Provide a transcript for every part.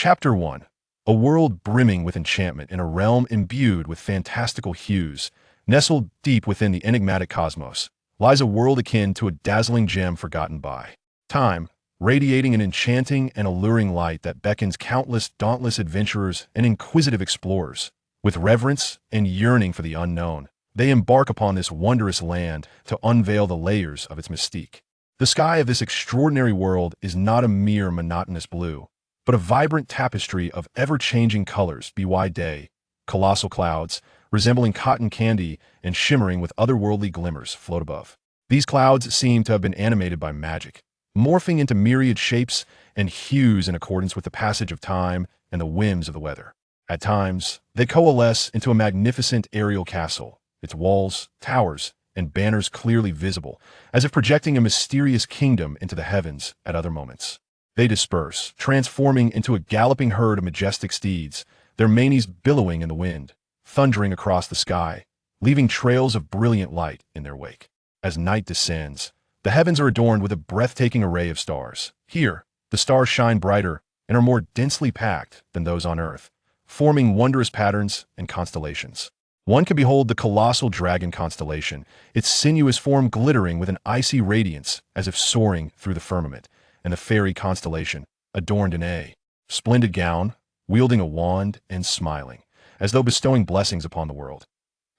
Chapter 1. A world brimming with enchantment in a realm imbued with fantastical hues, nestled deep within the enigmatic cosmos, lies a world akin to a dazzling gem forgotten by time, radiating an enchanting and alluring light that beckons countless dauntless adventurers and inquisitive explorers. With reverence and yearning for the unknown, they embark upon this wondrous land to unveil the layers of its mystique. The sky of this extraordinary world is not a mere monotonous blue, but a vibrant tapestry of ever-changing colors by day. Colossal clouds, resembling cotton candy and shimmering with otherworldly glimmers, float above. These clouds seem to have been animated by magic, morphing into myriad shapes and hues in accordance with the passage of time and the whims of the weather. At times, they coalesce into a magnificent aerial castle, its walls, towers, and banners clearly visible, as if projecting a mysterious kingdom into the heavens. At other moments, they disperse, transforming into a galloping herd of majestic steeds, their manes billowing in the wind, thundering across the sky, leaving trails of brilliant light in their wake. As night descends, the heavens are adorned with a breathtaking array of stars. Here, the stars shine brighter and are more densely packed than those on Earth, forming wondrous patterns and constellations. One can behold the colossal dragon constellation, its sinuous form glittering with an icy radiance as if soaring through the firmament, and the fairy constellation, adorned in a splendid gown, wielding a wand and smiling, as though bestowing blessings upon the world.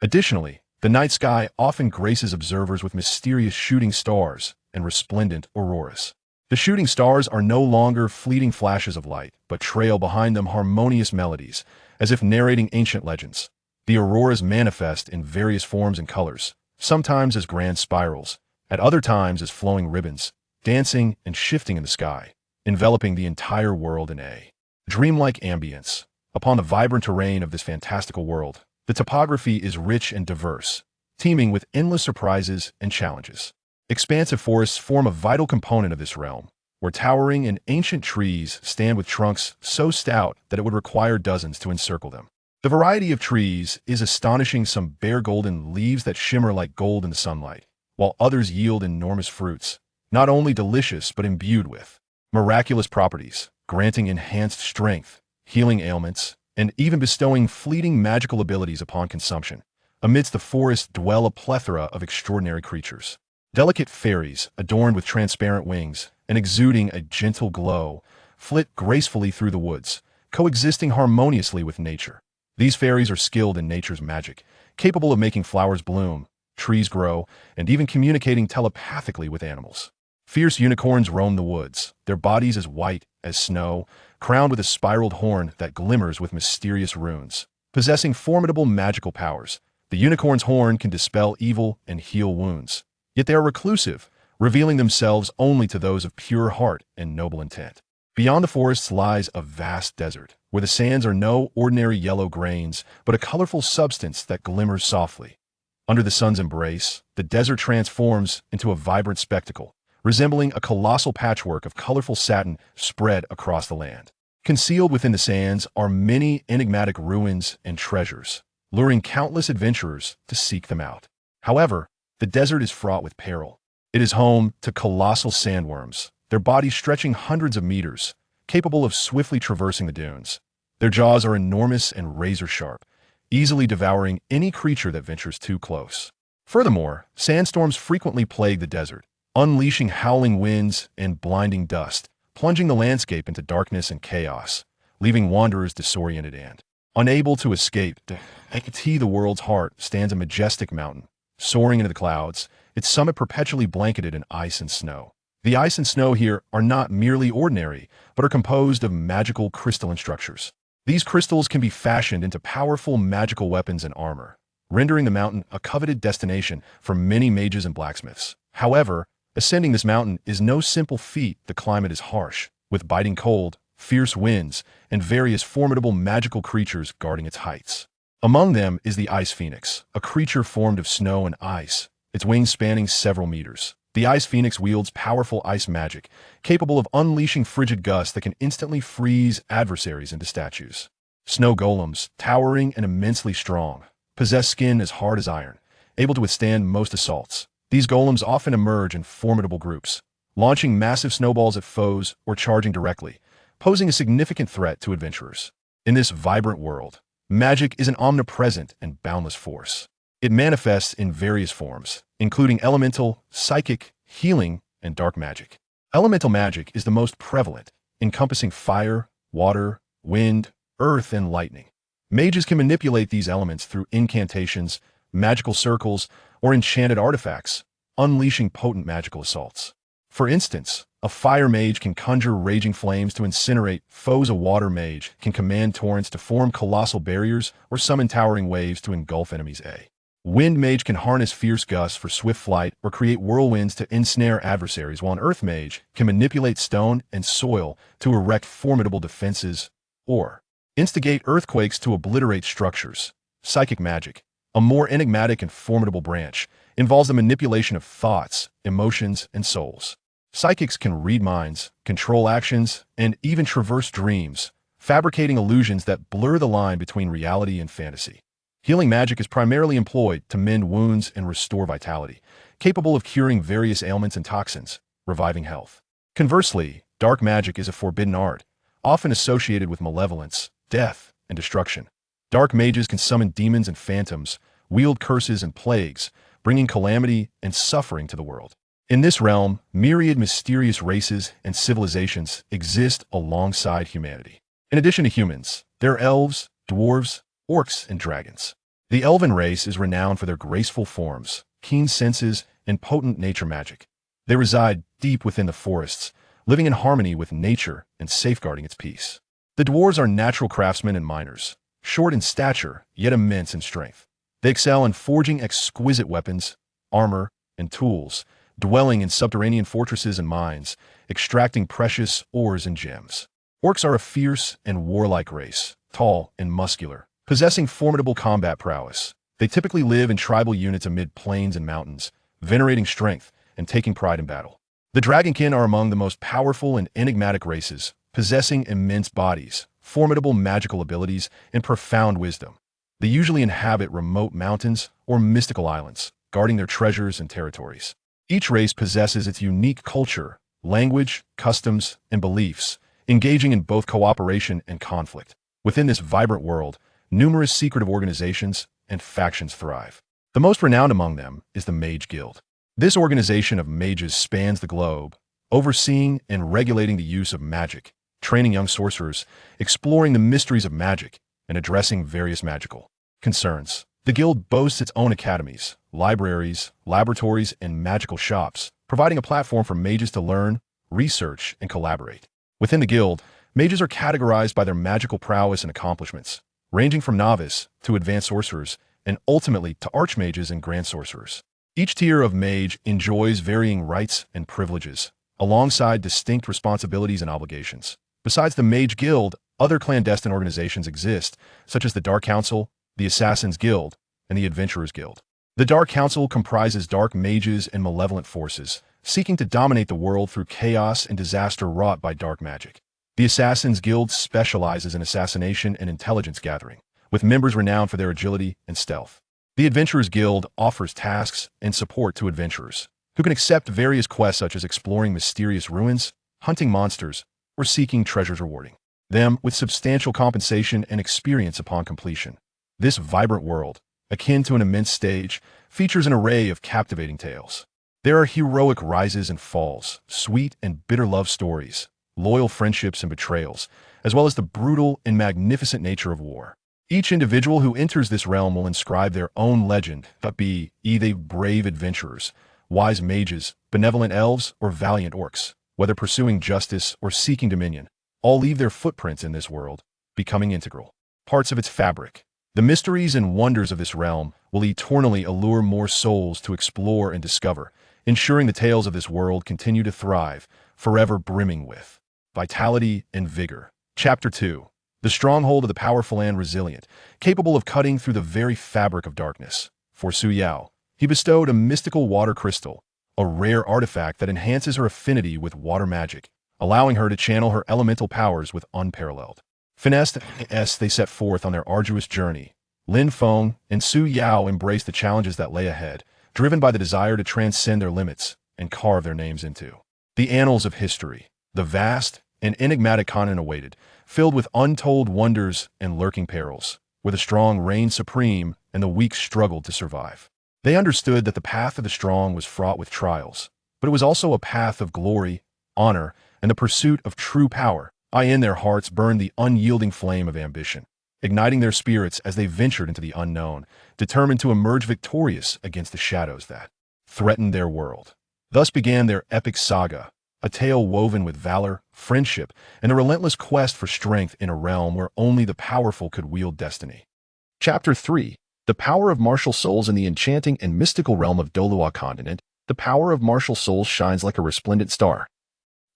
Additionally, the night sky often graces observers with mysterious shooting stars and resplendent auroras. The shooting stars are no longer fleeting flashes of light, but trail behind them harmonious melodies, as if narrating ancient legends. The auroras manifest in various forms and colors, sometimes as grand spirals, at other times as flowing ribbons, dancing and shifting in the sky, enveloping the entire world in a dreamlike ambience. Upon the vibrant terrain of this fantastical world, the topography is rich and diverse, teeming with endless surprises and challenges. Expansive forests form a vital component of this realm, where towering and ancient trees stand with trunks so stout that it would require dozens to encircle them. The variety of trees is astonishing, some bear golden leaves that shimmer like gold in the sunlight, while others yield enormous fruits, not only delicious but imbued with miraculous properties, granting enhanced strength, healing ailments, and even bestowing fleeting magical abilities upon consumption. Amidst the forest dwell a plethora of extraordinary creatures. Delicate fairies, adorned with transparent wings and exuding a gentle glow, flit gracefully through the woods, coexisting harmoniously with nature. These fairies are skilled in nature's magic, capable of making flowers bloom, trees grow, and even communicating telepathically with animals. Fierce unicorns roam the woods, their bodies as white as snow, crowned with a spiraled horn that glimmers with mysterious runes. Possessing formidable magical powers, the unicorn's horn can dispel evil and heal wounds. Yet they are reclusive, revealing themselves only to those of pure heart and noble intent. Beyond the forests lies a vast desert, where the sands are no ordinary yellow grains, but a colorful substance that glimmers softly. Under the sun's embrace, the desert transforms into a vibrant spectacle, resembling a colossal patchwork of colorful satin spread across the land. Concealed within the sands are many enigmatic ruins and treasures, luring countless adventurers to seek them out. However, the desert is fraught with peril. It is home to colossal sandworms, their bodies stretching hundreds of meters, capable of swiftly traversing the dunes. Their jaws are enormous and razor-sharp, easily devouring any creature that ventures too close. Furthermore, sandstorms frequently plague the desert, unleashing howling winds and blinding dust, plunging the landscape into darkness and chaos, leaving wanderers disoriented and unable to escape. The world's heart stands a majestic mountain, soaring into the clouds, its summit perpetually blanketed in ice and snow. The ice and snow here are not merely ordinary, but are composed of magical crystalline structures. These crystals can be fashioned into powerful magical weapons and armor, rendering the mountain a coveted destination for many mages and blacksmiths. However, ascending this mountain is no simple feat. The climate is harsh, with biting cold, fierce winds, and various formidable magical creatures guarding its heights. Among them is the Ice Phoenix, a creature formed of snow and ice, its wings spanning several meters. The Ice Phoenix wields powerful ice magic, capable of unleashing frigid gusts that can instantly freeze adversaries into statues. Snow golems, towering and immensely strong, possess skin as hard as iron, able to withstand most assaults. These golems often emerge in formidable groups, launching massive snowballs at foes or charging directly, posing a significant threat to adventurers. In this vibrant world, magic is an omnipresent and boundless force. It manifests in various forms, including elemental, psychic, healing, and dark magic. Elemental magic is the most prevalent, encompassing fire, water, wind, earth, and lightning. Mages can manipulate these elements through incantations, magical circles, or enchanted artifacts, unleashing potent magical assaults. For instance, a fire mage can conjure raging flames to incinerate foes. A water mage can command torrents to form colossal barriers or summon towering waves to engulf enemies. A wind mage can harness fierce gusts for swift flight or create whirlwinds to ensnare adversaries, while an earth mage can manipulate stone and soil to erect formidable defenses or instigate earthquakes to obliterate structures. Psychic magic, a more enigmatic and formidable branch, involves the manipulation of thoughts, emotions, and souls. Psychics can read minds, control actions, and even traverse dreams, fabricating illusions that blur the line between reality and fantasy. Healing magic is primarily employed to mend wounds and restore vitality, capable of curing various ailments and toxins, reviving health. Conversely, dark magic is a forbidden art, often associated with malevolence, death, and destruction. Dark mages can summon demons and phantoms, wield curses and plagues, bringing calamity and suffering to the world. In this realm, myriad mysterious races and civilizations exist alongside humanity. In addition to humans, there are elves, dwarves, orcs, and dragons. The elven race is renowned for their graceful forms, keen senses, and potent nature magic. They reside deep within the forests, living in harmony with nature and safeguarding its peace. The dwarves are natural craftsmen and miners, short in stature, yet immense in strength. They excel in forging exquisite weapons, armor, and tools, dwelling in subterranean fortresses and mines, extracting precious ores and gems. Orcs are a fierce and warlike race, tall and muscular, possessing formidable combat prowess. They typically live in tribal units amid plains and mountains, venerating strength and taking pride in battle. The Dragonkin are among the most powerful and enigmatic races, possessing immense bodies, formidable magical abilities, and profound wisdom. They usually inhabit remote mountains or mystical islands, guarding their treasures and territories. Each race possesses its unique culture, language, customs, and beliefs, engaging in both cooperation and conflict. Within this vibrant world, numerous secretive organizations and factions thrive. The most renowned among them is the Mage Guild. This organization of mages spans the globe, overseeing and regulating the use of magic, training young sorcerers, exploring the mysteries of magic, and addressing various magical concerns. The guild boasts its own academies, libraries, laboratories, and magical shops, providing a platform for mages to learn, research, and collaborate. Within the guild, mages are categorized by their magical prowess and accomplishments, ranging from novice to advanced sorcerers, and ultimately to archmages and grand sorcerers. Each tier of mage enjoys varying rights and privileges, alongside distinct responsibilities and obligations. Besides the Mage Guild, other clandestine organizations exist, such as the Dark Council, the Assassin's Guild, and the Adventurers Guild. The Dark Council comprises dark mages and malevolent forces, seeking to dominate the world through chaos and disaster wrought by dark magic. The Assassin's Guild specializes in assassination and intelligence gathering, with members renowned for their agility and stealth. The Adventurers Guild offers tasks and support to adventurers, who can accept various quests such as exploring mysterious ruins, hunting monsters, or seeking treasures rewarding them with substantial compensation and experience upon completion. This vibrant world, akin to an immense stage, features an array of captivating tales. There are heroic rises and falls, sweet and bitter love stories, loyal friendships and betrayals, as well as the brutal and magnificent nature of war. Each individual who enters this realm will inscribe their own legend, be they brave adventurers, wise mages, benevolent elves, or valiant orcs. Whether pursuing justice or seeking dominion, all leave their footprints in this world, becoming integral parts of its fabric. The mysteries and wonders of this realm will eternally allure more souls to explore and discover, ensuring the tales of this world continue to thrive, forever brimming with vitality and vigor. Chapter 2. The stronghold of the powerful and resilient, capable of cutting through the very fabric of darkness. For Su Yao, he bestowed a mystical water crystal, a rare artifact that enhances her affinity with water magic, allowing her to channel her elemental powers with unparalleled finesse. As they set forth on their arduous journey, Lin Feng and Su Yao embraced the challenges that lay ahead, driven by the desire to transcend their limits and carve their names into the annals of history. The vast, An enigmatic continent awaited, filled with untold wonders and lurking perils, where the strong reigned supreme and the weak struggled to survive. They understood that the path of the strong was fraught with trials, but it was also a path of glory, honor, and the pursuit of true power. In their hearts burned the unyielding flame of ambition, igniting their spirits as they ventured into the unknown, determined to emerge victorious against the shadows that threatened their world. Thus began their epic saga, a tale woven with valor, friendship, and a relentless quest for strength in a realm where only the powerful could wield destiny. Chapter 3. The Power of Martial Souls. In the enchanting and mystical realm of Douluo continent, the power of martial souls shines like a resplendent star,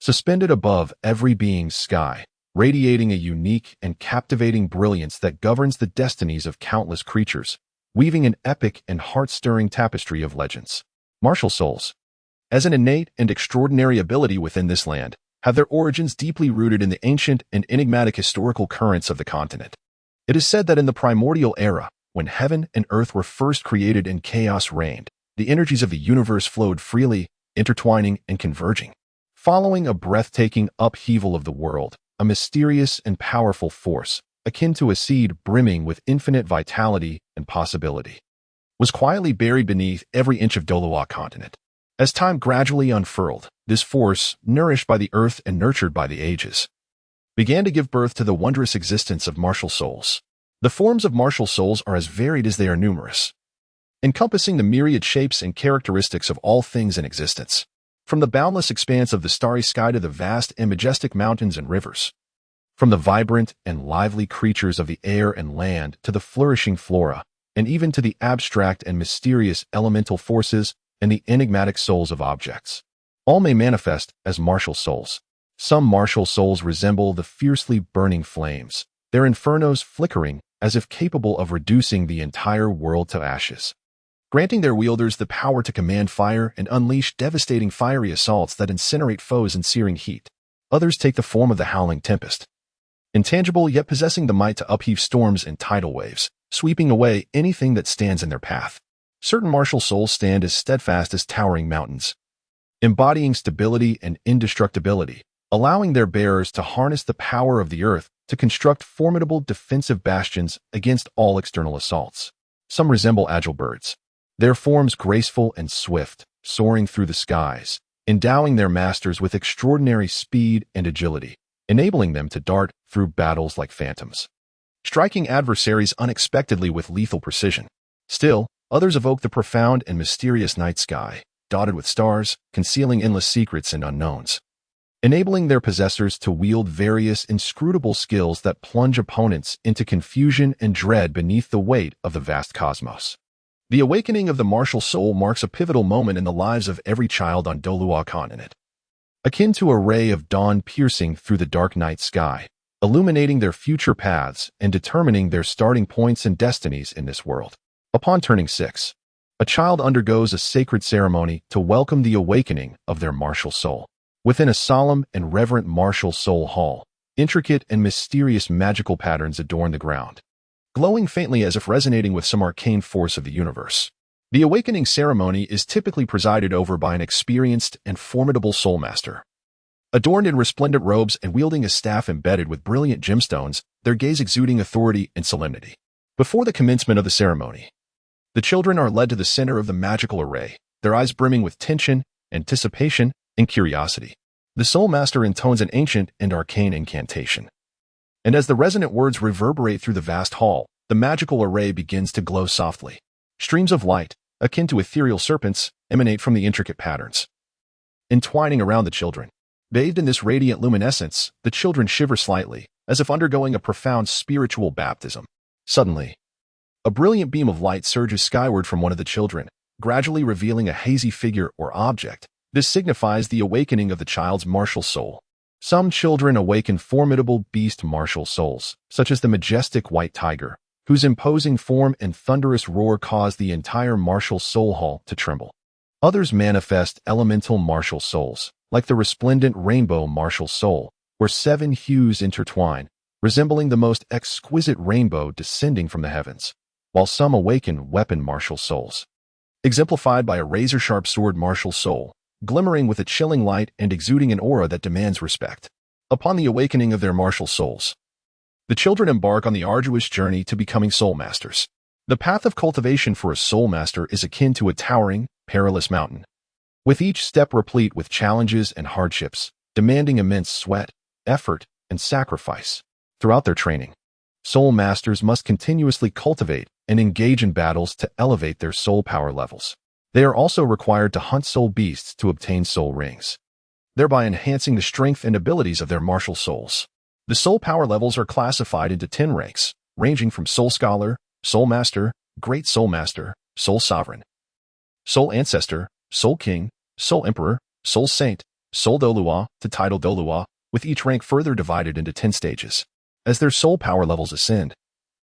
suspended above every being's sky, radiating a unique and captivating brilliance that governs the destinies of countless creatures, weaving an epic and heart-stirring tapestry of legends. Martial souls, as an innate and extraordinary ability within this land, have their origins deeply rooted in the ancient and enigmatic historical currents of the continent. It is said that in the primordial era, when heaven and earth were first created and chaos reigned, the energies of the universe flowed freely, intertwining and converging. Following a breathtaking upheaval of the world, a mysterious and powerful force, akin to a seed brimming with infinite vitality and possibility, was quietly buried beneath every inch of Douluo continent. As time gradually unfurled, this force, nourished by the earth and nurtured by the ages, began to give birth to the wondrous existence of martial souls. The forms of martial souls are as varied as they are numerous, encompassing the myriad shapes and characteristics of all things in existence, from the boundless expanse of the starry sky to the vast and majestic mountains and rivers, from the vibrant and lively creatures of the air and land to the flourishing flora, and even to the abstract and mysterious elemental forces and the enigmatic souls of objects. All may manifest as martial souls. Some martial souls resemble the fiercely burning flames, their infernos flickering as if capable of reducing the entire world to ashes, granting their wielders the power to command fire and unleash devastating fiery assaults that incinerate foes in searing heat. Others take the form of the howling tempest, intangible yet possessing the might to upheave storms and tidal waves, sweeping away anything that stands in their path. Certain martial souls stand as steadfast as towering mountains, embodying stability and indestructibility, allowing their bearers to harness the power of the earth to construct formidable defensive bastions against all external assaults. Some resemble agile birds, their forms graceful and swift, soaring through the skies, endowing their masters with extraordinary speed and agility, enabling them to dart through battles like phantoms, striking adversaries unexpectedly with lethal precision. Still, others evoke the profound and mysterious night sky, dotted with stars, concealing endless secrets and unknowns, enabling their possessors to wield various inscrutable skills that plunge opponents into confusion and dread beneath the weight of the vast cosmos. The awakening of the martial soul marks a pivotal moment in the lives of every child on Douluo continent, akin to a ray of dawn piercing through the dark night sky, illuminating their future paths and determining their starting points and destinies in this world. Upon turning 6, a child undergoes a sacred ceremony to welcome the awakening of their martial soul. Within a solemn and reverent martial soul hall, intricate and mysterious magical patterns adorn the ground, glowing faintly as if resonating with some arcane force of the universe. The awakening ceremony is typically presided over by an experienced and formidable soul master. Adorned in resplendent robes and wielding a staff embedded with brilliant gemstones, their gaze exuding authority and solemnity. Before the commencement of the ceremony, the children are led to the center of the magical array, their eyes brimming with tension, anticipation, and curiosity. The soul master intones an ancient and arcane incantation, and as the resonant words reverberate through the vast hall, the magical array begins to glow softly. Streams of light, akin to ethereal serpents, emanate from the intricate patterns, entwining around the children. Bathed in this radiant luminescence, the children shiver slightly, as if undergoing a profound spiritual baptism. Suddenly, a brilliant beam of light surges skyward from one of the children, gradually revealing a hazy figure or object. This signifies the awakening of the child's martial soul. Some children awaken formidable beast martial souls, such as the majestic white tiger, whose imposing form and thunderous roar cause the entire martial soul hall to tremble. Others manifest elemental martial souls, like the resplendent rainbow martial soul, where 7 hues intertwine, resembling the most exquisite rainbow descending from the heavens, while some awaken weapon martial souls, exemplified by a razor-sharp sword martial soul, glimmering with a chilling light and exuding an aura that demands respect. Upon the awakening of their martial souls, the children embark on the arduous journey to becoming soul masters. The path of cultivation for a soul master is akin to a towering, perilous mountain, with each step replete with challenges and hardships, demanding immense sweat, effort, and sacrifice. Throughout their training, soul masters must continuously cultivate and engage in battles to elevate their soul power levels. They are also required to hunt soul beasts to obtain soul rings, thereby enhancing the strength and abilities of their martial souls. The soul power levels are classified into 10 ranks, ranging from Soul Scholar, Soul Master, Great Soul Master, Soul Sovereign, Soul Ancestor, Soul King, Soul Emperor, Soul Saint, Soul Douluo to Title Douluo, with each rank further divided into 10 stages. As their soul power levels ascend,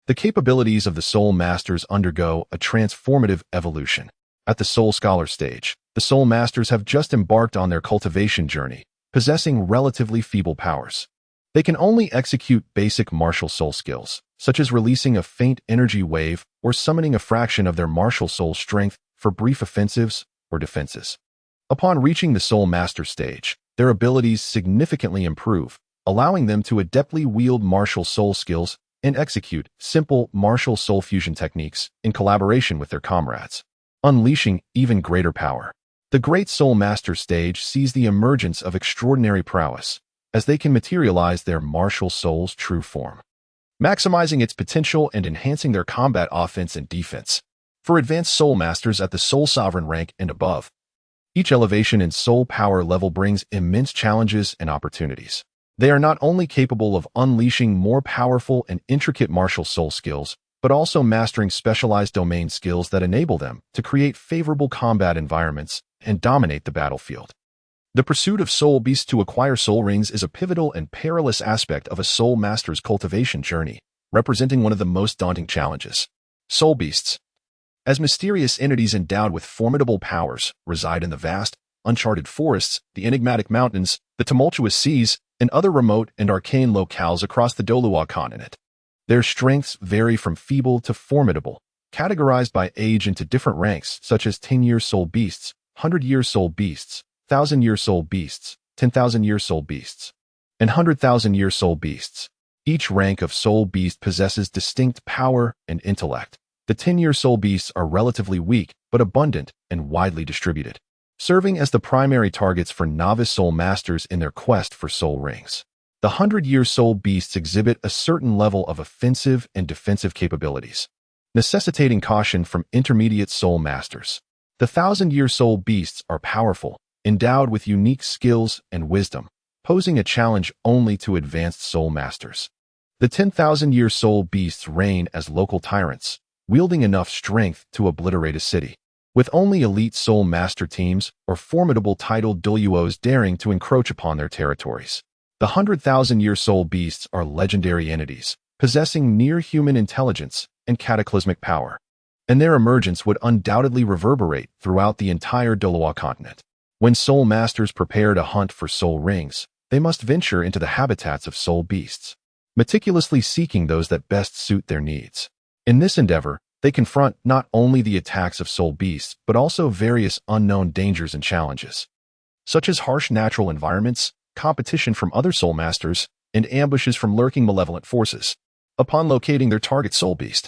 the capabilities of the soul masters undergo a transformative evolution. At the Soul Scholar stage, the soul masters have just embarked on their cultivation journey, possessing relatively feeble powers. They can only execute basic martial soul skills, such as releasing a faint energy wave or summoning a fraction of their martial soul strength for brief offensives or defenses. Upon reaching the soul master stage, their abilities significantly improve, allowing them to adeptly wield martial soul skills and execute simple martial soul fusion techniques in collaboration with their comrades, unleashing even greater power. The Great Soul Master stage sees the emergence of extraordinary prowess, as they can materialize their martial soul's true form, maximizing its potential and enhancing their combat offense and defense. For advanced soul masters at the Soul Sovereign rank and above, each elevation in soul power level brings immense challenges and opportunities. They are not only capable of unleashing more powerful and intricate martial soul skills, but also mastering specialized domain skills that enable them to create favorable combat environments and dominate the battlefield. The pursuit of soul beasts to acquire soul rings is a pivotal and perilous aspect of a soul master's cultivation journey, representing one of the most daunting challenges. Soul beasts, as mysterious entities endowed with formidable powers, reside in the vast, uncharted forests, the enigmatic mountains, the tumultuous seas, and other remote and arcane locales across the Douluo continent. Their strengths vary from feeble to formidable, categorized by age into different ranks such as 10-year soul beasts, 100-year soul beasts, 1,000-year soul beasts, 10,000-year soul beasts, and 100,000-year soul beasts. Each rank of soul beast possesses distinct power and intellect. The 10-year soul beasts are relatively weak, but abundant and widely distributed, serving as the primary targets for novice soul masters in their quest for soul rings. The 100-year soul beasts exhibit a certain level of offensive and defensive capabilities, necessitating caution from intermediate soul masters. The 1,000-year soul beasts are powerful, endowed with unique skills and wisdom, posing a challenge only to advanced soul masters. The 10,000-year soul beasts reign as local tyrants, wielding enough strength to obliterate a city, with only elite soul master teams or formidable titled Douluos daring to encroach upon their territories. The 100,000-year soul beasts are legendary entities, possessing near-human intelligence and cataclysmic power, and their emergence would undoubtedly reverberate throughout the entire Douluo continent. When soul masters prepare to hunt for soul rings, they must venture into the habitats of soul beasts, meticulously seeking those that best suit their needs. In this endeavor, they confront not only the attacks of soul beasts, but also various unknown dangers and challenges, such as harsh natural environments, competition from other soul masters, and ambushes from lurking malevolent forces. Upon locating their target soul beast,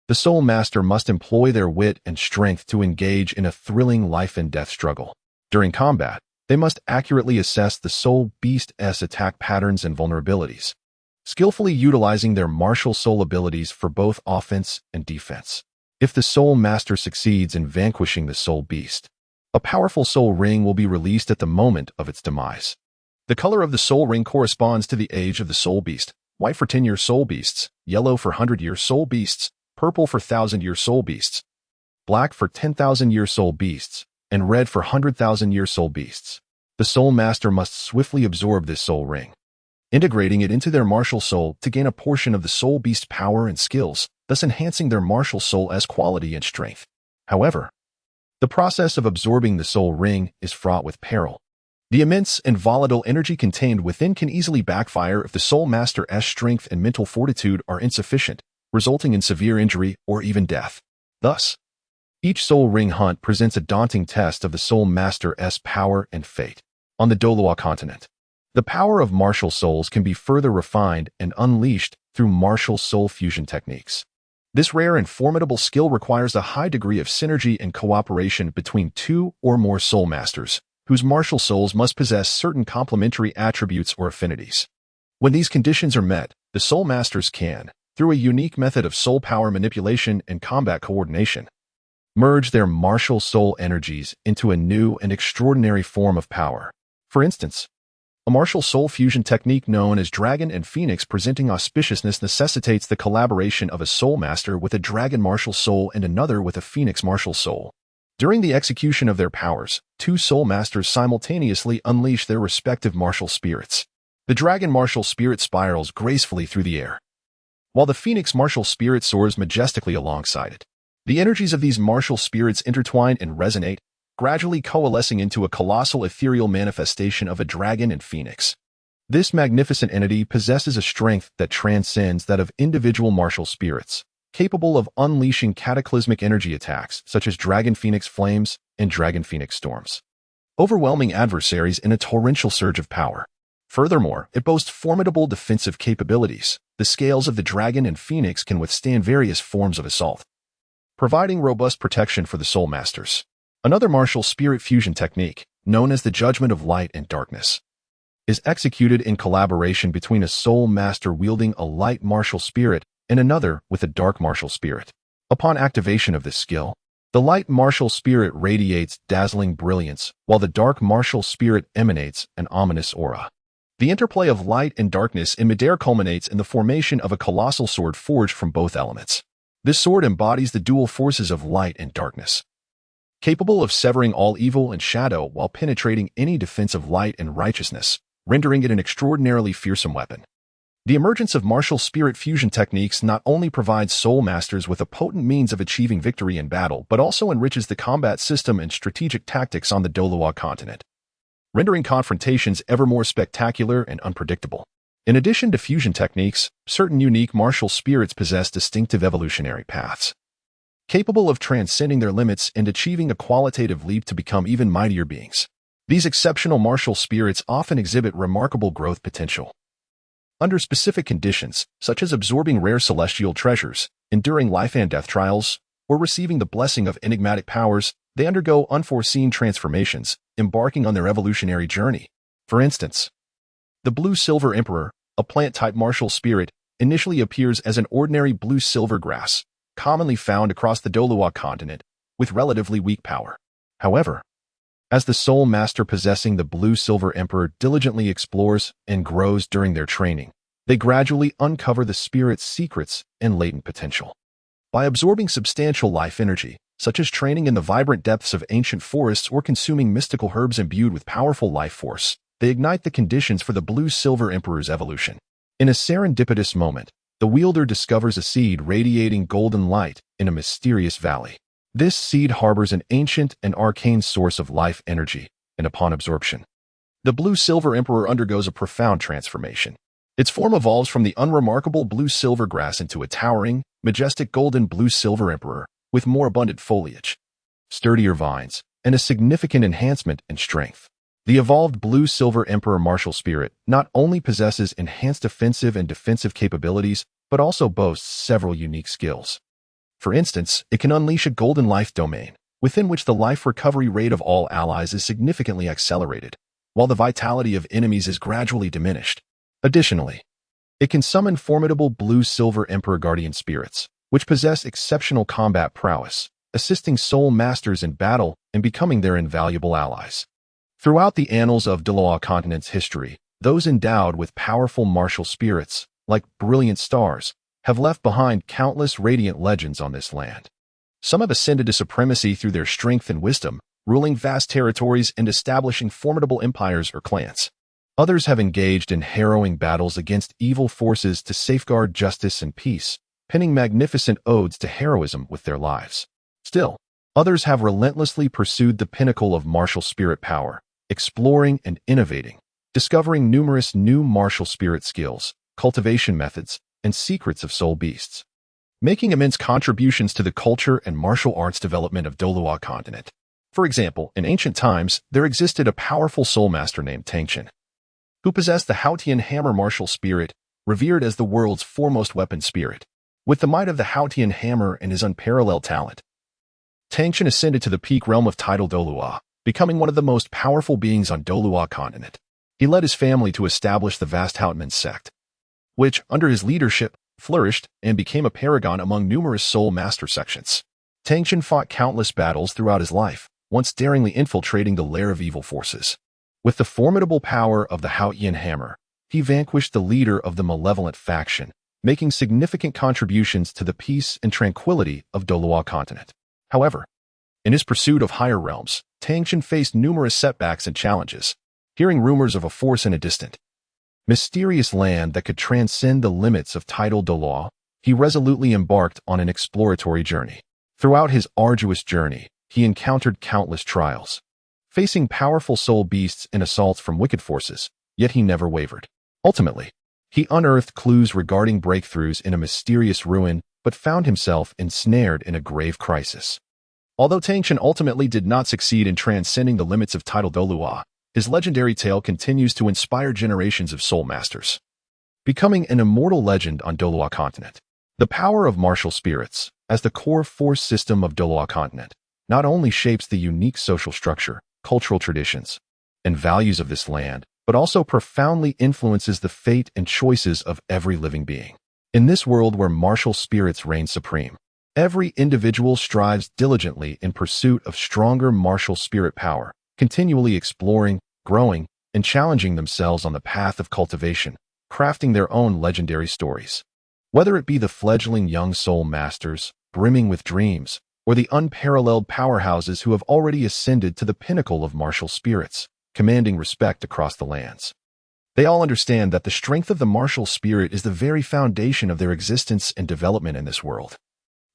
the soul master must employ their wit and strength to engage in a thrilling life-and-death struggle. During combat, they must accurately assess the soul beast's attack patterns and vulnerabilities, skillfully utilizing their martial soul abilities for both offense and defense. If the soul master succeeds in vanquishing the soul beast, a powerful soul ring will be released at the moment of its demise. The color of the soul ring corresponds to the age of the soul beast: white for 10-year soul beasts, yellow for 100-year soul beasts, purple for 1,000-year soul beasts, black for 10,000-year soul beasts, and red for 100,000-year soul beasts. The soul master must swiftly absorb this soul ring, integrating it into their martial soul to gain a portion of the soul beast's power and skills, thus enhancing their martial soul's quality and strength. However, the process of absorbing the soul ring is fraught with peril. The immense and volatile energy contained within can easily backfire if the soul master's strength and mental fortitude are insufficient, resulting in severe injury or even death. Thus, each soul ring hunt presents a daunting test of the soul master's power and fate. On the Douluo continent, The power of martial souls can be further refined and unleashed through martial soul fusion techniques. This rare and formidable skill requires a high degree of synergy and cooperation between two or more soul masters, whose martial souls must possess certain complementary attributes or affinities. When these conditions are met, the soul masters can, through a unique method of soul power manipulation and combat coordination, merge their martial soul energies into a new and extraordinary form of power. For instance, a martial soul fusion technique known as Dragon and Phoenix presenting auspiciousness necessitates the collaboration of a soul master with a dragon martial soul and another with a phoenix martial soul. During the execution of their powers, two soul masters simultaneously unleash their respective martial spirits. The dragon martial spirit spirals gracefully through the air, while the phoenix martial spirit soars majestically alongside it. The energies of these martial spirits intertwine and resonate, gradually coalescing into a colossal ethereal manifestation of a dragon and phoenix. This magnificent entity possesses a strength that transcends that of individual martial spirits, capable of unleashing cataclysmic energy attacks such as dragon phoenix flames and dragon phoenix storms, overwhelming adversaries in a torrential surge of power. Furthermore, it boasts formidable defensive capabilities. The scales of the dragon and phoenix can withstand various forms of assault, providing robust protection for the soul masters. Another martial spirit fusion technique, known as the Judgment of Light and Darkness, is executed in collaboration between a soul master wielding a light martial spirit and another with a dark martial spirit. Upon activation of this skill, the light martial spirit radiates dazzling brilliance, while the dark martial spirit emanates an ominous aura. The interplay of light and darkness in midair culminates in the formation of a colossal sword forged from both elements. This sword embodies the dual forces of light and darkness, capable of severing all evil and shadow while penetrating any defense of light and righteousness, rendering it an extraordinarily fearsome weapon. The emergence of martial spirit fusion techniques not only provides soul masters with a potent means of achieving victory in battle, but also enriches the combat system and strategic tactics on the Douluo continent, rendering confrontations ever more spectacular and unpredictable. In addition to fusion techniques, certain unique martial spirits possess distinctive evolutionary paths, capable of transcending their limits and achieving a qualitative leap to become even mightier beings. These exceptional martial spirits often exhibit remarkable growth potential. Under specific conditions, such as absorbing rare celestial treasures, enduring life and death trials, or receiving the blessing of enigmatic powers, they undergo unforeseen transformations, embarking on their evolutionary journey. For instance, the Blue-Silver Emperor, a plant-type martial spirit, initially appears as an ordinary blue-silver grass, commonly found across the Douluo continent, with relatively weak power. However, as the soul master possessing the Blue-Silver Emperor diligently explores and grows during their training, they gradually uncover the spirit's secrets and latent potential. By absorbing substantial life energy, such as training in the vibrant depths of ancient forests or consuming mystical herbs imbued with powerful life force, they ignite the conditions for the Blue-Silver Emperor's evolution. In a serendipitous moment, the wielder discovers a seed radiating golden light in a mysterious valley. This seed harbors an ancient and arcane source of life energy, and upon absorption, the Blue-Silver Emperor undergoes a profound transformation. Its form evolves from the unremarkable blue-silver grass into a towering, majestic golden Blue-Silver Emperor with more abundant foliage, sturdier vines, and a significant enhancement in strength. The evolved Blue-Silver Emperor martial spirit not only possesses enhanced offensive and defensive capabilities, but also boasts several unique skills. For instance, it can unleash a golden life domain, within which the life recovery rate of all allies is significantly accelerated, while the vitality of enemies is gradually diminished. Additionally, it can summon formidable Blue-Silver Emperor guardian spirits, which possess exceptional combat prowess, assisting soul masters in battle and becoming their invaluable allies. Throughout the annals of Douluo continent's history, those endowed with powerful martial spirits, like brilliant stars, have left behind countless radiant legends on this land. Some have ascended to supremacy through their strength and wisdom, ruling vast territories and establishing formidable empires or clans. Others have engaged in harrowing battles against evil forces to safeguard justice and peace, penning magnificent odes to heroism with their lives. Still, others have relentlessly pursued the pinnacle of martial spirit power, exploring and innovating, discovering numerous new martial spirit skills, cultivation methods, and secrets of soul beasts, making immense contributions to the culture and martial arts development of Douluo continent. For example, in ancient times, there existed a powerful soul master named Tangchen, who possessed the Haotian hammer martial spirit, revered as the world's foremost weapon spirit. With the might of the Haotian hammer and his unparalleled talent, Tangshan ascended to the peak realm of title Douluo, becoming one of the most powerful beings on Douluo continent. He led his family to establish the vast Hautman sect, which, under his leadership, flourished and became a paragon among numerous soul master sections. Tangshan fought countless battles throughout his life, once daringly infiltrating the lair of evil forces. With the formidable power of the Haotian hammer, he vanquished the leader of the malevolent faction, making significant contributions to the peace and tranquility of Douluo continent. However, in his pursuit of higher realms, Tangshan faced numerous setbacks and challenges. Hearing rumors of a force in a distant, mysterious land that could transcend the limits of tidal Douluo, he resolutely embarked on an exploratory journey. Throughout his arduous journey, he encountered countless trials, facing powerful soul beasts and assaults from wicked forces, yet he never wavered. Ultimately, he unearthed clues regarding breakthroughs in a mysterious ruin, but found himself ensnared in a grave crisis. Although Tangshan ultimately did not succeed in transcending the limits of tidal Douluo, his legendary tale continues to inspire generations of soul masters, becoming an immortal legend on Douluo continent. The power of martial spirits, as the core force system of Douluo continent, not only shapes the unique social structure, cultural traditions, and values of this land, but also profoundly influences the fate and choices of every living being. In this world where martial spirits reign supreme, every individual strives diligently in pursuit of stronger martial spirit power, continually exploring, growing, and challenging themselves on the path of cultivation, crafting their own legendary stories. Whether it be the fledgling young soul masters, brimming with dreams, or the unparalleled powerhouses who have already ascended to the pinnacle of martial spirits, commanding respect across the lands. They all understand that the strength of the martial spirit is the very foundation of their existence and development in this world,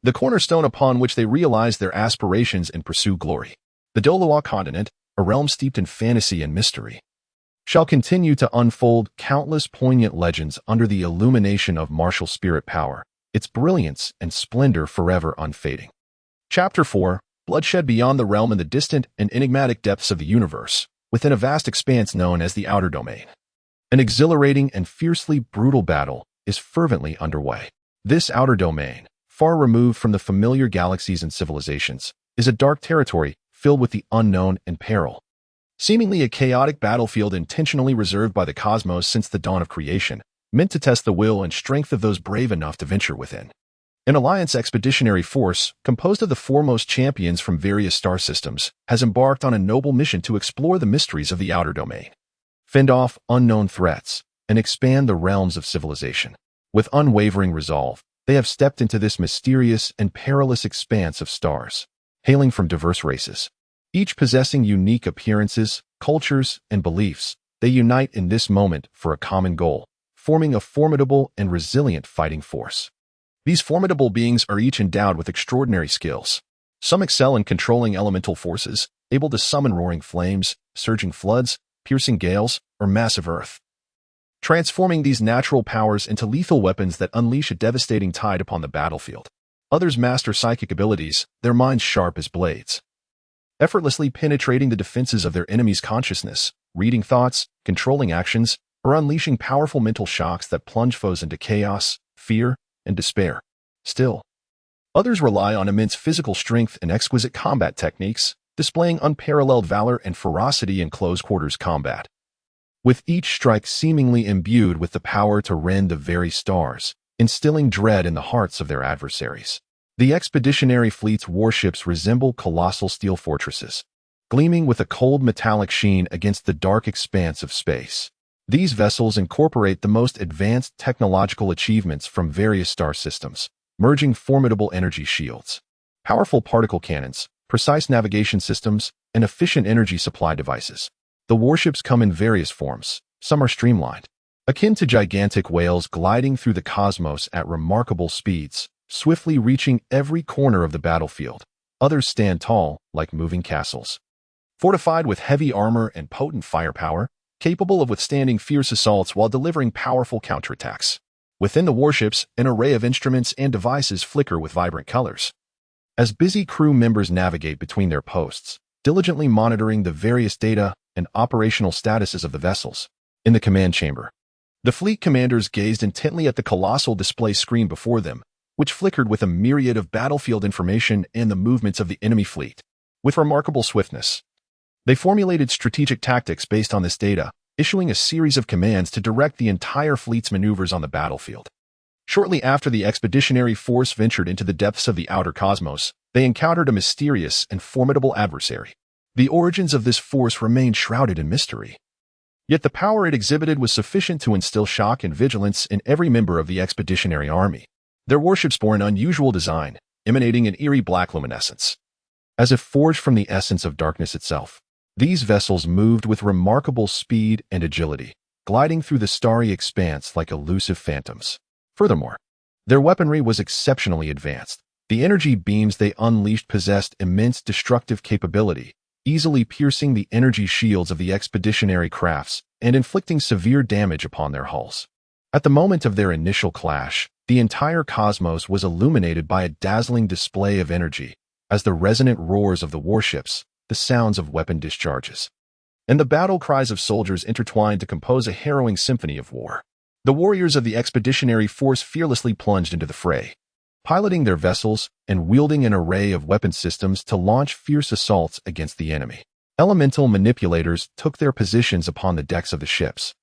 the cornerstone upon which they realize their aspirations and pursue glory. The Douluo continent, a realm steeped in fantasy and mystery, shall continue to unfold countless poignant legends under the illumination of martial spirit power, its brilliance and splendor forever unfading. Chapter 4: Bloodshed Beyond the Realm in the Distant and Enigmatic Depths of the Universe, within a vast expanse known as the Outer Domain. An exhilarating and fiercely brutal battle is fervently underway. This outer domain, far removed from the familiar galaxies and civilizations, is a dark territory filled with the unknown and peril. Seemingly a chaotic battlefield intentionally reserved by the cosmos since the dawn of creation, meant to test the will and strength of those brave enough to venture within. An Alliance expeditionary force, composed of the foremost champions from various star systems, has embarked on a noble mission to explore the mysteries of the outer domain, fend off unknown threats, and expand the realms of civilization. With unwavering resolve, they have stepped into this mysterious and perilous expanse of stars, hailing from diverse races. Each possessing unique appearances, cultures, and beliefs, they unite in this moment for a common goal, forming a formidable and resilient fighting force. These formidable beings are each endowed with extraordinary skills. Some excel in controlling elemental forces, able to summon roaring flames, surging floods, piercing gales, or massive earth, transforming these natural powers into lethal weapons that unleash a devastating tide upon the battlefield. Others master psychic abilities, their minds sharp as blades, effortlessly penetrating the defenses of their enemy's consciousness, reading thoughts, controlling actions, or unleashing powerful mental shocks that plunge foes into chaos, fear, and despair. Still, others rely on immense physical strength and exquisite combat techniques, displaying unparalleled valor and ferocity in close-quarters combat, with each strike seemingly imbued with the power to rend the very stars, instilling dread in the hearts of their adversaries. The expeditionary fleet's warships resemble colossal steel fortresses, gleaming with a cold metallic sheen against the dark expanse of space. These vessels incorporate the most advanced technological achievements from various star systems, merging formidable energy shields, powerful particle cannons, precise navigation systems, and efficient energy supply devices. The warships come in various forms. Some are streamlined, akin to gigantic whales gliding through the cosmos at remarkable speeds, swiftly reaching every corner of the battlefield. Others stand tall, like moving castles, fortified with heavy armor and potent firepower, capable of withstanding fierce assaults while delivering powerful counterattacks. Within the warships, an array of instruments and devices flicker with vibrant colors, as busy crew members navigate between their posts, diligently monitoring the various data and operational statuses of the vessels. In the command chamber, the fleet commanders gazed intently at the colossal display screen before them, which flickered with a myriad of battlefield information and the movements of the enemy fleet. With remarkable swiftness, they formulated strategic tactics based on this data, issuing a series of commands to direct the entire fleet's maneuvers on the battlefield. Shortly after the expeditionary force ventured into the depths of the outer cosmos, they encountered a mysterious and formidable adversary. The origins of this force remained shrouded in mystery. Yet the power it exhibited was sufficient to instill shock and vigilance in every member of the expeditionary army. Their warships bore an unusual design, emanating an eerie black luminescence. As if forged from the essence of darkness itself, these vessels moved with remarkable speed and agility, gliding through the starry expanse like elusive phantoms. Furthermore, their weaponry was exceptionally advanced. The energy beams they unleashed possessed immense destructive capability, easily piercing the energy shields of the expeditionary crafts and inflicting severe damage upon their hulls. At the moment of their initial clash, the entire cosmos was illuminated by a dazzling display of energy, as the resonant roars of the warships, the sounds of weapon discharges, and the battle cries of soldiers intertwined to compose a harrowing symphony of war. The warriors of the expeditionary force fearlessly plunged into the fray, piloting their vessels and wielding an array of weapon systems to launch fierce assaults against the enemy. Elemental manipulators took their positions upon the decks of the ships,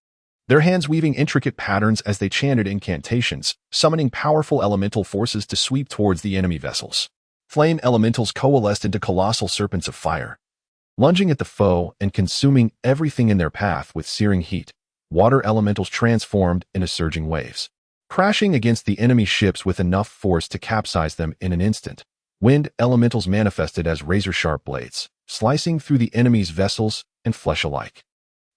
their hands weaving intricate patterns as they chanted incantations, summoning powerful elemental forces to sweep towards the enemy vessels. Flame elementals coalesced into colossal serpents of fire, lunging at the foe and consuming everything in their path with searing heat. Water elementals transformed into surging waves, crashing against the enemy ships with enough force to capsize them in an instant. Wind elementals manifested as razor-sharp blades, slicing through the enemy's vessels and flesh alike.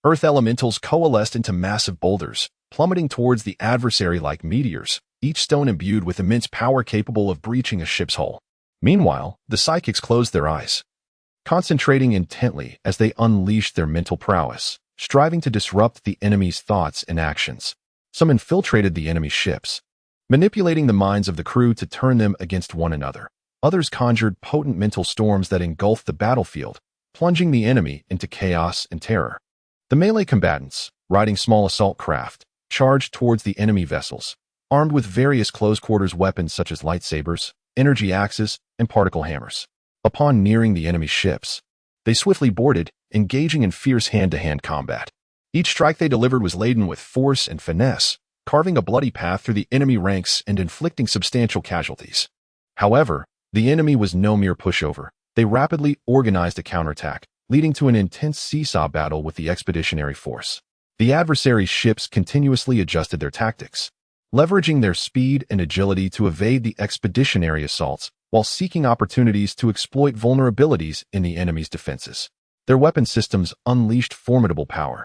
Earth elementals coalesced into massive boulders, plummeting towards the adversary like meteors, each stone imbued with immense power capable of breaching a ship's hull. Meanwhile, the psychics closed their eyes, concentrating intently as they unleashed their mental prowess, striving to disrupt the enemy's thoughts and actions. Some infiltrated the enemy's ships, manipulating the minds of the crew to turn them against one another. Others conjured potent mental storms that engulfed the battlefield, plunging the enemy into chaos and terror. The melee combatants, riding small assault craft, charged towards the enemy vessels, armed with various close-quarters weapons such as lightsabers, energy axes, and particle hammers. Upon nearing the enemy's ships, they swiftly boarded, engaging in fierce hand-to-hand combat. Each strike they delivered was laden with force and finesse, carving a bloody path through the enemy ranks and inflicting substantial casualties. However, the enemy was no mere pushover. They rapidly organized a counterattack, leading to an intense seesaw battle with the expeditionary force. The adversary's ships continuously adjusted their tactics, leveraging their speed and agility to evade the expeditionary assaults while seeking opportunities to exploit vulnerabilities in the enemy's defenses. Their weapon systems unleashed formidable power,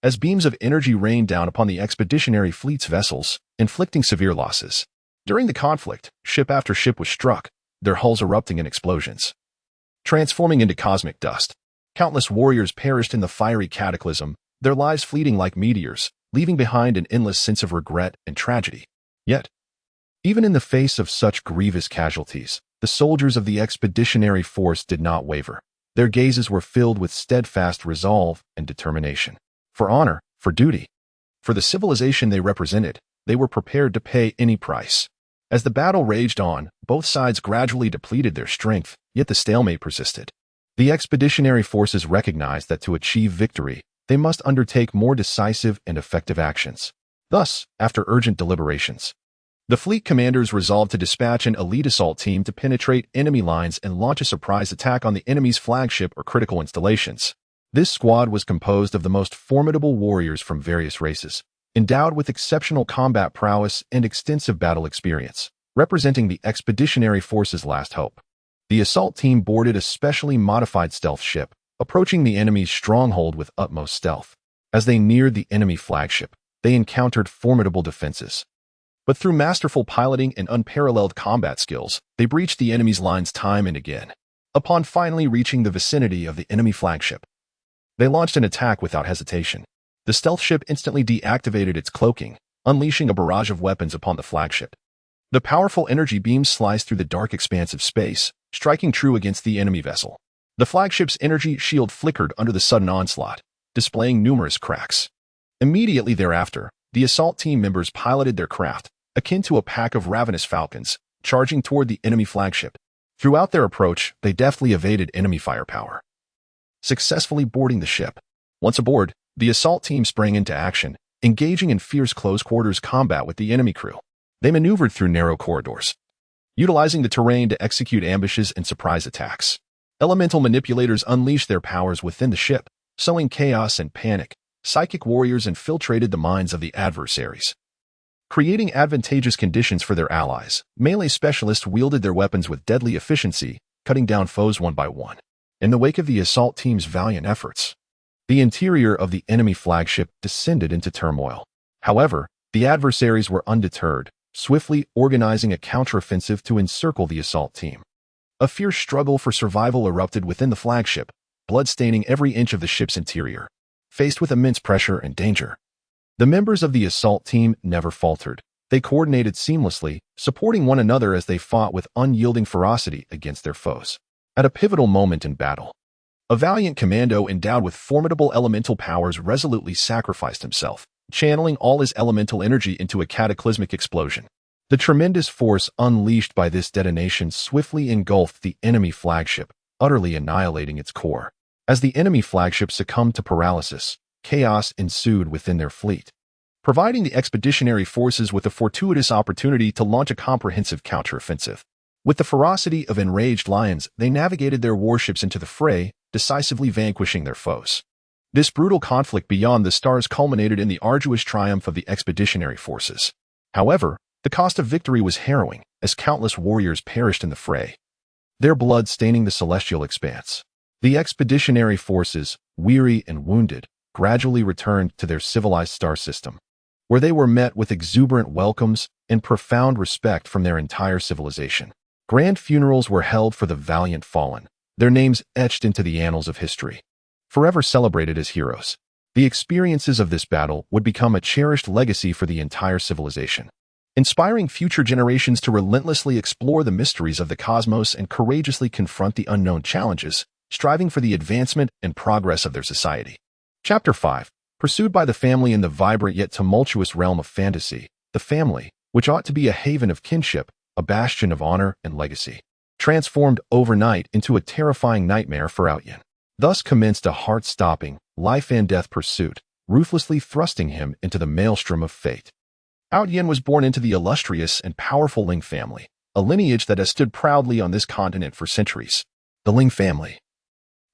as beams of energy rained down upon the expeditionary fleet's vessels, inflicting severe losses. During the conflict, ship after ship was struck, their hulls erupting in explosions, transforming into cosmic dust. Countless warriors perished in the fiery cataclysm, their lives fleeting like meteors, leaving behind an endless sense of regret and tragedy. Yet, even in the face of such grievous casualties, the soldiers of the expeditionary force did not waver. Their gazes were filled with steadfast resolve and determination. For honor, for duty, for the civilization they represented, they were prepared to pay any price. As the battle raged on, both sides gradually depleted their strength, yet the stalemate persisted. The expeditionary forces recognized that to achieve victory, they must undertake more decisive and effective actions. Thus, after urgent deliberations, the fleet commanders resolved to dispatch an elite assault team to penetrate enemy lines and launch a surprise attack on the enemy's flagship or critical installations. This squad was composed of the most formidable warriors from various races, endowed with exceptional combat prowess and extensive battle experience, representing the expeditionary force's last hope. The assault team boarded a specially modified stealth ship, approaching the enemy's stronghold with utmost stealth. As they neared the enemy flagship, they encountered formidable defenses. But through masterful piloting and unparalleled combat skills, they breached the enemy's lines time and again. Upon finally reaching the vicinity of the enemy flagship, they launched an attack without hesitation. The stealth ship instantly deactivated its cloaking, unleashing a barrage of weapons upon the flagship. The powerful energy beams sliced through the dark expanse of space, striking true against the enemy vessel. The flagship's energy shield flickered under the sudden onslaught, displaying numerous cracks. Immediately thereafter, the assault team members piloted their craft, akin to a pack of ravenous falcons, charging toward the enemy flagship. Throughout their approach, they deftly evaded enemy firepower, successfully boarding the ship. Once aboard, the assault team sprang into action, engaging in fierce close-quarters combat with the enemy crew. They maneuvered through narrow corridors, utilizing the terrain to execute ambushes and surprise attacks. Elemental manipulators unleashed their powers within the ship, sowing chaos and panic. Psychic warriors infiltrated the minds of the adversaries, creating advantageous conditions for their allies. Melee specialists wielded their weapons with deadly efficiency, cutting down foes one by one. In the wake of the assault team's valiant efforts, the interior of the enemy flagship descended into turmoil. However, the adversaries were undeterred, swiftly organizing a counteroffensive to encircle the assault team. A fierce struggle for survival erupted within the flagship, blood-staining every inch of the ship's interior. Faced with immense pressure and danger, the members of the assault team never faltered. They coordinated seamlessly, supporting one another as they fought with unyielding ferocity against their foes. At a pivotal moment in battle, a valiant commando endowed with formidable elemental powers resolutely sacrificed himself, channeling all his elemental energy into a cataclysmic explosion. The tremendous force unleashed by this detonation swiftly engulfed the enemy flagship, utterly annihilating its core. As the enemy flagship succumbed to paralysis, chaos ensued within their fleet, providing the expeditionary forces with a fortuitous opportunity to launch a comprehensive counteroffensive. With the ferocity of enraged lions, they navigated their warships into the fray, decisively vanquishing their foes. This brutal conflict beyond the stars culminated in the arduous triumph of the expeditionary forces. However, the cost of victory was harrowing, as countless warriors perished in the fray, their blood staining the celestial expanse. The expeditionary forces, weary and wounded, gradually returned to their civilized star system, where they were met with exuberant welcomes and profound respect from their entire civilization. Grand funerals were held for the valiant fallen, their names etched into the annals of history, forever celebrated as heroes. The experiences of this battle would become a cherished legacy for the entire civilization, inspiring future generations to relentlessly explore the mysteries of the cosmos and courageously confront the unknown challenges, striving for the advancement and progress of their society. Chapter 5. Pursued by the family in the vibrant yet tumultuous realm of fantasy, the family, which ought to be a haven of kinship, a bastion of honor and legacy, transformed overnight into a terrifying nightmare for Outyin. Thus commenced a heart-stopping, life-and-death pursuit, ruthlessly thrusting him into the maelstrom of fate. Outyin was born into the illustrious and powerful Ling family, a lineage that has stood proudly on this continent for centuries. The Ling family,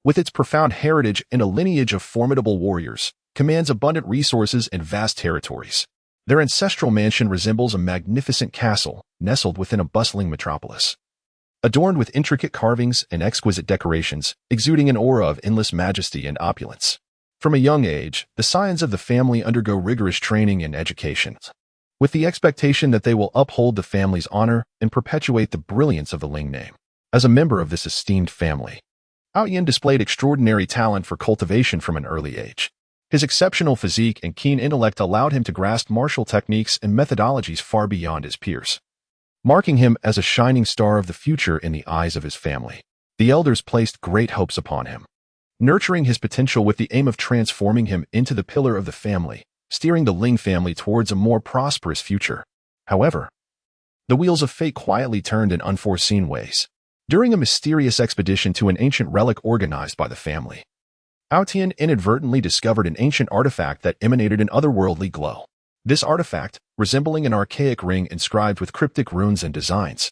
with its profound heritage and a lineage of formidable warriors, commands abundant resources and vast territories. Their ancestral mansion resembles a magnificent castle nestled within a bustling metropolis, adorned with intricate carvings and exquisite decorations, exuding an aura of endless majesty and opulence. From a young age, the scions of the family undergo rigorous training and education, with the expectation that they will uphold the family's honor and perpetuate the brilliance of the Ling name. As a member of this esteemed family, Outyin displayed extraordinary talent for cultivation from an early age. His exceptional physique and keen intellect allowed him to grasp martial techniques and methodologies far beyond his peers, marking him as a shining star of the future in the eyes of his family. The elders placed great hopes upon him, nurturing his potential with the aim of transforming him into the pillar of the family, steering the Ling family towards a more prosperous future. However, the wheels of fate quietly turned in unforeseen ways. During a mysterious expedition to an ancient relic organized by the family, Outyin inadvertently discovered an ancient artifact that emanated an otherworldly glow. This artifact, resembling an archaic ring inscribed with cryptic runes and designs,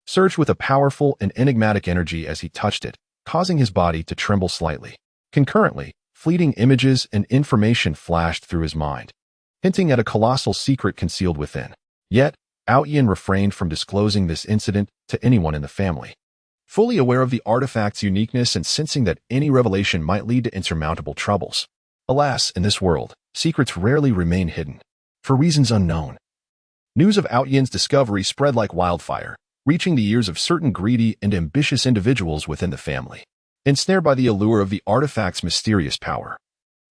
surged with a powerful and enigmatic energy as he touched it, causing his body to tremble slightly. Concurrently, fleeting images and information flashed through his mind, hinting at a colossal secret concealed within. Yet, Outyin refrained from disclosing this incident to anyone in the family, fully aware of the artifact's uniqueness and sensing that any revelation might lead to insurmountable troubles. Alas, in this world, secrets rarely remain hidden, for reasons unknown. News of Outyin's discovery spread like wildfire, reaching the ears of certain greedy and ambitious individuals within the family. Ensnared by the allure of the artifact's mysterious power,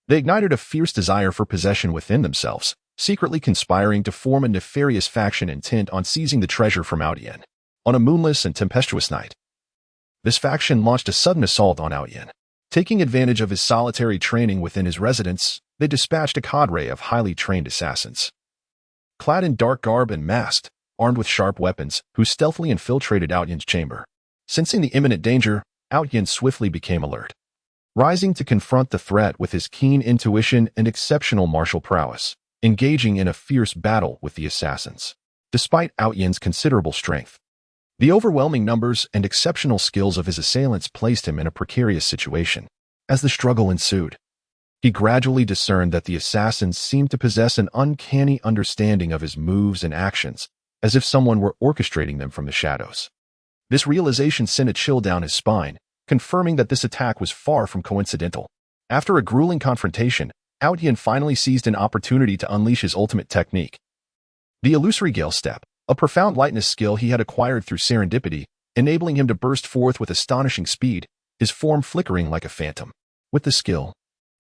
they ignited a fierce desire for possession within themselves, secretly conspiring to form a nefarious faction intent on seizing the treasure from Outyin. On a moonless and tempestuous night, this faction launched a sudden assault on Outyin. Taking advantage of his solitary training within his residence, they dispatched a cadre of highly trained assassins. Clad in dark garb and masked, armed with sharp weapons, who stealthily infiltrated Outyan's chamber. Sensing the imminent danger, Outyan swiftly became alert, rising to confront the threat with his keen intuition and exceptional martial prowess, engaging in a fierce battle with the assassins. Despite Outyan's considerable strength, the overwhelming numbers and exceptional skills of his assailants placed him in a precarious situation. As the struggle ensued, he gradually discerned that the assassins seemed to possess an uncanny understanding of his moves and actions, as if someone were orchestrating them from the shadows. This realization sent a chill down his spine, confirming that this attack was far from coincidental. After a grueling confrontation, Outyan finally seized an opportunity to unleash his ultimate technique. The illusory gale step, a profound lightness skill he had acquired through serendipity, enabling him to burst forth with astonishing speed, his form flickering like a phantom. With the skill,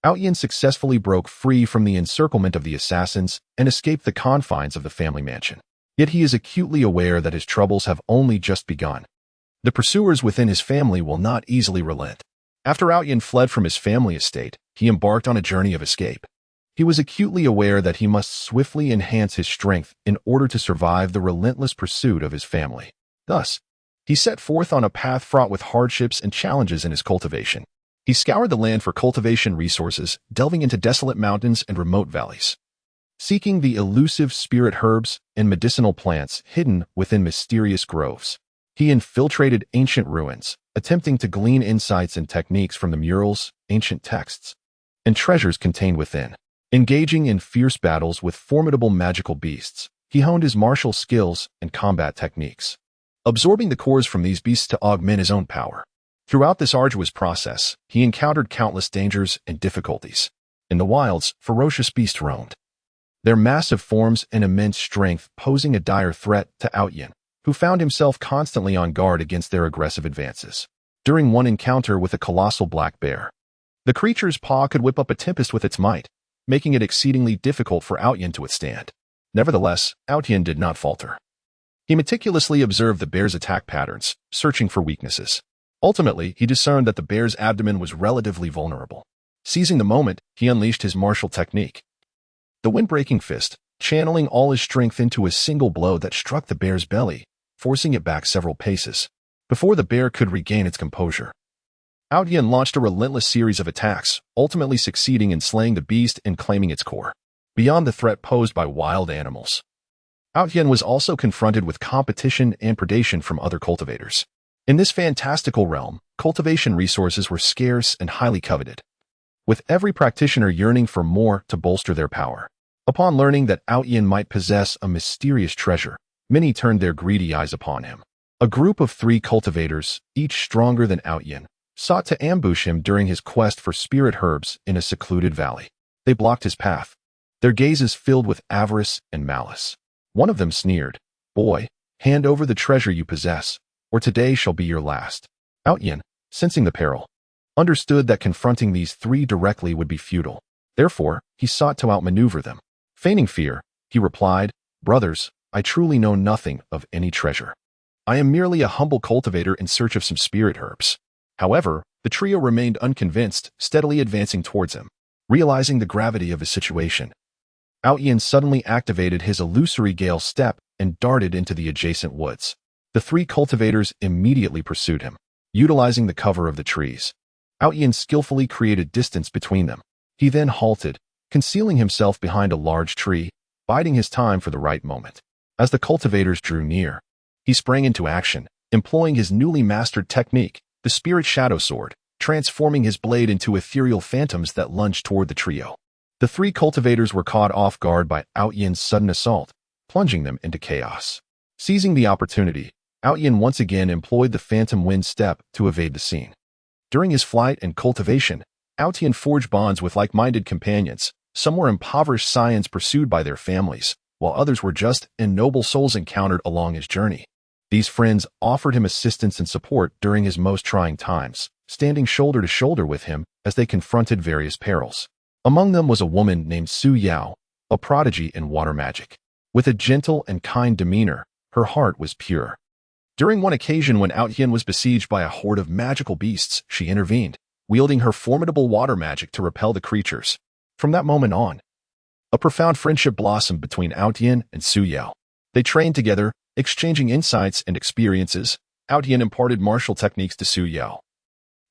Outyan successfully broke free from the encirclement of the assassins and escaped the confines of the family mansion. Yet he is acutely aware that his troubles have only just begun. The pursuers within his family will not easily relent. After Outyan fled from his family estate, he embarked on a journey of escape. He was acutely aware that he must swiftly enhance his strength in order to survive the relentless pursuit of his family. Thus, he set forth on a path fraught with hardships and challenges in his cultivation. He scoured the land for cultivation resources, delving into desolate mountains and remote valleys, seeking the elusive spirit herbs and medicinal plants hidden within mysterious groves. He infiltrated ancient ruins, attempting to glean insights and techniques from the murals, ancient texts, and treasures contained within. Engaging in fierce battles with formidable magical beasts, he honed his martial skills and combat techniques, absorbing the cores from these beasts to augment his own power. Throughout this arduous process, he encountered countless dangers and difficulties. In the wilds, ferocious beasts roamed, their massive forms and immense strength posing a dire threat to Outyan, who found himself constantly on guard against their aggressive advances. During one encounter with a colossal black bear, the creature's paw could whip up a tempest with its might, making it exceedingly difficult for Outyan to withstand. Nevertheless, Outyan did not falter. He meticulously observed the bear's attack patterns, searching for weaknesses. Ultimately, he discerned that the bear's abdomen was relatively vulnerable. Seizing the moment, he unleashed his martial technique, the wind-breaking fist, channeling all his strength into a single blow that struck the bear's belly, forcing it back several paces. Before the bear could regain its composure, Outyan launched a relentless series of attacks, ultimately succeeding in slaying the beast and claiming its core. Beyond the threat posed by wild animals, Outyan was also confronted with competition and predation from other cultivators. In this fantastical realm, cultivation resources were scarce and highly coveted, with every practitioner yearning for more to bolster their power. Upon learning that Outyan might possess a mysterious treasure, many turned their greedy eyes upon him. A group of 3 cultivators, each stronger than Outyan, sought to ambush him during his quest for spirit herbs in a secluded valley. They blocked his path, their gazes filled with avarice and malice. One of them sneered, "Boy, hand over the treasure you possess, or today shall be your last." Outyan, sensing the peril, understood that confronting these 3 directly would be futile. Therefore, he sought to outmaneuver them. Feigning fear, he replied, "Brothers, I truly know nothing of any treasure. I am merely a humble cultivator in search of some spirit herbs." However, the trio remained unconvinced, steadily advancing towards him. Realizing the gravity of his situation, Outyan suddenly activated his illusory gale step and darted into the adjacent woods. The 3 cultivators immediately pursued him. Utilizing the cover of the trees, Outyan skillfully created distance between them. He then halted, concealing himself behind a large tree, biding his time for the right moment. As the cultivators drew near, he sprang into action, employing his newly mastered technique, the Spirit Shadow Sword, transforming his blade into ethereal phantoms that lunged toward the trio. The 3 cultivators were caught off guard by Outyan's sudden assault, plunging them into chaos. Seizing the opportunity, Outyan once again employed the Phantom Wind Step to evade the scene. During his flight and cultivation, Outyan forged bonds with like-minded companions. Some were impoverished scions pursued by their families, while others were just and noble souls encountered along his journey. These friends offered him assistance and support during his most trying times, standing shoulder to shoulder with him as they confronted various perils. Among them was a woman named Su Yao, a prodigy in water magic. With a gentle and kind demeanor, her heart was pure. During one occasion when Outyan was besieged by a horde of magical beasts, she intervened, wielding her formidable water magic to repel the creatures. From that moment on, a profound friendship blossomed between Outyan and Su Yao. They trained together, exchanging insights and experiences. Outyan imparted martial techniques to Su Yao,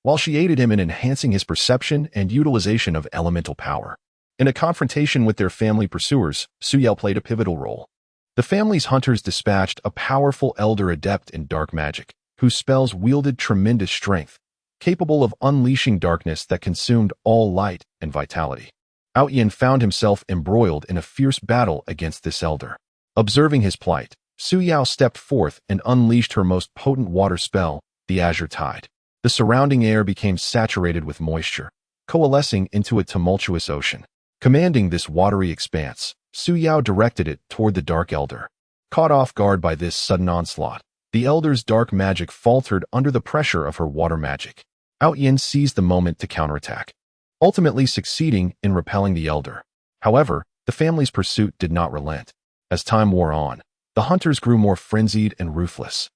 while she aided him in enhancing his perception and utilization of elemental power. In a confrontation with their family pursuers, Su Yao played a pivotal role. The family's hunters dispatched a powerful elder adept in dark magic, whose spells wielded tremendous strength, capable of unleashing darkness that consumed all light and vitality. Outyan found himself embroiled in a fierce battle against this elder. Observing his plight, Su Yao stepped forth and unleashed her most potent water spell, the Azure Tide. The surrounding air became saturated with moisture, coalescing into a tumultuous ocean. Commanding this watery expanse, Su Yao directed it toward the Dark Elder. Caught off guard by this sudden onslaught, the Elder's dark magic faltered under the pressure of her water magic. Outyan seized the moment to counterattack, ultimately succeeding in repelling the Elder. However, the family's pursuit did not relent. As time wore on, the hunters grew more frenzied and ruthless.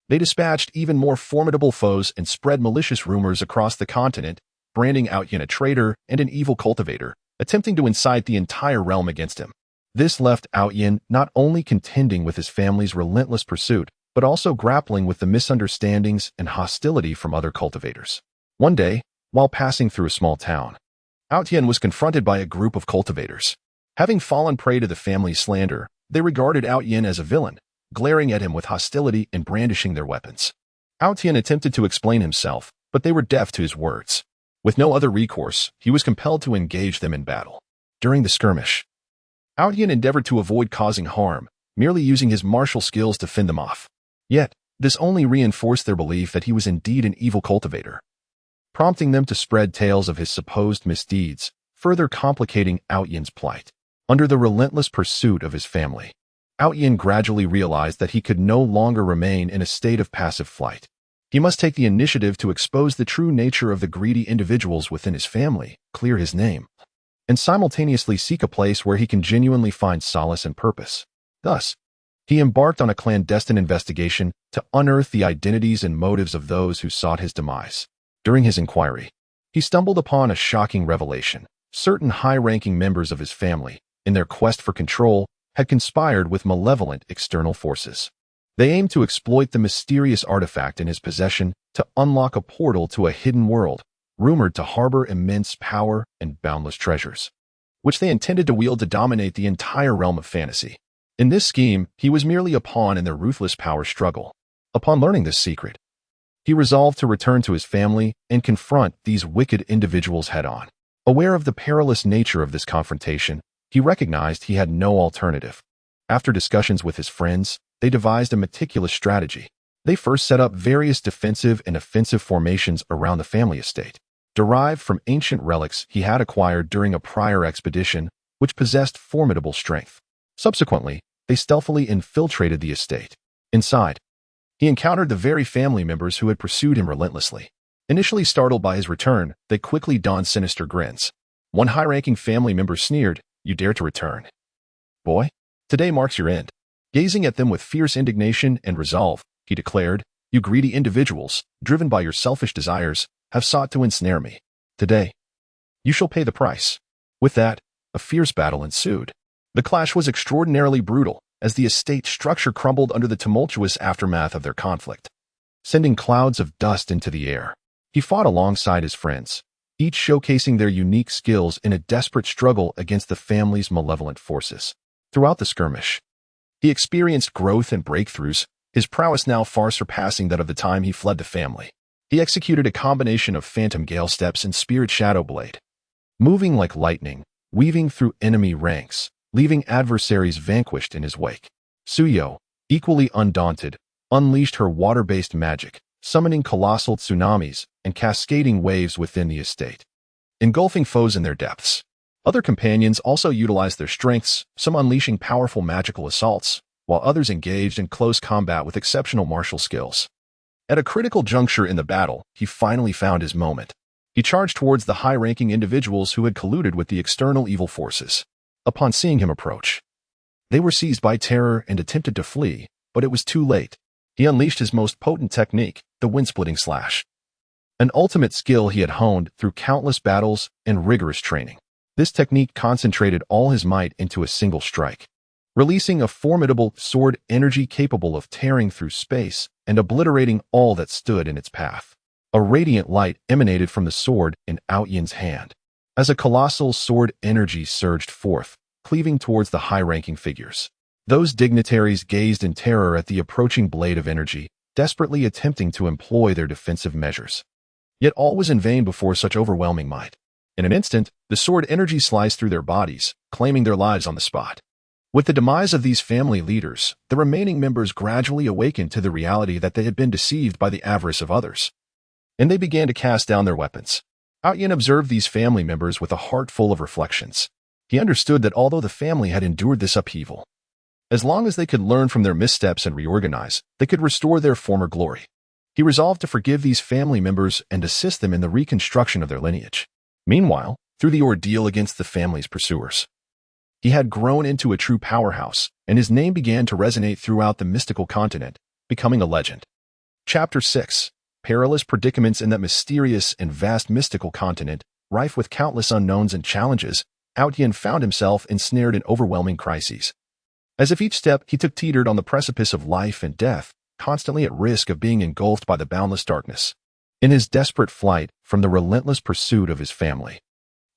They dispatched even more formidable foes and spread malicious rumors across the continent, branding Outyan a traitor and an evil cultivator, attempting to incite the entire realm against him. This left Outyan not only contending with his family's relentless pursuit, but also grappling with the misunderstandings and hostility from other cultivators. One day, while passing through a small town, Outyan was confronted by a group of cultivators. Having fallen prey to the family's slander, they regarded Outyan as a villain, glaring at him with hostility and brandishing their weapons. Outyan attempted to explain himself, but they were deaf to his words. With no other recourse, he was compelled to engage them in battle. During the skirmish, Outyan endeavored to avoid causing harm, merely using his martial skills to fend them off. Yet, this only reinforced their belief that he was indeed an evil cultivator, prompting them to spread tales of his supposed misdeeds, further complicating Outyan's plight. Under the relentless pursuit of his family, Outyan gradually realized that he could no longer remain in a state of passive flight. He must take the initiative to expose the true nature of the greedy individuals within his family, clear his name, and simultaneously seek a place where he can genuinely find solace and purpose. Thus, he embarked on a clandestine investigation to unearth the identities and motives of those who sought his demise. During his inquiry, he stumbled upon a shocking revelation. Certain high-ranking members of his family, in their quest for control, had conspired with malevolent external forces. They aimed to exploit the mysterious artifact in his possession to unlock a portal to a hidden world, rumored to harbor immense power and boundless treasures, which they intended to wield to dominate the entire realm of fantasy. In this scheme, he was merely a pawn in their ruthless power struggle. Upon learning this secret, he resolved to return to his family and confront these wicked individuals head-on. Aware of the perilous nature of this confrontation, he recognized he had no alternative. After discussions with his friends, they devised a meticulous strategy. They first set up various defensive and offensive formations around the family estate, derived from ancient relics he had acquired during a prior expedition, which possessed formidable strength. Subsequently, they stealthily infiltrated the estate. Inside, he encountered the very family members who had pursued him relentlessly. Initially startled by his return, they quickly donned sinister grins. One high-ranking family member sneered, "You dare to return? Boy, today marks your end." Gazing at them with fierce indignation and resolve, he declared, "You greedy individuals, driven by your selfish desires, have sought to ensnare me. Today, you shall pay the price." With that, a fierce battle ensued. The clash was extraordinarily brutal, as the estate structure crumbled under the tumultuous aftermath of their conflict, sending clouds of dust into the air. He fought alongside his friends, each showcasing their unique skills in a desperate struggle against the family's malevolent forces. Throughout the skirmish, he experienced growth and breakthroughs, his prowess now far surpassing that of the time he fled the family. He executed a combination of phantom gale steps and spirit shadow blade, moving like lightning, weaving through enemy ranks, leaving adversaries vanquished in his wake. Su Yao, equally undaunted, unleashed her water-based magic, summoning colossal tsunamis and cascading waves within the estate, engulfing foes in their depths. Other companions also utilized their strengths, some unleashing powerful magical assaults, while others engaged in close combat with exceptional martial skills. At a critical juncture in the battle, he finally found his moment. He charged towards the high-ranking individuals who had colluded with the external evil forces. Upon seeing him approach, they were seized by terror and attempted to flee, but it was too late. He unleashed his most potent technique, the wind-splitting slash, an ultimate skill he had honed through countless battles and rigorous training. This technique concentrated all his might into a single strike, releasing a formidable sword energy capable of tearing through space and obliterating all that stood in its path. A radiant light emanated from the sword in Outyan's hand, as a colossal sword energy surged forth, cleaving towards the high-ranking figures. Those dignitaries gazed in terror at the approaching blade of energy, desperately attempting to employ their defensive measures. Yet all was in vain before such overwhelming might. In an instant, the sword energy sliced through their bodies, claiming their lives on the spot. With the demise of these family leaders, the remaining members gradually awakened to the reality that they had been deceived by the avarice of others, and they began to cast down their weapons. Outyan observed these family members with a heart full of reflections. He understood that although the family had endured this upheaval, as long as they could learn from their missteps and reorganize, they could restore their former glory. He resolved to forgive these family members and assist them in the reconstruction of their lineage. Meanwhile, through the ordeal against the family's pursuers, he had grown into a true powerhouse, and his name began to resonate throughout the mystical continent, becoming a legend. Chapter 6. Perilous predicaments in that mysterious and vast mystical continent, rife with countless unknowns and challenges, Outyan found himself ensnared in overwhelming crises. As if each step he took teetered on the precipice of life and death, constantly at risk of being engulfed by the boundless darkness. In his desperate flight from the relentless pursuit of his family,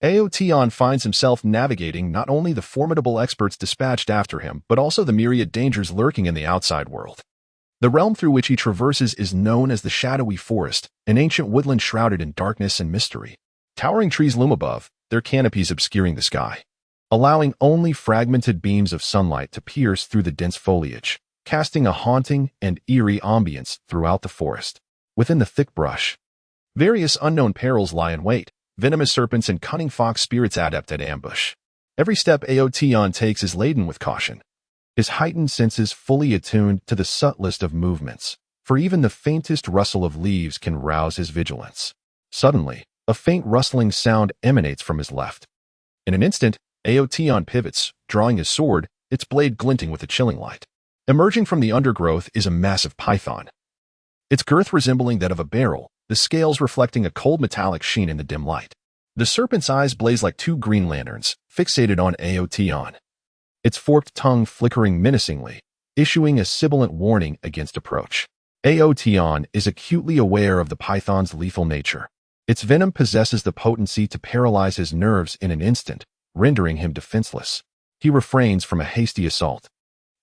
Aotion finds himself navigating not only the formidable experts dispatched after him, but also the myriad dangers lurking in the outside world. The realm through which he traverses is known as the Shadowy Forest, an ancient woodland shrouded in darkness and mystery. Towering trees loom above, their canopies obscuring the sky, allowing only fragmented beams of sunlight to pierce through the dense foliage, casting a haunting and eerie ambience throughout the forest. Within the thick brush, various unknown perils lie in wait, venomous serpents and cunning fox spirits adept at ambush. Every step Aotion takes is laden with caution, his heightened senses fully attuned to the subtlest of movements, for even the faintest rustle of leaves can rouse his vigilance. Suddenly, a faint rustling sound emanates from his left. In an instant, Aotion pivots, drawing his sword, its blade glinting with a chilling light. Emerging from the undergrowth is a massive python, its girth resembling that of a barrel, the scales reflecting a cold metallic sheen in the dim light. The serpent's eyes blaze like two green lanterns, fixated on Aotion, its forked tongue flickering menacingly, issuing a sibilant warning against approach. Aotion is acutely aware of the python's lethal nature. Its venom possesses the potency to paralyze his nerves in an instant, rendering him defenseless. He refrains from a hasty assault,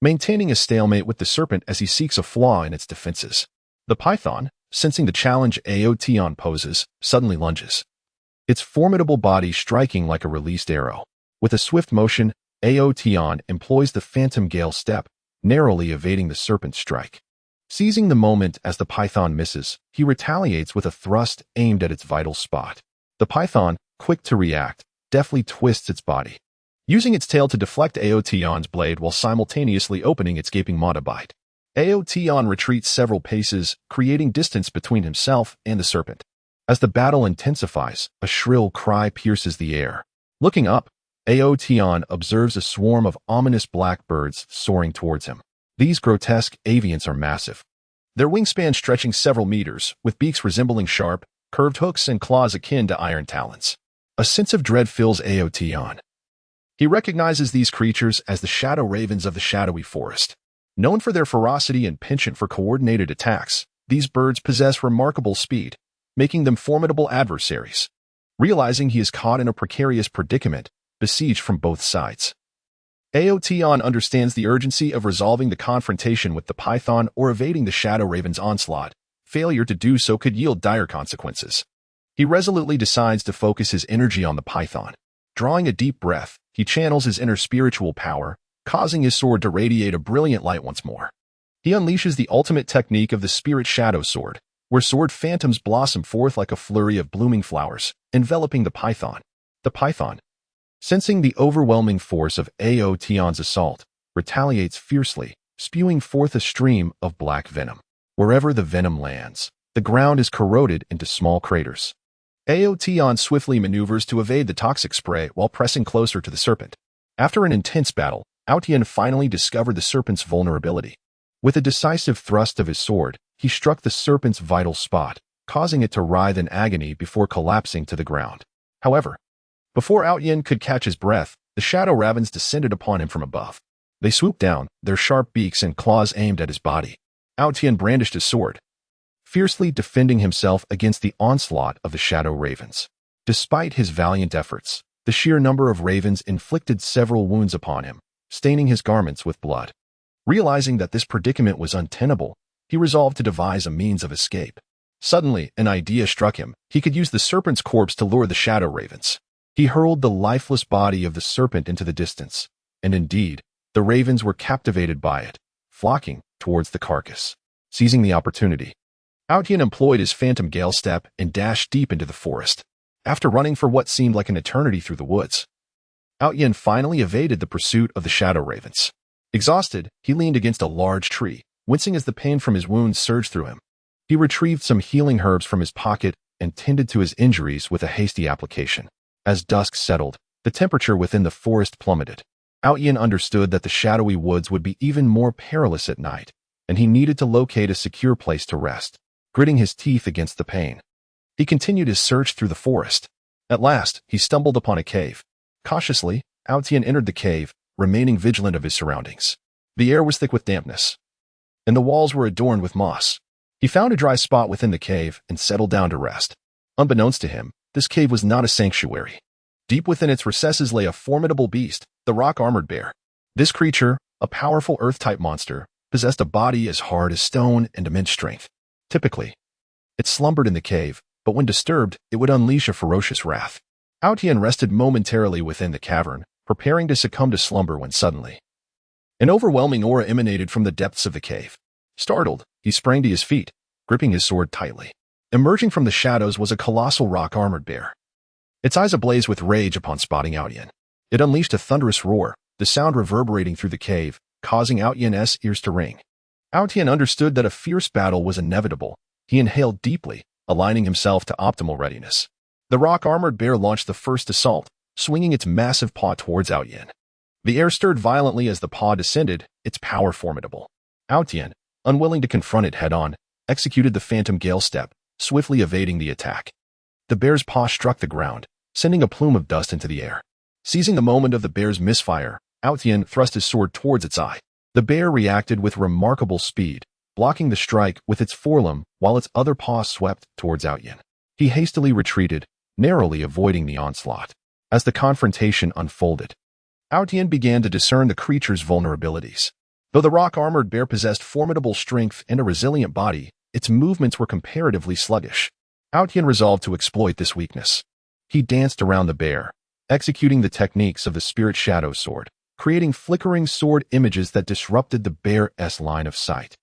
maintaining a stalemate with the serpent as he seeks a flaw in its defenses. The python, sensing the challenge Aotion poses, suddenly lunges, its formidable body striking like a released arrow. With a swift motion, Aotion employs the phantom gale step, narrowly evading the serpent's strike. Seizing the moment as the python misses, he retaliates with a thrust aimed at its vital spot. The python, quick to react, deftly twists its body, using its tail to deflect Aotion's blade while simultaneously opening its gaping maw to bite. Aotion retreats several paces, creating distance between himself and the serpent. As the battle intensifies, a shrill cry pierces the air. Looking up, Aotion observes a swarm of ominous black birds soaring towards him. These grotesque avians are massive, their wingspan stretching several meters, with beaks resembling sharp, curved hooks and claws akin to iron talons. A sense of dread fills Aotion. He recognizes these creatures as the shadow ravens of the shadowy forest. Known for their ferocity and penchant for coordinated attacks, these birds possess remarkable speed, making them formidable adversaries. Realizing he is caught in a precarious predicament, besieged from both sides, Aotion understands the urgency of resolving the confrontation with the python or evading the shadow raven's onslaught. Failure to do so could yield dire consequences. He resolutely decides to focus his energy on the python. Drawing a deep breath, he channels his inner spiritual power, causing his sword to radiate a brilliant light once more. He unleashes the ultimate technique of the Spirit Shadow Sword, where sword phantoms blossom forth like a flurry of blooming flowers, enveloping the python. The python, sensing the overwhelming force of Aotion's assault, retaliates fiercely, spewing forth a stream of black venom. Wherever the venom lands, the ground is corroded into small craters. Aotion swiftly maneuvers to evade the toxic spray while pressing closer to the serpent. After an intense battle, Outyan finally discovered the serpent's vulnerability. With a decisive thrust of his sword, he struck the serpent's vital spot, causing it to writhe in agony before collapsing to the ground. However, Before Outyin could catch his breath, the shadow ravens descended upon him from above. They swooped down, their sharp beaks and claws aimed at his body. Outyin brandished his sword, fiercely defending himself against the onslaught of the shadow ravens. Despite his valiant efforts, the sheer number of ravens inflicted several wounds upon him, staining his garments with blood. Realizing that this predicament was untenable, he resolved to devise a means of escape. Suddenly, an idea struck him. He could use the serpent's corpse to lure the shadow ravens. He hurled the lifeless body of the serpent into the distance, and indeed, the ravens were captivated by it, flocking towards the carcass. Seizing the opportunity, Outyin employed his phantom gale step and dashed deep into the forest. After running for what seemed like an eternity through the woods, Outyin finally evaded the pursuit of the shadow ravens. Exhausted, he leaned against a large tree, wincing as the pain from his wounds surged through him. He retrieved some healing herbs from his pocket and tended to his injuries with a hasty application. As dusk settled, the temperature within the forest plummeted. Outyin understood that the shadowy woods would be even more perilous at night, and he needed to locate a secure place to rest. Gritting his teeth against the pain, he continued his search through the forest. At last, he stumbled upon a cave. Cautiously, Outyin entered the cave, remaining vigilant of his surroundings. The air was thick with dampness, and the walls were adorned with moss. He found a dry spot within the cave and settled down to rest. Unbeknownst to him, this cave was not a sanctuary. Deep within its recesses lay a formidable beast, the rock-armored bear. This creature, a powerful earth-type monster, possessed a body as hard as stone and immense strength. Typically, it slumbered in the cave, but when disturbed, it would unleash a ferocious wrath. Outyin rested momentarily within the cavern, preparing to succumb to slumber when suddenly an overwhelming aura emanated from the depths of the cave. Startled, he sprang to his feet, gripping his sword tightly. Emerging from the shadows was a colossal rock-armored bear, its eyes ablaze with rage upon spotting Outyin. It unleashed a thunderous roar, the sound reverberating through the cave, causing Outyin's ears to ring. Outyin understood that a fierce battle was inevitable. He inhaled deeply, aligning himself to optimal readiness. The rock-armored bear launched the first assault, swinging its massive paw towards Outyin. The air stirred violently as the paw descended, its power formidable. Outyin, unwilling to confront it head-on, executed the phantom gale step, swiftly evading the attack. The bear's paw struck the ground, sending a plume of dust into the air. Seizing the moment of the bear's misfire, Outyin thrust his sword towards its eye. The bear reacted with remarkable speed, blocking the strike with its forelimb while its other paw swept towards Outyin. He hastily retreated, narrowly avoiding the onslaught. As the confrontation unfolded, Outyin began to discern the creature's vulnerabilities. Though the rock-armored bear possessed formidable strength and a resilient body, its movements were comparatively sluggish. Outyin resolved to exploit this weakness. He danced around the bear, executing the techniques of the Spirit Shadow Sword, creating flickering sword images that disrupted the bear's line of sight.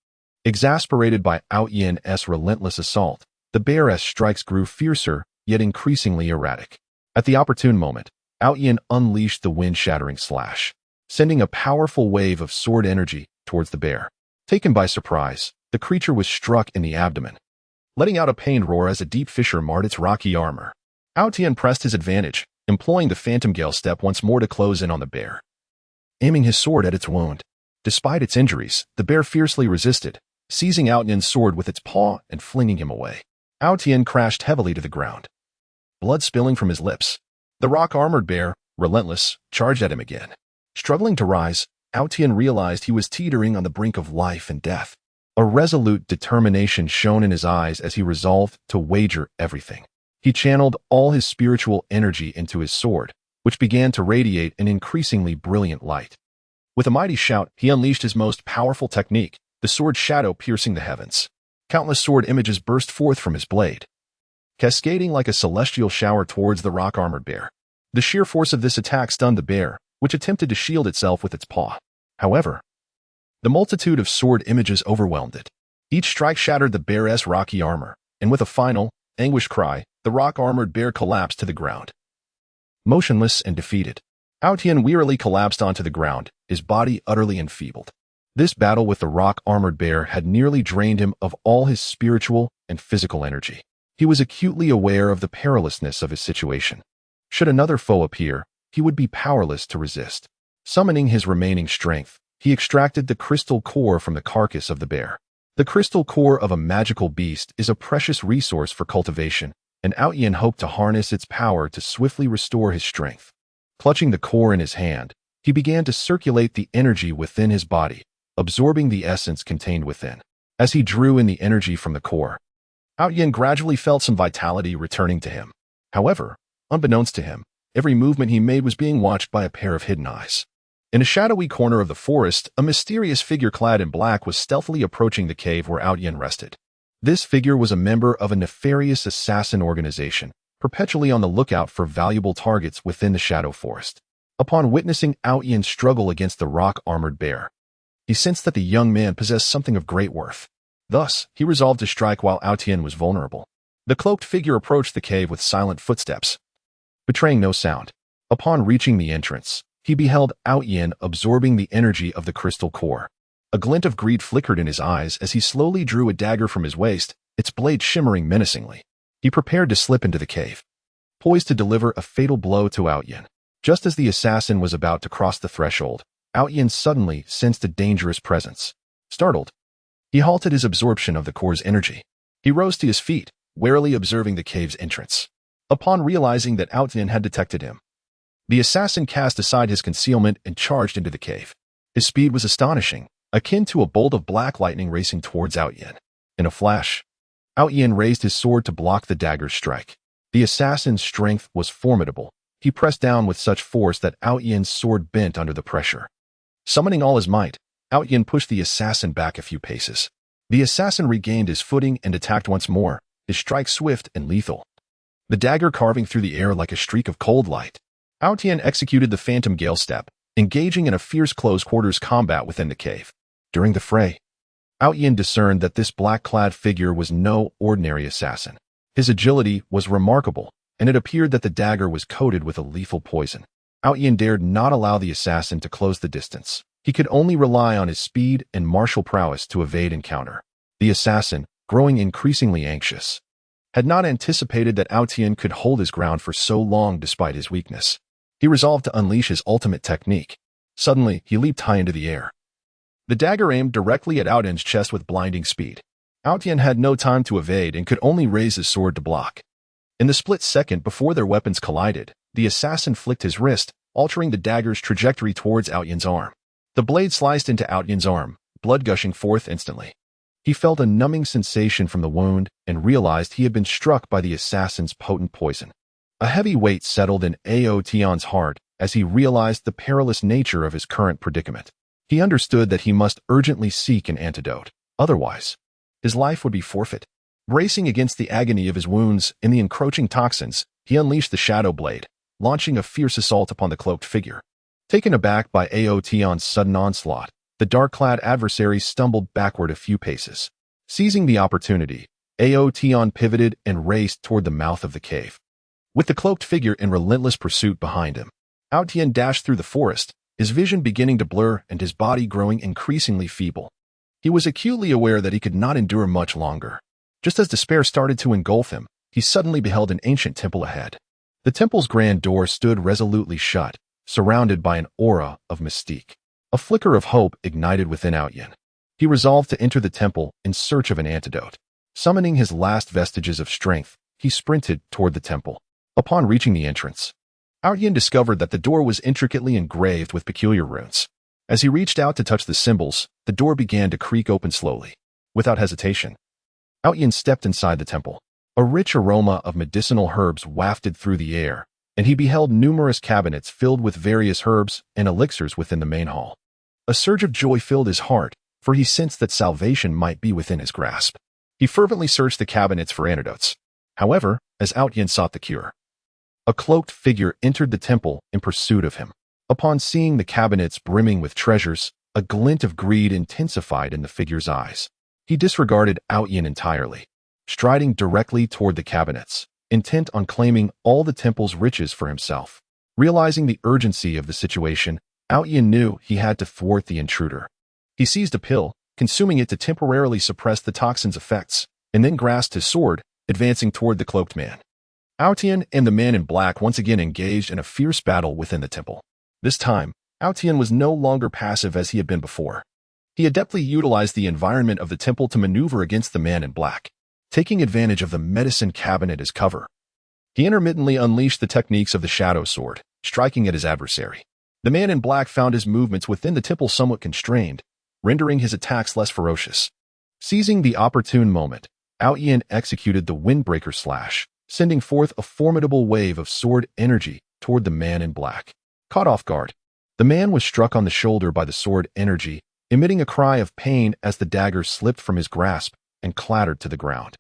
Exasperated by Outyin's relentless assault, the bear's strikes grew fiercer, yet increasingly erratic. At the opportune moment, Outyin unleashed the wind-shattering slash, sending a powerful wave of sword energy towards the bear. Taken by surprise, the creature was struck in the abdomen, letting out a pained roar as a deep fissure marred its rocky armor. Outyin pressed his advantage, employing the phantom gale step once more to close in on the bear, aiming his sword at its wound. Despite its injuries, the bear fiercely resisted, seizing Outyin's sword with its paw and flinging him away. Outyin crashed heavily to the ground, blood spilling from his lips. The rock-armored bear, relentless, charged at him again. Struggling to rise, Outyin realized he was teetering on the brink of life and death. A resolute determination shone in his eyes as he resolved to wager everything. He channeled all his spiritual energy into his sword, which began to radiate an increasingly brilliant light. With a mighty shout, he unleashed his most powerful technique, the sword shadow piercing the heavens. Countless sword images burst forth from his blade, cascading like a celestial shower towards the rock-armored bear. The sheer force of this attack stunned the bear, which attempted to shield itself with its paw. However, the multitude of sword images overwhelmed it. Each strike shattered the bear's rocky armor, and with a final, anguished cry, the rock-armored bear collapsed to the ground. Motionless and defeated, Outyin wearily collapsed onto the ground, his body utterly enfeebled. This battle with the rock-armored bear had nearly drained him of all his spiritual and physical energy. He was acutely aware of the perilousness of his situation. Should another foe appear, he would be powerless to resist. Summoning his remaining strength, he extracted the crystal core from the carcass of the bear. The crystal core of a magical beast is a precious resource for cultivation, and Outyin hoped to harness its power to swiftly restore his strength. Clutching the core in his hand, he began to circulate the energy within his body, absorbing the essence contained within. As he drew in the energy from the core, Outyin gradually felt some vitality returning to him. However, unbeknownst to him, every movement he made was being watched by a pair of hidden eyes. In a shadowy corner of the forest, a mysterious figure clad in black was stealthily approaching the cave where Outyin rested. This figure was a member of a nefarious assassin organization, perpetually on the lookout for valuable targets within the shadow forest. Upon witnessing Outyin's struggle against the rock-armored bear, he sensed that the young man possessed something of great worth. Thus, he resolved to strike while Outyin was vulnerable. The cloaked figure approached the cave with silent footsteps, betraying no sound. Upon reaching the entrance, he beheld Outyin absorbing the energy of the crystal core. A glint of greed flickered in his eyes as he slowly drew a dagger from his waist, its blade shimmering menacingly. He prepared to slip into the cave, poised to deliver a fatal blow to Outyin. Just as the assassin was about to cross the threshold, Outyin suddenly sensed a dangerous presence. Startled, he halted his absorption of the core's energy. He rose to his feet, warily observing the cave's entrance. Upon realizing that Outyin had detected him, the assassin cast aside his concealment and charged into the cave. His speed was astonishing, akin to a bolt of black lightning racing towards Outyin. In a flash, Outyin raised his sword to block the dagger's strike. The assassin's strength was formidable. He pressed down with such force that Outyin's sword bent under the pressure. Summoning all his might, Outyin pushed the assassin back a few paces. The assassin regained his footing and attacked once more, his strike swift and lethal, the dagger carving through the air like a streak of cold light. Outyin executed the Phantom Gale Step, engaging in a fierce close-quarters combat within the cave. During the fray, Outyin discerned that this black-clad figure was no ordinary assassin. His agility was remarkable, and it appeared that the dagger was coated with a lethal poison. Outyin dared not allow the assassin to close the distance. He could only rely on his speed and martial prowess to evade encounter. The assassin, growing increasingly anxious, had not anticipated that Outyin could hold his ground for so long despite his weakness. He resolved to unleash his ultimate technique. Suddenly, he leaped high into the air. The dagger aimed directly at Outyin's chest with blinding speed. Outyin had no time to evade and could only raise his sword to block. In the split second before their weapons collided, the assassin flicked his wrist, altering the dagger's trajectory towards Outyin's arm. The blade sliced into Outyin's arm, blood gushing forth instantly. He felt a numbing sensation from the wound and realized he had been struck by the assassin's potent poison. A heavy weight settled in Aotion's heart as he realized the perilous nature of his current predicament. He understood that he must urgently seek an antidote. Otherwise, his life would be forfeit. Bracing against the agony of his wounds and the encroaching toxins, he unleashed the Shadow Blade, launching a fierce assault upon the cloaked figure. Taken aback by Aotion's sudden onslaught, the dark-clad adversary stumbled backward a few paces. Seizing the opportunity, Aotion pivoted and raced toward the mouth of the cave. With the cloaked figure in relentless pursuit behind him, Outyin dashed through the forest, his vision beginning to blur and his body growing increasingly feeble. He was acutely aware that he could not endure much longer. Just as despair started to engulf him, he suddenly beheld an ancient temple ahead. The temple's grand door stood resolutely shut, surrounded by an aura of mystique. A flicker of hope ignited within Outyin. He resolved to enter the temple in search of an antidote. Summoning his last vestiges of strength, he sprinted toward the temple. Upon reaching the entrance, Outyin discovered that the door was intricately engraved with peculiar runes. As he reached out to touch the symbols, the door began to creak open slowly. Without hesitation, Outyin stepped inside the temple. A rich aroma of medicinal herbs wafted through the air, and he beheld numerous cabinets filled with various herbs and elixirs within the main hall. A surge of joy filled his heart, for he sensed that salvation might be within his grasp. He fervently searched the cabinets for antidotes. However, as Outyin sought the cure, a cloaked figure entered the temple in pursuit of him. Upon seeing the cabinets brimming with treasures, a glint of greed intensified in the figure's eyes. He disregarded Outyin entirely, striding directly toward the cabinets, intent on claiming all the temple's riches for himself. Realizing the urgency of the situation, Outyin knew he had to thwart the intruder. He seized a pill, consuming it to temporarily suppress the toxin's effects, and then grasped his sword, advancing toward the cloaked man. Outyin and the man in black once again engaged in a fierce battle within the temple. This time, Outyin was no longer passive as he had been before. He adeptly utilized the environment of the temple to maneuver against the man in black. Taking advantage of the medicine cabinet as cover, He intermittently unleashed the techniques of the Shadow Sword, striking at his adversary. The man in black found his movements within the temple somewhat constrained, rendering his attacks less ferocious. Seizing the opportune moment, Ao Yin executed the Windbreaker Slash, sending forth a formidable wave of sword energy toward the man in black. Caught off guard, the man was struck on the shoulder by the sword energy, emitting a cry of pain as the dagger slipped from his grasp and clattered to the ground.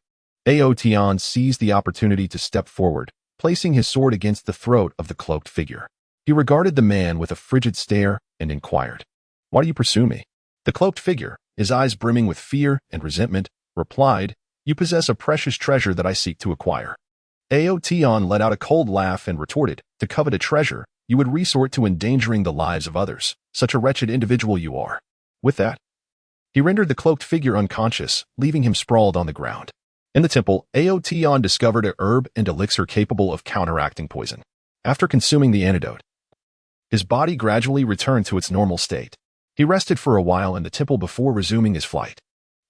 Ao Tian seized the opportunity to step forward, placing his sword against the throat of the cloaked figure. He regarded the man with a frigid stare and inquired, "Why do you pursue me?" The cloaked figure, his eyes brimming with fear and resentment, replied, "You possess a precious treasure that I seek to acquire." Ao Tian let out a cold laugh and retorted, "To covet a treasure, you would resort to endangering the lives of others. Such a wretched individual you are." With that, he rendered the cloaked figure unconscious, leaving him sprawled on the ground. In the temple, Ao Tian discovered a herb and elixir capable of counteracting poison. After consuming the antidote, his body gradually returned to its normal state. He rested for a while in the temple before resuming his flight.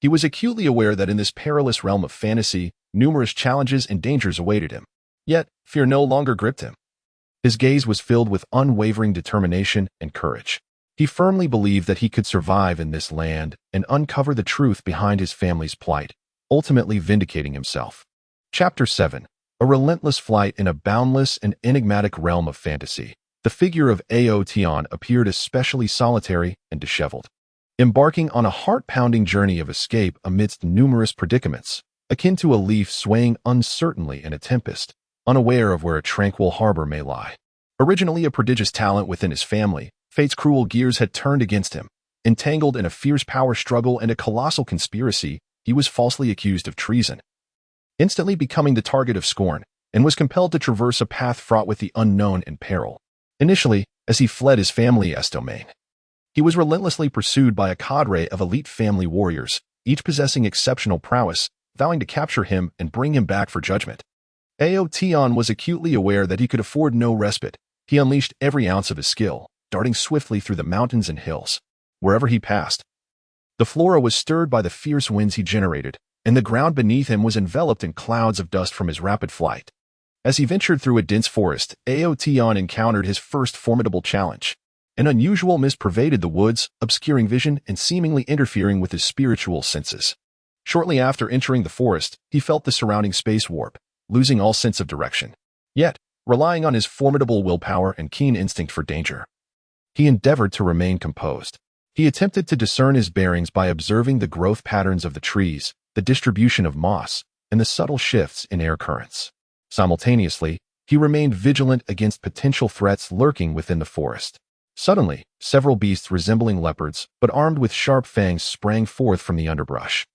He was acutely aware that in this perilous realm of fantasy, numerous challenges and dangers awaited him. Yet, fear no longer gripped him. His gaze was filled with unwavering determination and courage. He firmly believed that he could survive in this land and uncover the truth behind his family's plight, ultimately vindicating himself. Chapter 7. A relentless flight in a boundless and enigmatic realm of fantasy. The figure of Ao Tian appeared especially solitary and disheveled, embarking on a heart-pounding journey of escape amidst numerous predicaments, akin to a leaf swaying uncertainly in a tempest, unaware of where a tranquil harbor may lie. Originally a prodigious talent within his family, fate's cruel gears had turned against him. Entangled in a fierce power struggle and a colossal conspiracy, he was falsely accused of treason, instantly becoming the target of scorn, and was compelled to traverse a path fraught with the unknown and peril. Initially, as he fled his family's domain, he was relentlessly pursued by a cadre of elite family warriors, each possessing exceptional prowess, vowing to capture him and bring him back for judgment. Ao Tian was acutely aware that he could afford no respite. He unleashed every ounce of his skill, darting swiftly through the mountains and hills. Wherever he passed, the flora was stirred by the fierce winds he generated, and the ground beneath him was enveloped in clouds of dust from his rapid flight. As he ventured through a dense forest, Ao Tian encountered his first formidable challenge. An unusual mist pervaded the woods, obscuring vision and seemingly interfering with his spiritual senses. Shortly after entering the forest, he felt the surrounding space warp, losing all sense of direction. Yet, relying on his formidable willpower and keen instinct for danger, he endeavored to remain composed. He attempted to discern his bearings by observing the growth patterns of the trees, the distribution of moss, and the subtle shifts in air currents. Simultaneously, he remained vigilant against potential threats lurking within the forest. Suddenly, several beasts resembling leopards, but armed with sharp fangs, sprang forth from the underbrush.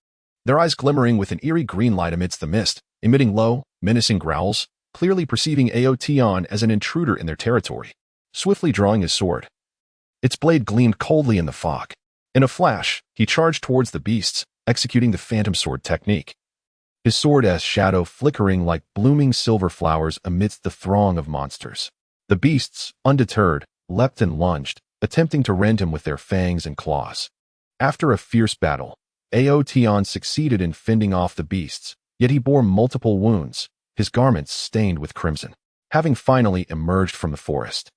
Their eyes glimmering with an eerie green light amidst the mist, emitting low, menacing growls, clearly perceiving Ao Tian as an intruder in their territory. Swiftly drawing his sword, its blade gleamed coldly in the fog. In a flash, he charged towards the beasts, executing the phantom sword technique. His sword as shadow flickering like blooming silver flowers amidst the throng of monsters. The beasts, undeterred, leapt and lunged, attempting to rend him with their fangs and claws. After a fierce battle, Ao Tian succeeded in fending off the beasts, yet he bore multiple wounds, his garments stained with crimson. Having finally emerged from the forest,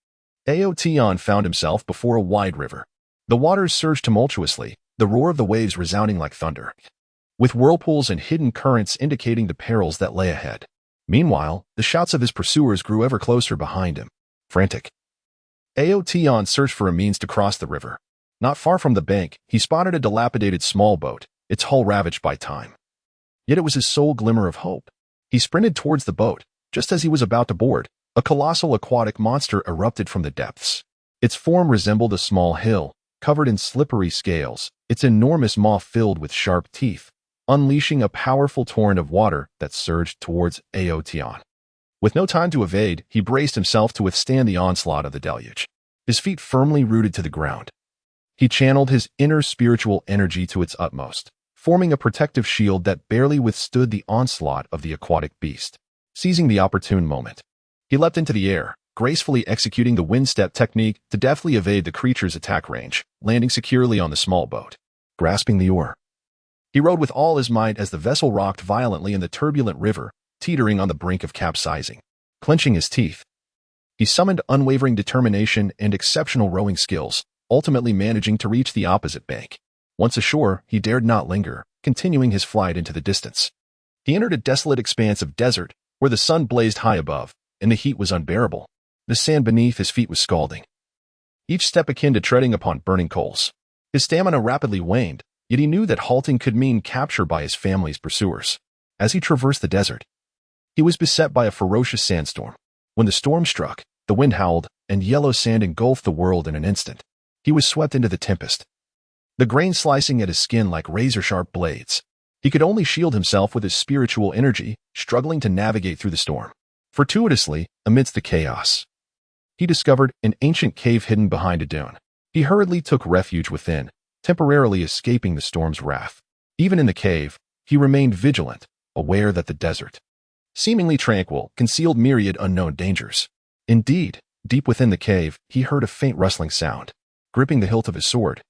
Ao Tian found himself before a wide river. The waters surged tumultuously, the roar of the waves resounding like thunder, with whirlpools and hidden currents indicating the perils that lay ahead. Meanwhile, the shouts of his pursuers grew ever closer behind him. Frantic, Ao Tian searched for a means to cross the river. Not far from the bank, he spotted a dilapidated small boat, its hull ravaged by time. Yet it was his sole glimmer of hope. He sprinted towards the boat. Just as he was about to board, a colossal aquatic monster erupted from the depths. Its form resembled a small hill, covered in slippery scales, its enormous maw filled with sharp teeth, unleashing a powerful torrent of water that surged towards Ao Tian. With no time to evade, he braced himself to withstand the onslaught of the deluge. His feet firmly rooted to the ground, he channeled his inner spiritual energy to its utmost, forming a protective shield that barely withstood the onslaught of the aquatic beast. Seizing the opportune moment, he leapt into the air, gracefully executing the wind step technique to deftly evade the creature's attack range, landing securely on the small boat. Grasping the oar, he rowed with all his might as the vessel rocked violently in the turbulent river, teetering on the brink of capsizing. Clenching his teeth, he summoned unwavering determination and exceptional rowing skills, ultimately managing to reach the opposite bank. Once ashore, he dared not linger, continuing his flight into the distance. He entered a desolate expanse of desert, where the sun blazed high above, and the heat was unbearable. The sand beneath his feet was scalding, each step akin to treading upon burning coals. His stamina rapidly waned, yet he knew that halting could mean capture by his family's pursuers. As he traversed the desert, he was beset by a ferocious sandstorm. When the storm struck, the wind howled, and yellow sand engulfed the world in an instant. He was swept into the tempest, the grain slicing at his skin like razor-sharp blades. He could only shield himself with his spiritual energy, struggling to navigate through the storm. Fortuitously, amidst the chaos, he discovered an ancient cave hidden behind a dune. He hurriedly took refuge within, temporarily escaping the storm's wrath. Even in the cave, he remained vigilant, aware that the desert, seemingly tranquil, concealed myriad unknown dangers. Indeed, deep within the cave, he heard a faint rustling sound. Gripping the hilt of his sword,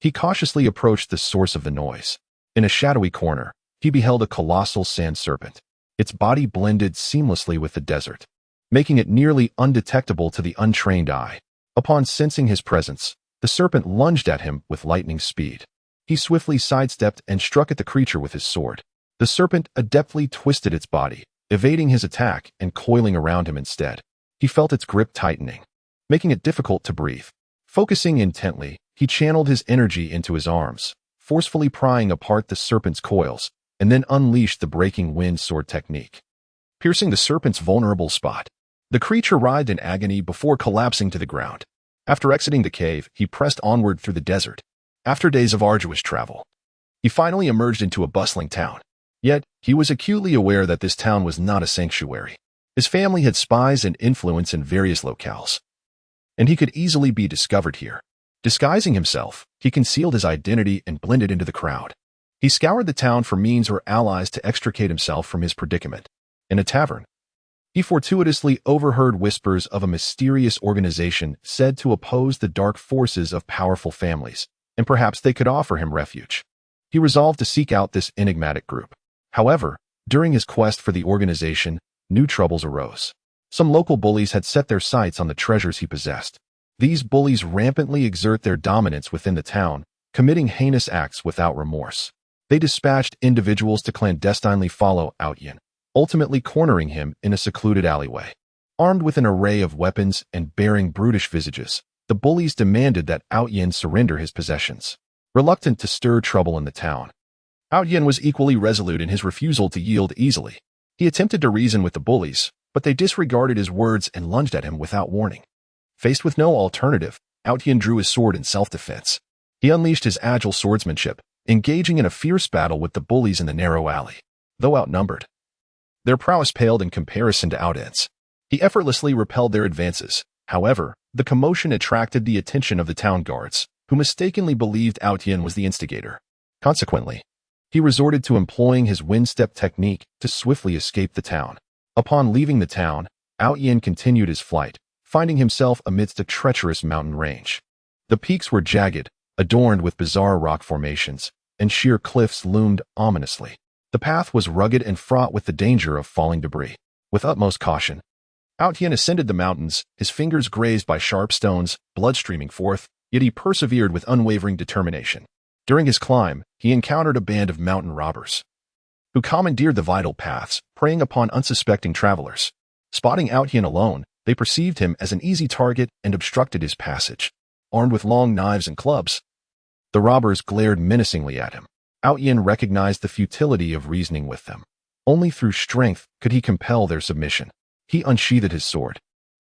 he cautiously approached the source of the noise. In a shadowy corner, he beheld a colossal sand serpent. Its body blended seamlessly with the desert, making it nearly undetectable to the untrained eye. Upon sensing his presence, the serpent lunged at him with lightning speed. He swiftly sidestepped and struck at the creature with his sword. The serpent adeptly twisted its body, evading his attack and coiling around him instead. He felt its grip tightening, making it difficult to breathe. Focusing intently, he channeled his energy into his arms, forcefully prying apart the serpent's coils, and then unleashed the breaking wind sword technique, piercing the serpent's vulnerable spot. The creature writhed in agony before collapsing to the ground. After exiting the cave, he pressed onward through the desert. After days of arduous travel, he finally emerged into a bustling town. Yet, he was acutely aware that this town was not a sanctuary. His family had spies and influence in various locales, and he could easily be discovered here. Disguising himself, he concealed his identity and blended into the crowd. He scoured the town for means or allies to extricate himself from his predicament. In a tavern, he fortuitously overheard whispers of a mysterious organization said to oppose the dark forces of powerful families, and perhaps they could offer him refuge. He resolved to seek out this enigmatic group. However, during his quest for the organization, new troubles arose. Some local bullies had set their sights on the treasures he possessed. These bullies rampantly exert their dominance within the town, committing heinous acts without remorse. They dispatched individuals to clandestinely follow Outyin, ultimately cornering him in a secluded alleyway. Armed with an array of weapons and bearing brutish visages, the bullies demanded that Outyin surrender his possessions. Reluctant to stir trouble in the town, Outyin was equally resolute in his refusal to yield easily. He attempted to reason with the bullies, but they disregarded his words and lunged at him without warning. Faced with no alternative, Outyin drew his sword in self-defense. He unleashed his agile swordsmanship, engaging in a fierce battle with the bullies in the narrow alley. Though outnumbered, their prowess paled in comparison to Outyin's. He effortlessly repelled their advances. However, the commotion attracted the attention of the town guards, who mistakenly believed Outyin was the instigator. Consequently, he resorted to employing his wind-step technique to swiftly escape the town. Upon leaving the town, Outyin continued his flight, finding himself amidst a treacherous mountain range. The peaks were jagged, adorned with bizarre rock formations, and sheer cliffs loomed ominously. The path was rugged and fraught with the danger of falling debris. With utmost caution, Outyin ascended the mountains, his fingers grazed by sharp stones, blood streaming forth, yet he persevered with unwavering determination. During his climb, he encountered a band of mountain robbers, who commandeered the vital paths, preying upon unsuspecting travelers. Spotting Outyin alone, they perceived him as an easy target and obstructed his passage. Armed with long knives and clubs, the robbers glared menacingly at him. Outyin recognized the futility of reasoning with them. Only through strength could he compel their submission. He unsheathed his sword,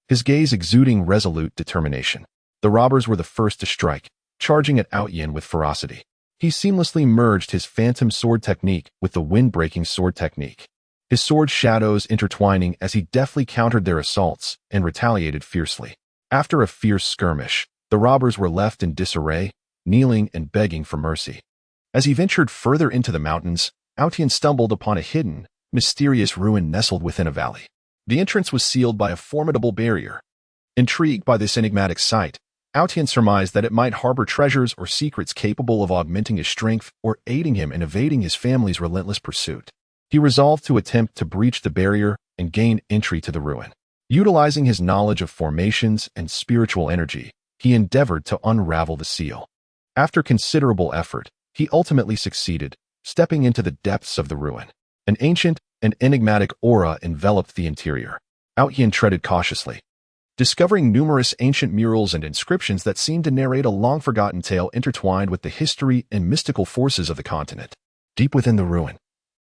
his gaze exuding resolute determination. The robbers were the first to strike, charging at Outyin with ferocity. He seamlessly merged his phantom sword technique with the wind-breaking sword technique, his sword shadows intertwining as he deftly countered their assaults and retaliated fiercely. After a fierce skirmish, the robbers were left in disarray, kneeling and begging for mercy. As he ventured further into the mountains, Outyin stumbled upon a hidden, mysterious ruin nestled within a valley. The entrance was sealed by a formidable barrier. Intrigued by this enigmatic sight, Outyin surmised that it might harbor treasures or secrets capable of augmenting his strength or aiding him in evading his family's relentless pursuit. He resolved to attempt to breach the barrier and gain entry to the ruin. Utilizing his knowledge of formations and spiritual energy, he endeavored to unravel the seal. After considerable effort, he ultimately succeeded, stepping into the depths of the ruin. An ancient and enigmatic aura enveloped the interior. Out Yin treaded cautiously, discovering numerous ancient murals and inscriptions that seemed to narrate a long-forgotten tale intertwined with the history and mystical forces of the continent. Deep within the ruin,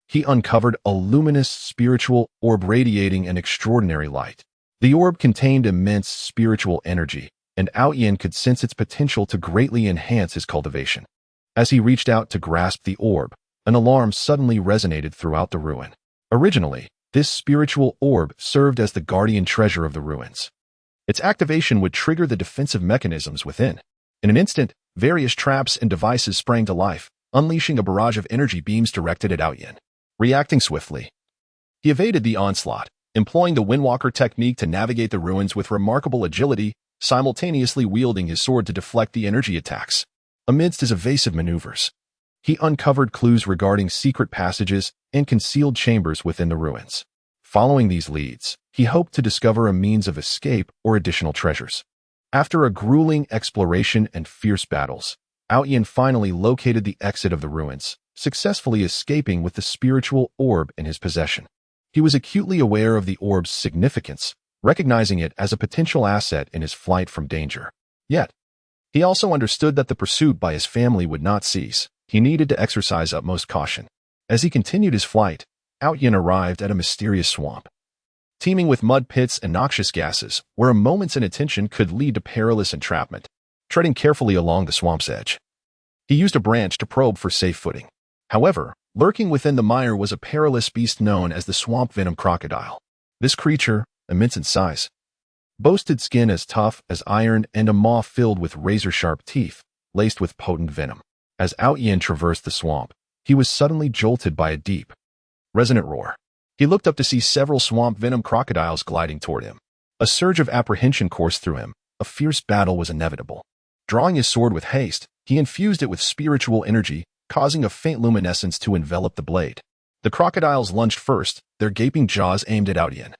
he uncovered a luminous spiritual orb radiating an extraordinary light. The orb contained immense spiritual energy, and Out Yin could sense its potential to greatly enhance his cultivation. As he reached out to grasp the orb, an alarm suddenly resonated throughout the ruin. Originally, this spiritual orb served as the guardian treasure of the ruins. Its activation would trigger the defensive mechanisms within. In an instant, various traps and devices sprang to life, unleashing a barrage of energy beams directed at Out Yin. Reacting swiftly, he evaded the onslaught, employing the Windwalker technique to navigate the ruins with remarkable agility, simultaneously wielding his sword to deflect the energy attacks. Amidst his evasive maneuvers, he uncovered clues regarding secret passages and concealed chambers within the ruins. Following these leads, he hoped to discover a means of escape or additional treasures. After a grueling exploration and fierce battles, Out Yin finally located the exit of the ruins, successfully escaping with the spiritual orb in his possession. He was acutely aware of the orb's significance, recognizing it as a potential asset in his flight from danger. Yet, he also understood that the pursuit by his family would not cease. He needed to exercise utmost caution. As he continued his flight, Out Yin arrived at a mysterious swamp, teeming with mud pits and noxious gases, where a moment's inattention could lead to perilous entrapment. Treading carefully along the swamp's edge, he used a branch to probe for safe footing. However, lurking within the mire was a perilous beast known as the swamp venom crocodile. This creature, immense in size, boasted skin as tough as iron and a maw filled with razor-sharp teeth, laced with potent venom. As Out Yin traversed the swamp, he was suddenly jolted by a deep, resonant roar. He looked up to see several swamp venom crocodiles gliding toward him. A surge of apprehension coursed through him. A fierce battle was inevitable. Drawing his sword with haste, he infused it with spiritual energy, causing a faint luminescence to envelop the blade. The crocodiles lunged first, their gaping jaws aimed at Out Yin.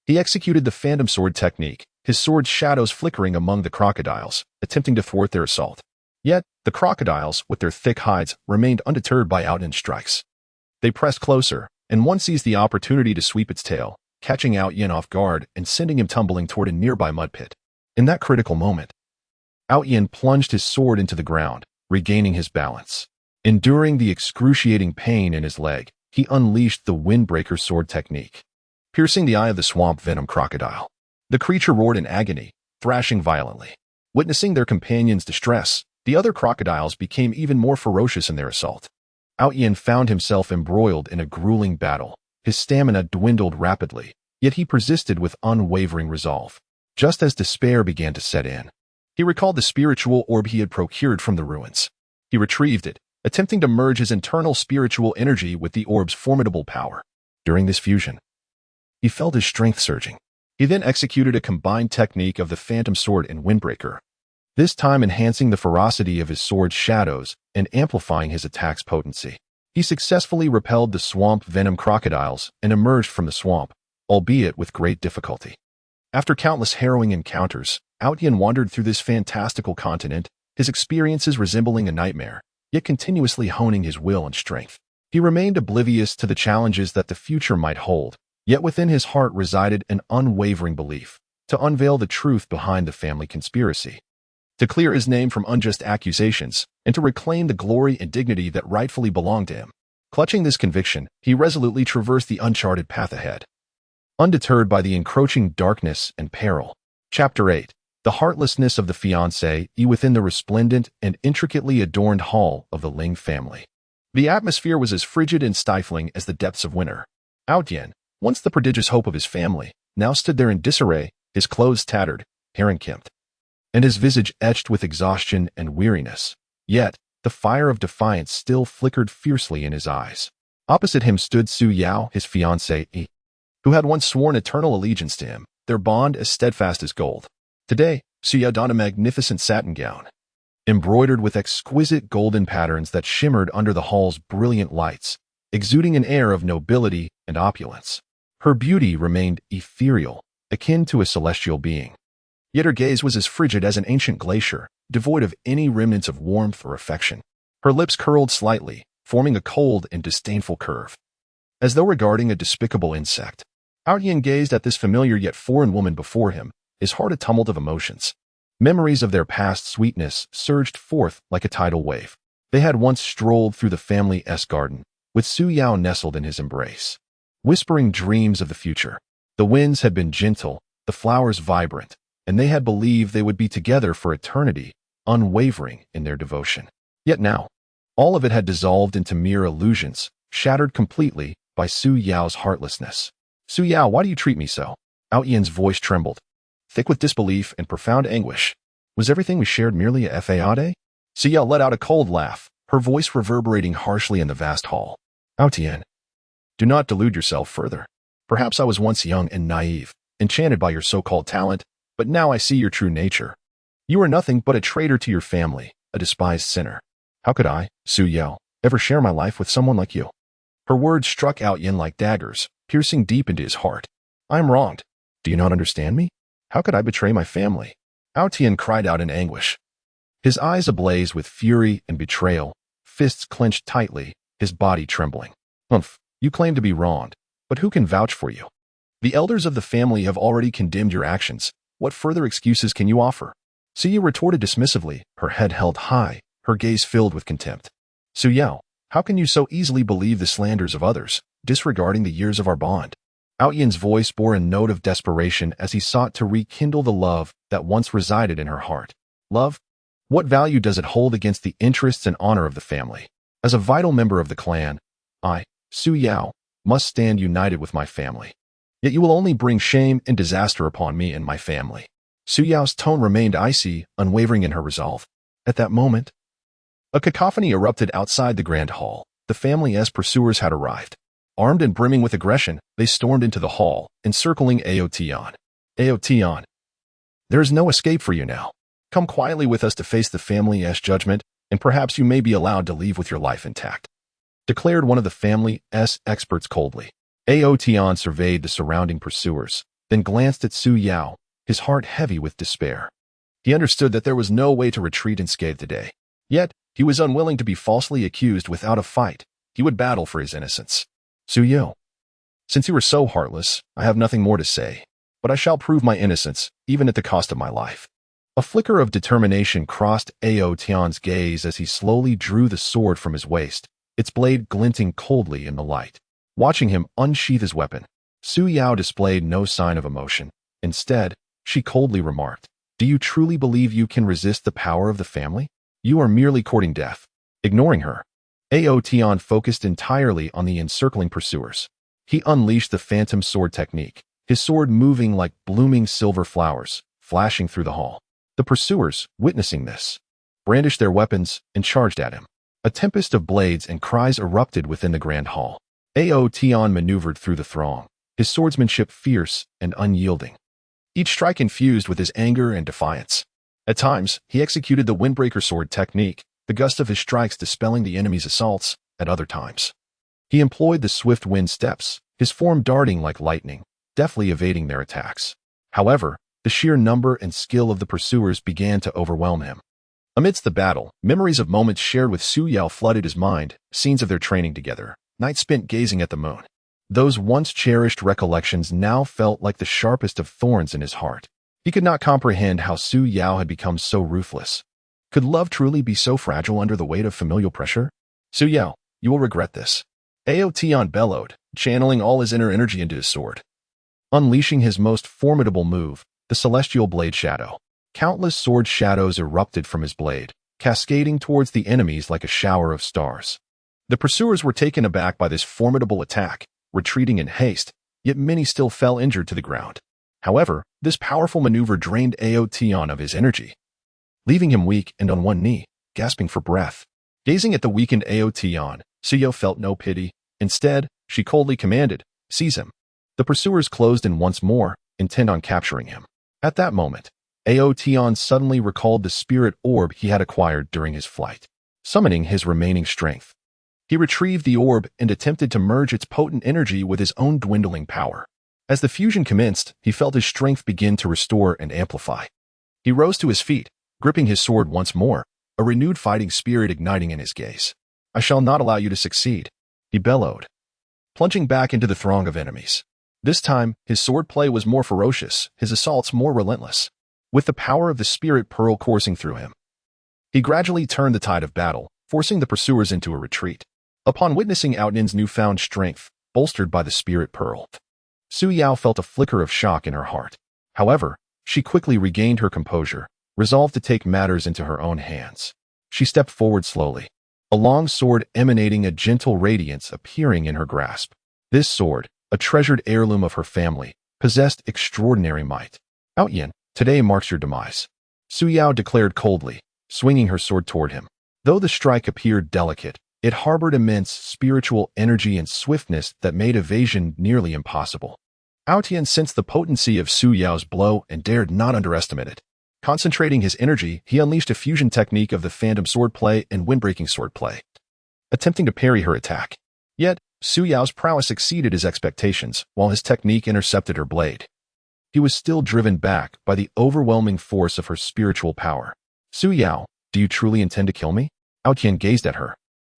He executed the phantom sword technique, his sword's shadows flickering among the crocodiles, attempting to thwart their assault. Yet, the crocodiles, with their thick hides, remained undeterred by Out Yin's strikes. They pressed closer, and one seized the opportunity to sweep its tail, catching Out Yin off guard and sending him tumbling toward a nearby mud pit. In that critical moment, Out Yin plunged his sword into the ground, regaining his balance. Enduring the excruciating pain in his leg, he unleashed the Windbreaker sword technique, piercing the eye of the swamp venom crocodile. The creature roared in agony, thrashing violently. Witnessing their companions' distress, the other crocodiles became even more ferocious in their assault. Out Yin found himself embroiled in a grueling battle. His stamina dwindled rapidly, yet he persisted with unwavering resolve. Just as despair began to set in, he recalled the spiritual orb he had procured from the ruins. He retrieved it, attempting to merge his internal spiritual energy with the orb's formidable power. During this fusion, he felt his strength surging. He then executed a combined technique of the phantom sword and Windbreaker, this time enhancing the ferocity of his sword's shadows and amplifying his attack's potency. He successfully repelled the swamp venom crocodiles and emerged from the swamp, albeit with great difficulty. After countless harrowing encounters, Out Yin wandered through this fantastical continent, his experiences resembling a nightmare, yet continuously honing his will and strength. He remained oblivious to the challenges that the future might hold, yet within his heart resided an unwavering belief to unveil the truth behind the family conspiracy, to clear his name from unjust accusations, and to reclaim the glory and dignity that rightfully belonged to him. Clutching this conviction, he resolutely traversed the uncharted path ahead, undeterred by the encroaching darkness and peril. Chapter 8. The Heartlessness of the Fiancé within the resplendent and intricately adorned hall of the Ling family. The atmosphere was as frigid and stifling as the depths of winter. Out Yin, once the prodigious hope of his family, now stood there in disarray, his clothes tattered, hair unkempt, and his visage etched with exhaustion and weariness. Yet, the fire of defiance still flickered fiercely in his eyes. Opposite him stood Su Yao, his fiancée, who had once sworn eternal allegiance to him, their bond as steadfast as gold. Today, Su Yao donned a magnificent satin gown, embroidered with exquisite golden patterns that shimmered under the hall's brilliant lights, exuding an air of nobility and opulence. Her beauty remained ethereal, akin to a celestial being. Yet her gaze was as frigid as an ancient glacier, devoid of any remnants of warmth or affection. Her lips curled slightly, forming a cold and disdainful curve. As though regarding a despicable insect, Outyin gazed at this familiar yet foreign woman before him, his heart a tumult of emotions. Memories of their past sweetness surged forth like a tidal wave. They had once strolled through the family's garden, with Su Yao nestled in his embrace, whispering dreams of the future. The winds had been gentle, the flowers vibrant, and they had believed they would be together for eternity, unwavering in their devotion. Yet now, all of it had dissolved into mere illusions, shattered completely by Su Yao's heartlessness. Su Yao, why do you treat me so? Outyin's voice trembled, thick with disbelief and profound anguish. Was everything we shared merely a fade? Su Yao let out a cold laugh, her voice reverberating harshly in the vast hall. Outyin, do not delude yourself further. Perhaps I was once young and naive, enchanted by your so-called talent, but now I see your true nature. You are nothing but a traitor to your family, a despised sinner. How could I, Su Yao, ever share my life with someone like you? Her words struck Outyin like daggers, piercing deep into his heart. I am wronged. Do you not understand me? How could I betray my family? Outyin cried out in anguish. His eyes ablaze with fury and betrayal, fists clenched tightly, his body trembling. Humph, you claim to be wronged, but who can vouch for you? The elders of the family have already condemned your actions. What further excuses can you offer? Su Yao retorted dismissively, her head held high, her gaze filled with contempt. Su Yao, how can you so easily believe the slanders of others, disregarding the years of our bond? Outyin's voice bore a note of desperation as he sought to rekindle the love that once resided in her heart. Love? What value does it hold against the interests and honor of the family? As a vital member of the clan, I, Su Yao, must stand united with my family. Yet you will only bring shame and disaster upon me and my family. Su Yao's tone remained icy, unwavering in her resolve. At that moment, a cacophony erupted outside the grand hall. The family's pursuers had arrived. Armed and brimming with aggression, they stormed into the hall, encircling Aotian. Aotian, there is no escape for you now. Come quietly with us to face the family's judgment, and perhaps you may be allowed to leave with your life intact, declared one of the family's experts coldly. Aotian surveyed the surrounding pursuers, then glanced at Su Yao, his heart heavy with despair. He understood that there was no way to retreat unscathed today. Yet, he was unwilling to be falsely accused without a fight. He would battle for his innocence. Su Yao, since you were so heartless, I have nothing more to say, but I shall prove my innocence, even at the cost of my life. A flicker of determination crossed Aotian's gaze as he slowly drew the sword from his waist, its blade glinting coldly in the light. Watching him unsheath his weapon, Su Yao displayed no sign of emotion. Instead, she coldly remarked, do you truly believe you can resist the power of the family? You are merely courting death. Ignoring her, Aotian focused entirely on the encircling pursuers. He unleashed the phantom sword technique, his sword moving like blooming silver flowers, flashing through the hall. The pursuers, witnessing this, brandished their weapons and charged at him. A tempest of blades and cries erupted within the grand hall. Aotian maneuvered through the throng, his swordsmanship fierce and unyielding, each strike infused with his anger and defiance. At times, he executed the windbreaker sword technique, the gust of his strikes dispelling the enemy's assaults. At other times, he employed the swift wind steps, his form darting like lightning, deftly evading their attacks. However, the sheer number and skill of the pursuers began to overwhelm him. Amidst the battle, memories of moments shared with Su Yao flooded his mind, scenes of their training together, nights spent gazing at the moon. Those once cherished recollections now felt like the sharpest of thorns in his heart. He could not comprehend how Su Yao had become so ruthless. Could love truly be so fragile under the weight of familial pressure? Su Yao, you will regret this. Aotian bellowed, channeling all his inner energy into his sword. Unleashing his most formidable move, the celestial blade shadow. Countless sword shadows erupted from his blade, cascading towards the enemies like a shower of stars. The pursuers were taken aback by this formidable attack, retreating in haste, yet many still fell injured to the ground. However, this powerful maneuver drained Aotian of his energy, leaving him weak and on one knee, gasping for breath. Gazing at the weakened Aotian, Su Yao felt no pity. Instead, she coldly commanded, "Seize him." The pursuers closed in once more, intent on capturing him. At that moment, Aotian suddenly recalled the spirit orb he had acquired during his flight. Summoning his remaining strength, he retrieved the orb and attempted to merge its potent energy with his own dwindling power. As the fusion commenced, he felt his strength begin to restore and amplify. He rose to his feet, gripping his sword once more, a renewed fighting spirit igniting in his gaze. "I shall not allow you to succeed," he bellowed, plunging back into the throng of enemies. This time, his sword play was more ferocious, his assaults more relentless. With the power of the spirit pearl coursing through him, he gradually turned the tide of battle, forcing the pursuers into a retreat. Upon witnessing Outnin's newfound strength, bolstered by the spirit pearl, Su Yao felt a flicker of shock in her heart. However, she quickly regained her composure, resolved to take matters into her own hands. She stepped forward slowly, a long sword emanating a gentle radiance appearing in her grasp. This sword, a treasured heirloom of her family, possessed extraordinary might. "Outyin, today marks your demise," Su Yao declared coldly, swinging her sword toward him. Though the strike appeared delicate, it harbored immense spiritual energy and swiftness that made evasion nearly impossible. Outyin sensed the potency of Su Yao's blow and dared not underestimate it. Concentrating his energy, he unleashed a fusion technique of the phantom swordplay and windbreaking swordplay, attempting to parry her attack. Yet, Su Yao's prowess exceeded his expectations, while his technique intercepted her blade. He was still driven back by the overwhelming force of her spiritual power. "Su Yao, do you truly intend to kill me?" Outyin gazed at her,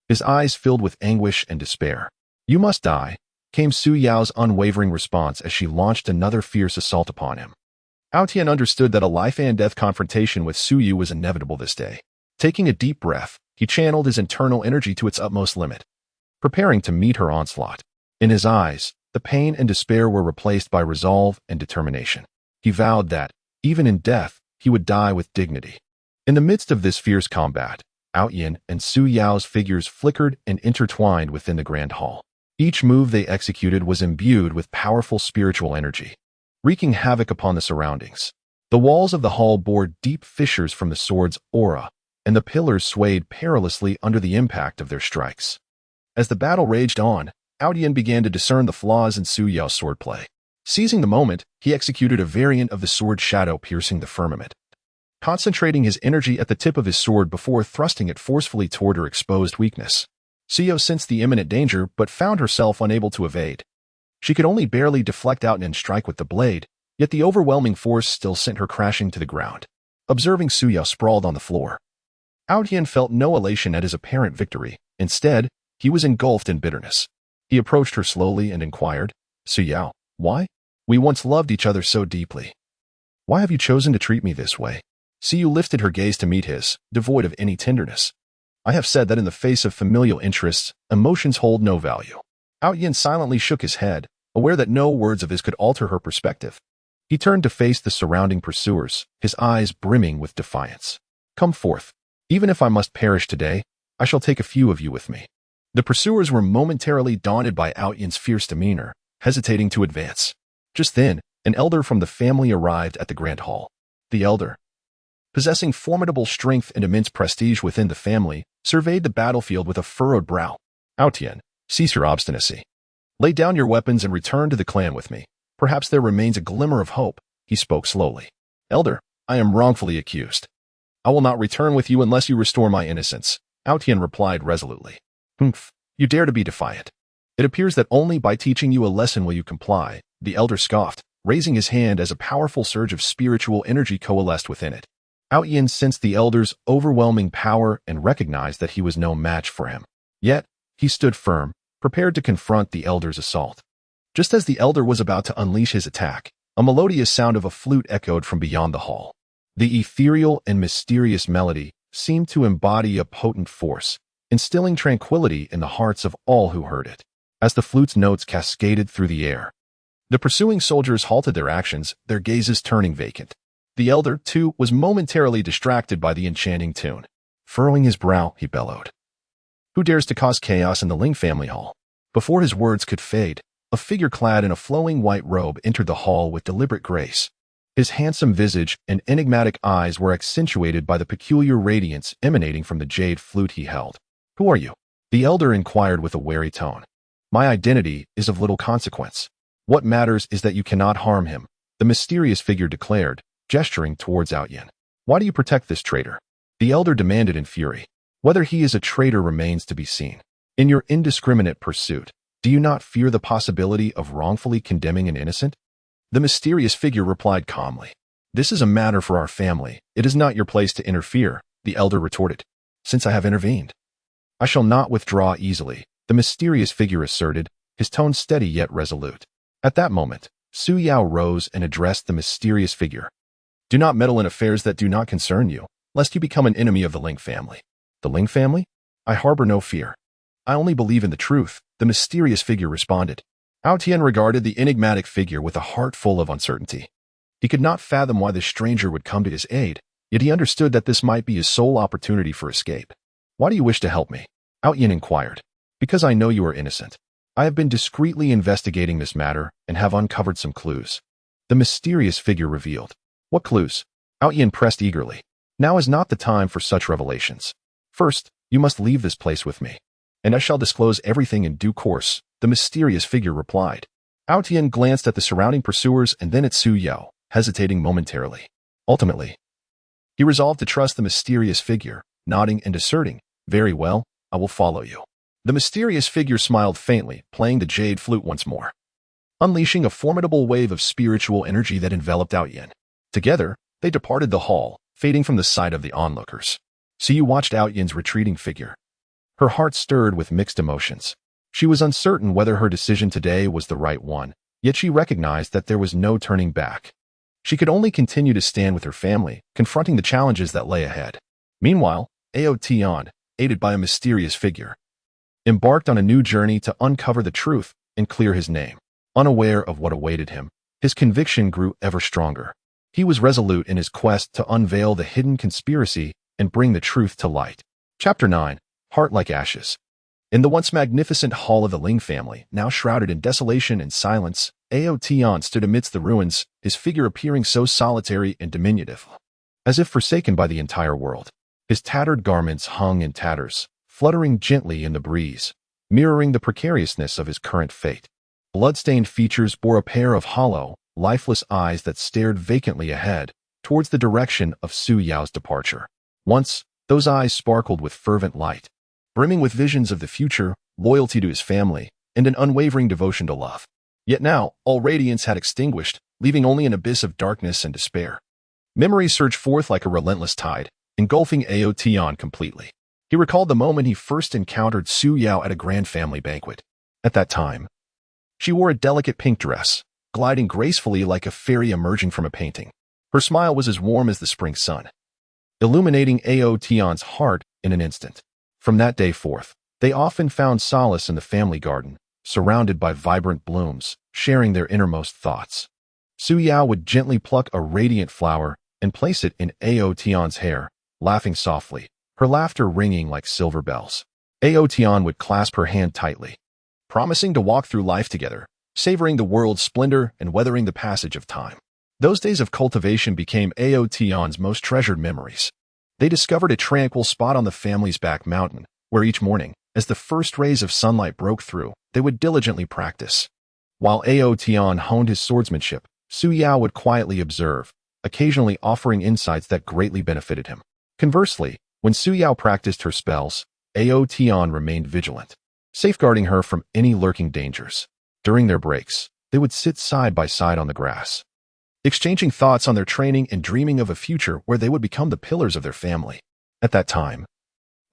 his eyes filled with anguish and despair. "You must die," came Su Yao's unwavering response as she launched another fierce assault upon him. Outyin understood that a life-and-death confrontation with Su Yu was inevitable this day. Taking a deep breath, he channeled his internal energy to its utmost limit, preparing to meet her onslaught. In his eyes, the pain and despair were replaced by resolve and determination. He vowed that, even in death, he would die with dignity. In the midst of this fierce combat, Outyin and Su Yao's figures flickered and intertwined within the grand hall. Each move they executed was imbued with powerful spiritual energy, wreaking havoc upon the surroundings. The walls of the hall bore deep fissures from the sword's aura, and the pillars swayed perilously under the impact of their strikes. As the battle raged on, Outyin began to discern the flaws in Su Yao's swordplay. Seizing the moment, he executed a variant of the sword shadow piercing the firmament, concentrating his energy at the tip of his sword before thrusting it forcefully toward her exposed weakness. Su Yao sensed the imminent danger but found herself unable to evade. She could only barely deflect out and strike with the blade, yet the overwhelming force still sent her crashing to the ground. Observing Su Yao sprawled on the floor, Outyin felt no elation at his apparent victory. Instead, he was engulfed in bitterness. He approached her slowly and inquired, "Su Yao, why? We once loved each other so deeply. Why have you chosen to treat me this way?" Su Yu lifted her gaze to meet his, devoid of any tenderness. "I have said that in the face of familial interests, emotions hold no value." Outyin silently shook his head, aware that no words of his could alter her perspective. He turned to face the surrounding pursuers, his eyes brimming with defiance. "Come forth. Even if I must perish today, I shall take a few of you with me." The pursuers were momentarily daunted by Outyin's fierce demeanor, hesitating to advance. Just then, an elder from the family arrived at the grand hall. The elder, possessing formidable strength and immense prestige within the family, surveyed the battlefield with a furrowed brow. "Outyin, cease your obstinacy. Lay down your weapons and return to the clan with me. Perhaps there remains a glimmer of hope," he spoke slowly. "Elder, I am wrongfully accused. I will not return with you unless you restore my innocence," Outyin replied resolutely. "Humph, you dare to be defiant. It appears that only by teaching you a lesson will you comply," the elder scoffed, raising his hand as a powerful surge of spiritual energy coalesced within it. Outyin sensed the elder's overwhelming power and recognized that he was no match for him. Yet, he stood firm, prepared to confront the elder's assault. Just as the elder was about to unleash his attack, a melodious sound of a flute echoed from beyond the hall. The ethereal and mysterious melody seemed to embody a potent force, instilling tranquility in the hearts of all who heard it. As the flute's notes cascaded through the air, the pursuing soldiers halted their actions, their gazes turning vacant. The elder, too, was momentarily distracted by the enchanting tune. Furrowing his brow, he bellowed, "Who dares to cause chaos in the Ling family hall?" Before his words could fade, a figure clad in a flowing white robe entered the hall with deliberate grace. His handsome visage and enigmatic eyes were accentuated by the peculiar radiance emanating from the jade flute he held. "Who are you?" the elder inquired with a wary tone. "My identity is of little consequence. What matters is that you cannot harm him," the mysterious figure declared, gesturing towards Outyin. "Why do you protect this traitor?" the elder demanded in fury. "Whether he is a traitor remains to be seen. In your indiscriminate pursuit, Do you not fear the possibility of wrongfully condemning an innocent? The mysterious figure replied calmly. This is a matter for our family. It is not your place to interfere, the elder retorted. Since I have intervened, I shall not withdraw easily, the mysterious figure asserted, his tone steady yet resolute. At that moment, Su Yao rose and addressed the mysterious figure. Do not meddle in affairs that do not concern you, lest you become an enemy of the Ling family. The Ling family? I harbor no fear. I only believe in the truth, the mysterious figure responded. Hao Tian regarded the enigmatic figure with a heart full of uncertainty. He could not fathom why the stranger would come to his aid, yet he understood that this might be his sole opportunity for escape. Why do you wish to help me? Hao Tian inquired. Because I know you are innocent. I have been discreetly investigating this matter and have uncovered some clues. The mysterious figure revealed. What clues? Hao Tian pressed eagerly. Now is not the time for such revelations. First, you must leave this place with me, and I shall disclose everything in due course, the mysterious figure replied. Hao Tian glanced at the surrounding pursuers and then at Su Yao, hesitating momentarily. Ultimately, he resolved to trust the mysterious figure, nodding and asserting, Very well, I will follow you. The mysterious figure smiled faintly, playing the jade flute once more, unleashing a formidable wave of spiritual energy that enveloped Hao Tian. Together, they departed the hall, fading from the sight of the onlookers. Su watched Hao Tian's retreating figure. Her heart stirred with mixed emotions. She was uncertain whether her decision today was the right one, yet she recognized that there was no turning back. She could only continue to stand with her family, confronting the challenges that lay ahead. Meanwhile, Ao Tian, aided by a mysterious figure, embarked on a new journey to uncover the truth and clear his name. Unaware of what awaited him, his conviction grew ever stronger. He was resolute in his quest to unveil the hidden conspiracy and bring the truth to light. Chapter 9. Heart Like Ashes. In the once magnificent hall of the Ling family, now shrouded in desolation and silence, Ao Tian stood amidst the ruins, his figure appearing so solitary and diminutive, as if forsaken by the entire world. His tattered garments hung in tatters, fluttering gently in the breeze, mirroring the precariousness of his current fate. Blood-stained features bore a pair of hollow, lifeless eyes that stared vacantly ahead, towards the direction of Su Yao's departure. Once, those eyes sparkled with fervent light, brimming with visions of the future, loyalty to his family, and an unwavering devotion to love. Yet now, all radiance had extinguished, leaving only an abyss of darkness and despair. Memories surged forth like a relentless tide, engulfing Ao Tian completely. He recalled the moment he first encountered Su Yao at a grand family banquet. At that time, she wore a delicate pink dress, gliding gracefully like a fairy emerging from a painting. Her smile was as warm as the spring sun, illuminating Ao Tian's heart in an instant. From that day forth, they often found solace in the family garden, surrounded by vibrant blooms, sharing their innermost thoughts. Su Yao would gently pluck a radiant flower and place it in Ao Tian's hair, laughing softly, her laughter ringing like silver bells. Ao Tian would clasp her hand tightly, promising to walk through life together, savoring the world's splendor and weathering the passage of time. Those days of cultivation became Ao Tian's most treasured memories. They discovered a tranquil spot on the family's back mountain, where each morning, as the first rays of sunlight broke through, they would diligently practice. While Ao Tian honed his swordsmanship, Su Yao would quietly observe, occasionally offering insights that greatly benefited him. Conversely, when Su Yao practiced her spells, Ao Tian remained vigilant, safeguarding her from any lurking dangers. During their breaks, they would sit side by side on the grass, exchanging thoughts on their training and dreaming of a future where they would become the pillars of their family. At that time,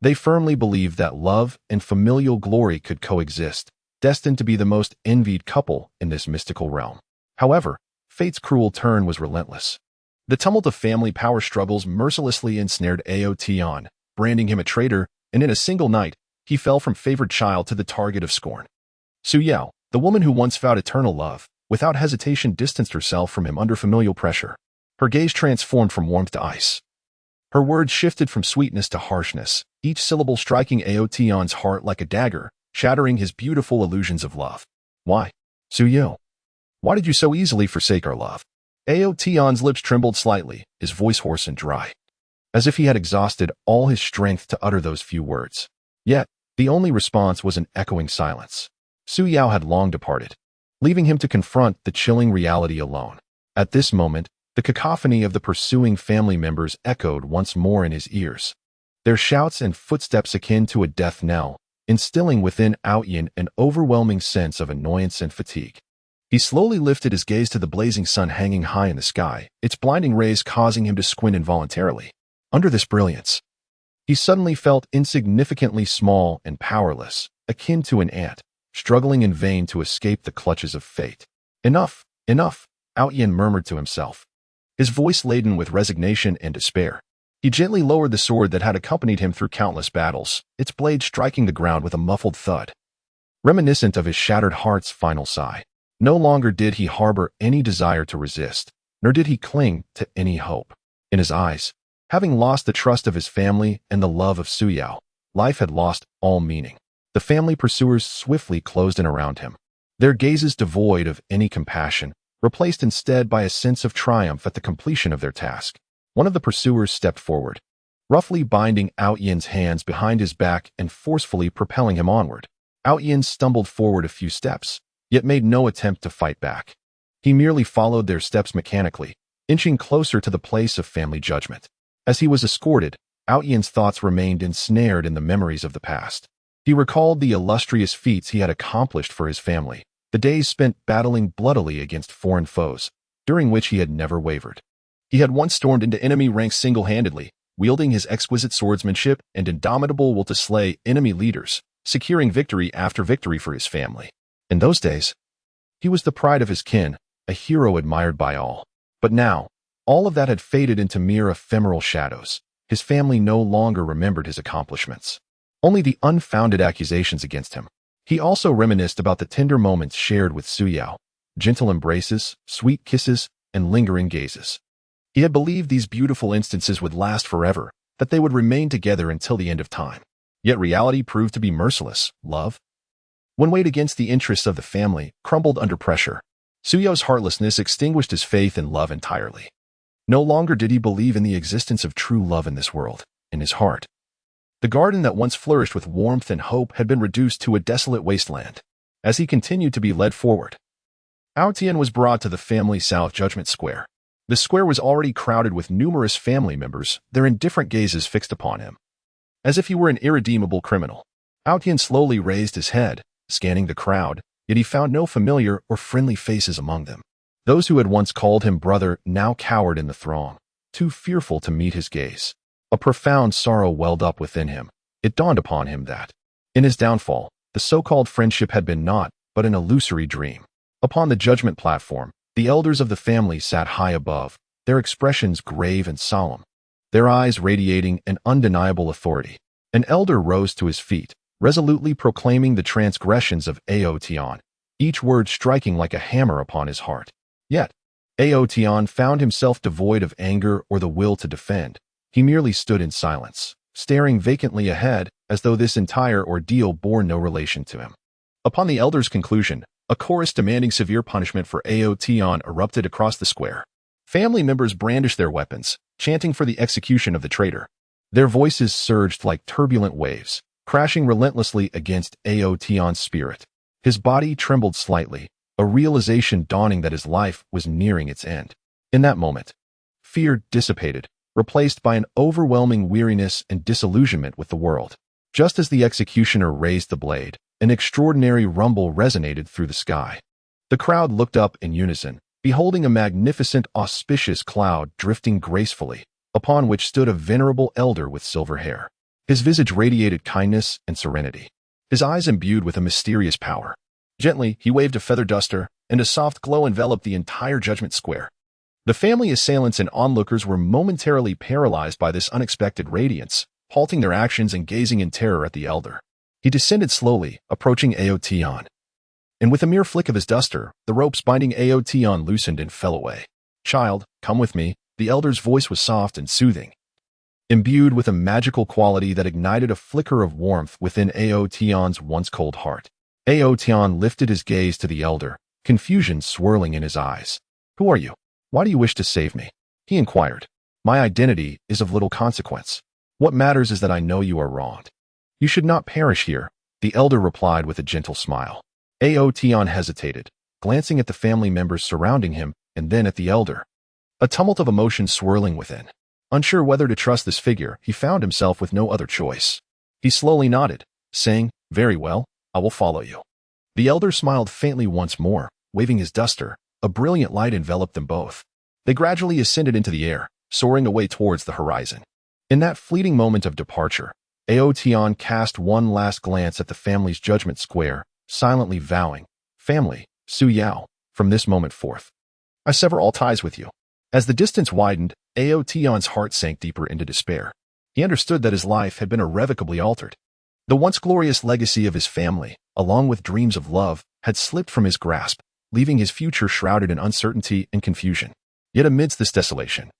they firmly believed that love and familial glory could coexist, destined to be the most envied couple in this mystical realm. However, fate's cruel turn was relentless. The tumult of family power struggles mercilessly ensnared Ao Tian, branding him a traitor, and in a single night, he fell from favored child to the target of scorn. Su Yao, the woman who once vowed eternal love, without hesitation distanced herself from him under familial pressure. Her gaze transformed from warmth to ice. Her words shifted from sweetness to harshness, each syllable striking Ao Tian's heart like a dagger, shattering his beautiful illusions of love. Why? Su Yao, why did you so easily forsake our love? Ao Tian's lips trembled slightly, his voice hoarse and dry, as if he had exhausted all his strength to utter those few words. Yet, the only response was an echoing silence. Su Yao had long departed, leaving him to confront the chilling reality alone. At this moment, the cacophony of the pursuing family members echoed once more in his ears, their shouts and footsteps akin to a death knell, instilling within Outyin an overwhelming sense of annoyance and fatigue. He slowly lifted his gaze to the blazing sun hanging high in the sky, its blinding rays causing him to squint involuntarily. Under this brilliance, he suddenly felt insignificantly small and powerless, akin to an ant, struggling in vain to escape the clutches of fate. Enough, enough, Outyin murmured to himself, his voice laden with resignation and despair. He gently lowered the sword that had accompanied him through countless battles, its blade striking the ground with a muffled thud, reminiscent of his shattered heart's final sigh. No longer did he harbor any desire to resist, nor did he cling to any hope. In his eyes, having lost the trust of his family and the love of Suyao, life had lost all meaning. The family pursuers swiftly closed in around him, their gazes devoid of any compassion, replaced instead by a sense of triumph at the completion of their task. One of the pursuers stepped forward, roughly binding Outyin's hands behind his back and forcefully propelling him onward. Outyin stumbled forward a few steps, yet made no attempt to fight back. He merely followed their steps mechanically, inching closer to the place of family judgment. As he was escorted, Outyin's thoughts remained ensnared in the memories of the past. He recalled the illustrious feats he had accomplished for his family, the days spent battling bloodily against foreign foes, during which he had never wavered. He had once stormed into enemy ranks single-handedly, wielding his exquisite swordsmanship and indomitable will to slay enemy leaders, securing victory after victory for his family. In those days, he was the pride of his kin, a hero admired by all. But now, all of that had faded into mere ephemeral shadows. His family no longer remembered his accomplishments, only the unfounded accusations against him. He also reminisced about the tender moments shared with Suyao, gentle embraces, sweet kisses, and lingering gazes. He had believed these beautiful instances would last forever, that they would remain together until the end of time. Yet reality proved to be merciless. Love, when weighed against the interests of the family, crumbled under pressure. Suyao's heartlessness extinguished his faith in love entirely. No longer did he believe in the existence of true love in this world. In his heart, the garden that once flourished with warmth and hope had been reduced to a desolate wasteland. As he continued to be led forward, Outyin was brought to the family South Judgment Square. The square was already crowded with numerous family members, their indifferent gazes fixed upon him, as if he were an irredeemable criminal. Outyin slowly raised his head, scanning the crowd, yet he found no familiar or friendly faces among them. Those who had once called him brother now cowered in the throng, too fearful to meet his gaze. A profound sorrow welled up within him. It dawned upon him that, in his downfall, the so-called friendship had been naught but an illusory dream. Upon the judgment platform, the elders of the family sat high above, their expressions grave and solemn, their eyes radiating an undeniable authority. An elder rose to his feet, resolutely proclaiming the transgressions of Aotian, each word striking like a hammer upon his heart. Yet, Aotian found himself devoid of anger or the will to defend. He merely stood in silence, staring vacantly ahead as though this entire ordeal bore no relation to him. Upon the elder's conclusion, a chorus demanding severe punishment for Aotian erupted across the square. Family members brandished their weapons, chanting for the execution of the traitor. Their voices surged like turbulent waves, crashing relentlessly against Aotian's spirit. His body trembled slightly, a realization dawning that his life was nearing its end. In that moment, fear dissipated, replaced by an overwhelming weariness and disillusionment with the world. Just as the executioner raised the blade, an extraordinary rumble resonated through the sky. The crowd looked up in unison, beholding a magnificent, auspicious cloud drifting gracefully, upon which stood a venerable elder with silver hair. His visage radiated kindness and serenity, his eyes imbued with a mysterious power. Gently, he waved a feather duster, and a soft glow enveloped the entire judgment square. The family assailants and onlookers were momentarily paralyzed by this unexpected radiance, halting their actions and gazing in terror at the elder. He descended slowly, approaching Aotian. And with a mere flick of his duster, the ropes binding Aotian loosened and fell away. "Child, come with me." The elder's voice was soft and soothing, imbued with a magical quality that ignited a flicker of warmth within Aotian's once cold heart. Aotian lifted his gaze to the elder, confusion swirling in his eyes. "Who are you? Why do you wish to save me?" he inquired. "My identity is of little consequence. What matters is that I know you are wronged. You should not perish here," the elder replied with a gentle smile. Aotian hesitated, glancing at the family members surrounding him and then at the elder, a tumult of emotion swirling within. Unsure whether to trust this figure, he found himself with no other choice. He slowly nodded, saying, "Very well, I will follow you." The elder smiled faintly once more, waving his duster. A brilliant light enveloped them both. They gradually ascended into the air, soaring away towards the horizon. In that fleeting moment of departure, Aotian cast one last glance at the family's judgment square, silently vowing, "Family, Su Yao, from this moment forth, I sever all ties with you." As the distance widened, Aotian's heart sank deeper into despair. He understood that his life had been irrevocably altered. The once glorious legacy of his family, along with dreams of love, had slipped from his grasp, leaving his future shrouded in uncertainty and confusion. Yet amidst this desolation,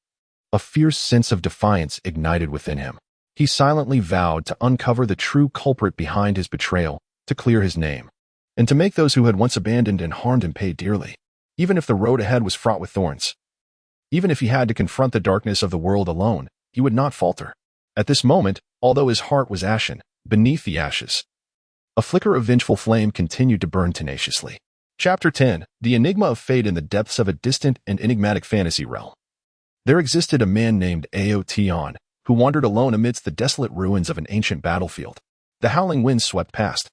a fierce sense of defiance ignited within him. He silently vowed to uncover the true culprit behind his betrayal, to clear his name, and to make those who had once abandoned and harmed him pay dearly, even if the road ahead was fraught with thorns. Even if he had to confront the darkness of the world alone, he would not falter. At this moment, although his heart was ashen, beneath the ashes, a flicker of vengeful flame continued to burn tenaciously. Chapter 10. The Enigma of Fate in the Depths of a Distant and Enigmatic Fantasy Realm. There existed a man named Aotian, who wandered alone amidst the desolate ruins of an ancient battlefield. The howling winds swept past,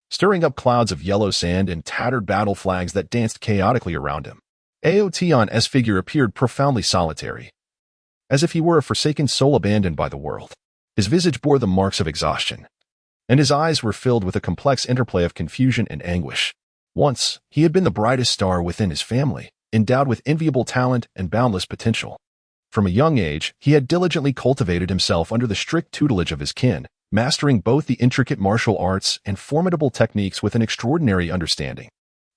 stirring up clouds of yellow sand and tattered battle flags that danced chaotically around him. Aotian's figure appeared profoundly solitary, as if he were a forsaken soul abandoned by the world. His visage bore the marks of exhaustion, and his eyes were filled with a complex interplay of confusion and anguish. Once, he had been the brightest star within his family, endowed with enviable talent and boundless potential. From a young age, he had diligently cultivated himself under the strict tutelage of his kin, mastering both the intricate martial arts and formidable techniques with an extraordinary understanding.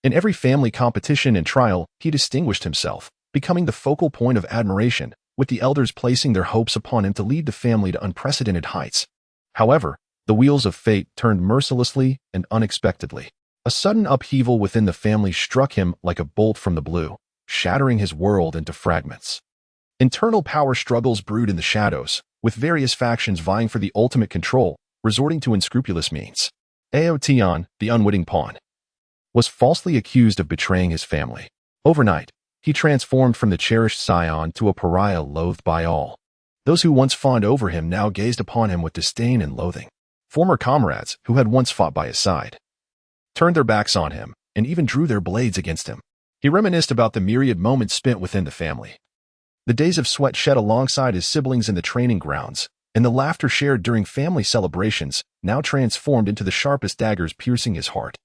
In every family competition and trial, he distinguished himself, becoming the focal point of admiration, with the elders placing their hopes upon him to lead the family to unprecedented heights. However, the wheels of fate turned mercilessly and unexpectedly. A sudden upheaval within the family struck him like a bolt from the blue, shattering his world into fragments. Internal power struggles brewed in the shadows, with various factions vying for the ultimate control, resorting to unscrupulous means. Aotian, the unwitting pawn, was falsely accused of betraying his family. Overnight, he transformed from the cherished scion to a pariah loathed by all. Those who once fawned over him now gazed upon him with disdain and loathing. Former comrades, who had once fought by his side, turned their backs on him and even drew their blades against him. He reminisced about the myriad moments spent within the family, the days of sweat shed alongside his siblings in the training grounds, and the laughter shared during family celebrations, now transformed into the sharpest daggers piercing his heart.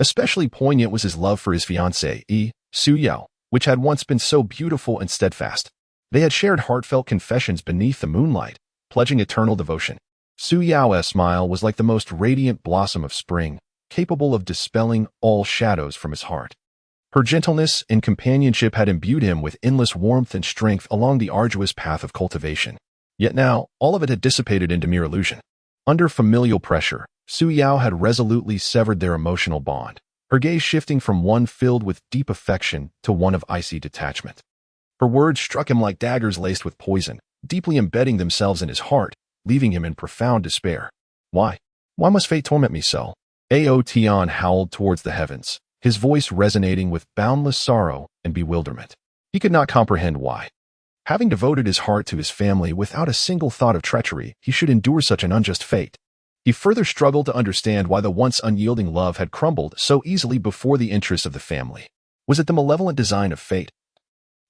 Especially poignant was his love for his fiancée, Su Yao, which had once been so beautiful and steadfast. They had shared heartfelt confessions beneath the moonlight, pledging eternal devotion. Su Yao's smile was like the most radiant blossom of spring, capable of dispelling all shadows from his heart. Her gentleness and companionship had imbued him with endless warmth and strength along the arduous path of cultivation. Yet now, all of it had dissipated into mere illusion. Under familial pressure, Su Yao had resolutely severed their emotional bond, her gaze shifting from one filled with deep affection to one of icy detachment. Her words struck him like daggers laced with poison, deeply embedding themselves in his heart, leaving him in profound despair. Why? Why must fate torment me so? Aotian howled towards the heavens, his voice resonating with boundless sorrow and bewilderment. He could not comprehend why. Having devoted his heart to his family without a single thought of treachery, he should endure such an unjust fate. He further struggled to understand why the once unyielding love had crumbled so easily before the interests of the family. Was it the malevolent design of fate?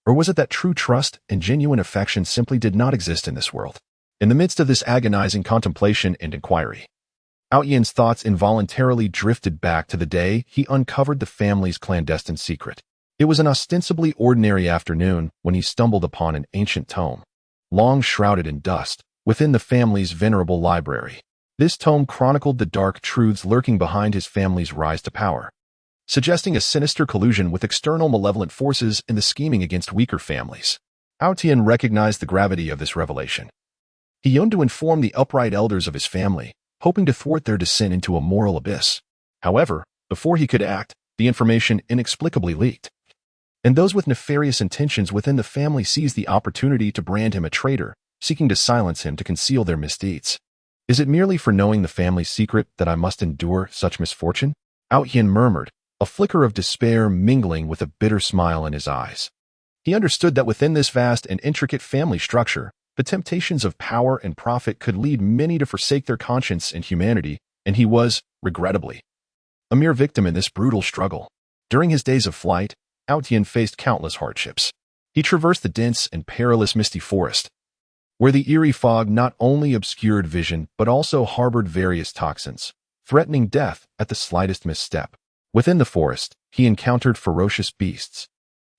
Or was it that true trust and genuine affection simply did not exist in this world? In the midst of this agonizing contemplation and inquiry, Aotian's thoughts involuntarily drifted back to the day he uncovered the family's clandestine secret. It was an ostensibly ordinary afternoon when he stumbled upon an ancient tome, long shrouded in dust, within the family's venerable library. This tome chronicled the dark truths lurking behind his family's rise to power, suggesting a sinister collusion with external malevolent forces in the scheming against weaker families. Aotian recognized the gravity of this revelation. He yearned to inform the upright elders of his family, hoping to thwart their descent into a moral abyss. However, before he could act, the information inexplicably leaked, and those with nefarious intentions within the family seized the opportunity to brand him a traitor, seeking to silence him to conceal their misdeeds. Is it merely for knowing the family's secret that I must endure such misfortune? Aotian murmured, a flicker of despair mingling with a bitter smile in his eyes. He understood that within this vast and intricate family structure, the temptations of power and profit could lead many to forsake their conscience and humanity, and he was, regrettably, a mere victim in this brutal struggle. During his days of flight, Aotian faced countless hardships. He traversed the dense and perilous misty forest, where the eerie fog not only obscured vision but also harbored various toxins, threatening death at the slightest misstep. Within the forest, he encountered ferocious beasts,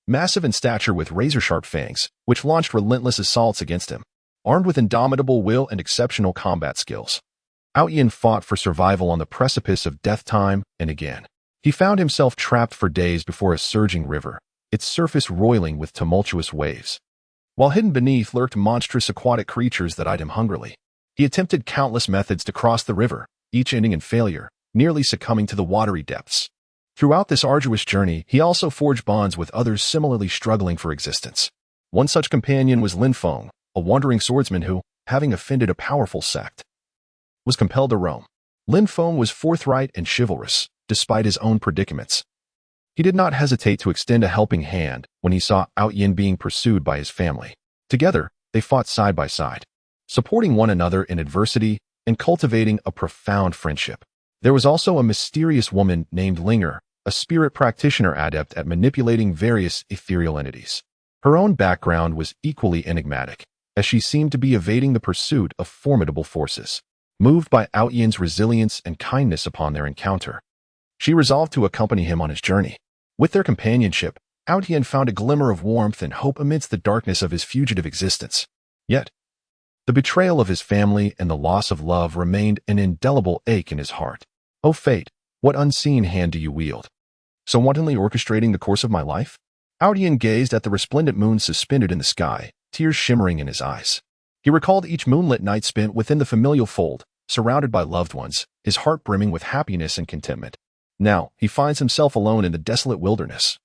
massive in stature with razor-sharp fangs, which launched relentless assaults against him. Armed with indomitable will and exceptional combat skills, Aotian fought for survival on the precipice of death time and again. He found himself trapped for days before a surging river, its surface roiling with tumultuous waves. While hidden beneath lurked monstrous aquatic creatures that eyed him hungrily. He attempted countless methods to cross the river, each ending in failure, nearly succumbing to the watery depths. Throughout this arduous journey, he also forged bonds with others similarly struggling for existence. One such companion was Lin Feng, a wandering swordsman who, having offended a powerful sect, was compelled to roam. Lin Feng was forthright and chivalrous, despite his own predicaments. He did not hesitate to extend a helping hand when he saw Aotian being pursued by his family. Together, they fought side by side, supporting one another in adversity and cultivating a profound friendship. There was also a mysterious woman named Linger, a spirit practitioner adept at manipulating various ethereal entities. Her own background was equally enigmatic, as she seemed to be evading the pursuit of formidable forces. Moved by Aotian's resilience and kindness upon their encounter, she resolved to accompany him on his journey. With their companionship, Aotian found a glimmer of warmth and hope amidst the darkness of his fugitive existence. Yet, the betrayal of his family and the loss of love remained an indelible ache in his heart. "O fate, what unseen hand do you wield, so wantonly orchestrating the course of my life?" Aotian gazed at the resplendent moon suspended in the sky, tears shimmering in his eyes. He recalled each moonlit night spent within the familial fold, surrounded by loved ones, his heart brimming with happiness and contentment. Now, he finds himself alone in the desolate wilderness,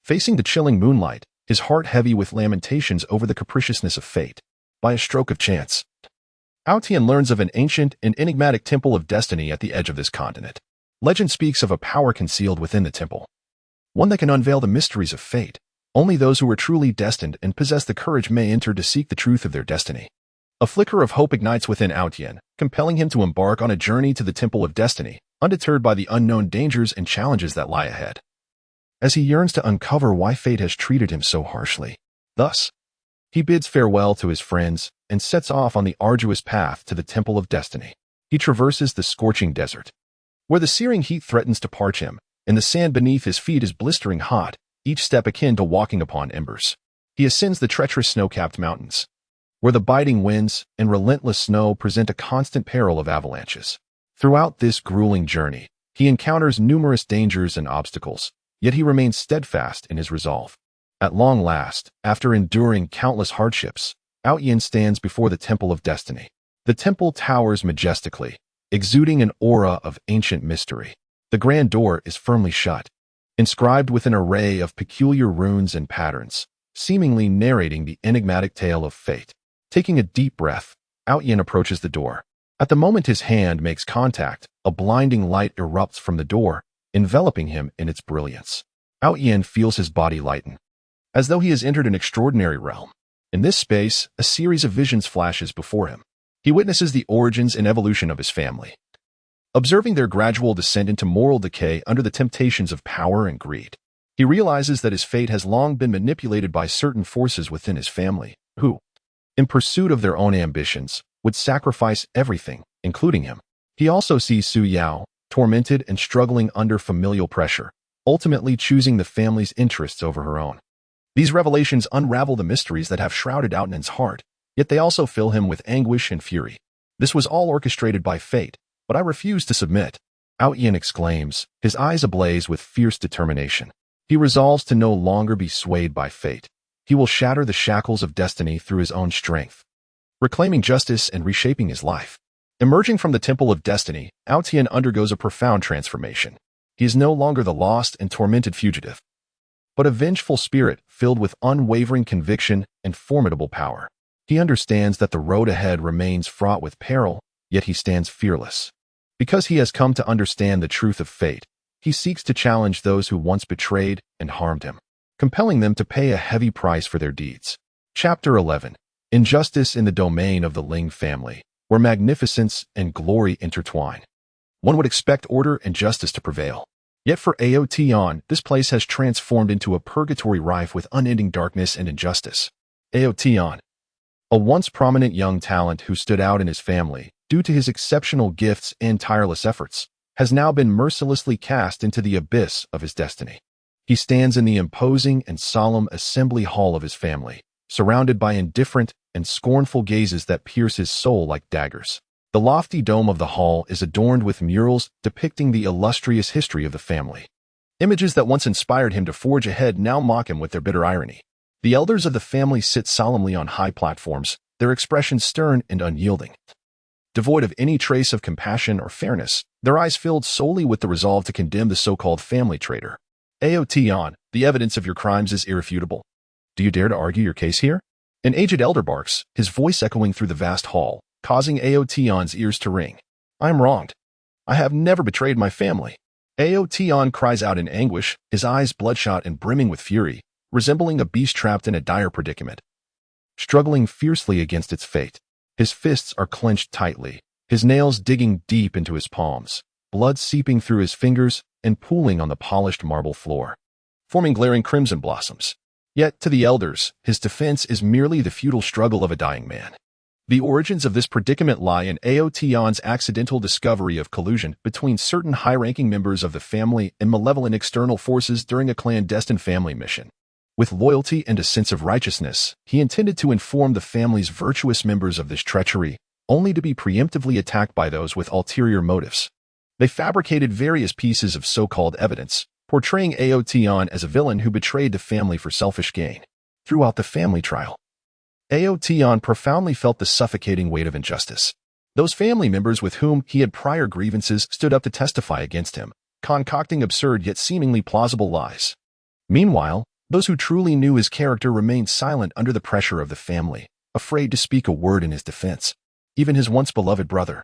facing the chilling moonlight, his heart heavy with lamentations over the capriciousness of fate. By a stroke of chance, Aotian learns of an ancient and enigmatic temple of destiny at the edge of this continent. Legend speaks of a power concealed within the temple, one that can unveil the mysteries of fate. Only those who are truly destined and possess the courage may enter to seek the truth of their destiny. A flicker of hope ignites within Aotian, compelling him to embark on a journey to the temple of destiny, undeterred by the unknown dangers and challenges that lie ahead. As he yearns to uncover why fate has treated him so harshly, thus, he bids farewell to his friends and sets off on the arduous path to the temple of destiny. He traverses the scorching desert, where the searing heat threatens to parch him, and the sand beneath his feet is blistering hot, each step akin to walking upon embers. He ascends the treacherous snow-capped mountains, where the biting winds and relentless snow present a constant peril of avalanches. Throughout this grueling journey, he encounters numerous dangers and obstacles, yet he remains steadfast in his resolve. At long last, after enduring countless hardships, Aotian stands before the Temple of Destiny. The temple towers majestically, exuding an aura of ancient mystery. The grand door is firmly shut, inscribed with an array of peculiar runes and patterns, seemingly narrating the enigmatic tale of fate. Taking a deep breath, Aotian approaches the door. At the moment his hand makes contact, a blinding light erupts from the door, enveloping him in its brilliance. Aotian feels his body lighten, as though he has entered an extraordinary realm. In this space, a series of visions flashes before him. He witnesses the origins and evolution of his family, observing their gradual descent into moral decay under the temptations of power and greed. He realizes that his fate has long been manipulated by certain forces within his family, who, in pursuit of their own ambitions, would sacrifice everything, including him. He also sees Su Yao, tormented and struggling under familial pressure, ultimately choosing the family's interests over her own. These revelations unravel the mysteries that have shrouded Aotian's heart, yet they also fill him with anguish and fury. This was all orchestrated by fate, but I refuse to submit, Aotian exclaims, his eyes ablaze with fierce determination. He resolves to no longer be swayed by fate. He will shatter the shackles of destiny through his own strength, reclaiming justice and reshaping his life. Emerging from the Temple of Destiny, Aotian undergoes a profound transformation. He is no longer the lost and tormented fugitive, but a vengeful spirit filled with unwavering conviction and formidable power. He understands that the road ahead remains fraught with peril, yet he stands fearless. Because he has come to understand the truth of fate, he seeks to challenge those who once betrayed and harmed him, compelling them to pay a heavy price for their deeds. Chapter 11. Injustice in the domain of the Ling family, where magnificence and glory intertwine. One would expect order and justice to prevail. Yet for Aotion, this place has transformed into a purgatory rife with unending darkness and injustice. Aotion, a once prominent young talent who stood out in his family due to his exceptional gifts and tireless efforts, has now been mercilessly cast into the abyss of his destiny. He stands in the imposing and solemn assembly hall of his family, surrounded by indifferent and scornful gazes that pierce his soul like daggers. The lofty dome of the hall is adorned with murals depicting the illustrious history of the family. Images that once inspired him to forge ahead now mock him with their bitter irony. The elders of the family sit solemnly on high platforms, their expressions stern and unyielding. Devoid of any trace of compassion or fairness, their eyes filled solely with the resolve to condemn the so-called family traitor. Aotion, the evidence of your crimes is irrefutable. Do you dare to argue your case here? An aged elder barks, his voice echoing through the vast hall, causing Aotion's ears to ring. I am wronged. I have never betrayed my family. Aotion cries out in anguish, his eyes bloodshot and brimming with fury, resembling a beast trapped in a dire predicament. Struggling fiercely against its fate, his fists are clenched tightly, his nails digging deep into his palms, blood seeping through his fingers and pooling on the polished marble floor, forming glaring crimson blossoms. Yet, to the elders, his defense is merely the futile struggle of a dying man. The origins of this predicament lie in Aotion's accidental discovery of collusion between certain high-ranking members of the family and malevolent external forces during a clandestine family mission. With loyalty and a sense of righteousness, he intended to inform the family's virtuous members of this treachery, only to be preemptively attacked by those with ulterior motives. They fabricated various pieces of so-called evidence, portraying Aotion as a villain who betrayed the family for selfish gain. Throughout the family trial, Aotion profoundly felt the suffocating weight of injustice. Those family members with whom he had prior grievances stood up to testify against him, concocting absurd yet seemingly plausible lies. Meanwhile, those who truly knew his character remained silent under the pressure of the family, afraid to speak a word in his defense. Even his once beloved brother,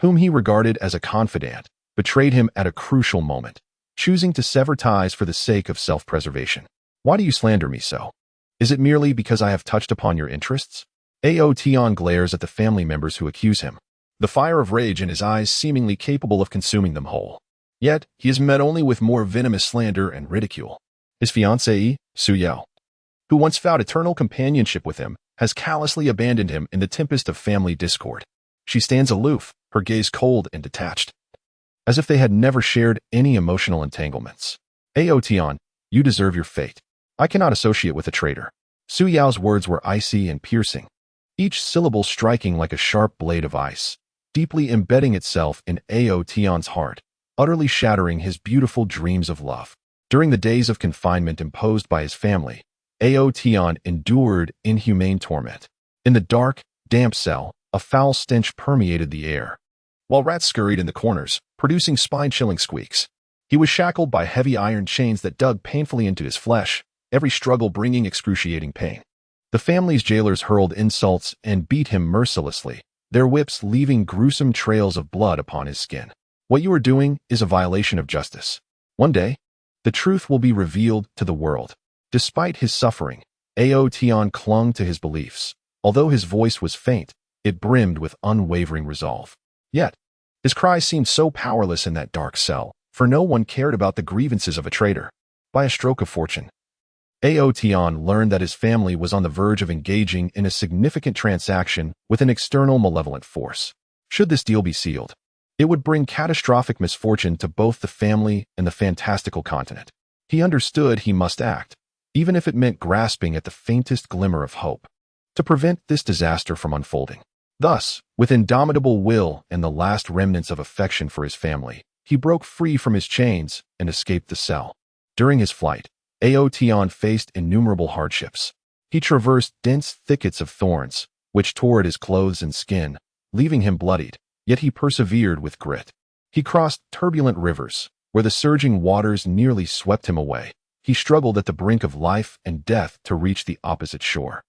whom he regarded as a confidant, betrayed him at a crucial moment, choosing to sever ties for the sake of self-preservation. Why do you slander me so? Is it merely because I have touched upon your interests? Aotion glares at the family members who accuse him, the fire of rage in his eyes seemingly capable of consuming them whole. Yet, he is met only with more venomous slander and ridicule. His fiancée, Suyao, who once vowed eternal companionship with him, has callously abandoned him in the tempest of family discord. She stands aloof, her gaze cold and detached, as if they had never shared any emotional entanglements. Aotion, you deserve your fate. I cannot associate with a traitor. Suyao's words were icy and piercing, each syllable striking like a sharp blade of ice, deeply embedding itself in Aotion's heart, utterly shattering his beautiful dreams of love. During the days of confinement imposed by his family, Aotion endured inhumane torment. In the dark, damp cell, a foul stench permeated the air, while rats scurried in the corners, producing spine-chilling squeaks. He was shackled by heavy iron chains that dug painfully into his flesh, every struggle bringing excruciating pain. The family's jailers hurled insults and beat him mercilessly, their whips leaving gruesome trails of blood upon his skin. What you are doing is a violation of justice. One day, the truth will be revealed to the world. Despite his suffering, Aotion clung to his beliefs. Although his voice was faint, it brimmed with unwavering resolve. Yet, his cries seemed so powerless in that dark cell, for no one cared about the grievances of a traitor. By a stroke of fortune, Aotion learned that his family was on the verge of engaging in a significant transaction with an external malevolent force. Should this deal be sealed, it would bring catastrophic misfortune to both the family and the fantastical continent. He understood he must act, even if it meant grasping at the faintest glimmer of hope, to prevent this disaster from unfolding. Thus, with indomitable will and the last remnants of affection for his family, he broke free from his chains and escaped the cell. During his flight, Aotion faced innumerable hardships. He traversed dense thickets of thorns, which tore at his clothes and skin, leaving him bloodied, yet he persevered with grit. He crossed turbulent rivers, where the surging waters nearly swept him away. He struggled at the brink of life and death to reach the opposite shore.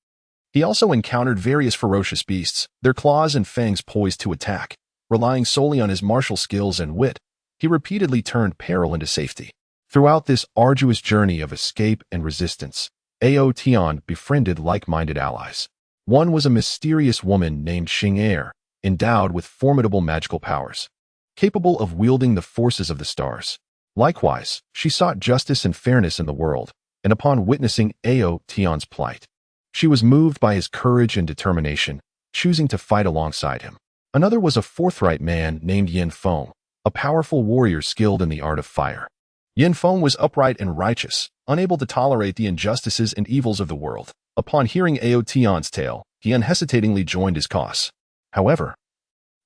He also encountered various ferocious beasts, their claws and fangs poised to attack. Relying solely on his martial skills and wit, he repeatedly turned peril into safety. Throughout this arduous journey of escape and resistance, Aotion befriended like-minded allies. One was a mysterious woman named Xing'er, endowed with formidable magical powers. capable of wielding the forces of the stars. Likewise, she sought justice and fairness in the world, and upon witnessing Ao Tian's plight, she was moved by his courage and determination, choosing to fight alongside him. Another was a forthright man named Yin Feng, a powerful warrior skilled in the art of fire. Yin Feng was upright and righteous, unable to tolerate the injustices and evils of the world. Upon hearing Ao Tian's tale, he unhesitatingly joined his cause. However,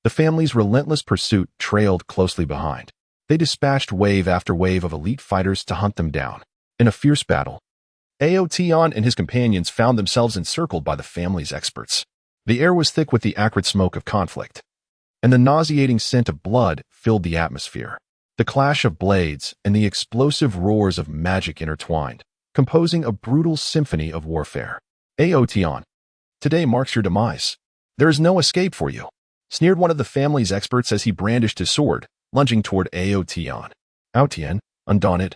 the family's relentless pursuit trailed closely behind. They dispatched wave after wave of elite fighters to hunt them down. In a fierce battle, Ao Tian and his companions found themselves encircled by the family's experts. The air was thick with the acrid smoke of conflict, and the nauseating scent of blood filled the atmosphere. The clash of blades and the explosive roars of magic intertwined, composing a brutal symphony of warfare. Ao Tian, today marks your demise. There is no escape for you, sneered one of the family's experts as he brandished his sword, lunging toward Ao Tian. Ao Tian, undaunted,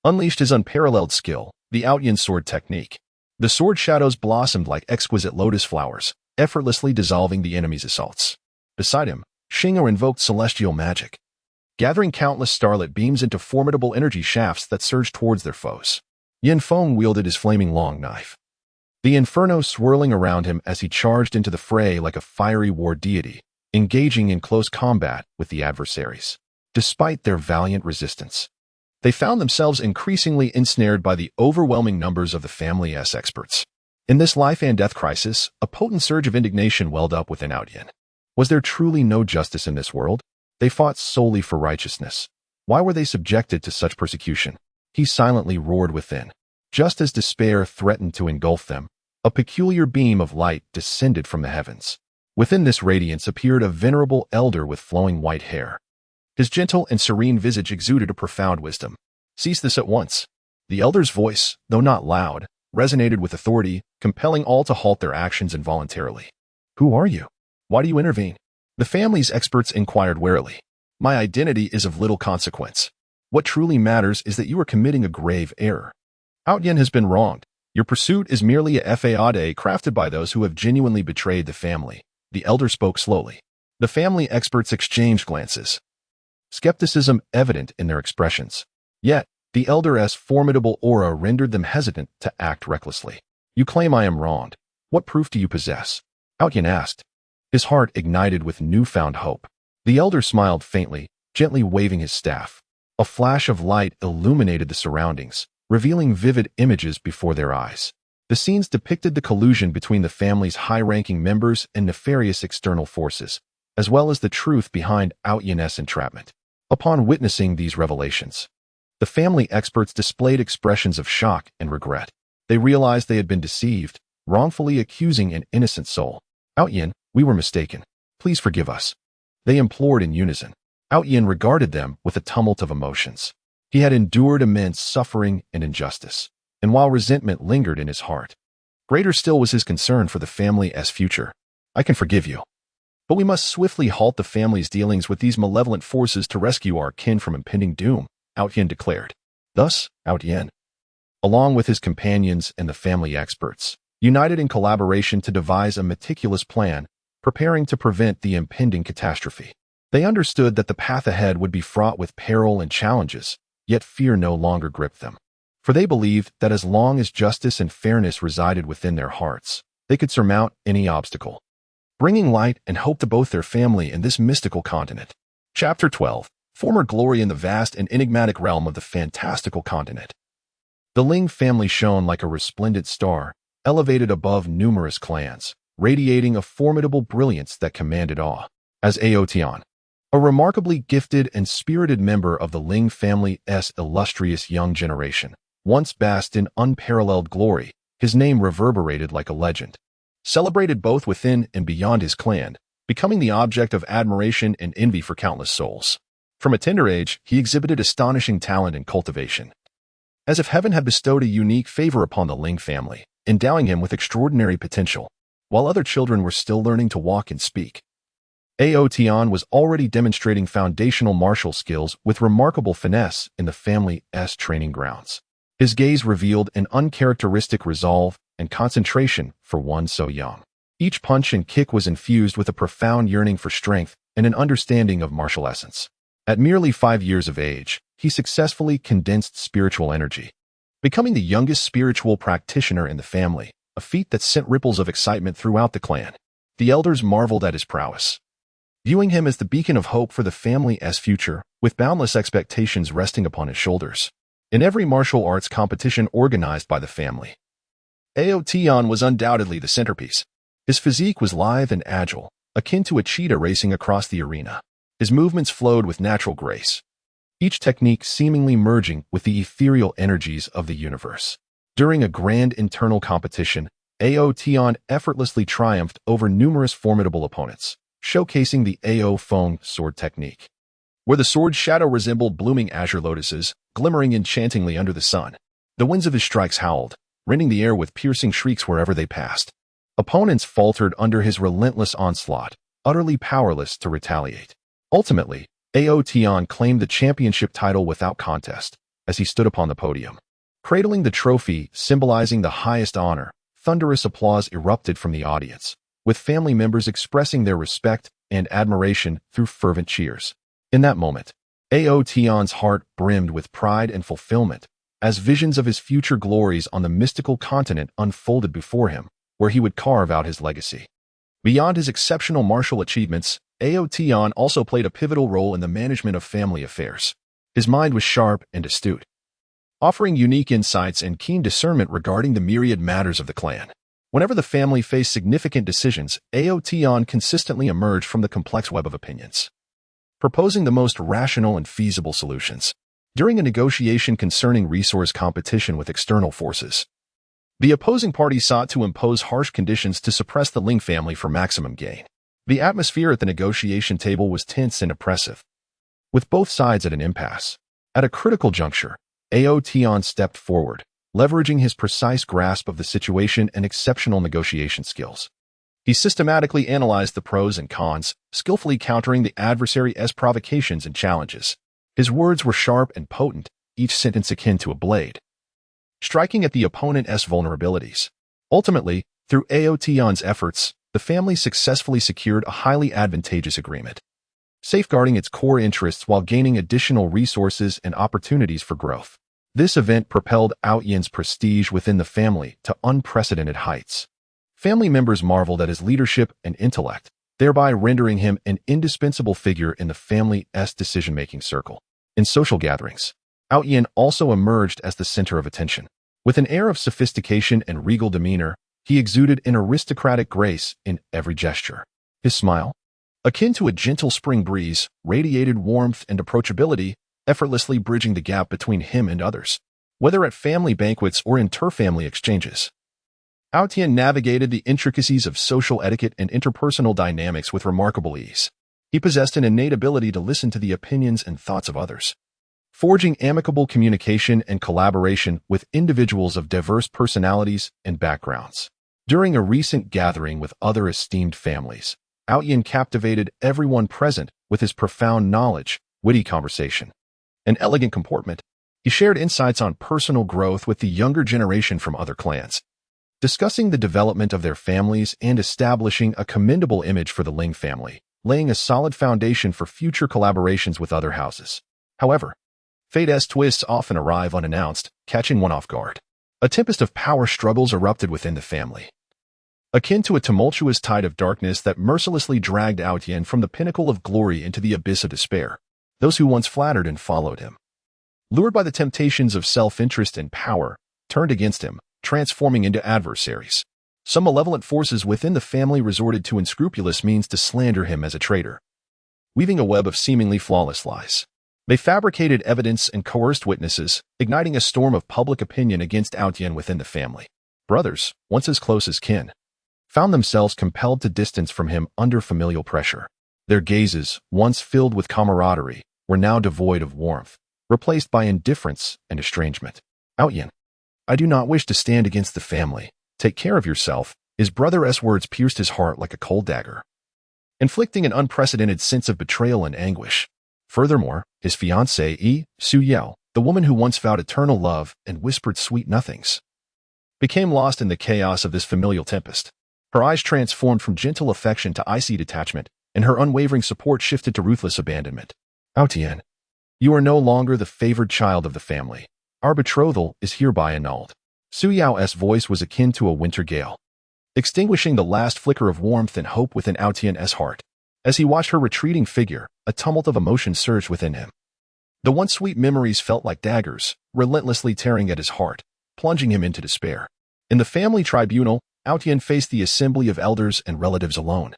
unleashed his unparalleled skill, the Ao Tian sword technique. The sword shadows blossomed like exquisite lotus flowers, effortlessly dissolving the enemy's assaults. Beside him, Xing'er invoked celestial magic, gathering countless starlit beams into formidable energy shafts that surged towards their foes. Yin Feng wielded his flaming long knife, the inferno swirling around him as he charged into the fray like a fiery war deity, engaging in close combat with the adversaries. Despite their valiant resistance, they found themselves increasingly ensnared by the overwhelming numbers of the family's experts. In this life and death crisis, a potent surge of indignation welled up within Ao Tian. Was there truly no justice in this world? They fought solely for righteousness. Why were they subjected to such persecution? He silently roared within. Just as despair threatened to engulf them, a peculiar beam of light descended from the heavens. Within this radiance appeared a venerable elder with flowing white hair. His gentle and serene visage exuded a profound wisdom. Cease this at once. The elder's voice, though not loud, resonated with authority, compelling all to halt their actions involuntarily. Who are you? Why do you intervene? The family's experts inquired warily. My identity is of little consequence. What truly matters is that you are committing a grave error. Ao Tian has been wronged. Your pursuit is merely a faude crafted by those who have genuinely betrayed the family. The elder spoke slowly. The family experts exchanged glances, skepticism evident in their expressions. Yet, the elder's formidable aura rendered them hesitant to act recklessly. You claim I am wronged. What proof do you possess? Ao Tian asked, his heart ignited with newfound hope. The elder smiled faintly, gently waving his staff. A flash of light illuminated the surroundings, revealing vivid images before their eyes. The scenes depicted the collusion between the family's high-ranking members and nefarious external forces, as well as the truth behind Ao Tian's entrapment. Upon witnessing these revelations, the family experts displayed expressions of shock and regret. They realized they had been deceived, wrongfully accusing an innocent soul. Ao Tian, we were mistaken. Please forgive us. They implored in unison. Ao Tian regarded them with a tumult of emotions. He had endured immense suffering and injustice, and while resentment lingered in his heart, greater still was his concern for the family's future. I can forgive you, but we must swiftly halt the family's dealings with these malevolent forces to rescue our kin from impending doom, Ao Tian declared. Thus, Ao Tian, along with his companions and the family experts, united in collaboration to devise a meticulous plan, preparing to prevent the impending catastrophe. They understood that the path ahead would be fraught with peril and challenges, yet fear no longer gripped them. For they believed that as long as justice and fairness resided within their hearts, they could surmount any obstacle, bringing light and hope to both their family and this mystical continent. Chapter 12. Former glory in the vast and enigmatic realm of the fantastical continent. The Ling family shone like a resplendent star, elevated above numerous clans, radiating a formidable brilliance that commanded awe. As Ao Tian, a remarkably gifted and spirited member of the Ling family's illustrious young generation, once basked in unparalleled glory, his name reverberated like a legend, celebrated both within and beyond his clan, becoming the object of admiration and envy for countless souls. From a tender age, he exhibited astonishing talent and cultivation, as if heaven had bestowed a unique favor upon the Ling family, endowing him with extraordinary potential, while other children were still learning to walk and speak. Ao Tian was already demonstrating foundational martial skills with remarkable finesse in the family's training grounds. His gaze revealed an uncharacteristic resolve and concentration for one so young. Each punch and kick was infused with a profound yearning for strength, and an understanding of martial essence. At merely 5 years of age, he successfully condensed spiritual energy, becoming the youngest spiritual practitioner in the family, a feat that sent ripples of excitement throughout the clan. The elders marveled at his prowess, viewing him as the beacon of hope for the family's future, with boundless expectations resting upon his shoulders. In every martial arts competition organized by the family, Aotion was undoubtedly the centerpiece. His physique was lithe and agile, akin to a cheetah racing across the arena. His movements flowed with natural grace, each technique seemingly merging with the ethereal energies of the universe. During a grand internal competition, Aotion effortlessly triumphed over numerous formidable opponents, showcasing the Ao Feng sword technique, where the sword's shadow resembled blooming azure lotuses, glimmering enchantingly under the sun. The winds of his strikes howled, rending the air with piercing shrieks wherever they passed. Opponents faltered under his relentless onslaught, utterly powerless to retaliate. Ultimately, Aotion claimed the championship title without contest, as he stood upon the podium. Cradling the trophy, symbolizing the highest honor, thunderous applause erupted from the audience, with family members expressing their respect and admiration through fervent cheers. In that moment, Aotion's heart brimmed with pride and fulfillment, as visions of his future glories on the mystical continent unfolded before him, where he would carve out his legacy. Beyond his exceptional martial achievements, Aotion also played a pivotal role in the management of family affairs. His mind was sharp and astute, offering unique insights and keen discernment regarding the myriad matters of the clan. Whenever the family faced significant decisions, Aotion consistently emerged from the complex web of opinions, proposing the most rational and feasible solutions. During a negotiation concerning resource competition with external forces, the opposing party sought to impose harsh conditions to suppress the Ling family for maximum gain. The atmosphere at the negotiation table was tense and oppressive, with both sides at an impasse. At a critical juncture, Aotion stepped forward, leveraging his precise grasp of the situation and exceptional negotiation skills. He systematically analyzed the pros and cons, skillfully countering the adversary's provocations and challenges. His words were sharp and potent, each sentence akin to a blade, striking at the opponent's vulnerabilities. Ultimately, through Aotion's efforts, the family successfully secured a highly advantageous agreement, safeguarding its core interests while gaining additional resources and opportunities for growth. This event propelled Aotion's prestige within the family to unprecedented heights. Family members marveled at his leadership and intellect, thereby rendering him an indispensable figure in the family's decision-making circle. In social gatherings, Aotion also emerged as the center of attention. With an air of sophistication and regal demeanor, he exuded an aristocratic grace in every gesture. His smile, akin to a gentle spring breeze, radiated warmth and approachability, effortlessly bridging the gap between him and others. Whether at family banquets or inter-family exchanges, Aotion navigated the intricacies of social etiquette and interpersonal dynamics with remarkable ease. He possessed an innate ability to listen to the opinions and thoughts of others, forging amicable communication and collaboration with individuals of diverse personalities and backgrounds. During a recent gathering with other esteemed families, Aotion captivated everyone present with his profound knowledge, witty conversation, and elegant comportment. He shared insights on personal growth with the younger generation from other clans, discussing the development of their families and establishing a commendable image for the Ling family, laying a solid foundation for future collaborations with other houses. However, fate's twists often arrive unannounced, catching one off guard. A tempest of power struggles erupted within the family, akin to a tumultuous tide of darkness that mercilessly dragged Aotion from the pinnacle of glory into the abyss of despair. Those who once flattered and followed him, lured by the temptations of self-interest and power, turned against him, transforming into adversaries. Some malevolent forces within the family resorted to unscrupulous means to slander him as a traitor, weaving a web of seemingly flawless lies. They fabricated evidence and coerced witnesses, igniting a storm of public opinion against Aotion within the family. Brothers, once as close as kin, found themselves compelled to distance from him under familial pressure. Their gazes, once filled with camaraderie, were now devoid of warmth, replaced by indifference and estrangement. Aotion, I do not wish to stand against the family. Take care of yourself. His brother's words pierced his heart like a cold dagger, inflicting an unprecedented sense of betrayal and anguish. Furthermore, his fiancée, Su Yao, the woman who once vowed eternal love and whispered sweet nothings, became lost in the chaos of this familial tempest. Her eyes transformed from gentle affection to icy detachment, and her unwavering support shifted to ruthless abandonment. Aotian, you are no longer the favored child of the family. Our betrothal is hereby annulled. Su Yao's voice was akin to a winter gale, extinguishing the last flicker of warmth and hope within Aotian's heart. As he watched her retreating figure, a tumult of emotion surged within him. The once sweet memories felt like daggers, relentlessly tearing at his heart, plunging him into despair. In the family tribunal, Aotian faced the assembly of elders and relatives alone,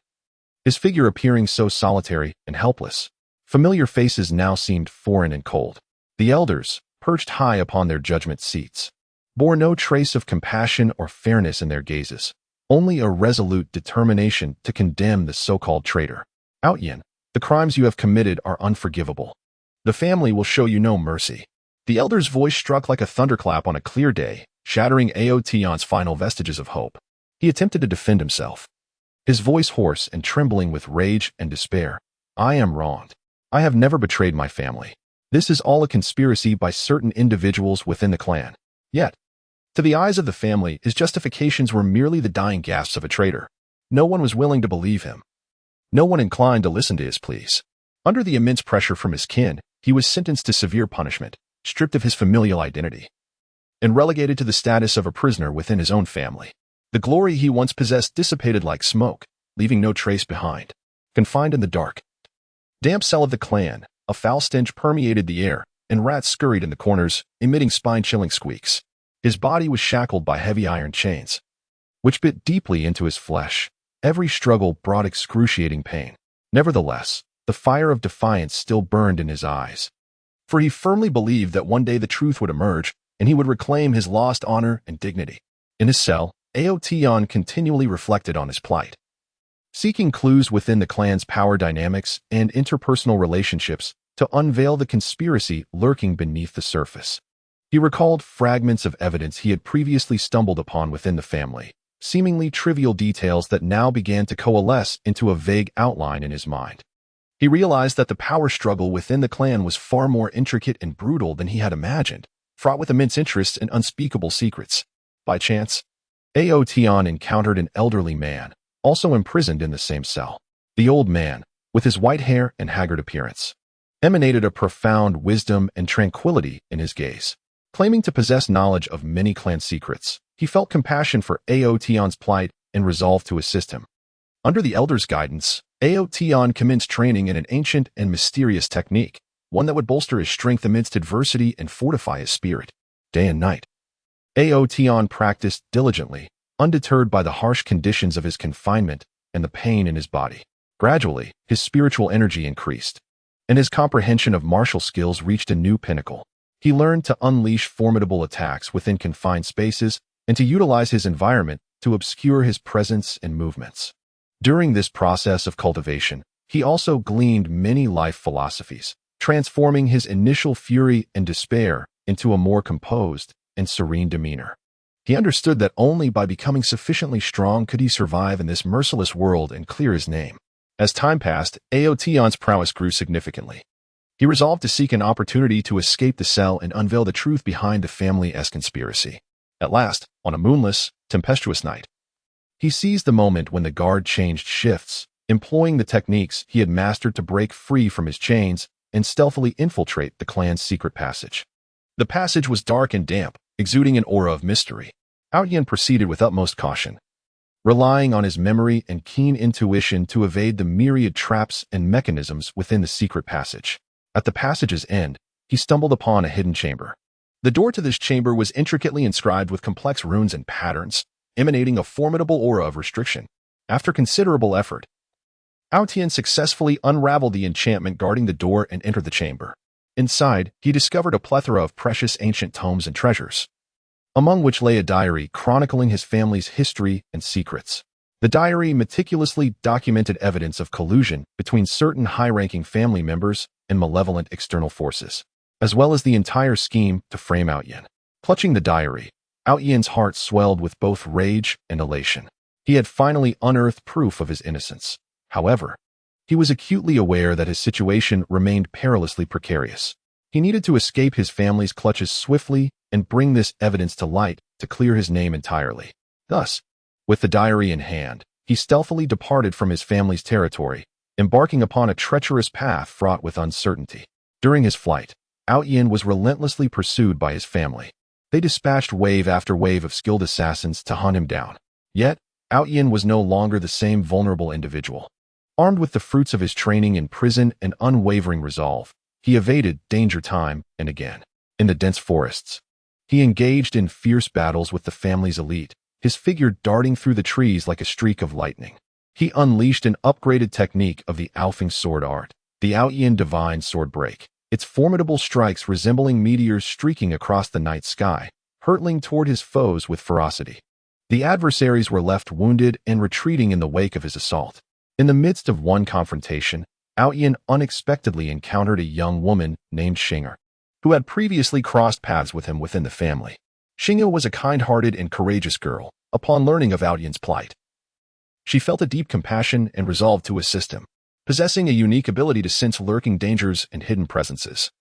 his figure appearing so solitary and helpless. Familiar faces now seemed foreign and cold. The elders, perched high upon their judgment seats, bore no trace of compassion or fairness in their gazes, only a resolute determination to condemn the so-called traitor. Aotian, the crimes you have committed are unforgivable. The family will show you no mercy. The elder's voice struck like a thunderclap on a clear day, shattering Aotian's final vestiges of hope. He attempted to defend himself, his voice hoarse and trembling with rage and despair. I am wronged. I have never betrayed my family. This is all a conspiracy by certain individuals within the clan. Yet, to the eyes of the family, his justifications were merely the dying gasps of a traitor. No one was willing to believe him. No one inclined to listen to his pleas. Under the immense pressure from his kin, he was sentenced to severe punishment, stripped of his familial identity, and relegated to the status of a prisoner within his own family. The glory he once possessed dissipated like smoke, leaving no trace behind. Confined in the dark, damp cell of the clan, a foul stench permeated the air, and rats scurried in the corners, emitting spine-chilling squeaks. His body was shackled by heavy iron chains, which bit deeply into his flesh. Every struggle brought excruciating pain. Nevertheless, the fire of defiance still burned in his eyes, for he firmly believed that one day the truth would emerge, and he would reclaim his lost honor and dignity. In his cell, Aotian continually reflected on his plight, seeking clues within the clan's power dynamics and interpersonal relationships to unveil the conspiracy lurking beneath the surface. He recalled fragments of evidence he had previously stumbled upon within the family, seemingly trivial details that now began to coalesce into a vague outline in his mind. He realized that the power struggle within the clan was far more intricate and brutal than he had imagined, fraught with immense interests and unspeakable secrets. By chance, Aotian encountered an elderly man, also imprisoned in the same cell. The old man, with his white hair and haggard appearance, emanated a profound wisdom and tranquility in his gaze. Claiming to possess knowledge of many clan secrets, he felt compassion for Aotian's plight and resolved to assist him. Under the elder's guidance, Aotian commenced training in an ancient and mysterious technique, one that would bolster his strength amidst adversity and fortify his spirit. Day and night, Aotian practiced diligently, undeterred by the harsh conditions of his confinement and the pain in his body. Gradually, his spiritual energy increased, and his comprehension of martial skills reached a new pinnacle. He learned to unleash formidable attacks within confined spaces and to utilize his environment to obscure his presence and movements. During this process of cultivation, he also gleaned many life philosophies, transforming his initial fury and despair into a more composed and serene demeanor. He understood that only by becoming sufficiently strong could he survive in this merciless world and clear his name. As time passed, Aotian's prowess grew significantly. He resolved to seek an opportunity to escape the cell and unveil the truth behind the family's conspiracy. At last, on a moonless, tempestuous night, he seized the moment when the guard changed shifts, employing the techniques he had mastered to break free from his chains and stealthily infiltrate the clan's secret passage. The passage was dark and damp, exuding an aura of mystery. Aotian proceeded with utmost caution, relying on his memory and keen intuition to evade the myriad traps and mechanisms within the secret passage. At the passage's end, he stumbled upon a hidden chamber. The door to this chamber was intricately inscribed with complex runes and patterns, emanating a formidable aura of restriction. After considerable effort, Aotian successfully unraveled the enchantment guarding the door and entered the chamber. Inside, he discovered a plethora of precious ancient tomes and treasures, among which lay a diary chronicling his family's history and secrets. The diary meticulously documented evidence of collusion between certain high-ranking family members and malevolent external forces, as well as the entire scheme to frame Aotian. Clutching the diary, Aotian's heart swelled with both rage and elation. He had finally unearthed proof of his innocence. However, he was acutely aware that his situation remained perilously precarious. He needed to escape his family's clutches swiftly and bring this evidence to light to clear his name entirely. Thus, with the diary in hand, he stealthily departed from his family's territory, embarking upon a treacherous path fraught with uncertainty. During his flight, Yin was relentlessly pursued by his family. They dispatched wave after wave of skilled assassins to hunt him down. Yet, Yin was no longer the same vulnerable individual. Armed with the fruits of his training in prison and unwavering resolve, he evaded danger time and again. In the dense forests, he engaged in fierce battles with the family's elite, his figure darting through the trees like a streak of lightning. He unleashed an upgraded technique of the Alfing sword art, the Yin Divine Sword Break, its formidable strikes resembling meteors streaking across the night sky, hurtling toward his foes with ferocity. The adversaries were left wounded and retreating in the wake of his assault. In the midst of one confrontation, Yin unexpectedly encountered a young woman named Xinger, who had previously crossed paths with him within the family. Xinger was a kind-hearted and courageous girl. Upon learning of Yin's plight, she felt a deep compassion and resolved to assist him, possessing a unique ability to sense lurking dangers and hidden presences.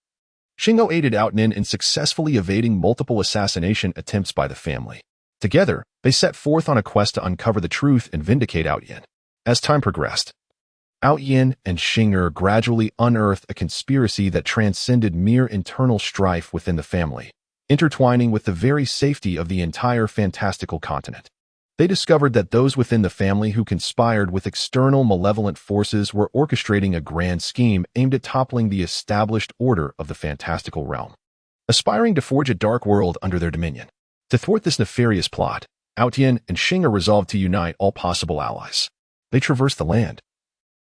Xinger aided Yin in successfully evading multiple assassination attempts by the family. Together, they set forth on a quest to uncover the truth and vindicate Yin. As time progressed, Yin and Xinger gradually unearthed a conspiracy that transcended mere internal strife within the family, intertwining with the very safety of the entire fantastical continent. They discovered that those within the family who conspired with external malevolent forces were orchestrating a grand scheme aimed at toppling the established order of the fantastical realm, aspiring to forge a dark world under their dominion. To thwart this nefarious plot, Yin and Xinger resolved to unite all possible allies. They traversed the land,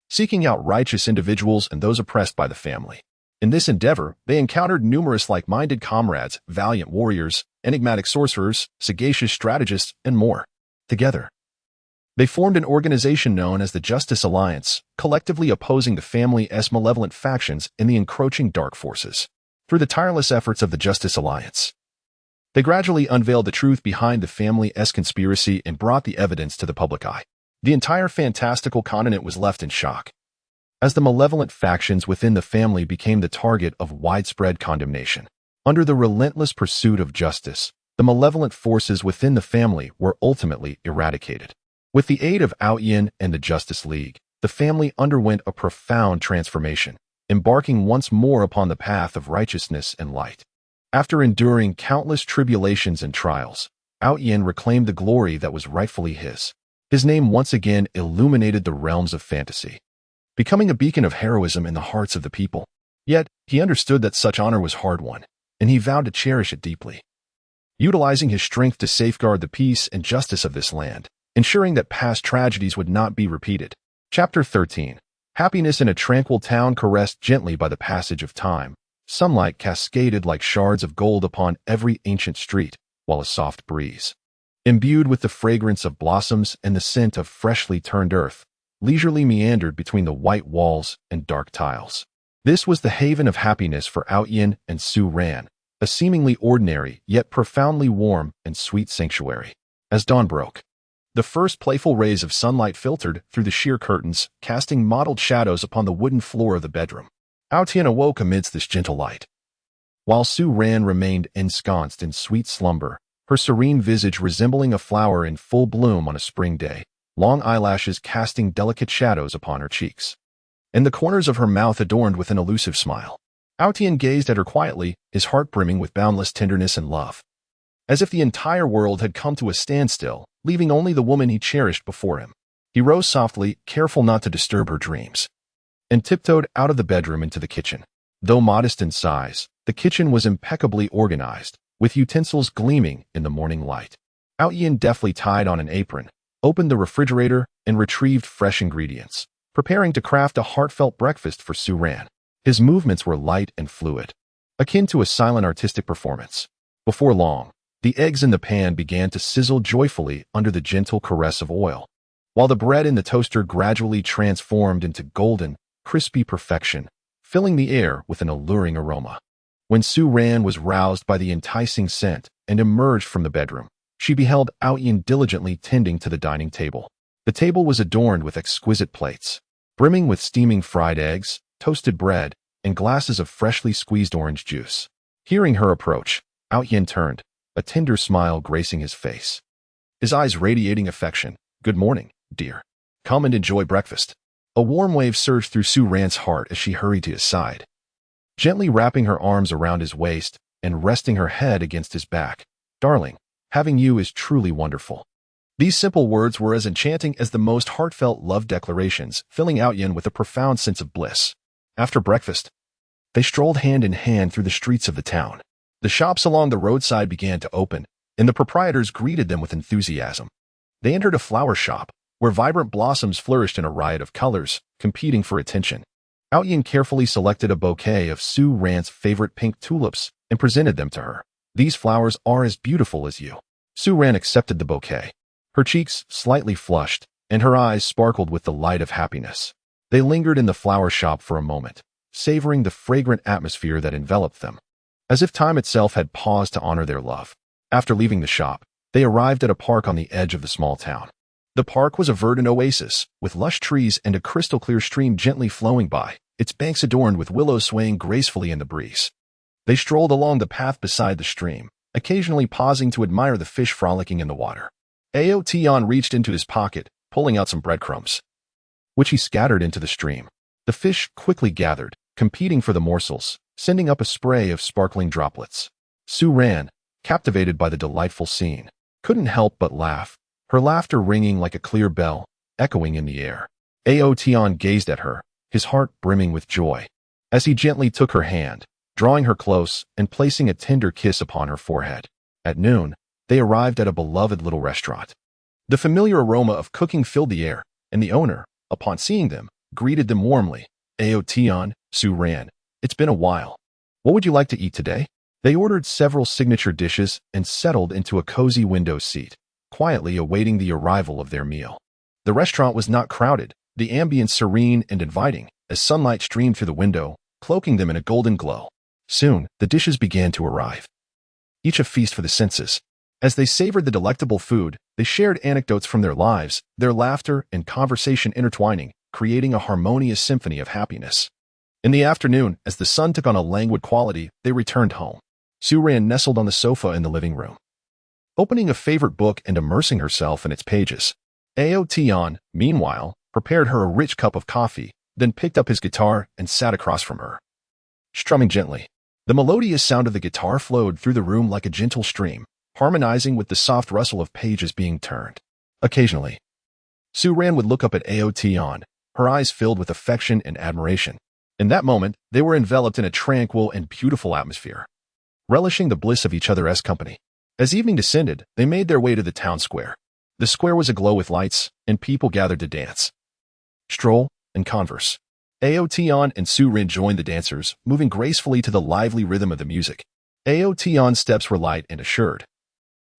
seeking out righteous individuals and those oppressed by the family. In this endeavor, they encountered numerous like-minded comrades, valiant warriors, enigmatic sorcerers, sagacious strategists, and more. Together, they formed an organization known as the Justice Alliance, collectively opposing the family's malevolent factions and the encroaching dark forces. Through the tireless efforts of the Justice Alliance, they gradually unveiled the truth behind the family's conspiracy and brought the evidence to the public eye. The entire fantastical continent was left in shock, as the malevolent factions within the family became the target of widespread condemnation. Under the relentless pursuit of justice, the malevolent forces within the family were ultimately eradicated. With the aid of Yin and the Justice League, the family underwent a profound transformation, embarking once more upon the path of righteousness and light. After enduring countless tribulations and trials, Yin reclaimed the glory that was rightfully his. His name once again illuminated the realms of fantasy, becoming a beacon of heroism in the hearts of the people. Yet, he understood that such honor was hard-won, and he vowed to cherish it deeply, utilizing his strength to safeguard the peace and justice of this land, ensuring that past tragedies would not be repeated. Chapter 13. Happiness in a tranquil town caressed gently by the passage of time. Sunlight cascaded like shards of gold upon every ancient street, while a soft breeze, imbued with the fragrance of blossoms and the scent of freshly turned earth, leisurely meandered between the white walls and dark tiles. This was the haven of happiness for Yin and Su Ran, a seemingly ordinary yet profoundly warm and sweet sanctuary. As dawn broke, the first playful rays of sunlight filtered through the sheer curtains, casting mottled shadows upon the wooden floor of the bedroom. Yin awoke amidst this gentle light, while Su Ran remained ensconced in sweet slumber, her serene visage resembling a flower in full bloom on a spring day, long eyelashes casting delicate shadows upon her cheeks, and the corners of her mouth adorned with an elusive smile. Yin gazed at her quietly, his heart brimming with boundless tenderness and love, as if the entire world had come to a standstill, leaving only the woman he cherished before him. He rose softly, careful not to disturb her dreams, and tiptoed out of the bedroom into the kitchen. Though modest in size, the kitchen was impeccably organized, with utensils gleaming in the morning light. Yin deftly tied on an apron, opened the refrigerator, and retrieved fresh ingredients, preparing to craft a heartfelt breakfast for Su Ran. His movements were light and fluid, akin to a silent artistic performance. Before long, the eggs in the pan began to sizzle joyfully under the gentle caress of oil, while the bread in the toaster gradually transformed into golden, crispy perfection, filling the air with an alluring aroma. When Su Ran was roused by the enticing scent and emerged from the bedroom, she beheld Yin diligently tending to the dining table. The table was adorned with exquisite plates, brimming with steaming fried eggs, toasted bread, and glasses of freshly squeezed orange juice. Hearing her approach, Yin turned, a tender smile gracing his face, his eyes radiating affection. "Good morning, dear. Come and enjoy breakfast." A warm wave surged through Su Ran's heart as she hurried to his side, gently wrapping her arms around his waist and resting her head against his back. "Darling, having you is truly wonderful." These simple words were as enchanting as the most heartfelt love declarations, filling Outyin with a profound sense of bliss. After breakfast, they strolled hand in hand through the streets of the town. The shops along the roadside began to open, and the proprietors greeted them with enthusiasm. They entered a flower shop, where vibrant blossoms flourished in a riot of colors, competing for attention. Outyin carefully selected a bouquet of Su Ran's favorite pink tulips and presented them to her. "These flowers are as beautiful as you." Su Ran accepted the bouquet. Her cheeks slightly flushed, and her eyes sparkled with the light of happiness. They lingered in the flower shop for a moment, savoring the fragrant atmosphere that enveloped them, as if time itself had paused to honor their love. After leaving the shop, they arrived at a park on the edge of the small town. The park was a verdant oasis, with lush trees and a crystal-clear stream gently flowing by, its banks adorned with willows swaying gracefully in the breeze. They strolled along the path beside the stream, occasionally pausing to admire the fish frolicking in the water. Aotion reached into his pocket, pulling out some breadcrumbs, which he scattered into the stream. The fish quickly gathered, competing for the morsels, sending up a spray of sparkling droplets. Su Ran, captivated by the delightful scene, couldn't help but laugh, her laughter ringing like a clear bell, echoing in the air. Aotion gazed at her, his heart brimming with joy, as he gently took her hand, drawing her close and placing a tender kiss upon her forehead. At noon, they arrived at a beloved little restaurant. The familiar aroma of cooking filled the air, and the owner, upon seeing them, greeted them warmly. "Aotion, Su Ran, it's been a while. What would you like to eat today?" They ordered several signature dishes and settled into a cozy window seat, quietly awaiting the arrival of their meal. The restaurant was not crowded, the ambience serene and inviting, as sunlight streamed through the window, cloaking them in a golden glow. Soon, the dishes began to arrive, each a feast for the senses. As they savored the delectable food, they shared anecdotes from their lives, their laughter and conversation intertwining, creating a harmonious symphony of happiness. In the afternoon, as the sun took on a languid quality, they returned home. Su Ran nestled on the sofa in the living room, opening a favorite book and immersing herself in its pages. Aotion, meanwhile, prepared her a rich cup of coffee, then picked up his guitar and sat across from her, strumming gently. The melodious sound of the guitar flowed through the room like a gentle stream, harmonizing with the soft rustle of pages being turned. Occasionally, Su Ran would look up at Aotion, her eyes filled with affection and admiration. In that moment, they were enveloped in a tranquil and beautiful atmosphere, relishing the bliss of each other's company. As evening descended, they made their way to the town square. The square was aglow with lights, and people gathered to dance, stroll, and converse. Aotion and Su Ran joined the dancers, moving gracefully to the lively rhythm of the music. Aotion's steps were light and assured,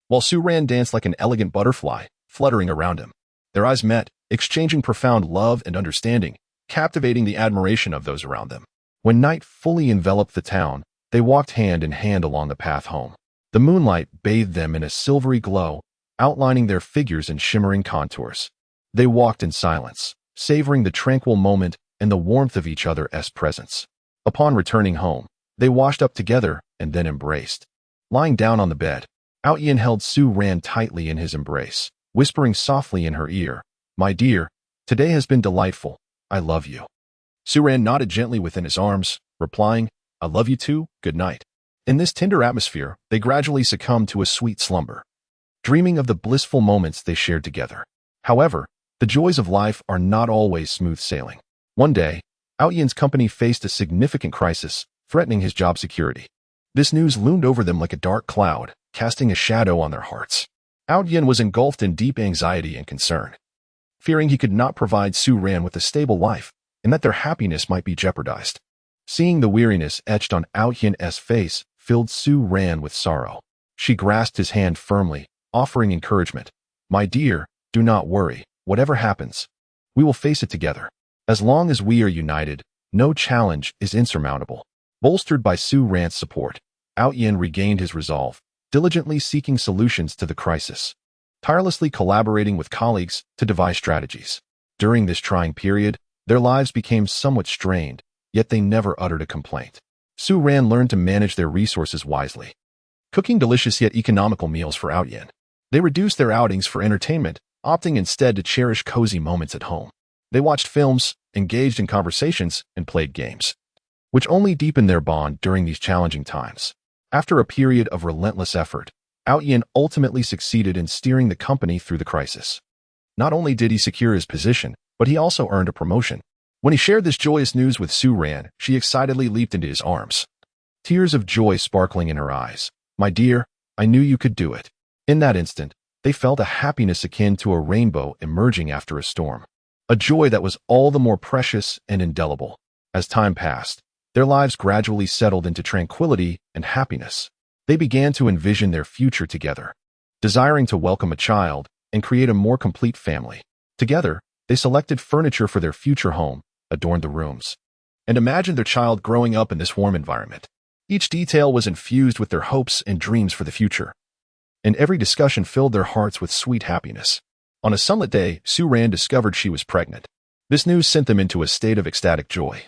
while Su Ran danced like an elegant butterfly, fluttering around him. Their eyes met, exchanging profound love and understanding, captivating the admiration of those around them. When night fully enveloped the town, they walked hand in hand along the path home. The moonlight bathed them in a silvery glow, outlining their figures in shimmering contours. They walked in silence, savoring the tranquil moment and the warmth of each other's presence. Upon returning home, they washed up together and then embraced. Lying down on the bed, Outyin held Su Ran tightly in his embrace, whispering softly in her ear, "My dear, today has been delightful. I love you." Su Ran nodded gently within his arms, replying, "I love you too, good night." In this tender atmosphere, they gradually succumbed to a sweet slumber, dreaming of the blissful moments they shared together. However, the joys of life are not always smooth sailing. One day, Outyin's company faced a significant crisis, threatening his job security. This news loomed over them like a dark cloud, casting a shadow on their hearts. Outyin was engulfed in deep anxiety and concern, fearing he could not provide Su Ran with a stable life, and that their happiness might be jeopardized. Seeing the weariness etched on Outyin's face filled Su Ran with sorrow. She grasped his hand firmly, offering encouragement. "My dear, do not worry. Whatever happens, we will face it together. As long as we are united, no challenge is insurmountable." Bolstered by Su Ran's support, Outyin regained his resolve, diligently seeking solutions to the crisis, tirelessly collaborating with colleagues to devise strategies. During this trying period, their lives became somewhat strained, yet they never uttered a complaint. Su Ran learned to manage their resources wisely, cooking delicious yet economical meals for Outyin. They reduced their outings for entertainment, opting instead to cherish cozy moments at home. They watched films, engaged in conversations, and played games, which only deepened their bond during these challenging times. After a period of relentless effort, Yin ultimately succeeded in steering the company through the crisis. Not only did he secure his position, but he also earned a promotion. When he shared this joyous news with Su Ran, she excitedly leaped into his arms, tears of joy sparkling in her eyes. "My dear, I knew you could do it." In that instant, they felt a happiness akin to a rainbow emerging after a storm, a joy that was all the more precious and indelible. As time passed, their lives gradually settled into tranquility and happiness. They began to envision their future together, desiring to welcome a child and create a more complete family. Together, they selected furniture for their future home, adorned the rooms, and imagined their child growing up in this warm environment. Each detail was infused with their hopes and dreams for the future, and every discussion filled their hearts with sweet happiness. On a sunlit day, Su Ran discovered she was pregnant. This news sent them into a state of ecstatic joy,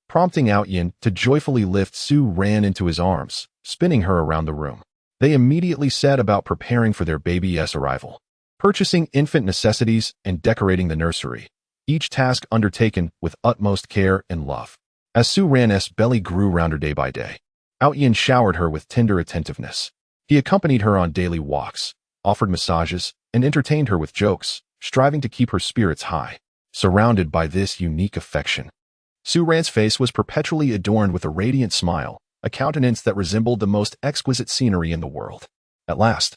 prompting Yin to joyfully lift Su Ran into his arms, spinning her around the room. They immediately set about preparing for their baby's arrival, purchasing infant necessities and decorating the nursery, each task undertaken with utmost care and love. As Su Ran's belly grew rounder day by day, Yin showered her with tender attentiveness. He accompanied her on daily walks, offered massages, and entertained her with jokes, striving to keep her spirits high. Surrounded by this unique affection, Su Ran's face was perpetually adorned with a radiant smile, a countenance that resembled the most exquisite scenery in the world. At last,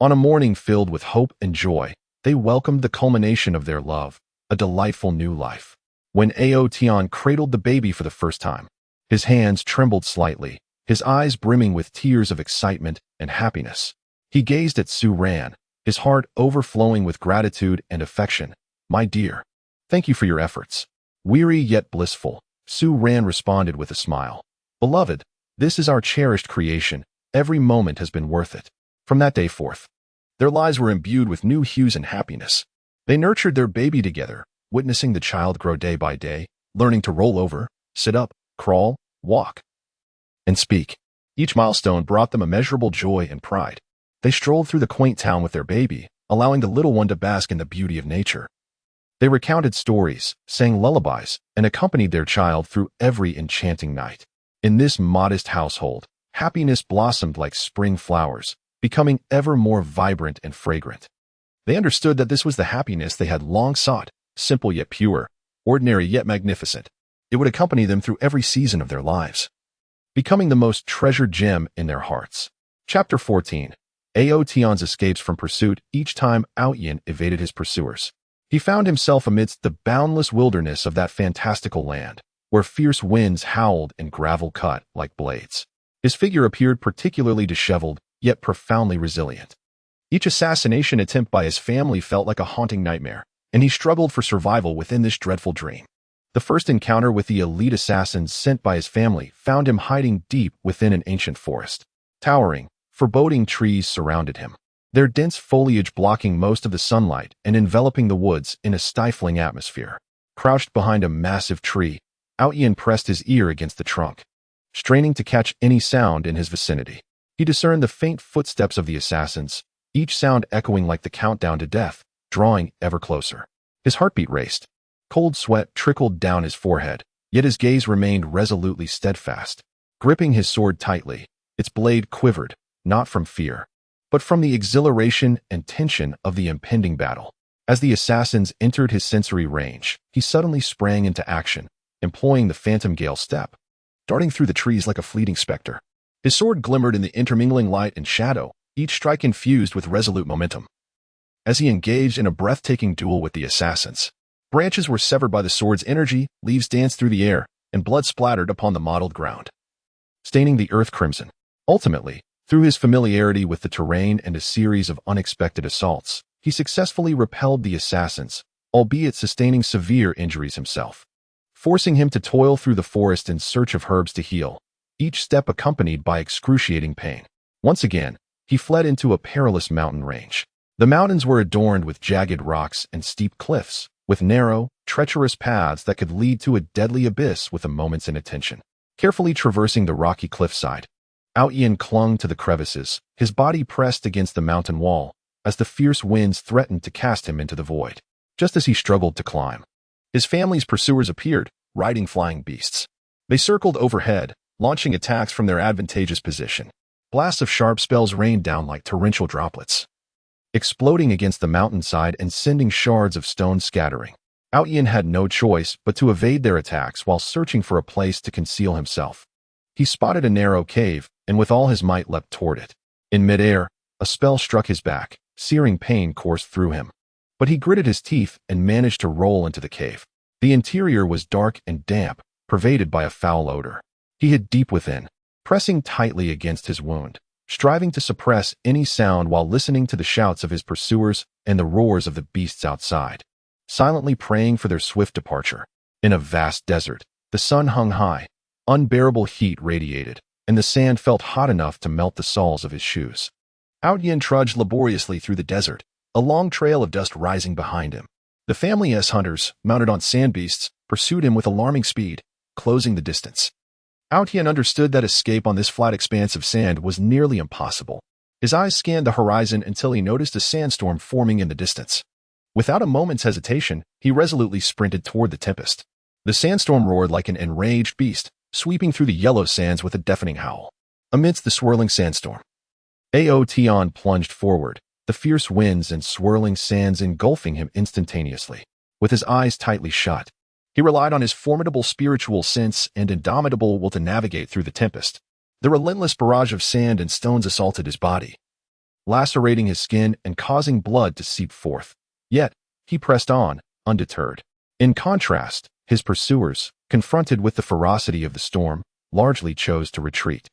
on a morning filled with hope and joy, they welcomed the culmination of their love, a delightful new life. When Tian cradled the baby for the first time, his hands trembled slightly, his eyes brimming with tears of excitement and happiness. He gazed at Su Ran, his heart overflowing with gratitude and affection. "My dear, thank you for your efforts." Weary yet blissful, Su Ran responded with a smile. "Beloved, this is our cherished creation. Every moment has been worth it." From that day forth, their lives were imbued with new hues and happiness. They nurtured their baby together, witnessing the child grow day by day, learning to roll over, sit up, crawl, walk, and speak. Each milestone brought them immeasurable joy and pride. They strolled through the quaint town with their baby, allowing the little one to bask in the beauty of nature. They recounted stories, sang lullabies, and accompanied their child through every enchanting night. In this modest household, happiness blossomed like spring flowers, becoming ever more vibrant and fragrant. They understood that this was the happiness they had long sought, simple yet pure, ordinary yet magnificent. It would accompany them through every season of their lives, becoming the most treasured gem in their hearts. Chapter 14. Tian's escapes from pursuit. Each time Yin evaded his pursuers, he found himself amidst the boundless wilderness of that fantastical land, where fierce winds howled and gravel cut like blades. His figure appeared particularly disheveled, yet profoundly resilient. Each assassination attempt by his family felt like a haunting nightmare, and he struggled for survival within this dreadful dream. The first encounter with the elite assassins sent by his family found him hiding deep within an ancient forest. Towering, foreboding trees surrounded him, their dense foliage blocking most of the sunlight and enveloping the woods in a stifling atmosphere. Crouched behind a massive tree, Yin pressed his ear against the trunk, straining to catch any sound in his vicinity. He discerned the faint footsteps of the assassins, each sound echoing like the countdown to death, drawing ever closer. His heartbeat raced. Cold sweat trickled down his forehead, yet his gaze remained resolutely steadfast. Gripping his sword tightly, its blade quivered, not from fear, but from the exhilaration and tension of the impending battle. As the assassins entered his sensory range, he suddenly sprang into action, employing the phantom gale step, darting through the trees like a fleeting specter. His sword glimmered in the intermingling light and shadow, each strike infused with resolute momentum. As he engaged in a breathtaking duel with the assassins, branches were severed by the sword's energy, leaves danced through the air, and blood splattered upon the mottled ground, staining the earth crimson. Ultimately, through his familiarity with the terrain and a series of unexpected assaults, he successfully repelled the assassins, albeit sustaining severe injuries himself, forcing him to toil through the forest in search of herbs to heal, each step accompanied by excruciating pain. Once again, he fled into a perilous mountain range. The mountains were adorned with jagged rocks and steep cliffs, with narrow, treacherous paths that could lead to a deadly abyss with a moment's inattention. Carefully traversing the rocky cliffside, Yin clung to the crevices, his body pressed against the mountain wall, as the fierce winds threatened to cast him into the void. Just as he struggled to climb, His family's pursuers appeared, riding flying beasts. They circled overhead, launching attacks from their advantageous position. Blasts of sharp spells rained down like torrential droplets, exploding against the mountainside and sending shards of stone scattering. Outyin had no choice but to evade their attacks while searching for a place to conceal himself. He spotted a narrow cave, and with all his might leapt toward it. In midair, a spell struck his back, searing pain coursed through him. But he gritted his teeth and managed to roll into the cave. The interior was dark and damp, pervaded by a foul odor. He hid deep within, pressing tightly against his wound, striving to suppress any sound while listening to the shouts of his pursuers and the roars of the beasts outside, silently praying for their swift departure. In a vast desert, the sun hung high, unbearable heat radiated, and the sand felt hot enough to melt the soles of his shoes. Outyin trudged laboriously through the desert, a long trail of dust rising behind him. The family's hunters, mounted on sand beasts, pursued him with alarming speed, closing the distance. Outyin understood that escape on this flat expanse of sand was nearly impossible. His eyes scanned the horizon until he noticed a sandstorm forming in the distance. Without a moment's hesitation, he resolutely sprinted toward the tempest. The sandstorm roared like an enraged beast, sweeping through the yellow sands with a deafening howl. Amidst the swirling sandstorm, Aotion plunged forward, the fierce winds and swirling sands engulfing him instantaneously. With his eyes tightly shut, he relied on his formidable spiritual sense and indomitable will to navigate through the tempest. The relentless barrage of sand and stones assaulted his body, lacerating his skin and causing blood to seep forth. Yet, he pressed on, undeterred. In contrast, his pursuers, confronted with the ferocity of the storm, largely chose to retreat,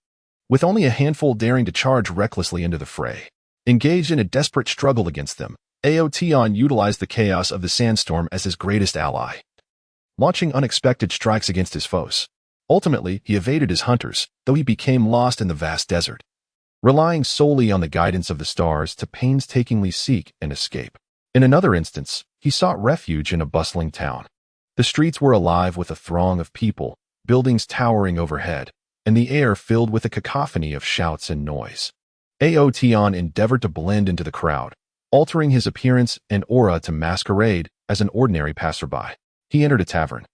with only a handful daring to charge recklessly into the fray. Engaged in a desperate struggle against them, Aotion utilized the chaos of the sandstorm as his greatest ally, launching unexpected strikes against his foes. Ultimately, he evaded his hunters, though he became lost in the vast desert, relying solely on the guidance of the stars to painstakingly seek and escape. In another instance, he sought refuge in a bustling town. The streets were alive with a throng of people, buildings towering overhead, and the air filled with a cacophony of shouts and noise. Aotion endeavored to blend into the crowd, altering his appearance and aura to masquerade as an ordinary passerby. He entered a tavern,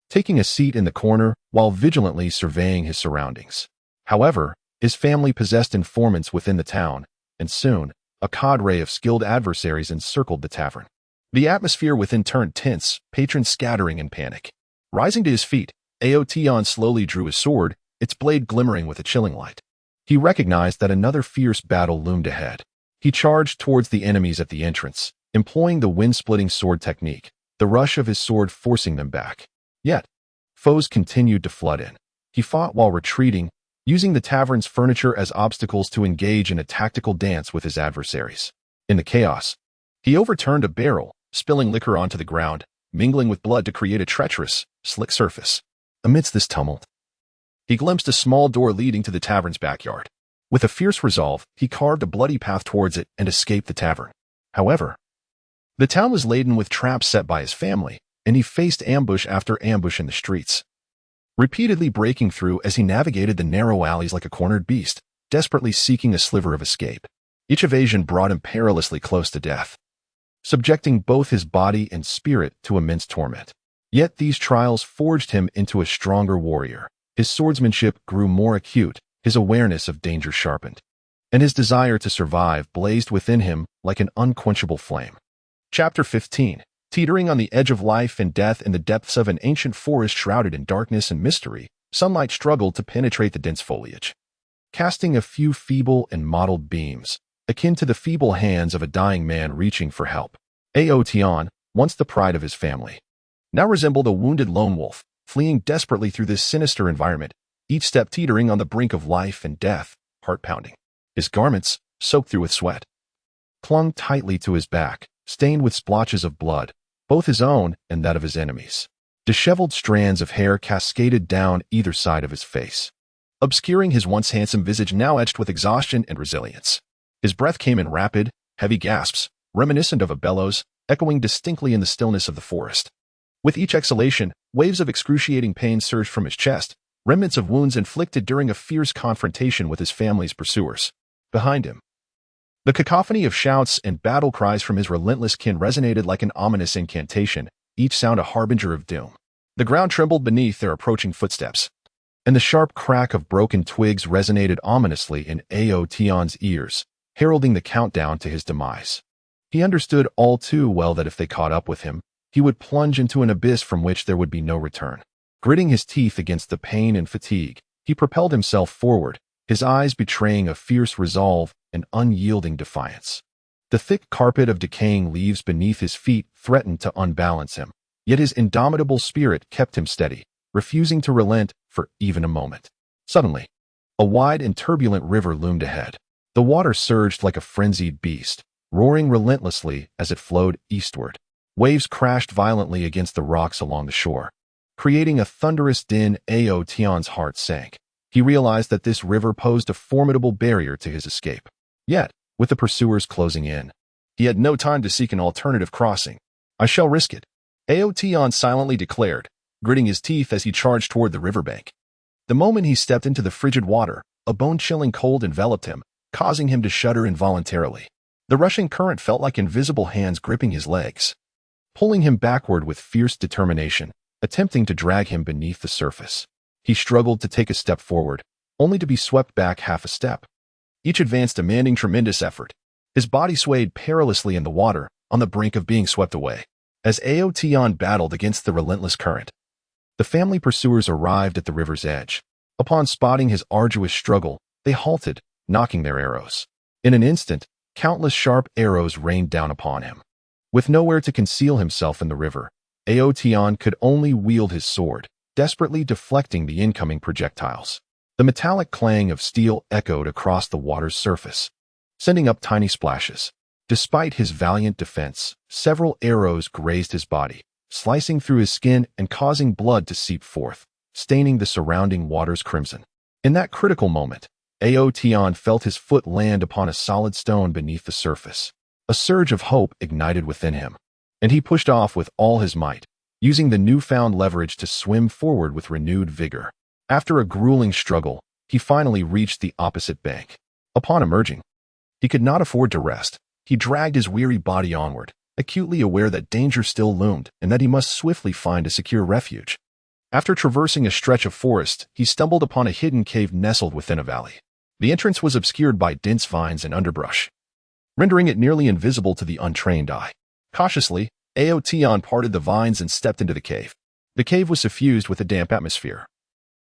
taking a seat in the corner while vigilantly surveying his surroundings. However, his family possessed informants within the town, and soon, a cadre of skilled adversaries encircled the tavern. The atmosphere within turned tense, patrons scattering in panic. Rising to his feet, Aotion slowly drew his sword, its blade glimmering with a chilling light. He recognized that another fierce battle loomed ahead. He charged towards the enemies at the entrance, employing the wind-splitting sword technique, the rush of his sword forcing them back. Yet, foes continued to flood in. He fought while retreating, using the tavern's furniture as obstacles to engage in a tactical dance with his adversaries. In the chaos, he overturned a barrel, spilling liquor onto the ground, mingling with blood to create a treacherous, slick surface. Amidst this tumult, he glimpsed a small door leading to the tavern's backyard. With a fierce resolve, he carved a bloody path towards it and escaped the tavern. However, the town was laden with traps set by his family, and he faced ambush after ambush in the streets, repeatedly breaking through as he navigated the narrow alleys like a cornered beast, desperately seeking a sliver of escape. Each evasion brought him perilously close to death, subjecting both his body and spirit to immense torment. Yet these trials forged him into a stronger warrior. His swordsmanship grew more acute, his awareness of danger sharpened, and his desire to survive blazed within him like an unquenchable flame. Chapter 15. Teetering on the edge of life and death in the depths of an ancient forest shrouded in darkness and mystery, sunlight struggled to penetrate the dense foliage, casting a few feeble and mottled beams, akin to the feeble hands of a dying man reaching for help. Aotion, once the pride of his family, now resembled a wounded lone wolf, fleeing desperately through this sinister environment, each step teetering on the brink of life and death, heart-pounding. His garments, soaked through with sweat, clung tightly to his back, stained with splotches of blood, both his own and that of his enemies. Disheveled strands of hair cascaded down either side of his face, obscuring his once handsome visage now etched with exhaustion and resilience. His breath came in rapid, heavy gasps, reminiscent of a bellows, echoing distinctly in the stillness of the forest. With each exhalation, waves of excruciating pain surged from his chest, remnants of wounds inflicted during a fierce confrontation with his family's pursuers. Behind him, the cacophony of shouts and battle cries from his relentless kin resonated like an ominous incantation, each sound a harbinger of doom. The ground trembled beneath their approaching footsteps, and the sharp crack of broken twigs resonated ominously in Ao Tian's ears, heralding the countdown to his demise. He understood all too well that if they caught up with him, he would plunge into an abyss from which there would be no return. Gritting his teeth against the pain and fatigue, he propelled himself forward, his eyes betraying a fierce resolve and unyielding defiance. The thick carpet of decaying leaves beneath his feet threatened to unbalance him, yet his indomitable spirit kept him steady, refusing to relent for even a moment. Suddenly, a wide and turbulent river loomed ahead. The water surged like a frenzied beast, roaring relentlessly as it flowed eastward. Waves crashed violently against the rocks along the shore, creating a thunderous din. Ao Tian's heart sank. He realized that this river posed a formidable barrier to his escape. Yet, with the pursuers closing in, he had no time to seek an alternative crossing. "I shall risk it," Ao Tian silently declared, gritting his teeth as he charged toward the riverbank. The moment he stepped into the frigid water, a bone-chilling cold enveloped him, causing him to shudder involuntarily. The rushing current felt like invisible hands gripping his legs, pulling him backward with fierce determination, attempting to drag him beneath the surface. He struggled to take a step forward, only to be swept back half a step, each advance demanding tremendous effort. His body swayed perilously in the water, on the brink of being swept away. As Ao Tian battled against the relentless current, the family pursuers arrived at the river's edge. Upon spotting his arduous struggle, they halted, knocking their arrows. In an instant, countless sharp arrows rained down upon him. With nowhere to conceal himself in the river, Ao Tian could only wield his sword, desperately deflecting the incoming projectiles. The metallic clang of steel echoed across the water's surface, sending up tiny splashes. Despite his valiant defense, several arrows grazed his body, slicing through his skin and causing blood to seep forth, staining the surrounding waters crimson. In that critical moment, Ao Tian felt his foot land upon a solid stone beneath the surface. A surge of hope ignited within him, and he pushed off with all his might, using the newfound leverage to swim forward with renewed vigor. After a grueling struggle, he finally reached the opposite bank. Upon emerging, he could not afford to rest. He dragged his weary body onward, acutely aware that danger still loomed and that he must swiftly find a secure refuge. After traversing a stretch of forest, he stumbled upon a hidden cave nestled within a valley. The entrance was obscured by dense vines and underbrush, rendering it nearly invisible to the untrained eye. Cautiously, Ao Tian parted the vines and stepped into the cave. The cave was suffused with a damp atmosphere,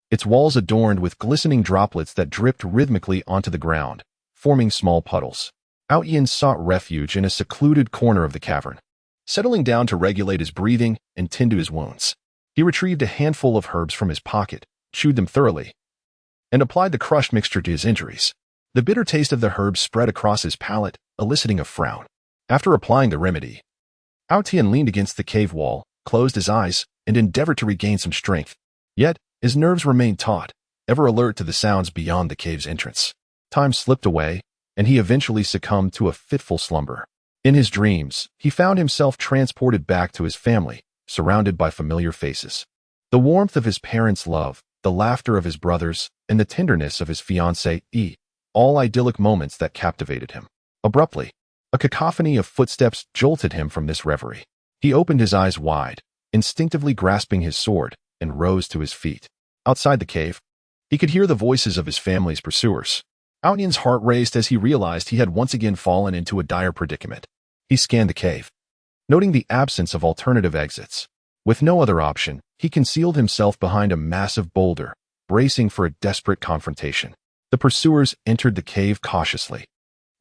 its walls adorned with glistening droplets that dripped rhythmically onto the ground, forming small puddles. Ao Tian sought refuge in a secluded corner of the cavern. Settling down to regulate his breathing and tend to his wounds, he retrieved a handful of herbs from his pocket, chewed them thoroughly, and applied the crushed mixture to his injuries. The bitter taste of the herbs spread across his palate, eliciting a frown. After applying the remedy, Ao Tian leaned against the cave wall, closed his eyes, and endeavored to regain some strength. Yet, his nerves remained taut, ever alert to the sounds beyond the cave's entrance. Time slipped away, and he eventually succumbed to a fitful slumber. In his dreams, he found himself transported back to his family, surrounded by familiar faces. The warmth of his parents' love, the laughter of his brothers, and the tenderness of his fiancée, all idyllic moments that captivated him. Abruptly, a cacophony of footsteps jolted him from this reverie. He opened his eyes wide, instinctively grasping his sword, and rose to his feet. Outside the cave, he could hear the voices of his family's pursuers. Ao Tian's heart raced as he realized he had once again fallen into a dire predicament. He scanned the cave, noting the absence of alternative exits. With no other option, he concealed himself behind a massive boulder, bracing for a desperate confrontation. The pursuers entered the cave cautiously,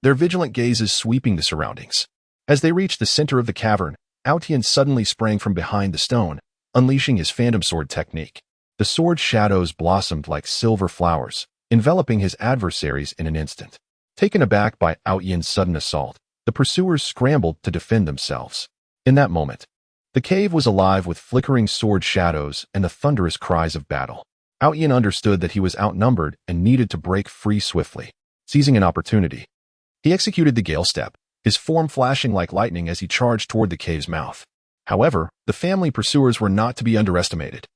their vigilant gazes sweeping the surroundings. As they reached the center of the cavern, Ao Tian suddenly sprang from behind the stone, unleashing his phantom sword technique. The sword's shadows blossomed like silver flowers, enveloping his adversaries in an instant. Taken aback by Ao Tian's sudden assault, the pursuers scrambled to defend themselves. In that moment, the cave was alive with flickering sword shadows and the thunderous cries of battle. Ao Tian understood that he was outnumbered and needed to break free swiftly. Seizing an opportunity, he executed the gale step, his form flashing like lightning as he charged toward the cave's mouth. However, the family pursuers were not to be underestimated.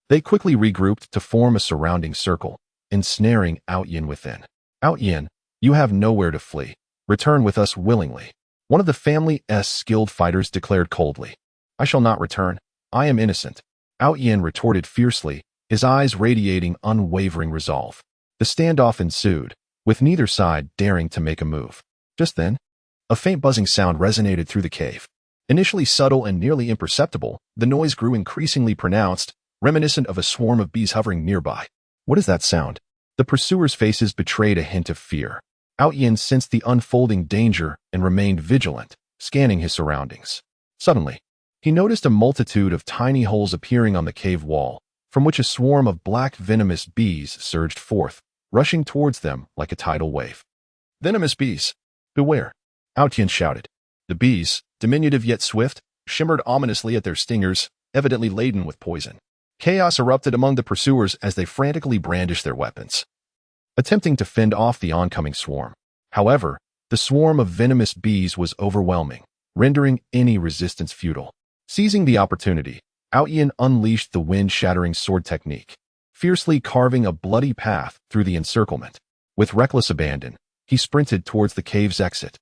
They quickly regrouped to form a surrounding circle, ensnaring Ao Tian within. "Ao Tian, you have nowhere to flee. Return with us willingly," one of the family's skilled fighters declared coldly. I shall not return. I am innocent. Ao Yin retorted fiercely, his eyes radiating unwavering resolve. The standoff ensued, with neither side daring to make a move. Just then, a faint buzzing sound resonated through the cave. Initially subtle and nearly imperceptible, the noise grew increasingly pronounced, reminiscent of a swarm of bees hovering nearby. What is that sound? The pursuers' faces betrayed a hint of fear. Ao Yin sensed the unfolding danger and remained vigilant, scanning his surroundings. Suddenly, he noticed a multitude of tiny holes appearing on the cave wall, from which a swarm of black venomous bees surged forth, rushing towards them like a tidal wave. Venomous bees! Beware! Ao Yin shouted. The bees, diminutive yet swift, shimmered ominously at their stingers, evidently laden with poison. Chaos erupted among the pursuers as they frantically brandished their weapons, attempting to fend off the oncoming swarm. However, the swarm of venomous bees was overwhelming, rendering any resistance futile. Seizing the opportunity, Ao Yin unleashed the wind-shattering sword technique, fiercely carving a bloody path through the encirclement. With reckless abandon, he sprinted towards the cave's exit,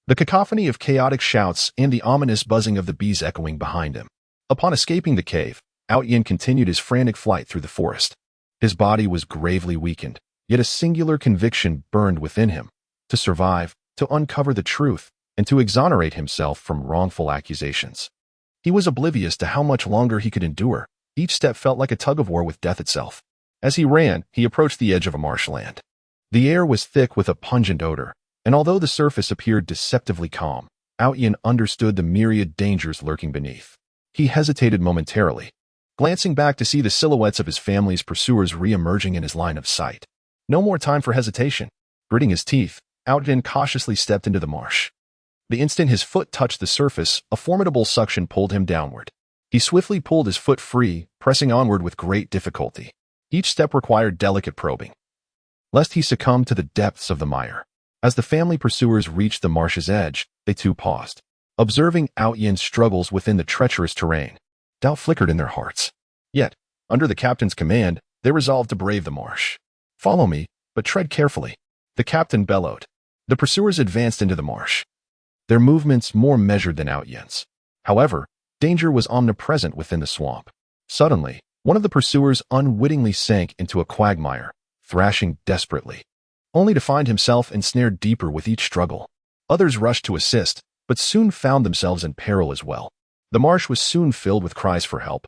the cacophony of chaotic shouts and the ominous buzzing of the bees echoing behind him. Upon escaping the cave, Ao Yin continued his frantic flight through the forest. His body was gravely weakened, yet a singular conviction burned within him: to survive, to uncover the truth, and to exonerate himself from wrongful accusations. He was oblivious to how much longer he could endure. Each step felt like a tug-of-war with death itself. As he ran, he approached the edge of a marshland. The air was thick with a pungent odor, and although the surface appeared deceptively calm, Ao Yin understood the myriad dangers lurking beneath. He hesitated momentarily, glancing back to see the silhouettes of his family's pursuers re-emerging in his line of sight. No more time for hesitation. Gritting his teeth, Ao Yin cautiously stepped into the marsh. The instant his foot touched the surface, a formidable suction pulled him downward. He swiftly pulled his foot free, pressing onward with great difficulty. Each step required delicate probing, lest he succumb to the depths of the mire. As the family pursuers reached the marsh's edge, they too paused. Observing Ao Yin's struggles within the treacherous terrain, doubt flickered in their hearts. Yet, under the captain's command, they resolved to brave the marsh. "Follow me, but tread carefully," the captain bellowed. The pursuers advanced into the marsh, their movements more measured than Ao Yin's. However, danger was omnipresent within the swamp. Suddenly, one of the pursuers unwittingly sank into a quagmire, thrashing desperately, only to find himself ensnared deeper with each struggle. Others rushed to assist, but soon found themselves in peril as well. The marsh was soon filled with cries for help.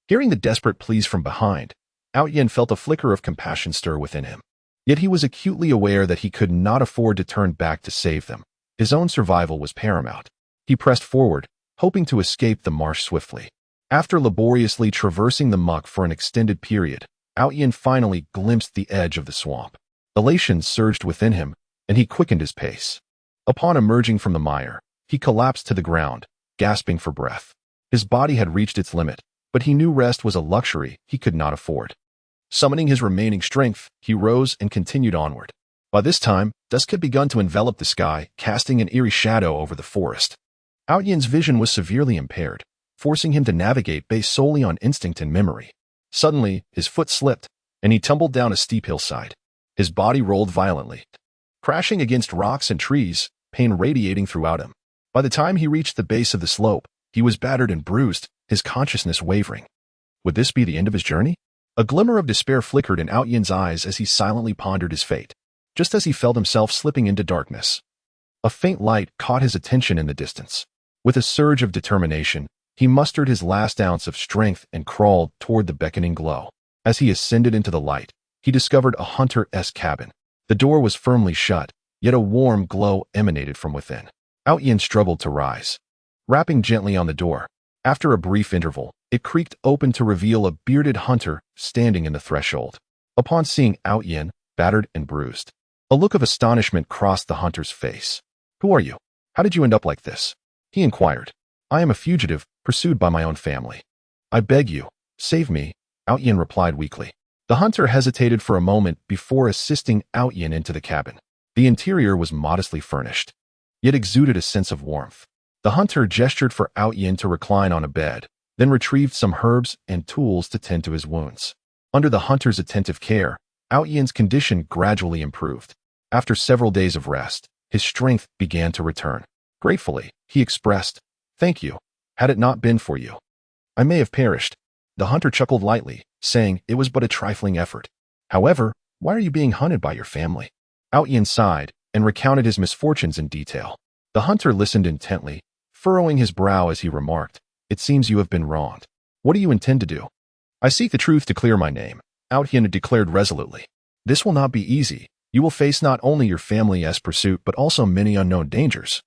Hearing the desperate pleas from behind, Ao Yin felt a flicker of compassion stir within him. Yet he was acutely aware that he could not afford to turn back to save them. His own survival was paramount. He pressed forward, hoping to escape the marsh swiftly. After laboriously traversing the muck for an extended period, Ao Yin finally glimpsed the edge of the swamp. Elation surged within him, and he quickened his pace. Upon emerging from the mire, he collapsed to the ground, gasping for breath. His body had reached its limit, but he knew rest was a luxury he could not afford. Summoning his remaining strength, he rose and continued onward. By this time, dusk had begun to envelop the sky, casting an eerie shadow over the forest. Ao Yin's vision was severely impaired, forcing him to navigate based solely on instinct and memory. Suddenly, his foot slipped, and he tumbled down a steep hillside. His body rolled violently, crashing against rocks and trees, pain radiating throughout him. By the time he reached the base of the slope, he was battered and bruised, his consciousness wavering. Would this be the end of his journey? A glimmer of despair flickered in Ao Yin's eyes as he silently pondered his fate. Just as he felt himself slipping into darkness, a faint light caught his attention in the distance. With a surge of determination, he mustered his last ounce of strength and crawled toward the beckoning glow. As he ascended into the light, he discovered a hunter-esque cabin. The door was firmly shut, yet a warm glow emanated from within. Ao Yin struggled to rise, rapping gently on the door. After a brief interval, it creaked open to reveal a bearded hunter standing in the threshold. Upon seeing Ao Yin, battered and bruised, a look of astonishment crossed the hunter's face. "Who are you? How did you end up like this?" he inquired. "I am a fugitive, pursued by my own family. I beg you, save me," Ao Yin replied weakly. The hunter hesitated for a moment before assisting Ao Yin into the cabin. The interior was modestly furnished, yet exuded a sense of warmth. The hunter gestured for Ao Yin to recline on a bed, then retrieved some herbs and tools to tend to his wounds. Under the hunter's attentive care, Ao Yin's condition gradually improved. After several days of rest, his strength began to return. Gratefully, he expressed, "Thank you. Had it not been for you, I may have perished. The hunter chuckled lightly, saying it was but a trifling effort. However, why are you being hunted by your family? Outyin sighed and recounted his misfortunes in detail. The hunter listened intently, furrowing his brow as he remarked, "It seems you have been wronged. What do you intend to do?" "I seek the truth to clear my name," Outyin declared resolutely. "This will not be easy. You will face not only your family's pursuit but also many unknown dangers."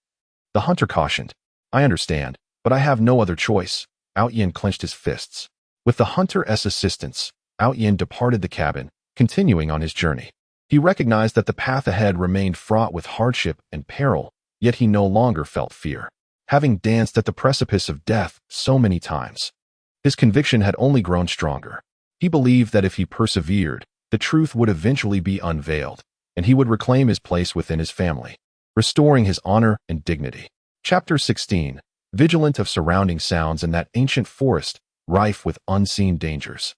The hunter cautioned, "I understand, but I have no other choice." Outyin clenched his fists. With the hunter's assistance, Outyin departed the cabin, continuing on his journey. He recognized that the path ahead remained fraught with hardship and peril, yet he no longer felt fear. Having danced at the precipice of death so many times, his conviction had only grown stronger. He believed that if he persevered, the truth would eventually be unveiled, and he would reclaim his place within his family, restoring his honor and dignity. Chapter 16. Vigilant of surrounding sounds in that ancient forest, rife with unseen dangers.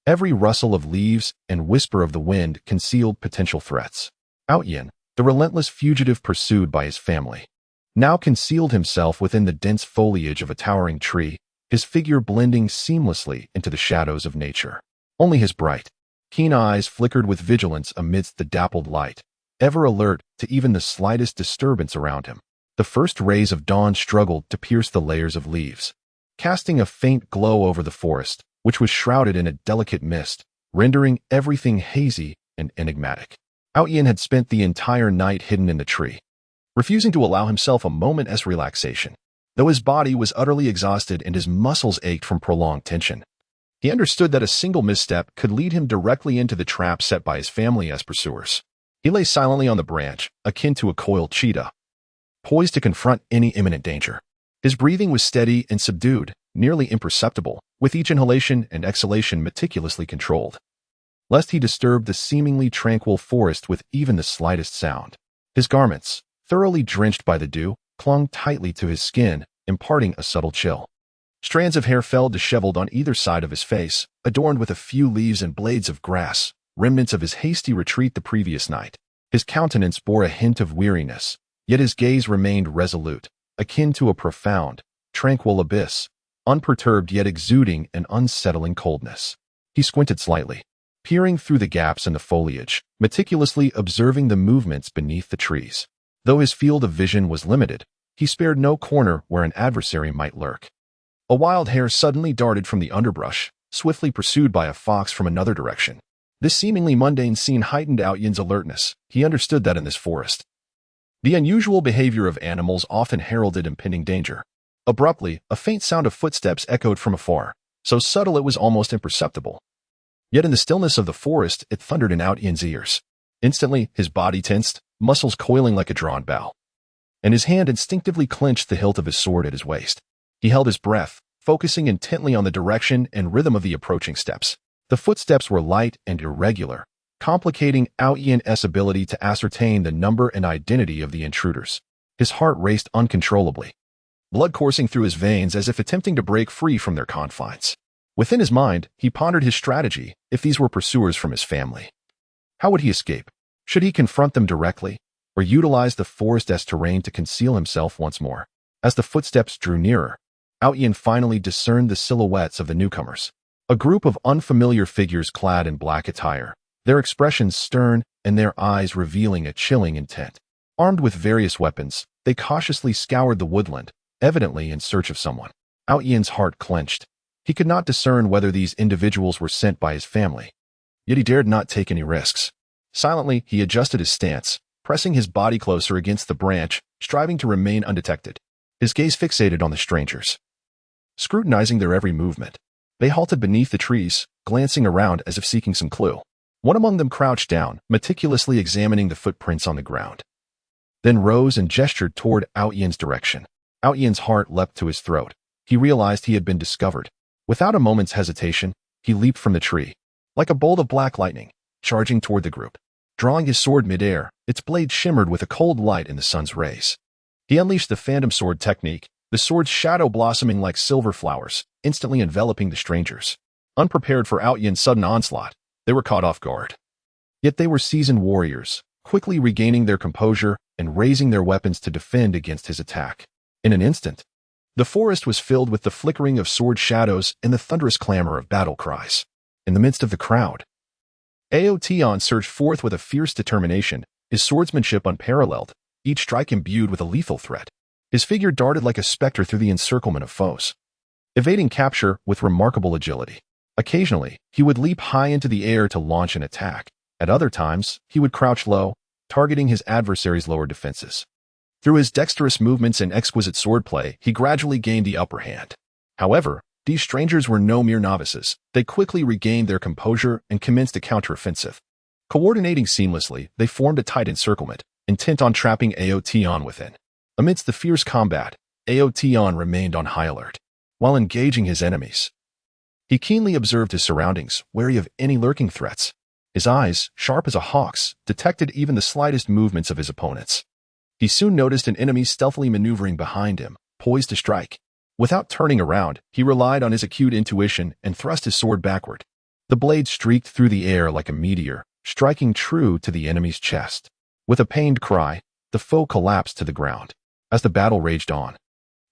Every rustle of leaves and whisper of the wind concealed potential threats. Outyin, the relentless fugitive pursued by his family, now concealed himself within the dense foliage of a towering tree, his figure blending seamlessly into the shadows of nature. Only his bright, keen eyes flickered with vigilance amidst the dappled light, ever alert to even the slightest disturbance around him. The first rays of dawn struggled to pierce the layers of leaves, casting a faint glow over the forest, which was shrouded in a delicate mist, rendering everything hazy and enigmatic. Outyin had spent the entire night hidden in the tree, refusing to allow himself a moment's relaxation. Though his body was utterly exhausted and his muscles ached from prolonged tension, he understood that a single misstep could lead him directly into the trap set by his family's pursuers. He lay silently on the branch, akin to a coiled cheetah, poised to confront any imminent danger. His breathing was steady and subdued, nearly imperceptible, with each inhalation and exhalation meticulously controlled, lest he disturb the seemingly tranquil forest with even the slightest sound. His garments, thoroughly drenched by the dew, clung tightly to his skin, imparting a subtle chill. Strands of hair fell disheveled on either side of his face, adorned with a few leaves and blades of grass, remnants of his hasty retreat the previous night. His countenance bore a hint of weariness, yet his gaze remained resolute, akin to a profound, tranquil abyss, unperturbed yet exuding an unsettling coldness. He squinted slightly, peering through the gaps in the foliage, meticulously observing the movements beneath the trees. Though his field of vision was limited, he spared no corner where an adversary might lurk. A wild hare suddenly darted from the underbrush, swiftly pursued by a fox from another direction. This seemingly mundane scene heightened Outyin's alertness. He understood that in this forest, the unusual behavior of animals often heralded impending danger. Abruptly, a faint sound of footsteps echoed from afar, so subtle it was almost imperceptible. Yet in the stillness of the forest, it thundered in Outyin's ears. Instantly, his body tensed, muscles coiling like a drawn bow, and his hand instinctively clenched the hilt of his sword at his waist. He held his breath, focusing intently on the direction and rhythm of the approaching steps. The footsteps were light and irregular, complicating Outyin's ability to ascertain the number and identity of the intruders. His heart raced uncontrollably, blood coursing through his veins as if attempting to break free from their confines. Within his mind, he pondered his strategy if these were pursuers from his family. How would he escape? Should he confront them directly, or utilize the forest as terrain to conceal himself once more? As the footsteps drew nearer, Outyin finally discerned the silhouettes of the newcomers. A group of unfamiliar figures clad in black attire, their expressions stern and their eyes revealing a chilling intent. Armed with various weapons, they cautiously scoured the woodland, evidently in search of someone. Outyin's heart clenched. He could not discern whether these individuals were sent by his family, yet he dared not take any risks. Silently, he adjusted his stance, pressing his body closer against the branch, striving to remain undetected. His gaze fixated on the strangers, scrutinizing their every movement. They halted beneath the trees, glancing around as if seeking some clue. One among them crouched down, meticulously examining the footprints on the ground, then rose and gestured toward Outyin's direction. Outyin's heart leapt to his throat. He realized he had been discovered. Without a moment's hesitation, he leaped from the tree, like a bolt of black lightning, charging toward the group. Drawing his sword midair, its blade shimmered with a cold light in the sun's rays. He unleashed the phantom sword technique, the sword's shadow blossoming like silver flowers, instantly enveloping the strangers. Unprepared for Outyin's sudden onslaught, they were caught off guard. Yet they were seasoned warriors, quickly regaining their composure and raising their weapons to defend against his attack. In an instant, The forest was filled with the flickering of sword shadows and the thunderous clamor of battle cries. In the midst of the crowd, Aotion surged forth with a fierce determination, his swordsmanship unparalleled, each strike imbued with a lethal threat. His figure darted like a specter through the encirclement of foes, evading capture with remarkable agility. Occasionally, he would leap high into the air to launch an attack. At other times, he would crouch low, targeting his adversary's lower defenses. Through his dexterous movements and exquisite swordplay, he gradually gained the upper hand. However, these strangers were no mere novices. They quickly regained their composure and commenced a counteroffensive. Coordinating seamlessly, they formed a tight encirclement, intent on trapping Aotion within. Amidst the fierce combat, Aotion remained on high alert. While engaging his enemies, he keenly observed his surroundings, wary of any lurking threats. His eyes, sharp as a hawk's, detected even the slightest movements of his opponents. He soon noticed an enemy stealthily maneuvering behind him, poised to strike. Without turning around, he relied on his acute intuition and thrust his sword backward. The blade streaked through the air like a meteor, striking true to the enemy's chest. With a pained cry, the foe collapsed to the ground. As the battle raged on,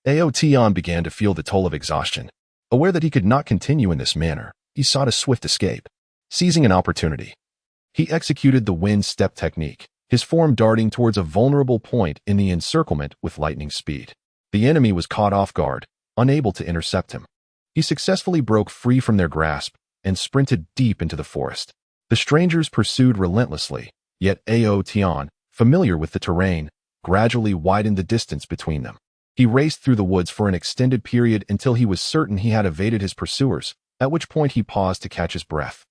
Aotion began to feel the toll of exhaustion. Aware that he could not continue in this manner, he sought a swift escape. Seizing an opportunity, he executed the wind step technique, his form darting towards a vulnerable point in the encirclement with lightning speed. The enemy was caught off guard, unable to intercept him. He successfully broke free from their grasp and sprinted deep into the forest. The strangers pursued relentlessly, yet Aotion, familiar with the terrain, gradually widened the distance between them. He raced through the woods for an extended period until he was certain he had evaded his pursuers, at which point he paused to catch his breath.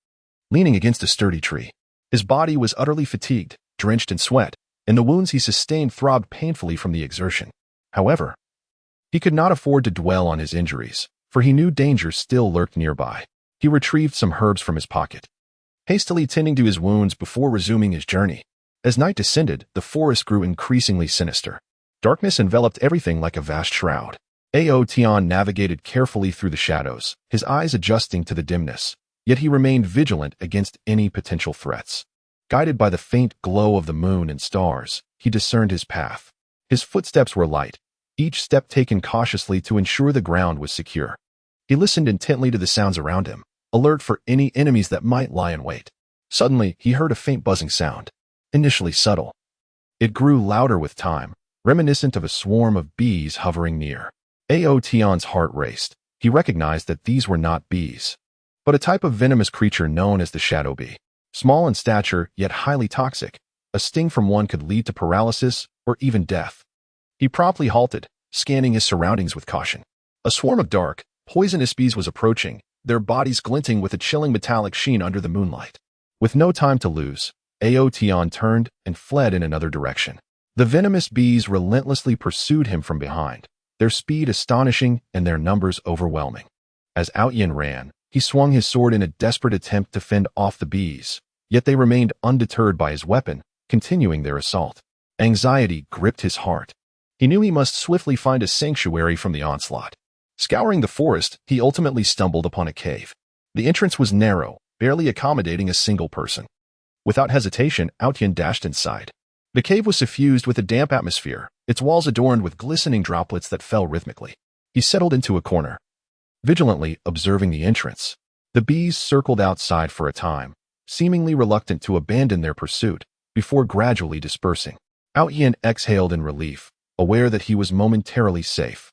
Leaning against a sturdy tree, his body was utterly fatigued, drenched in sweat, and the wounds he sustained throbbed painfully from the exertion. However, he could not afford to dwell on his injuries, for he knew danger still lurked nearby. He retrieved some herbs from his pocket, hastily tending to his wounds before resuming his journey. As night descended, the forest grew increasingly sinister. Darkness enveloped everything like a vast shroud. Aotion navigated carefully through the shadows, his eyes adjusting to the dimness, yet he remained vigilant against any potential threats. Guided by the faint glow of the moon and stars, he discerned his path. His footsteps were light, each step taken cautiously to ensure the ground was secure. He listened intently to the sounds around him, alert for any enemies that might lie in wait. Suddenly, he heard a faint buzzing sound. Initially subtle, it grew louder with time, reminiscent of a swarm of bees hovering near. Aotion's heart raced. He recognized that these were not bees, but a type of venomous creature known as the shadow bee. Small in stature, yet highly toxic, a sting from one could lead to paralysis or even death. He promptly halted, scanning his surroundings with caution. A swarm of dark, poisonous bees was approaching, their bodies glinting with a chilling metallic sheen under the moonlight. With no time to lose, Aotion turned and fled in another direction. The venomous bees relentlessly pursued him from behind, their speed astonishing and their numbers overwhelming. As Aotion ran, he swung his sword in a desperate attempt to fend off the bees, yet they remained undeterred by his weapon, continuing their assault. Anxiety gripped his heart. He knew he must swiftly find a sanctuary from the onslaught. Scouring the forest, he ultimately stumbled upon a cave. The entrance was narrow, barely accommodating a single person. Without hesitation, Aotion dashed inside. The cave was suffused with a damp atmosphere, its walls adorned with glistening droplets that fell rhythmically. He settled into a corner, vigilantly observing the entrance. The bees circled outside for a time, seemingly reluctant to abandon their pursuit, before gradually dispersing. Aotion exhaled in relief, aware that he was momentarily safe.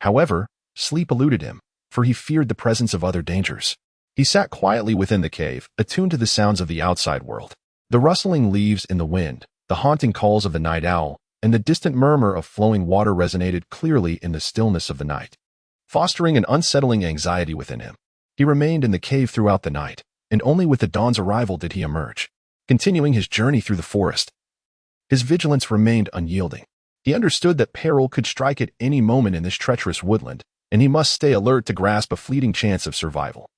However, sleep eluded him, for he feared the presence of other dangers. He sat quietly within the cave, attuned to the sounds of the outside world. The rustling leaves in the wind, the haunting calls of the night owl, and the distant murmur of flowing water resonated clearly in the stillness of the night, fostering an unsettling anxiety within him. He remained in the cave throughout the night, and only with the dawn's arrival did he emerge, continuing his journey through the forest. His vigilance remained unyielding. He understood that peril could strike at any moment in this treacherous woodland, and he must stay alert to grasp a fleeting chance of survival.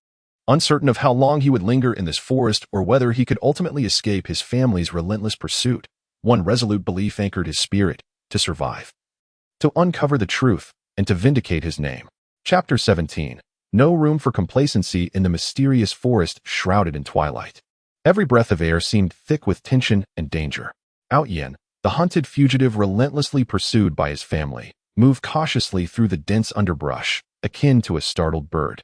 Uncertain of how long he would linger in this forest or whether he could ultimately escape his family's relentless pursuit, one resolute belief anchored his spirit: to survive, to uncover the truth, and to vindicate his name. Chapter 17. No room for complacency in the mysterious forest shrouded in twilight. Every breath of air seemed thick with tension and danger. Aotion, the hunted fugitive relentlessly pursued by his family, move cautiously through the dense underbrush, akin to a startled bird.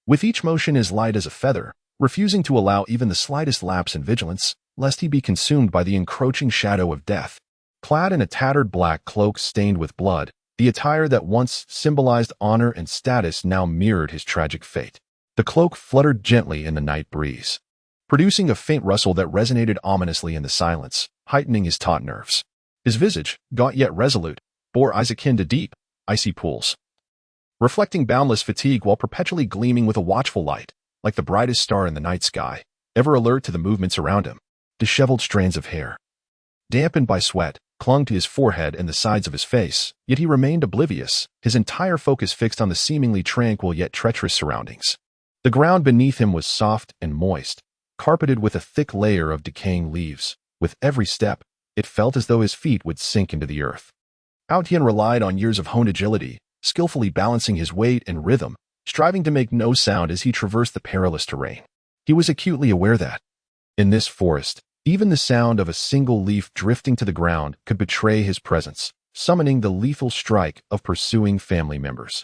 With each motion as light as a feather, refusing to allow even the slightest lapse in vigilance, lest he be consumed by the encroaching shadow of death. Clad in a tattered black cloak stained with blood, the attire that once symbolized honor and status now mirrored his tragic fate. The cloak fluttered gently in the night breeze, producing a faint rustle that resonated ominously in the silence, heightening his taut nerves. His visage, gaunt yet resolute, bore eyes akin to deep, icy pools, reflecting boundless fatigue while perpetually gleaming with a watchful light, like the brightest star in the night sky, ever alert to the movements around him. Disheveled strands of hair, dampened by sweat, clung to his forehead and the sides of his face, yet he remained oblivious, his entire focus fixed on the seemingly tranquil yet treacherous surroundings. The ground beneath him was soft and moist, carpeted with a thick layer of decaying leaves. With every step, it felt as though his feet would sink into the earth. Aotian relied on years of honed agility, skillfully balancing his weight and rhythm, striving to make no sound as he traversed the perilous terrain. He was acutely aware that, in this forest, even the sound of a single leaf drifting to the ground could betray his presence, summoning the lethal strike of pursuing family members.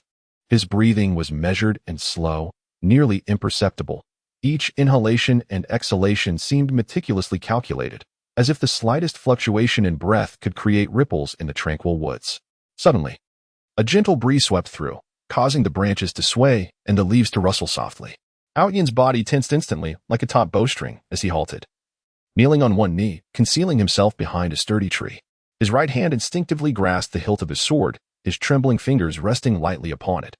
His breathing was measured and slow, nearly imperceptible. Each inhalation and exhalation seemed meticulously calculated, as if the slightest fluctuation in breath could create ripples in the tranquil woods. Suddenly, a gentle breeze swept through, causing the branches to sway and the leaves to rustle softly. Aotian's body tensed instantly, like a taut bowstring, as he halted, kneeling on one knee, concealing himself behind a sturdy tree. His right hand instinctively grasped the hilt of his sword, his trembling fingers resting lightly upon it,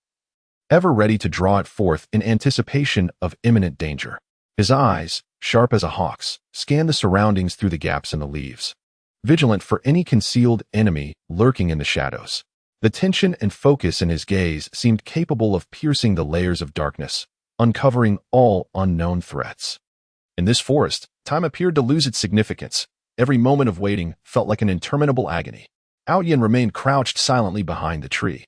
ever ready to draw it forth in anticipation of imminent danger. His eyes, sharp as a hawk's, scanned the surroundings through the gaps in the leaves, vigilant for any concealed enemy lurking in the shadows. The tension and focus in his gaze seemed capable of piercing the layers of darkness, uncovering all unknown threats. In this forest, time appeared to lose its significance. Every moment of waiting felt like an interminable agony. Aotian remained crouched silently behind the tree,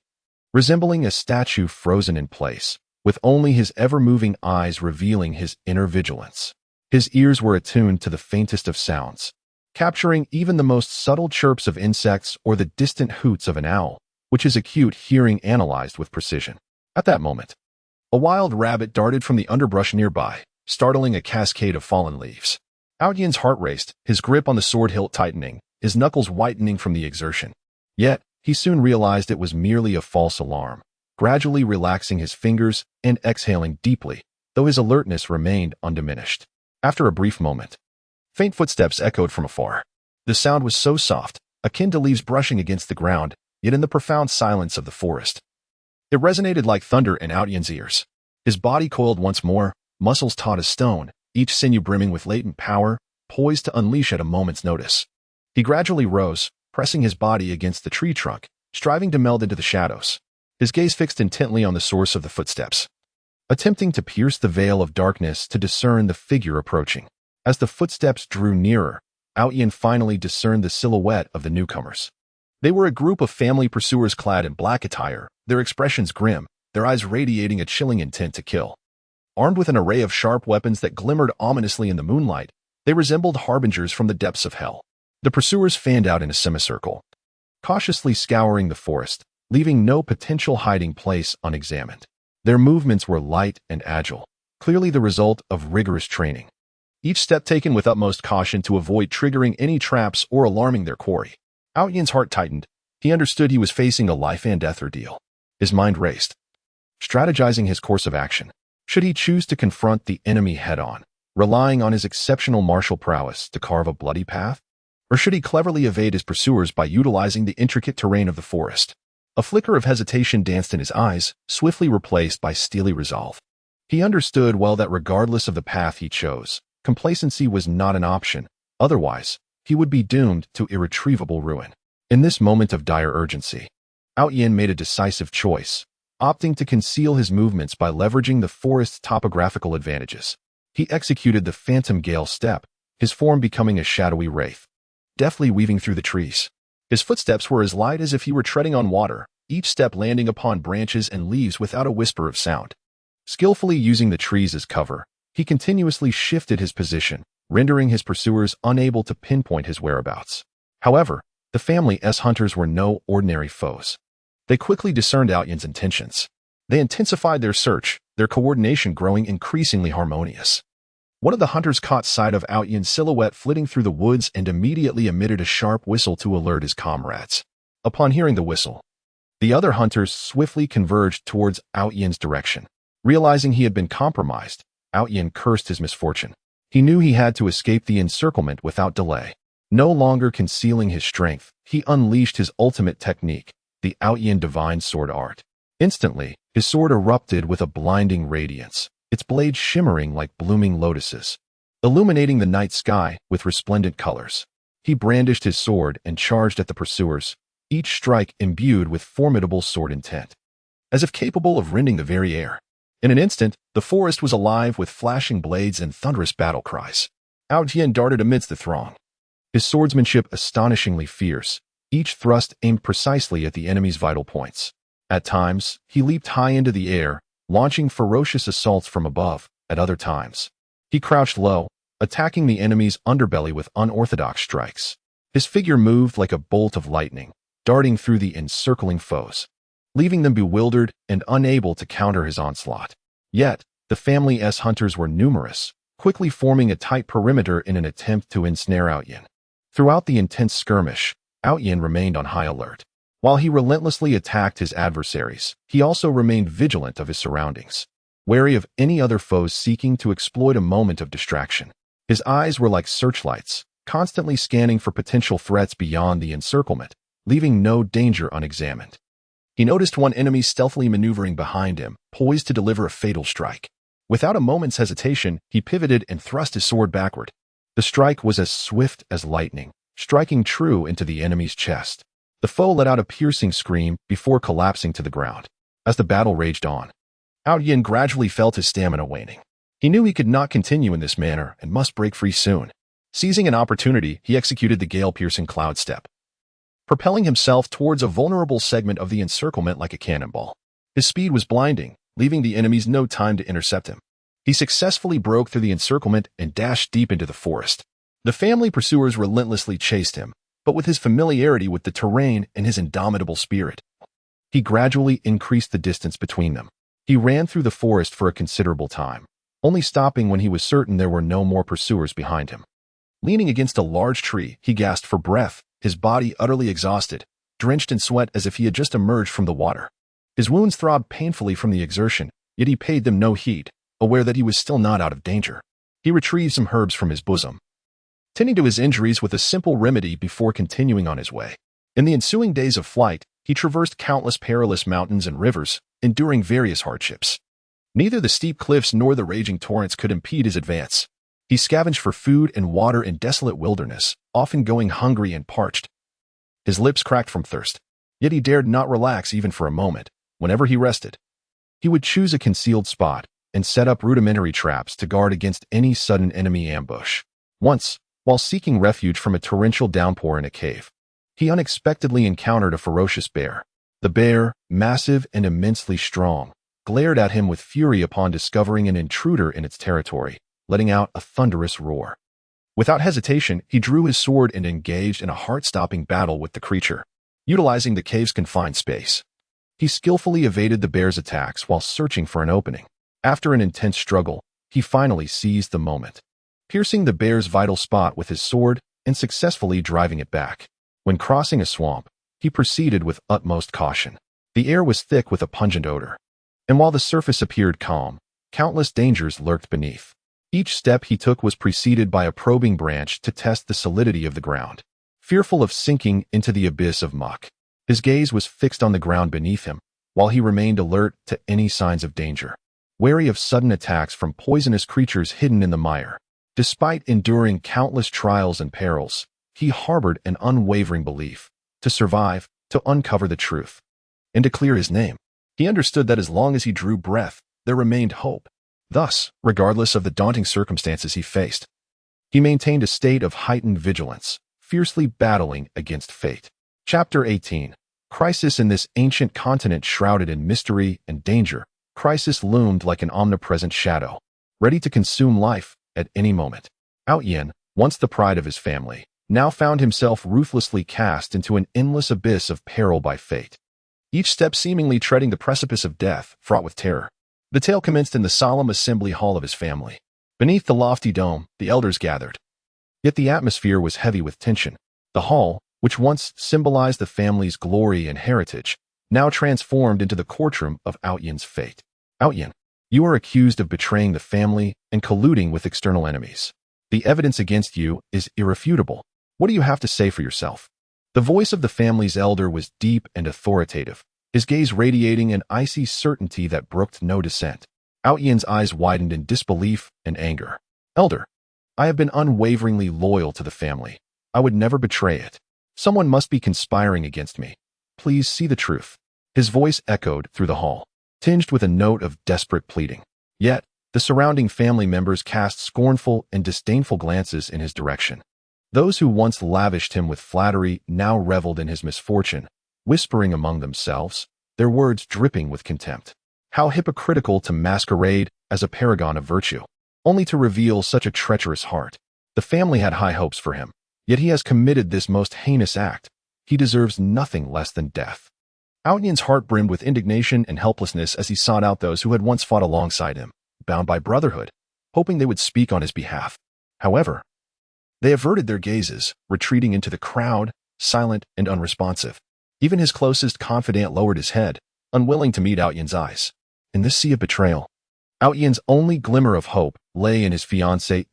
resembling a statue frozen in place, with only his ever-moving eyes revealing his inner vigilance. His ears were attuned to the faintest of sounds, capturing even the most subtle chirps of insects or the distant hoots of an owl, which his acute hearing analyzed with precision. At that moment, a wild rabbit darted from the underbrush nearby, startling a cascade of fallen leaves. Aotian's heart raced, his grip on the sword hilt tightening, his knuckles whitening from the exertion. Yet, he soon realized it was merely a false alarm, gradually relaxing his fingers and exhaling deeply, though his alertness remained undiminished. After a brief moment, faint footsteps echoed from afar. The sound was so soft, akin to leaves brushing against the ground, yet in the profound silence of the forest, it resonated like thunder in Aotian's ears. His body coiled once more, muscles taut as stone, each sinew brimming with latent power, poised to unleash at a moment's notice. He gradually rose, pressing his body against the tree trunk, striving to meld into the shadows, his gaze fixed intently on the source of the footsteps, attempting to pierce the veil of darkness to discern the figure approaching. As the footsteps drew nearer, Aotian finally discerned the silhouette of the newcomers. They were a group of family pursuers clad in black attire, their expressions grim, their eyes radiating a chilling intent to kill. Armed with an array of sharp weapons that glimmered ominously in the moonlight, they resembled harbingers from the depths of hell. The pursuers fanned out in a semicircle, cautiously scouring the forest, leaving no potential hiding place unexamined. Their movements were light and agile, clearly the result of rigorous training, each step taken with utmost caution to avoid triggering any traps or alarming their quarry. Aotian's heart tightened. He understood he was facing a life-and-death ordeal. His mind raced, strategizing his course of action. Should he choose to confront the enemy head-on, relying on his exceptional martial prowess to carve a bloody path? Or should he cleverly evade his pursuers by utilizing the intricate terrain of the forest? A flicker of hesitation danced in his eyes, swiftly replaced by steely resolve. He understood well that regardless of the path he chose, complacency was not an option. Otherwise, he would be doomed to irretrievable ruin. In this moment of dire urgency, Aotian made a decisive choice, opting to conceal his movements by leveraging the forest's topographical advantages. He executed the phantom gale step, his form becoming a shadowy wraith, deftly weaving through the trees. His footsteps were as light as if he were treading on water, each step landing upon branches and leaves without a whisper of sound. Skillfully using the trees as cover, he continuously shifted his position, rendering his pursuers unable to pinpoint his whereabouts. However, the family's hunters were no ordinary foes. They quickly discerned Outyan's intentions. They intensified their search, their coordination growing increasingly harmonious. One of the hunters caught sight of Outyan's silhouette flitting through the woods and immediately emitted a sharp whistle to alert his comrades. Upon hearing the whistle, the other hunters swiftly converged towards Outyan's direction. Realizing he had been compromised, Outyan cursed his misfortune. He knew he had to escape the encirclement without delay. No longer concealing his strength, he unleashed his ultimate technique, the Outyan divine sword art. Instantly, his sword erupted with a blinding radiance, its blade shimmering like blooming lotuses, illuminating the night sky with resplendent colors. He brandished his sword and charged at the pursuers, each strike imbued with formidable sword intent, as if capable of rending the very air. In an instant, the forest was alive with flashing blades and thunderous battle cries. Outyan darted amidst the throng, his swordsmanship astonishingly fierce, each thrust aimed precisely at the enemy's vital points. At times, he leaped high into the air, launching ferocious assaults from above. At other times, he crouched low, attacking the enemy's underbelly with unorthodox strikes. His figure moved like a bolt of lightning, darting through the encircling foes, leaving them bewildered and unable to counter his onslaught. Yet, the family's hunters were numerous, quickly forming a tight perimeter in an attempt to ensnare Outyan. Throughout the intense skirmish, Outyan remained on high alert. While he relentlessly attacked his adversaries, he also remained vigilant of his surroundings, wary of any other foes seeking to exploit a moment of distraction. His eyes were like searchlights, constantly scanning for potential threats beyond the encirclement, leaving no danger unexamined. He noticed one enemy stealthily maneuvering behind him, poised to deliver a fatal strike. Without a moment's hesitation, he pivoted and thrust his sword backward. The strike was as swift as lightning, striking true into the enemy's chest. The foe let out a piercing scream before collapsing to the ground. As the battle raged on, Outyan gradually felt his stamina waning. He knew he could not continue in this manner and must break free soon. Seizing an opportunity, he executed the gale-piercing cloud step, propelling himself towards a vulnerable segment of the encirclement like a cannonball. His speed was blinding, leaving the enemies no time to intercept him. He successfully broke through the encirclement and dashed deep into the forest. The family pursuers relentlessly chased him, but with his familiarity with the terrain and his indomitable spirit, he gradually increased the distance between them. He ran through the forest for a considerable time, only stopping when he was certain there were no more pursuers behind him. Leaning against a large tree, he gasped for breath, his body utterly exhausted, drenched in sweat as if he had just emerged from the water. His wounds throbbed painfully from the exertion, yet he paid them no heed, aware that he was still not out of danger. He retrieved some herbs from his bosom, tending to his injuries with a simple remedy before continuing on his way. In the ensuing days of flight, he traversed countless perilous mountains and rivers, enduring various hardships. Neither the steep cliffs nor the raging torrents could impede his advance. He scavenged for food and water in desolate wilderness, often going hungry and parched. His lips cracked from thirst, yet he dared not relax even for a moment. Whenever he rested, he would choose a concealed spot and set up rudimentary traps to guard against any sudden enemy ambush. Once, while seeking refuge from a torrential downpour in a cave, he unexpectedly encountered a ferocious bear. The bear, massive and immensely strong, glared at him with fury upon discovering an intruder in its territory, letting out a thunderous roar. Without hesitation, he drew his sword and engaged in a heart-stopping battle with the creature. Utilizing the cave's confined space, he skillfully evaded the bear's attacks while searching for an opening. After an intense struggle, he finally seized the moment, piercing the bear's vital spot with his sword and successfully driving it back. When crossing a swamp, he proceeded with utmost caution. The air was thick with a pungent odor, and while the surface appeared calm, countless dangers lurked beneath. Each step he took was preceded by a probing branch to test the solidity of the ground. Fearful of sinking into the abyss of muck, his gaze was fixed on the ground beneath him, while he remained alert to any signs of danger, wary of sudden attacks from poisonous creatures hidden in the mire. Despite enduring countless trials and perils, he harbored an unwavering belief: to survive, to uncover the truth, and to clear his name. He understood that as long as he drew breath, there remained hope. Thus, regardless of the daunting circumstances he faced, he maintained a state of heightened vigilance, fiercely battling against fate. Chapter 18. Crisis. In this ancient continent shrouded in mystery and danger, crisis loomed like an omnipresent shadow, ready to consume life at any moment. Outyan, once the pride of his family, now found himself ruthlessly cast into an endless abyss of peril by fate. each step seemingly treading the precipice of death, fraught with terror. The tale commenced in the solemn assembly hall of his family. Beneath the lofty dome, the elders gathered. Yet the atmosphere was heavy with tension. The hall, which once symbolized the family's glory and heritage, now transformed into the courtroom of Outyan's fate. Outyan, you are accused of betraying the family and colluding with external enemies. The evidence against you is irrefutable. What do you have to say for yourself? The voice of the family's elder was deep and authoritative, his gaze radiating an icy certainty that brooked no dissent. Outyan's eyes widened in disbelief and anger. Elder, I have been unwaveringly loyal to the family. I would never betray it. Someone must be conspiring against me. Please see the truth. His voice echoed through the hall, tinged with a note of desperate pleading. Yet, the surrounding family members cast scornful and disdainful glances in his direction. Those who once lavished him with flattery now reveled in his misfortune, whispering among themselves, their words dripping with contempt. How hypocritical to masquerade as a paragon of virtue, only to reveal such a treacherous heart. The family had high hopes for him, yet he has committed this most heinous act. He deserves nothing less than death. Outyan's heart brimmed with indignation and helplessness as he sought out those who had once fought alongside him, bound by brotherhood, hoping they would speak on his behalf. However, they averted their gazes, retreating into the crowd, silent and unresponsive. Even his closest confidant lowered his head, unwilling to meet Outyan's eyes. In this sea of betrayal, Outyan's only glimmer of hope lay in his fiancée,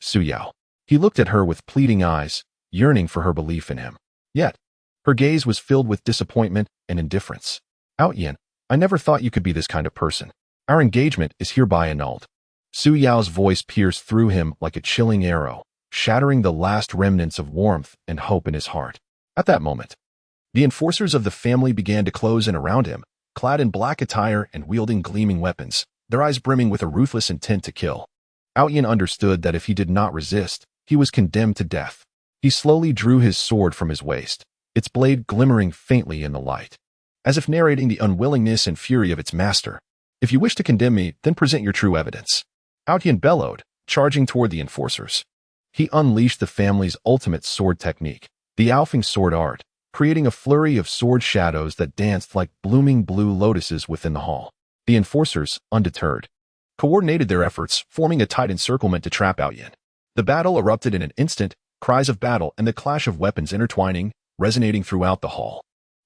Suyao. He looked at her with pleading eyes, yearning for her belief in him. Yet, her gaze was filled with disappointment and indifference. Outyan, I never thought you could be this kind of person. Our engagement is hereby annulled. Suyao's voice pierced through him like a chilling arrow, shattering the last remnants of warmth and hope in his heart. At that moment, the enforcers of the family began to close in around him, clad in black attire and wielding gleaming weapons, their eyes brimming with a ruthless intent to kill. Outyan understood that if he did not resist, he was condemned to death. He slowly drew his sword from his waist, its blade glimmering faintly in the light, as if narrating the unwillingness and fury of its master. If you wish to condemn me, then present your true evidence. Outyan bellowed, charging toward the enforcers. He unleashed the family's ultimate sword technique, the Alfing sword art, creating a flurry of sword shadows that danced like blooming blue lotuses within the hall. The enforcers, undeterred, coordinated their efforts, forming a tight encirclement to trap Outyan. The battle erupted in an instant, cries of battle and the clash of weapons intertwining, resonating throughout the hall.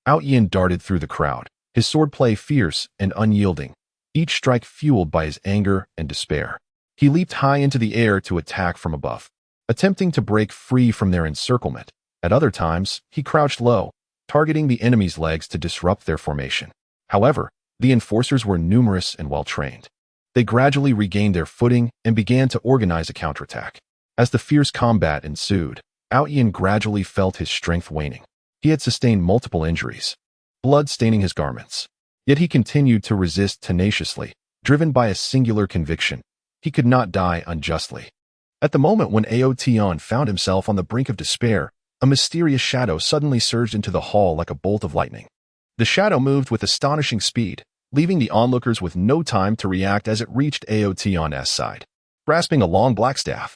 Outyan darted through the crowd, his swordplay fierce and unyielding, each strike fueled by his anger and despair. He leaped high into the air to attack from above, attempting to break free from their encirclement. At other times, he crouched low, targeting the enemy's legs to disrupt their formation. However, the enforcers were numerous and well-trained. They gradually regained their footing and began to organize a counterattack. As the fierce combat ensued, Outyan gradually felt his strength waning. He had sustained multiple injuries, blood staining his garments. Yet he continued to resist tenaciously, driven by a singular conviction. He could not die unjustly. At the moment when Aotian found himself on the brink of despair, a mysterious shadow suddenly surged into the hall like a bolt of lightning. The shadow moved with astonishing speed, leaving the onlookers with no time to react as it reached Aotian's side. Grasping a long black staff,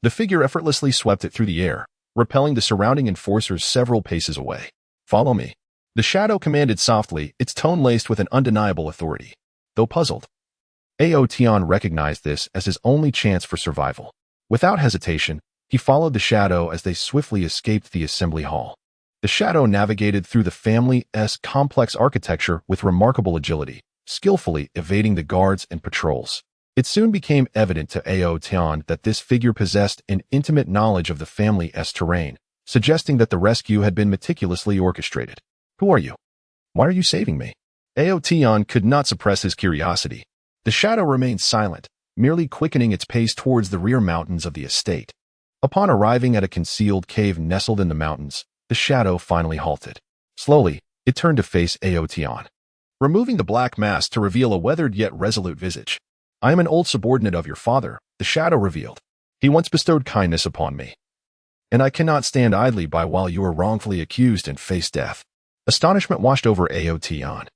the figure effortlessly swept it through the air, repelling the surrounding enforcers several paces away. Follow me. The shadow commanded softly, its tone laced with an undeniable authority. Though puzzled, Aotian recognized this as his only chance for survival. Without hesitation, he followed the shadow as they swiftly escaped the assembly hall. The shadow navigated through the family's complex architecture with remarkable agility, skillfully evading the guards and patrols. It soon became evident to Aotian that this figure possessed an intimate knowledge of the family's terrain, suggesting that the rescue had been meticulously orchestrated. Who are you? Why are you saving me? Aotian could not suppress his curiosity. The shadow remained silent, merely quickening its pace towards the rear mountains of the estate. Upon arriving at a concealed cave nestled in the mountains, the shadow finally halted. Slowly, it turned to face Aotian, removing the black mask to reveal a weathered yet resolute visage. I am an old subordinate of your father, the shadow revealed. He once bestowed kindness upon me, and I cannot stand idly by while you are wrongfully accused and face death. Astonishment washed over Aotian.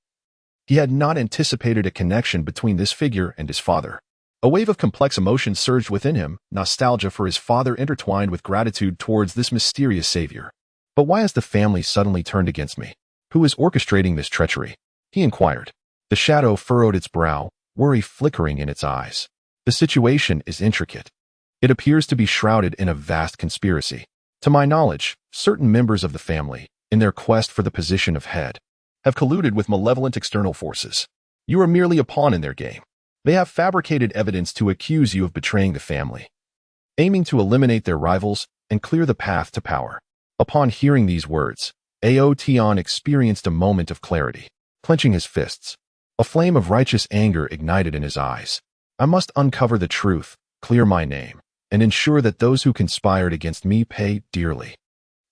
He had not anticipated a connection between this figure and his father. A wave of complex emotions surged within him, nostalgia for his father intertwined with gratitude towards this mysterious savior. But why has the family suddenly turned against me? Who is orchestrating this treachery? He inquired. The shadow furrowed its brow, worry flickering in its eyes. The situation is intricate. It appears to be shrouded in a vast conspiracy. To my knowledge, certain members of the family, in their quest for the position of head, have colluded with malevolent external forces. You are merely a pawn in their game. They have fabricated evidence to accuse you of betraying the family, aiming to eliminate their rivals and clear the path to power. Upon hearing these words, Aotian experienced a moment of clarity. Clenching his fists, a flame of righteous anger ignited in his eyes. I must uncover the truth, clear my name, and ensure that those who conspired against me pay dearly.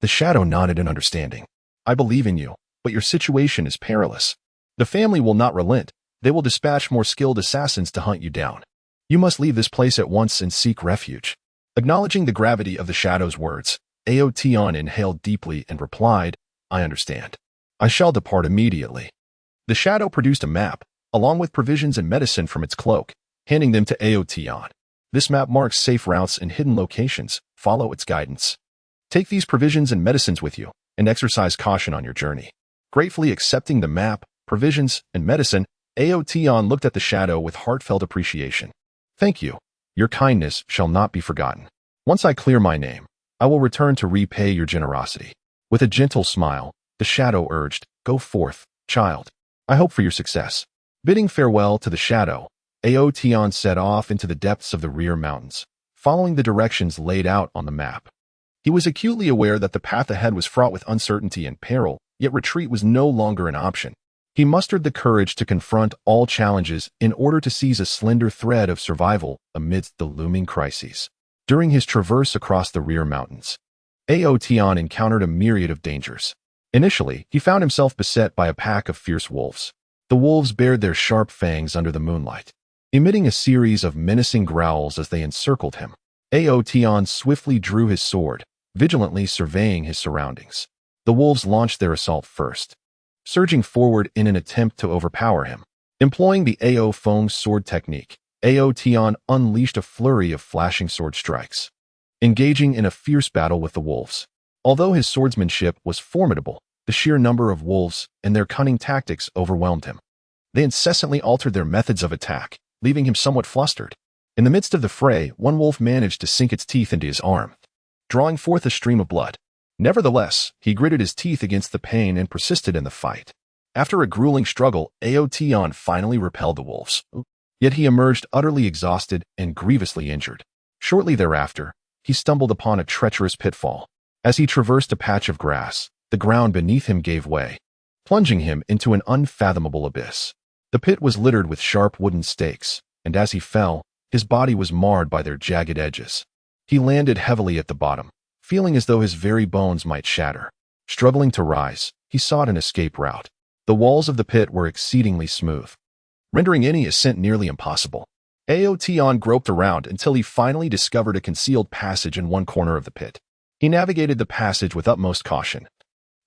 The shadow nodded in understanding. I believe in you, but your situation is perilous. The family will not relent. They will dispatch more skilled assassins to hunt you down. You must leave this place at once and seek refuge. Acknowledging the gravity of the shadow's words, Aotian inhaled deeply and replied, I understand. I shall depart immediately. The shadow produced a map, along with provisions and medicine from its cloak, handing them to Aotian. This map marks safe routes and hidden locations. Follow its guidance. Take these provisions and medicines with you, and exercise caution on your journey. Gratefully accepting the map, provisions, and medicine, Aotian looked at the shadow with heartfelt appreciation. Thank you. Your kindness shall not be forgotten. Once I clear my name, I will return to repay your generosity. With a gentle smile, the shadow urged, Go forth, child. I hope for your success. Bidding farewell to the shadow, Aotian set off into the depths of the rear mountains, following the directions laid out on the map. He was acutely aware that the path ahead was fraught with uncertainty and peril, yet retreat was no longer an option. He mustered the courage to confront all challenges in order to seize a slender thread of survival amidst the looming crises. During his traverse across the rear mountains, Aotian encountered a myriad of dangers. Initially, he found himself beset by a pack of fierce wolves. The wolves bared their sharp fangs under the moonlight, emitting a series of menacing growls as they encircled him. Aotian swiftly drew his sword, vigilantly surveying his surroundings. The wolves launched their assault first, surging forward in an attempt to overpower him. Employing the Ao Feng's sword technique, Aotian unleashed a flurry of flashing sword strikes, engaging in a fierce battle with the wolves. Although his swordsmanship was formidable, the sheer number of wolves and their cunning tactics overwhelmed him. They incessantly altered their methods of attack, leaving him somewhat flustered. In the midst of the fray, one wolf managed to sink its teeth into his arm, drawing forth a stream of blood. Nevertheless, he gritted his teeth against the pain and persisted in the fight. After a grueling struggle, Aotian finally repelled the wolves. Yet he emerged utterly exhausted and grievously injured. Shortly thereafter, he stumbled upon a treacherous pitfall. As he traversed a patch of grass, the ground beneath him gave way, plunging him into an unfathomable abyss. The pit was littered with sharp wooden stakes, and as he fell, his body was marred by their jagged edges. He landed heavily at the bottom, feeling as though his very bones might shatter. Struggling to rise, he sought an escape route. The walls of the pit were exceedingly smooth, rendering any ascent nearly impossible. Aotian groped around until he finally discovered a concealed passage in one corner of the pit. He navigated the passage with utmost caution,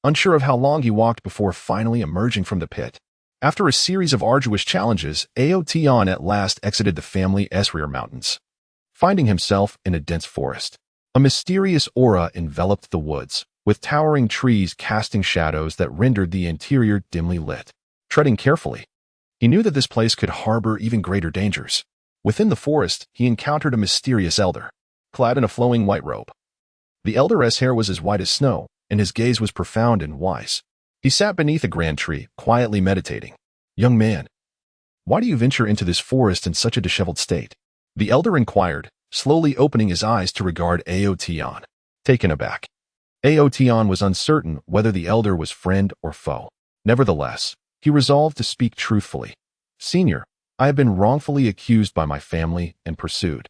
unsure of how long he walked before finally emerging from the pit. After a series of arduous challenges, Aotian at last exited the family's rear mountains, finding himself in a dense forest. A mysterious aura enveloped the woods, with towering trees casting shadows that rendered the interior dimly lit. Treading carefully, he knew that this place could harbor even greater dangers. Within the forest, he encountered a mysterious elder, clad in a flowing white robe. The elder's hair was as white as snow, and his gaze was profound and wise. He sat beneath a grand tree, quietly meditating. Young man, why do you venture into this forest in such a disheveled state? The elder inquired, slowly opening his eyes to regard Aotian. Taken aback, Aotian was uncertain whether the elder was friend or foe. Nevertheless, he resolved to speak truthfully. Senior, I have been wrongfully accused by my family and pursued,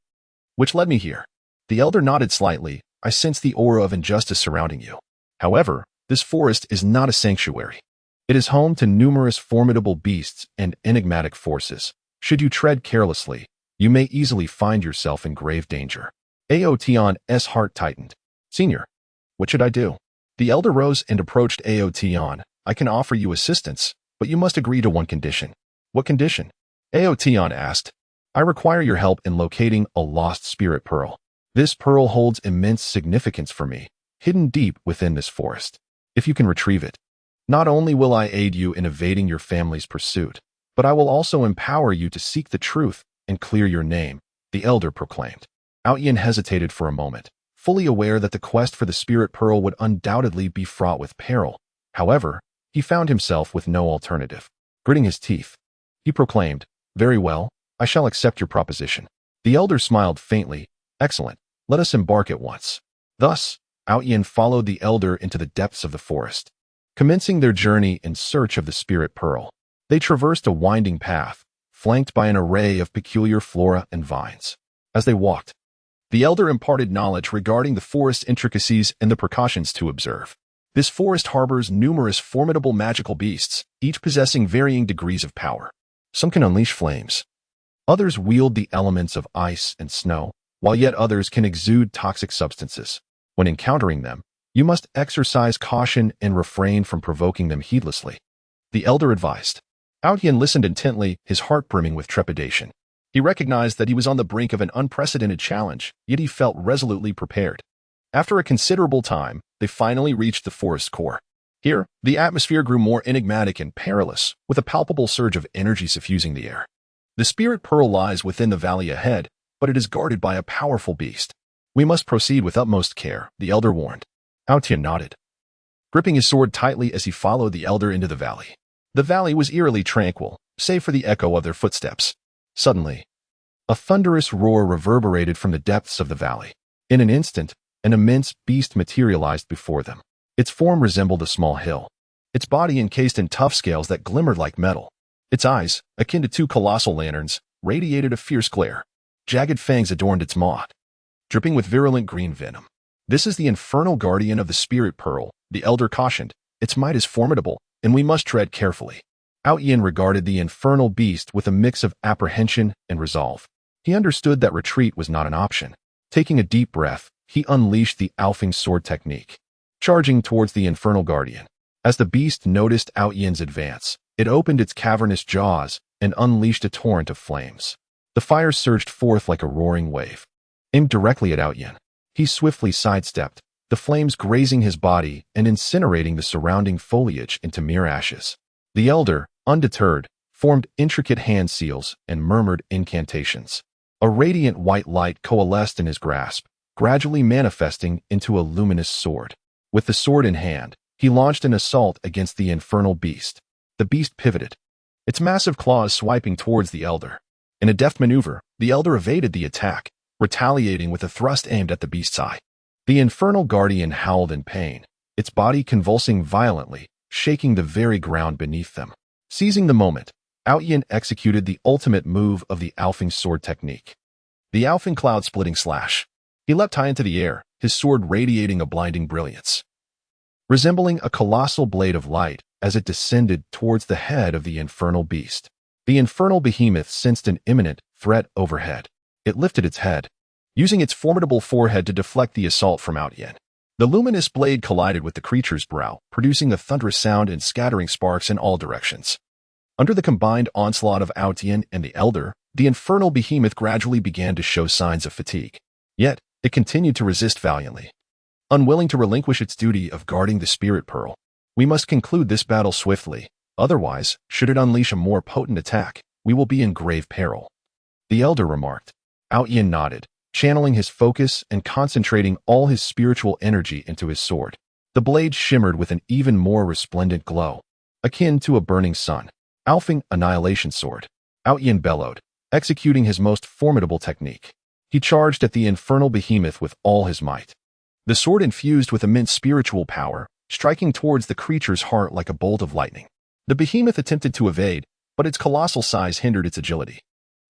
which led me here. The elder nodded slightly. I sense the aura of injustice surrounding you. However, this forest is not a sanctuary. It is home to numerous formidable beasts and enigmatic forces. Should you tread carelessly, you may easily find yourself in grave danger. Aotian's heart tightened. Senior, what should I do? The elder rose and approached Aotian. I can offer you assistance, but you must agree to one condition. What condition? Aotian asked. I require your help in locating a lost spirit pearl. This pearl holds immense significance for me, hidden deep within this forest. If you can retrieve it, Not only will I aid you in evading your family's pursuit, but I will also empower you to seek the truth and clear your name, the elder proclaimed. Outyin hesitated for a moment, fully aware that the quest for the spirit pearl would undoubtedly be fraught with peril. However, he found himself with no alternative. Gritting his teeth, he proclaimed, "Very well, I shall accept your proposition." The elder smiled faintly. "Excellent, let us embark at once." Thus, Outyin followed the elder into the depths of the forest. Commencing their journey in search of the spirit pearl, they traversed a winding path, flanked by an array of peculiar flora and vines. As they walked, the elder imparted knowledge regarding the forest's intricacies and the precautions to observe. This forest harbors numerous formidable magical beasts, each possessing varying degrees of power. Some can unleash flames. Others wield the elements of ice and snow, while yet others can exude toxic substances. When encountering them, you must exercise caution and refrain from provoking them heedlessly, the elder advised. Outyin listened intently, his heart brimming with trepidation. He recognized that he was on the brink of an unprecedented challenge, yet he felt resolutely prepared. After a considerable time, they finally reached the forest core. Here, the atmosphere grew more enigmatic and perilous, with a palpable surge of energy suffusing the air. The spirit pearl lies within the valley ahead, but it is guarded by a powerful beast. We must proceed with utmost care, the elder warned. Outyin nodded, gripping his sword tightly as he followed the elder into the valley. The valley was eerily tranquil, save for the echo of their footsteps. Suddenly, a thunderous roar reverberated from the depths of the valley. In an instant, an immense beast materialized before them. Its form resembled a small hill, its body encased in tough scales that glimmered like metal. Its eyes, akin to two colossal lanterns, radiated a fierce glare. Jagged fangs adorned its maw, dripping with virulent green venom. "This is the infernal guardian of the spirit pearl," the elder cautioned. "Its might is formidable, and we must tread carefully." Outyin regarded the infernal beast with a mix of apprehension and resolve. He understood that retreat was not an option. Taking a deep breath, he unleashed the Alfing sword technique, charging towards the infernal guardian. As the beast noticed Outyin's advance, it opened its cavernous jaws and unleashed a torrent of flames. The fire surged forth like a roaring wave, aimed directly at Outyin. He swiftly sidestepped, the flames grazing his body and incinerating the surrounding foliage into mere ashes. The elder, undeterred, formed intricate hand seals and murmured incantations. A radiant white light coalesced in his grasp, gradually manifesting into a luminous sword. With the sword in hand, he launched an assault against the infernal beast. The beast pivoted, its massive claws swiping towards the elder. In a deft maneuver, the elder evaded the attack, retaliating with a thrust aimed at the beast's eye. The infernal guardian howled in pain, its body convulsing violently, shaking the very ground beneath them. Seizing the moment, Outyin executed the ultimate move of the Alfing sword technique, the Alfing cloud-splitting slash. He leapt high into the air, his sword radiating a blinding brilliance, resembling a colossal blade of light as it descended towards the head of the infernal beast. The infernal behemoth sensed an imminent threat overhead. It lifted its head, using its formidable forehead to deflect the assault from Outyin. The luminous blade collided with the creature's brow, producing a thunderous sound and scattering sparks in all directions. Under the combined onslaught of Outyin and the elder, the infernal behemoth gradually began to show signs of fatigue. Yet, it continued to resist valiantly, unwilling to relinquish its duty of guarding the spirit pearl. "We must conclude this battle swiftly. Otherwise, should it unleash a more potent attack, we will be in grave peril," the elder remarked. Outyin nodded, channeling his focus and concentrating all his spiritual energy into his sword. The blade shimmered with an even more resplendent glow, akin to a burning sun. "Alfing Annihilation Sword," Outyin bellowed, executing his most formidable technique. He charged at the infernal behemoth with all his might. The sword infused with immense spiritual power, striking towards the creature's heart like a bolt of lightning. The behemoth attempted to evade, but its colossal size hindered its agility.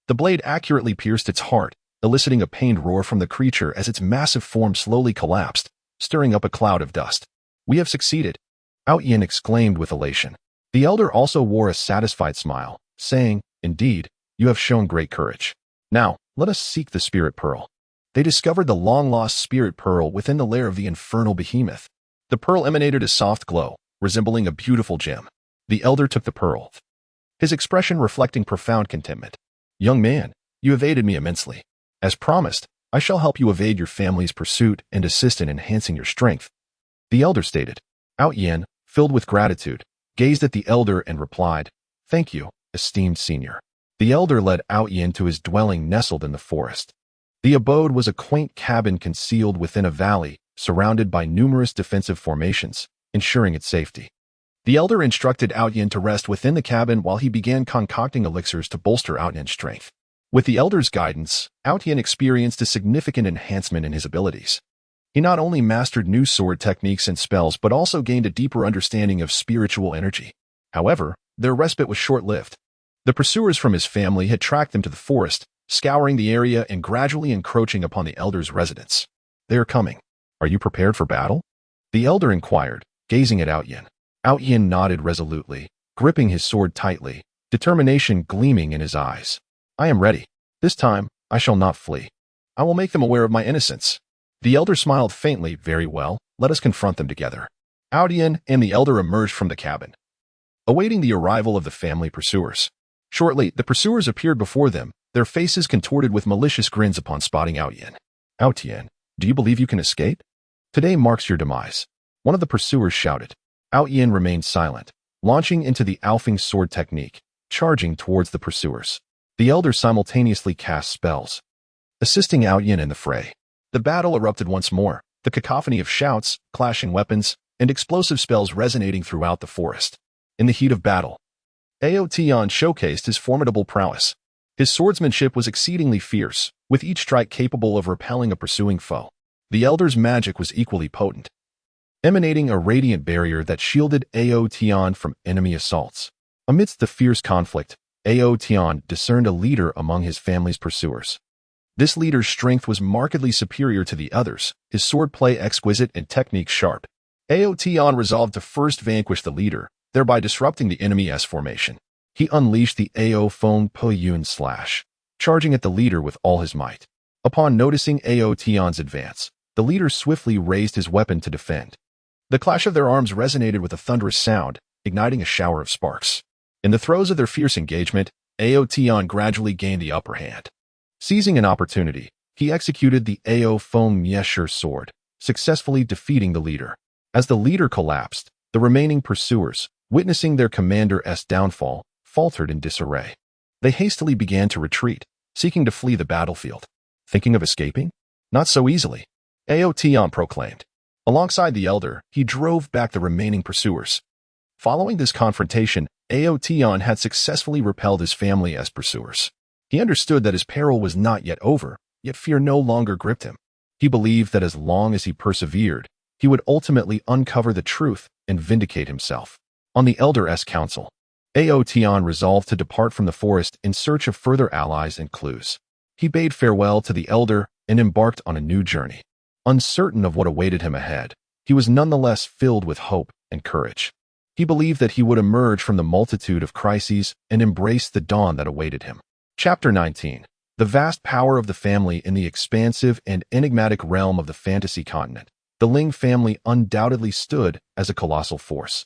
The blade accurately pierced its heart, eliciting a pained roar from the creature as its massive form slowly collapsed, stirring up a cloud of dust. "We have succeeded," Outyin exclaimed with elation. The elder also wore a satisfied smile, saying, "Indeed, you have shown great courage. Now, let us seek the spirit pearl." They discovered the long-lost spirit pearl within the lair of the infernal behemoth. The pearl emanated a soft glow, resembling a beautiful gem. The elder took the pearl, his expression reflecting profound contentment. "Young man, you have aided me immensely. As promised, I shall help you evade your family's pursuit and assist in enhancing your strength," the elder stated. Outyin, filled with gratitude, gazed at the elder and replied, "Thank you, esteemed senior." The elder led Out Yin to his dwelling nestled in the forest. The abode was a quaint cabin concealed within a valley, surrounded by numerous defensive formations, ensuring its safety. The elder instructed Out Yin to rest within the cabin while he began concocting elixirs to bolster Out Yin's strength. With the elder's guidance, Out Yin experienced a significant enhancement in his abilities. He not only mastered new sword techniques and spells but also gained a deeper understanding of spiritual energy. However, their respite was short-lived. The pursuers from his family had tracked them to the forest, scouring the area and gradually encroaching upon the elder's residence. "They are coming. Are you prepared for battle?" The elder inquired, gazing at Out Yin. Out Yin nodded resolutely, gripping his sword tightly, determination gleaming in his eyes. "I am ready. This time, I shall not flee. I will make them aware of my innocence." The elder smiled faintly. "Very well, let us confront them together." Out Yin and the elder emerged from the cabin, awaiting the arrival of the family pursuers. Shortly, the pursuers appeared before them, their faces contorted with malicious grins upon spotting Out Yin. "Out Yin, do you believe you can escape? Today marks your demise," one of the pursuers shouted. Out Yin remained silent, launching into the Alfing sword technique, charging towards the pursuers. The elder simultaneously cast spells, assisting Out Yin in the fray. The battle erupted once more, the cacophony of shouts, clashing weapons, and explosive spells resonating throughout the forest. In the heat of battle, Aotion showcased his formidable prowess. His swordsmanship was exceedingly fierce, with each strike capable of repelling a pursuing foe. The elder's magic was equally potent, emanating a radiant barrier that shielded Aotion from enemy assaults. Amidst the fierce conflict, Aotion discerned a leader among his family's pursuers. This leader's strength was markedly superior to the others, his swordplay exquisite and technique sharp. Aotion resolved to first vanquish the leader, thereby disrupting the enemy's formation. He unleashed the Ao Feng Puyun slash, charging at the leader with all his might. Upon noticing Aotion's advance, the leader swiftly raised his weapon to defend. The clash of their arms resonated with a thunderous sound, igniting a shower of sparks. In the throes of their fierce engagement, Aotion gradually gained the upper hand. Seizing an opportunity, he executed the Ao Feng Miesher sword, successfully defeating the leader. As the leader collapsed, the remaining pursuers, witnessing their commander's downfall, faltered in disarray. They hastily began to retreat, seeking to flee the battlefield. "Thinking of escaping? Not so easily," Aotion proclaimed. Alongside the elder, he drove back the remaining pursuers. Following this confrontation, Aotion had successfully repelled his family as pursuers. He understood that his peril was not yet over, yet fear no longer gripped him. He believed that as long as he persevered, he would ultimately uncover the truth and vindicate himself. On the elder's counsel, Aotion resolved to depart from the forest in search of further allies and clues. He bade farewell to the elder and embarked on a new journey. Uncertain of what awaited him ahead, he was nonetheless filled with hope and courage. He believed that he would emerge from the multitude of crises and embrace the dawn that awaited him. Chapter 19. The vast power of the family in the expansive and enigmatic realm of the fantasy continent. The Ling family undoubtedly stood as a colossal force.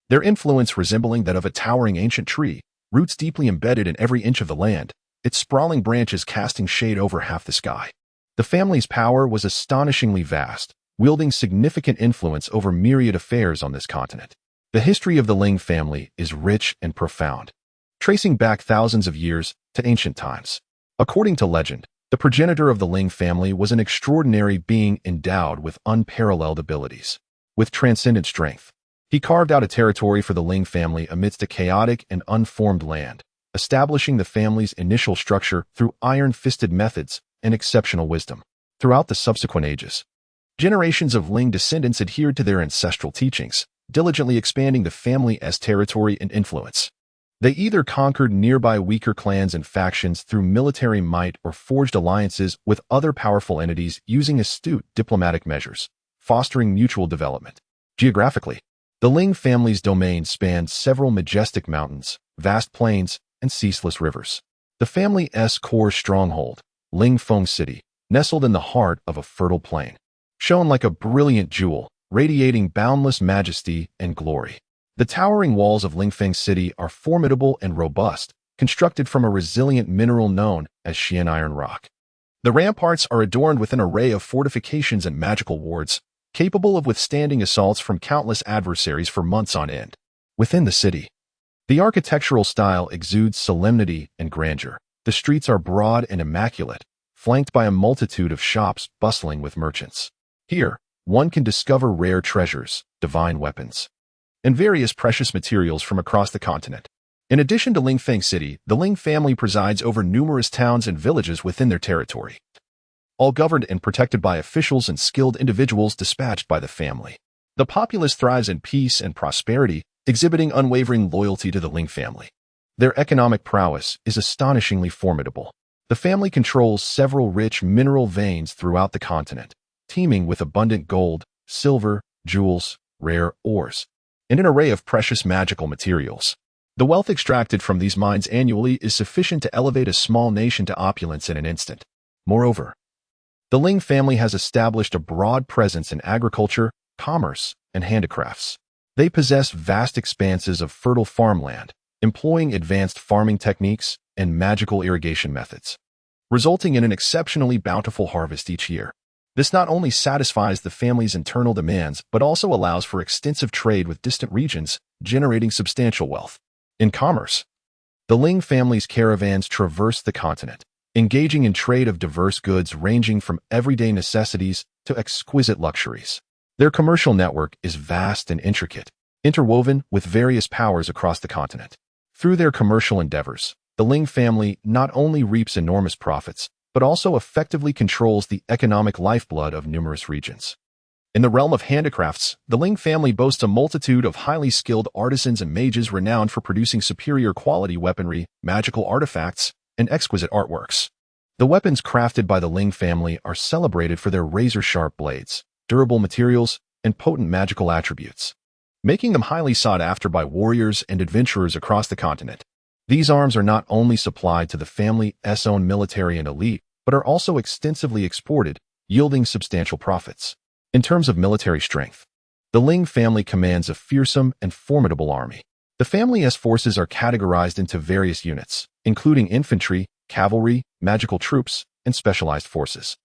Their influence resembling that of a towering ancient tree, roots deeply embedded in every inch of the land, its sprawling branches casting shade over half the sky. The family's power was astonishingly vast, wielding significant influence over myriad affairs on this continent. The history of the Ling family is rich and profound, tracing back thousands of years to ancient times. According to legend, the progenitor of the Ling family was an extraordinary being endowed with unparalleled abilities. With transcendent strength, he carved out a territory for the Ling family amidst a chaotic and unformed land, establishing the family's initial structure through iron-fisted methods and exceptional wisdom. Throughout the subsequent ages, generations of Ling descendants adhered to their ancestral teachings, diligently expanding the family's territory and influence. They either conquered nearby weaker clans and factions through military might or forged alliances with other powerful entities using astute diplomatic measures, fostering mutual development. Geographically, the Ling family's domain spanned several majestic mountains, vast plains, and ceaseless rivers. The family's core stronghold, Ling Feng City, nestled in the heart of a fertile plain, shone like a brilliant jewel, radiating boundless majesty and glory. The towering walls of Lingfeng City are formidable and robust, constructed from a resilient mineral known as Xian iron rock. The ramparts are adorned with an array of fortifications and magical wards, capable of withstanding assaults from countless adversaries for months on end. Within the city, the architectural style exudes solemnity and grandeur. The streets are broad and immaculate, flanked by a multitude of shops bustling with merchants. Here, one can discover rare treasures, divine weapons, and various precious materials from across the continent. In addition to Lingfeng City, the Ling family presides over numerous towns and villages within their territory, all governed and protected by officials and skilled individuals dispatched by the family. The populace thrives in peace and prosperity, exhibiting unwavering loyalty to the Ling family. Their economic prowess is astonishingly formidable. The family controls several rich mineral veins throughout the continent, teeming with abundant gold, silver, jewels, rare ores, and an array of precious magical materials. The wealth extracted from these mines annually is sufficient to elevate a small nation to opulence in an instant. Moreover, the Ling family has established a broad presence in agriculture, commerce, and handicrafts. They possess vast expanses of fertile farmland, employing advanced farming techniques and magical irrigation methods, resulting in an exceptionally bountiful harvest each year. This not only satisfies the family's internal demands, but also allows for extensive trade with distant regions, generating substantial wealth. In commerce, the Ling family's caravans traverse the continent, engaging in trade of diverse goods ranging from everyday necessities to exquisite luxuries. Their commercial network is vast and intricate, interwoven with various powers across the continent. Through their commercial endeavors, the Ling family not only reaps enormous profits, but also effectively controls the economic lifeblood of numerous regions. In the realm of handicrafts, the Ling family boasts a multitude of highly skilled artisans and mages renowned for producing superior quality weaponry, magical artifacts, and exquisite artworks. The weapons crafted by the Ling family are celebrated for their razor-sharp blades, durable materials, and potent magical attributes, making them highly sought after by warriors and adventurers across the continent. These arms are not only supplied to the family's own military and elite, but are also extensively exported, yielding substantial profits. In terms of military strength, the Ling family commands a fearsome and formidable army. The family's forces are categorized into various units, including infantry, cavalry, magical troops, and specialized forces.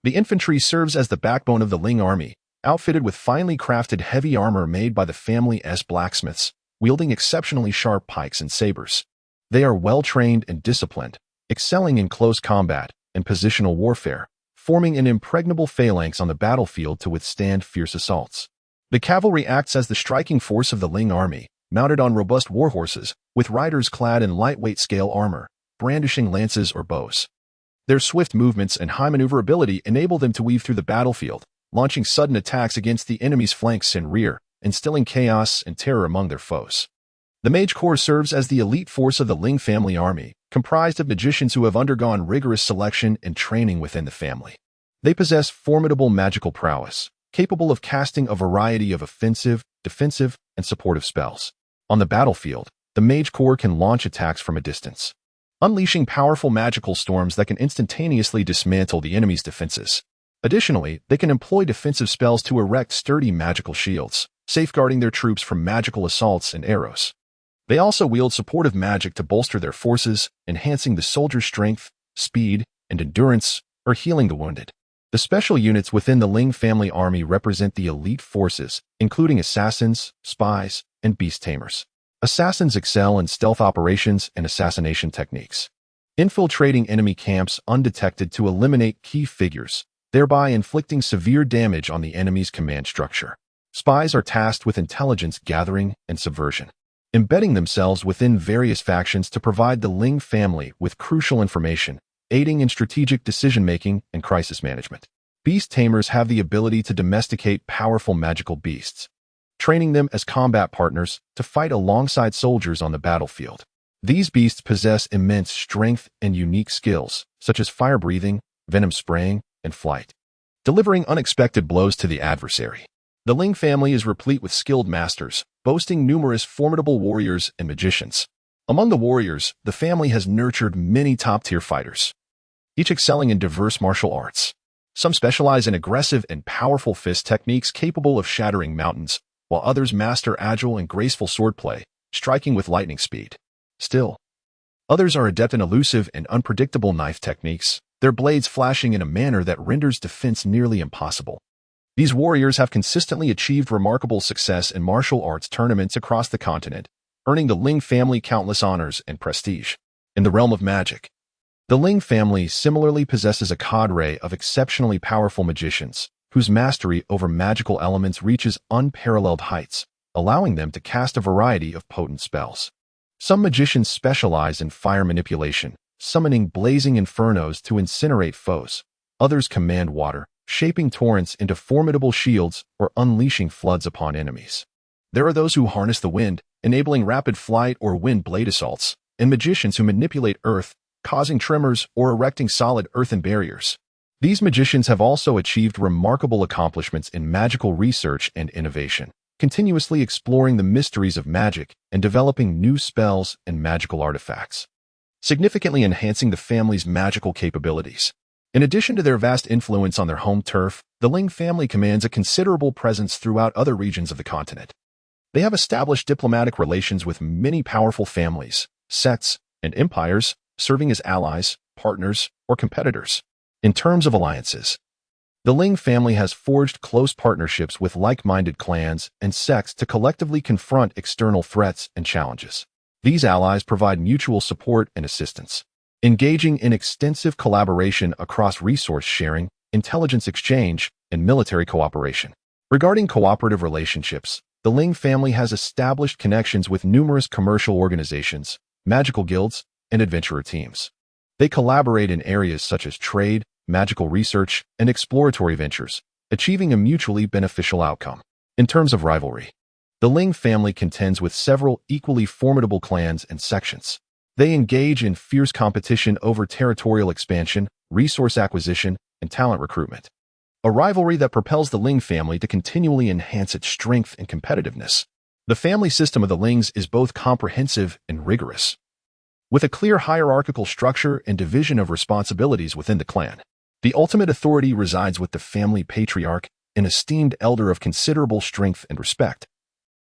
The infantry serves as the backbone of the Ling army, outfitted with finely crafted heavy armor made by the family's blacksmiths, wielding exceptionally sharp pikes and sabers. They are well-trained and disciplined, excelling in close combat and positional warfare, forming an impregnable phalanx on the battlefield to withstand fierce assaults. The cavalry acts as the striking force of the Ling army, mounted on robust warhorses, with riders clad in lightweight scale armor, brandishing lances or bows. Their swift movements and high maneuverability enable them to weave through the battlefield, launching sudden attacks against the enemy's flanks and rear, instilling chaos and terror among their foes. The Mage Corps serves as the elite force of the Ling family army, comprised of magicians who have undergone rigorous selection and training within the family. They possess formidable magical prowess, capable of casting a variety of offensive, defensive, and supportive spells. On the battlefield, the Mage Corps can launch attacks from a distance, unleashing powerful magical storms that can instantaneously dismantle the enemy's defenses. Additionally, they can employ defensive spells to erect sturdy magical shields, safeguarding their troops from magical assaults and arrows. They also wield supportive magic to bolster their forces, enhancing the soldiers' strength, speed, and endurance, or healing the wounded. The special units within the Ling family army represent the elite forces, including assassins, spies, and beast tamers. Assassins excel in stealth operations and assassination techniques, infiltrating enemy camps undetected to eliminate key figures, thereby inflicting severe damage on the enemy's command structure. Spies are tasked with intelligence gathering and subversion, embedding themselves within various factions to provide the Ling family with crucial information, aiding in strategic decision-making and crisis management. Beast tamers have the ability to domesticate powerful magical beasts, training them as combat partners to fight alongside soldiers on the battlefield. These beasts possess immense strength and unique skills, such as fire breathing, venom spraying, and flight, delivering unexpected blows to the adversary. The Ling family is replete with skilled masters, boasting numerous formidable warriors and magicians. Among the warriors, the family has nurtured many top-tier fighters, each excelling in diverse martial arts. Some specialize in aggressive and powerful fist techniques capable of shattering mountains, while others master agile and graceful swordplay, striking with lightning speed. Still, others are adept in elusive and unpredictable knife techniques, their blades flashing in a manner that renders defense nearly impossible. These warriors have consistently achieved remarkable success in martial arts tournaments across the continent, earning the Ling family countless honors and prestige. In the realm of magic, the Ling family similarly possesses a cadre of exceptionally powerful magicians, whose mastery over magical elements reaches unparalleled heights, allowing them to cast a variety of potent spells. Some magicians specialize in fire manipulation, summoning blazing infernos to incinerate foes. Others command water, shaping torrents into formidable shields or unleashing floods upon enemies. There are those who harness the wind, enabling rapid flight or wind blade assaults, and magicians who manipulate earth, causing tremors or erecting solid earthen barriers. These magicians have also achieved remarkable accomplishments in magical research and innovation, continuously exploring the mysteries of magic and developing new spells and magical artifacts, significantly enhancing the family's magical capabilities. In addition to their vast influence on their home turf, the Ling family commands a considerable presence throughout other regions of the continent. They have established diplomatic relations with many powerful families, sects, and empires, serving as allies, partners, or competitors. In terms of alliances, the Ling family has forged close partnerships with like-minded clans and sects to collectively confront external threats and challenges. These allies provide mutual support and assistance, engaging in extensive collaboration across resource sharing, intelligence exchange, and military cooperation. Regarding cooperative relationships, the Ling family has established connections with numerous commercial organizations, magical guilds, and adventurer teams. They collaborate in areas such as trade, magical research, and exploratory ventures, achieving a mutually beneficial outcome. In terms of rivalry, the Ling family contends with several equally formidable clans and sections. They engage in fierce competition over territorial expansion, resource acquisition, and talent recruitment. A rivalry that propels the Ling family to continually enhance its strength and competitiveness. The family system of the Lings is both comprehensive and rigorous, with a clear hierarchical structure and division of responsibilities within the clan. The ultimate authority resides with the family patriarch, an esteemed elder of considerable strength and respect,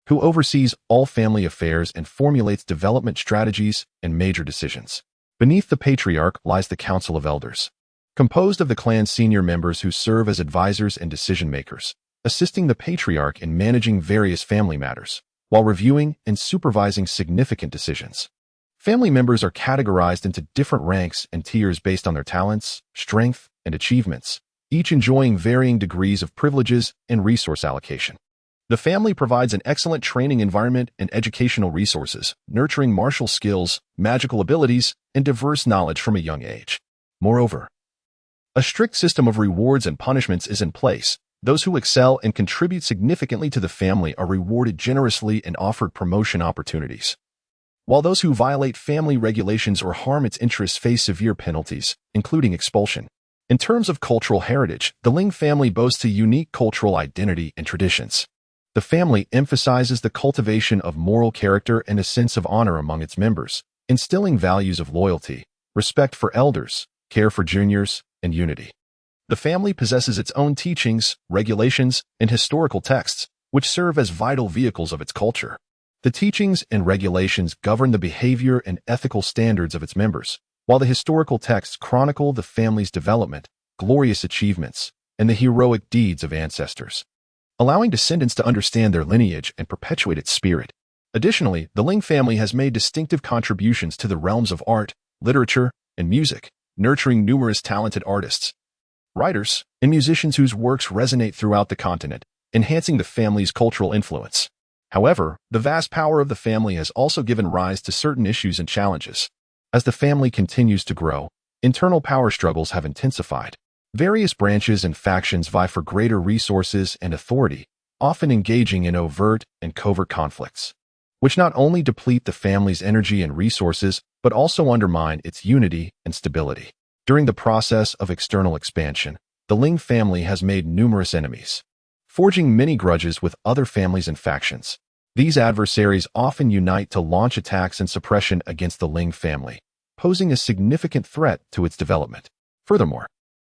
who oversees all family affairs and formulates development strategies and major decisions. Beneath the patriarch lies the Council of Elders, composed of the clan's senior members who serve as advisors and decision-makers, assisting the patriarch in managing various family matters, while reviewing and supervising significant decisions. Family members are categorized into different ranks and tiers based on their talents, strength, and achievements, each enjoying varying degrees of privileges and resource allocation. The family provides an excellent training environment and educational resources, nurturing martial skills, magical abilities, and diverse knowledge from a young age. Moreover, a strict system of rewards and punishments is in place. Those who excel and contribute significantly to the family are rewarded generously and offered promotion opportunities, while those who violate family regulations or harm its interests face severe penalties, including expulsion. In terms of cultural heritage, the Ling family boasts a unique cultural identity and traditions. The family emphasizes the cultivation of moral character and a sense of honor among its members, instilling values of loyalty, respect for elders, care for juniors, and unity. The family possesses its own teachings, regulations, and historical texts, which serve as vital vehicles of its culture. The teachings and regulations govern the behavior and ethical standards of its members, while the historical texts chronicle the family's development, glorious achievements, and the heroic deeds of ancestors, allowing descendants to understand their lineage and perpetuate its spirit. Additionally, the Ling family has made distinctive contributions to the realms of art, literature, and music, nurturing numerous talented artists, writers, and musicians whose works resonate throughout the continent, enhancing the family's cultural influence. However, the vast power of the family has also given rise to certain issues and challenges. As the family continues to grow, internal power struggles have intensified. Various branches and factions vie for greater resources and authority, often engaging in overt and covert conflicts, which not only deplete the family's energy and resources, but also undermine its unity and stability. During the process of external expansion, the Ling family has made numerous enemies, forging many grudges with other families and factions. These adversaries often unite to launch attacks and suppression against the Ling family, posing a significant threat to its development. Furthermore,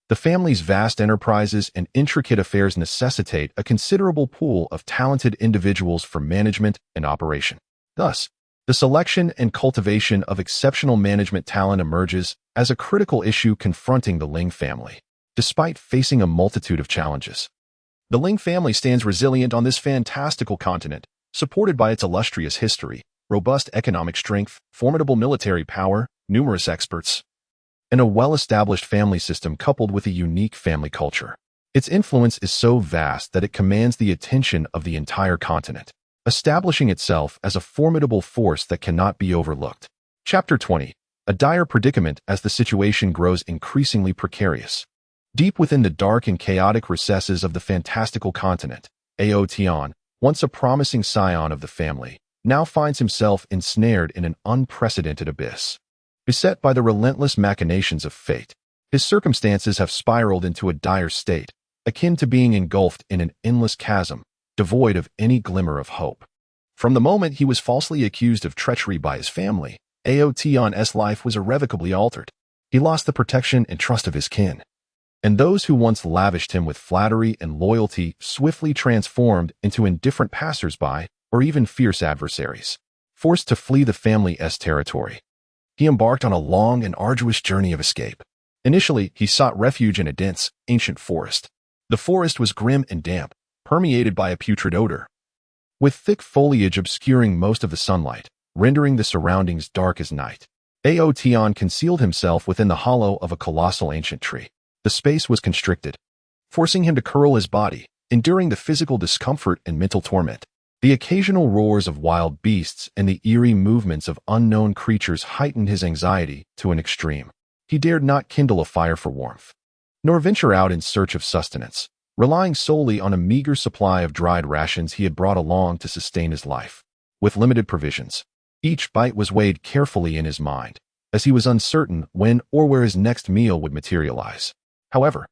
the family's vast enterprises and intricate affairs necessitate a considerable pool of talented individuals for management and operation. Thus, the selection and cultivation of exceptional management talent emerges as a critical issue confronting the Ling family. Despite facing a multitude of challenges, The Ling family stands resilient on this fantastical continent, supported by its illustrious history, robust economic strength, formidable military power, numerous experts, and a well-established family system coupled with a unique family culture. Its influence is so vast that it commands the attention of the entire continent, establishing itself as a formidable force that cannot be overlooked. Chapter 20. A dire predicament as the situation grows increasingly precarious. Deep within the dark and chaotic recesses of the fantastical continent, Ao Tian, once a promising scion of the family, now finds himself ensnared in an unprecedented abyss. Beset by the relentless machinations of fate, his circumstances have spiraled into a dire state, akin to being engulfed in an endless chasm, devoid of any glimmer of hope. From the moment he was falsely accused of treachery by his family, Ao Tian's life was irrevocably altered. He lost the protection and trust of his kin, and those who once lavished him with flattery and loyalty swiftly transformed into indifferent passers-by or even fierce adversaries. Forced to flee the family's territory, he embarked on a long and arduous journey of escape. Initially, he sought refuge in a dense, ancient forest. The forest was grim and damp, permeated by a putrid odor, with thick foliage obscuring most of the sunlight, rendering the surroundings dark as night. Ao Tian concealed himself within the hollow of a colossal ancient tree. The space was constricted, forcing him to curl his body, enduring the physical discomfort and mental torment. The occasional roars of wild beasts and the eerie movements of unknown creatures heightened his anxiety to an extreme. He dared not kindle a fire for warmth, nor venture out in search of sustenance, relying solely on a meager supply of dried rations he had brought along to sustain his life. With limited provisions, each bite was weighed carefully in his mind, as he was uncertain when or where his next meal would materialize. However,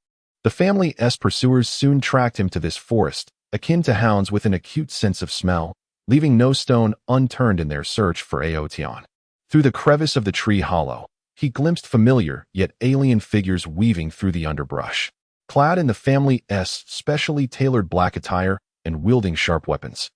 the family's pursuers soon tracked him to this forest, akin to hounds with an acute sense of smell, leaving no stone unturned in their search for Ao Tian. Through the crevice of the tree hollow, he glimpsed familiar yet alien figures weaving through the underbrush, clad in the family's specially tailored black attire and wielding sharp weapons.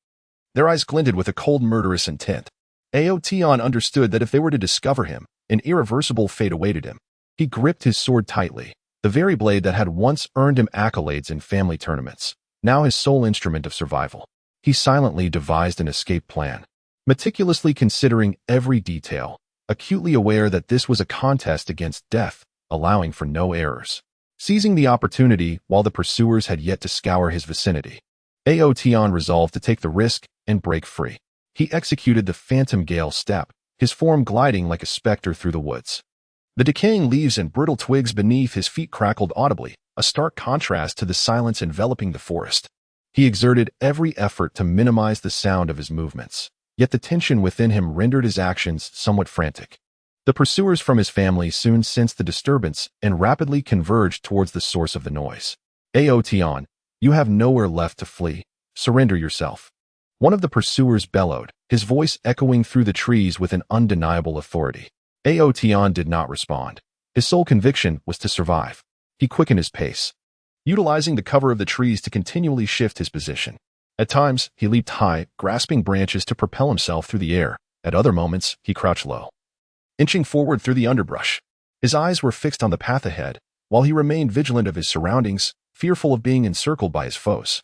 Their eyes glinted with a cold, murderous intent. Ao Tian understood that if they were to discover him, an irreversible fate awaited him. He gripped his sword tightly, the very blade that had once earned him accolades in family tournaments, now his sole instrument of survival. He silently devised an escape plan, meticulously considering every detail, acutely aware that this was a contest against death, allowing for no errors. Seizing the opportunity while the pursuers had yet to scour his vicinity, Ao Tian resolved to take the risk and break free. He executed the phantom gale step, his form gliding like a specter through the woods. The decaying leaves and brittle twigs beneath his feet crackled audibly, a stark contrast to the silence enveloping the forest. He exerted every effort to minimize the sound of his movements, yet the tension within him rendered his actions somewhat frantic. The pursuers from his family soon sensed the disturbance and rapidly converged towards the source of the noise. Ao Tian, you have nowhere left to flee. Surrender yourself. One of the pursuers bellowed, his voice echoing through the trees with an undeniable authority. Ao Tian did not respond. His sole conviction was to survive. He quickened his pace, utilizing the cover of the trees to continually shift his position. At times, he leaped high, grasping branches to propel himself through the air. At other moments, he crouched low, inching forward through the underbrush. His eyes were fixed on the path ahead, while he remained vigilant of his surroundings, fearful of being encircled by his foes.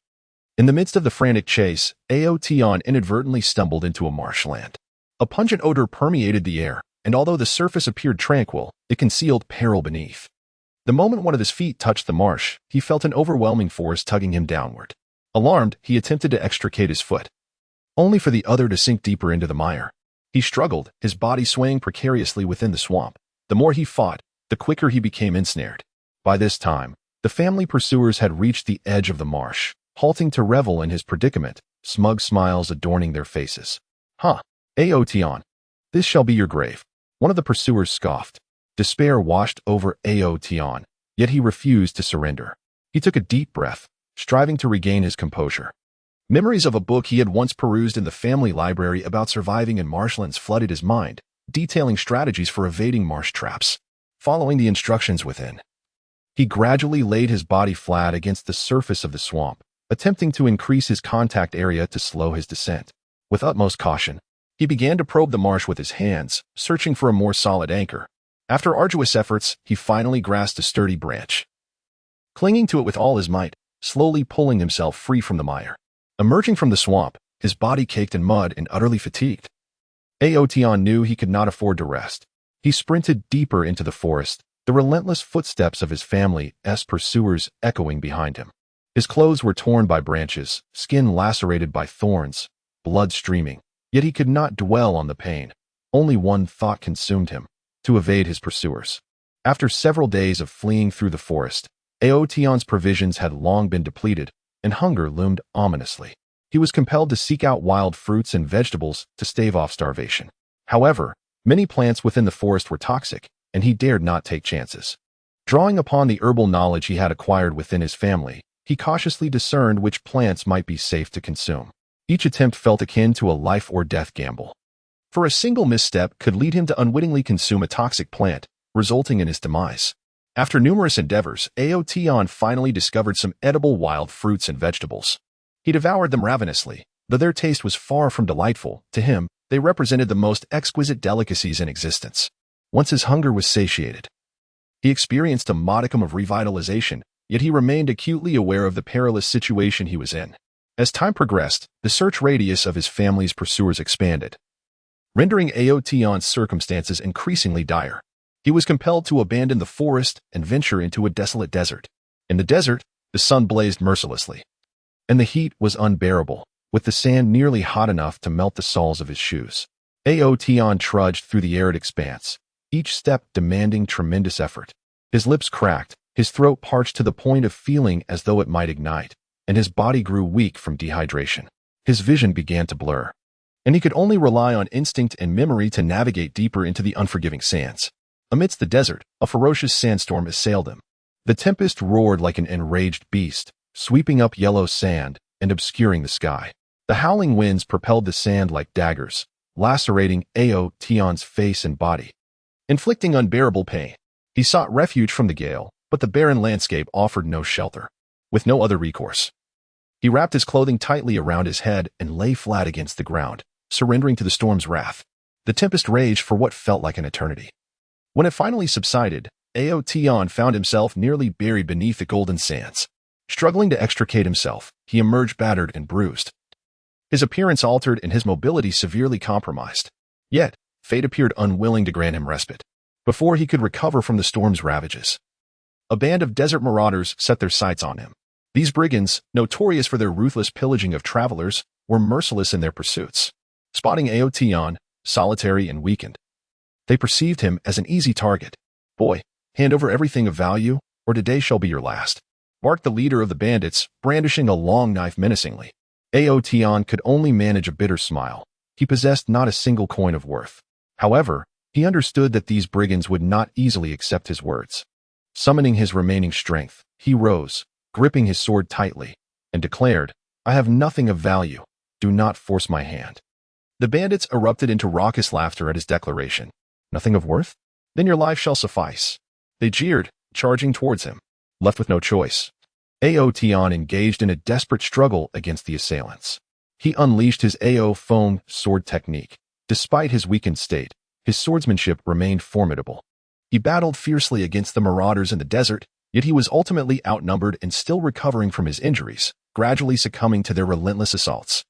In the midst of the frantic chase, Ao Tian inadvertently stumbled into a marshland. A pungent odor permeated the air, and although the surface appeared tranquil, it concealed peril beneath. The moment one of his feet touched the marsh, he felt an overwhelming force tugging him downward. Alarmed, he attempted to extricate his foot, only for the other to sink deeper into the mire. He struggled, his body swaying precariously within the swamp. The more he fought, the quicker he became ensnared. By this time, the family pursuers had reached the edge of the marsh, halting to revel in his predicament, smug smiles adorning their faces. Huh, Ao Tian, this shall be your grave. One of the pursuers scoffed. Despair washed over Ao Tian, yet he refused to surrender. He took a deep breath, striving to regain his composure. Memories of a book he had once perused in the family library about surviving in marshlands flooded his mind, detailing strategies for evading marsh traps. Following the instructions within, he gradually laid his body flat against the surface of the swamp, attempting to increase his contact area to slow his descent. With utmost caution, he began to probe the marsh with his hands, searching for a more solid anchor. After arduous efforts, he finally grasped a sturdy branch. Clinging to it with all his might, slowly pulling himself free from the mire. Emerging from the swamp, his body caked in mud and utterly fatigued, Aotian knew he could not afford to rest. He sprinted deeper into the forest, the relentless footsteps of his family's pursuers echoing behind him. His clothes were torn by branches, skin lacerated by thorns, blood streaming, yet he could not dwell on the pain. Only one thought consumed him: to evade his pursuers. After several days of fleeing through the forest, Aotian's provisions had long been depleted, and hunger loomed ominously. He was compelled to seek out wild fruits and vegetables to stave off starvation. However, many plants within the forest were toxic, and he dared not take chances. Drawing upon the herbal knowledge he had acquired within his family, he cautiously discerned which plants might be safe to consume. Each attempt felt akin to a life-or-death gamble. For a single misstep could lead him to unwittingly consume a toxic plant, resulting in his demise. After numerous endeavors, Aotian finally discovered some edible wild fruits and vegetables. He devoured them ravenously. Though their taste was far from delightful, to him, they represented the most exquisite delicacies in existence. Once his hunger was satiated, he experienced a modicum of revitalization, yet he remained acutely aware of the perilous situation he was in. As time progressed, the search radius of his family's pursuers expanded, rendering Aotian's circumstances increasingly dire. He was compelled to abandon the forest and venture into a desolate desert. In the desert, the sun blazed mercilessly, and the heat was unbearable, with the sand nearly hot enough to melt the soles of his shoes. Aotian trudged through the arid expanse, each step demanding tremendous effort. His lips cracked, his throat parched to the point of feeling as though it might ignite, and his body grew weak from dehydration. His vision began to blur, and he could only rely on instinct and memory to navigate deeper into the unforgiving sands. Amidst the desert, a ferocious sandstorm assailed him. The tempest roared like an enraged beast, sweeping up yellow sand and obscuring the sky. The howling winds propelled the sand like daggers, lacerating Aotian's face and body, inflicting unbearable pain. He sought refuge from the gale, but the barren landscape offered no shelter. With no other recourse, he wrapped his clothing tightly around his head and lay flat against the ground, surrendering to the storm's wrath. The tempest raged for what felt like an eternity. When it finally subsided, Aotian found himself nearly buried beneath the golden sands. Struggling to extricate himself, he emerged battered and bruised, his appearance altered and his mobility severely compromised. Yet, fate appeared unwilling to grant him respite. Before he could recover from the storm's ravages, a band of desert marauders set their sights on him. These brigands, notorious for their ruthless pillaging of travelers, were merciless in their pursuits. Spotting Aotian, solitary and weakened, they perceived him as an easy target. "Boy, hand over everything of value, or today shall be your last," barked the leader of the bandits, brandishing a long knife menacingly. Aotian could only manage a bitter smile. He possessed not a single coin of worth. However, he understood that these brigands would not easily accept his words. Summoning his remaining strength, he rose, gripping his sword tightly, and declared, "I have nothing of value. Do not force my hand." The bandits erupted into raucous laughter at his declaration. "Nothing of worth? Then your life shall suffice." They jeered, charging towards him. Left with no choice, Aotian engaged in a desperate struggle against the assailants. He unleashed his Ao foam sword technique. Despite his weakened state, his swordsmanship remained formidable. He battled fiercely against the marauders in the desert, yet he was ultimately outnumbered and still recovering from his injuries, gradually succumbing to their relentless assaults.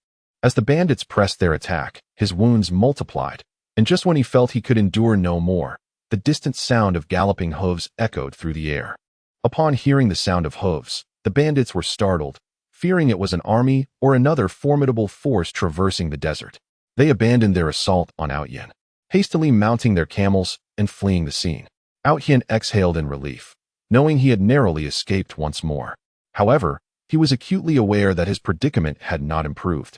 As the bandits pressed their attack, his wounds multiplied, and just when he felt he could endure no more, the distant sound of galloping hooves echoed through the air. Upon hearing the sound of hooves, the bandits were startled, fearing it was an army or another formidable force traversing the desert. They abandoned their assault on Outyen, hastily mounting their camels and fleeing the scene. Outyen exhaled in relief, knowing he had narrowly escaped once more. However, he was acutely aware that his predicament had not improved.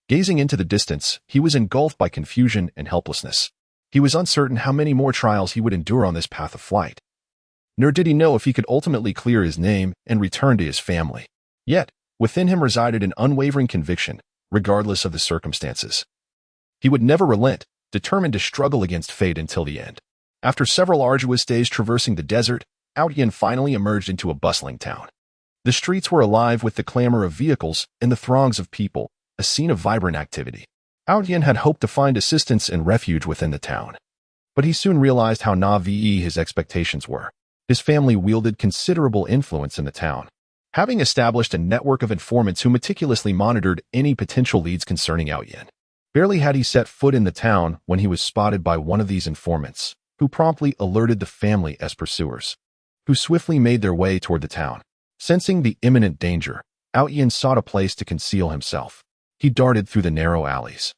Gazing into the distance, he was engulfed by confusion and helplessness. He was uncertain how many more trials he would endure on this path of flight. Nor did he know if he could ultimately clear his name and return to his family. Yet, within him resided an unwavering conviction, regardless of the circumstances. He would never relent, determined to struggle against fate until the end. After several arduous days traversing the desert, Outyen finally emerged into a bustling town. The streets were alive with the clamor of vehicles and the throngs of people, a scene of vibrant activity. Outyen had hoped to find assistance and refuge within the town, but he soon realized how naive his expectations were. His family wielded considerable influence in the town. having established a network of informants who meticulously monitored any potential leads concerning Yin. Barely had he set foot in the town when he was spotted by one of these informants, who promptly alerted the family as pursuers, who swiftly made their way toward the town. Sensing the imminent danger, Yin sought a place to conceal himself. He darted through the narrow alleys,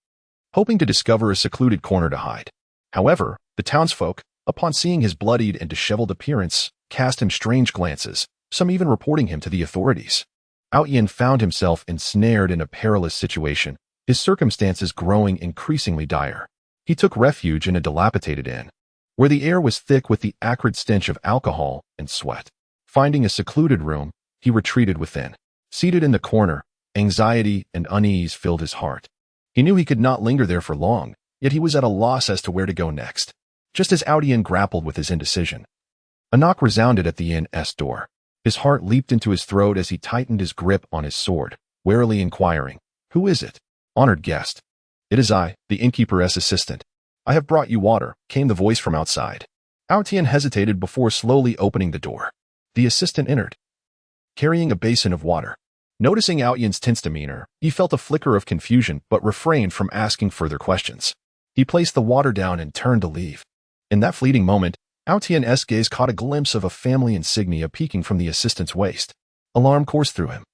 hoping to discover a secluded corner to hide. However, the townsfolk, upon seeing his bloodied and disheveled appearance, cast him strange glances, some even reporting him to the authorities. Yin found himself ensnared in a perilous situation, his circumstances growing increasingly dire. He took refuge in a dilapidated inn, where the air was thick with the acrid stench of alcohol and sweat. Finding a secluded room, he retreated within. Seated in the corner, anxiety and unease filled his heart. He knew he could not linger there for long, yet he was at a loss as to where to go next. Just as Yin grappled with his indecision, a knock resounded at the inn's door. His heart leaped into his throat as he tightened his grip on his sword, warily inquiring, "Who is it?" "Honored guest." "It is I, the innkeeper's assistant. I have brought you water," came the voice from outside. Yin hesitated before slowly opening the door. The assistant entered, carrying a basin of water. Noticing Yin's tense demeanor, he felt a flicker of confusion but refrained from asking further questions. He placed the water down and turned to leave. In that fleeting moment, Yin's gaze caught a glimpse of a family insignia peeking from the assistant's waist. Alarm coursed through him.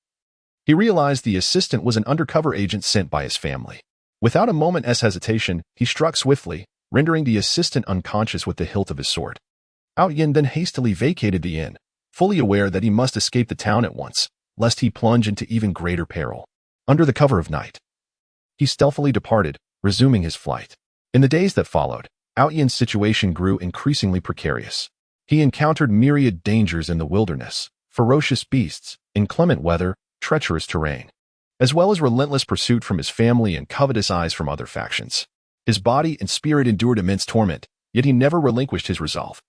He realized the assistant was an undercover agent sent by his family. Without a moment's hesitation, he struck swiftly, rendering the assistant unconscious with the hilt of his sword. Yin then hastily vacated the inn, fully aware that he must escape the town at once, lest he plunge into even greater peril. Under the cover of night, he stealthily departed, resuming his flight. In the days that followed, Yin's situation grew increasingly precarious. He encountered myriad dangers in the wilderness, ferocious beasts, inclement weather, treacherous terrain, as well as relentless pursuit from his family and covetous eyes from other factions. His body and spirit endured immense torment, yet he never relinquished his resolve.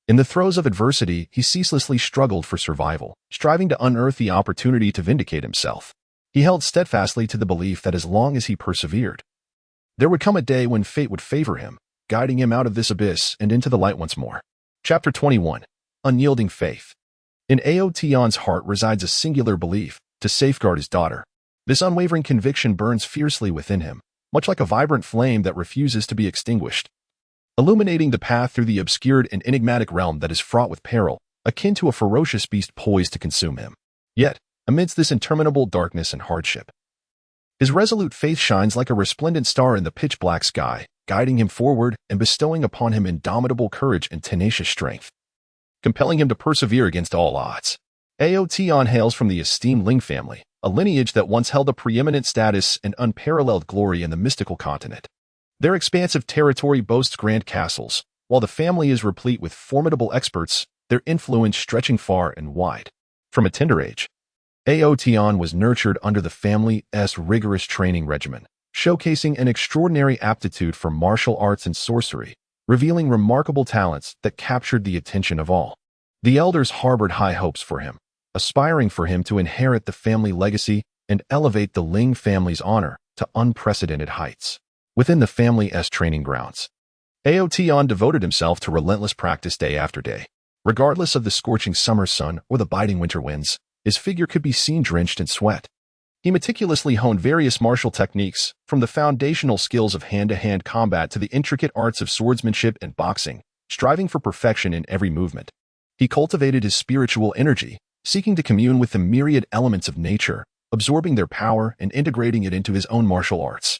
In the throes of adversity, he ceaselessly struggled for survival, striving to unearth the opportunity to vindicate himself. He held steadfastly to the belief that as long as he persevered, there would come a day when fate would favor him, guiding him out of this abyss and into the light once more. Chapter 21. Unyielding Faith. In Yin's heart resides a singular belief, to safeguard his daughter. This unwavering conviction burns fiercely within him, much like a vibrant flame that refuses to be extinguished, illuminating the path through the obscured and enigmatic realm that is fraught with peril, akin to a ferocious beast poised to consume him. Yet, amidst this interminable darkness and hardship, his resolute faith shines like a resplendent star in the pitch-black sky, guiding him forward and bestowing upon him indomitable courage and tenacious strength, compelling him to persevere against all odds. Yin hails from the esteemed Ling family, a lineage that once held a preeminent status and unparalleled glory in the mystical continent. Their expansive territory boasts grand castles, while the family is replete with formidable experts, their influence stretching far and wide. From a tender age, Yin was nurtured under the family's rigorous training regimen, showcasing an extraordinary aptitude for martial arts and sorcery, revealing remarkable talents that captured the attention of all. The elders harbored high hopes for him, aspiring for him to inherit the family legacy and elevate the Ling family's honor to unprecedented heights. Within the family's training grounds, Yin devoted himself to relentless practice day after day. Regardless of the scorching summer sun or the biting winter winds, his figure could be seen drenched in sweat. He meticulously honed various martial techniques, from the foundational skills of hand-to-hand combat to the intricate arts of swordsmanship and boxing, striving for perfection in every movement. He cultivated his spiritual energy, seeking to commune with the myriad elements of nature, absorbing their power and integrating it into his own martial arts.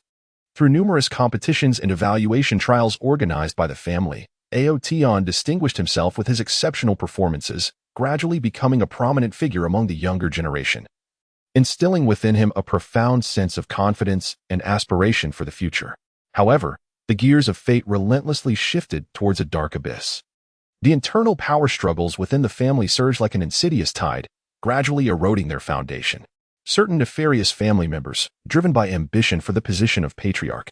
Through numerous competitions and evaluation trials organized by the family, Yin distinguished himself with his exceptional performances, gradually becoming a prominent figure among the younger generation, instilling within him a profound sense of confidence and aspiration for the future. However, the gears of fate relentlessly shifted towards a dark abyss. The internal power struggles within the family surged like an insidious tide, gradually eroding their foundation. Certain nefarious family members, driven by ambition for the position of patriarch,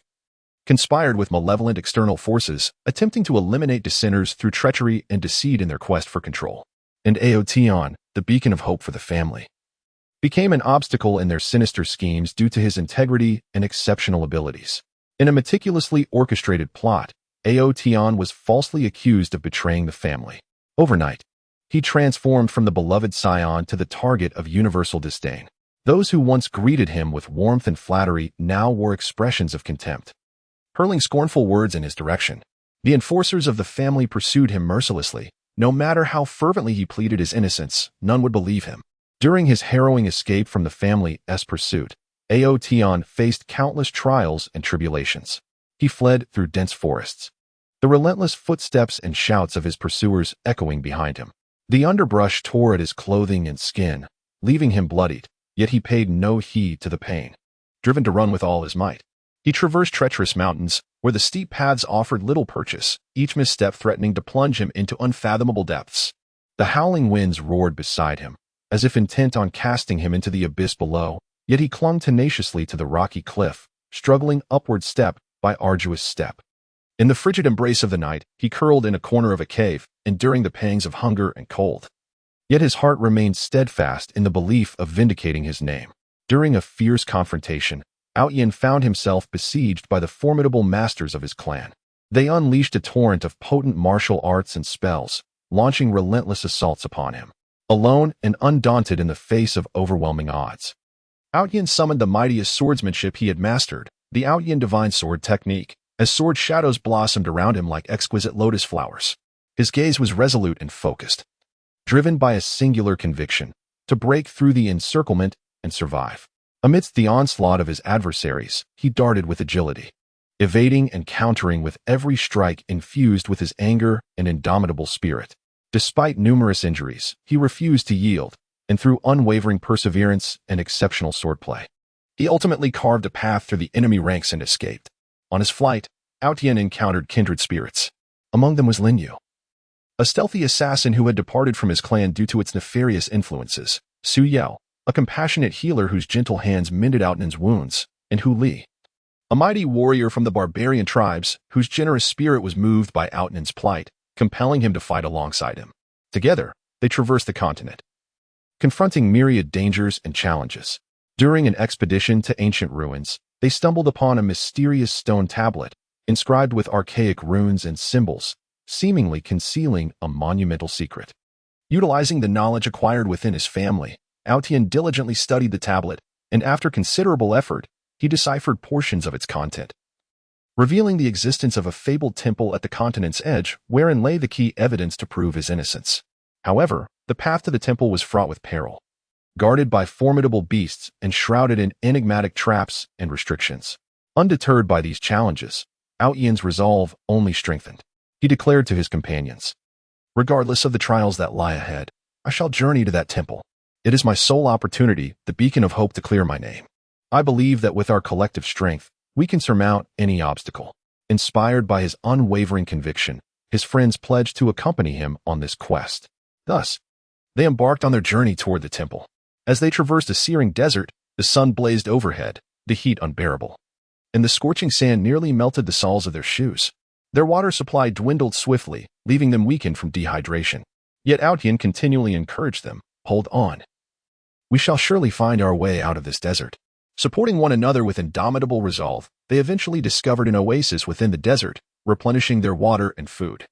conspired with malevolent external forces, attempting to eliminate dissenters through treachery and deceit in their quest for control. And Yin, the beacon of hope for the family, became an obstacle in their sinister schemes due to his integrity and exceptional abilities. In a meticulously orchestrated plot, Yin was falsely accused of betraying the family. Overnight, He transformed from the beloved scion to the target of universal disdain. Those who once greeted him with warmth and flattery now wore expressions of contempt, hurling scornful words in his direction. The enforcers of the family pursued him mercilessly. No matter how fervently he pleaded his innocence, none would believe him. During his harrowing escape from the family's pursuit, Aotian faced countless trials and tribulations. He fled through dense forests, the relentless footsteps and shouts of his pursuers echoing behind him. The underbrush tore at his clothing and skin, leaving him bloodied, yet he paid no heed to the pain. Driven to run with all his might, he traversed treacherous mountains, where the steep paths offered little purchase, each misstep threatening to plunge him into unfathomable depths. The howling winds roared beside him, as if intent on casting him into the abyss below, yet he clung tenaciously to the rocky cliff, struggling upward step by arduous step. In the frigid embrace of the night, he curled in a corner of a cave, enduring the pangs of hunger and cold. Yet his heart remained steadfast in the belief of vindicating his name. During a fierce confrontation, Outyin found himself besieged by the formidable masters of his clan. They unleashed a torrent of potent martial arts and spells, launching relentless assaults upon him. Alone and undaunted in the face of overwhelming odds, Outyin summoned the mightiest swordsmanship he had mastered, the Outyin divine sword technique, as sword shadows blossomed around him like exquisite lotus flowers. His gaze was resolute and focused, driven by a singular conviction, to break through the encirclement and survive. Amidst the onslaught of his adversaries, he darted with agility, evading and countering with every strike infused with his anger and indomitable spirit. Despite numerous injuries, he refused to yield, and through unwavering perseverance and exceptional swordplay, he ultimately carved a path through the enemy ranks and escaped. On his flight, Outyin encountered kindred spirits. Among them was Linyu, a stealthy assassin who had departed from his clan due to its nefarious influences, Su Yao, a compassionate healer whose gentle hands mended Outnin's wounds, and Hu Li, a mighty warrior from the barbarian tribes whose generous spirit was moved by Outnin's plight, compelling him to fight alongside him. Together, they traversed the continent, confronting myriad dangers and challenges. During an expedition to ancient ruins, they stumbled upon a mysterious stone tablet, inscribed with archaic runes and symbols, seemingly concealing a monumental secret. Utilizing the knowledge acquired within his family, Outyin diligently studied the tablet, and after considerable effort, he deciphered portions of its content, revealing the existence of a fabled temple at the continent's edge wherein lay the key evidence to prove his innocence. However, the path to the temple was fraught with peril, guarded by formidable beasts and shrouded in enigmatic traps and restrictions. Undeterred by these challenges, Outyin's resolve only strengthened. He declared to his companions, "Regardless of the trials that lie ahead, I shall journey to that temple. It is my sole opportunity, the beacon of hope to clear my name. I believe that with our collective strength, we can surmount any obstacle." Inspired by his unwavering conviction, his friends pledged to accompany him on this quest. Thus, they embarked on their journey toward the temple. As they traversed a searing desert, the sun blazed overhead, the heat unbearable, and the scorching sand nearly melted the soles of their shoes. Their water supply dwindled swiftly, leaving them weakened from dehydration. Yet Outyin continually encouraged them, "Hold on. We shall surely find our way out of this desert." Supporting one another with indomitable resolve, they eventually discovered an oasis within the desert, replenishing their water and food,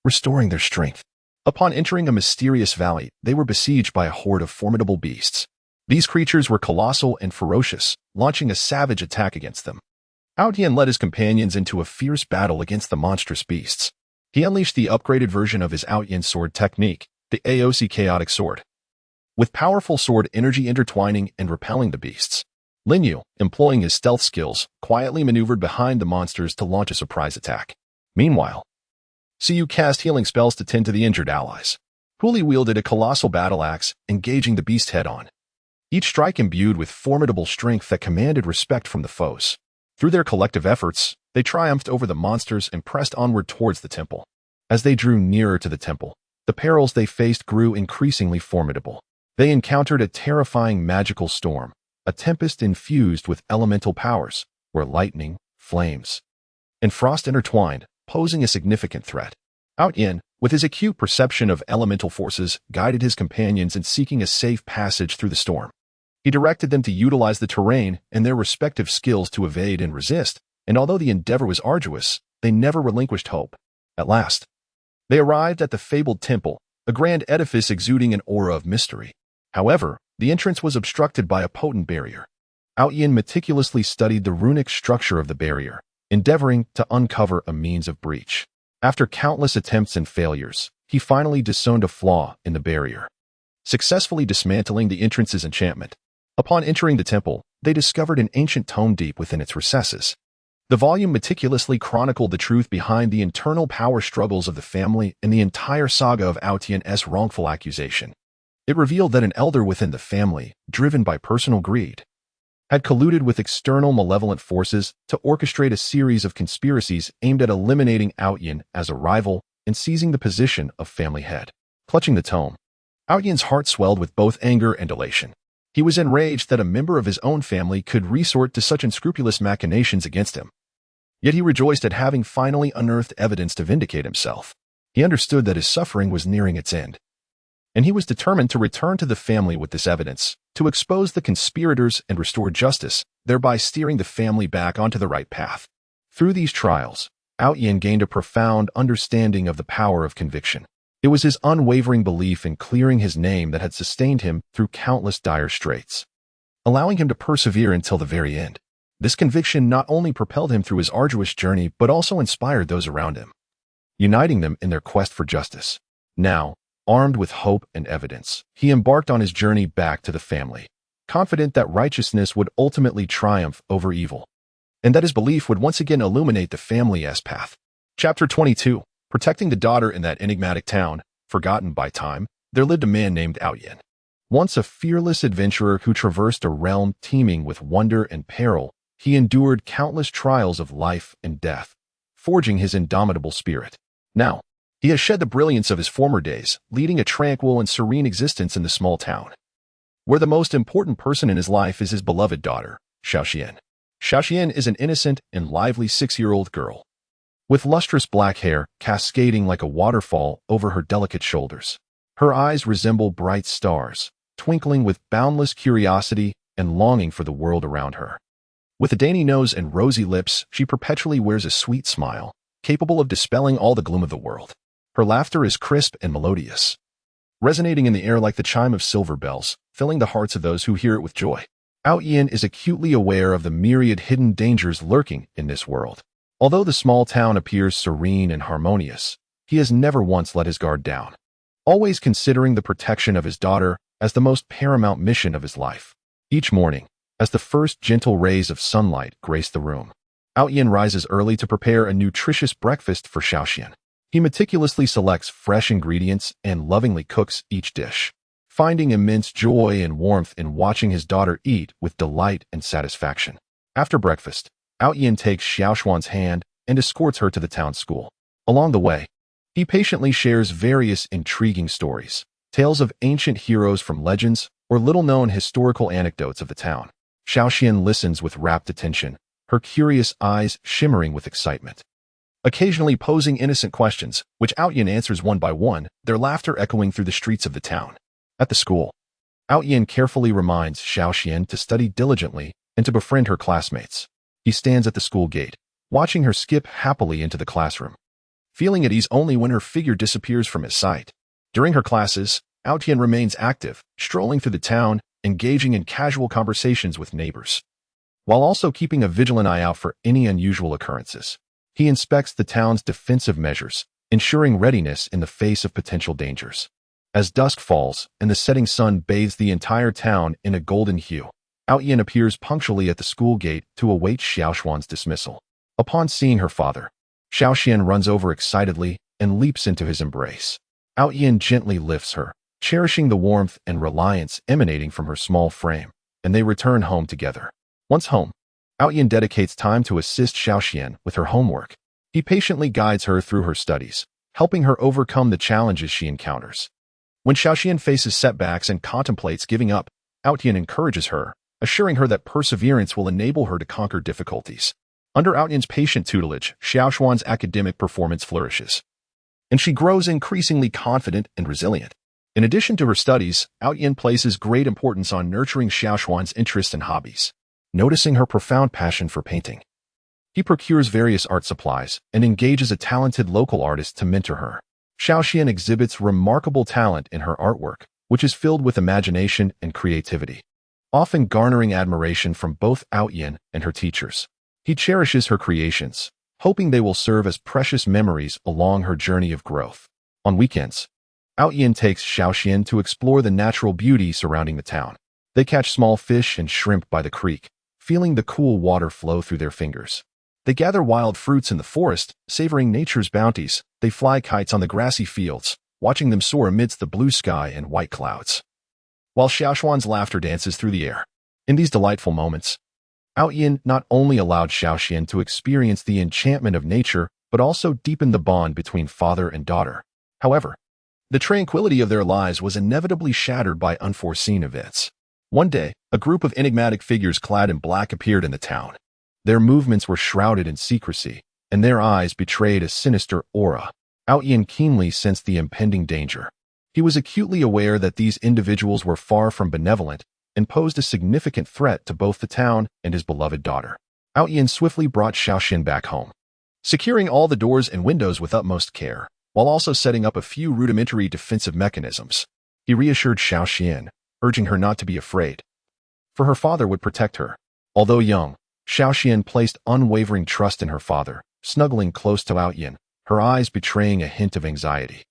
restoring their strength. Upon entering a mysterious valley, they were besieged by a horde of formidable beasts. These creatures were colossal and ferocious, launching a savage attack against them. Outyin led his companions into a fierce battle against the monstrous beasts. He unleashed the upgraded version of his Outyin sword technique, the Aosi Chaotic Sword, with powerful sword energy intertwining and repelling the beasts. Linyu, employing his stealth skills, quietly maneuvered behind the monsters to launch a surprise attack. Meanwhile, Siyu cast healing spells to tend to the injured allies. Huli wielded a colossal battle axe, engaging the beast head-on, each strike imbued with formidable strength that commanded respect from the foes. Through their collective efforts, they triumphed over the monsters and pressed onward towards the temple. As they drew nearer to the temple, the perils they faced grew increasingly formidable. They encountered a terrifying magical storm, a tempest infused with elemental powers, where lightning, flames, and frost intertwined, posing a significant threat. Outyin, with his acute perception of elemental forces, guided his companions in seeking a safe passage through the storm. He directed them to utilize the terrain and their respective skills to evade and resist, and although the endeavor was arduous, they never relinquished hope. At last, they arrived at the fabled temple, a grand edifice exuding an aura of mystery. However, the entrance was obstructed by a potent barrier. Yin meticulously studied the runic structure of the barrier, endeavoring to uncover a means of breach. After countless attempts and failures, he finally discerned a flaw in the barrier, successfully dismantling the entrance's enchantment. Upon entering the temple, they discovered an ancient tome deep within its recesses. The volume meticulously chronicled the truth behind the internal power struggles of the family and the entire saga of Tian's wrongful accusation. It revealed that an elder within the family, driven by personal greed, had colluded with external malevolent forces to orchestrate a series of conspiracies aimed at eliminating Yin as a rival and seizing the position of family head. Clutching the tome, Yin's heart swelled with both anger and elation. He was enraged that a member of his own family could resort to such unscrupulous machinations against him. Yet he rejoiced at having finally unearthed evidence to vindicate himself. He understood that his suffering was nearing its end, and he was determined to return to the family with this evidence, to expose the conspirators and restore justice, thereby steering the family back onto the right path. Through these trials, Yin gained a profound understanding of the power of conviction. It was his unwavering belief in clearing his name that had sustained him through countless dire straits, allowing him to persevere until the very end. This conviction not only propelled him through his arduous journey but also inspired those around him, uniting them in their quest for justice. Now, armed with hope and evidence, he embarked on his journey back to the family, confident that righteousness would ultimately triumph over evil, and that his belief would once again illuminate the family's path. Chapter 22. Protecting the daughter in that enigmatic town, forgotten by time, there lived a man named Yin. Once a fearless adventurer who traversed a realm teeming with wonder and peril, he endured countless trials of life and death, forging his indomitable spirit. Now, he has shed the brilliance of his former days, leading a tranquil and serene existence in the small town, where the most important person in his life is his beloved daughter, Xiaoxian. Xiaoxian is an innocent and lively 6-year-old girl, with lustrous black hair cascading like a waterfall over her delicate shoulders. Her eyes resemble bright stars, twinkling with boundless curiosity and longing for the world around her. With a dainty nose and rosy lips, she perpetually wears a sweet smile, capable of dispelling all the gloom of the world. Her laughter is crisp and melodious, resonating in the air like the chime of silver bells, filling the hearts of those who hear it with joy. Yin is acutely aware of the myriad hidden dangers lurking in this world. Although the small town appears serene and harmonious, he has never once let his guard down, always considering the protection of his daughter as the most paramount mission of his life. Each morning, as the first gentle rays of sunlight grace the room, Yin rises early to prepare a nutritious breakfast for Xiaoxian. He meticulously selects fresh ingredients and lovingly cooks each dish, finding immense joy and warmth in watching his daughter eat with delight and satisfaction. After breakfast, Yin takes Xiaoxian's hand and escorts her to the town school. Along the way, he patiently shares various intriguing stories, tales of ancient heroes from legends, or little-known historical anecdotes of the town. Xiaoxian listens with rapt attention, her curious eyes shimmering with excitement, occasionally posing innocent questions, which Yin answers one by one, their laughter echoing through the streets of the town. At the school, Yin carefully reminds Xiaoxian to study diligently and to befriend her classmates. He stands at the school gate, watching her skip happily into the classroom, feeling at ease only when her figure disappears from his sight. During her classes, Yin remains active, strolling through the town, engaging in casual conversations with neighbors, while also keeping a vigilant eye out for any unusual occurrences. He inspects the town's defensive measures, ensuring readiness in the face of potential dangers. As dusk falls and the setting sun bathes the entire town in a golden hue, Yin appears punctually at the school gate to await Xiaoxian's dismissal. Upon seeing her father, Xiaoxian runs over excitedly and leaps into his embrace. Yin gently lifts her, cherishing the warmth and reliance emanating from her small frame, and they return home together. Once home, Yin dedicates time to assist Xiaoxian with her homework. He patiently guides her through her studies, helping her overcome the challenges she encounters. When Xiaoxian faces setbacks and contemplates giving up, Yin encourages her, assuring her that perseverance will enable her to conquer difficulties. Under Yin's patient tutelage, Xiaoxian's academic performance flourishes, and she grows increasingly confident and resilient. In addition to her studies, Yin places great importance on nurturing Xiaoxian's interests and hobbies. Noticing her profound passion for painting, he procures various art supplies and engages a talented local artist to mentor her. Xiaoxian exhibits remarkable talent in her artwork, which is filled with imagination and creativity, often garnering admiration from both Outyin and her teachers. He cherishes her creations, hoping they will serve as precious memories along her journey of growth. On weekends, Outyin takes Xiaoxian to explore the natural beauty surrounding the town. They catch small fish and shrimp by the creek, feeling the cool water flow through their fingers. They gather wild fruits in the forest, savoring nature's bounties. They fly kites on the grassy fields, watching them soar amidst the blue sky and white clouds, while Xiaoxuan's laughter dances through the air. In these delightful moments, Outyin not only allowed Xiaoxian to experience the enchantment of nature, but also deepened the bond between father and daughter. However, the tranquility of their lives was inevitably shattered by unforeseen events. One day, a group of enigmatic figures clad in black appeared in the town. Their movements were shrouded in secrecy, and their eyes betrayed a sinister aura. Outyin keenly sensed the impending danger. He was acutely aware that these individuals were far from benevolent and posed a significant threat to both the town and his beloved daughter. Outyin swiftly brought Xiaoxian back home, securing all the doors and windows with utmost care, while also setting up a few rudimentary defensive mechanisms. He reassured Xiaoxian, urging her not to be afraid, for her father would protect her. Although young, Xiaoxian placed unwavering trust in her father, snuggling close to Outyin, her eyes betraying a hint of anxiety,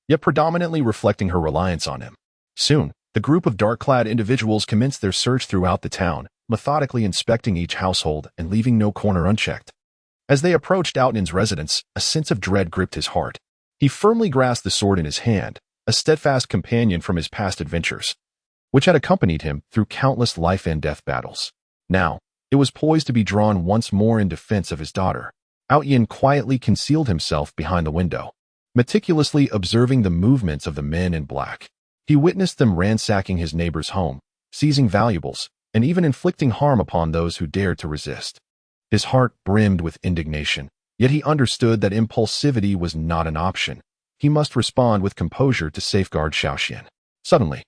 yet predominantly reflecting her reliance on him. Soon, the group of dark-clad individuals commenced their search throughout the town, methodically inspecting each household and leaving no corner unchecked. As they approached Outyin's residence, a sense of dread gripped his heart. He firmly grasped the sword in his hand, a steadfast companion from his past adventures, which had accompanied him through countless life-and-death battles. Now, it was poised to be drawn once more in defense of his daughter. Outyin quietly concealed himself behind the window, meticulously observing the movements of the men in black. He witnessed them ransacking his neighbor's home, seizing valuables, and even inflicting harm upon those who dared to resist. His heart brimmed with indignation, yet he understood that impulsivity was not an option. He must respond with composure to safeguard Xiaoxian. Suddenly,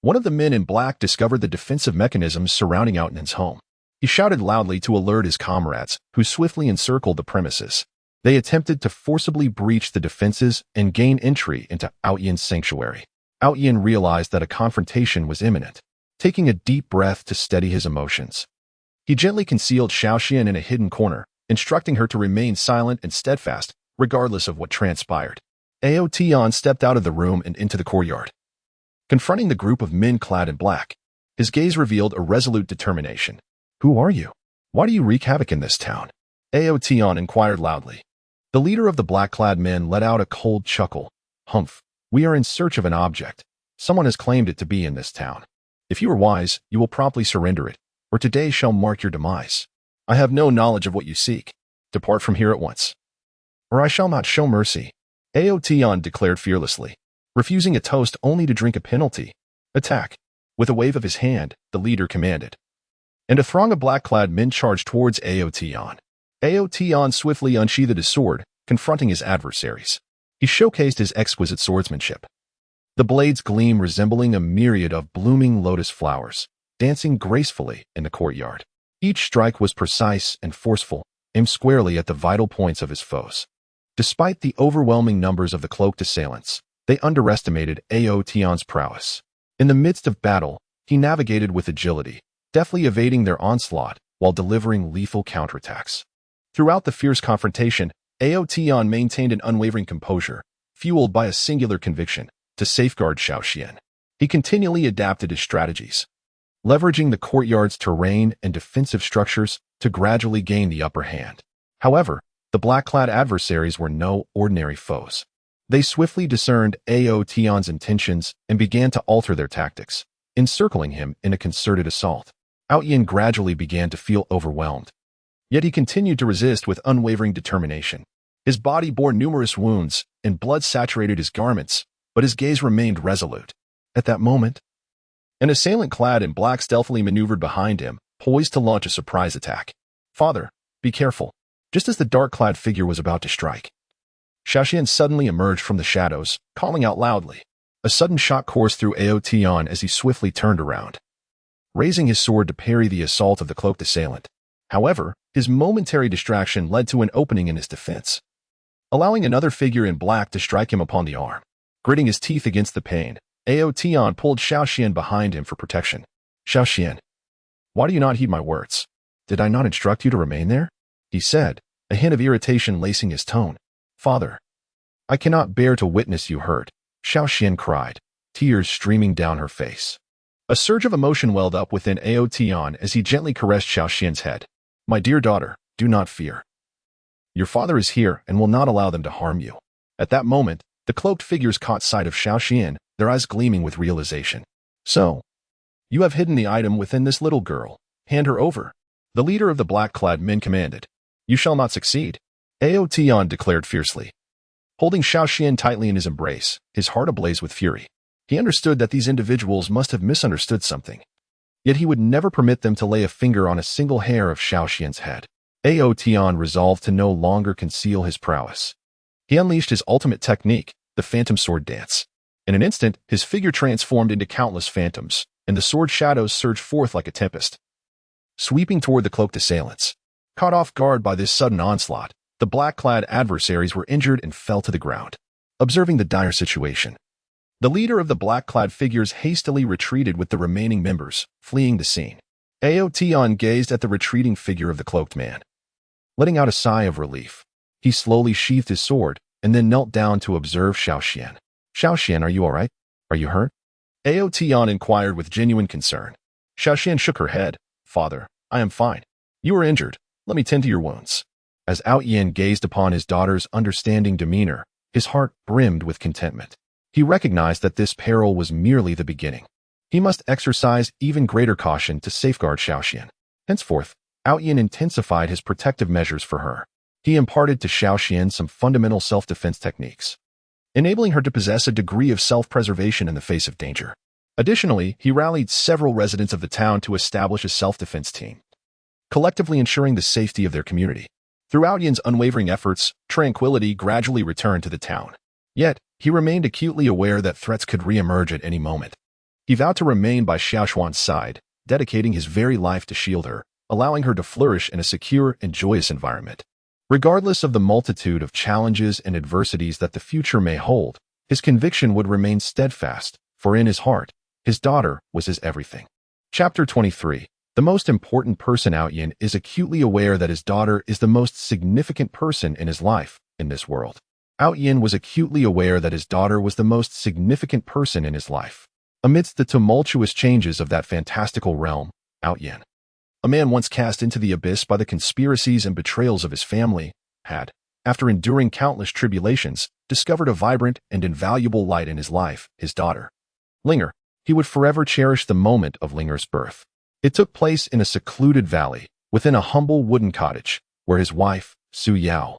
one of the men in black discovered the defensive mechanisms surrounding Outyn's home. He shouted loudly to alert his comrades, who swiftly encircled the premises. They attempted to forcibly breach the defenses and gain entry into Outyn's sanctuary. Outyin realized that a confrontation was imminent. Taking a deep breath to steady his emotions, he gently concealed Xiaoxian in a hidden corner, instructing her to remain silent and steadfast, regardless of what transpired. Aotian stepped out of the room and into the courtyard. Confronting the group of men clad in black, his gaze revealed a resolute determination. "Who are you? Why do you wreak havoc in this town?" Aotian inquired loudly. The leader of the black-clad men let out a cold chuckle. "Humph, we are in search of an object. Someone has claimed it to be in this town. If you are wise, you will promptly surrender it, or today shall mark your demise. I have no knowledge of what you seek. Depart from here at once, or I shall not show mercy," Aotian declared fearlessly, refusing a toast only to drink a penalty. "Attack!" With a wave of his hand, the leader commanded, and a throng of black-clad men charged towards Aotian. Aotian swiftly unsheathed his sword, confronting his adversaries. He showcased his exquisite swordsmanship, the blades gleam resembling a myriad of blooming lotus flowers, dancing gracefully in the courtyard. Each strike was precise and forceful, aimed squarely at the vital points of his foes. Despite the overwhelming numbers of the cloaked assailants, they underestimated Aotian's prowess. In the midst of battle, he navigated with agility, deftly evading their onslaught while delivering lethal counterattacks. Throughout the fierce confrontation, Aotian maintained an unwavering composure, fueled by a singular conviction to safeguard Xiaoxian. He continually adapted his strategies, leveraging the courtyard's terrain and defensive structures to gradually gain the upper hand. However, the black-clad adversaries were no ordinary foes. They swiftly discerned Aotian's intentions and began to alter their tactics, encircling him in a concerted assault. Outyin gradually began to feel overwhelmed, yet he continued to resist with unwavering determination. His body bore numerous wounds, and blood saturated his garments, but his gaze remained resolute. At that moment, an assailant clad in black stealthily maneuvered behind him, poised to launch a surprise attack. "Father, be careful." Just as the dark-clad figure was about to strike, Xiaoxian suddenly emerged from the shadows, calling out loudly. A sudden shock coursed through Aotian as he swiftly turned around, raising his sword to parry the assault of the cloaked assailant. However, his momentary distraction led to an opening in his defense. allowing another figure in black to strike him upon the arm. Gritting his teeth against the pain, Ao Tian pulled Xiaoxian behind him for protection. Xiaoxian, why do you not heed my words? Did I not instruct you to remain there? He said, a hint of irritation lacing his tone. Father, I cannot bear to witness you hurt, Xiaoxian cried, tears streaming down her face. A surge of emotion welled up within Ao Tian as he gently caressed Xiaoxian's head. My dear daughter, do not fear. Your father is here and will not allow them to harm you. At that moment, the cloaked figures caught sight of Xiaoxian, their eyes gleaming with realization. So, you have hidden the item within this little girl. Hand her over. The leader of the black-clad men commanded. You shall not succeed, Ao Tian declared fiercely. Holding Xiaoxian tightly in his embrace, his heart ablaze with fury. He understood that these individuals must have misunderstood something. Yet he would never permit them to lay a finger on a single hair of Xiaoxian's head. Ao Tian resolved to no longer conceal his prowess. He unleashed his ultimate technique, the Phantom Sword Dance. In an instant, his figure transformed into countless phantoms, and the sword shadows surged forth like a tempest, sweeping toward the cloaked assailants. Caught off guard by this sudden onslaught, the black-clad adversaries were injured and fell to the ground. Observing the dire situation, the leader of the black-clad figures hastily retreated with the remaining members, fleeing the scene. Ao Tian gazed at the retreating figure of the cloaked man. Letting out a sigh of relief, he slowly sheathed his sword and then knelt down to observe Xiaoxian. Xiaoxian, are you all right? Are you hurt? Ao Tian inquired with genuine concern. Xiaoxian shook her head. Father, I am fine. You are injured. Let me tend to your wounds. As Ao Yin gazed upon his daughter's understanding demeanor, his heart brimmed with contentment. He recognized that this peril was merely the beginning. He must exercise even greater caution to safeguard Xiaoxian. Henceforth, Ao Yin intensified his protective measures for her. He imparted to Xiaoxian some fundamental self-defense techniques, enabling her to possess a degree of self-preservation in the face of danger. Additionally, he rallied several residents of the town to establish a self-defense team, collectively ensuring the safety of their community. Through Ao Yin's unwavering efforts, tranquility gradually returned to the town. Yet, he remained acutely aware that threats could re-emerge at any moment. He vowed to remain by Xiaoxuan's side, dedicating his very life to shield her, allowing her to flourish in a secure and joyous environment. Regardless of the multitude of challenges and adversities that the future may hold, his conviction would remain steadfast, for in his heart, his daughter was his everything. Chapter 23. The most important person. Ao Yin is acutely aware that his daughter is the most significant person in his life, in this world. Ao Yin was acutely aware that his daughter was the most significant person in his life. Amidst the tumultuous changes of that fantastical realm, Ao Yin, a man once cast into the abyss by the conspiracies and betrayals of his family, had, after enduring countless tribulations, discovered a vibrant and invaluable light in his life, his daughter, Linger. He would forever cherish the moment of Linger's birth. It took place in a secluded valley, within a humble wooden cottage, where his wife, Su Yao,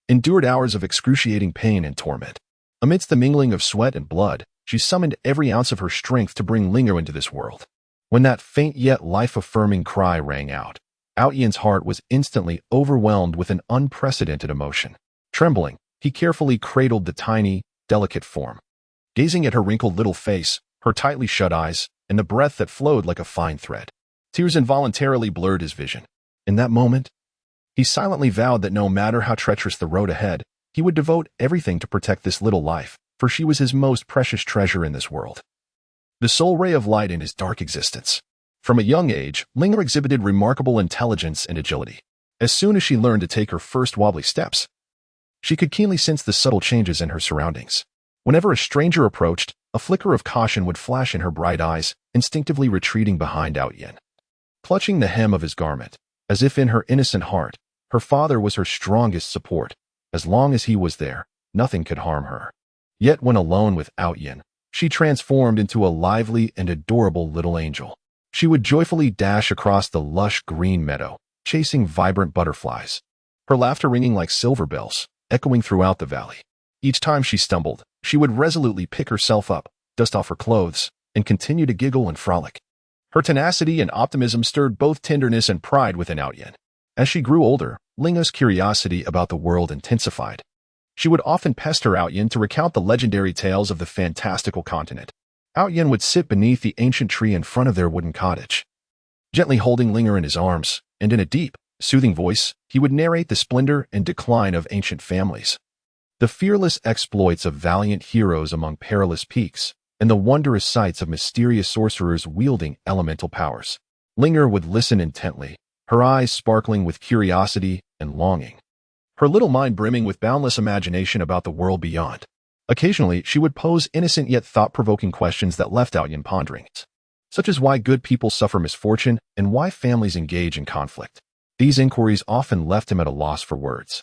endured hours of excruciating pain and torment. Amidst the mingling of sweat and blood, she summoned every ounce of her strength to bring Linger into this world. When that faint yet life-affirming cry rang out, Ao Yin's heart was instantly overwhelmed with an unprecedented emotion. Trembling, he carefully cradled the tiny, delicate form. Gazing at her wrinkled little face, her tightly shut eyes, and the breath that flowed like a fine thread, tears involuntarily blurred his vision. In that moment, he silently vowed that no matter how treacherous the road ahead, he would devote everything to protect this little life, for she was his most precious treasure in this world, the sole ray of light in his dark existence. From a young age, Linger exhibited remarkable intelligence and agility. As soon as she learned to take her first wobbly steps, she could keenly sense the subtle changes in her surroundings. Whenever a stranger approached, a flicker of caution would flash in her bright eyes, instinctively retreating behind Ao Yin. Clutching the hem of his garment, as if in her innocent heart, her father was her strongest support. As long as he was there, nothing could harm her. Yet when alone with Ao Yin, she transformed into a lively and adorable little angel. She would joyfully dash across the lush green meadow, chasing vibrant butterflies, her laughter ringing like silver bells, echoing throughout the valley. Each time she stumbled, she would resolutely pick herself up, dust off her clothes, and continue to giggle and frolic. Her tenacity and optimism stirred both tenderness and pride within Ao Yin. As she grew older, Linger's curiosity about the world intensified. She would often pester Ao Yin to recount the legendary tales of the fantastical continent. Ao Yin would sit beneath the ancient tree in front of their wooden cottage, gently holding Linger in his arms, and in a deep, soothing voice, he would narrate the splendor and decline of ancient families, The fearless exploits of valiant heroes among perilous peaks, and the wondrous sights of mysterious sorcerers wielding elemental powers. Linger would listen intently, her eyes sparkling with curiosity and longing, her little mind brimming with boundless imagination about the world beyond. Occasionally, she would pose innocent yet thought-provoking questions that left Yin pondering, such as why good people suffer misfortune and why families engage in conflict. These inquiries often left him at a loss for words.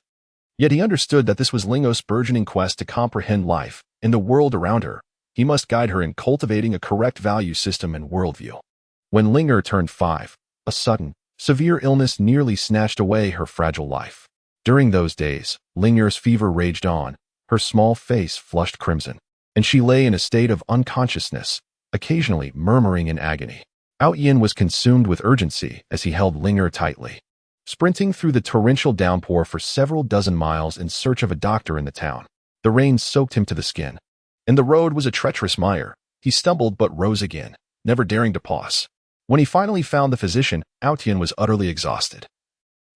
Yet he understood that this was Lingo's burgeoning quest to comprehend life and the world around her. He must guide her in cultivating a correct value system and worldview. When Linger turned 5, a sudden, severe illness nearly snatched away her fragile life. During those days, Linger's fever raged on, her small face flushed crimson, and she lay in a state of unconsciousness, occasionally murmuring in agony. Yin was consumed with urgency as he held Linger tightly, sprinting through the torrential downpour for several dozen miles in search of a doctor in the town. The rain soaked him to the skin, and the road was a treacherous mire. He stumbled but rose again, never daring to pause. When he finally found the physician, Yin was utterly exhausted.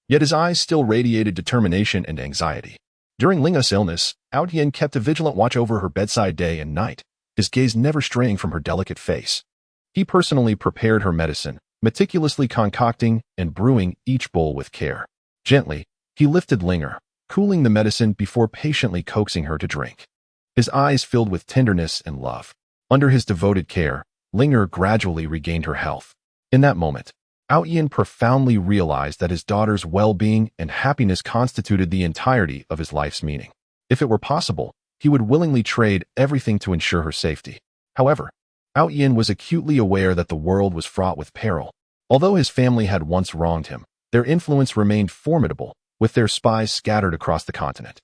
Yet his eyes still radiated determination and anxiety. During Lingo's illness, Yin kept a vigilant watch over her bedside day and night, his gaze never straying from her delicate face. He personally prepared her medicine, meticulously concocting and brewing each bowl with care. Gently, he lifted Linger, cooling the medicine before patiently coaxing her to drink. His eyes filled with tenderness and love. Under his devoted care, Linger gradually regained her health. In that moment, Yin profoundly realized that his daughter's well-being and happiness constituted the entirety of his life's meaning. If it were possible, he would willingly trade everything to ensure her safety. However, Yin was acutely aware that the world was fraught with peril. Although his family had once wronged him, their influence remained formidable, with their spies scattered across the continent.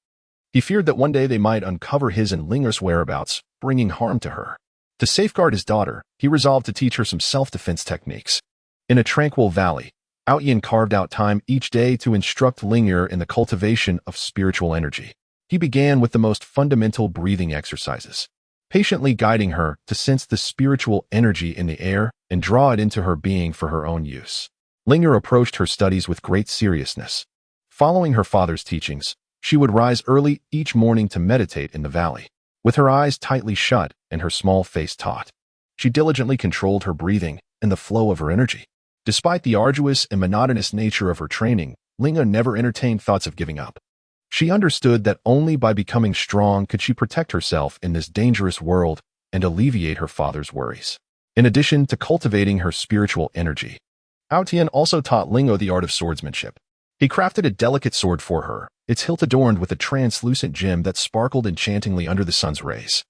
He feared that one day they might uncover his and Linger's whereabouts, bringing harm to her. To safeguard his daughter, he resolved to teach her some self-defense techniques. In a tranquil valley, Yin carved out time each day to instruct Linger in the cultivation of spiritual energy. He began with the most fundamental breathing exercises, patiently guiding her to sense the spiritual energy in the air and draw it into her being for her own use. Linger approached her studies with great seriousness. Following her father's teachings, she would rise early each morning to meditate in the valley. With her eyes tightly shut and her small face taut, she diligently controlled her breathing and the flow of her energy. Despite the arduous and monotonous nature of her training, Linger never entertained thoughts of giving up. She understood that only by becoming strong could she protect herself in this dangerous world and alleviate her father's worries. In addition to cultivating her spiritual energy, Yin also taught Linger the art of swordsmanship. He crafted a delicate sword for her, its hilt adorned with a translucent gem that sparkled enchantingly under the sun's rays.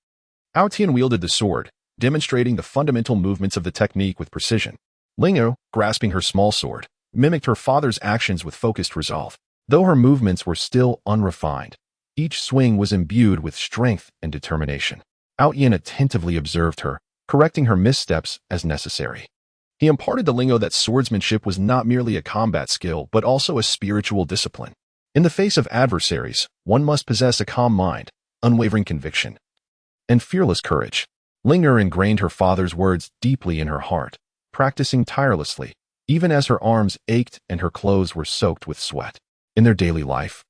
Yin wielded the sword, demonstrating the fundamental movements of the technique with precision. Linger, grasping her small sword, mimicked her father's actions with focused resolve. Though her movements were still unrefined, each swing was imbued with strength and determination. Yin attentively observed her, correcting her missteps as necessary. He imparted to Linger that swordsmanship was not merely a combat skill, but also a spiritual discipline. In the face of adversaries, one must possess a calm mind, unwavering conviction, and fearless courage. Linger ingrained her father's words deeply in her heart, practicing tirelessly, even as her arms ached and her clothes were soaked with sweat. In their daily life,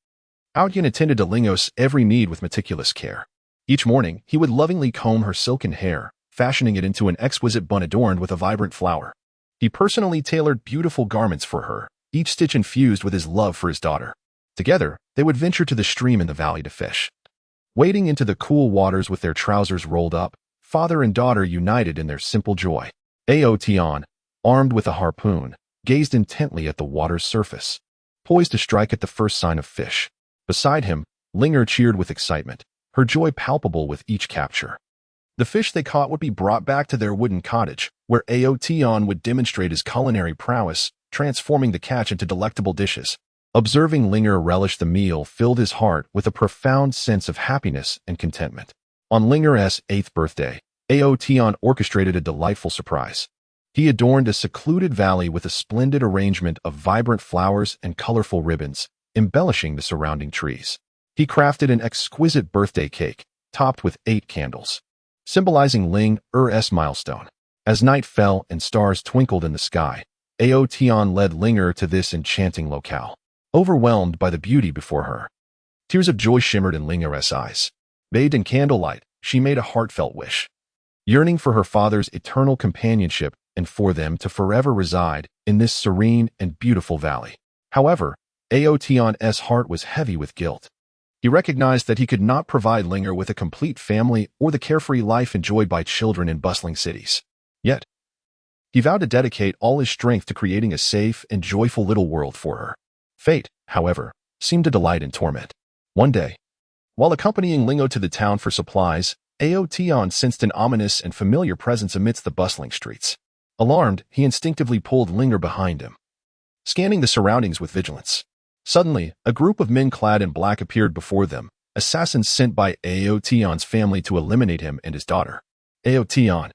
Yin attended to Linger's every need with meticulous care. Each morning, he would lovingly comb her silken hair, fashioning it into an exquisite bun adorned with a vibrant flower. He personally tailored beautiful garments for her, each stitch infused with his love for his daughter. Together, they would venture to the stream in the valley to fish. Wading into the cool waters with their trousers rolled up, father and daughter united in their simple joy. Yin, armed with a harpoon, gazed intently at the water's surface, poised to strike at the first sign of fish. Beside him, Linger cheered with excitement, her joy palpable with each capture. The fish they caught would be brought back to their wooden cottage, where Yin would demonstrate his culinary prowess, transforming the catch into delectable dishes. Observing Linger relish the meal filled his heart with a profound sense of happiness and contentment. On Linger's 8th birthday, Yin orchestrated a delightful surprise. He adorned a secluded valley with a splendid arrangement of vibrant flowers and colorful ribbons, embellishing the surrounding trees. He crafted an exquisite birthday cake, topped with 8 candles, symbolizing Linger's milestone. As night fell and stars twinkled in the sky, Yin led Linger to this enchanting locale. Overwhelmed by the beauty before her, Tears of joy shimmered in Linger's eyes. Bathed in candlelight, she made a heartfelt wish, yearning for her father's eternal companionship and for them to forever reside in this serene and beautiful valley. However, Aotion's heart was heavy with guilt. He recognized that he could not provide Linger with a complete family or the carefree life enjoyed by children in bustling cities. Yet, he vowed to dedicate all his strength to creating a safe and joyful little world for her. Fate, however, seemed to delight in torment. One day, while accompanying Lingo to the town for supplies, Aotion sensed an ominous and familiar presence amidst the bustling streets. Alarmed, he instinctively pulled Linger behind him, scanning the surroundings with vigilance. Suddenly, a group of men clad in black appeared before them, assassins sent by Aotion's family to eliminate him and his daughter. Aotion,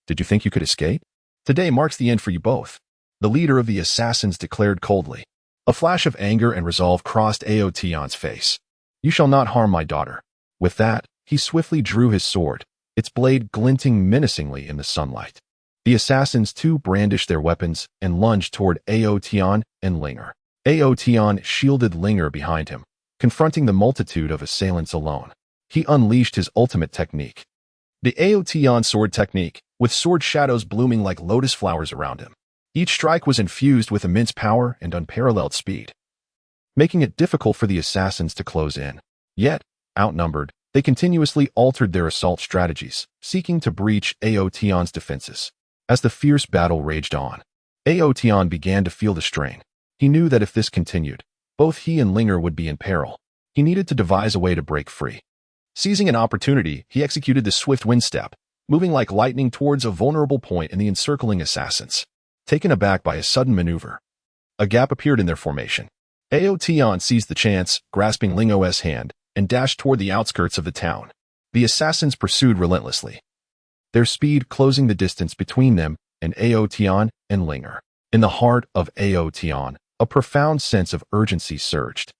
did you think you could escape? Today marks the end for you both, the leader of the assassins declared coldly. A flash of anger and resolve crossed Aotion's face. You shall not harm my daughter. With that, he swiftly drew his sword, its blade glinting menacingly in the sunlight. The assassins too brandished their weapons and lunged toward Aotion and Linger. Aotion shielded Linger behind him, confronting the multitude of assailants alone. He unleashed his ultimate technique, the Aotion sword technique, with sword shadows blooming like lotus flowers around him. Each strike was infused with immense power and unparalleled speed, making it difficult for the assassins to close in. Yet, outnumbered, they continuously altered their assault strategies, seeking to breach Aotion's defenses. As the fierce battle raged on, Aotion began to feel the strain. He knew that if this continued, both he and Linger would be in peril. He needed to devise a way to break free. Seizing an opportunity, he executed the swift wind step, moving like lightning towards a vulnerable point in the encircling assassins. Taken aback by a sudden maneuver, a gap appeared in their formation. Aotion seized the chance, grasping Lingo's hand, and dashed toward the outskirts of the town. The assassins pursued relentlessly, their speed closing the distance between them and Aotion and Linger. In the heart of Aotion, a profound sense of urgency surged.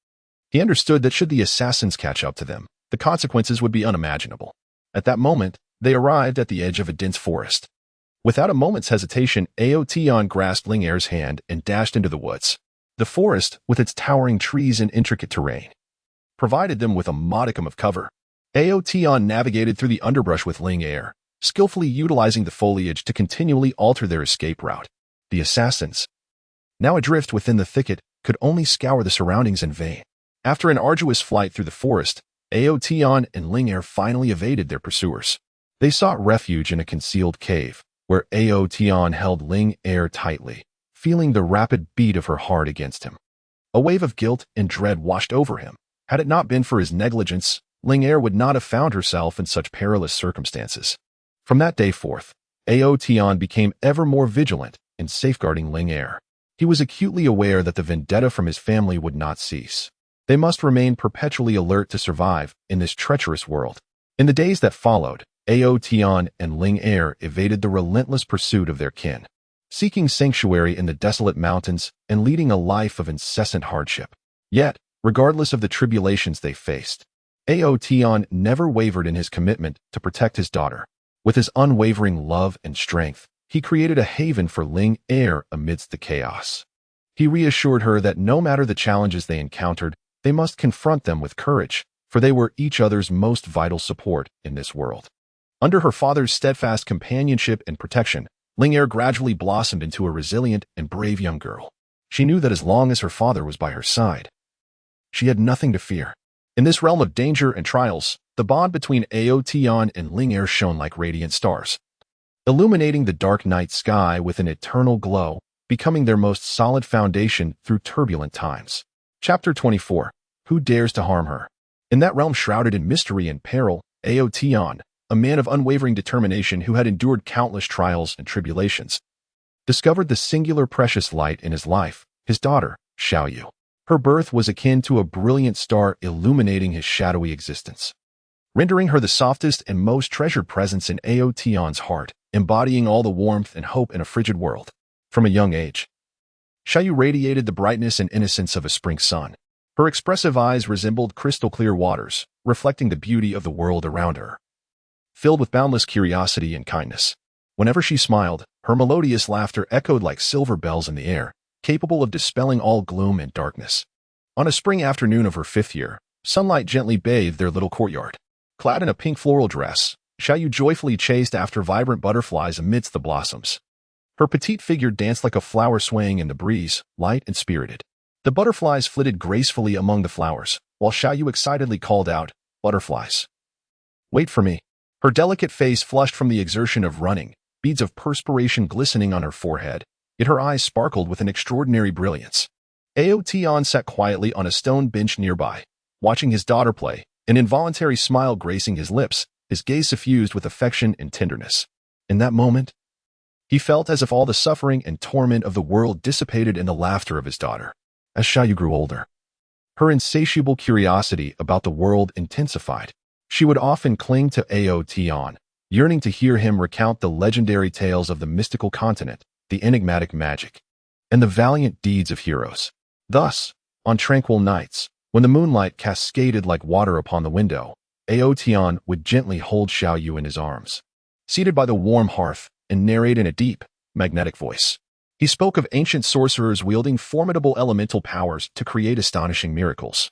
He understood that should the assassins catch up to them, the consequences would be unimaginable. At that moment, they arrived at the edge of a dense forest. Without a moment's hesitation, Aotion grasped Linger's hand and dashed into the woods. The forest, with its towering trees and intricate terrain, provided them with a modicum of cover. Aotion navigated through the underbrush with Linger, skillfully utilizing the foliage to continually alter their escape route. The assassins, now adrift within the thicket, could only scour the surroundings in vain. After an arduous flight through the forest, Aotion and Linger finally evaded their pursuers. They sought refuge in a concealed cave, where Aotion held Linger tightly, feeling the rapid beat of her heart against him. A wave of guilt and dread washed over him. Had it not been for his negligence, Linger would not have found herself in such perilous circumstances. From that day forth, Aotion became ever more vigilant in safeguarding Linger. He was acutely aware that the vendetta from his family would not cease. They must remain perpetually alert to survive in this treacherous world. In the days that followed, Aotion and Linger evaded the relentless pursuit of their kin, seeking sanctuary in the desolate mountains and leading a life of incessant hardship. Yet, regardless of the tribulations they faced, Aotion never wavered in his commitment to protect his daughter. With his unwavering love and strength, he created a haven for Linger amidst the chaos. He reassured her that no matter the challenges they encountered, they must confront them with courage, for they were each other's most vital support in this world. Under her father's steadfast companionship and protection, Linger gradually blossomed into a resilient and brave young girl. She knew that as long as her father was by her side, she had nothing to fear. In this realm of danger and trials, the bond between Aotion and Linger shone like radiant stars, illuminating the dark night sky with an eternal glow, becoming their most solid foundation through turbulent times. Chapter 24. Who dares to harm her? In that realm shrouded in mystery and peril, Aotion, a man of unwavering determination who had endured countless trials and tribulations, discovered the singular precious light in his life, his daughter, Xiaoyu. Her birth was akin to a brilliant star illuminating his shadowy existence, rendering her the softest and most treasured presence in Aotion's heart, embodying all the warmth and hope in a frigid world. From a young age, Xiaoyu radiated the brightness and innocence of a spring sun. Her expressive eyes resembled crystal-clear waters, reflecting the beauty of the world around her, filled with boundless curiosity and kindness. Whenever she smiled, her melodious laughter echoed like silver bells in the air, capable of dispelling all gloom and darkness. On a spring afternoon of her 5th year, Sunlight gently bathed their little courtyard. Clad in a pink floral dress, Xiaoyu joyfully chased after vibrant butterflies amidst the blossoms. Her petite figure danced like a flower swaying in the breeze, light and spirited. The butterflies flitted gracefully among the flowers, while Xiaoyu excitedly called out, "Butterflies, wait for me." Her delicate face flushed from the exertion of running, beads of perspiration glistening on her forehead, yet her eyes sparkled with an extraordinary brilliance. Aotian sat quietly on a stone bench nearby, watching his daughter play, an involuntary smile gracing his lips, his gaze suffused with affection and tenderness. In that moment, he felt as if all the suffering and torment of the world dissipated in the laughter of his daughter. As Xiaoyu grew older, her insatiable curiosity about the world intensified. She would often cling to Aotian, yearning to hear him recount the legendary tales of the mystical continent, the enigmatic magic, and the valiant deeds of heroes. Thus, on tranquil nights, when the moonlight cascaded like water upon the window, Aotian would gently hold Xiaoyu in his arms. Seated by the warm hearth and narrate in a deep, magnetic voice. He spoke of ancient sorcerers wielding formidable elemental powers to create astonishing miracles.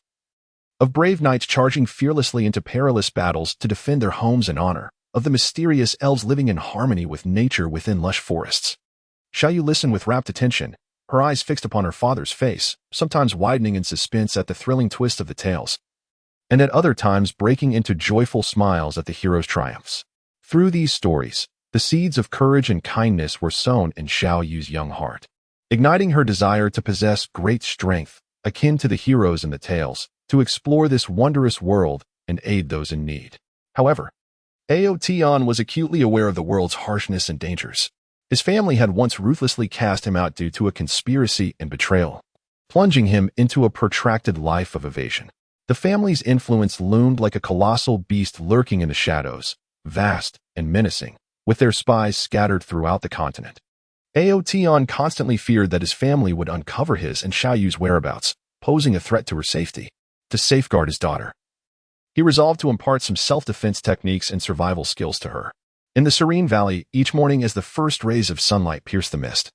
Of brave knights charging fearlessly into perilous battles to defend their homes and honor. Of the mysterious elves living in harmony with nature within lush forests. Xiaoyu listened with rapt attention, her eyes fixed upon her father's face, sometimes widening in suspense at the thrilling twist of the tales, and at other times breaking into joyful smiles at the hero's triumphs. Through these stories, the seeds of courage and kindness were sown in Xiaoyu's young heart, igniting her desire to possess great strength, akin to the heroes in the tales, to explore this wondrous world and aid those in need. However, Aotian was acutely aware of the world's harshness and dangers. His family had once ruthlessly cast him out due to a conspiracy and betrayal, plunging him into a protracted life of evasion. The family's influence loomed like a colossal beast lurking in the shadows, vast and menacing, with their spies scattered throughout the continent. Aotian constantly feared that his family would uncover his and Xiaoyu's whereabouts, posing a threat to her safety. To safeguard his daughter, he resolved to impart some self-defense techniques and survival skills to her. In the serene valley, each morning as the first rays of sunlight pierced the mist,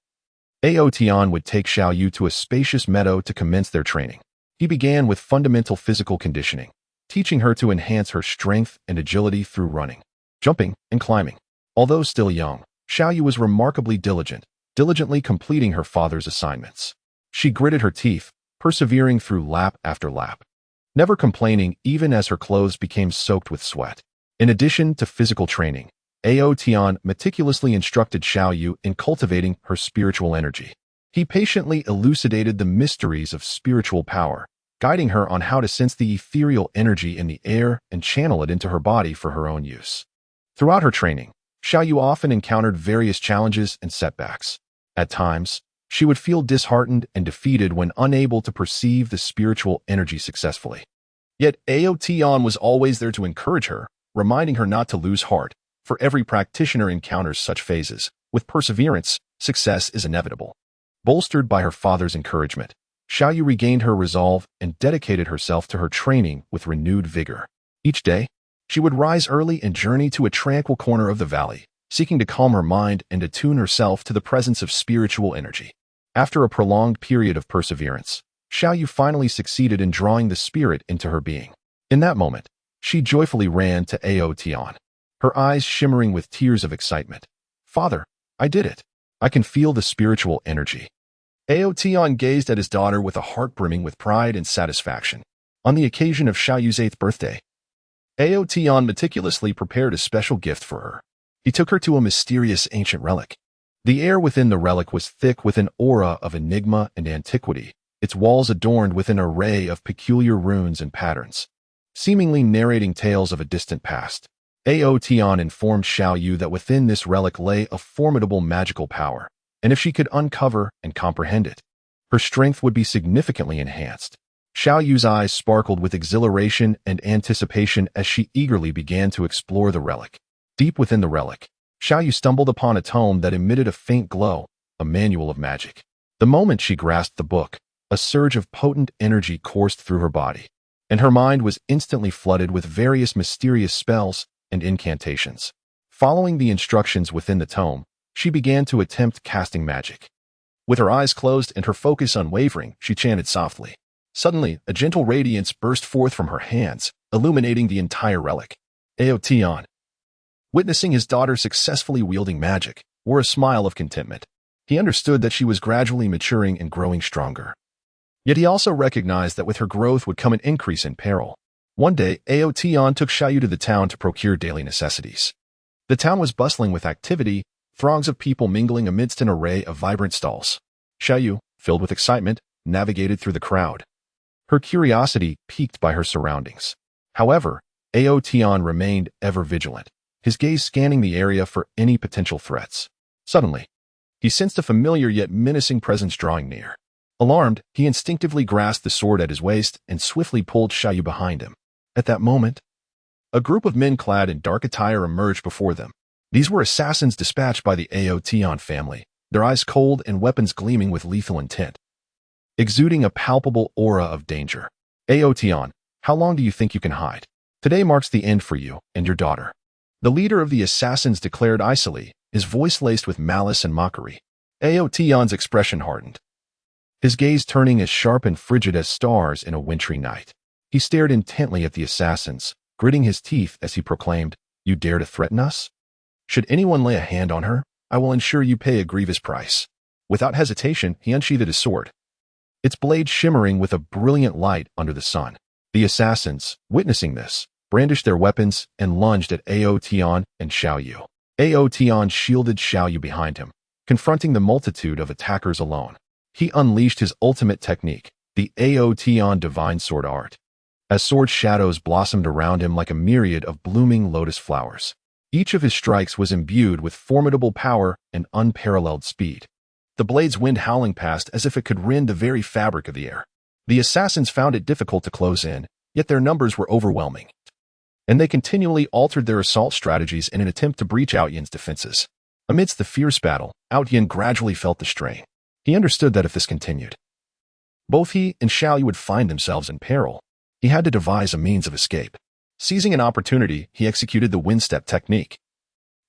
Aotian would take Xiaoyu to a spacious meadow to commence their training. He began with fundamental physical conditioning, teaching her to enhance her strength and agility through running, jumping, and climbing. Although still young, Xiaoyu was remarkably diligently completing her father's assignments. She gritted her teeth, persevering through lap after lap, never complaining even as her clothes became soaked with sweat. In addition to physical training, Aotian meticulously instructed Xiaoyu in cultivating her spiritual energy. He patiently elucidated the mysteries of spiritual power, guiding her on how to sense the ethereal energy in the air and channel it into her body for her own use. Throughout her training, Xiaoyu often encountered various challenges and setbacks. At times, she would feel disheartened and defeated when unable to perceive the spiritual energy successfully. Yet Aotian was always there to encourage her, reminding her not to lose heart, for every practitioner encounters such phases. With perseverance, success is inevitable. Bolstered by her father's encouragement, Xiaoyu regained her resolve and dedicated herself to her training with renewed vigor. Each day, she would rise early and journey to a tranquil corner of the valley, seeking to calm her mind and attune herself to the presence of spiritual energy. After a prolonged period of perseverance, Xiaoyu finally succeeded in drawing the spirit into her being. In that moment, she joyfully ran to Aotian, her eyes shimmering with tears of excitement. "Father, I did it. I can feel the spiritual energy." Aotian gazed at his daughter with a heart brimming with pride and satisfaction. On the occasion of Xiaoyu's 8th birthday, Aotian meticulously prepared a special gift for her. He took her to a mysterious ancient relic. The air within the relic was thick with an aura of enigma and antiquity, its walls adorned with an array of peculiar runes and patterns, seemingly narrating tales of a distant past. Aotian informed Xiaoyu that within this relic lay a formidable magical power, and if she could uncover and comprehend it, her strength would be significantly enhanced. Xiaoyu's eyes sparkled with exhilaration and anticipation as she eagerly began to explore the relic. Deep within the relic, Xiaoyu stumbled upon a tome that emitted a faint glow, a manual of magic. The moment she grasped the book, a surge of potent energy coursed through her body, and her mind was instantly flooded with various mysterious spells and incantations. Following the instructions within the tome, she began to attempt casting magic. With her eyes closed and her focus unwavering, she chanted softly, Suddenly, a gentle radiance burst forth from her hands, illuminating the entire relic. Aotian, witnessing his daughter successfully wielding magic, wore a smile of contentment. He understood that she was gradually maturing and growing stronger. Yet he also recognized that with her growth would come an increase in peril. One day, Aotian took Xiaoyu to the town to procure daily necessities. The town was bustling with activity, throngs of people mingling amidst an array of vibrant stalls. Xiaoyu, filled with excitement, navigated through the crowd, her curiosity piqued by her surroundings. However, Aotian remained ever vigilant, his gaze scanning the area for any potential threats. Suddenly, he sensed a familiar yet menacing presence drawing near. Alarmed, he instinctively grasped the sword at his waist and swiftly pulled Xiaoyu behind him. At that moment, a group of men clad in dark attire emerged before them. These were assassins dispatched by the Aotian family, their eyes cold and weapons gleaming with lethal intent, exuding a palpable aura of danger. Aotian, how long do you think you can hide? Today marks the end for you and your daughter. The leader of the assassins declared icily, his voice laced with malice and mockery. Aotian's expression hardened, his gaze turning as sharp and frigid as stars in a wintry night. He stared intently at the assassins, gritting his teeth as he proclaimed, "You dare to threaten us? Should anyone lay a hand on her, I will ensure you pay a grievous price." Without hesitation, he unsheathed his sword, its blade shimmering with a brilliant light under the sun. The assassins, witnessing this, brandished their weapons and lunged at Aotian and Xiaoyu. Aotian shielded Xiaoyu behind him, confronting the multitude of attackers alone. He unleashed his ultimate technique, the Aotian divine sword art, as sword shadows blossomed around him like a myriad of blooming lotus flowers. Each of his strikes was imbued with formidable power and unparalleled speed. The blade's wind howling past as if it could rend the very fabric of the air. The assassins found it difficult to close in, yet their numbers were overwhelming, and they continually altered their assault strategies in an attempt to breach Outyan's defenses. Amidst the fierce battle, Outyan gradually felt the strain. He understood that if this continued, both he and Xiaoyu would find themselves in peril. He had to devise a means of escape. Seizing an opportunity, he executed the wind-step technique,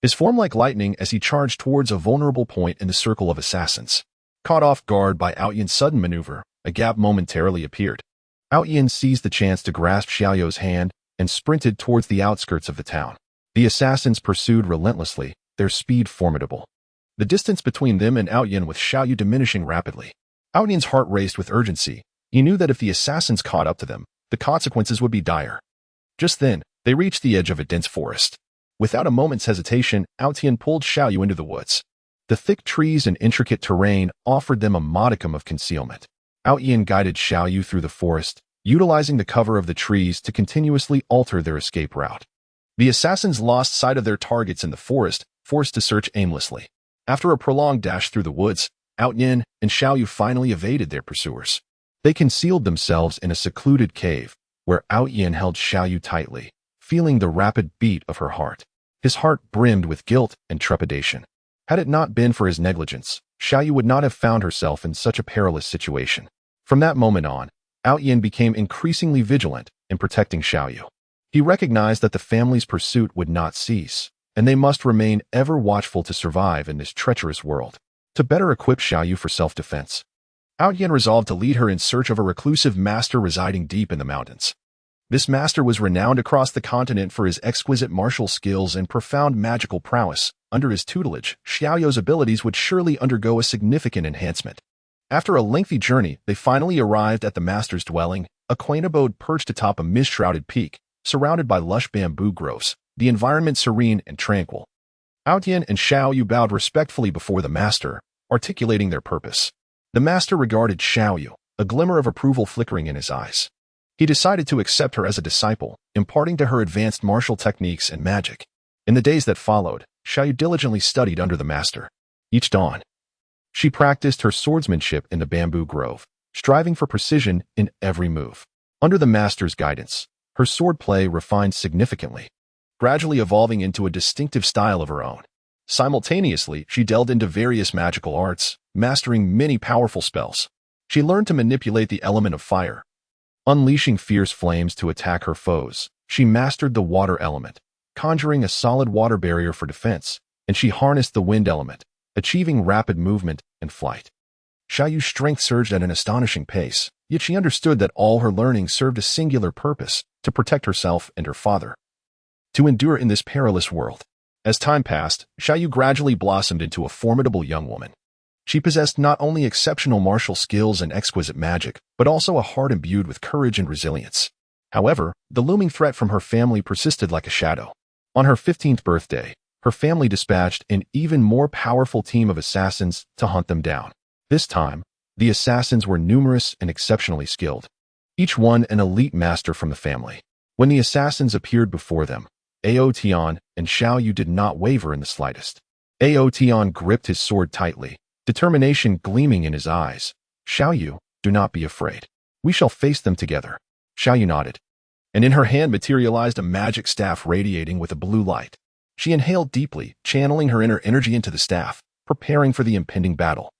his form like lightning as he charged towards a vulnerable point in the circle of assassins. Caught off guard by Outyan's sudden maneuver, a gap momentarily appeared. Outyan seized the chance to grasp Xiaoyu's hand and sprinted towards the outskirts of the town. The assassins pursued relentlessly, their speed formidable. The distance between them and Outyan with Xiaoyu diminishing rapidly. Outyan's heart raced with urgency. He knew that if the assassins caught up to them, the consequences would be dire. Just then, they reached the edge of a dense forest. Without a moment's hesitation, Outyan pulled Xiaoyu into the woods. The thick trees and intricate terrain offered them a modicum of concealment. Outyan guided Xiaoyu through the forest, utilizing the cover of the trees to continuously alter their escape route. The assassins lost sight of their targets in the forest, forced to search aimlessly. After a prolonged dash through the woods, Outyan and Xiaoyu finally evaded their pursuers. They concealed themselves in a secluded cave, where Outyan held Xiaoyu tightly, feeling the rapid beat of her heart. His heart brimmed with guilt and trepidation. Had it not been for his negligence, Xiaoyu would not have found herself in such a perilous situation. From that moment on, Outyan became increasingly vigilant in protecting Xiaoyu. He recognized that the family's pursuit would not cease, and they must remain ever watchful to survive in this treacherous world. To better equip Xiaoyu for self-defense, Outyan resolved to lead her in search of a reclusive master residing deep in the mountains. This master was renowned across the continent for his exquisite martial skills and profound magical prowess. Under his tutelage, Xiaoyu's abilities would surely undergo a significant enhancement. After a lengthy journey, they finally arrived at the master's dwelling, a quaint abode perched atop a mist-shrouded peak, surrounded by lush bamboo groves, the environment serene and tranquil. Outyan and Xiaoyu bowed respectfully before the master, articulating their purpose. The master regarded Xiaoyu, a glimmer of approval flickering in his eyes. He decided to accept her as a disciple, imparting to her advanced martial techniques and magic. In the days that followed, Xiaoyu diligently studied under the master. Each dawn, she practiced her swordsmanship in the bamboo grove, striving for precision in every move. Under the master's guidance, her swordplay refined significantly, gradually evolving into a distinctive style of her own. Simultaneously, she delved into various magical arts, mastering many powerful spells. She learned to manipulate the element of fire, unleashing fierce flames to attack her foes. She mastered the water element, conjuring a solid water barrier for defense, and she harnessed the wind element, achieving rapid movement and flight. Xiaoyu's strength surged at an astonishing pace, yet she understood that all her learning served a singular purpose: to protect herself and her father. To endure in this perilous world. As time passed, Xiaoyu gradually blossomed into a formidable young woman. She possessed not only exceptional martial skills and exquisite magic, but also a heart imbued with courage and resilience. However, the looming threat from her family persisted like a shadow. On her 15th birthday, her family dispatched an even more powerful team of assassins to hunt them down. This time, the assassins were numerous and exceptionally skilled, each one an elite master from the family. When the assassins appeared before them, Ao Tian and Xiaoyu did not waver in the slightest. Ao Tian gripped his sword tightly, determination gleaming in his eyes. Xiaoyu, do not be afraid. We shall face them together. Xiaoyu nodded, and in her hand materialized a magic staff radiating with a blue light. She inhaled deeply, channeling her inner energy into the staff, preparing for the impending battle.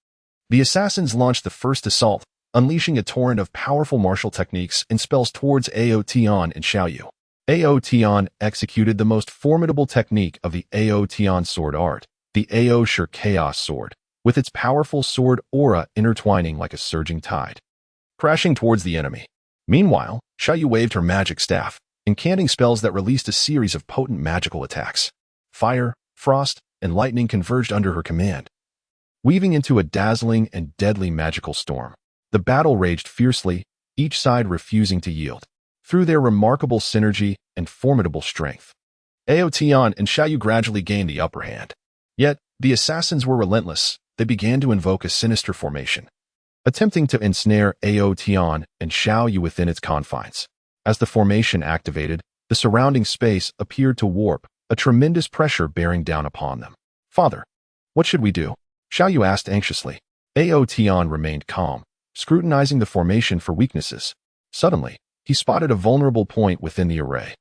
The assassins launched the first assault, unleashing a torrent of powerful martial techniques and spells towards Ao Tian and Xiaoyu. Ao Tian executed the most formidable technique of the Ao Tian sword art, the Ao Shur Chaos Sword, with its powerful sword aura intertwining like a surging tide, crashing towards the enemy. Meanwhile, Xiaoyu waved her magic staff, incanting spells that released a series of potent magical attacks. Fire, frost, and lightning converged under her command, weaving into a dazzling and deadly magical storm. The battle raged fiercely, each side refusing to yield. Through their remarkable synergy and formidable strength, Ao Tian and Xiaoyu gradually gained the upper hand. Yet, the assassins were relentless. They began to invoke a sinister formation, attempting to ensnare Ao Tian and Xiaoyu within its confines. As the formation activated, the surrounding space appeared to warp, a tremendous pressure bearing down upon them. Father, what should we do? Xiaoyu asked anxiously. Ao Tian remained calm, scrutinizing the formation for weaknesses. Suddenly, he spotted a vulnerable point within the array.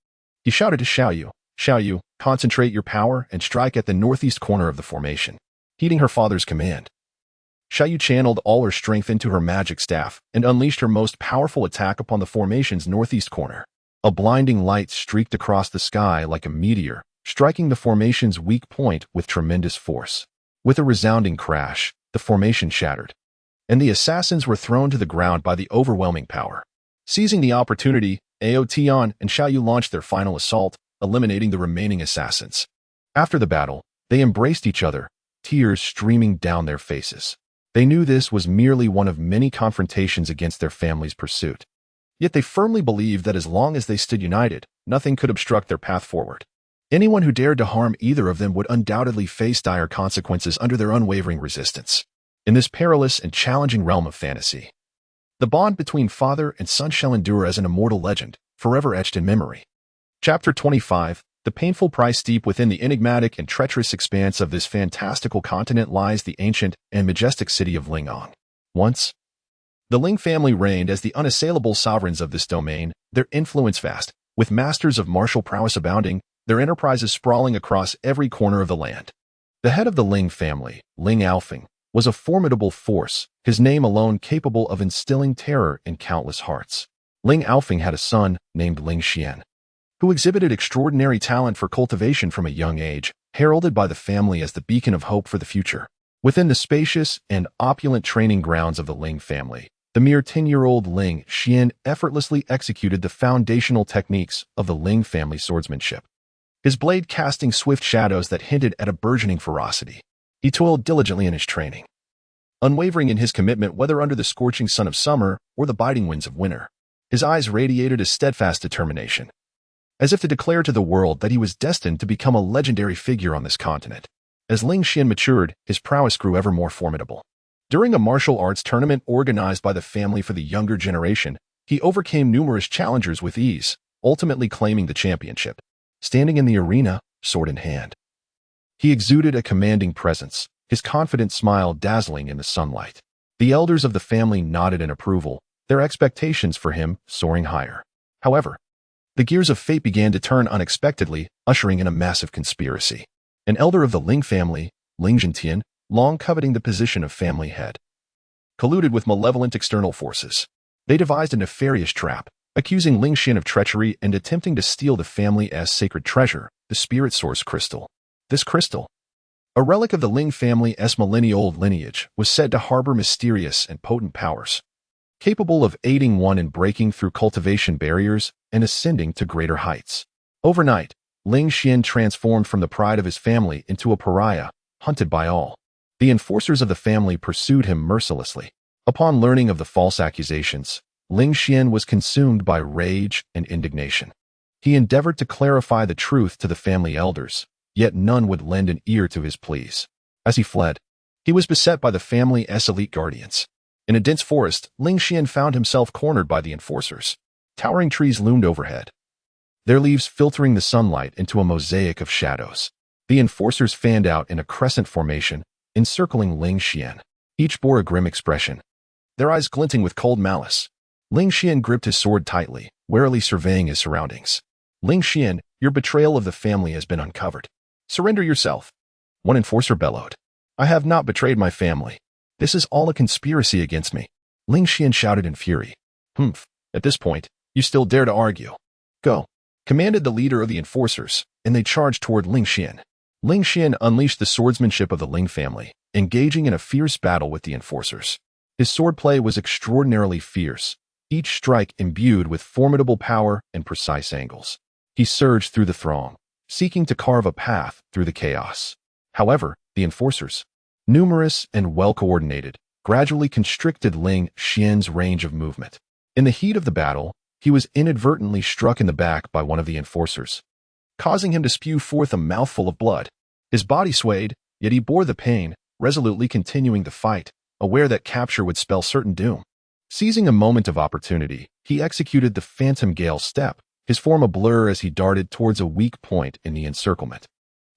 He shouted to Xiaoyu, Xiaoyu, concentrate your power and strike at the northeast corner of the formation. Heeding her father's command, Xiaoyu channeled all her strength into her magic staff and unleashed her most powerful attack upon the formation's northeast corner. A blinding light streaked across the sky like a meteor, striking the formation's weak point with tremendous force. With a resounding crash, the formation shattered, and the assassins were thrown to the ground by the overwhelming power. Seizing the opportunity, Ao Tian and Xiaoyu launched their final assault, eliminating the remaining assassins. After the battle, they embraced each other, tears streaming down their faces. They knew this was merely one of many confrontations against their family's pursuit. Yet they firmly believed that as long as they stood united, nothing could obstruct their path forward. Anyone who dared to harm either of them would undoubtedly face dire consequences under their unwavering resistance. In this perilous and challenging realm of fantasy, the bond between father and son shall endure as an immortal legend, forever etched in memory. Chapter 25. The painful price. Deep within the enigmatic and treacherous expanse of this fantastical continent lies the ancient and majestic city of Lingong. Once, the Ling family reigned as the unassailable sovereigns of this domain, their influence vast, with masters of martial prowess abounding, their enterprises sprawling across every corner of the land. The head of the Ling family, Ling Alfing, was a formidable force, his name alone capable of instilling terror in countless hearts. Ling Alfing had a son named Ling Xian, who exhibited extraordinary talent for cultivation from a young age, heralded by the family as the beacon of hope for the future. Within the spacious and opulent training grounds of the Ling family, the mere 10-year-old Ling Xian effortlessly executed the foundational techniques of the Ling family swordsmanship, his blade casting swift shadows that hinted at a burgeoning ferocity. He toiled diligently in his training, unwavering in his commitment whether under the scorching sun of summer or the biting winds of winter. His eyes radiated a steadfast determination, as if to declare to the world that he was destined to become a legendary figure on this continent. As Ling Xian matured, his prowess grew ever more formidable. During a martial arts tournament organized by the family for the younger generation, he overcame numerous challengers with ease, ultimately claiming the championship. Standing in the arena, sword in hand, he exuded a commanding presence, his confident smile dazzling in the sunlight. The elders of the family nodded in approval, their expectations for him soaring higher. However, the gears of fate began to turn unexpectedly, ushering in a massive conspiracy. An elder of the Ling family, Ling Zhentian, long coveting the position of family head, colluded with malevolent external forces. They devised a nefarious trap, accusing Ling Xian of treachery and attempting to steal the family's sacred treasure, the spirit source crystal. This crystal, A relic of the Ling family's millennia-old lineage was said to harbor mysterious and potent powers, capable of aiding one in breaking through cultivation barriers and ascending to greater heights. Overnight, Ling Xian transformed from the pride of his family into a pariah, hunted by all. The enforcers of the family pursued him mercilessly. Upon learning of the false accusations, Ling Xian was consumed by rage and indignation. He endeavored to clarify the truth to the family elders, yet none would lend an ear to his pleas. As he fled, he was beset by the family's elite guardians. In a dense forest, Ling Xian found himself cornered by the enforcers. Towering trees loomed overhead, their leaves filtering the sunlight into a mosaic of shadows. The enforcers fanned out in a crescent formation, encircling Ling Xian. Each bore a grim expression, their eyes glinting with cold malice. Ling Xian gripped his sword tightly, warily surveying his surroundings. Ling Xian, your betrayal of the family has been uncovered. Surrender yourself. One enforcer bellowed. I have not betrayed my family. This is all a conspiracy against me. Ling Xian shouted in fury. Humph, at this point, you still dare to argue. Go, commanded the leader of the enforcers, and they charged toward Ling Xian. Ling Xian unleashed the swordsmanship of the Ling family, engaging in a fierce battle with the enforcers. His swordplay was extraordinarily fierce, each strike imbued with formidable power and precise angles. He surged through the throng, seeking to carve a path through the chaos. However, the enforcers, numerous and well-coordinated, gradually constricted Ling Xian's range of movement. In the heat of the battle, he was inadvertently struck in the back by one of the enforcers, causing him to spew forth a mouthful of blood. His body swayed, yet he bore the pain, resolutely continuing the fight, aware that capture would spell certain doom. Seizing a moment of opportunity, he executed the Phantom Gale step, his form a blur as he darted towards a weak point in the encirclement.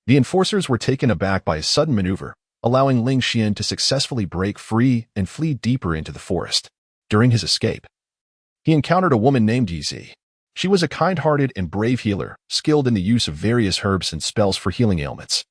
The enforcers were taken aback by a sudden maneuver, allowing Ling Xian to successfully break free and flee deeper into the forest. During his escape, he encountered a woman named Yizi. She was a kind-hearted and brave healer, skilled in the use of various herbs and spells for healing ailments.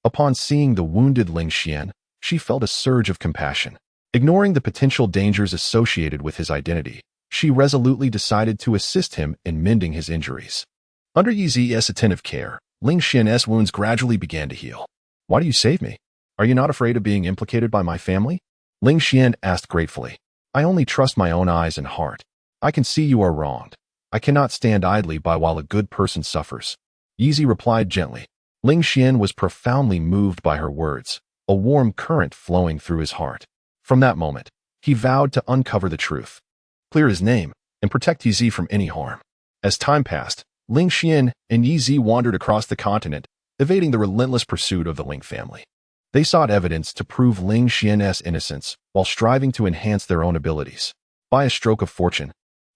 Upon seeing the wounded Ling Xian, she felt a surge of compassion. Ignoring the potential dangers associated with his identity, she resolutely decided to assist him in mending his injuries. Under Yizi's attentive care, Ling Xian's wounds gradually began to heal. Why do you save me? Are you not afraid of being implicated by my family? Ling Xian asked gratefully. I only trust my own eyes and heart. I can see you are wronged. I cannot stand idly by while a good person suffers. Yizi replied gently. Ling Xian was profoundly moved by her words, a warm current flowing through his heart. From that moment, he vowed to uncover the truth, clear his name, and protect Yizi from any harm. As time passed, Ling Xian and Yizi wandered across the continent, evading the relentless pursuit of the Ling family. They sought evidence to prove Ling Xian's innocence while striving to enhance their own abilities. By a stroke of fortune,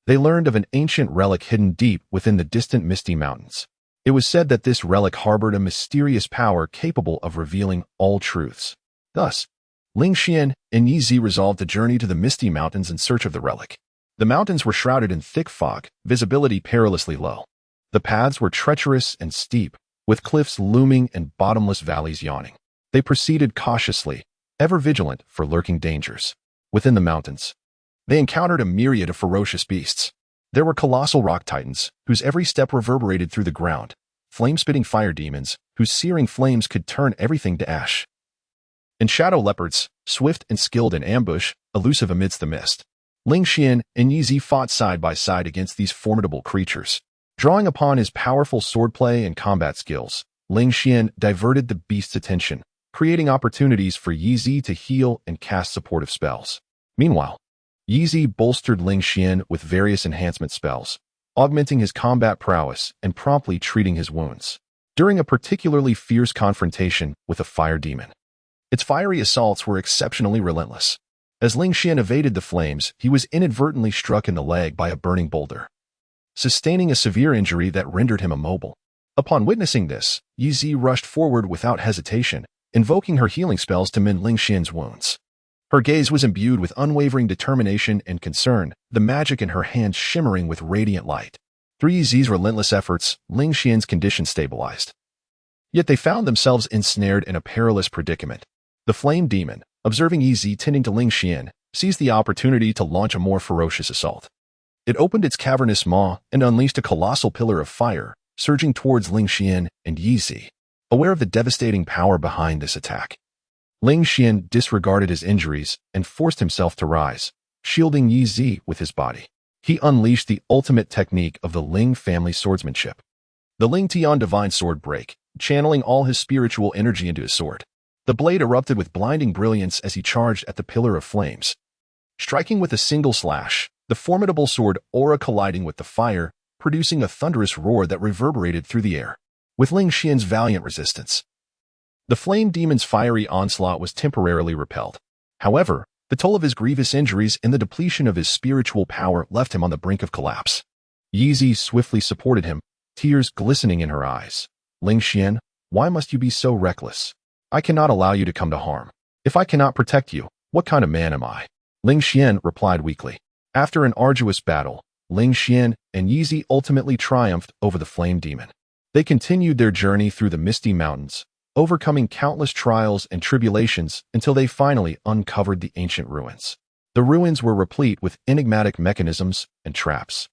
they learned of an ancient relic hidden deep within the distant Misty Mountains. It was said that this relic harbored a mysterious power capable of revealing all truths. Thus, Ling Xian and Yizi resolved to journey to the Misty Mountains in search of the relic. The mountains were shrouded in thick fog, visibility perilously low. The paths were treacherous and steep, with cliffs looming and bottomless valleys yawning. They proceeded cautiously, ever vigilant for lurking dangers. Within the mountains, they encountered a myriad of ferocious beasts. There were colossal rock titans, whose every step reverberated through the ground, flame-spitting fire demons, whose searing flames could turn everything to ash, and shadow leopards, swift and skilled in ambush, elusive amidst the mist. Ling Xian and Yizi fought side by side against these formidable creatures. Drawing upon his powerful swordplay and combat skills, Ling Xian diverted the beast's attention, creating opportunities for Yizi to heal and cast supportive spells. Meanwhile, Yizi bolstered Ling Xian with various enhancement spells, augmenting his combat prowess and promptly treating his wounds. During a particularly fierce confrontation with a fire demon, its fiery assaults were exceptionally relentless. As Ling Xian evaded the flames, he was inadvertently struck in the leg by a burning boulder, sustaining a severe injury that rendered him immobile. Upon witnessing this, Yizi rushed forward without hesitation, invoking her healing spells to mend Ling Xian's wounds. Her gaze was imbued with unwavering determination and concern, the magic in her hands shimmering with radiant light. Through Yizi's relentless efforts, Ling Xian's condition stabilized. Yet they found themselves ensnared in a perilous predicament. The flame demon, observing Yizi tending to Ling Xian, seized the opportunity to launch a more ferocious assault. It opened its cavernous maw and unleashed a colossal pillar of fire, surging towards Ling Xian and Yizi. aware of the devastating power behind this attack. Ling Xian disregarded his injuries and forced himself to rise, shielding Yi Zi with his body. He unleashed the ultimate technique of the Ling family swordsmanship. The Ling Tian Divine Sword Break, channeling all his spiritual energy into his sword. The blade erupted with blinding brilliance as he charged at the pillar of flames. Striking with a single slash, the formidable sword aura colliding with the fire, producing a thunderous roar that reverberated through the air. With Ling Xian's valiant resistance, the flame demon's fiery onslaught was temporarily repelled. However, the toll of his grievous injuries and the depletion of his spiritual power left him on the brink of collapse. Yi Zi swiftly supported him, tears glistening in her eyes. Ling Xian, why must you be so reckless? I cannot allow you to come to harm. If I cannot protect you, what kind of man am I? Ling Xian replied weakly. After an arduous battle, Ling Xian and Yi Zi ultimately triumphed over the flame demon. They continued their journey through the misty mountains, overcoming countless trials and tribulations until they finally uncovered the ancient ruins. The ruins were replete with enigmatic mechanisms and traps.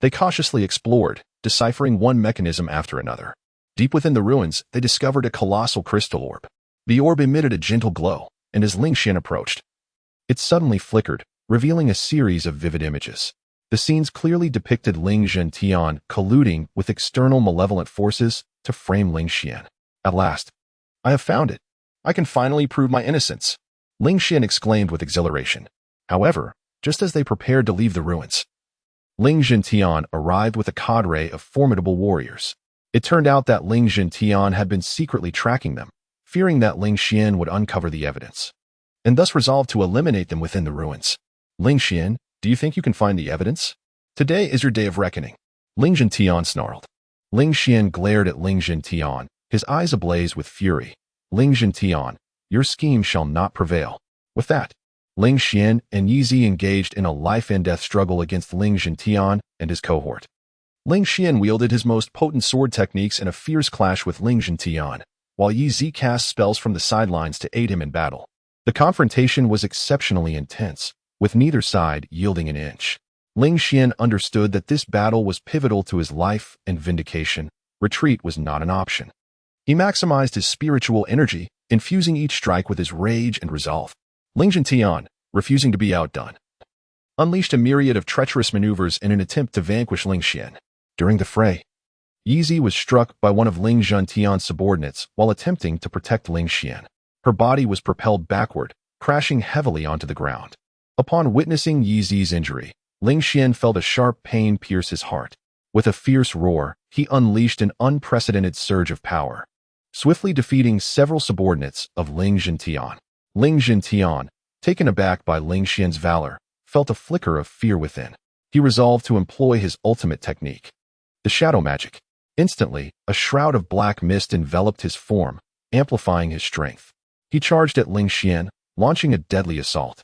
They cautiously explored, deciphering one mechanism after another. Deep within the ruins, they discovered a colossal crystal orb. The orb emitted a gentle glow, and as Ling Xian approached, it suddenly flickered, revealing a series of vivid images. The scenes clearly depicted Ling Zhentian colluding with external malevolent forces to frame Ling Xian. At last, I have found it. I can finally prove my innocence, Ling Xian exclaimed with exhilaration. However, just as they prepared to leave the ruins, Ling Zhentian arrived with a cadre of formidable warriors. It turned out that Ling Zhentian had been secretly tracking them, fearing that Ling Xian would uncover the evidence, and thus resolved to eliminate them within the ruins. Ling Xian, do you think you can find the evidence? Today is your day of reckoning, Ling Zhentian snarled. Ling Xian glared at Ling Zhentian, his eyes ablaze with fury. Ling Zhentian, your scheme shall not prevail. With that, Ling Xian and Yi Zi engaged in a life-and-death struggle against Ling Zhentian and his cohort. Ling Xian wielded his most potent sword techniques in a fierce clash with Ling Zhentian, while Yi Zi cast spells from the sidelines to aid him in battle. The confrontation was exceptionally intense, with neither side yielding an inch. Ling Xian understood that this battle was pivotal to his life and vindication. Retreat was not an option. He maximized his spiritual energy, infusing each strike with his rage and resolve. Ling Zhentian, refusing to be outdone, unleashed a myriad of treacherous maneuvers in an attempt to vanquish Ling Xian. During the fray, Yi Zi was struck by one of Ling Zhentian's subordinates while attempting to protect Ling Xian. Her body was propelled backward, crashing heavily onto the ground. Upon witnessing Yi Zi's injury, Ling Xian felt a sharp pain pierce his heart. With a fierce roar, he unleashed an unprecedented surge of power, swiftly defeating several subordinates of Ling Zhentian. Ling Zhentian, taken aback by Ling Xian's valor, felt a flicker of fear within. He resolved to employ his ultimate technique, the shadow magic. Instantly, a shroud of black mist enveloped his form, amplifying his strength. He charged at Ling Xian, launching a deadly assault.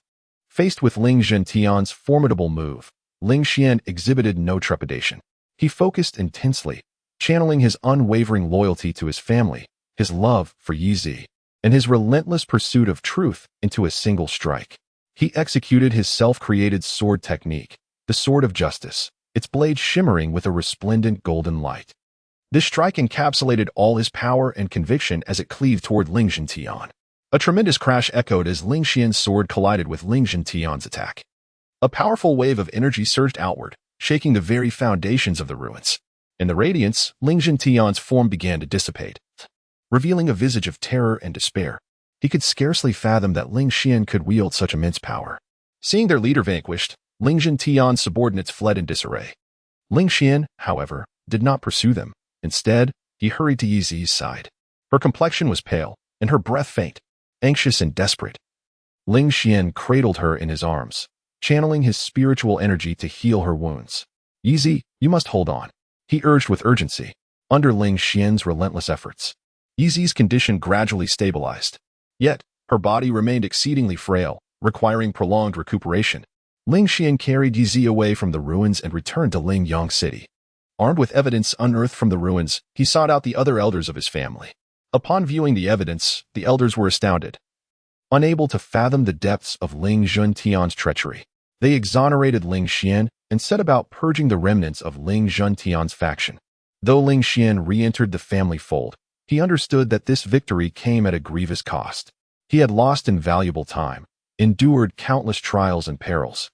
Faced with Ling Zhentian's formidable move, Ling Xian exhibited no trepidation. He focused intensely, channeling his unwavering loyalty to his family, his love for Yi Zi, and his relentless pursuit of truth into a single strike. He executed his self-created sword technique, the Sword of Justice, its blade shimmering with a resplendent golden light. This strike encapsulated all his power and conviction as it cleaved toward Ling Zhentian. A tremendous crash echoed as Ling Xian's sword collided with Ling Zhentian's attack. A powerful wave of energy surged outward, shaking the very foundations of the ruins. In the radiance, Ling Zhentian's form began to dissipate, revealing a visage of terror and despair. He could scarcely fathom that Ling Xian could wield such immense power. Seeing their leader vanquished, Ling Zhentian's subordinates fled in disarray. Ling Xian, however, did not pursue them. Instead, he hurried to Yi Zi's side. Her complexion was pale, and her breath faint, anxious and desperate. Ling Xian cradled her in his arms, channeling his spiritual energy to heal her wounds. Yi Zi, you must hold on, he urged with urgency. Under Ling Xian's relentless efforts, Yi Zi's condition gradually stabilized. Yet, her body remained exceedingly frail, requiring prolonged recuperation. Ling Xian carried Yi Zi away from the ruins and returned to Lingyang City. Armed with evidence unearthed from the ruins, he sought out the other elders of his family. Upon viewing the evidence, the elders were astounded. Unable to fathom the depths of Ling Zhentian's treachery, they exonerated Ling Xian and set about purging the remnants of Ling Zhentian's faction. Though Ling Xian re-entered the family fold, He understood that this victory came at a grievous cost. He had lost invaluable time, endured countless trials and perils,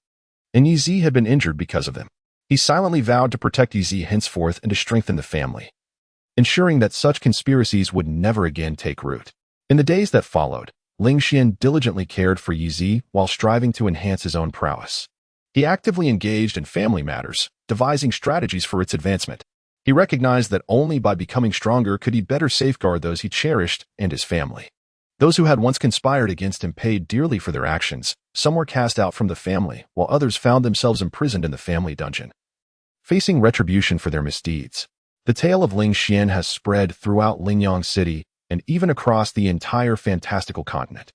and Yi had been injured because of them. He silently vowed to protect Yi henceforth and to strengthen the family, ensuring that such conspiracies would never again take root. In the days that followed, Ling Xian diligently cared for Yi while striving to enhance his own prowess. He actively engaged in family matters, devising strategies for its advancement. He recognized that only by becoming stronger could he better safeguard those he cherished and his family. Those who had once conspired against him paid dearly for their actions. Some were cast out from the family, while others found themselves imprisoned in the family dungeon, facing retribution for their misdeeds. The tale of Ling Xian has spread throughout Lingyang City and even across the entire fantastical continent,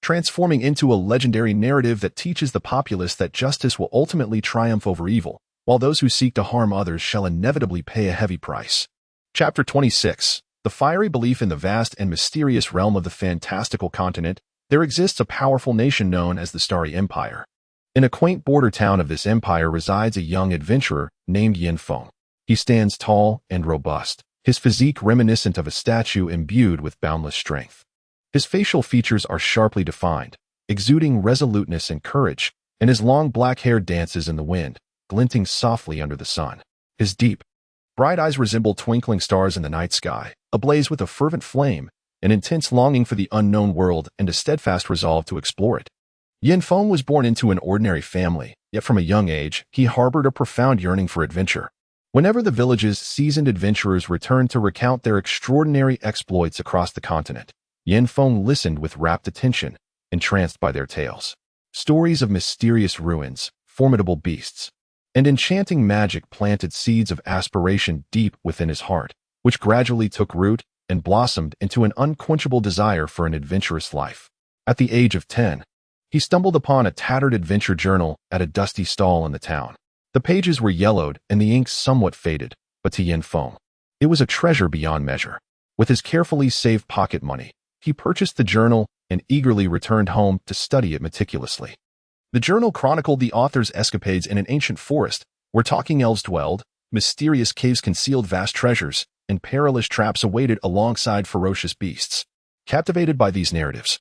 transforming into a legendary narrative that teaches the populace that justice will ultimately triumph over evil, while those who seek to harm others shall inevitably pay a heavy price. Chapter 26. The fiery belief in the vast and mysterious realm of the fantastical continent. There exists a powerful nation known as the Starry Empire. In a quaint border town of this empire resides a young adventurer named Yin Feng. He stands tall and robust, his physique reminiscent of a statue imbued with boundless strength. His facial features are sharply defined, exuding resoluteness and courage, and his long black hair dances in the wind, glinting softly under the sun. His deep, bright eyes resemble twinkling stars in the night sky, ablaze with a fervent flame, an intense longing for the unknown world, and a steadfast resolve to explore it. Yin Feng was born into an ordinary family, yet from a young age, he harbored a profound yearning for adventure. Whenever the village's seasoned adventurers returned to recount their extraordinary exploits across the continent, Yin Feng listened with rapt attention, entranced by their tales. Stories of mysterious ruins, formidable beasts, and enchanting magic planted seeds of aspiration deep within his heart, which gradually took root and blossomed into an unquenchable desire for an adventurous life. At the age of 10, he stumbled upon a tattered adventure journal at a dusty stall in the town. The pages were yellowed and the ink somewhat faded, but to Yin Feng, it was a treasure beyond measure. With his carefully saved pocket money, he purchased the journal and eagerly returned home to study it meticulously. The journal chronicled the author's escapades in an ancient forest where talking elves dwelled, mysterious caves concealed vast treasures, and perilous traps awaited alongside ferocious beasts. Captivated by these narratives,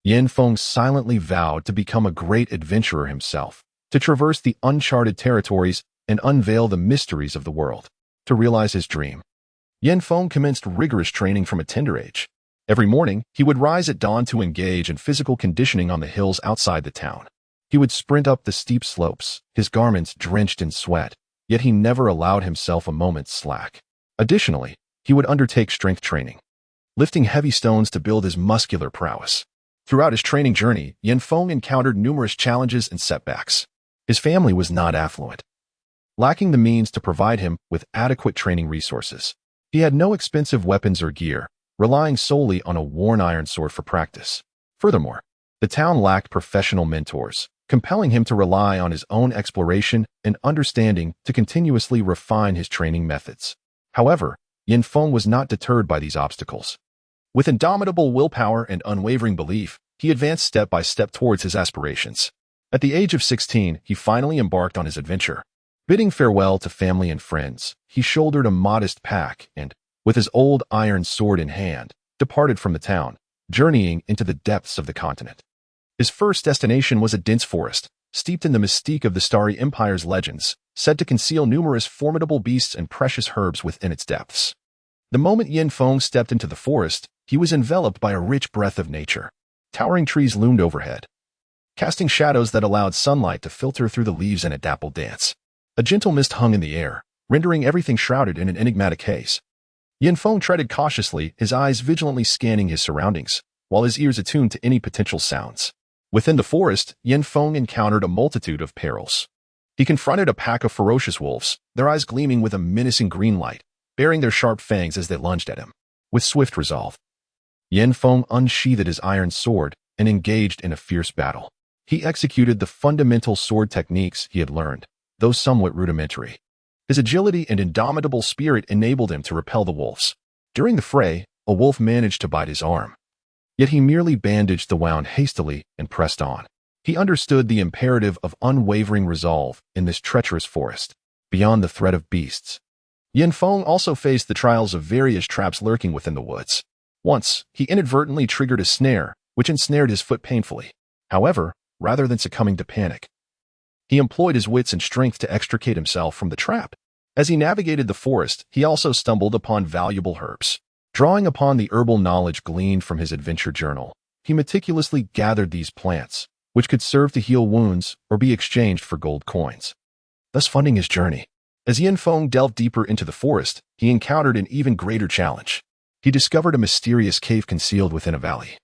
Yin Feng silently vowed to become a great adventurer himself, to traverse the uncharted territories and unveil the mysteries of the world. To realize his dream, Yin Feng commenced rigorous training from a tender age. Every morning, he would rise at dawn to engage in physical conditioning on the hills outside the town. He would sprint up the steep slopes, his garments drenched in sweat, yet he never allowed himself a moment's slack. Additionally, he would undertake strength training, lifting heavy stones to build his muscular prowess. Throughout his training journey, Yin Feng encountered numerous challenges and setbacks. His family was not affluent, lacking the means to provide him with adequate training resources. He had no expensive weapons or gear, relying solely on a worn iron sword for practice. Furthermore, the town lacked professional mentors, compelling him to rely on his own exploration and understanding to continuously refine his training methods. However, Yin Feng was not deterred by these obstacles. With indomitable willpower and unwavering belief, he advanced step by step towards his aspirations. At the age of 16, he finally embarked on his adventure. Bidding farewell to family and friends, he shouldered a modest pack and, with his old iron sword in hand, departed from the town, journeying into the depths of the continent. His first destination was a dense forest, steeped in the mystique of the Starry Empire's legends, said to conceal numerous formidable beasts and precious herbs within its depths. The moment Yin Feng stepped into the forest, he was enveloped by a rich breath of nature. Towering trees loomed overhead, casting shadows that allowed sunlight to filter through the leaves in a dappled dance. A gentle mist hung in the air, rendering everything shrouded in an enigmatic haze. Yin Feng treaded cautiously, his eyes vigilantly scanning his surroundings, while his ears attuned to any potential sounds. Within the forest, Yin Feng encountered a multitude of perils. He confronted a pack of ferocious wolves, their eyes gleaming with a menacing green light, baring their sharp fangs as they lunged at him. With swift resolve, Yin Feng unsheathed his iron sword and engaged in a fierce battle. He executed the fundamental sword techniques he had learned, though somewhat rudimentary. His agility and indomitable spirit enabled him to repel the wolves. During the fray, a wolf managed to bite his arm. Yet he merely bandaged the wound hastily and pressed on. He understood the imperative of unwavering resolve in this treacherous forest. Beyond the threat of beasts, Yin Feng also faced the trials of various traps lurking within the woods. Once, he inadvertently triggered a snare, which ensnared his foot painfully. However, rather than succumbing to panic, he employed his wits and strength to extricate himself from the trap. As he navigated the forest, he also stumbled upon valuable herbs. Drawing upon the herbal knowledge gleaned from his adventure journal, he meticulously gathered these plants, which could serve to heal wounds or be exchanged for gold coins, thus funding his journey. As Yin Feng delved deeper into the forest, he encountered an even greater challenge. He discovered a mysterious cave concealed within a valley,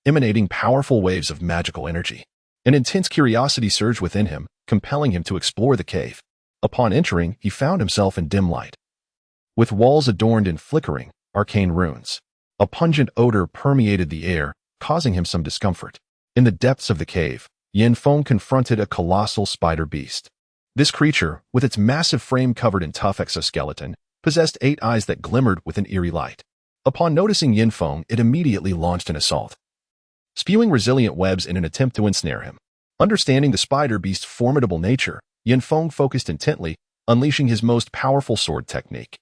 emanating powerful waves of magical energy. An intense curiosity surged within him, compelling him to explore the cave. Upon entering, he found himself in dim light, with walls adorned in flickering, arcane runes. A pungent odor permeated the air, causing him some discomfort. In the depths of the cave, Yin Feng confronted a colossal spider beast. This creature, with its massive frame covered in tough exoskeleton, possessed 8 eyes that glimmered with an eerie light. Upon noticing Yin Feng, it immediately launched an assault, spewing resilient webs in an attempt to ensnare him. Understanding the spider beast's formidable nature, Yin Feng focused intently, unleashing his most powerful sword technique.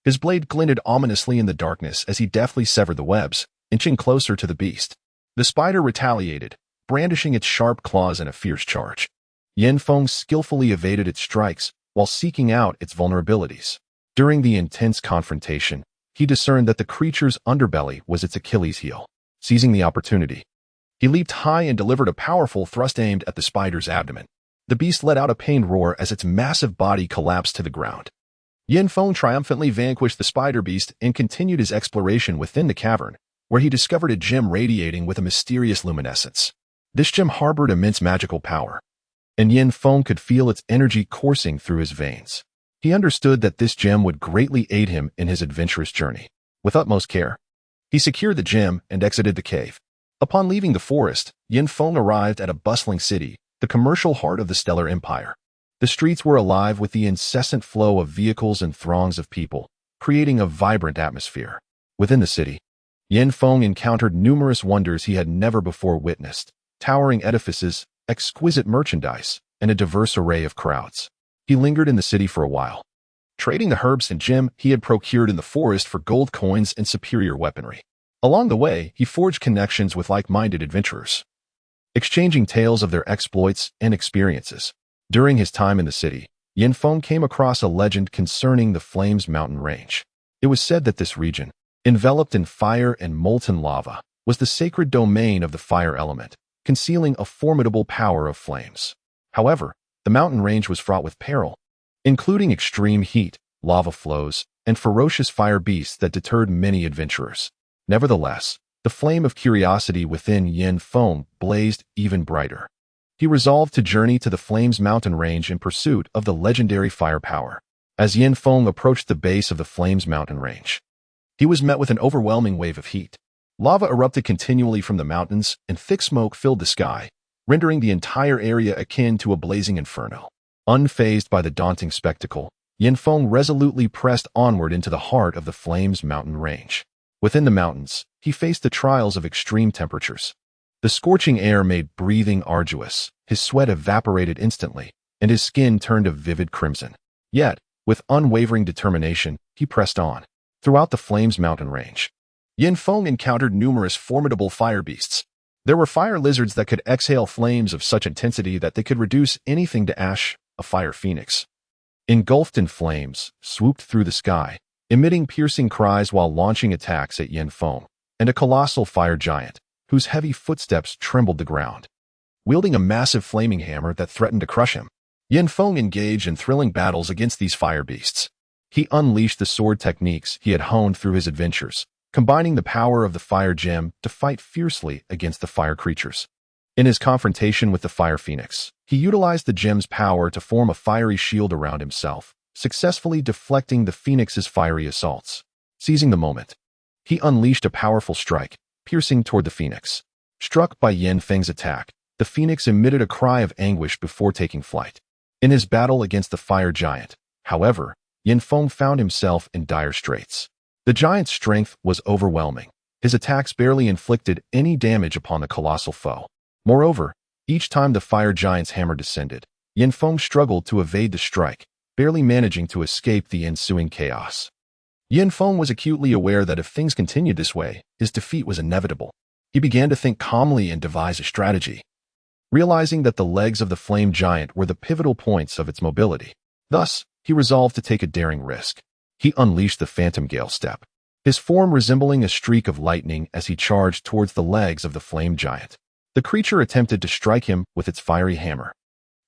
His blade glinted ominously in the darkness as he deftly severed the webs, inching closer to the beast. The spider retaliated, brandishing its sharp claws in a fierce charge. Yin Feng skillfully evaded its strikes while seeking out its vulnerabilities. During the intense confrontation, he discerned that the creature's underbelly was its Achilles heel. Seizing the opportunity, he leaped high and delivered a powerful thrust aimed at the spider's abdomen. The beast let out a pained roar as its massive body collapsed to the ground. Yin Feng triumphantly vanquished the spider beast and continued his exploration within the cavern, where he discovered a gem radiating with a mysterious luminescence. This gem harbored immense magical power, and Yin Feng could feel its energy coursing through his veins. He understood that this gem would greatly aid him in his adventurous journey. With utmost care, he secured the gem and exited the cave. Upon leaving the forest, Yin Feng arrived at a bustling city, the commercial heart of the Stellar Empire. The streets were alive with the incessant flow of vehicles and throngs of people, creating a vibrant atmosphere. Within the city, Yin Feng encountered numerous wonders he had never before witnessed: towering edifices, exquisite merchandise, and a diverse array of crowds. He lingered in the city for a while, trading the herbs and gem he had procured in the forest for gold coins and superior weaponry. Along the way, he forged connections with like-minded adventurers, exchanging tales of their exploits and experiences. During his time in the city, Yin Feng came across a legend concerning the Flames Mountain Range. It was said that this region, enveloped in fire and molten lava, was the sacred domain of the fire element, concealing a formidable power of flames. However, the mountain range was fraught with peril, including extreme heat, lava flows, and ferocious fire beasts that deterred many adventurers. Nevertheless, the flame of curiosity within Yin Feng blazed even brighter. He resolved to journey to the Flames Mountain Range in pursuit of the legendary firepower. As Yin Feng approached the base of the Flames Mountain Range, he was met with an overwhelming wave of heat. Lava erupted continually from the mountains, and thick smoke filled the sky, rendering the entire area akin to a blazing inferno. Unfazed by the daunting spectacle, Yin Feng resolutely pressed onward into the heart of the Flames Mountain Range. Within the mountains, he faced the trials of extreme temperatures. The scorching air made breathing arduous, his sweat evaporated instantly, and his skin turned a vivid crimson. Yet, with unwavering determination, he pressed on. Throughout the Flames Mountain Range, Yin Feng encountered numerous formidable fire beasts. There were fire lizards that could exhale flames of such intensity that they could reduce anything to ash. A fire phoenix, engulfed in flames, swooped through the sky, emitting piercing cries while launching attacks at Yin Feng, and a colossal fire giant, whose heavy footsteps trembled the ground, wielding a massive flaming hammer that threatened to crush him. Yin Feng engaged in thrilling battles against these fire beasts. He unleashed the sword techniques he had honed through his adventures, combining the power of the fire gem to fight fiercely against the fire creatures. In his confrontation with the fire phoenix, he utilized the gem's power to form a fiery shield around himself, successfully deflecting the phoenix's fiery assaults. Seizing the moment, he unleashed a powerful strike, piercing toward the phoenix. Struck by Yin Feng's attack, the phoenix emitted a cry of anguish before taking flight. In his battle against the fire giant, however, Yin Feng found himself in dire straits. The giant's strength was overwhelming. His attacks barely inflicted any damage upon the colossal foe. Moreover, each time the fire giant's hammer descended, Yin Feng struggled to evade the strike, barely managing to escape the ensuing chaos. Yin Feng was acutely aware that if things continued this way, his defeat was inevitable. He began to think calmly and devise a strategy, realizing that the legs of the flame giant were the pivotal points of its mobility. Thus, he resolved to take a daring risk. He unleashed the phantom gale step, his form resembling a streak of lightning as he charged towards the legs of the flame giant. The creature attempted to strike him with its fiery hammer,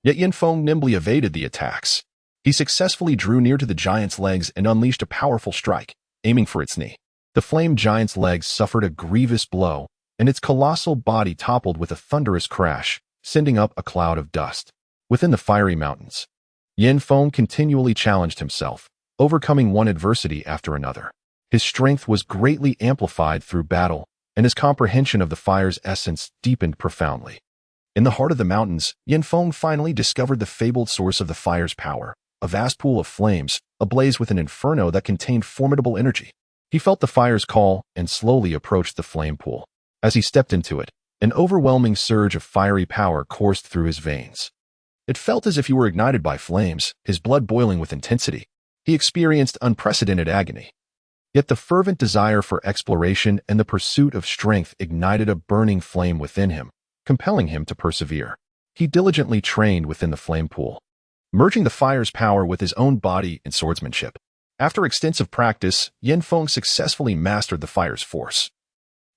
yet Yin Feng nimbly evaded the attacks. He successfully drew near to the giant's legs and unleashed a powerful strike, aiming for its knee. The flame giant's legs suffered a grievous blow, and its colossal body toppled with a thunderous crash, sending up a cloud of dust. Within the fiery mountains, Yin Feng continually challenged himself, overcoming one adversity after another. His strength was greatly amplified through battle, and his comprehension of the fire's essence deepened profoundly. In the heart of the mountains, Yin Feng finally discovered the fabled source of the fire's power, a vast pool of flames, ablaze with an inferno that contained formidable energy. He felt the fire's call and slowly approached the flame pool. As he stepped into it, an overwhelming surge of fiery power coursed through his veins. It felt as if he were ignited by flames, his blood boiling with intensity. He experienced unprecedented agony. Yet the fervent desire for exploration and the pursuit of strength ignited a burning flame within him, compelling him to persevere. He diligently trained within the flame pool, merging the fire's power with his own body and swordsmanship. After extensive practice, Yin Feng successfully mastered the fire's force.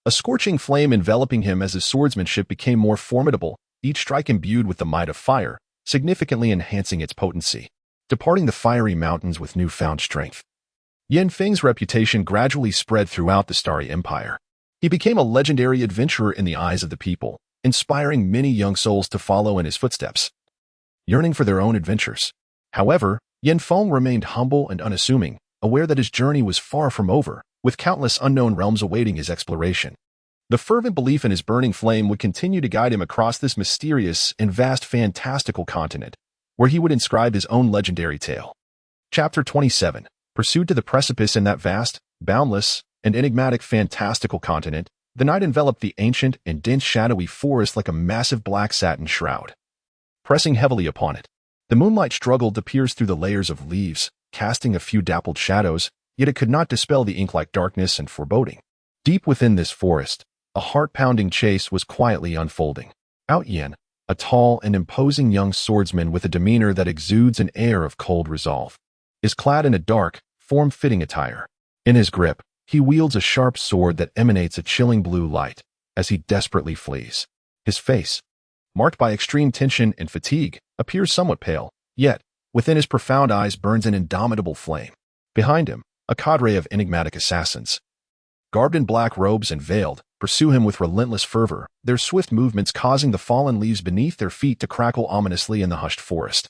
A scorching flame enveloping him as his swordsmanship became more formidable, each strike imbued with the might of fire, significantly enhancing its potency. Departing the fiery mountains with newfound strength, Yin Feng's reputation gradually spread throughout the Starry Empire. He became a legendary adventurer in the eyes of the people, inspiring many young souls to follow in his footsteps, yearning for their own adventures. However, Yin Feng remained humble and unassuming, aware that his journey was far from over, with countless unknown realms awaiting his exploration. The fervent belief in his burning flame would continue to guide him across this mysterious and vast fantastical continent, where he would inscribe his own legendary tale. Chapter 27. Pursued to the precipice in that vast, boundless, and enigmatic fantastical continent, the night enveloped the ancient and dense shadowy forest like a massive black satin shroud. Pressing heavily upon it, the moonlight struggled to pierce through the layers of leaves, casting a few dappled shadows, yet it could not dispel the ink-like darkness and foreboding. Deep within this forest, a heart-pounding chase was quietly unfolding. Out Yin, a tall and imposing young swordsman with a demeanor that exudes an air of cold resolve, is clad in a dark, form-fitting attire. In his grip, he wields a sharp sword that emanates a chilling blue light as he desperately flees. His face, marked by extreme tension and fatigue, appears somewhat pale, yet, within his profound eyes burns an indomitable flame. Behind him, a cadre of enigmatic assassins, garbed in black robes and veiled, pursue him with relentless fervor, their swift movements causing the fallen leaves beneath their feet to crackle ominously in the hushed forest,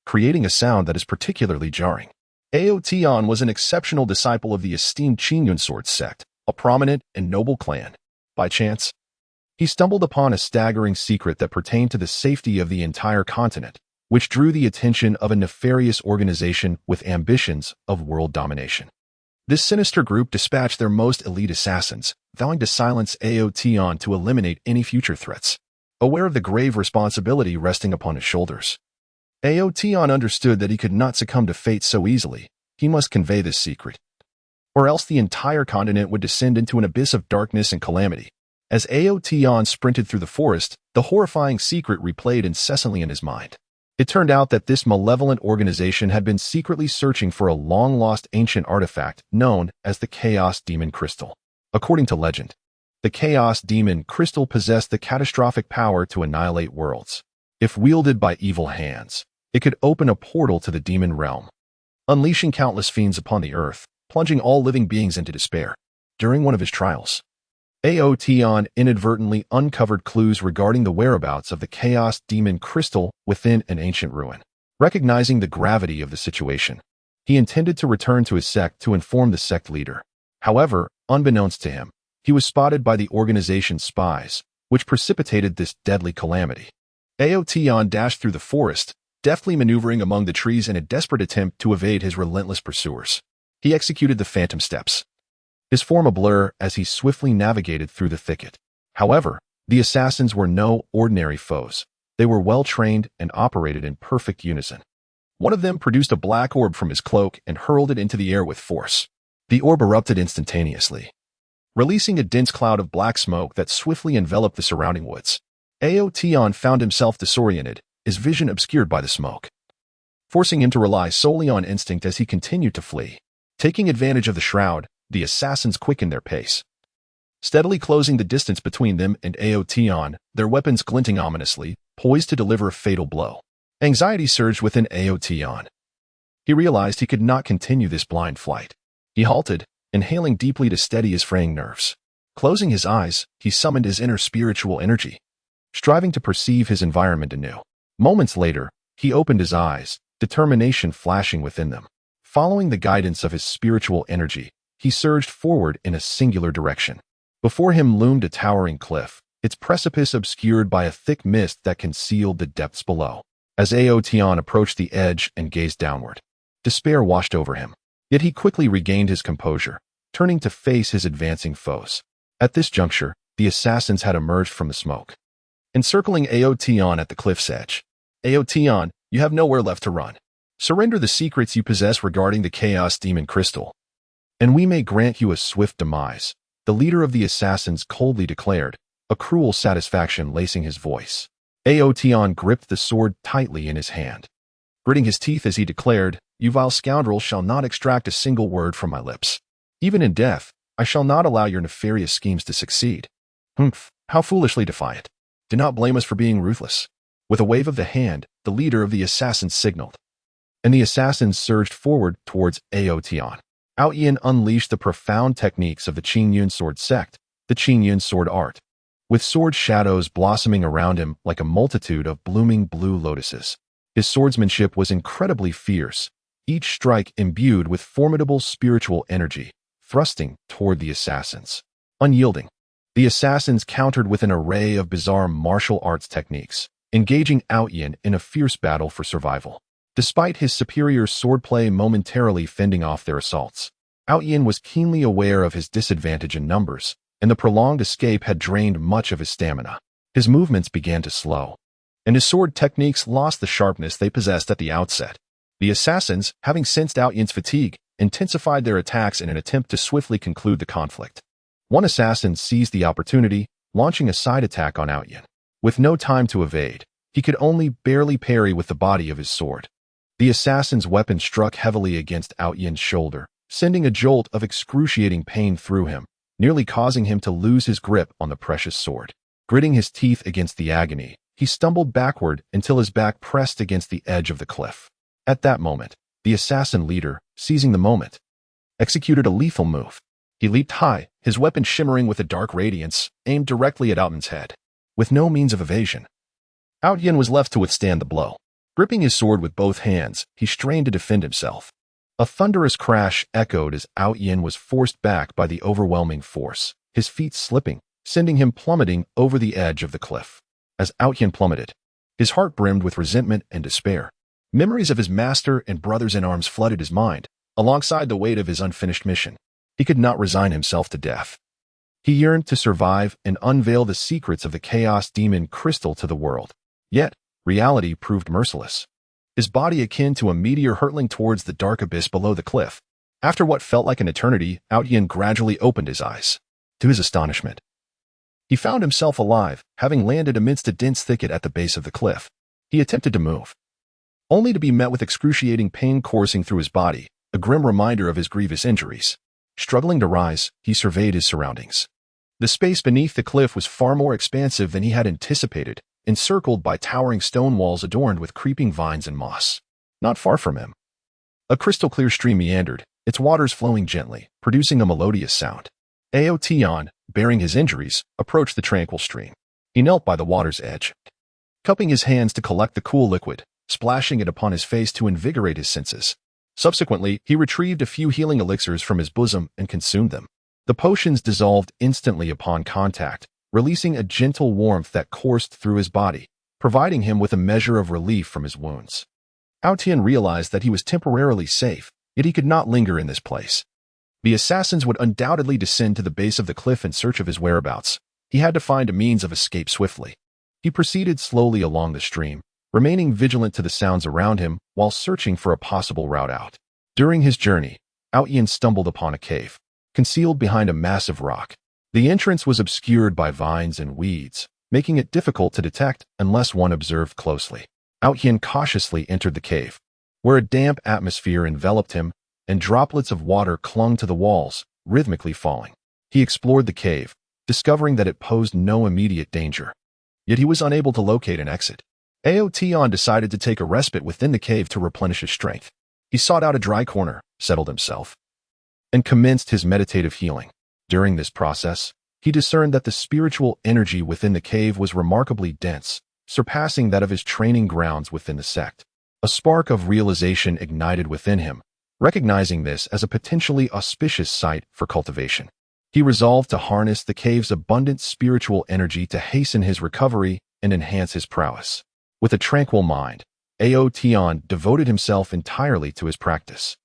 creating a sound that is particularly jarring. Aotian was an exceptional disciple of the esteemed Qingyun sword sect, a prominent and noble clan. By chance, he stumbled upon a staggering secret that pertained to the safety of the entire continent, which drew the attention of a nefarious organization with ambitions of world domination. This sinister group dispatched their most elite assassins, vowing to silence Aotian to eliminate any future threats. Aware of the grave responsibility resting upon his shoulders, Aotian understood that he could not succumb to fate so easily. He must convey this secret, or else the entire continent would descend into an abyss of darkness and calamity. As Aotian sprinted through the forest, the horrifying secret replayed incessantly in his mind. It turned out that this malevolent organization had been secretly searching for a long-lost ancient artifact known as the Chaos Demon Crystal. According to legend, the Chaos Demon Crystal possessed the catastrophic power to annihilate worlds. If wielded by evil hands, it could open a portal to the demon realm, unleashing countless fiends upon the earth, plunging all living beings into despair. During one of his trials, Aotian inadvertently uncovered clues regarding the whereabouts of the Chaos Demon Crystal within an ancient ruin. Recognizing the gravity of the situation, he intended to return to his sect to inform the sect leader. However, unbeknownst to him, he was spotted by the organization's spies, which precipitated this deadly calamity. Aotian dashed through the forest, deftly maneuvering among the trees in a desperate attempt to evade his relentless pursuers. He executed the phantom steps, his form a blur as he swiftly navigated through the thicket. However, the assassins were no ordinary foes. They were well-trained and operated in perfect unison. One of them produced a black orb from his cloak and hurled it into the air with force. The orb erupted instantaneously, releasing a dense cloud of black smoke that swiftly enveloped the surrounding woods. Aotion found himself disoriented, his vision obscured by the smoke, forcing him to rely solely on instinct as he continued to flee. Taking advantage of the shroud, the assassins quickened their pace, steadily closing the distance between them and Aotion, their weapons glinting ominously, poised to deliver a fatal blow. Anxiety surged within Aotion. He realized he could not continue this blind flight. He halted, inhaling deeply to steady his fraying nerves. Closing his eyes, he summoned his inner spiritual energy, striving to perceive his environment anew. Moments later, he opened his eyes, determination flashing within them. Following the guidance of his spiritual energy, he surged forward in a singular direction. Before him loomed a towering cliff, its precipice obscured by a thick mist that concealed the depths below. As Aotion approached the edge and gazed downward, despair washed over him. Yet he quickly regained his composure, turning to face his advancing foes. At this juncture, the assassins had emerged from the smoke, encircling Aotion at the cliff's edge. Aotion, you have nowhere left to run. Surrender the secrets you possess regarding the Chaos Demon Crystal, and we may grant you a swift demise, the leader of the assassins coldly declared, a cruel satisfaction lacing his voice. Aotion gripped the sword tightly in his hand, gritting his teeth as he declared, "You vile scoundrel shall not extract a single word from my lips. Even in death, I shall not allow your nefarious schemes to succeed." Humph, how foolishly defiant. Do not blame us for being ruthless. With a wave of the hand, the leader of the assassins signaled, and the assassins surged forward towards Aotion. Aotion unleashed the profound techniques of the Qingyun sword sect, the Qingyun sword art, with sword shadows blossoming around him like a multitude of blooming blue lotuses. His swordsmanship was incredibly fierce, each strike imbued with formidable spiritual energy, thrusting toward the assassins. Unyielding, the assassins countered with an array of bizarre martial arts techniques, engaging Aotion in a fierce battle for survival. Despite his superior swordplay momentarily fending off their assaults, Aotion was keenly aware of his disadvantage in numbers, and the prolonged escape had drained much of his stamina. His movements began to slow, and his sword techniques lost the sharpness they possessed at the outset. The assassins, having sensed Aotion's fatigue, intensified their attacks in an attempt to swiftly conclude the conflict. One assassin seized the opportunity, launching a side attack on Aotion. With no time to evade, he could only barely parry with the body of his sword. The assassin's weapon struck heavily against Aotion's shoulder, sending a jolt of excruciating pain through him, nearly causing him to lose his grip on the precious sword. Gritting his teeth against the agony, he stumbled backward until his back pressed against the edge of the cliff. At that moment, the assassin leader, seizing the moment, executed a lethal move. He leaped high, his weapon shimmering with a dark radiance, aimed directly at Aotion's head. With no means of evasion, Aotion was left to withstand the blow. Gripping his sword with both hands, he strained to defend himself. A thunderous crash echoed as Aotion was forced back by the overwhelming force, his feet slipping, sending him plummeting over the edge of the cliff. As Aotion plummeted, his heart brimmed with resentment and despair. Memories of his master and brothers-in-arms flooded his mind, alongside the weight of his unfinished mission. He could not resign himself to death. He yearned to survive and unveil the secrets of the Chaos Demon Crystal to the world. Yet, reality proved merciless. His body akin to a meteor hurtling towards the dark abyss below the cliff. After what felt like an eternity, Aotion gradually opened his eyes. To his astonishment, he found himself alive, having landed amidst a dense thicket at the base of the cliff. He attempted to move, only to be met with excruciating pain coursing through his body, a grim reminder of his grievous injuries. Struggling to rise, he surveyed his surroundings. The space beneath the cliff was far more expansive than he had anticipated, encircled by towering stone walls adorned with creeping vines and moss. Not far from him, a crystal-clear stream meandered, its waters flowing gently, producing a melodious sound. Aotion, bearing his injuries, approached the tranquil stream. He knelt by the water's edge, cupping his hands to collect the cool liquid, splashing it upon his face to invigorate his senses. Subsequently, he retrieved a few healing elixirs from his bosom and consumed them. The potions dissolved instantly upon contact, releasing a gentle warmth that coursed through his body, providing him with a measure of relief from his wounds. Aotion realized that he was temporarily safe, yet he could not linger in this place. The assassins would undoubtedly descend to the base of the cliff in search of his whereabouts. He had to find a means of escape swiftly. He proceeded slowly along the stream, remaining vigilant to the sounds around him while searching for a possible route out. During his journey, Outyin stumbled upon a cave, concealed behind a massive rock. The entrance was obscured by vines and weeds, making it difficult to detect unless one observed closely. Outyin cautiously entered the cave, where a damp atmosphere enveloped him and droplets of water clung to the walls, rhythmically falling. He explored the cave, discovering that it posed no immediate danger. Yet he was unable to locate an exit. Aotion decided to take a respite within the cave to replenish his strength. He sought out a dry corner, settled himself, and commenced his meditative healing. During this process, he discerned that the spiritual energy within the cave was remarkably dense, surpassing that of his training grounds within the sect. A spark of realization ignited within him, recognizing this as a potentially auspicious site for cultivation. He resolved to harness the cave's abundant spiritual energy to hasten his recovery and enhance his prowess. With a tranquil mind, Aotion devoted himself entirely to his practice.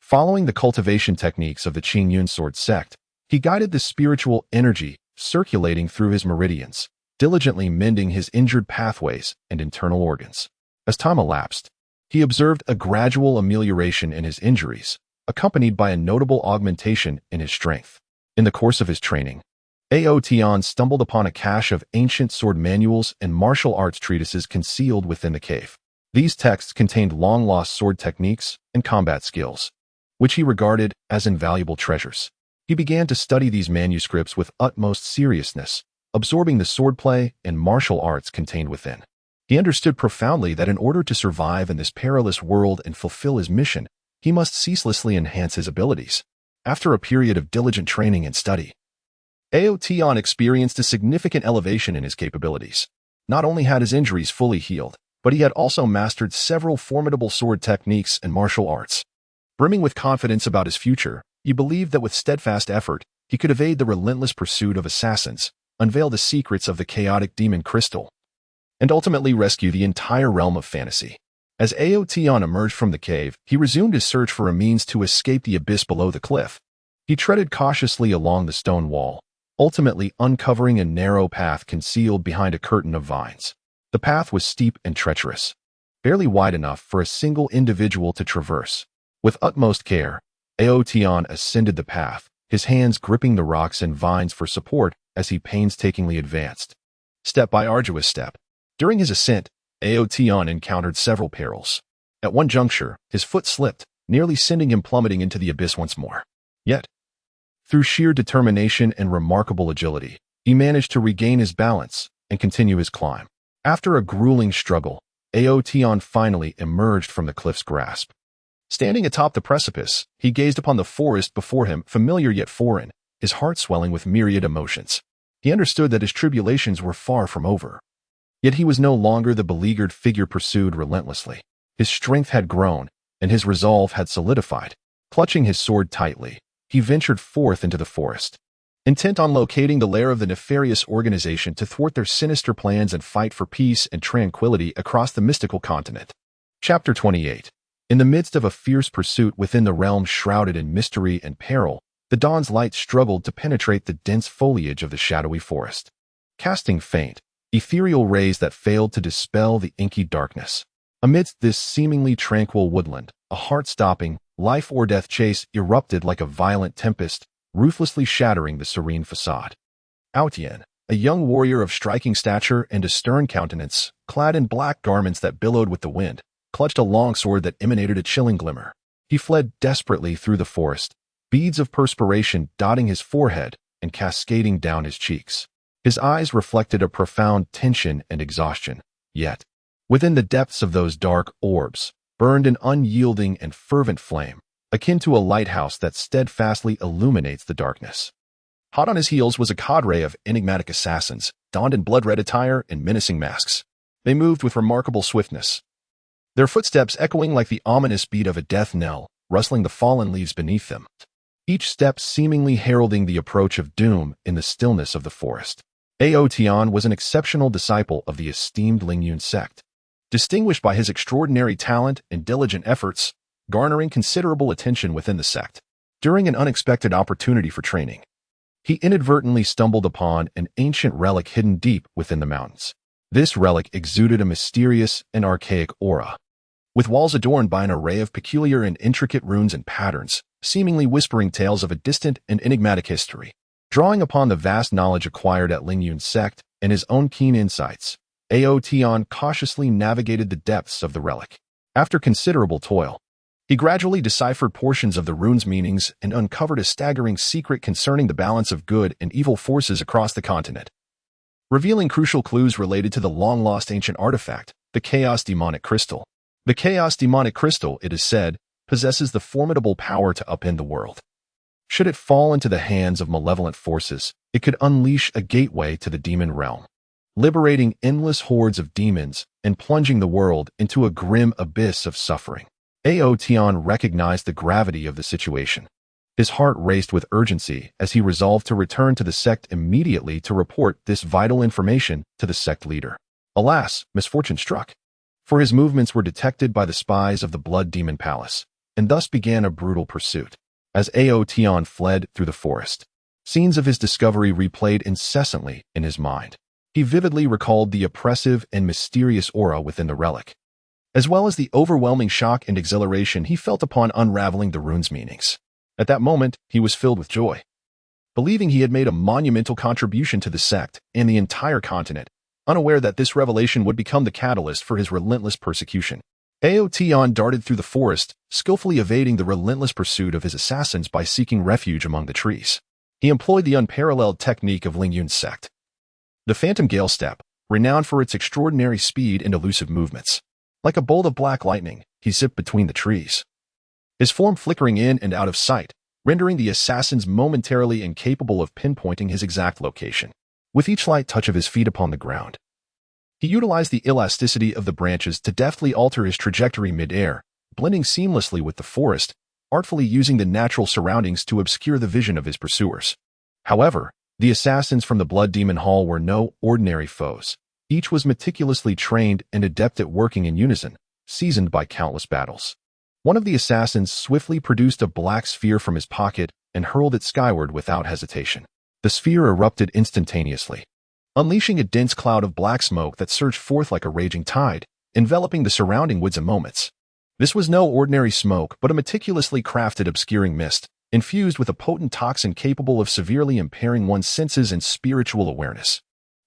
Following the cultivation techniques of the Qingyun Sword sect, he guided the spiritual energy circulating through his meridians, diligently mending his injured pathways and internal organs. As time elapsed, he observed a gradual amelioration in his injuries, accompanied by a notable augmentation in his strength. In the course of his training, Aotion stumbled upon a cache of ancient sword manuals and martial arts treatises concealed within the cave. These texts contained long-lost sword techniques and combat skills, which he regarded as invaluable treasures. He began to study these manuscripts with utmost seriousness, absorbing the swordplay and martial arts contained within. He understood profoundly that in order to survive in this perilous world and fulfill his mission, he must ceaselessly enhance his abilities. After a period of diligent training and study, Aotion experienced a significant elevation in his capabilities. Not only had his injuries fully healed, but he had also mastered several formidable sword techniques and martial arts. Brimming with confidence about his future, he believed that with steadfast effort, he could evade the relentless pursuit of assassins, unveil the secrets of the chaotic demon crystal, and ultimately rescue the entire realm of fantasy. As Aotion emerged from the cave, he resumed his search for a means to escape the abyss below the cliff. He treaded cautiously along the stone wall, ultimately uncovering a narrow path concealed behind a curtain of vines. The path was steep and treacherous, barely wide enough for a single individual to traverse. With utmost care, Aotion ascended the path, his hands gripping the rocks and vines for support as he painstakingly advanced, step by arduous step. During his ascent, Aotion encountered several perils. At one juncture, his foot slipped, nearly sending him plummeting into the abyss once more. Yet, through sheer determination and remarkable agility, he managed to regain his balance and continue his climb. After a grueling struggle, Aotion finally emerged from the cliff's grasp. Standing atop the precipice, he gazed upon the forest before him, familiar yet foreign, his heart swelling with myriad emotions. He understood that his tribulations were far from over. Yet he was no longer the beleaguered figure pursued relentlessly. His strength had grown, and his resolve had solidified. Clutching his sword tightly, he ventured forth into the forest, intent on locating the lair of the nefarious organization to thwart their sinister plans and fight for peace and tranquility across the mystical continent. Chapter 28. In the midst of a fierce pursuit within the realm shrouded in mystery and peril, the dawn's light struggled to penetrate the dense foliage of the shadowy forest, casting faint, ethereal rays that failed to dispel the inky darkness. Amidst this seemingly tranquil woodland, a heart-stopping, life-or-death chase erupted like a violent tempest, ruthlessly shattering the serene facade. Outyin, a young warrior of striking stature and a stern countenance, clad in black garments that billowed with the wind, clutched a long sword that emanated a chilling glimmer. He fled desperately through the forest, beads of perspiration dotting his forehead and cascading down his cheeks. His eyes reflected a profound tension and exhaustion. Yet, within the depths of those dark orbs, burned an unyielding and fervent flame, akin to a lighthouse that steadfastly illuminates the darkness. Hot on his heels was a cadre of enigmatic assassins, donned in blood-red attire and menacing masks. They moved with remarkable swiftness, their footsteps echoing like the ominous beat of a death knell, rustling the fallen leaves beneath them, each step seemingly heralding the approach of doom in the stillness of the forest. Aotion was an exceptional disciple of the esteemed Lingyun sect, distinguished by his extraordinary talent and diligent efforts, garnering considerable attention within the sect. During an unexpected opportunity for training, he inadvertently stumbled upon an ancient relic hidden deep within the mountains. This relic exuded a mysterious and archaic aura, with walls adorned by an array of peculiar and intricate runes and patterns, seemingly whispering tales of a distant and enigmatic history. Drawing upon the vast knowledge acquired at Lingyun's sect and his own keen insights, Aotian cautiously navigated the depths of the relic. After considerable toil, he gradually deciphered portions of the rune's meanings and uncovered a staggering secret concerning the balance of good and evil forces across the continent, revealing crucial clues related to the long-lost ancient artifact, the Chaos Demonic Crystal. The Chaos Demonic Crystal, it is said, possesses the formidable power to upend the world. Should it fall into the hands of malevolent forces, it could unleash a gateway to the demon realm, liberating endless hordes of demons and plunging the world into a grim abyss of suffering. Aotian recognized the gravity of the situation. His heart raced with urgency as he resolved to return to the sect immediately to report this vital information to the sect leader. Alas, misfortune struck, for his movements were detected by the spies of the Blood Demon Palace, and thus began a brutal pursuit. As Aotian fled through the forest, scenes of his discovery replayed incessantly in his mind. He vividly recalled the oppressive and mysterious aura within the relic, as well as the overwhelming shock and exhilaration he felt upon unraveling the rune's meanings. At that moment, he was filled with joy, believing he had made a monumental contribution to the sect and the entire continent, unaware that this revelation would become the catalyst for his relentless persecution. Aotian darted through the forest, skillfully evading the relentless pursuit of his assassins by seeking refuge among the trees. He employed the unparalleled technique of Lingyun's sect, the Phantom Gale Step, renowned for its extraordinary speed and elusive movements. Like a bolt of black lightning, he zipped between the trees, his form flickering in and out of sight, rendering the assassins momentarily incapable of pinpointing his exact location. With each light touch of his feet upon the ground, he utilized the elasticity of the branches to deftly alter his trajectory mid-air, blending seamlessly with the forest, artfully using the natural surroundings to obscure the vision of his pursuers. However, the assassins from the Blood Demon Hall were no ordinary foes. Each was meticulously trained and adept at working in unison, seasoned by countless battles. One of the assassins swiftly produced a black sphere from his pocket and hurled it skyward without hesitation. The sphere erupted instantaneously, unleashing a dense cloud of black smoke that surged forth like a raging tide, enveloping the surrounding woods in moments. This was no ordinary smoke, but a meticulously crafted obscuring mist, infused with a potent toxin capable of severely impairing one's senses and spiritual awareness.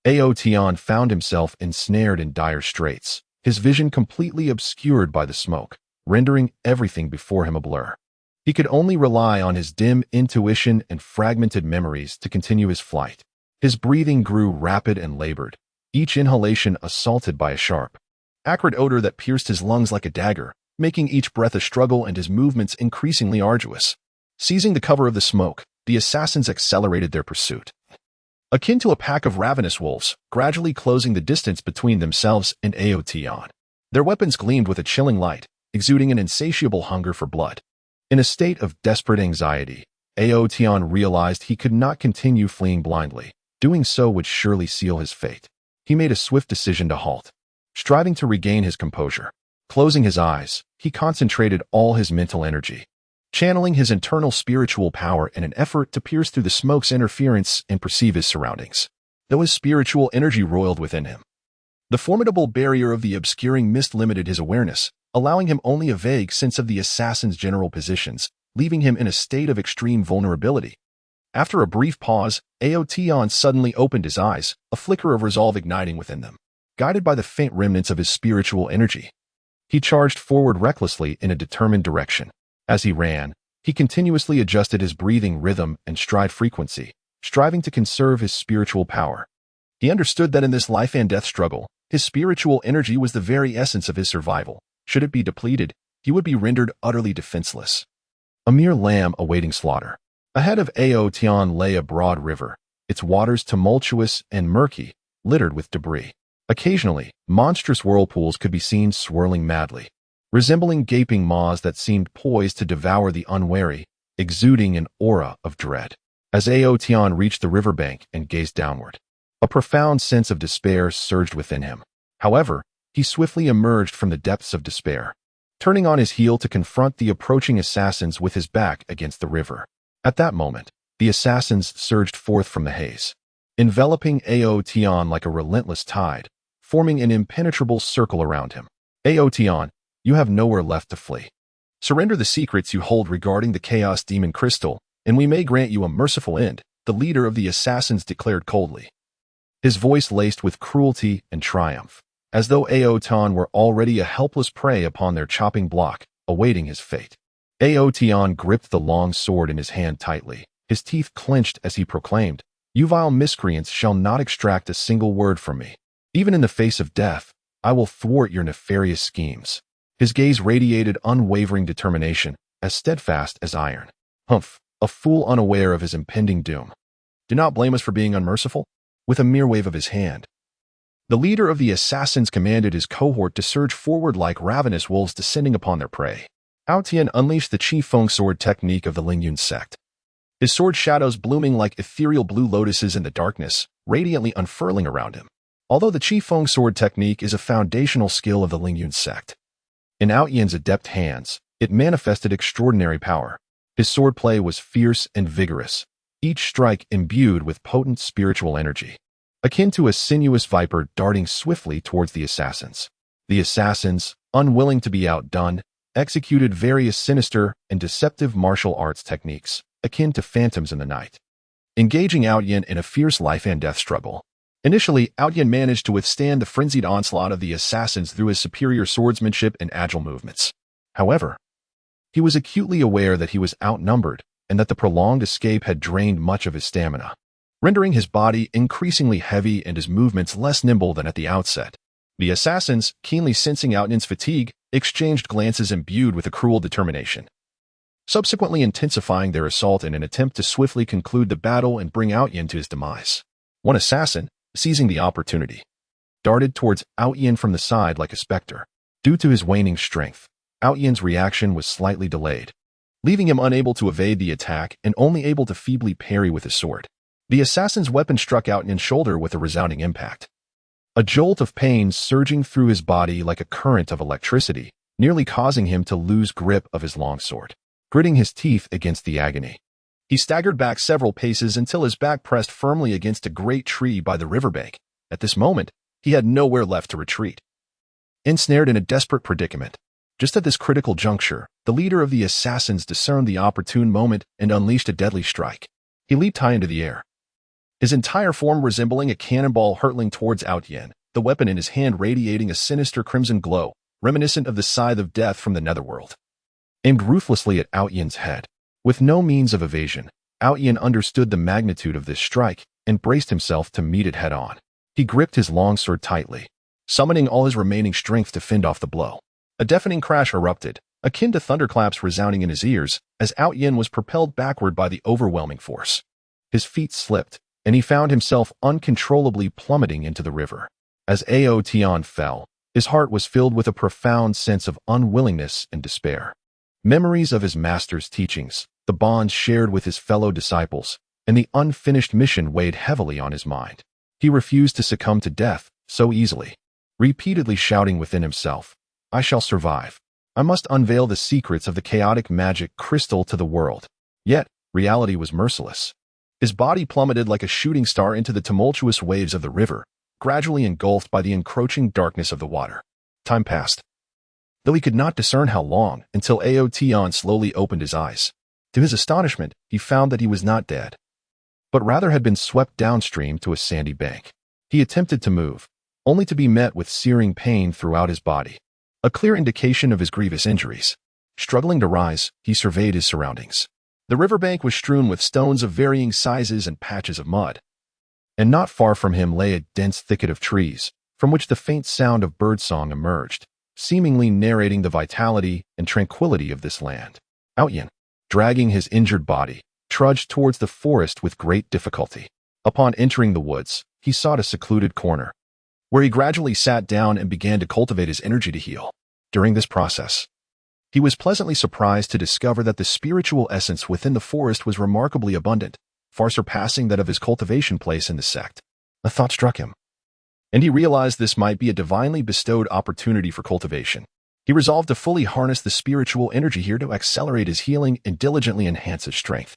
Aotian found himself ensnared in dire straits, his vision completely obscured by the smoke, rendering everything before him a blur. He could only rely on his dim intuition and fragmented memories to continue his flight. His breathing grew rapid and labored, each inhalation assaulted by a sharp, acrid odor that pierced his lungs like a dagger, making each breath a struggle and his movements increasingly arduous. Seizing the cover of the smoke, the assassins accelerated their pursuit, akin to a pack of ravenous wolves, gradually closing the distance between themselves and Aotian. Their weapons gleamed with a chilling light, exuding an insatiable hunger for blood. In a state of desperate anxiety, Aotian realized he could not continue fleeing blindly. Doing so would surely seal his fate. He made a swift decision to halt, striving to regain his composure. Closing his eyes, he concentrated all his mental energy, channeling his internal spiritual power in an effort to pierce through the smoke's interference and perceive his surroundings. Though his spiritual energy roiled within him, the formidable barrier of the obscuring mist limited his awareness, allowing him only a vague sense of the assassin's general positions, leaving him in a state of extreme vulnerability. After a brief pause, Aotian suddenly opened his eyes, a flicker of resolve igniting within them. Guided by the faint remnants of his spiritual energy, he charged forward recklessly in a determined direction. As he ran, he continuously adjusted his breathing rhythm and stride frequency, striving to conserve his spiritual power. He understood that in this life and death struggle, his spiritual energy was the very essence of his survival. Should it be depleted, he would be rendered utterly defenseless, a mere lamb awaiting slaughter. Ahead of Aotian lay a broad river, its waters tumultuous and murky, littered with debris. Occasionally, monstrous whirlpools could be seen swirling madly, resembling gaping maws that seemed poised to devour the unwary, exuding an aura of dread. As Aotian reached the riverbank and gazed downward, a profound sense of despair surged within him. However, he swiftly emerged from the depths of despair, turning on his heel to confront the approaching assassins with his back against the river. At that moment, the assassins surged forth from the haze, enveloping Aotian like a relentless tide, forming an impenetrable circle around him. Aotion, you have nowhere left to flee. Surrender the secrets you hold regarding the Chaos Demon Crystal, and we may grant you a merciful end, the leader of the assassins declared coldly. His voice laced with cruelty and triumph, as though Aotion were already a helpless prey upon their chopping block, awaiting his fate. Aotion gripped the long sword in his hand tightly, his teeth clenched as he proclaimed, "You vile miscreants shall not extract a single word from me. Even in the face of death, I will thwart your nefarious schemes." His gaze radiated unwavering determination, as steadfast as iron. Humph, a fool unaware of his impending doom. Do not blame us for being unmerciful. With a mere wave of his hand, the leader of the assassins commanded his cohort to surge forward like ravenous wolves descending upon their prey. Aotian unleashed the Chi Feng sword technique of the Lingyun sect. His sword shadows blooming like ethereal blue lotuses in the darkness, radiantly unfurling around him. Although the Chi Feng sword technique is a foundational skill of the Lingyun sect, in Aotian's adept hands, it manifested extraordinary power. His swordplay was fierce and vigorous, each strike imbued with potent spiritual energy, akin to a sinuous viper darting swiftly towards the assassins. The assassins, unwilling to be outdone, executed various sinister and deceptive martial arts techniques, akin to phantoms in the night, engaging Aotian in a fierce life-and-death struggle. Initially, Aotian managed to withstand the frenzied onslaught of the assassins through his superior swordsmanship and agile movements. However, he was acutely aware that he was outnumbered and that the prolonged escape had drained much of his stamina, rendering his body increasingly heavy and his movements less nimble than at the outset. The assassins, keenly sensing Aotian's fatigue, exchanged glances imbued with a cruel determination, subsequently intensifying their assault in an attempt to swiftly conclude the battle and bring Aotian to his demise. One assassin, seizing the opportunity, darted towards Aotian from the side like a specter. Due to his waning strength, Aotian's reaction was slightly delayed, leaving him unable to evade the attack and only able to feebly parry with his sword. The assassin's weapon struck Aotian's shoulder with a resounding impact, a jolt of pain surging through his body like a current of electricity, nearly causing him to lose grip of his longsword. Gritting his teeth against the agony, he staggered back several paces until his back pressed firmly against a great tree by the riverbank. At this moment, he had nowhere left to retreat. Ensnared in a desperate predicament, just at this critical juncture, the leader of the assassins discerned the opportune moment and unleashed a deadly strike. He leaped high into the air, his entire form resembling a cannonball hurtling towards Aotian, the weapon in his hand radiating a sinister crimson glow, reminiscent of the scythe of death from the netherworld. Aimed ruthlessly at Aotian's head. With no means of evasion, Aotian understood the magnitude of this strike and braced himself to meet it head-on. He gripped his longsword tightly, summoning all his remaining strength to fend off the blow. A deafening crash erupted, akin to thunderclaps resounding in his ears, as Aotian was propelled backward by the overwhelming force. His feet slipped, and he found himself uncontrollably plummeting into the river. As Aotion fell, his heart was filled with a profound sense of unwillingness and despair. Memories of his master's teachings, the bonds shared with his fellow disciples, and the unfinished mission weighed heavily on his mind. He refused to succumb to death so easily, repeatedly shouting within himself, "I shall survive. I must unveil the secrets of the chaotic magic crystal to the world." Yet, reality was merciless. His body plummeted like a shooting star into the tumultuous waves of the river, gradually engulfed by the encroaching darkness of the water. Time passed, though he could not discern how long, until Aotion slowly opened his eyes. To his astonishment, he found that he was not dead, but rather had been swept downstream to a sandy bank. He attempted to move, only to be met with searing pain throughout his body, a clear indication of his grievous injuries. Struggling to rise, he surveyed his surroundings. The riverbank was strewn with stones of varying sizes and patches of mud, and not far from him lay a dense thicket of trees, from which the faint sound of birdsong emerged, seemingly narrating the vitality and tranquility of this land. Aotian, dragging his injured body, trudged towards the forest with great difficulty. Upon entering the woods, he sought a secluded corner, where he gradually sat down and began to cultivate his energy to heal. During this process, he was pleasantly surprised to discover that the spiritual essence within the forest was remarkably abundant, far surpassing that of his cultivation place in the sect. A thought struck him, and he realized this might be a divinely bestowed opportunity for cultivation. He resolved to fully harness the spiritual energy here to accelerate his healing and diligently enhance his strength.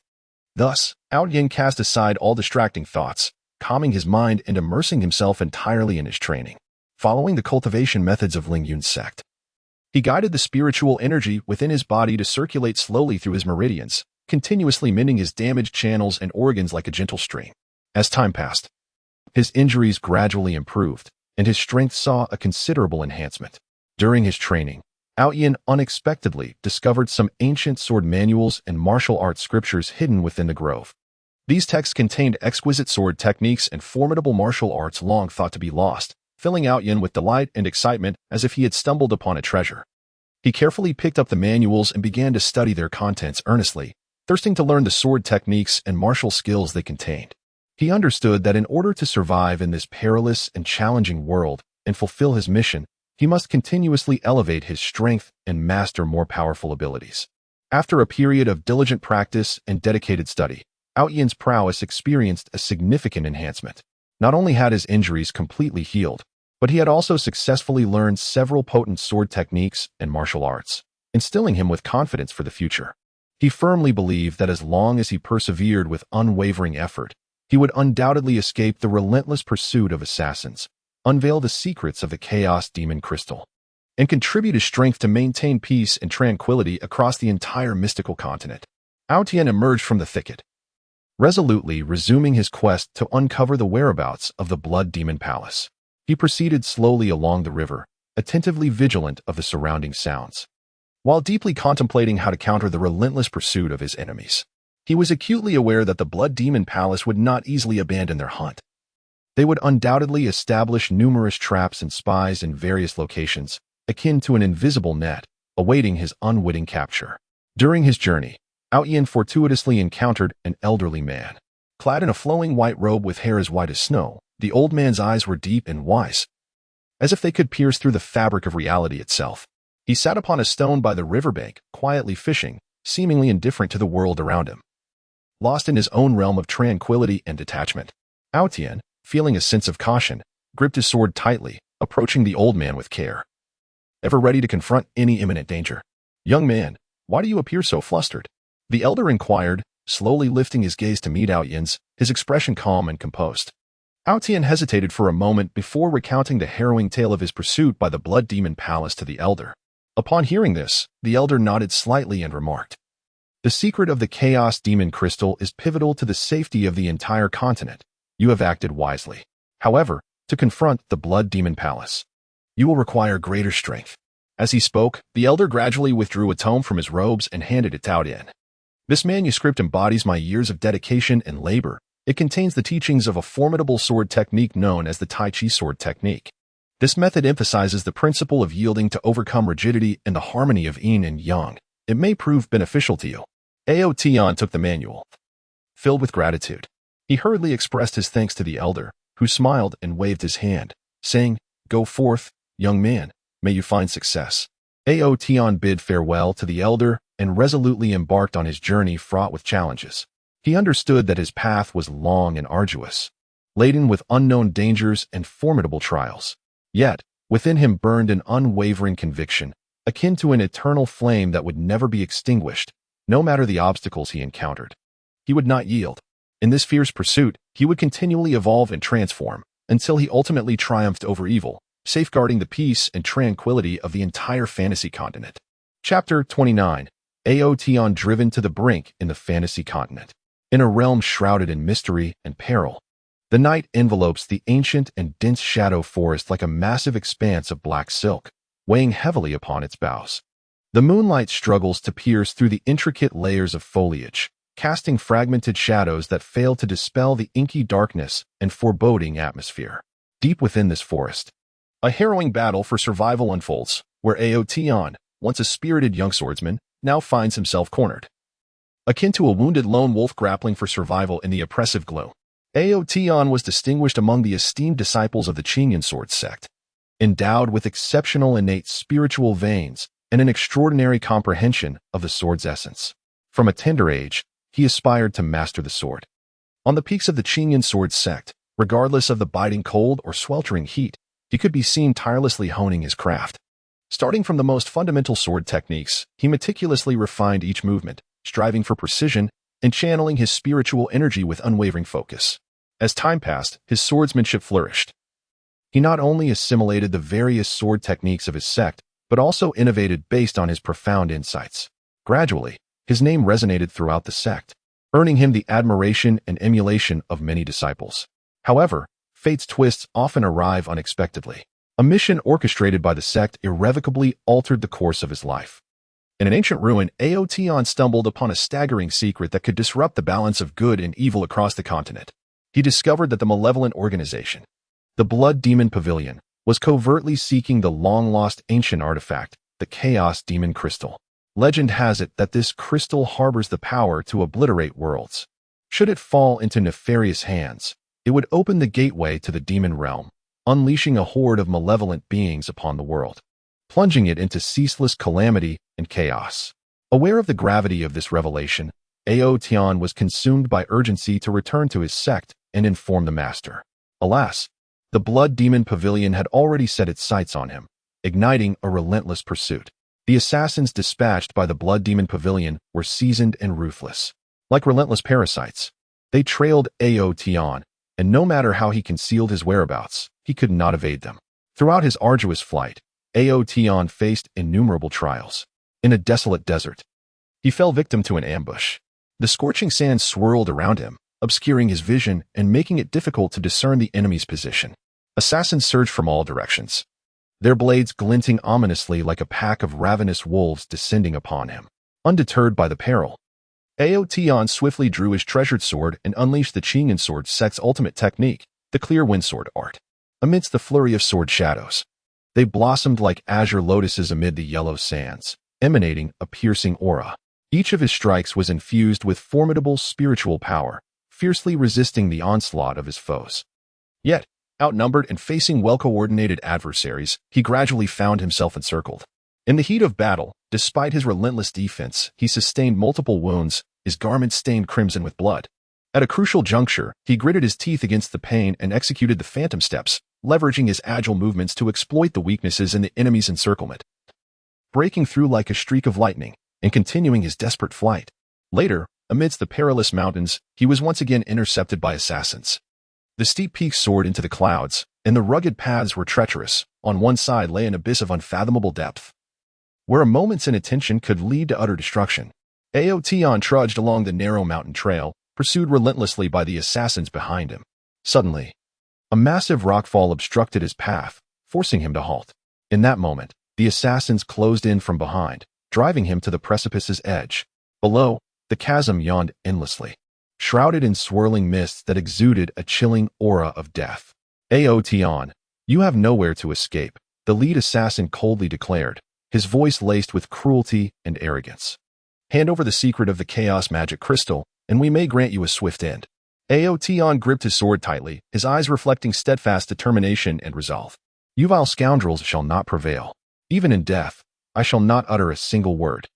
Thus, Aotian cast aside all distracting thoughts, calming his mind and immersing himself entirely in his training. following the cultivation methods of Lingyun's sect. He guided the spiritual energy within his body to circulate slowly through his meridians, continuously mending his damaged channels and organs like a gentle stream. As time passed, his injuries gradually improved, and his strength saw a considerable enhancement. During his training, Yin unexpectedly discovered some ancient sword manuals and martial arts scriptures hidden within the grove. These texts contained exquisite sword techniques and formidable martial arts long thought to be lost, filling Yin with delight and excitement as if he had stumbled upon a treasure. He carefully picked up the manuals and began to study their contents earnestly, thirsting to learn the sword techniques and martial skills they contained. He understood that in order to survive in this perilous and challenging world and fulfill his mission, he must continuously elevate his strength and master more powerful abilities. After a period of diligent practice and dedicated study, Yin's prowess experienced a significant enhancement. Not only had his injuries completely healed, but he had also successfully learned several potent sword techniques and martial arts, instilling him with confidence for the future. He firmly believed that as long as he persevered with unwavering effort, he would undoubtedly escape the relentless pursuit of assassins, unveil the secrets of the Chaos Demon Crystal, and contribute his strength to maintain peace and tranquility across the entire mystical continent. Tian emerged from the thicket, resolutely resuming his quest to uncover the whereabouts of the Blood Demon Palace. He proceeded slowly along the river, attentively vigilant of the surrounding sounds. While deeply contemplating how to counter the relentless pursuit of his enemies, he was acutely aware that the Blood Demon Palace would not easily abandon their hunt. They would undoubtedly establish numerous traps and spies in various locations, akin to an invisible net, awaiting his unwitting capture. During his journey, Yin fortuitously encountered an elderly man. Clad in a flowing white robe with hair as white as snow, the old man's eyes were deep and wise, as if they could pierce through the fabric of reality itself. He sat upon a stone by the riverbank, quietly fishing, seemingly indifferent to the world around him. Lost in his own realm of tranquility and detachment, Tian, feeling a sense of caution, gripped his sword tightly, approaching the old man with care. Ever ready to confront any imminent danger? Young man, why do you appear so flustered? The elder inquired, slowly lifting his gaze to meet Yin's, his expression calm and composed. Tian hesitated for a moment before recounting the harrowing tale of his pursuit by the Blood Demon Palace to the elder. Upon hearing this, the elder nodded slightly and remarked, "The secret of the Chaos Demon Crystal is pivotal to the safety of the entire continent. You have acted wisely. However, to confront the Blood Demon Palace, you will require greater strength." As he spoke, the elder gradually withdrew a tome from his robes and handed it to Yin. "This manuscript embodies my years of dedication and labor. It contains the teachings of a formidable sword technique known as the Tai Chi sword technique. This method emphasizes the principle of yielding to overcome rigidity and the harmony of yin and yang. It may prove beneficial to you." Tian took the manual. Filled with gratitude, he hurriedly expressed his thanks to the elder, who smiled and waved his hand, saying, "Go forth, young man, may you find success." Tian bid farewell to the elder and resolutely embarked on his journey fraught with challenges. He understood that his path was long and arduous, laden with unknown dangers and formidable trials. Yet, within him burned an unwavering conviction, akin to an eternal flame that would never be extinguished, no matter the obstacles he encountered. He would not yield. In this fierce pursuit, he would continually evolve and transform, until he ultimately triumphed over evil, safeguarding the peace and tranquility of the entire fantasy continent. Chapter 29. Tian driven to the brink in the fantasy continent. In a realm shrouded in mystery and peril, the night envelopes the ancient and dense shadow forest like a massive expanse of black silk, weighing heavily upon its boughs. The moonlight struggles to pierce through the intricate layers of foliage, casting fragmented shadows that fail to dispel the inky darkness and foreboding atmosphere. Deep within this forest, a harrowing battle for survival unfolds, where Tian, once a spirited young swordsman, now finds himself cornered. Akin to a wounded lone wolf grappling for survival in the oppressive gloom, Tian was distinguished among the esteemed disciples of the Qingyan sword sect. Endowed with exceptional innate spiritual veins and an extraordinary comprehension of the sword's essence. From a tender age, he aspired to master the sword. On the peaks of the Qingyan sword sect, regardless of the biting cold or sweltering heat, he could be seen tirelessly honing his craft. Starting from the most fundamental sword techniques, he meticulously refined each movement, striving for precision and channeling his spiritual energy with unwavering focus. As time passed, his swordsmanship flourished. He not only assimilated the various sword techniques of his sect, but also innovated based on his profound insights. Gradually, his name resonated throughout the sect, earning him the admiration and emulation of many disciples. However, fate's twists often arrive unexpectedly. A mission orchestrated by the sect irrevocably altered the course of his life. In an ancient ruin, Aotion stumbled upon a staggering secret that could disrupt the balance of good and evil across the continent. He discovered that the malevolent organization, the Blood Demon Pavilion, was covertly seeking the long-lost ancient artifact, the Chaos Demon Crystal. Legend has it that this crystal harbors the power to obliterate worlds. Should it fall into nefarious hands, it would open the gateway to the demon realm, unleashing a horde of malevolent beings upon the world, plunging it into ceaseless calamity and chaos. Aware of the gravity of this revelation, Aotion was consumed by urgency to return to his sect and inform the master. Alas, the Blood Demon Pavilion had already set its sights on him, igniting a relentless pursuit. The assassins dispatched by the Blood Demon Pavilion were seasoned and ruthless. Like relentless parasites, they trailed Aotion, and no matter how he concealed his whereabouts, he could not evade them. Throughout his arduous flight, Aotion faced innumerable trials. In a desolate desert, he fell victim to an ambush. The scorching sand swirled around him, obscuring his vision and making it difficult to discern the enemy's position. Assassins surged from all directions, their blades glinting ominously like a pack of ravenous wolves descending upon him. Undeterred by the peril, Aotion swiftly drew his treasured sword and unleashed the Qingyan sword sect's ultimate technique, the clear wind sword art. Amidst the flurry of sword shadows, they blossomed like azure lotuses amid the yellow sands, emanating a piercing aura. Each of his strikes was infused with formidable spiritual power, fiercely resisting the onslaught of his foes. Yet, outnumbered and facing well-coordinated adversaries, he gradually found himself encircled. In the heat of battle, despite his relentless defense, he sustained multiple wounds, his garments stained crimson with blood. At a crucial juncture, he gritted his teeth against the pain and executed the phantom steps, leveraging his agile movements to exploit the weaknesses in the enemy's encirclement. Breaking through like a streak of lightning and continuing his desperate flight. Later, amidst the perilous mountains, he was once again intercepted by assassins. The steep peaks soared into the clouds, and the rugged paths were treacherous. On one side lay an abyss of unfathomable depth, where a moment's inattention could lead to utter destruction. Aotion trudged along the narrow mountain trail, pursued relentlessly by the assassins behind him. Suddenly, a massive rockfall obstructed his path, forcing him to halt. In that moment, the assassins closed in from behind, driving him to the precipice's edge. Below, the chasm yawned endlessly, shrouded in swirling mists that exuded a chilling aura of death. Aotion, you have nowhere to escape, the lead assassin coldly declared, his voice laced with cruelty and arrogance. Hand over the secret of the Chaos Magic Crystal, and we may grant you a swift end. Aotion gripped his sword tightly, his eyes reflecting steadfast determination and resolve. You vile scoundrels shall not prevail. Even in death, I shall not utter a single word.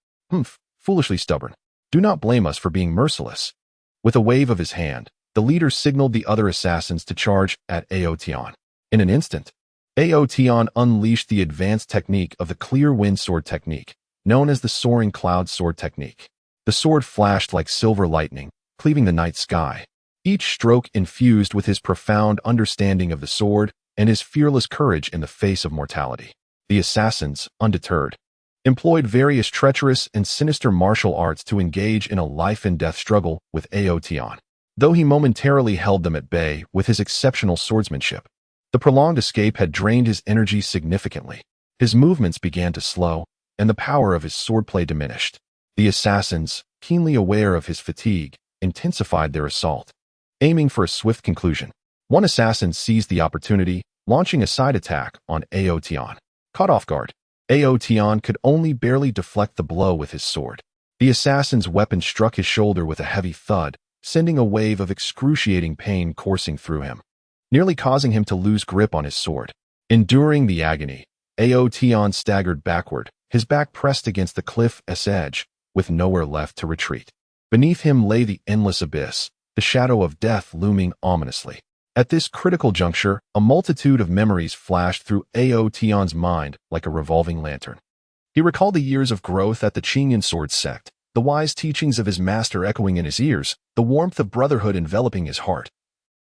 Foolishly stubborn. Do not blame us for being merciless. With a wave of his hand, the leader signaled the other assassins to charge at Aotion. In an instant, Aotion unleashed the advanced technique of the clear wind sword technique, known as the soaring cloud sword technique. The sword flashed like silver lightning, cleaving the night sky, each stroke infused with his profound understanding of the sword and his fearless courage in the face of mortality. The assassins, undeterred, employed various treacherous and sinister martial arts to engage in a life-and-death struggle with Aotion. Though he momentarily held them at bay with his exceptional swordsmanship, the prolonged escape had drained his energy significantly. His movements began to slow, and the power of his swordplay diminished. The assassins, keenly aware of his fatigue, intensified their assault, aiming for a swift conclusion. One assassin seized the opportunity, launching a side attack on Aotion. Caught off guard, Aotion could only barely deflect the blow with his sword. The assassin's weapon struck his shoulder with a heavy thud, sending a wave of excruciating pain coursing through him, nearly causing him to lose grip on his sword. Enduring the agony, Aotion staggered backward, his back pressed against the cliff's edge, with nowhere left to retreat. Beneath him lay the endless abyss, the shadow of death looming ominously. At this critical juncture, a multitude of memories flashed through Aotion's mind like a revolving lantern. He recalled the years of growth at the Qingyan sword sect, the wise teachings of his master echoing in his ears, the warmth of brotherhood enveloping his heart,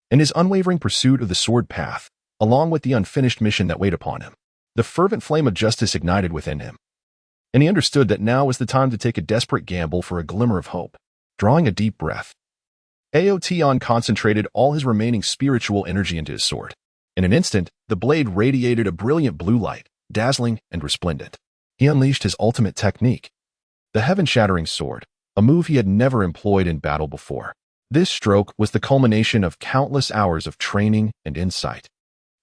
and his unwavering pursuit of the sword path. along with the unfinished mission that weighed upon him. The fervent flame of justice ignited within him, and he understood that now was the time to take a desperate gamble for a glimmer of hope. Drawing a deep breath, Aotion concentrated all his remaining spiritual energy into his sword. In an instant, the blade radiated a brilliant blue light, dazzling and resplendent. He unleashed his ultimate technique, the heaven-shattering sword, a move he had never employed in battle before. This stroke was the culmination of countless hours of training and insight,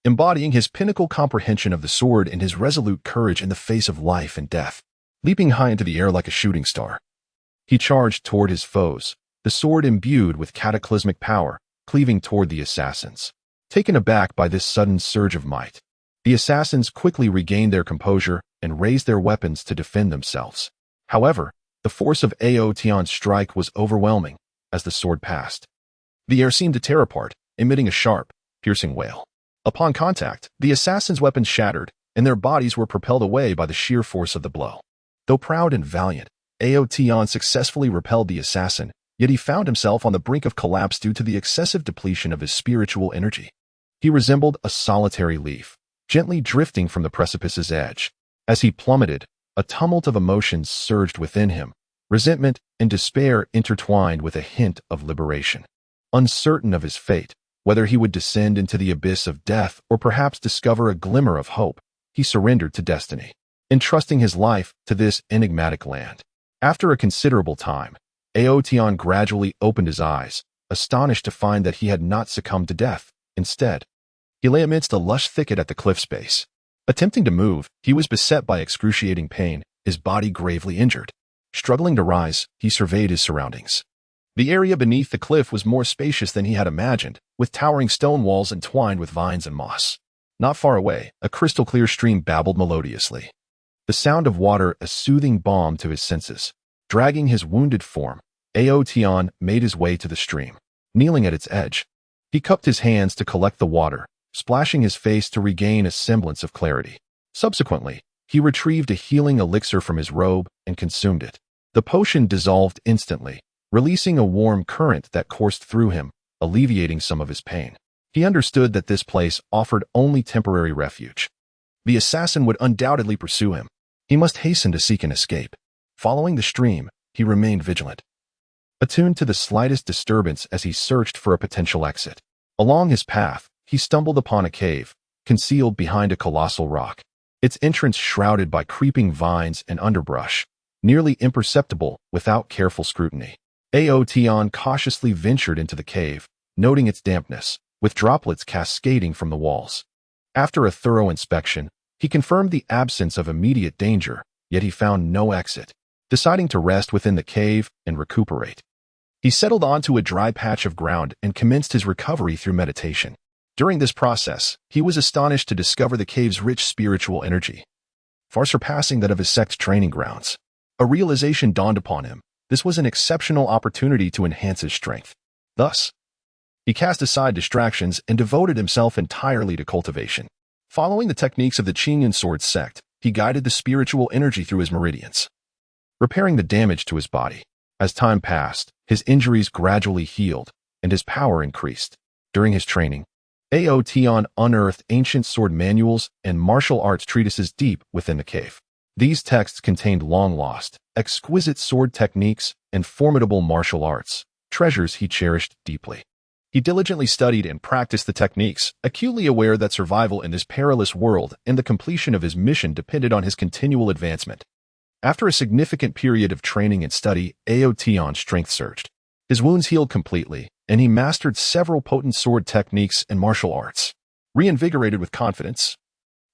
embodying his pinnacle comprehension of the sword and his resolute courage in the face of life and death. Leaping high into the air like a shooting star, he charged toward his foes, the sword imbued with cataclysmic power, cleaving toward the assassins. Taken aback by this sudden surge of might, the assassins quickly regained their composure and raised their weapons to defend themselves. However, the force of Aotion's strike was overwhelming as the sword passed. The air seemed to tear apart, emitting a sharp, piercing wail. Upon contact, the assassins' weapons shattered, and their bodies were propelled away by the sheer force of the blow. Though proud and valiant, Aotion successfully repelled the assassin, yet he found himself on the brink of collapse due to the excessive depletion of his spiritual energy. He resembled a solitary leaf, gently drifting from the precipice's edge. As he plummeted, a tumult of emotions surged within him, resentment and despair intertwined with a hint of liberation. Uncertain of his fate, whether he would descend into the abyss of death or perhaps discover a glimmer of hope, he surrendered to destiny, entrusting his life to this enigmatic land. After a considerable time, Aotion gradually opened his eyes, astonished to find that he had not succumbed to death. Instead, he lay amidst a lush thicket at the cliff's base. Attempting to move, he was beset by excruciating pain, his body gravely injured. Struggling to rise, he surveyed his surroundings. The area beneath the cliff was more spacious than he had imagined, with towering stone walls entwined with vines and moss. Not far away, a crystal-clear stream babbled melodiously, the sound of water a soothing balm to his senses. Dragging his wounded form, Aotion made his way to the stream. Kneeling at its edge, he cupped his hands to collect the water, splashing his face to regain a semblance of clarity. Subsequently, he retrieved a healing elixir from his robe and consumed it. The potion dissolved instantly, releasing a warm current that coursed through him, alleviating some of his pain. He understood that this place offered only temporary refuge. The assassin would undoubtedly pursue him. He must hasten to seek an escape. Following the stream, he remained vigilant, attuned to the slightest disturbance as he searched for a potential exit. Along his path, he stumbled upon a cave, concealed behind a colossal rock, its entrance shrouded by creeping vines and underbrush, nearly imperceptible without careful scrutiny. Aotion cautiously ventured into the cave, noting its dampness, with droplets cascading from the walls. After a thorough inspection, he confirmed the absence of immediate danger, yet he found no exit. Deciding to rest within the cave and recuperate, he settled onto a dry patch of ground and commenced his recovery through meditation. During this process, he was astonished to discover the cave's rich spiritual energy, far surpassing that of his sect's training grounds. A realization dawned upon him. This was an exceptional opportunity to enhance his strength. Thus, he cast aside distractions and devoted himself entirely to cultivation. Following the techniques of the Qingyan sword sect, he guided the spiritual energy through his meridians, repairing the damage to his body. As time passed, his injuries gradually healed, and his power increased. During his training, Aotion unearthed ancient sword manuals and martial arts treatises deep within the cave. These texts contained long-lost, exquisite sword techniques and formidable martial arts, treasures he cherished deeply. He diligently studied and practiced the techniques, acutely aware that survival in this perilous world and the completion of his mission depended on his continual advancement. After a significant period of training and study, Aotion's strength surged. His wounds healed completely, and he mastered several potent sword techniques and martial arts. Reinvigorated with confidence,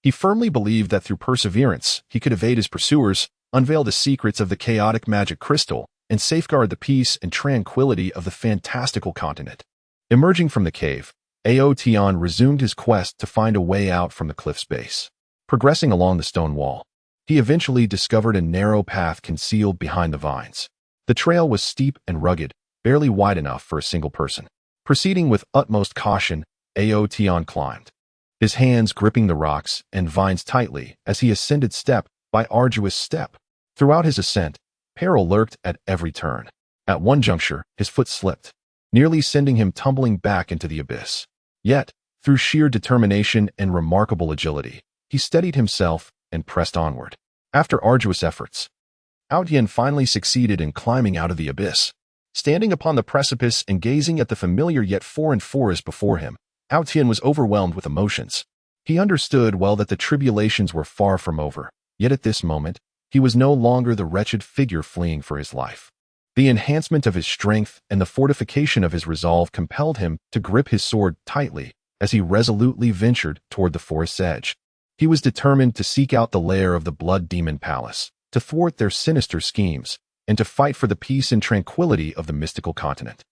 he firmly believed that through perseverance, he could evade his pursuers, unveil the secrets of the chaotic magic crystal, and safeguard the peace and tranquility of the fantastical continent. Emerging from the cave, Aotion resumed his quest to find a way out from the cliff's base. Progressing along the stone wall, he eventually discovered a narrow path concealed behind the vines. The trail was steep and rugged, barely wide enough for a single person. Proceeding with utmost caution, Aotion climbed, his hands gripping the rocks and vines tightly as he ascended step by arduous step. Throughout his ascent, peril lurked at every turn. At one juncture, his foot slipped, nearly sending him tumbling back into the abyss. Yet, Through sheer determination and remarkable agility, he steadied himself and pressed onward. After arduous efforts, Yin finally succeeded in climbing out of the abyss. Standing upon the precipice and gazing at the familiar yet foreign forest before him, Yin was overwhelmed with emotions. He understood well that the tribulations were far from over, yet at this moment, he was no longer the wretched figure fleeing for his life. The enhancement of his strength and the fortification of his resolve compelled him to grip his sword tightly as he resolutely ventured toward the forest's edge. He was determined to seek out the lair of the Blood Demon Palace, to thwart their sinister schemes, and to fight for the peace and tranquility of the mystical continent,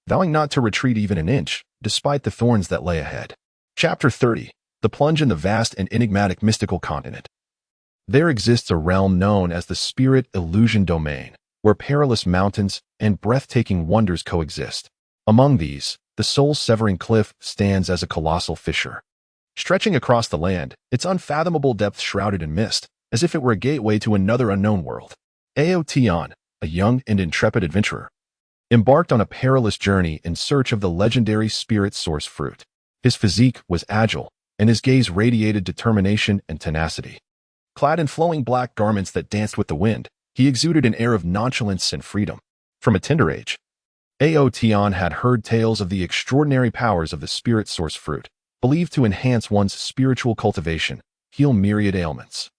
vowing not to retreat even an inch, despite the thorns that lay ahead. Chapter 30. The Plunge in the Vast and Enigmatic Mystical Continent. There exists a realm known as the Spirit Illusion Domain, where perilous mountains and breathtaking wonders coexist. Among these, the soul-severing cliff stands as a colossal fissure. Stretching across the land, its unfathomable depth shrouded in mist, as if it were a gateway to another unknown world. Tion, a young and intrepid adventurer, embarked on a perilous journey in search of the legendary spirit source fruit. His physique was agile, and his gaze radiated determination and tenacity. Clad in flowing black garments that danced with the wind, he exuded an air of nonchalance and freedom. From a tender age, Tion had heard tales of the extraordinary powers of the spirit source fruit, believed to enhance one's spiritual cultivation, heal myriad ailments,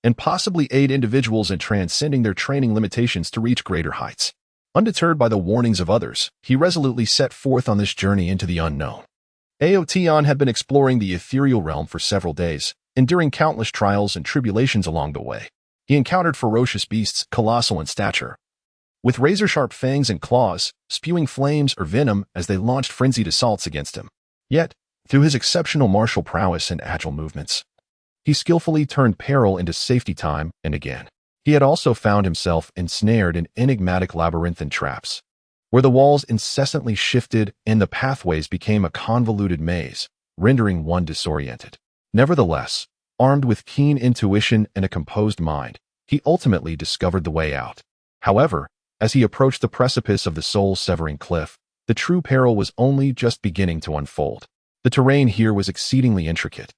and possibly aid individuals in transcending their training limitations to reach greater heights. Undeterred by the warnings of others, he resolutely set forth on this journey into the unknown. Tion had been exploring the ethereal realm for several days, enduring countless trials and tribulations along the way. He encountered ferocious beasts, colossal in stature, with razor-sharp fangs and claws, spewing flames or venom as they launched frenzied assaults against him. Yet, through his exceptional martial prowess and agile movements, he skillfully turned peril into safety time and again. He had also found himself ensnared in enigmatic labyrinthine traps, where the walls incessantly shifted and the pathways became a convoluted maze, rendering one disoriented. Nevertheless, armed with keen intuition and a composed mind, he ultimately discovered the way out. However, as he approached the precipice of the soul-severing cliff, the true peril was only just beginning to unfold. The terrain here was exceedingly intricate,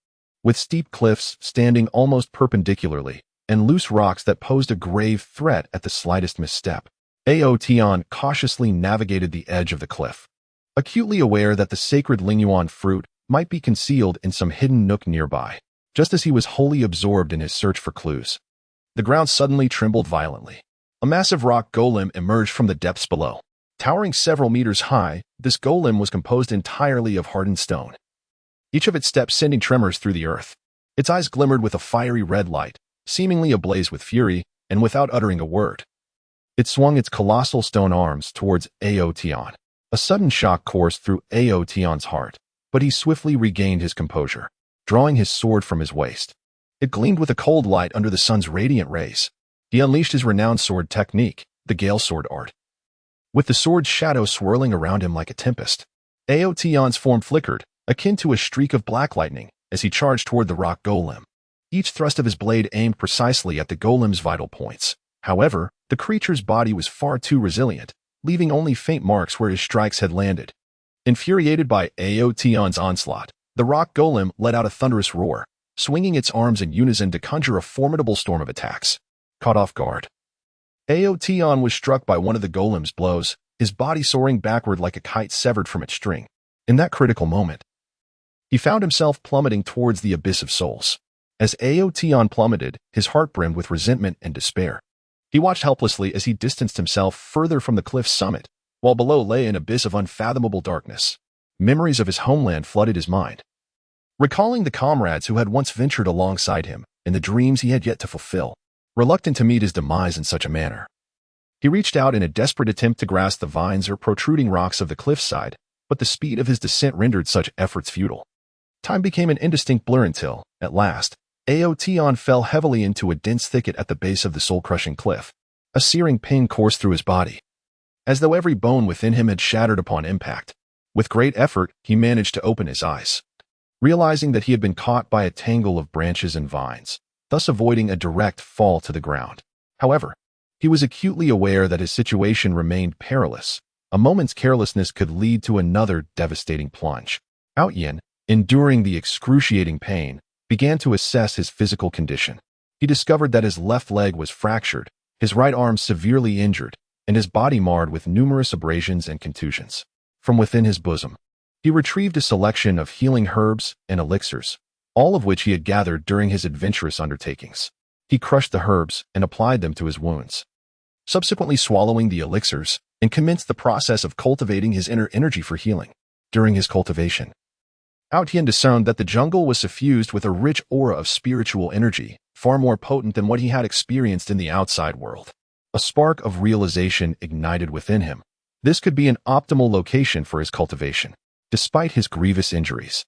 with steep cliffs standing almost perpendicularly and loose rocks that posed a grave threat at the slightest misstep. Tion cautiously navigated the edge of the cliff, acutely aware that the sacred Lingyuan fruit might be concealed in some hidden nook nearby. Just as he was wholly absorbed in his search for clues, the ground suddenly trembled violently. A massive rock golem emerged from the depths below. Towering several meters high, this golem was composed entirely of hardened stone, each of its steps sending tremors through the earth. Its eyes glimmered with a fiery red light, seemingly ablaze with fury, and without uttering a word, it swung its colossal stone arms towards Tion. A sudden shock coursed through Tion's heart, but he swiftly regained his composure, drawing his sword from his waist. It gleamed with a cold light under the sun's radiant rays. He unleashed his renowned sword technique, the Gale Sword art. With the sword's shadow swirling around him like a tempest, Tion's form flickered, akin to a streak of black lightning, as he charged toward the rock golem. Each thrust of his blade aimed precisely at the golem's vital points. However, the creature's body was far too resilient, leaving only faint marks where his strikes had landed. Infuriated by Tion's onslaught, the rock golem let out a thunderous roar, swinging its arms in unison to conjure a formidable storm of attacks. Caught off guard, Tion was struck by one of the golem's blows, his body soaring backward like a kite severed from its string. In that critical moment, he found himself plummeting towards the abyss of souls. As Tion plummeted, his heart brimmed with resentment and despair. He watched helplessly as he distanced himself further from the cliff's summit, while below lay an abyss of unfathomable darkness. Memories of his homeland flooded his mind, recalling the comrades who had once ventured alongside him and the dreams he had yet to fulfill. Reluctant to meet his demise in such a manner, he reached out in a desperate attempt to grasp the vines or protruding rocks of the cliffside, but the speed of his descent rendered such efforts futile. Time became an indistinct blur until, at last, Tion fell heavily into a dense thicket at the base of the soul-crushing cliff. A searing pain coursed through his body, as though every bone within him had shattered upon impact. With great effort, he managed to open his eyes, realizing that he had been caught by a tangle of branches and vines, thus avoiding a direct fall to the ground. However, he was acutely aware that his situation remained perilous. A moment's carelessness could lead to another devastating plunge. Yin, Enduring the excruciating pain, began to assess his physical condition. He discovered that his left leg was fractured, his right arm severely injured, and his body marred with numerous abrasions and contusions. From within his bosom, he retrieved a selection of healing herbs and elixirs, all of which he had gathered during his adventurous undertakings. He crushed the herbs and applied them to his wounds, subsequently swallowing the elixirs, and commenced the process of cultivating his inner energy for healing. During his cultivation, Tian discerned that the jungle was suffused with a rich aura of spiritual energy, far more potent than what he had experienced in the outside world. A spark of realization ignited within him. This could be an optimal location for his cultivation. Despite his grievous injuries,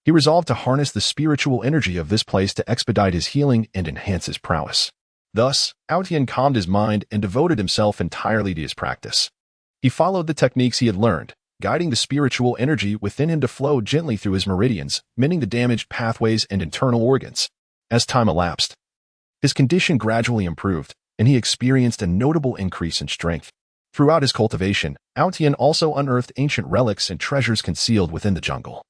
he resolved to harness the spiritual energy of this place to expedite his healing and enhance his prowess. Thus, Tian calmed his mind and devoted himself entirely to his practice. He followed the techniques he had learned, guiding the spiritual energy within him to flow gently through his meridians, mending the damaged pathways and internal organs. As time elapsed, his condition gradually improved, and he experienced a notable increase in strength. Throughout his cultivation, Tian also unearthed ancient relics and treasures concealed within the jungle.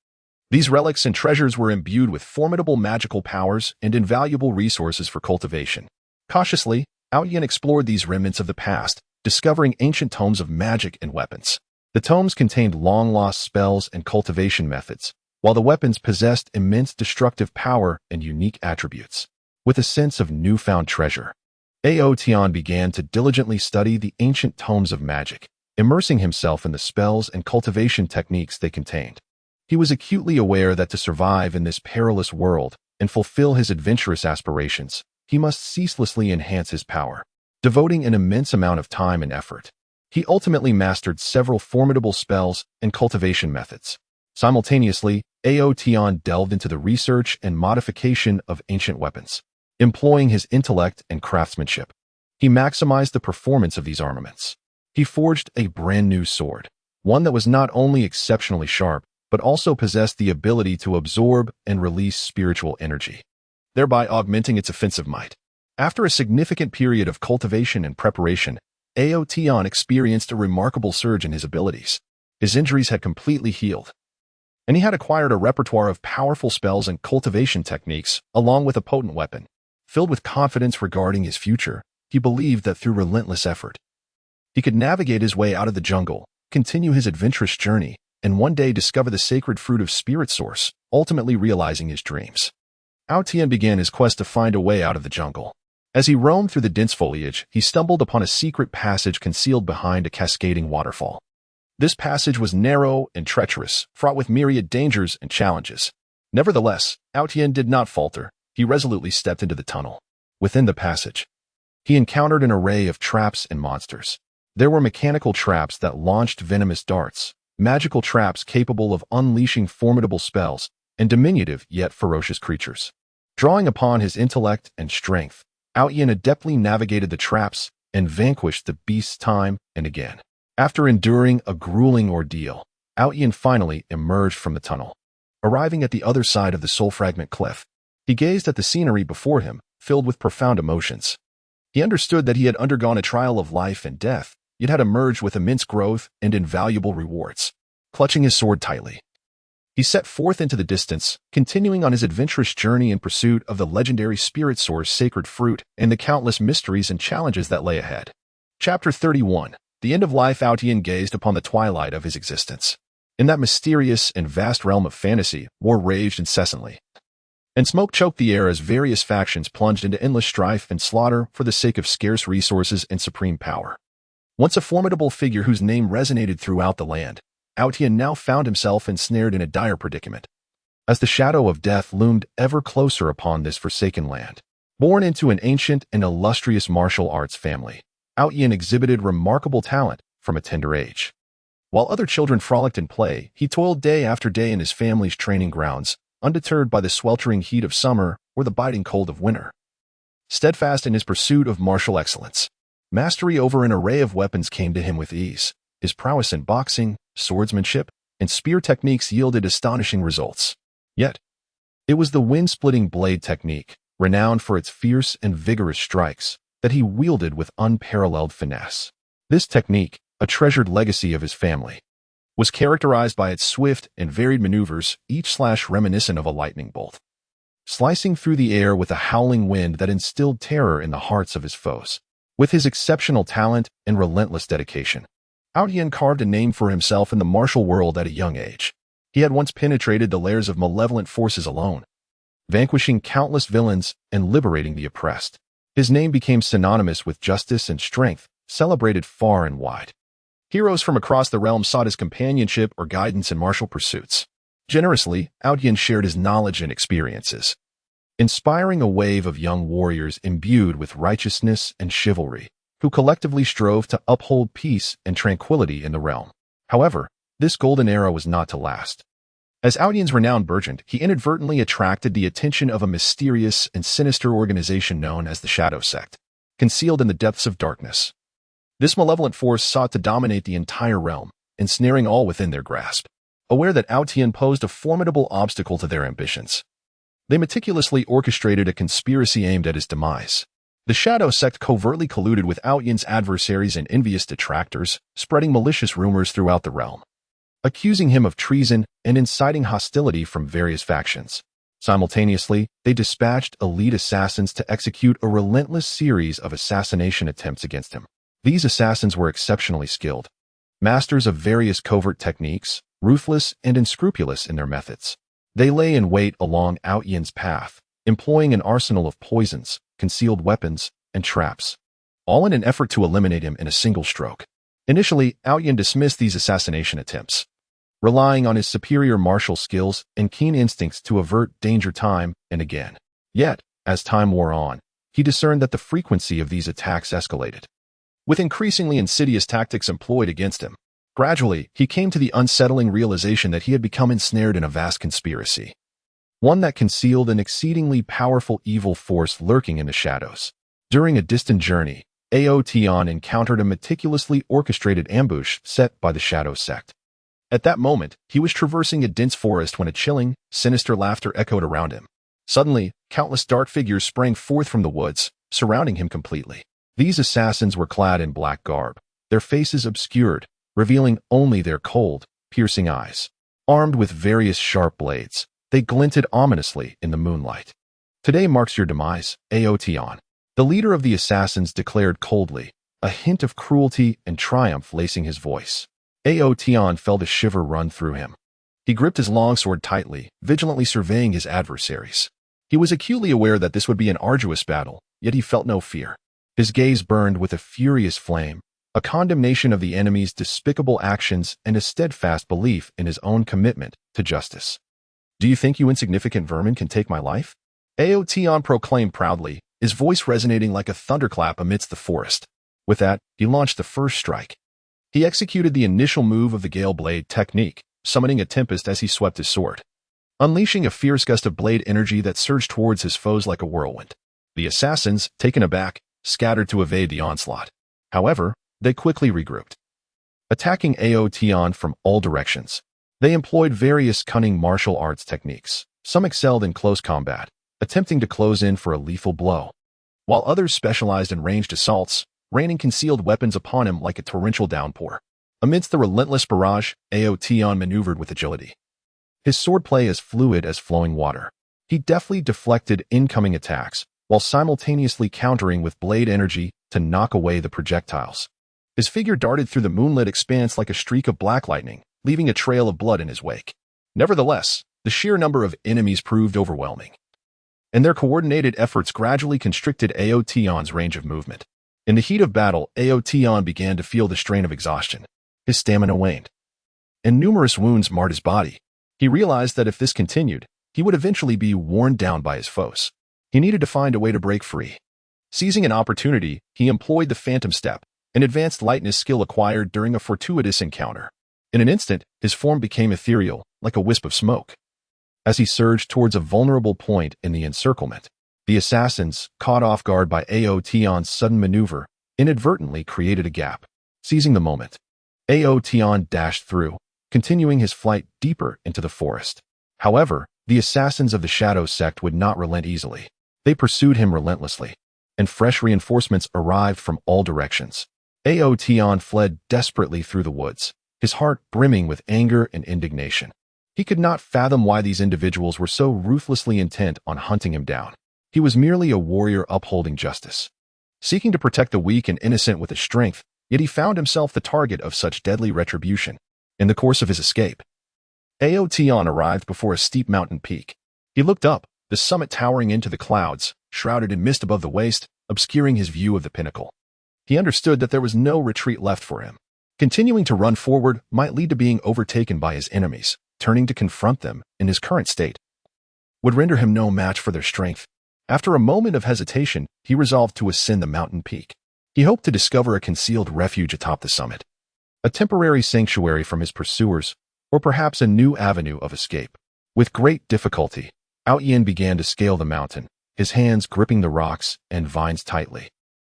These relics and treasures were imbued with formidable magical powers and invaluable resources for cultivation. Cautiously, Tian explored these remnants of the past, discovering ancient tomes of magic and weapons. The tomes contained long-lost spells and cultivation methods, while the weapons possessed immense destructive power and unique attributes. With a sense of newfound treasure, Tian began to diligently study the ancient tomes of magic, immersing himself in the spells and cultivation techniques they contained. He was acutely aware that to survive in this perilous world and fulfill his adventurous aspirations, he must ceaselessly enhance his power, devoting an immense amount of time and effort. He ultimately mastered several formidable spells and cultivation methods. Simultaneously, Tian delved into the research and modification of ancient weapons. Employing his intellect and craftsmanship, he maximized the performance of these armaments. He forged a brand new sword, one that was not only exceptionally sharp, but also possessed the ability to absorb and release spiritual energy, thereby augmenting its offensive might. After a significant period of cultivation and preparation, Tian experienced a remarkable surge in his abilities. His injuries had completely healed, and he had acquired a repertoire of powerful spells and cultivation techniques, along with a potent weapon. Filled with confidence regarding his future, he believed that through relentless effort, he could navigate his way out of the jungle, continue his adventurous journey, and one day discover the sacred fruit of Spirit Source, ultimately realizing his dreams. Tian began his quest to find a way out of the jungle. As he roamed through the dense foliage, he stumbled upon a secret passage concealed behind a cascading waterfall. This passage was narrow and treacherous, fraught with myriad dangers and challenges. Nevertheless, Tian did not falter. He resolutely stepped into the tunnel. Within the passage, he encountered an array of traps and monsters. There were mechanical traps that launched venomous darts, magical traps capable of unleashing formidable spells, and diminutive yet ferocious creatures. Drawing upon his intellect and strength, Tian adeptly navigated the traps and vanquished the beasts time and again. After enduring a grueling ordeal, Tian finally emerged from the tunnel. Arriving at the other side of the soul fragment cliff, he gazed at the scenery before him, filled with profound emotions. He understood that he had undergone a trial of life and death, yet had emerged with immense growth and invaluable rewards. Clutching his sword tightly, he set forth into the distance, continuing on his adventurous journey in pursuit of the legendary Spirit Source sacred fruit and the countless mysteries and challenges that lay ahead. Chapter 31. The end of life. Tian gazed upon the twilight of his existence. In that mysterious and vast realm of fantasy, war raged incessantly, and smoke choked the air as various factions plunged into endless strife and slaughter for the sake of scarce resources and supreme power. Once a formidable figure whose name resonated throughout the land, Tian now found himself ensnared in a dire predicament. As the shadow of death loomed ever closer upon this forsaken land, born into an ancient and illustrious martial arts family, Tian exhibited remarkable talent from a tender age. While other children frolicked in play, he toiled day after day in his family's training grounds, undeterred by the sweltering heat of summer or the biting cold of winter. Steadfast in his pursuit of martial excellence, mastery over an array of weapons came to him with ease. His prowess in boxing, swordsmanship, and spear techniques yielded astonishing results. Yet, it was the wind-splitting blade technique, renowned for its fierce and vigorous strikes, that he wielded with unparalleled finesse. This technique, a treasured legacy of his family, was characterized by its swift and varied maneuvers, each reminiscent of a lightning bolt, slicing through the air with a howling wind that instilled terror in the hearts of his foes. With his exceptional talent and relentless dedication, Aotian carved a name for himself in the martial world at a young age. He had once penetrated the lairs of malevolent forces alone, vanquishing countless villains and liberating the oppressed. His name became synonymous with justice and strength, celebrated far and wide. Heroes from across the realm sought his companionship or guidance in martial pursuits. Generously, Aotian shared his knowledge and experiences, inspiring a wave of young warriors imbued with righteousness and chivalry, who collectively strove to uphold peace and tranquility in the realm. However, this golden era was not to last. As Aotian's renown burgeoned, he inadvertently attracted the attention of a mysterious and sinister organization known as the Shadow Sect, concealed in the depths of darkness. This malevolent force sought to dominate the entire realm, ensnaring all within their grasp. Aware that Aotian posed a formidable obstacle to their ambitions, they meticulously orchestrated a conspiracy aimed at his demise. The Shadow Sect covertly colluded with Aotian's adversaries and envious detractors, spreading malicious rumors throughout the realm, accusing him of treason and inciting hostility from various factions. Simultaneously, they dispatched elite assassins to execute a relentless series of assassination attempts against him. These assassins were exceptionally skilled, masters of various covert techniques, ruthless and unscrupulous in their methods. They lay in wait along Aotian's path, employing an arsenal of poisons, concealed weapons, and traps, all in an effort to eliminate him in a single stroke. Initially, Aotian dismissed these assassination attempts, relying on his superior martial skills and keen instincts to avert danger time and again. Yet, as time wore on, he discerned that the frequency of these attacks escalated, with increasingly insidious tactics employed against him. Gradually, he came to the unsettling realization that he had become ensnared in a vast conspiracy, one that concealed an exceedingly powerful evil force lurking in the shadows. During a distant journey, Aotian encountered a meticulously orchestrated ambush set by the Shadow Sect. At that moment, he was traversing a dense forest when a chilling, sinister laughter echoed around him. Suddenly, countless dark figures sprang forth from the woods, surrounding him completely. These assassins were clad in black garb, their faces obscured, revealing only their cold, piercing eyes. Armed with various sharp blades, they glinted ominously in the moonlight. "Today marks your demise, Aotian," the leader of the assassins declared coldly, a hint of cruelty and triumph lacing his voice. Aotian felt a shiver run through him. He gripped his longsword tightly, vigilantly surveying his adversaries. He was acutely aware that this would be an arduous battle, yet he felt no fear. His gaze burned with a furious flame, a condemnation of the enemy's despicable actions and a steadfast belief in his own commitment to justice. "Do you think you insignificant vermin can take my life?" Aotian proclaimed proudly, his voice resonating like a thunderclap amidst the forest. With that, he launched the first strike. He executed the initial move of the Gale Blade technique, summoning a tempest as he swept his sword, unleashing a fierce gust of blade energy that surged towards his foes like a whirlwind. The assassins, taken aback, scattered to evade the onslaught. However, they quickly regrouped, attacking Aotian from all directions. They employed various cunning martial arts techniques. Some excelled in close combat, attempting to close in for a lethal blow, while others specialized in ranged assaults, raining concealed weapons upon him like a torrential downpour. Amidst the relentless barrage, Aotian maneuvered with agility, his swordplay as fluid as flowing water. He deftly deflected incoming attacks, while simultaneously countering with blade energy to knock away the projectiles. His figure darted through the moonlit expanse like a streak of black lightning, leaving a trail of blood in his wake. Nevertheless, the sheer number of enemies proved overwhelming, and their coordinated efforts gradually constricted Aotian's range of movement. In the heat of battle, Aotian began to feel the strain of exhaustion. His stamina waned, and numerous wounds marred his body. He realized that if this continued, he would eventually be worn down by his foes. He needed to find a way to break free. Seizing an opportunity, he employed the Phantom Step, an advanced lightness skill acquired during a fortuitous encounter. In an instant, his form became ethereal, like a wisp of smoke. As he surged towards a vulnerable point in the encirclement, the assassins, caught off guard by Aotian's sudden maneuver, inadvertently created a gap. Seizing the moment, Aotian dashed through, continuing his flight deeper into the forest. However, the assassins of the Shadow Sect would not relent easily. They pursued him relentlessly, and fresh reinforcements arrived from all directions. Aotian fled desperately through the woods, his heart brimming with anger and indignation. He could not fathom why these individuals were so ruthlessly intent on hunting him down. He was merely a warrior upholding justice, seeking to protect the weak and innocent with his strength, yet he found himself the target of such deadly retribution. In the course of his escape, Aotion arrived before a steep mountain peak. He looked up, the summit towering into the clouds, shrouded in mist above the waist, obscuring his view of the pinnacle. He understood that there was no retreat left for him. Continuing to run forward might lead to being overtaken by his enemies. Turning to confront them in his current state would render him no match for their strength. After a moment of hesitation, he resolved to ascend the mountain peak. He hoped to discover a concealed refuge atop the summit, a temporary sanctuary from his pursuers, or perhaps a new avenue of escape. With great difficulty, Aotion began to scale the mountain, his hands gripping the rocks and vines tightly.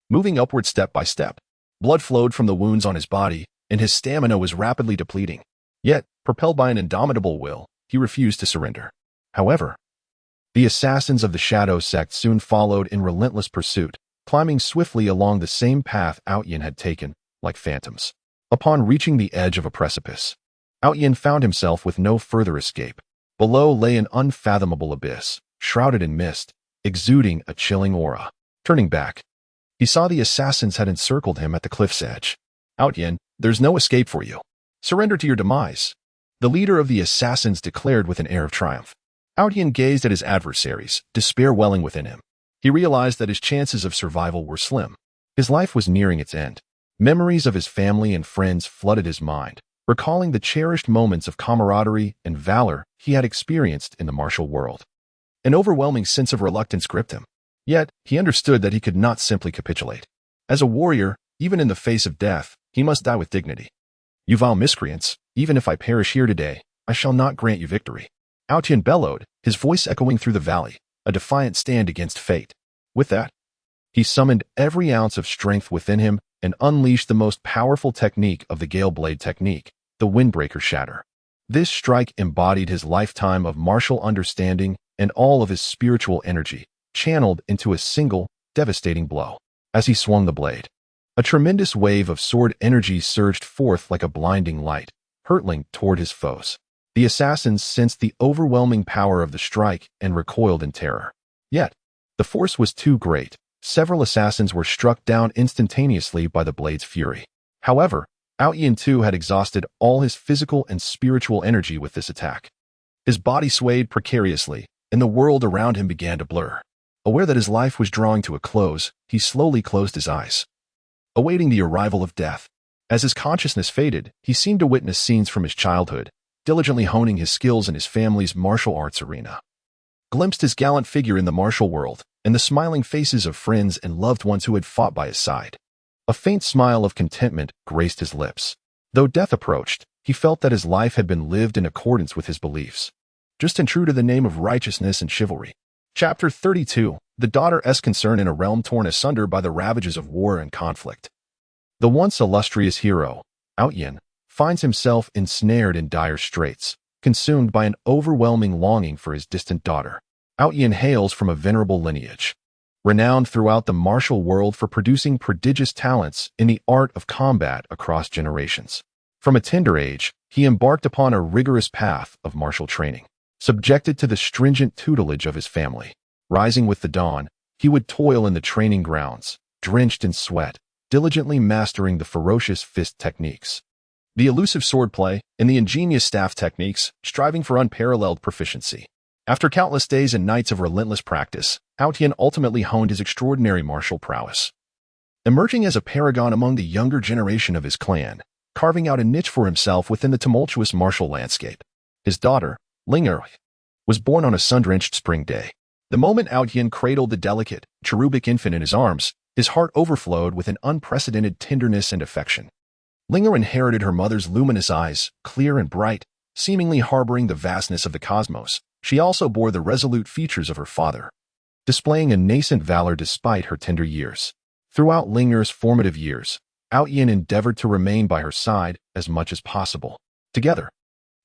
Moving upward step by step, blood flowed from the wounds on his body, and his stamina was rapidly depleting. Yet, propelled by an indomitable will, he refused to surrender. However, the assassins of the Shadow sect soon followed in relentless pursuit, climbing swiftly along the same path Aotion had taken, like phantoms. Upon reaching the edge of a precipice, Aotion found himself with no further escape. Below lay an unfathomable abyss, shrouded in mist, exuding a chilling aura. Turning back, he saw the assassins had encircled him at the cliff's edge. Aotion, there's no escape for you. Surrender to your demise, the leader of the assassins declared with an air of triumph. Aotion gazed at his adversaries, despair welling within him. He realized that his chances of survival were slim. His life was nearing its end. Memories of his family and friends flooded his mind, recalling the cherished moments of camaraderie and valor he had experienced in the martial world. An overwhelming sense of reluctance gripped him. Yet, he understood that he could not simply capitulate. As a warrior, even in the face of death, he must die with dignity. You vile miscreants, even if I perish here today, I shall not grant you victory. Aotion bellowed, his voice echoing through the valley, a defiant stand against fate. With that, he summoned every ounce of strength within him and unleashed the most powerful technique of the Gale Blade technique, the Windbreaker Shatter. This strike embodied his lifetime of martial understanding and all of his spiritual energy, channeled into a single, devastating blow. As he swung the blade, a tremendous wave of sword energy surged forth like a blinding light, hurtling toward his foes. The assassins sensed the overwhelming power of the strike and recoiled in terror. Yet, the force was too great. Several assassins were struck down instantaneously by the blade's fury. However, Aotion too had exhausted all his physical and spiritual energy with this attack. His body swayed precariously, and the world around him began to blur. Aware that his life was drawing to a close, he slowly closed his eyes, awaiting the arrival of death. As his consciousness faded, he seemed to witness scenes from his childhood, diligently honing his skills in his family's martial arts arena. Glimpsed his gallant figure in the martial world, and the smiling faces of friends and loved ones who had fought by his side. A faint smile of contentment graced his lips. Though death approached, he felt that his life had been lived in accordance with his beliefs, just and true to the name of righteousness and chivalry. Chapter 32. The Daughter's Concern in a Realm Torn Asunder by the Ravages of War and Conflict. The once illustrious hero, Aotion, finds himself ensnared in dire straits, consumed by an overwhelming longing for his distant daughter. Aotion hails from a venerable lineage, renowned throughout the martial world for producing prodigious talents in the art of combat across generations. From a tender age, he embarked upon a rigorous path of martial training, subjected to the stringent tutelage of his family. Rising with the dawn, he would toil in the training grounds, drenched in sweat, diligently mastering the ferocious fist techniques, the elusive swordplay, and the ingenious staff techniques, striving for unparalleled proficiency. After countless days and nights of relentless practice, Aotion ultimately honed his extraordinary martial prowess, emerging as a paragon among the younger generation of his clan, carving out a niche for himself within the tumultuous martial landscape. His daughter, Linger, was born on a sun-drenched spring day. The moment Aotion cradled the delicate, cherubic infant in his arms, his heart overflowed with an unprecedented tenderness and affection. Linger inherited her mother's luminous eyes, clear and bright, seemingly harboring the vastness of the cosmos. She also bore the resolute features of her father, displaying a nascent valor despite her tender years. Throughout Linger's formative years, Aotion endeavored to remain by her side as much as possible. Together,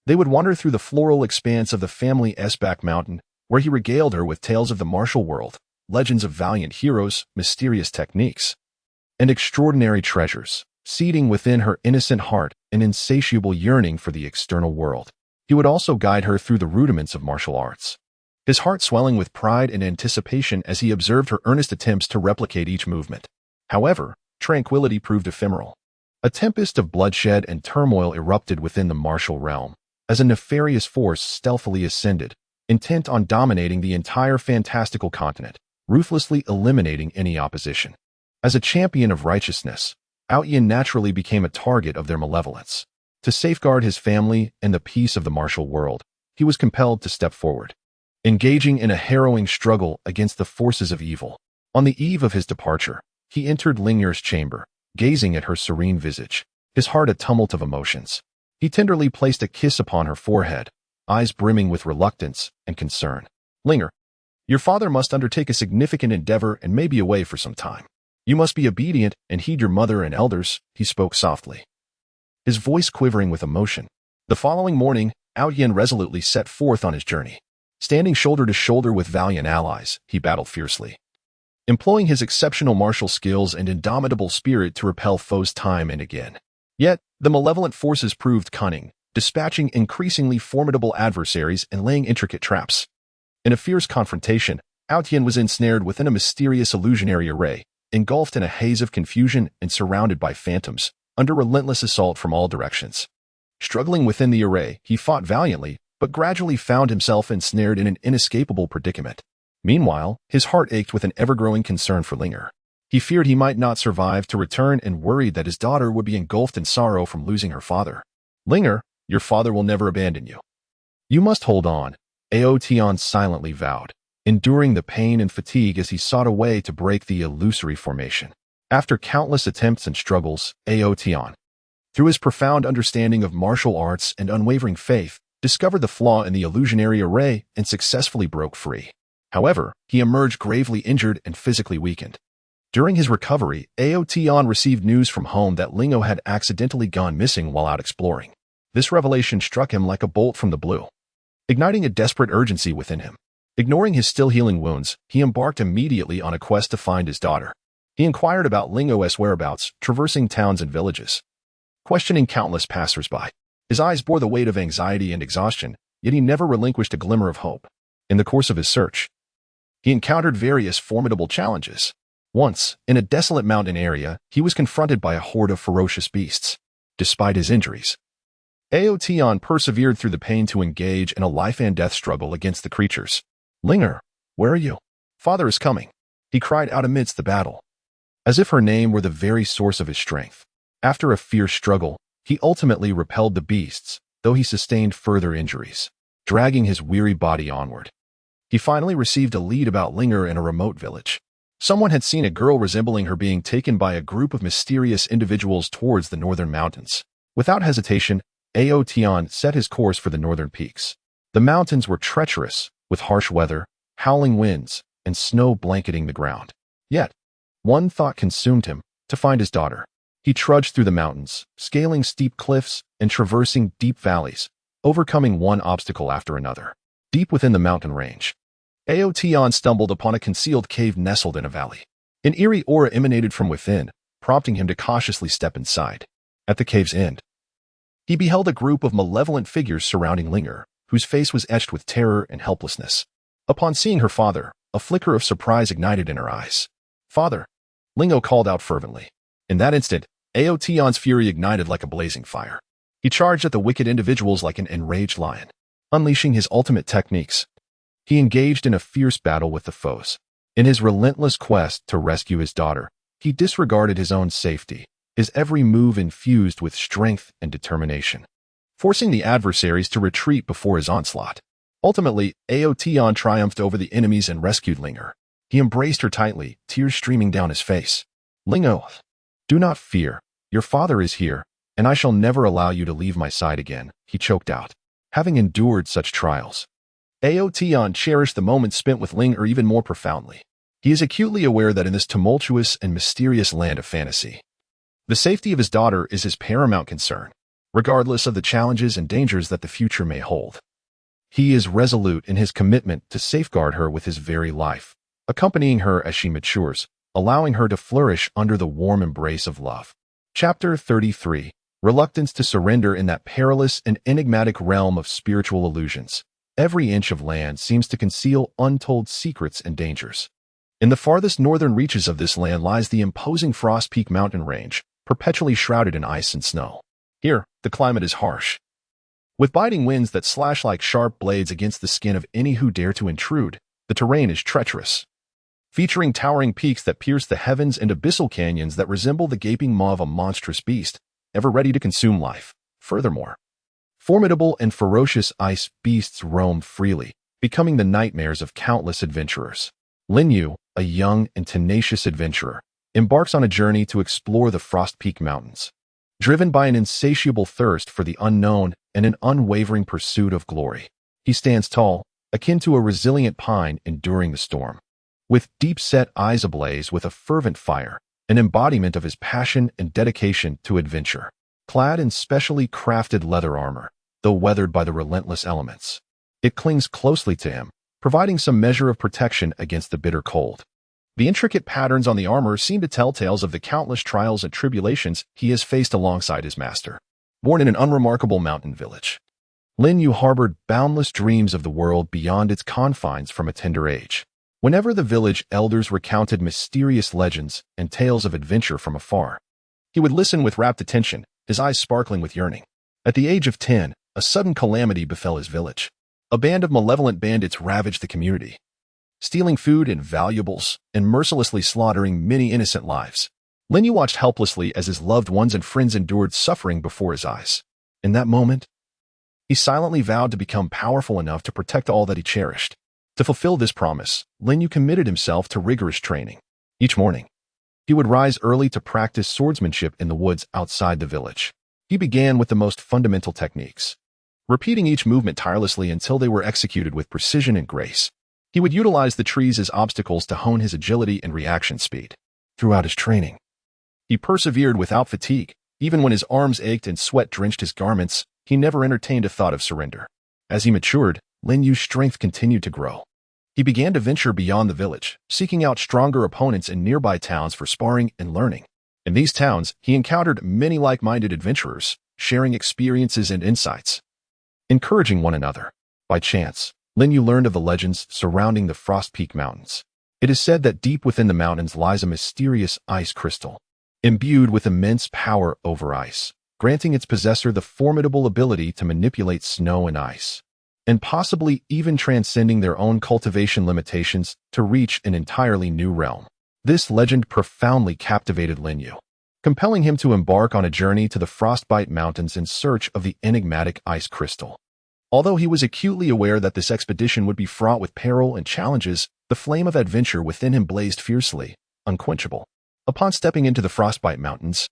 they would wander through the floral expanse of the family's back mountain, where he regaled her with tales of the martial world, legends of valiant heroes, mysterious techniques, and extraordinary treasures. Seeding within her innocent heart an insatiable yearning for the external world. He would also guide her through the rudiments of martial arts, his heart swelling with pride and anticipation as he observed her earnest attempts to replicate each movement. However, tranquility proved ephemeral. A tempest of bloodshed and turmoil erupted within the martial realm, as a nefarious force stealthily ascended, intent on dominating the entire fantastical continent, ruthlessly eliminating any opposition. As a champion of righteousness, Outyin naturally became a target of their malevolence. To safeguard his family and the peace of the martial world, he was compelled to step forward, engaging in a harrowing struggle against the forces of evil. On the eve of his departure, he entered Ling'er's chamber, gazing at her serene visage, his heart a tumult of emotions. He tenderly placed a kiss upon her forehead, eyes brimming with reluctance and concern. "Ling'er, your father must undertake a significant endeavor and may be away for some time. You must be obedient and heed your mother and elders," he spoke softly, his voice quivering with emotion. The following morning, Outyin resolutely set forth on his journey. Standing shoulder to shoulder with valiant allies, he battled fiercely, employing his exceptional martial skills and indomitable spirit to repel foes time and again. Yet, the malevolent forces proved cunning, dispatching increasingly formidable adversaries and laying intricate traps. In a fierce confrontation, Outyin was ensnared within a mysterious illusionary array, engulfed in a haze of confusion and surrounded by phantoms, under relentless assault from all directions. Struggling within the array, he fought valiantly, but gradually found himself ensnared in an inescapable predicament. Meanwhile, his heart ached with an ever-growing concern for Ling'er. He feared he might not survive to return and worried that his daughter would be engulfed in sorrow from losing her father. "Ling'er, your father will never abandon you. You must hold on," Aotian silently vowed, enduring the pain and fatigue as he sought a way to break the illusory formation. After countless attempts and struggles, Aotian, through his profound understanding of martial arts and unwavering faith, discovered the flaw in the illusionary array and successfully broke free. However, he emerged gravely injured and physically weakened. During his recovery, Aotian received news from home that Ling'o had accidentally gone missing while out exploring. This revelation struck him like a bolt from the blue, igniting a desperate urgency within him. Ignoring his still healing wounds, he embarked immediately on a quest to find his daughter. He inquired about Ling'o's whereabouts, traversing towns and villages, questioning countless passers-by. His eyes bore the weight of anxiety and exhaustion, yet he never relinquished a glimmer of hope. In the course of his search, he encountered various formidable challenges. Once, in a desolate mountain area, he was confronted by a horde of ferocious beasts. Despite his injuries, Aotian persevered through the pain to engage in a life-and-death struggle against the creatures. "Ling'er, where are you? Father is coming," he cried out amidst the battle, as if her name were the very source of his strength. After a fierce struggle, he ultimately repelled the beasts, though he sustained further injuries, dragging his weary body onward. He finally received a lead about Ling'er in a remote village. Someone had seen a girl resembling her being taken by a group of mysterious individuals towards the northern mountains. Without hesitation, Aotian set his course for the northern peaks. The mountains were treacherous, with harsh weather, howling winds, and snow blanketing the ground. Yet, one thought consumed him: to find his daughter. He trudged through the mountains, scaling steep cliffs and traversing deep valleys, overcoming one obstacle after another. Deep within the mountain range, Aotian stumbled upon a concealed cave nestled in a valley. An eerie aura emanated from within, prompting him to cautiously step inside. At the cave's end, he beheld a group of malevolent figures surrounding Ling'er, whose face was etched with terror and helplessness. Upon seeing her father, a flicker of surprise ignited in her eyes. "Father!" Ling'o called out fervently. In that instant, Aotian's fury ignited like a blazing fire. He charged at the wicked individuals like an enraged lion. Unleashing his ultimate techniques, he engaged in a fierce battle with the foes. In his relentless quest to rescue his daughter, he disregarded his own safety, his every move infused with strength and determination, forcing the adversaries to retreat before his onslaught. Ultimately, Aotian triumphed over the enemies and rescued Ling'er. He embraced her tightly, tears streaming down his face. "Ling'o, do not fear. Your father is here, and I shall never allow you to leave my side again," he choked out. Having endured such trials, Aotian cherished the moments spent with Ling'er even more profoundly. He is acutely aware that in this tumultuous and mysterious land of fantasy, the safety of his daughter is his paramount concern, regardless of the challenges and dangers that the future may hold. He is resolute in his commitment to safeguard her with his very life, accompanying her as she matures, allowing her to flourish under the warm embrace of love. Chapter 33. reluctance to surrender in that perilous and enigmatic realm of spiritual illusions. Every inch of land seems to conceal untold secrets and dangers. In the farthest northern reaches of this land lies the imposing Frost Peak mountain range, perpetually shrouded in ice and snow. Here, the climate is harsh, with biting winds that slash like sharp blades against the skin of any who dare to intrude. The terrain is treacherous, featuring towering peaks that pierce the heavens and abyssal canyons that resemble the gaping maw of a monstrous beast, ever ready to consume life. Furthermore, formidable and ferocious ice beasts roam freely, becoming the nightmares of countless adventurers. Lin Yu, a young and tenacious adventurer, embarks on a journey to explore the Frost Peak Mountains. Driven by an insatiable thirst for the unknown and an unwavering pursuit of glory, he stands tall, akin to a resilient pine enduring the storm. With deep-set eyes ablaze with a fervent fire, an embodiment of his passion and dedication to adventure. Clad in specially crafted leather armor, though weathered by the relentless elements, it clings closely to him, providing some measure of protection against the bitter cold. The intricate patterns on the armor seem to tell tales of the countless trials and tribulations he has faced alongside his master. Born in an unremarkable mountain village, Lin Yu harbored boundless dreams of the world beyond its confines from a tender age. Whenever the village elders recounted mysterious legends and tales of adventure from afar, he would listen with rapt attention, his eyes sparkling with yearning. At the age of 10, a sudden calamity befell his village. A band of malevolent bandits ravaged the community, stealing food and valuables and mercilessly slaughtering many innocent lives. Lin Yu watched helplessly as his loved ones and friends endured suffering before his eyes. In that moment, he silently vowed to become powerful enough to protect all that he cherished. To fulfill this promise, Lin Yu committed himself to rigorous training. Each morning, he would rise early to practice swordsmanship in the woods outside the village. He began with the most fundamental techniques, repeating each movement tirelessly until they were executed with precision and grace. He would utilize the trees as obstacles to hone his agility and reaction speed. Throughout his training, he persevered without fatigue. Even when his arms ached and sweat drenched his garments, he never entertained a thought of surrender. As he matured, Lin Yu's strength continued to grow. He began to venture beyond the village, seeking out stronger opponents in nearby towns for sparring and learning. In these towns, he encountered many like-minded adventurers, sharing experiences and insights, encouraging one another. By chance, Lin Yu learned of the legends surrounding the Frost Peak Mountains. It is said that deep within the mountains lies a mysterious ice crystal, imbued with immense power over ice, granting its possessor the formidable ability to manipulate snow and ice, and possibly even transcending their own cultivation limitations to reach an entirely new realm. This legend profoundly captivated Lin Yu, compelling him to embark on a journey to the Frostbite Mountains in search of the enigmatic ice crystal. Although he was acutely aware that this expedition would be fraught with peril and challenges, the flame of adventure within him blazed fiercely, unquenchable. Upon stepping into the Frostbite Mountains,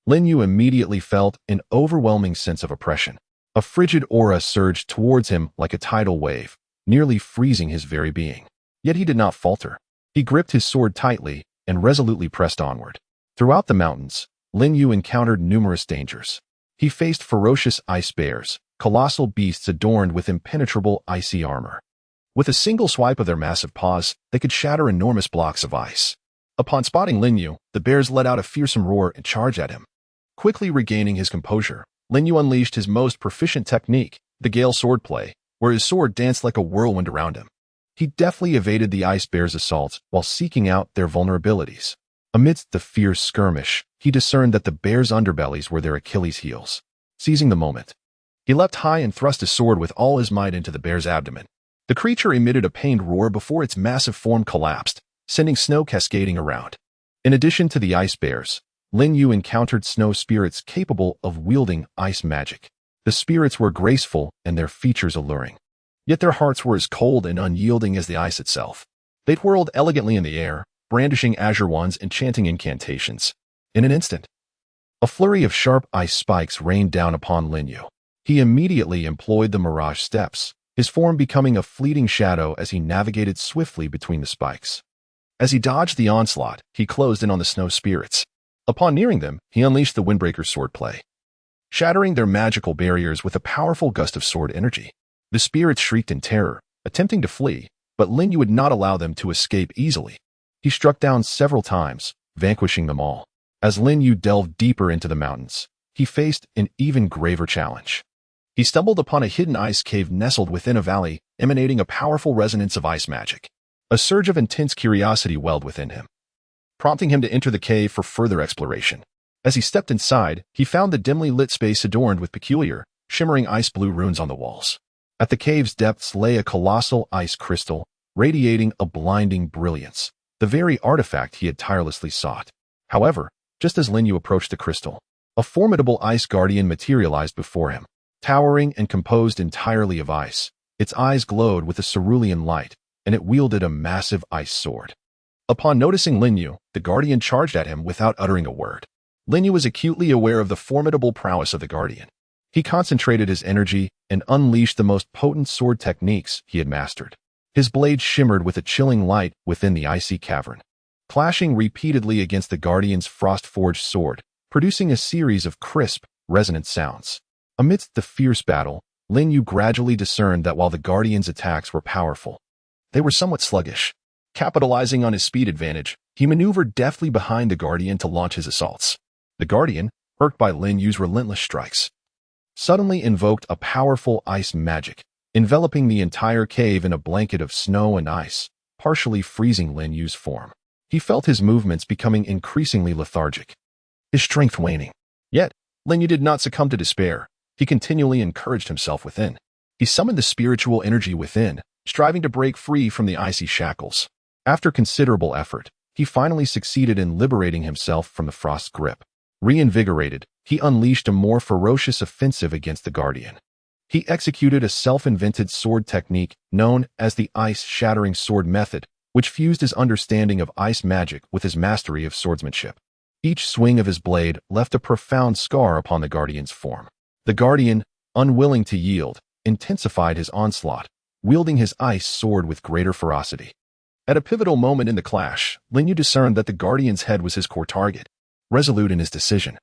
Lin Yu immediately felt an overwhelming sense of oppression. A frigid aura surged towards him like a tidal wave, nearly freezing his very being. Yet he did not falter. He gripped his sword tightly and resolutely pressed onward. Throughout the mountains, Lin Yu encountered numerous dangers. He faced ferocious ice bears, colossal beasts adorned with impenetrable icy armor. With a single swipe of their massive paws, they could shatter enormous blocks of ice. Upon spotting Lin Yu, the bears let out a fearsome roar and charged at him. Quickly regaining his composure, Lin Yu unleashed his most proficient technique, the Gale swordplay, where his sword danced like a whirlwind around him. He deftly evaded the ice bears' assaults while seeking out their vulnerabilities. Amidst the fierce skirmish, he discerned that the bears' underbellies were their Achilles' heels. Seizing the moment, he leapt high and thrust his sword with all his might into the bear's abdomen. The creature emitted a pained roar before its massive form collapsed, sending snow cascading around. In addition to the ice bears, Lin Yu encountered snow spirits capable of wielding ice magic. The spirits were graceful and their features alluring, yet their hearts were as cold and unyielding as the ice itself. They whirled elegantly in the air, brandishing azure wands and chanting incantations. In an instant, a flurry of sharp ice spikes rained down upon Lin Yu. He immediately employed the mirage steps, his form becoming a fleeting shadow as he navigated swiftly between the spikes. As he dodged the onslaught, he closed in on the snow spirits. Upon nearing them, he unleashed the Windbreaker's swordplay, shattering their magical barriers with a powerful gust of sword energy. The spirits shrieked in terror, attempting to flee, but Lin Yu would not allow them to escape easily. He struck down several times, vanquishing them all. As Lin Yu delved deeper into the mountains, he faced an even graver challenge. He stumbled upon a hidden ice cave nestled within a valley, emanating a powerful resonance of ice magic. A surge of intense curiosity welled within him, prompting him to enter the cave for further exploration. As he stepped inside, he found the dimly lit space adorned with peculiar, shimmering ice-blue runes on the walls. At the cave's depths lay a colossal ice crystal, radiating a blinding brilliance, the very artifact he had tirelessly sought. However, just as Lin Yu approached the crystal, a formidable ice guardian materialized before him. Towering and composed entirely of ice, its eyes glowed with a cerulean light, and it wielded a massive ice sword. Upon noticing Lin Yu, the guardian charged at him without uttering a word. Lin Yu was acutely aware of the formidable prowess of the guardian. He concentrated his energy and unleashed the most potent sword techniques he had mastered. His blade shimmered with a chilling light within the icy cavern, clashing repeatedly against the guardian's frost-forged sword, producing a series of crisp, resonant sounds. Amidst the fierce battle, Lin Yu gradually discerned that while the guardian's attacks were powerful, they were somewhat sluggish. Capitalizing on his speed advantage, he maneuvered deftly behind the guardian to launch his assaults. The guardian, irked by Lin Yu's relentless strikes, suddenly invoked a powerful ice magic, enveloping the entire cave in a blanket of snow and ice, partially freezing Lin Yu's form. He felt his movements becoming increasingly lethargic, his strength waning. Yet, Lin Yu did not succumb to despair. He continually encouraged himself within. He summoned the spiritual energy within, striving to break free from the icy shackles. After considerable effort, he finally succeeded in liberating himself from the frost's grip. Reinvigorated, he unleashed a more ferocious offensive against the guardian. He executed a self-invented sword technique known as the ice-shattering sword method, which fused his understanding of ice magic with his mastery of swordsmanship. Each swing of his blade left a profound scar upon the guardian's form. The guardian, unwilling to yield, intensified his onslaught, wielding his ice sword with greater ferocity. At a pivotal moment in the clash, Lin Yu discerned that the guardian's head was his core target. Resolute in his decision,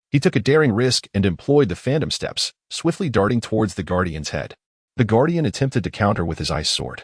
he took a daring risk and employed the phantom steps, swiftly darting towards the guardian's head. The guardian attempted to counter with his ice sword,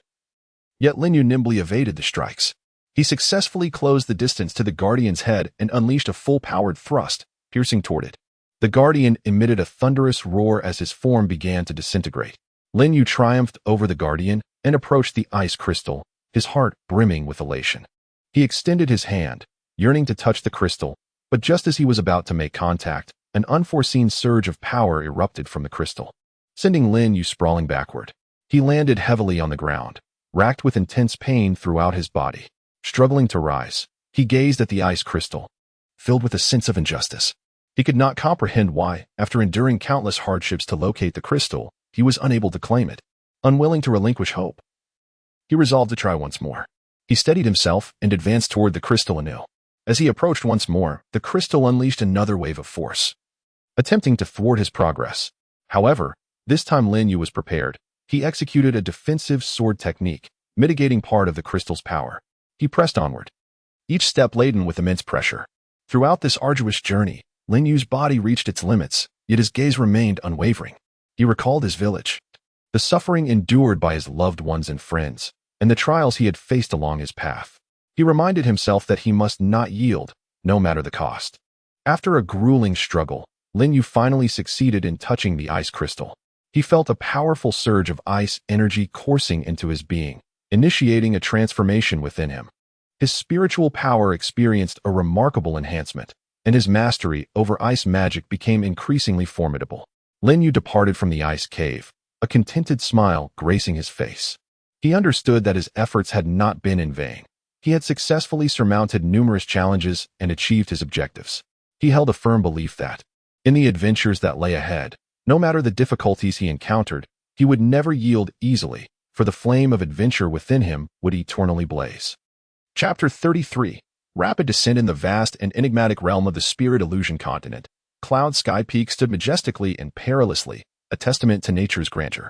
yet Lin Yu nimbly evaded the strikes. He successfully closed the distance to the guardian's head and unleashed a full-powered thrust, piercing toward it. The guardian emitted a thunderous roar as his form began to disintegrate. Lin Yu triumphed over the guardian and approached the ice crystal, his heart brimming with elation. He extended his hand, yearning to touch the crystal, but just as he was about to make contact, an unforeseen surge of power erupted from the crystal, sending Lin Yu sprawling backward. He landed heavily on the ground, racked with intense pain throughout his body. Struggling to rise, he gazed at the ice crystal, filled with a sense of injustice. He could not comprehend why, after enduring countless hardships to locate the crystal, he was unable to claim it. Unwilling to relinquish hope, he resolved to try once more. He steadied himself and advanced toward the crystal anew. As he approached once more, the crystal unleashed another wave of force, attempting to thwart his progress. However, this time Lin Yu was prepared. He executed a defensive sword technique, mitigating part of the crystal's power. He pressed onward, each step laden with immense pressure. Throughout this arduous journey, Lin Yu's body reached its limits, yet his gaze remained unwavering. He recalled his village, the suffering endured by his loved ones and friends, and the trials he had faced along his path. He reminded himself that he must not yield, no matter the cost. After a grueling struggle, Lin Yu finally succeeded in touching the ice crystal. He felt a powerful surge of ice energy coursing into his being, initiating a transformation within him. His spiritual power experienced a remarkable enhancement, and his mastery over ice magic became increasingly formidable. Lin Yu departed from the ice cave, a contented smile gracing his face. He understood that his efforts had not been in vain. He had successfully surmounted numerous challenges and achieved his objectives. He held a firm belief that, in the adventures that lay ahead, no matter the difficulties he encountered, he would never yield easily, for the flame of adventure within him would eternally blaze. Chapter 33. Rapid descent in the vast and enigmatic realm of the Spirit Illusion continent. Cloud Sky Peak stood majestically and perilously, a testament to nature's grandeur.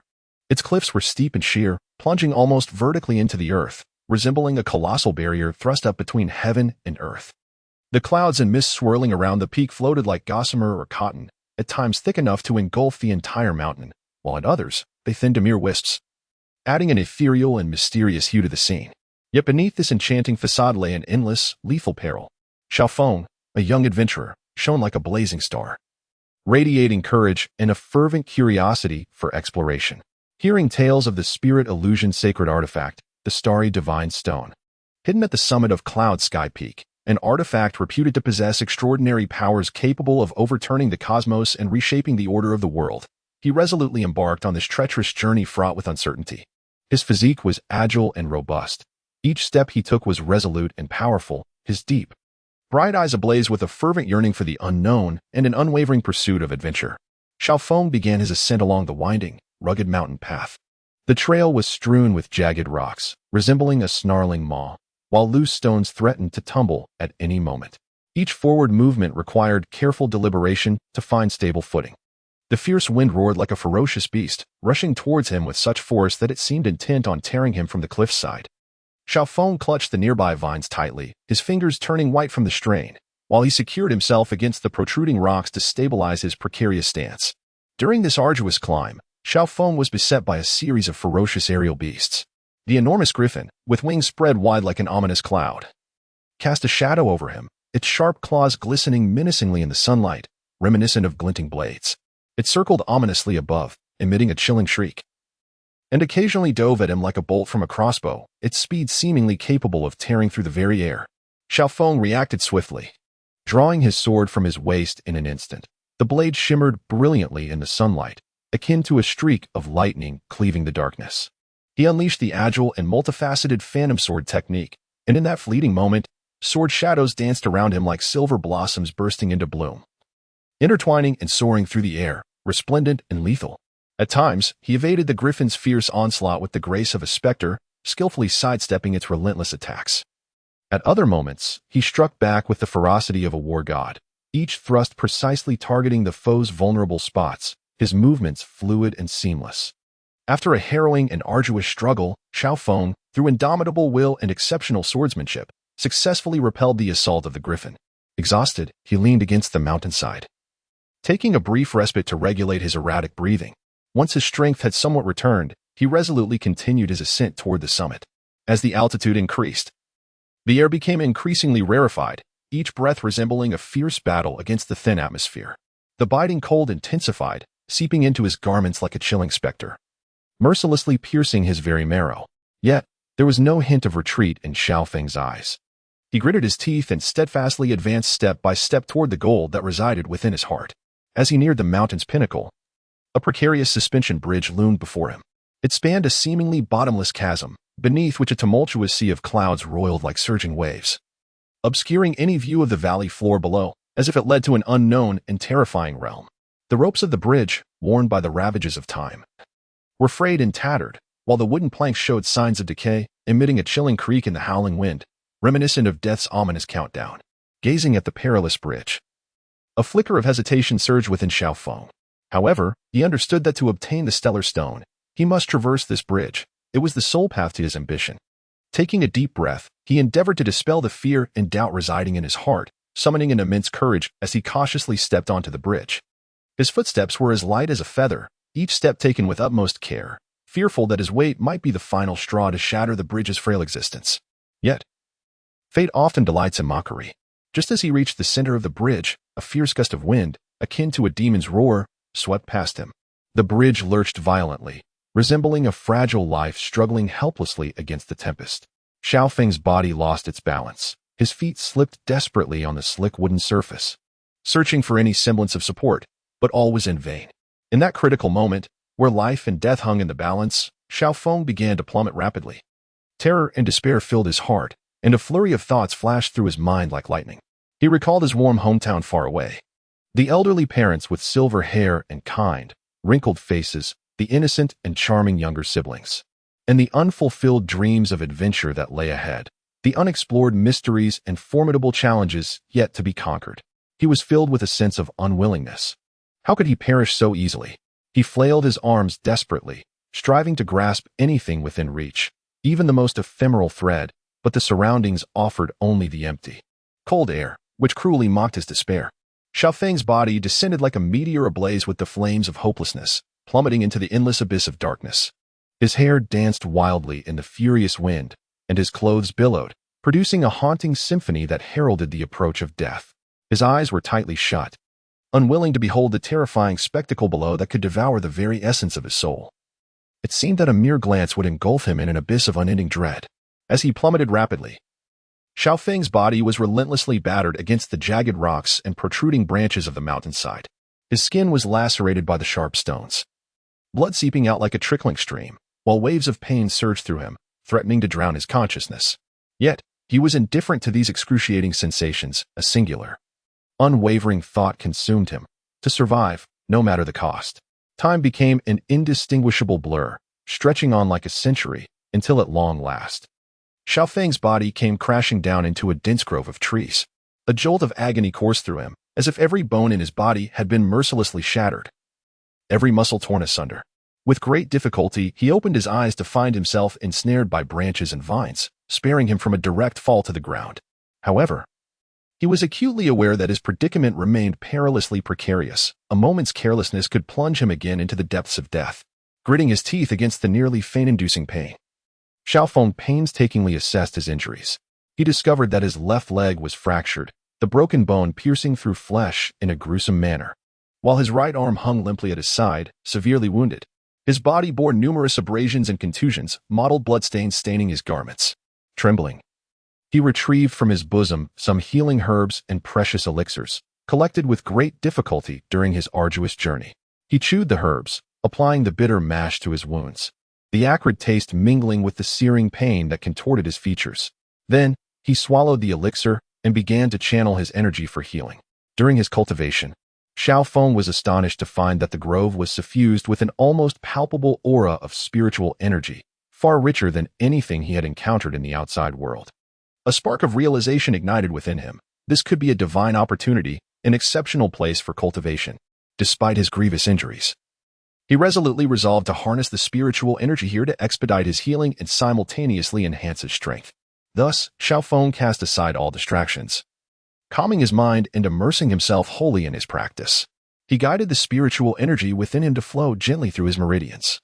Its cliffs were steep and sheer, plunging almost vertically into the earth, resembling a colossal barrier thrust up between heaven and earth. The clouds and mist swirling around the peak floated like gossamer or cotton, at times thick enough to engulf the entire mountain, while at others, they thinned to mere wisps, adding an ethereal and mysterious hue to the scene. Yet beneath this enchanting facade lay an endless, lethal peril. Xiaofeng, a young adventurer, shone like a blazing star, radiating courage and a fervent curiosity for exploration. Hearing tales of the spirit illusion sacred artifact, the starry divine stone. Hidden at the summit of Cloud Sky Peak, an artifact reputed to possess extraordinary powers capable of overturning the cosmos and reshaping the order of the world, he resolutely embarked on this treacherous journey fraught with uncertainty. His physique was agile and robust. Each step he took was resolute and powerful, his deep, bright eyes ablaze with a fervent yearning for the unknown and an unwavering pursuit of adventure. Xiaofeng began his ascent along the winding, rugged mountain path. The trail was strewn with jagged rocks, resembling a snarling maw, while loose stones threatened to tumble at any moment. Each forward movement required careful deliberation to find stable footing. The fierce wind roared like a ferocious beast, rushing towards him with such force that it seemed intent on tearing him from the cliffside. Xiaofeng clutched the nearby vines tightly, his fingers turning white from the strain, while he secured himself against the protruding rocks to stabilize his precarious stance. During this arduous climb, Xiaofeng was beset by a series of ferocious aerial beasts. The enormous griffin, with wings spread wide like an ominous cloud, cast a shadow over him, its sharp claws glistening menacingly in the sunlight, reminiscent of glinting blades. It circled ominously above, emitting a chilling shriek, and occasionally dove at him like a bolt from a crossbow, its speed seemingly capable of tearing through the very air. Xiaofeng reacted swiftly, drawing his sword from his waist in an instant. The blade shimmered brilliantly in the sunlight, akin to a streak of lightning cleaving the darkness. He unleashed the agile and multifaceted phantom sword technique, and in that fleeting moment, sword shadows danced around him like silver blossoms bursting into bloom, intertwining and soaring through the air, resplendent and lethal. At times, he evaded the griffin's fierce onslaught with the grace of a specter, skillfully sidestepping its relentless attacks. At other moments, he struck back with the ferocity of a war god, each thrust precisely targeting the foe's vulnerable spots, his movements fluid and seamless. After a harrowing and arduous struggle, Xiaofeng, through indomitable will and exceptional swordsmanship, successfully repelled the assault of the griffin. Exhausted, he leaned against the mountainside, taking a brief respite to regulate his erratic breathing. Once his strength had somewhat returned, he resolutely continued his ascent toward the summit. As the altitude increased, the air became increasingly rarefied, each breath resembling a fierce battle against the thin atmosphere. The biting cold intensified, seeping into his garments like a chilling specter, mercilessly piercing his very marrow. Yet, there was no hint of retreat in Xiaofeng's eyes. He gritted his teeth and steadfastly advanced step by step toward the goal that resided within his heart. As he neared the mountain's pinnacle, a precarious suspension bridge loomed before him. It spanned a seemingly bottomless chasm, beneath which a tumultuous sea of clouds roiled like surging waves, obscuring any view of the valley floor below, as if it led to an unknown and terrifying realm. The ropes of the bridge, worn by the ravages of time, were frayed and tattered, while the wooden planks showed signs of decay, emitting a chilling creak in the howling wind, reminiscent of death's ominous countdown. Gazing at the perilous bridge, a flicker of hesitation surged within Xiaofeng. However, he understood that to obtain the stellar stone, he must traverse this bridge. It was the sole path to his ambition. Taking a deep breath, he endeavored to dispel the fear and doubt residing in his heart, summoning an immense courage as he cautiously stepped onto the bridge. His footsteps were as light as a feather, each step taken with utmost care, fearful that his weight might be the final straw to shatter the bridge's frail existence. Yet, fate often delights in mockery. Just as he reached the center of the bridge, a fierce gust of wind, akin to a demon's roar, swept past him. The bridge lurched violently, resembling a fragile life struggling helplessly against the tempest. Xiaofeng's body lost its balance. His feet slipped desperately on the slick wooden surface, searching for any semblance of support, but all was in vain. In that critical moment, where life and death hung in the balance, Xiaofeng began to plummet rapidly. Terror and despair filled his heart, and a flurry of thoughts flashed through his mind like lightning. He recalled his warm hometown far away, the elderly parents with silver hair and kind, wrinkled faces, the innocent and charming younger siblings, and the unfulfilled dreams of adventure that lay ahead, the unexplored mysteries and formidable challenges yet to be conquered. He was filled with a sense of unwillingness. How could he perish so easily? He flailed his arms desperately, striving to grasp anything within reach, even the most ephemeral thread, but the surroundings offered only the empty, cold air, which cruelly mocked his despair. Xiaofeng's body descended like a meteor ablaze with the flames of hopelessness, plummeting into the endless abyss of darkness. His hair danced wildly in the furious wind, and his clothes billowed, producing a haunting symphony that heralded the approach of death. His eyes were tightly shut, unwilling to behold the terrifying spectacle below that could devour the very essence of his soul. It seemed that a mere glance would engulf him in an abyss of unending dread. As he plummeted rapidly, Xiaofeng's body was relentlessly battered against the jagged rocks and protruding branches of the mountainside. His skin was lacerated by the sharp stones, blood seeping out like a trickling stream, while waves of pain surged through him, threatening to drown his consciousness. Yet, he was indifferent to these excruciating sensations. A singular, unwavering thought consumed him: to survive, no matter the cost. Time became an indistinguishable blur, stretching on like a century, until at long last, Xiaofeng's body came crashing down into a dense grove of trees. A jolt of agony coursed through him, as if every bone in his body had been mercilessly shattered, every muscle torn asunder. With great difficulty, he opened his eyes to find himself ensnared by branches and vines, sparing him from a direct fall to the ground. However, he was acutely aware that his predicament remained perilously precarious. A moment's carelessness could plunge him again into the depths of death. Gritting his teeth against the nearly faint-inducing pain, Xiaofeng painstakingly assessed his injuries. He discovered that his left leg was fractured, the broken bone piercing through flesh in a gruesome manner, while his right arm hung limply at his side, severely wounded. His body bore numerous abrasions and contusions, mottled bloodstains staining his garments. Trembling, he retrieved from his bosom some healing herbs and precious elixirs, collected with great difficulty during his arduous journey. He chewed the herbs, applying the bitter mash to his wounds, the acrid taste mingling with the searing pain that contorted his features. Then, he swallowed the elixir and began to channel his energy for healing. During his cultivation, Xiaofeng was astonished to find that the grove was suffused with an almost palpable aura of spiritual energy, far richer than anything he had encountered in the outside world. A spark of realization ignited within him. This could be a divine opportunity, an exceptional place for cultivation. Despite his grievous injuries, he resolutely resolved to harness the spiritual energy here to expedite his healing and simultaneously enhance his strength. Thus, Xiaofeng cast aside all distractions, calming his mind and immersing himself wholly in his practice. He guided the spiritual energy within him to flow gently through his meridians,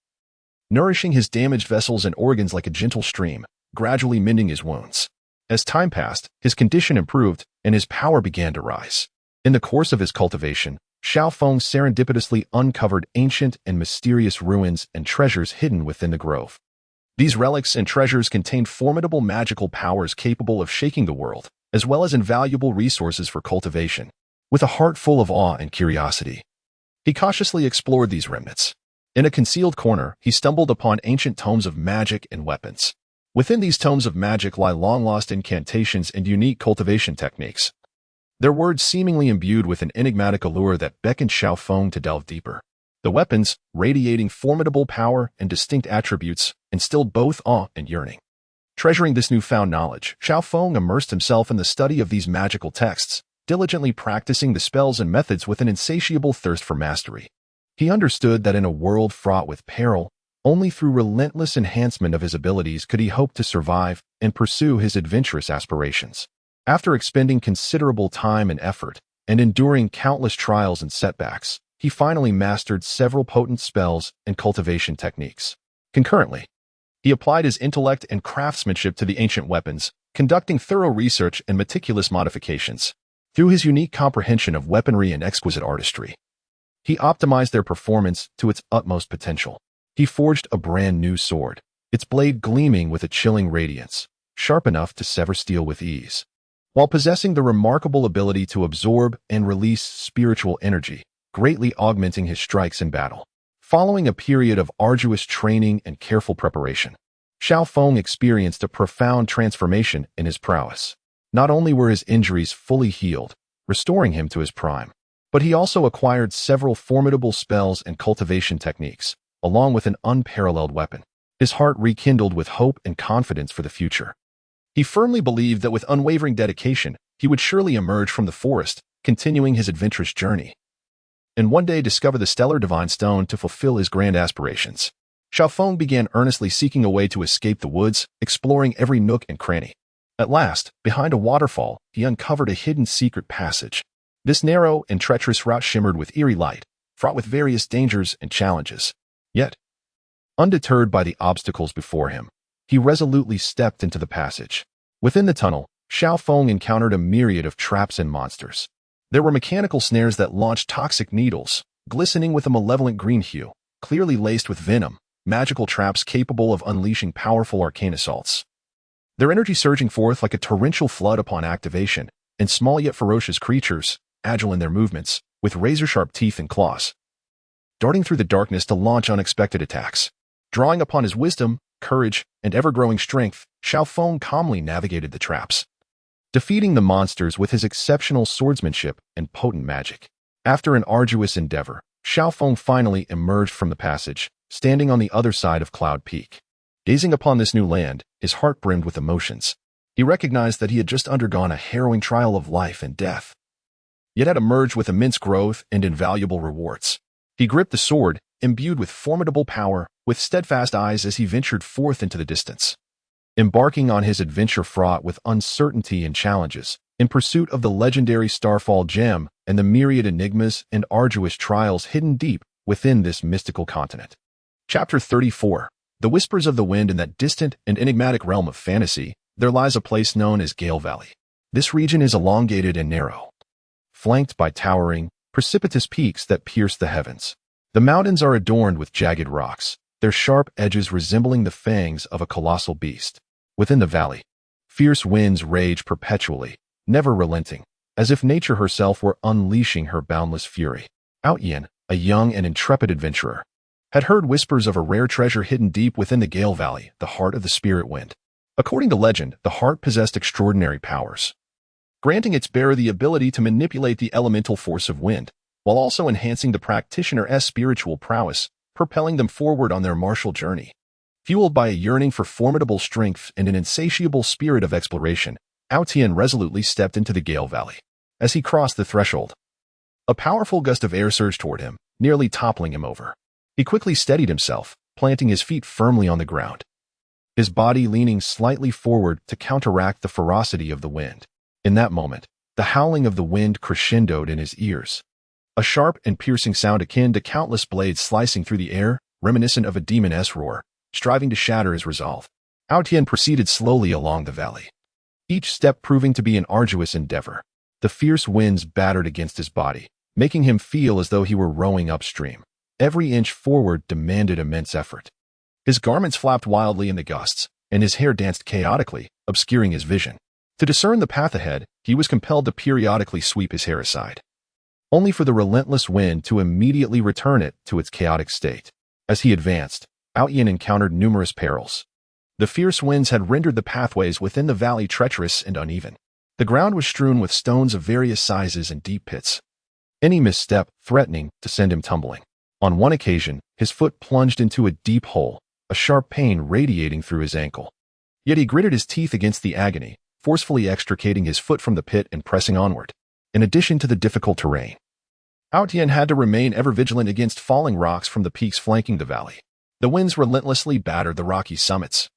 nourishing his damaged vessels and organs like a gentle stream, gradually mending his wounds. As time passed, his condition improved and his power began to rise. In the course of his cultivation, Xiaofeng serendipitously uncovered ancient and mysterious ruins and treasures hidden within the grove. These relics and treasures contained formidable magical powers capable of shaking the world, as well as invaluable resources for cultivation. With a heart full of awe and curiosity, he cautiously explored these remnants. In a concealed corner, he stumbled upon ancient tomes of magic and weapons. Within these tomes of magic lie long-lost incantations and unique cultivation techniques, their words seemingly imbued with an enigmatic allure that beckoned Xiaofeng to delve deeper. The weapons, radiating formidable power and distinct attributes, instilled both awe and yearning. Treasuring this newfound knowledge, Xiaofeng immersed himself in the study of these magical texts, diligently practicing the spells and methods with an insatiable thirst for mastery. He understood that in a world fraught with peril, only through relentless enhancement of his abilities could he hope to survive and pursue his adventurous aspirations. After expending considerable time and effort, and enduring countless trials and setbacks, he finally mastered several potent spells and cultivation techniques. Concurrently, he applied his intellect and craftsmanship to the ancient weapons, conducting thorough research and meticulous modifications. Through his unique comprehension of weaponry and exquisite artistry, he optimized their performance to its utmost potential. He forged a brand new sword, its blade gleaming with a chilling radiance, sharp enough to sever steel with ease, while possessing the remarkable ability to absorb and release spiritual energy, greatly augmenting his strikes in battle. Following a period of arduous training and careful preparation, Xiaofeng experienced a profound transformation in his prowess. Not only were his injuries fully healed, restoring him to his prime, but he also acquired several formidable spells and cultivation techniques, along with an unparalleled weapon. His heart rekindled with hope and confidence for the future. He firmly believed that with unwavering dedication, he would surely emerge from the forest, continuing his adventurous journey, and one day discover the stellar divine stone to fulfill his grand aspirations. Xiaofeng began earnestly seeking a way to escape the woods, exploring every nook and cranny. At last, behind a waterfall, he uncovered a hidden secret passage. This narrow and treacherous route shimmered with eerie light, fraught with various dangers and challenges. Yet, undeterred by the obstacles before him, he resolutely stepped into the passage. Within the tunnel, Xiaofeng encountered a myriad of traps and monsters. There were mechanical snares that launched toxic needles, glistening with a malevolent green hue, clearly laced with venom, magical traps capable of unleashing powerful arcane assaults. Their energy surging forth like a torrential flood upon activation, and small yet ferocious creatures, agile in their movements, with razor-sharp teeth and claws, darting through the darkness to launch unexpected attacks. Drawing upon his wisdom, courage, and ever-growing strength, Xiaofeng calmly navigated the traps, defeating the monsters with his exceptional swordsmanship and potent magic. After an arduous endeavor, Xiaofeng finally emerged from the passage, standing on the other side of Cloud Peak. Gazing upon this new land, his heart brimmed with emotions. He recognized that he had just undergone a harrowing trial of life and death, yet had emerged with immense growth and invaluable rewards. He gripped the sword, imbued with formidable power, with steadfast eyes as he ventured forth into the distance, embarking on his adventure fraught with uncertainty and challenges, in pursuit of the legendary Starfall gem and the myriad enigmas and arduous trials hidden deep within this mystical continent. Chapter 34. The Whispers of the Wind. In that distant and enigmatic realm of fantasy, there lies a place known as Gale Valley. This region is elongated and narrow, flanked by towering, precipitous peaks that pierce the heavens. The mountains are adorned with jagged rocks, their sharp edges resembling the fangs of a colossal beast. Within the valley, fierce winds rage perpetually, never relenting, as if nature herself were unleashing her boundless fury. Outyin, a young and intrepid adventurer, had heard whispers of a rare treasure hidden deep within the Gale Valley, the heart of the spirit wind. According to legend, the heart possessed extraordinary powers, granting its bearer the ability to manipulate the elemental force of wind, while also enhancing the practitioner's spiritual prowess, propelling them forward on their martial journey. Fueled by a yearning for formidable strength and an insatiable spirit of exploration, Outyin resolutely stepped into the Gale Valley. As he crossed the threshold, a powerful gust of air surged toward him, nearly toppling him over. He quickly steadied himself, planting his feet firmly on the ground, his body leaning slightly forward to counteract the ferocity of the wind. In that moment, the howling of the wind crescendoed in his ears, a sharp and piercing sound akin to countless blades slicing through the air, reminiscent of a demon's roar, striving to shatter his resolve. Outyin proceeded slowly along the valley, each step proving to be an arduous endeavor. The fierce winds battered against his body, making him feel as though he were rowing upstream. Every inch forward demanded immense effort. His garments flapped wildly in the gusts, and his hair danced chaotically, obscuring his vision. To discern the path ahead, he was compelled to periodically sweep his hair aside, only for the relentless wind to immediately return it to its chaotic state. As he advanced, Outyin encountered numerous perils. The fierce winds had rendered the pathways within the valley treacherous and uneven. The ground was strewn with stones of various sizes and deep pits, any misstep threatening to send him tumbling. On one occasion, his foot plunged into a deep hole, a sharp pain radiating through his ankle. Yet he gritted his teeth against the agony, forcefully extricating his foot from the pit and pressing onward. In addition to the difficult terrain, Outyin had to remain ever vigilant against falling rocks from the peaks flanking the valley. The winds relentlessly battered the rocky summits,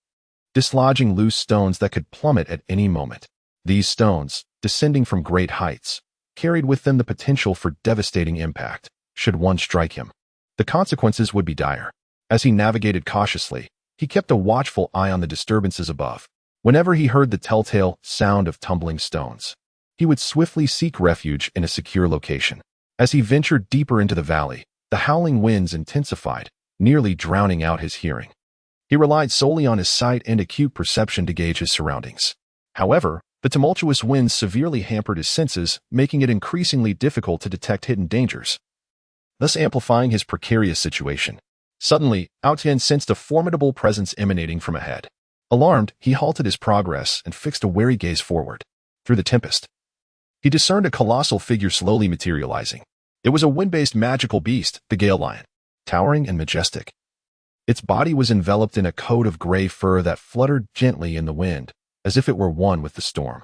dislodging loose stones that could plummet at any moment. These stones, descending from great heights, carried with them the potential for devastating impact, should one strike him. The consequences would be dire. As he navigated cautiously, he kept a watchful eye on the disturbances above. Whenever he heard the telltale sound of tumbling stones, he would swiftly seek refuge in a secure location. As he ventured deeper into the valley, the howling winds intensified, nearly drowning out his hearing. He relied solely on his sight and acute perception to gauge his surroundings. However, the tumultuous winds severely hampered his senses, making it increasingly difficult to detect hidden dangers, thus amplifying his precarious situation. Suddenly, Outyin sensed a formidable presence emanating from ahead. Alarmed, he halted his progress and fixed a wary gaze forward. Through the tempest, he discerned a colossal figure slowly materializing. It was a wind-based magical beast, the Gale Lion, towering and majestic. Its body was enveloped in a coat of gray fur that fluttered gently in the wind, as if it were one with the storm.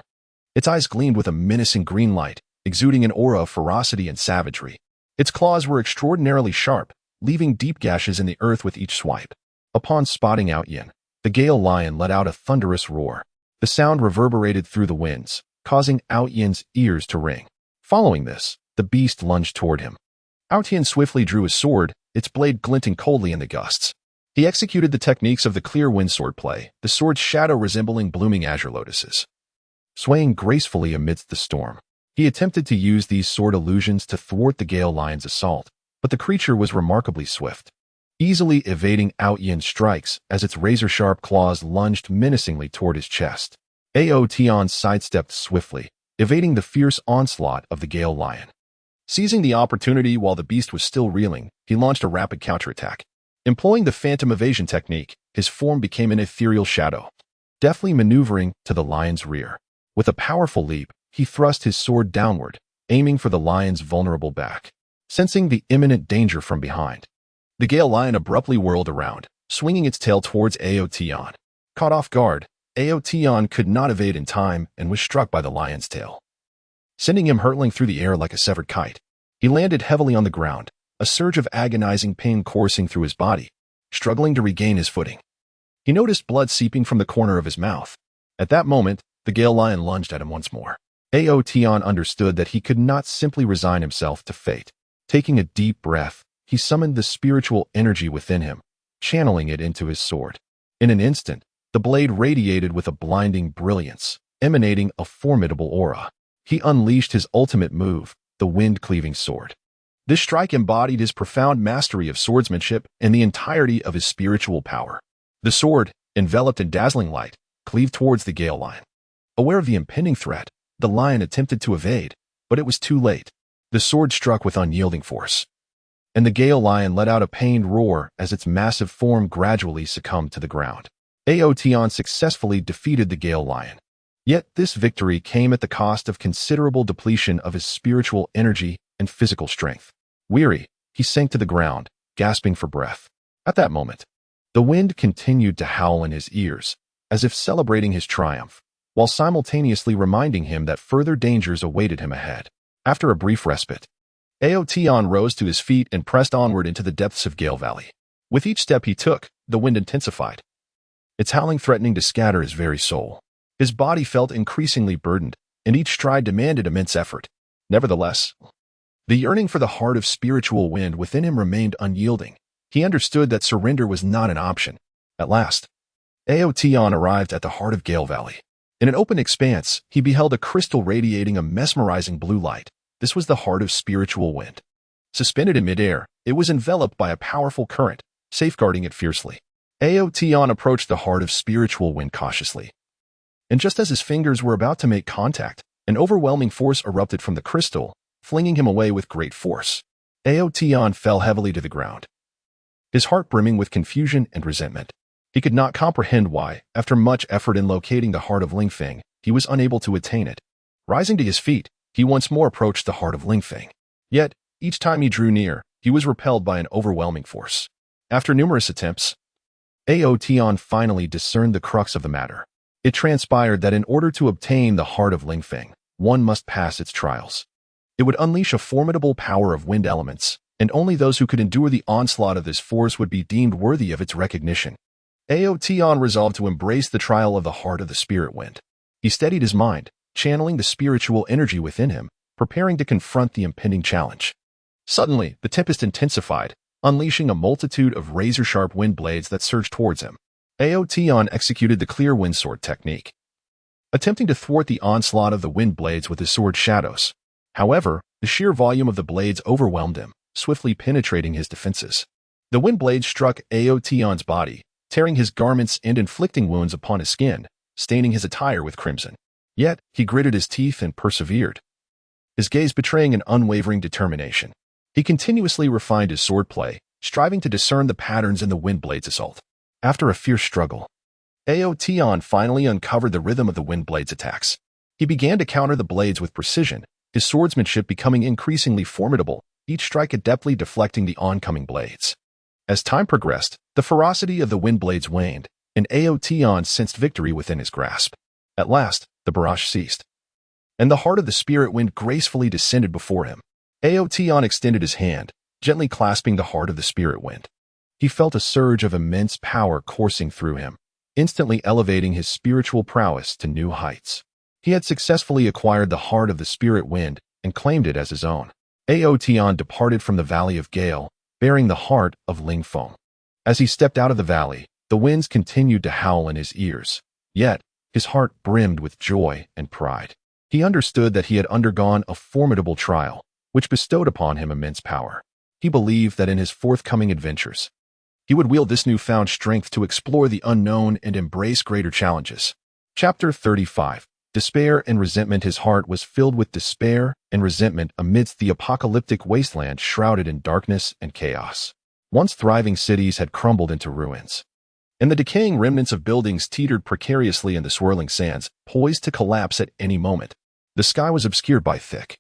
Its eyes gleamed with a menacing green light, exuding an aura of ferocity and savagery. Its claws were extraordinarily sharp, leaving deep gashes in the earth with each swipe. Upon spotting Outyin, the Gale Lion let out a thunderous roar. The sound reverberated through the winds, causing Outyin's ears to ring. Following this, the beast lunged toward him. Outyin swiftly drew his sword, its blade glinting coldly in the gusts. He executed the techniques of the clear wind sword play, the sword's shadow resembling blooming azure lotuses, swaying gracefully amidst the storm. He attempted to use these sword illusions to thwart the Gale Lion's assault, but the creature was remarkably swift, easily evading Out Yin's strikes as its razor-sharp claws lunged menacingly toward his chest. Ao Tian sidestepped swiftly, evading the fierce onslaught of the Gale Lion. Seizing the opportunity while the beast was still reeling, he launched a rapid counterattack. Employing the phantom evasion technique, his form became an ethereal shadow, deftly maneuvering to the lion's rear. With a powerful leap, he thrust his sword downward, aiming for the lion's vulnerable back. Sensing the imminent danger from behind, the Gale Lion abruptly whirled around, swinging its tail towards Ao Tian. Caught off guard, Ao Tian could not evade in time and was struck by the lion's tail, sending him hurtling through the air like a severed kite. He landed heavily on the ground, a surge of agonizing pain coursing through his body, struggling to regain his footing. He noticed blood seeping from the corner of his mouth. At that moment, the Gale Lion lunged at him once more. Ao Tian understood that he could not simply resign himself to fate. Taking a deep breath, he summoned the spiritual energy within him, channeling it into his sword. In an instant, the blade radiated with a blinding brilliance, emanating a formidable aura. He unleashed his ultimate move, the wind-cleaving sword. This strike embodied his profound mastery of swordsmanship and the entirety of his spiritual power. The sword, enveloped in dazzling light, cleaved towards the Gale Lion. Aware of the impending threat, the lion attempted to evade, but it was too late. The sword struck with unyielding force, and the Gale Lion let out a pained roar as its massive form gradually succumbed to the ground. Ao Tian successfully defeated the Gale Lion. Yet this victory came at the cost of considerable depletion of his spiritual energy and physical strength. Weary, he sank to the ground, gasping for breath. At that moment, the wind continued to howl in his ears, as if celebrating his triumph, while simultaneously reminding him that further dangers awaited him ahead. After a brief respite, Ao Tian rose to his feet and pressed onward into the depths of Gale Valley. With each step he took, the wind intensified, its howling threatening to scatter his very soul. His body felt increasingly burdened, and each stride demanded immense effort. Nevertheless, the yearning for the heart of spiritual wind within him remained unyielding. He understood that surrender was not an option. At last, Ao Tian arrived at the heart of Gale Valley. In an open expanse, he beheld a crystal radiating a mesmerizing blue light. This was the heart of spiritual wind. Suspended in midair, it was enveloped by a powerful current, safeguarding it fiercely. Ao Tian approached the heart of spiritual wind cautiously. And just as his fingers were about to make contact, an overwhelming force erupted from the crystal, flinging him away with great force. Ao Tian fell heavily to the ground, his heart brimming with confusion and resentment. He could not comprehend why, after much effort in locating the heart of Lingfeng, he was unable to attain it. Rising to his feet, he once more approached the heart of Lingfeng. Yet, each time he drew near, he was repelled by an overwhelming force. After numerous attempts, Ao Tian finally discerned the crux of the matter. It transpired that in order to obtain the heart of Lingfeng, one must pass its trials. It would unleash a formidable power of wind elements, and only those who could endure the onslaught of this force would be deemed worthy of its recognition. Ao Tian resolved to embrace the trial of the heart of the spirit wind. He steadied his mind, channeling the spiritual energy within him, preparing to confront the impending challenge. Suddenly, the tempest intensified, unleashing a multitude of razor-sharp wind blades that surged towards him. Ao Tian executed the clear wind sword technique, attempting to thwart the onslaught of the wind blades with his sword shadows. However, the sheer volume of the blades overwhelmed him, swiftly penetrating his defenses. The wind blades struck Ao Tian's body, tearing his garments and inflicting wounds upon his skin, staining his attire with crimson. Yet, he gritted his teeth and persevered, his gaze betraying an unwavering determination. He continuously refined his swordplay, striving to discern the patterns in the wind blade's assault. After a fierce struggle, Ao Tian finally uncovered the rhythm of the wind blade's attacks. He began to counter the blades with precision, his swordsmanship becoming increasingly formidable, each strike adeptly deflecting the oncoming blades. As time progressed, the ferocity of the wind blades waned, and Ao Tian sensed victory within his grasp. At last, the barrage ceased, and the heart of the spirit wind gracefully descended before him. Ao Tian extended his hand, gently clasping the heart of the spirit wind. He felt a surge of immense power coursing through him, instantly elevating his spiritual prowess to new heights. He had successfully acquired the heart of the spirit wind and claimed it as his own. Ao Tian departed from the Valley of Gale, bearing the heart of Lingfeng. As he stepped out of the valley, the winds continued to howl in his ears, yet his heart brimmed with joy and pride. He understood that he had undergone a formidable trial, which bestowed upon him immense power. He believed that in his forthcoming adventures, he would wield this newfound strength to explore the unknown and embrace greater challenges. Chapter 35. Despair and Resentment. His heart was filled with despair and resentment amidst the apocalyptic wasteland shrouded in darkness and chaos. Once thriving cities had crumbled into ruins, and the decaying remnants of buildings teetered precariously in the swirling sands, poised to collapse at any moment. The sky was obscured by thick,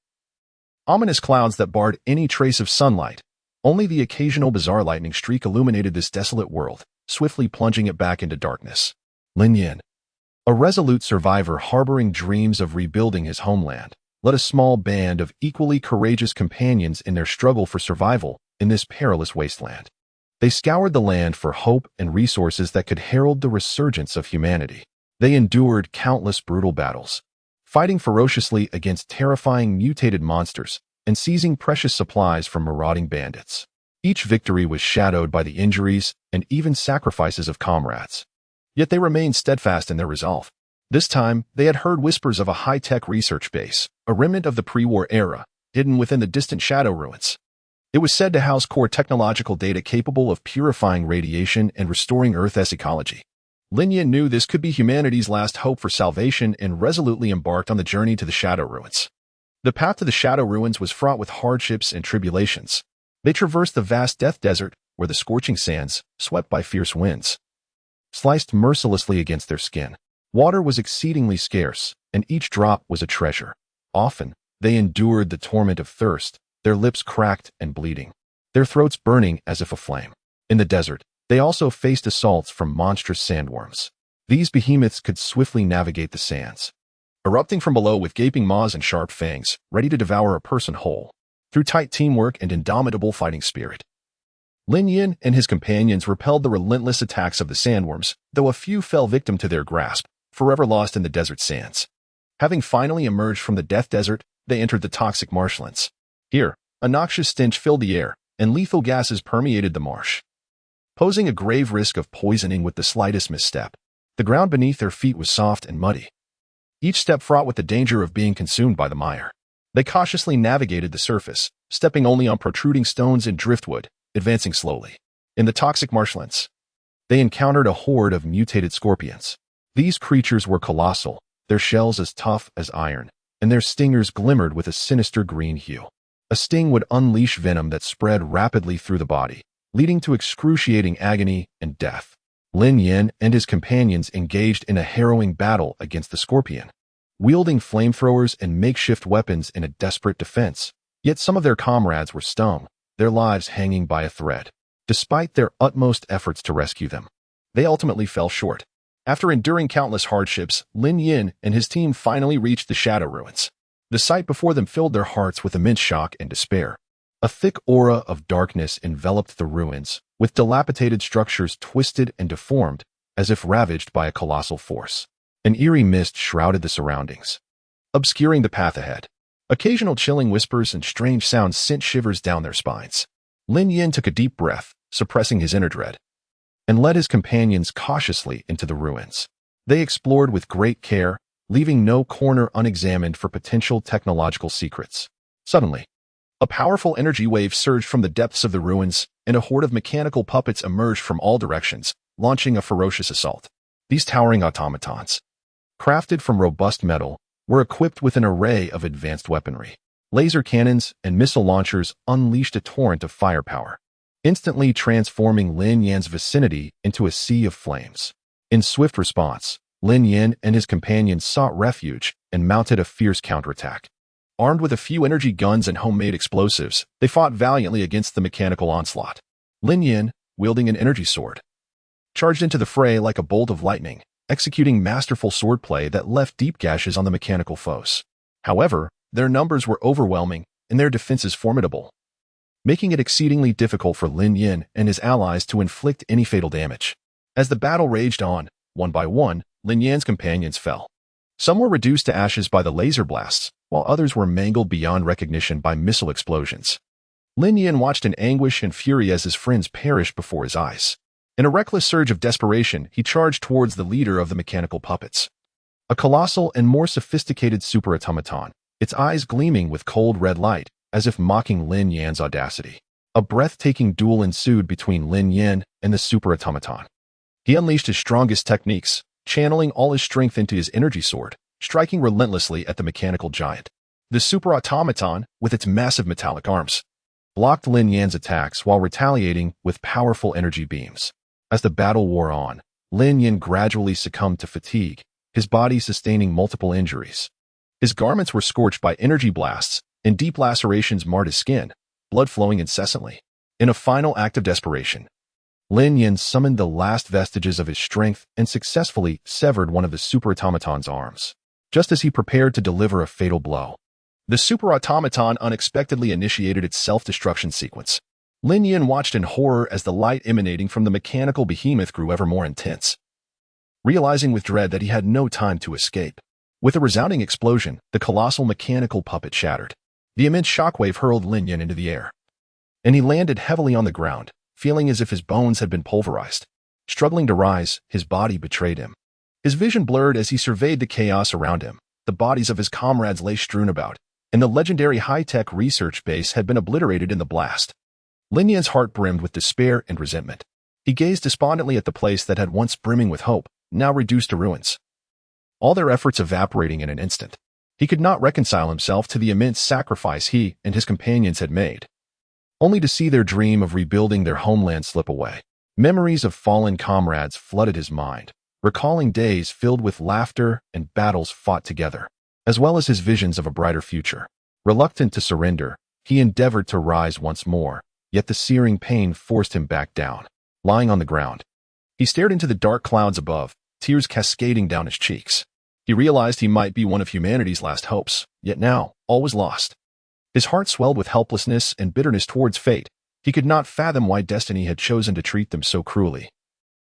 ominous clouds that barred any trace of sunlight. Only the occasional bizarre lightning streak illuminated this desolate world, swiftly plunging it back into darkness. Lin Yin, a resolute survivor harboring dreams of rebuilding his homeland, led a small band of equally courageous companions in their struggle for survival in this perilous wasteland. They scoured the land for hope and resources that could herald the resurgence of humanity. They endured countless brutal battles, fighting ferociously against terrifying mutated monsters and seizing precious supplies from marauding bandits. Each victory was shadowed by the injuries and even sacrifices of comrades. Yet they remained steadfast in their resolve. This time, they had heard whispers of a high-tech research base, a remnant of the pre-war era, hidden within the distant shadow ruins. It was said to house core technological data capable of purifying radiation and restoring Earth's ecology. Lin Yin knew this could be humanity's last hope for salvation and resolutely embarked on the journey to the shadow ruins. The path to the shadow ruins was fraught with hardships and tribulations. They traversed the vast death desert, where the scorching sands, swept by fierce winds, sliced mercilessly against their skin. Water was exceedingly scarce, and each drop was a treasure. Often, they endured the torment of thirst, their lips cracked and bleeding, their throats burning as if aflame. In the desert, they also faced assaults from monstrous sandworms. These behemoths could swiftly navigate the sands, erupting from below with gaping maws and sharp fangs, ready to devour a person whole. Through tight teamwork and indomitable fighting spirit, Lin Yin and his companions repelled the relentless attacks of the sandworms, though a few fell victim to their grasp, forever lost in the desert sands. Having finally emerged from the death desert, they entered the toxic marshlands. Here, a noxious stench filled the air, and lethal gases permeated the marsh, posing a grave risk of poisoning with the slightest misstep. The ground beneath their feet was soft and muddy, each step fraught with the danger of being consumed by the mire. They cautiously navigated the surface, stepping only on protruding stones and driftwood, advancing slowly. In the toxic marshlands, they encountered a horde of mutated scorpions. These creatures were colossal, their shells as tough as iron, and their stingers glimmered with a sinister green hue. A sting would unleash venom that spread rapidly through the body, leading to excruciating agony and death. Lin Yin and his companions engaged in a harrowing battle against the scorpion, wielding flamethrowers and makeshift weapons in a desperate defense. Yet some of their comrades were stung, their lives hanging by a thread. Despite their utmost efforts to rescue them, they ultimately fell short. After enduring countless hardships, Lin Yin and his team finally reached the shadow ruins. The sight before them filled their hearts with immense shock and despair. A thick aura of darkness enveloped the ruins, with dilapidated structures twisted and deformed, as if ravaged by a colossal force. An eerie mist shrouded the surroundings, obscuring the path ahead. Occasional chilling whispers and strange sounds sent shivers down their spines. Lin Yin took a deep breath, suppressing his inner dread, and led his companions cautiously into the ruins. They explored with great care, leaving no corner unexamined for potential technological secrets. Suddenly, a powerful energy wave surged from the depths of the ruins, and a horde of mechanical puppets emerged from all directions, launching a ferocious assault. These towering automatons, crafted from robust metal, were equipped with an array of advanced weaponry. Laser cannons and missile launchers unleashed a torrent of firepower, instantly transforming Lin Yin's vicinity into a sea of flames. In swift response, Lin Yin and his companions sought refuge and mounted a fierce counterattack. Armed with a few energy guns and homemade explosives, they fought valiantly against the mechanical onslaught. Lin Yin, wielding an energy sword, charged into the fray like a bolt of lightning, executing masterful swordplay that left deep gashes on the mechanical foes. However, their numbers were overwhelming and their defenses formidable, making it exceedingly difficult for Lin Yin and his allies to inflict any fatal damage. As the battle raged on, one by one, Lin Yin's companions fell. Some were reduced to ashes by the laser blasts, while others were mangled beyond recognition by missile explosions. Lin Yin watched in anguish and fury as his friends perished before his eyes. In a reckless surge of desperation, he charged towards the leader of the mechanical puppets. A colossal and more sophisticated super-automaton, its eyes gleaming with cold red light, as if mocking Lin Yan's audacity. A breathtaking duel ensued between Lin Yan and the super-automaton. He unleashed his strongest techniques, channeling all his strength into his energy sword, striking relentlessly at the mechanical giant. The super-automaton, with its massive metallic arms, blocked Lin Yan's attacks while retaliating with powerful energy beams. As the battle wore on, Lin Yan gradually succumbed to fatigue, his body sustaining multiple injuries. His garments were scorched by energy blasts, and deep lacerations marred his skin, blood flowing incessantly. In a final act of desperation, Lin Yan summoned the last vestiges of his strength and successfully severed one of the super-automaton's arms. Just as he prepared to deliver a fatal blow, the super-automaton unexpectedly initiated its self-destruction sequence. Lin Yan watched in horror as the light emanating from the mechanical behemoth grew ever more intense. Realizing with dread that he had no time to escape, with a resounding explosion, the colossal mechanical puppet shattered. The immense shockwave hurled Lin Yan into the air, and he landed heavily on the ground, feeling as if his bones had been pulverized. Struggling to rise, his body betrayed him. His vision blurred as he surveyed the chaos around him. The bodies of his comrades lay strewn about, and the legendary high-tech research base had been obliterated in the blast. Lin Yan's heart brimmed with despair and resentment. He gazed despondently at the place that had once brimming with hope, now reduced to ruins. All their efforts evaporating in an instant. He could not reconcile himself to the immense sacrifice he and his companions had made, only to see their dream of rebuilding their homeland slip away. Memories of fallen comrades flooded his mind, recalling days filled with laughter and battles fought together, as well as his visions of a brighter future. Reluctant to surrender, he endeavored to rise once more, yet the searing pain forced him back down. Lying on the ground, he stared into the dark clouds above, tears cascading down his cheeks. He realized he might be one of humanity's last hopes, yet now, all was lost. His heart swelled with helplessness and bitterness towards fate. He could not fathom why destiny had chosen to treat them so cruelly,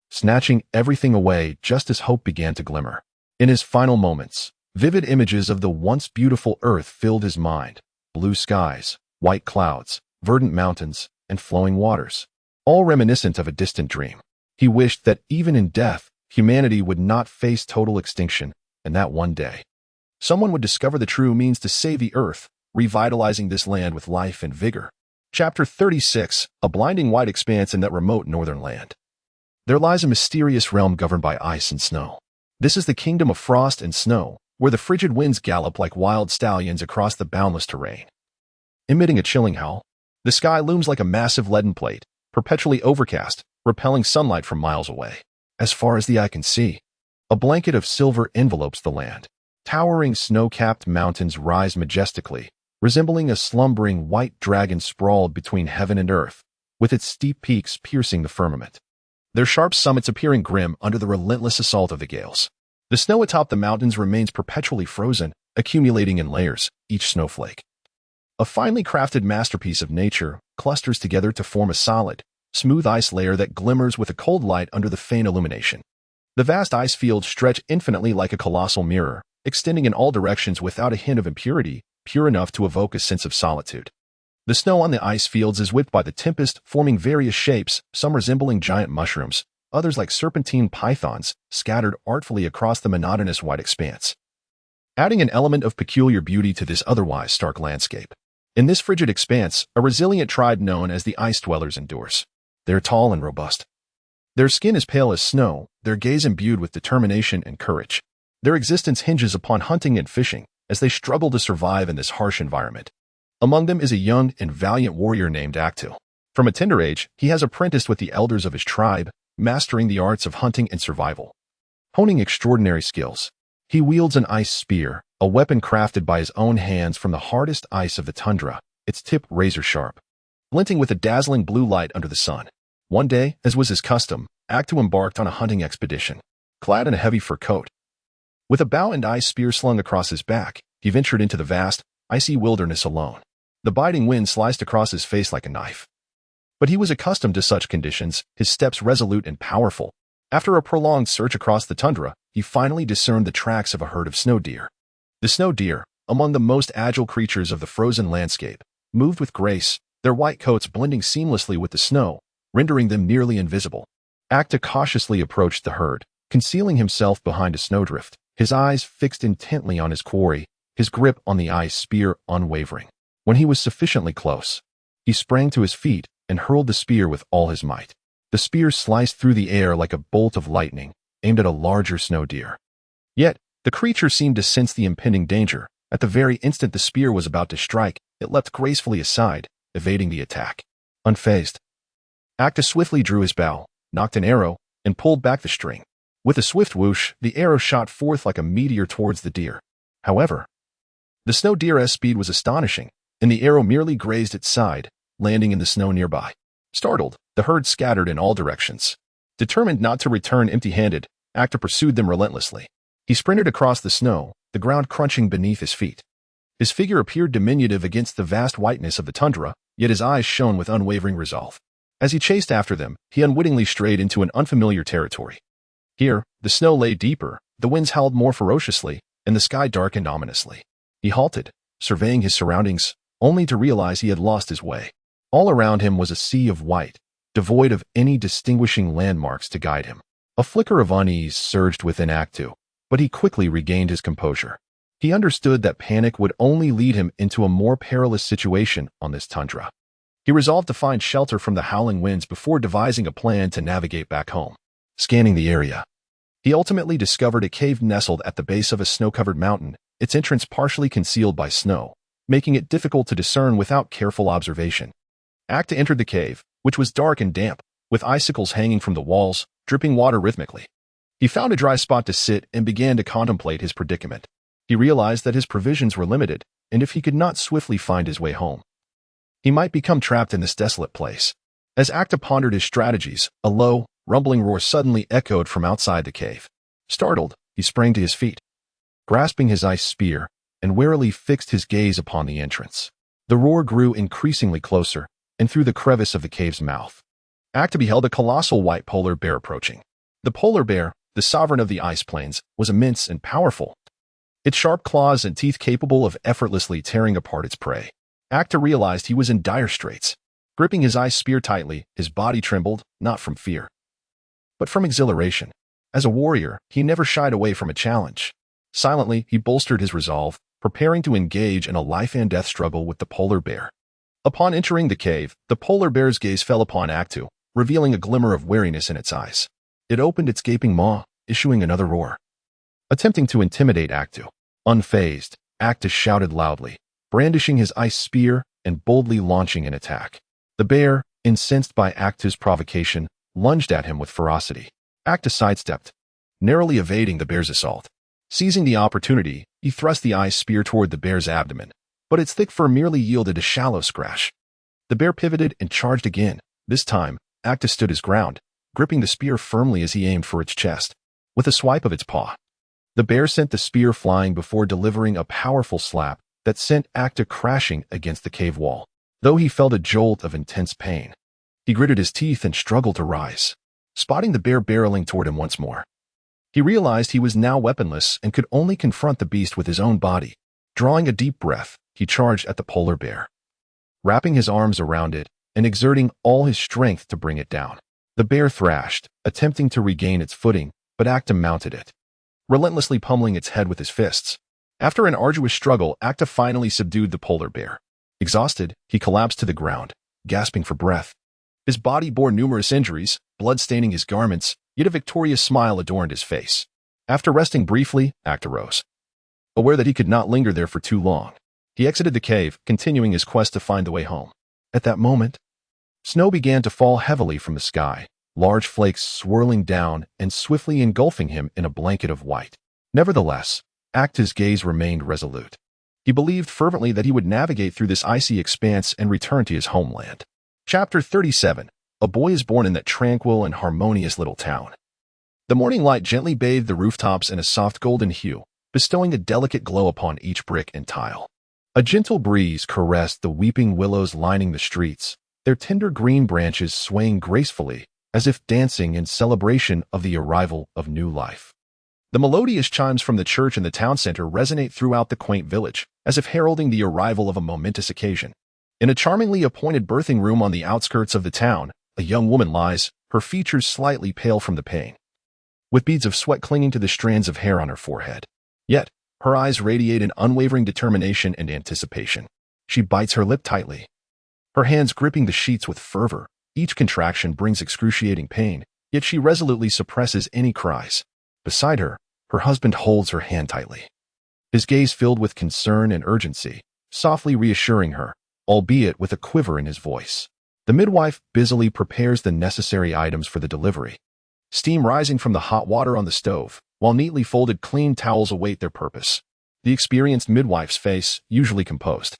snatching everything away just as hope began to glimmer. In his final moments, vivid images of the once beautiful earth filled his mind. Blue skies, white clouds, verdant mountains, and flowing waters, all reminiscent of a distant dream. He wished that even in death, humanity would not face total extinction, and that one day, someone would discover the true means to save the earth, revitalizing this land with life and vigor. Chapter 36, a blinding white expanse in that remote northern land. There lies a mysterious realm governed by ice and snow. This is the kingdom of frost and snow, where the frigid winds gallop like wild stallions across the boundless terrain. Emitting a chilling howl, the sky looms like a massive leaden plate, perpetually overcast, repelling sunlight from miles away. As far as the eye can see, a blanket of silver envelopes the land. Towering snow-capped mountains rise majestically, resembling a slumbering white dragon sprawled between heaven and earth, with its steep peaks piercing the firmament, their sharp summits appearing grim under the relentless assault of the gales. The snow atop the mountains remains perpetually frozen, accumulating in layers, each snowflake, a finely crafted masterpiece of nature, clusters together to form a solid, smooth ice layer that glimmers with a cold light under the faint illumination. The vast ice fields stretch infinitely like a colossal mirror, extending in all directions without a hint of impurity, pure enough to evoke a sense of solitude. The snow on the ice fields is whipped by the tempest, forming various shapes, some resembling giant mushrooms, others like serpentine pythons, scattered artfully across the monotonous white expanse, adding an element of peculiar beauty to this otherwise stark landscape. In this frigid expanse, a resilient tribe known as the Ice Dwellers endures. They're tall and robust. Their skin is pale as snow, their gaze imbued with determination and courage. Their existence hinges upon hunting and fishing, as they struggle to survive in this harsh environment. Among them is a young and valiant warrior named Actu. From a tender age, he has apprenticed with the elders of his tribe, mastering the arts of hunting and survival. Honing extraordinary skills, he wields an ice spear, a weapon crafted by his own hands from the hardest ice of the tundra, its tip razor-sharp, glinting with a dazzling blue light under the sun. One day, as was his custom, Actu embarked on a hunting expedition. Clad in a heavy fur coat, with a bow and ice spear slung across his back, he ventured into the vast, icy wilderness alone. The biting wind sliced across his face like a knife. But he was accustomed to such conditions, his steps resolute and powerful. After a prolonged search across the tundra, he finally discerned the tracks of a herd of snow deer. The snow deer, among the most agile creatures of the frozen landscape, moved with grace, their white coats blending seamlessly with the snow, rendering them nearly invisible. Actu cautiously approached the herd, concealing himself behind a snowdrift, his eyes fixed intently on his quarry, his grip on the ice spear unwavering. When he was sufficiently close, he sprang to his feet and hurled the spear with all his might. The spear sliced through the air like a bolt of lightning, aimed at a larger snow deer. Yet, the creature seemed to sense the impending danger. At the very instant the spear was about to strike, it leapt gracefully aside, evading the attack. Unfazed, Acta swiftly drew his bow, nocked an arrow, and pulled back the string. With a swift whoosh, the arrow shot forth like a meteor towards the deer. However, the snow deer's speed was astonishing, and the arrow merely grazed its side, landing in the snow nearby. Startled, the herd scattered in all directions. Determined not to return empty-handed, Acta pursued them relentlessly. He sprinted across the snow, the ground crunching beneath his feet. His figure appeared diminutive against the vast whiteness of the tundra, yet his eyes shone with unwavering resolve. As he chased after them, he unwittingly strayed into an unfamiliar territory. Here, the snow lay deeper, the winds howled more ferociously, and the sky darkened ominously. He halted, surveying his surroundings, only to realize he had lost his way. All around him was a sea of white, devoid of any distinguishing landmarks to guide him. A flicker of unease surged within Act II, but he quickly regained his composure. He understood that panic would only lead him into a more perilous situation on this tundra. He resolved to find shelter from the howling winds before devising a plan to navigate back home. Scanning the area, he ultimately discovered a cave nestled at the base of a snow-covered mountain, its entrance partially concealed by snow, making it difficult to discern without careful observation. Acta entered the cave, which was dark and damp, with icicles hanging from the walls, dripping water rhythmically. He found a dry spot to sit and began to contemplate his predicament. He realized that his provisions were limited, and if he could not swiftly find his way home, he might become trapped in this desolate place. As Acta pondered his strategies, a low, rumbling roar suddenly echoed from outside the cave. Startled, he sprang to his feet, grasping his ice spear, and warily fixed his gaze upon the entrance. The roar grew increasingly closer, and through the crevice of the cave's mouth, Acta beheld a colossal white polar bear approaching. The polar bear, the sovereign of the ice plains, was immense and powerful, its sharp claws and teeth capable of effortlessly tearing apart its prey. Acta realized he was in dire straits. Gripping his ice spear tightly, his body trembled, not from fear, but from exhilaration. As a warrior, he never shied away from a challenge. Silently, he bolstered his resolve, preparing to engage in a life-and-death struggle with the polar bear. Upon entering the cave, the polar bear's gaze fell upon Act II, revealing a glimmer of wariness in its eyes. It opened its gaping maw, issuing another roar, attempting to intimidate Act II. Unfazed, Acta shouted loudly, brandishing his ice spear and boldly launching an attack. The bear, incensed by Act II's provocation, lunged at him with ferocity. Acta sidestepped, narrowly evading the bear's assault. Seizing the opportunity, he thrust the ice spear toward the bear's abdomen, but its thick fur merely yielded a shallow scratch. The bear pivoted and charged again. This time, Acta stood his ground, gripping the spear firmly as he aimed for its chest. With a swipe of its paw, the bear sent the spear flying before delivering a powerful slap that sent Acta crashing against the cave wall. Though he felt a jolt of intense pain, he gritted his teeth and struggled to rise. Spotting the bear barreling toward him once more, he realized he was now weaponless and could only confront the beast with his own body. Drawing a deep breath, he charged at the polar bear, wrapping his arms around it and exerting all his strength to bring it down. The bear thrashed, attempting to regain its footing, but Acta mounted it, relentlessly pummeling its head with his fists. After an arduous struggle, Acta finally subdued the polar bear. Exhausted, he collapsed to the ground, gasping for breath. His body bore numerous injuries, blood staining his garments, yet a victorious smile adorned his face. After resting briefly, Acta rose, aware that he could not linger there for too long. He exited the cave, continuing his quest to find the way home. At that moment, snow began to fall heavily from the sky, large flakes swirling down and swiftly engulfing him in a blanket of white. Nevertheless, Acta's gaze remained resolute. He believed fervently that he would navigate through this icy expanse and return to his homeland. Chapter 37. A boy is born in that tranquil and harmonious little town. The morning light gently bathed the rooftops in a soft golden hue, bestowing a delicate glow upon each brick and tile. A gentle breeze caressed the weeping willows lining the streets, their tender green branches swaying gracefully as if dancing in celebration of the arrival of new life. The melodious chimes from the church in the town center resonate throughout the quaint village, as if heralding the arrival of a momentous occasion. In a charmingly appointed birthing room on the outskirts of the town, a young woman lies, her features slightly pale from the pain. with beads of sweat clinging to the strands of hair on her forehead. Yet, her eyes radiate an unwavering determination and anticipation. She bites her lip tightly, her hands gripping the sheets with fervor. Each contraction brings excruciating pain, yet she resolutely suppresses any cries. Beside her, her husband holds her hand tightly, his gaze filled with concern and urgency, softly reassuring her, albeit with a quiver in his voice. The midwife busily prepares the necessary items for the delivery, steam rising from the hot water on the stove, while neatly folded clean towels await their purpose. The experienced midwife's face, usually composed,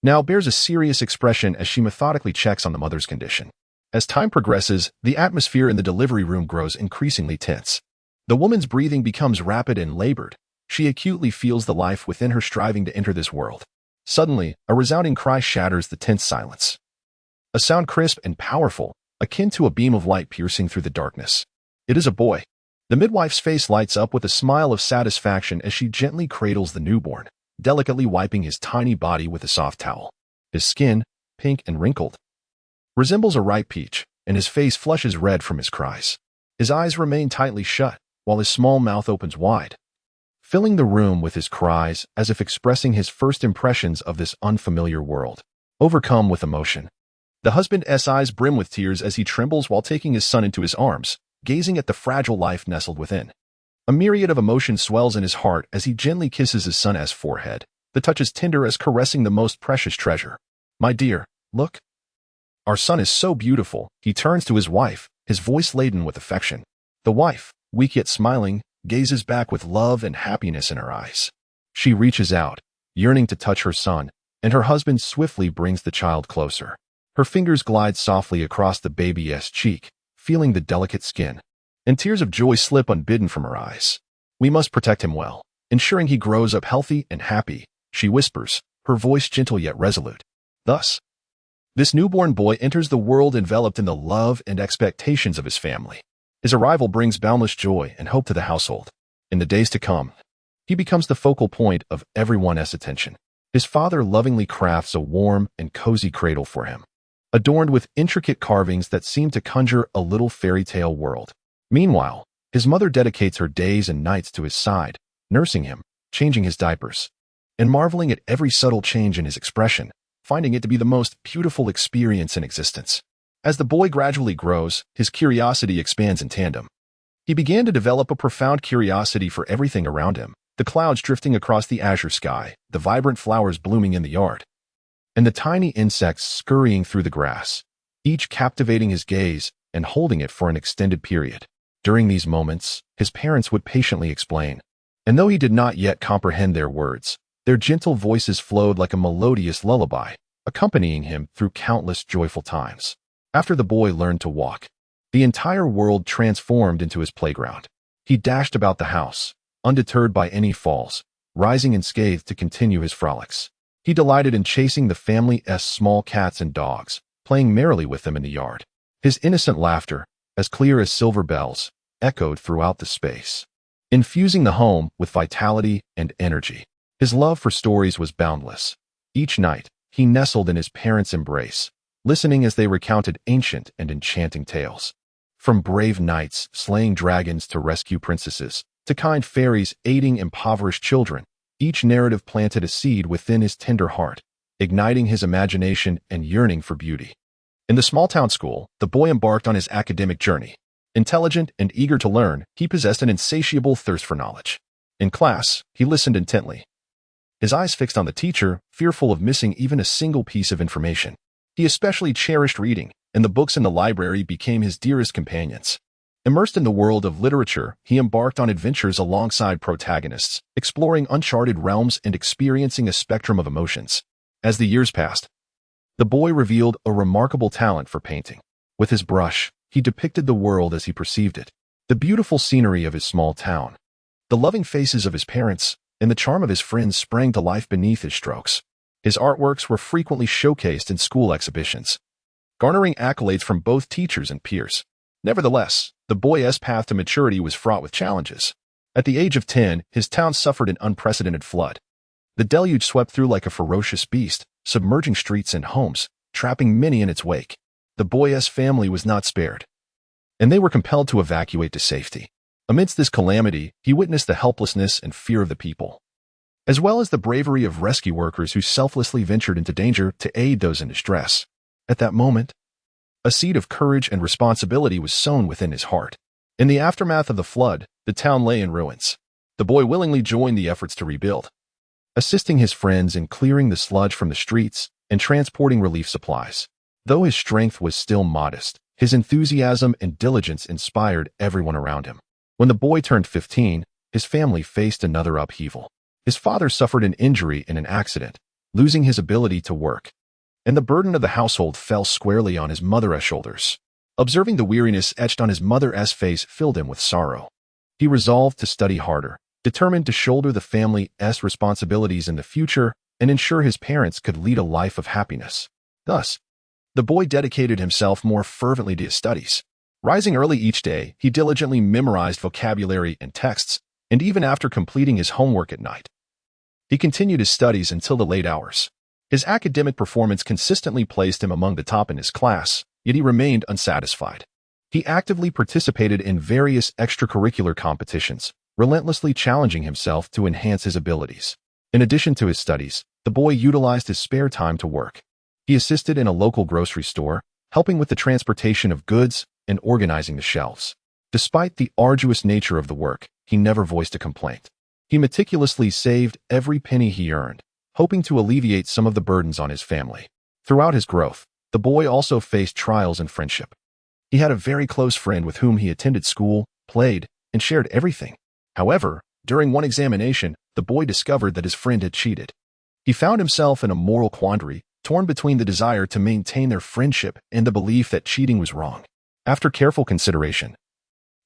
now bears a serious expression as she methodically checks on the mother's condition. As time progresses, the atmosphere in the delivery room grows increasingly tense. The woman's breathing becomes rapid and labored. She acutely feels the life within her striving to enter this world. Suddenly, a resounding cry shatters the tense silence. A sound crisp and powerful, akin to a beam of light piercing through the darkness. It is a boy. The midwife's face lights up with a smile of satisfaction as she gently cradles the newborn, delicately wiping his tiny body with a soft towel. His skin, pink and wrinkled, resembles a ripe peach, and his face flushes red from his cries. His eyes remain tightly shut, while his small mouth opens wide, filling the room with his cries as if expressing his first impressions of this unfamiliar world. Overcome with emotion, the husband's eyes brim with tears as he trembles while taking his son into his arms, gazing at the fragile life nestled within. A myriad of emotions swells in his heart as he gently kisses his son's forehead, the touch as tender as caressing the most precious treasure. "My dear, look. Our son is so beautiful." He turns to his wife, his voice laden with affection. The wife, weak yet smiling, gazes back with love and happiness in her eyes. She reaches out, yearning to touch her son, and her husband swiftly brings the child closer. Her fingers glide softly across the baby's cheek, feeling the delicate skin, and tears of joy slip unbidden from her eyes. "We must protect him well, ensuring he grows up healthy and happy," she whispers, her voice gentle yet resolute. Thus, this newborn boy enters the world enveloped in the love and expectations of his family. His arrival brings boundless joy and hope to the household. In the days to come, he becomes the focal point of everyone's attention. His father lovingly crafts a warm and cozy cradle for him, adorned with intricate carvings that seem to conjure a little fairy tale world. Meanwhile, his mother dedicates her days and nights to his side, nursing him, changing his diapers, and marveling at every subtle change in his expression, finding it to be the most beautiful experience in existence. As the boy gradually grows, his curiosity expands in tandem. He began to develop a profound curiosity for everything around him, the clouds drifting across the azure sky, the vibrant flowers blooming in the yard, and the tiny insects scurrying through the grass, each captivating his gaze and holding it for an extended period. During these moments, his parents would patiently explain, and though he did not yet comprehend their words, their gentle voices flowed like a melodious lullaby, accompanying him through countless joyful times. After the boy learned to walk, the entire world transformed into his playground. He dashed about the house, undeterred by any falls, rising unscathed to continue his frolics. He delighted in chasing the family's small cats and dogs, playing merrily with them in the yard. His innocent laughter, as clear as silver bells, echoed throughout the space, infusing the home with vitality and energy. His love for stories was boundless. Each night, he nestled in his parents' embrace, listening as they recounted ancient and enchanting tales. From brave knights slaying dragons to rescue princesses, to kind fairies aiding impoverished children, each narrative planted a seed within his tender heart, igniting his imagination and yearning for beauty. In the small-town school, the boy embarked on his academic journey. Intelligent and eager to learn, he possessed an insatiable thirst for knowledge. In class, he listened intently, his eyes fixed on the teacher, fearful of missing even a single piece of information. He especially cherished reading, and the books in the library became his dearest companions. Immersed in the world of literature, he embarked on adventures alongside protagonists, exploring uncharted realms and experiencing a spectrum of emotions. As the years passed, the boy revealed a remarkable talent for painting. With his brush, he depicted the world as he perceived it, the beautiful scenery of his small town, the loving faces of his parents, and the charm of his friends sprang to life beneath his strokes. His artworks were frequently showcased in school exhibitions, garnering accolades from both teachers and peers. Nevertheless, the boy's path to maturity was fraught with challenges. At the age of 10, his town suffered an unprecedented flood. The deluge swept through like a ferocious beast, submerging streets and homes, trapping many in its wake. The boy's family was not spared, and they were compelled to evacuate to safety. Amidst this calamity, he witnessed the helplessness and fear of the people, as well as the bravery of rescue workers who selflessly ventured into danger to aid those in distress. At that moment, a seed of courage and responsibility was sown within his heart. In the aftermath of the flood, the town lay in ruins. The boy willingly joined the efforts to rebuild, assisting his friends in clearing the sludge from the streets and transporting relief supplies. Though his strength was still modest, his enthusiasm and diligence inspired everyone around him. When the boy turned 15, his family faced another upheaval. His father suffered an injury in an accident, losing his ability to work, and the burden of the household fell squarely on his mother's shoulders. Observing the weariness etched on his mother's face filled him with sorrow. He resolved to study harder, determined to shoulder the family's responsibilities in the future and ensure his parents could lead a life of happiness. Thus, the boy dedicated himself more fervently to his studies. Rising early each day, he diligently memorized vocabulary and texts, and even after completing his homework at night, he continued his studies until the late hours. His academic performance consistently placed him among the top in his class, yet he remained unsatisfied. He actively participated in various extracurricular competitions, relentlessly challenging himself to enhance his abilities. In addition to his studies, the boy utilized his spare time to work. He assisted in a local grocery store, helping with the transportation of goods and organizing the shelves. Despite the arduous nature of the work, he never voiced a complaint. He meticulously saved every penny he earned, hoping to alleviate some of the burdens on his family. Throughout his growth, the boy also faced trials in friendship. He had a very close friend with whom he attended school, played, and shared everything. However, during one examination, the boy discovered that his friend had cheated. He found himself in a moral quandary, torn between the desire to maintain their friendship and the belief that cheating was wrong. After careful consideration,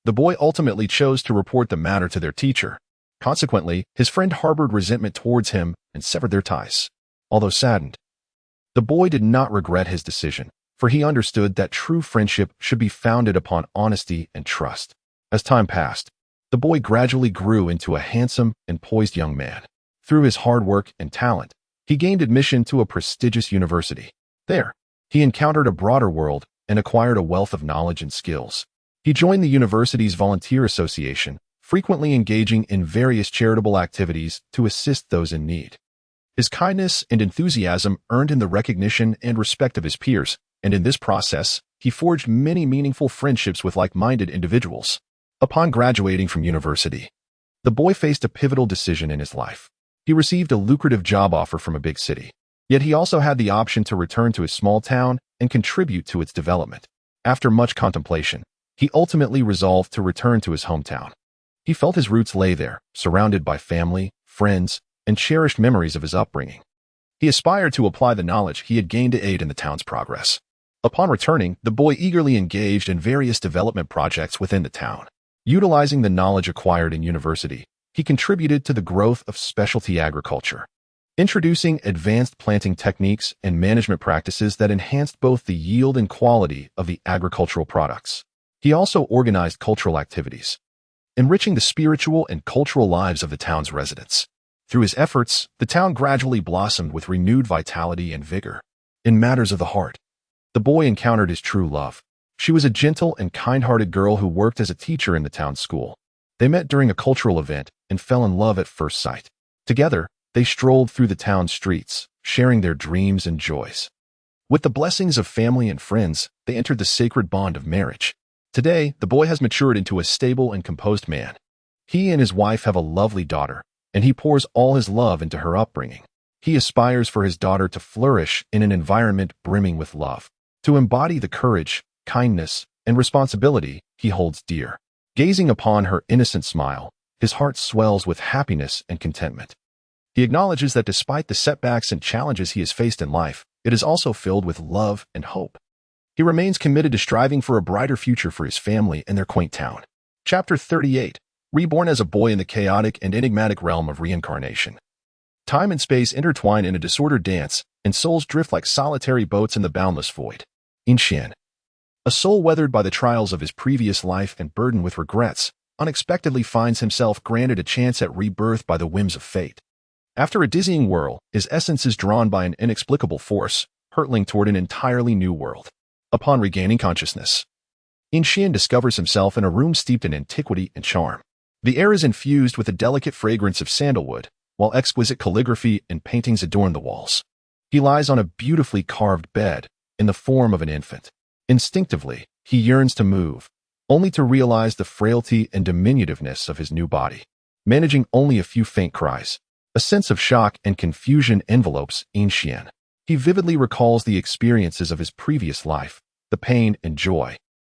the boy ultimately chose to report the matter to their teacher. Consequently, his friend harbored resentment towards him and severed their ties. Although saddened, the boy did not regret his decision, for he understood that true friendship should be founded upon honesty and trust. As time passed, the boy gradually grew into a handsome and poised young man. Through his hard work and talent, he gained admission to a prestigious university. There, he encountered a broader world and acquired a wealth of knowledge and skills. He joined the university's volunteer association, frequently engaging in various charitable activities to assist those in need. His kindness and enthusiasm earned him the recognition and respect of his peers, and in this process, he forged many meaningful friendships with like-minded individuals. Upon graduating from university, the boy faced a pivotal decision in his life. He received a lucrative job offer from a big city, yet he also had the option to return to his small town and contribute to its development. After much contemplation, he ultimately resolved to return to his hometown. He felt his roots lay there, surrounded by family, friends, and cherished memories of his upbringing. He aspired to apply the knowledge he had gained to aid in the town's progress. Upon returning, the boy eagerly engaged in various development projects within the town. Utilizing the knowledge acquired in university, he contributed to the growth of specialty agriculture, introducing advanced planting techniques and management practices that enhanced both the yield and quality of the agricultural products. He also organized cultural activities, enriching the spiritual and cultural lives of the town's residents. Through his efforts, the town gradually blossomed with renewed vitality and vigor. In matters of the heart, the boy encountered his true love. She was a gentle and kind-hearted girl who worked as a teacher in the town's school. They met during a cultural event and fell in love at first sight. Together, they strolled through the town streets, sharing their dreams and joys. With the blessings of family and friends, they entered the sacred bond of marriage. Today, the boy has matured into a stable and composed man. He and his wife have a lovely daughter, and he pours all his love into her upbringing. He aspires for his daughter to flourish in an environment brimming with love, to embody the courage, kindness, and responsibility he holds dear. Gazing upon her innocent smile, his heart swells with happiness and contentment. He acknowledges that despite the setbacks and challenges he has faced in life, it is also filled with love and hope. He remains committed to striving for a brighter future for his family and their quaint town. Chapter 38. Reborn as a boy in the chaotic and enigmatic realm of reincarnation. Time and space intertwine in a disordered dance, and souls drift like solitary boats in the boundless void. Inshan. A soul weathered by the trials of his previous life and burdened with regrets, unexpectedly finds himself granted a chance at rebirth by the whims of fate. After a dizzying whirl, his essence is drawn by an inexplicable force, hurtling toward an entirely new world. Upon regaining consciousness, In Xian discovers himself in a room steeped in antiquity and charm. The air is infused with a delicate fragrance of sandalwood, while exquisite calligraphy and paintings adorn the walls. He lies on a beautifully carved bed, in the form of an infant. Instinctively, he yearns to move, only to realize the frailty and diminutiveness of his new body. Managing only a few faint cries, a sense of shock and confusion envelopes In Xian. He vividly recalls the experiences of his previous life, the pain and joy,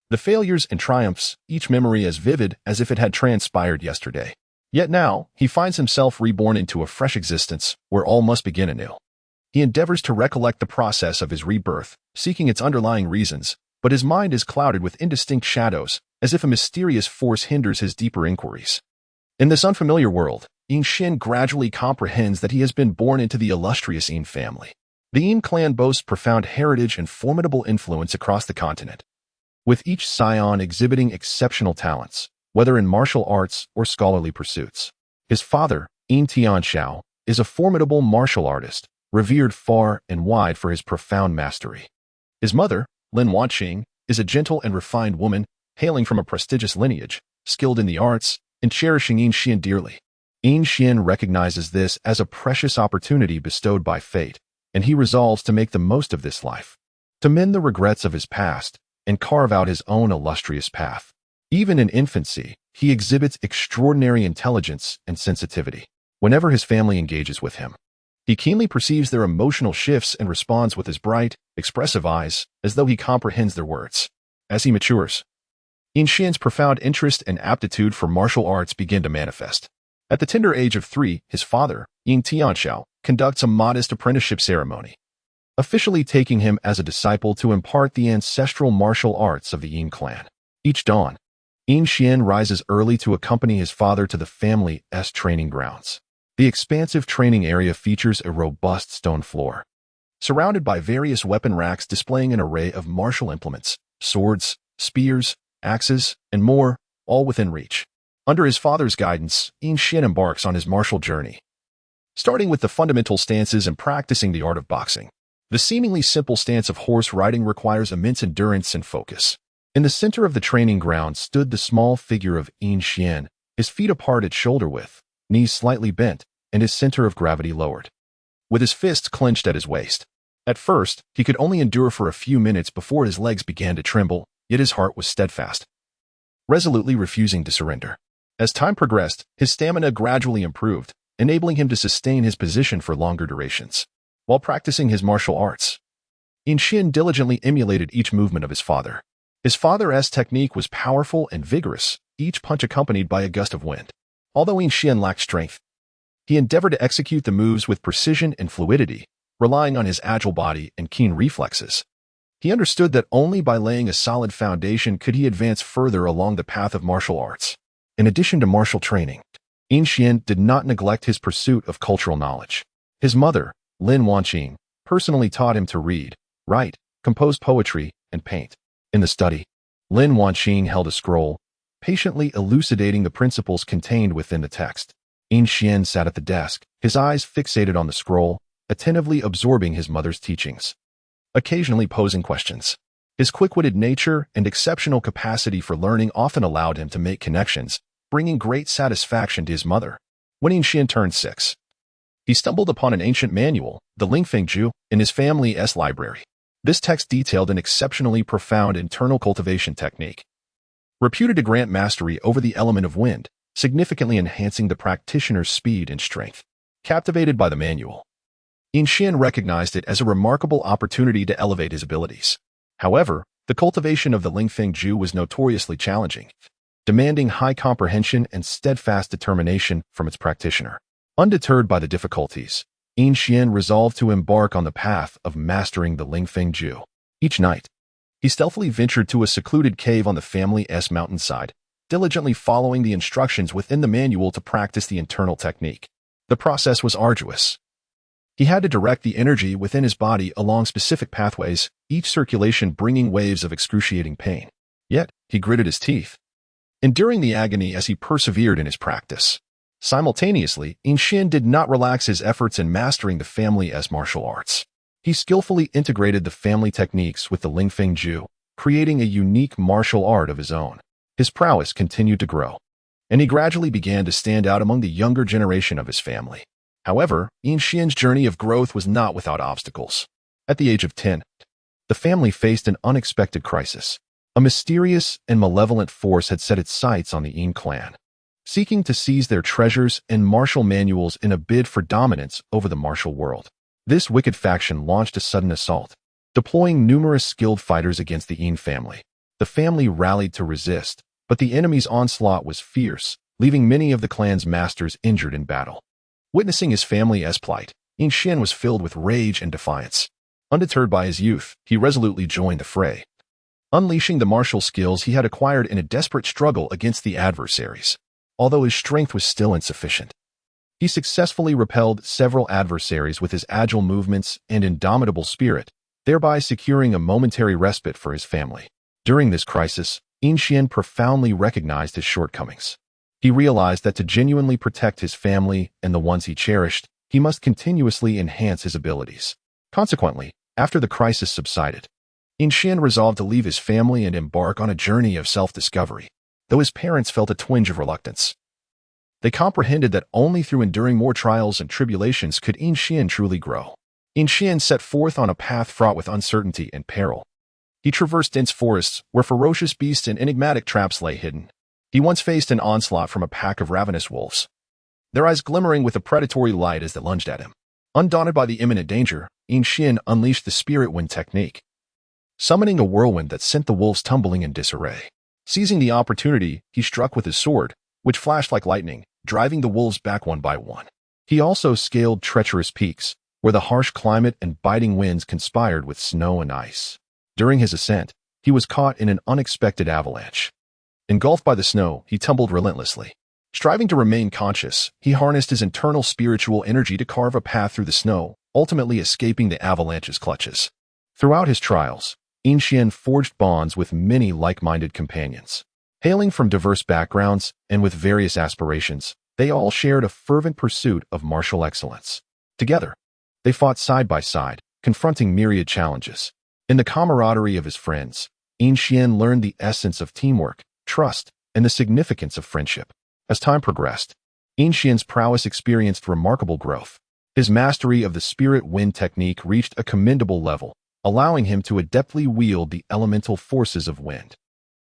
the failures and triumphs, each memory as vivid as if it had transpired yesterday. Yet now, he finds himself reborn into a fresh existence where all must begin anew. He endeavors to recollect the process of his rebirth, seeking its underlying reasons, but his mind is clouded with indistinct shadows, as if a mysterious force hinders his deeper inquiries. In this unfamiliar world, In Xian gradually comprehends that he has been born into the illustrious Yin family. The Yin clan boasts profound heritage and formidable influence across the continent, with each scion exhibiting exceptional talents, whether in martial arts or scholarly pursuits. His father, Yin Tianxiao, is a formidable martial artist, revered far and wide for his profound mastery. His mother, Lin Wanqing, is a gentle and refined woman, hailing from a prestigious lineage, skilled in the arts, and cherishing In Xian dearly. In Xian recognizes this as a precious opportunity bestowed by fate, and he resolves to make the most of this life, to mend the regrets of his past, and carve out his own illustrious path. Even in infancy, he exhibits extraordinary intelligence and sensitivity. Whenever his family engages with him, he keenly perceives their emotional shifts and responds with his bright, expressive eyes, as though he comprehends their words. As he matures, In Xian's profound interest and aptitude for martial arts begin to manifest. At the tender age of 3, his father, Yin Tianxiao, conducts a modest apprenticeship ceremony, officially taking him as a disciple to impart the ancestral martial arts of the Yin clan. Each dawn, In Xian rises early to accompany his father to the family's training grounds. The expansive training area features a robust stone floor, surrounded by various weapon racks displaying an array of martial implements, swords, spears, axes, and more, all within reach. Under his father's guidance, In Xian embarks on his martial journey, starting with the fundamental stances and practicing the art of boxing. The seemingly simple stance of horse riding requires immense endurance and focus. In the center of the training ground stood the small figure of In Xian, his feet apart at shoulder width, knees slightly bent, and his center of gravity lowered, with his fists clenched at his waist. At first, he could only endure for a few minutes before his legs began to tremble, yet his heart was steadfast, resolutely refusing to surrender. As time progressed, his stamina gradually improved, enabling him to sustain his position for longer durations. While practicing his martial arts, In Xian diligently emulated each movement of his father. His father's technique was powerful and vigorous, each punch accompanied by a gust of wind. Although In Xian lacked strength, he endeavored to execute the moves with precision and fluidity, relying on his agile body and keen reflexes. He understood that only by laying a solid foundation could he advance further along the path of martial arts. In addition to martial training, In Xian did not neglect his pursuit of cultural knowledge. His mother, Lin Wanqing, personally taught him to read, write, compose poetry, and paint. In the study, Lin Wanqing held a scroll, patiently elucidating the principles contained within the text. In Xian sat at the desk, his eyes fixated on the scroll, attentively absorbing his mother's teachings, occasionally posing questions. His quick-witted nature and exceptional capacity for learning often allowed him to make connections, bringing great satisfaction to his mother. When In Xian turned 6, he stumbled upon an ancient manual, the Lingfeng Ju, in his family's library. This text detailed an exceptionally profound internal cultivation technique, reputed to grant mastery over the element of wind, significantly enhancing the practitioner's speed and strength. Captivated by the manual, In Xian recognized it as a remarkable opportunity to elevate his abilities. However, the cultivation of the Lingfeng Ju was notoriously challenging, demanding high comprehension and steadfast determination from its practitioner. Undeterred by the difficulties, In Xian resolved to embark on the path of mastering the Lingfeng Ju. Each night, he stealthily ventured to a secluded cave on the family's mountainside, diligently following the instructions within the manual to practice the internal technique. The process was arduous. He had to direct the energy within his body along specific pathways, each circulation bringing waves of excruciating pain. Yet, he gritted his teeth, enduring the agony as he persevered in his practice. Simultaneously, In Xian did not relax his efforts in mastering the family's martial arts. He skillfully integrated the family techniques with the Lingfeng Ju, creating a unique martial art of his own. His prowess continued to grow, and he gradually began to stand out among the younger generation of his family. However, Yin Xian's journey of growth was not without obstacles. At the age of 10, the family faced an unexpected crisis. A mysterious and malevolent force had set its sights on the Yin clan, seeking to seize their treasures and martial manuals in a bid for dominance over the martial world. This wicked faction launched a sudden assault, deploying numerous skilled fighters against the Yin family. The family rallied to resist, but the enemy's onslaught was fierce, leaving many of the clan's masters injured in battle. Witnessing his family's plight, Yin Xian was filled with rage and defiance. Undeterred by his youth, he resolutely joined the fray, unleashing the martial skills he had acquired in a desperate struggle against the adversaries. Although his strength was still insufficient, he successfully repelled several adversaries with his agile movements and indomitable spirit, thereby securing a momentary respite for his family. During this crisis, Yin Xian profoundly recognized his shortcomings. He realized that to genuinely protect his family and the ones he cherished, he must continuously enhance his abilities. Consequently, after the crisis subsided, Yin Xian resolved to leave his family and embark on a journey of self-discovery, though his parents felt a twinge of reluctance. They comprehended that only through enduring more trials and tribulations could Yin Xian truly grow. Yin Xian set forth on a path fraught with uncertainty and peril. He traversed dense forests where ferocious beasts and enigmatic traps lay hidden. He once faced an onslaught from a pack of ravenous wolves, their eyes glimmering with a predatory light as they lunged at him. Undaunted by the imminent danger, Yin Xian unleashed the spirit wind technique, summoning a whirlwind that sent the wolves tumbling in disarray. Seizing the opportunity, he struck with his sword, which flashed like lightning, driving the wolves back one by one. He also scaled treacherous peaks, where the harsh climate and biting winds conspired with snow and ice. During his ascent, he was caught in an unexpected avalanche. Engulfed by the snow, he tumbled relentlessly. Striving to remain conscious, he harnessed his internal spiritual energy to carve a path through the snow, ultimately escaping the avalanche's clutches. Throughout his trials, Yin Xian forged bonds with many like-minded companions. Hailing from diverse backgrounds and with various aspirations, they all shared a fervent pursuit of martial excellence. Together, they fought side by side, confronting myriad challenges. In the camaraderie of his friends, Yin Xian learned the essence of teamwork, trust, and the significance of friendship. As time progressed, Yin Xian's prowess experienced remarkable growth. His mastery of the spirit wind technique reached a commendable level, allowing him to adeptly wield the elemental forces of wind.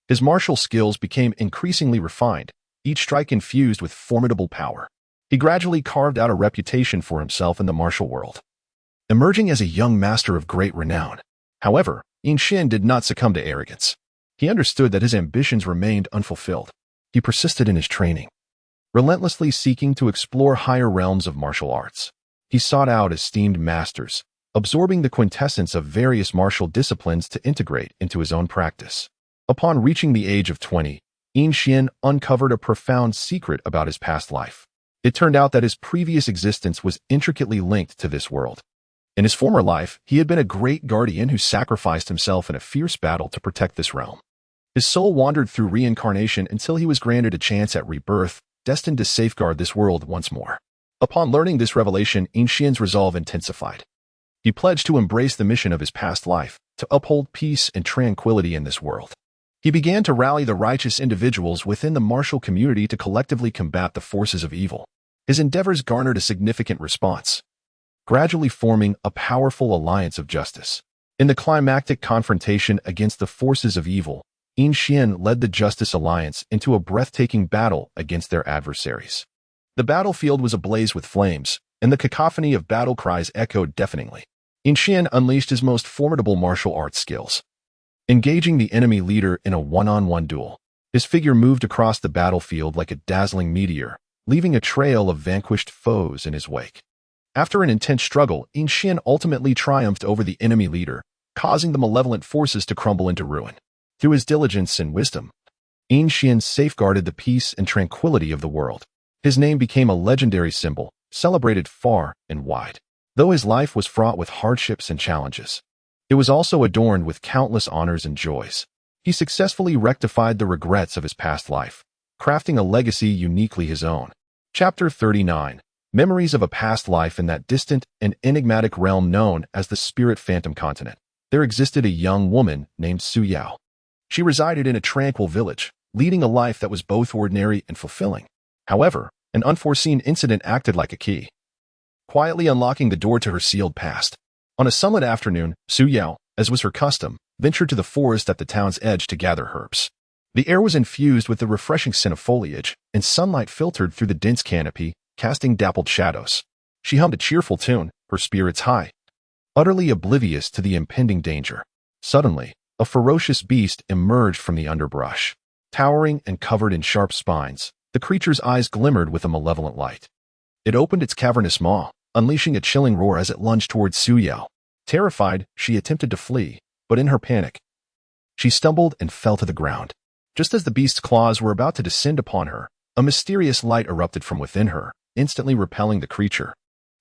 His martial skills became increasingly refined, each strike infused with formidable power. He gradually carved out a reputation for himself in the martial world, emerging as a young master of great renown. However, Yin Xian did not succumb to arrogance. He understood that his ambitions remained unfulfilled. He persisted in his training, relentlessly seeking to explore higher realms of martial arts. He sought out esteemed masters, absorbing the quintessence of various martial disciplines to integrate into his own practice. Upon reaching the age of 20, Yin Xian uncovered a profound secret about his past life. It turned out that his previous existence was intricately linked to this world. In his former life, he had been a great guardian who sacrificed himself in a fierce battle to protect this realm. His soul wandered through reincarnation until he was granted a chance at rebirth, destined to safeguard this world once more. Upon learning this revelation, Yin Xian's resolve intensified. He pledged to embrace the mission of his past life, to uphold peace and tranquility in this world. He began to rally the righteous individuals within the martial community to collectively combat the forces of evil. His endeavors garnered a significant response, gradually forming a powerful alliance of justice. In the climactic confrontation against the forces of evil, Yin Xian led the Justice Alliance into a breathtaking battle against their adversaries. The battlefield was ablaze with flames, and the cacophony of battle cries echoed deafeningly. Yin Xian unleashed his most formidable martial arts skills, engaging the enemy leader in a one-on-one duel. His figure moved across the battlefield like a dazzling meteor, leaving a trail of vanquished foes in his wake. After an intense struggle, Yin Xian ultimately triumphed over the enemy leader, causing the malevolent forces to crumble into ruin. Through his diligence and wisdom, Yin Xian safeguarded the peace and tranquility of the world. His name became a legendary symbol, celebrated far and wide. Though his life was fraught with hardships and challenges, it was also adorned with countless honors and joys. He successfully rectified the regrets of his past life, crafting a legacy uniquely his own. Chapter 39. Memories of a past life in that distant and enigmatic realm known as the Spirit Phantom Continent. There existed a young woman named Su Yao. She resided in a tranquil village, leading a life that was both ordinary and fulfilling. However, an unforeseen incident acted like a key, quietly unlocking the door to her sealed past. On a sunlit afternoon, Su Yao, as was her custom, ventured to the forest at the town's edge to gather herbs. The air was infused with the refreshing scent of foliage, and sunlight filtered through the dense canopy, casting dappled shadows. She hummed a cheerful tune, her spirits high, utterly oblivious to the impending danger. Suddenly, a ferocious beast emerged from the underbrush. Towering and covered in sharp spines, the creature's eyes glimmered with a malevolent light. It opened its cavernous maw, unleashing a chilling roar as it lunged towards Su Yao. Terrified, she attempted to flee, but in her panic, she stumbled and fell to the ground. Just as the beast's claws were about to descend upon her, a mysterious light erupted from within her, instantly repelling the creature.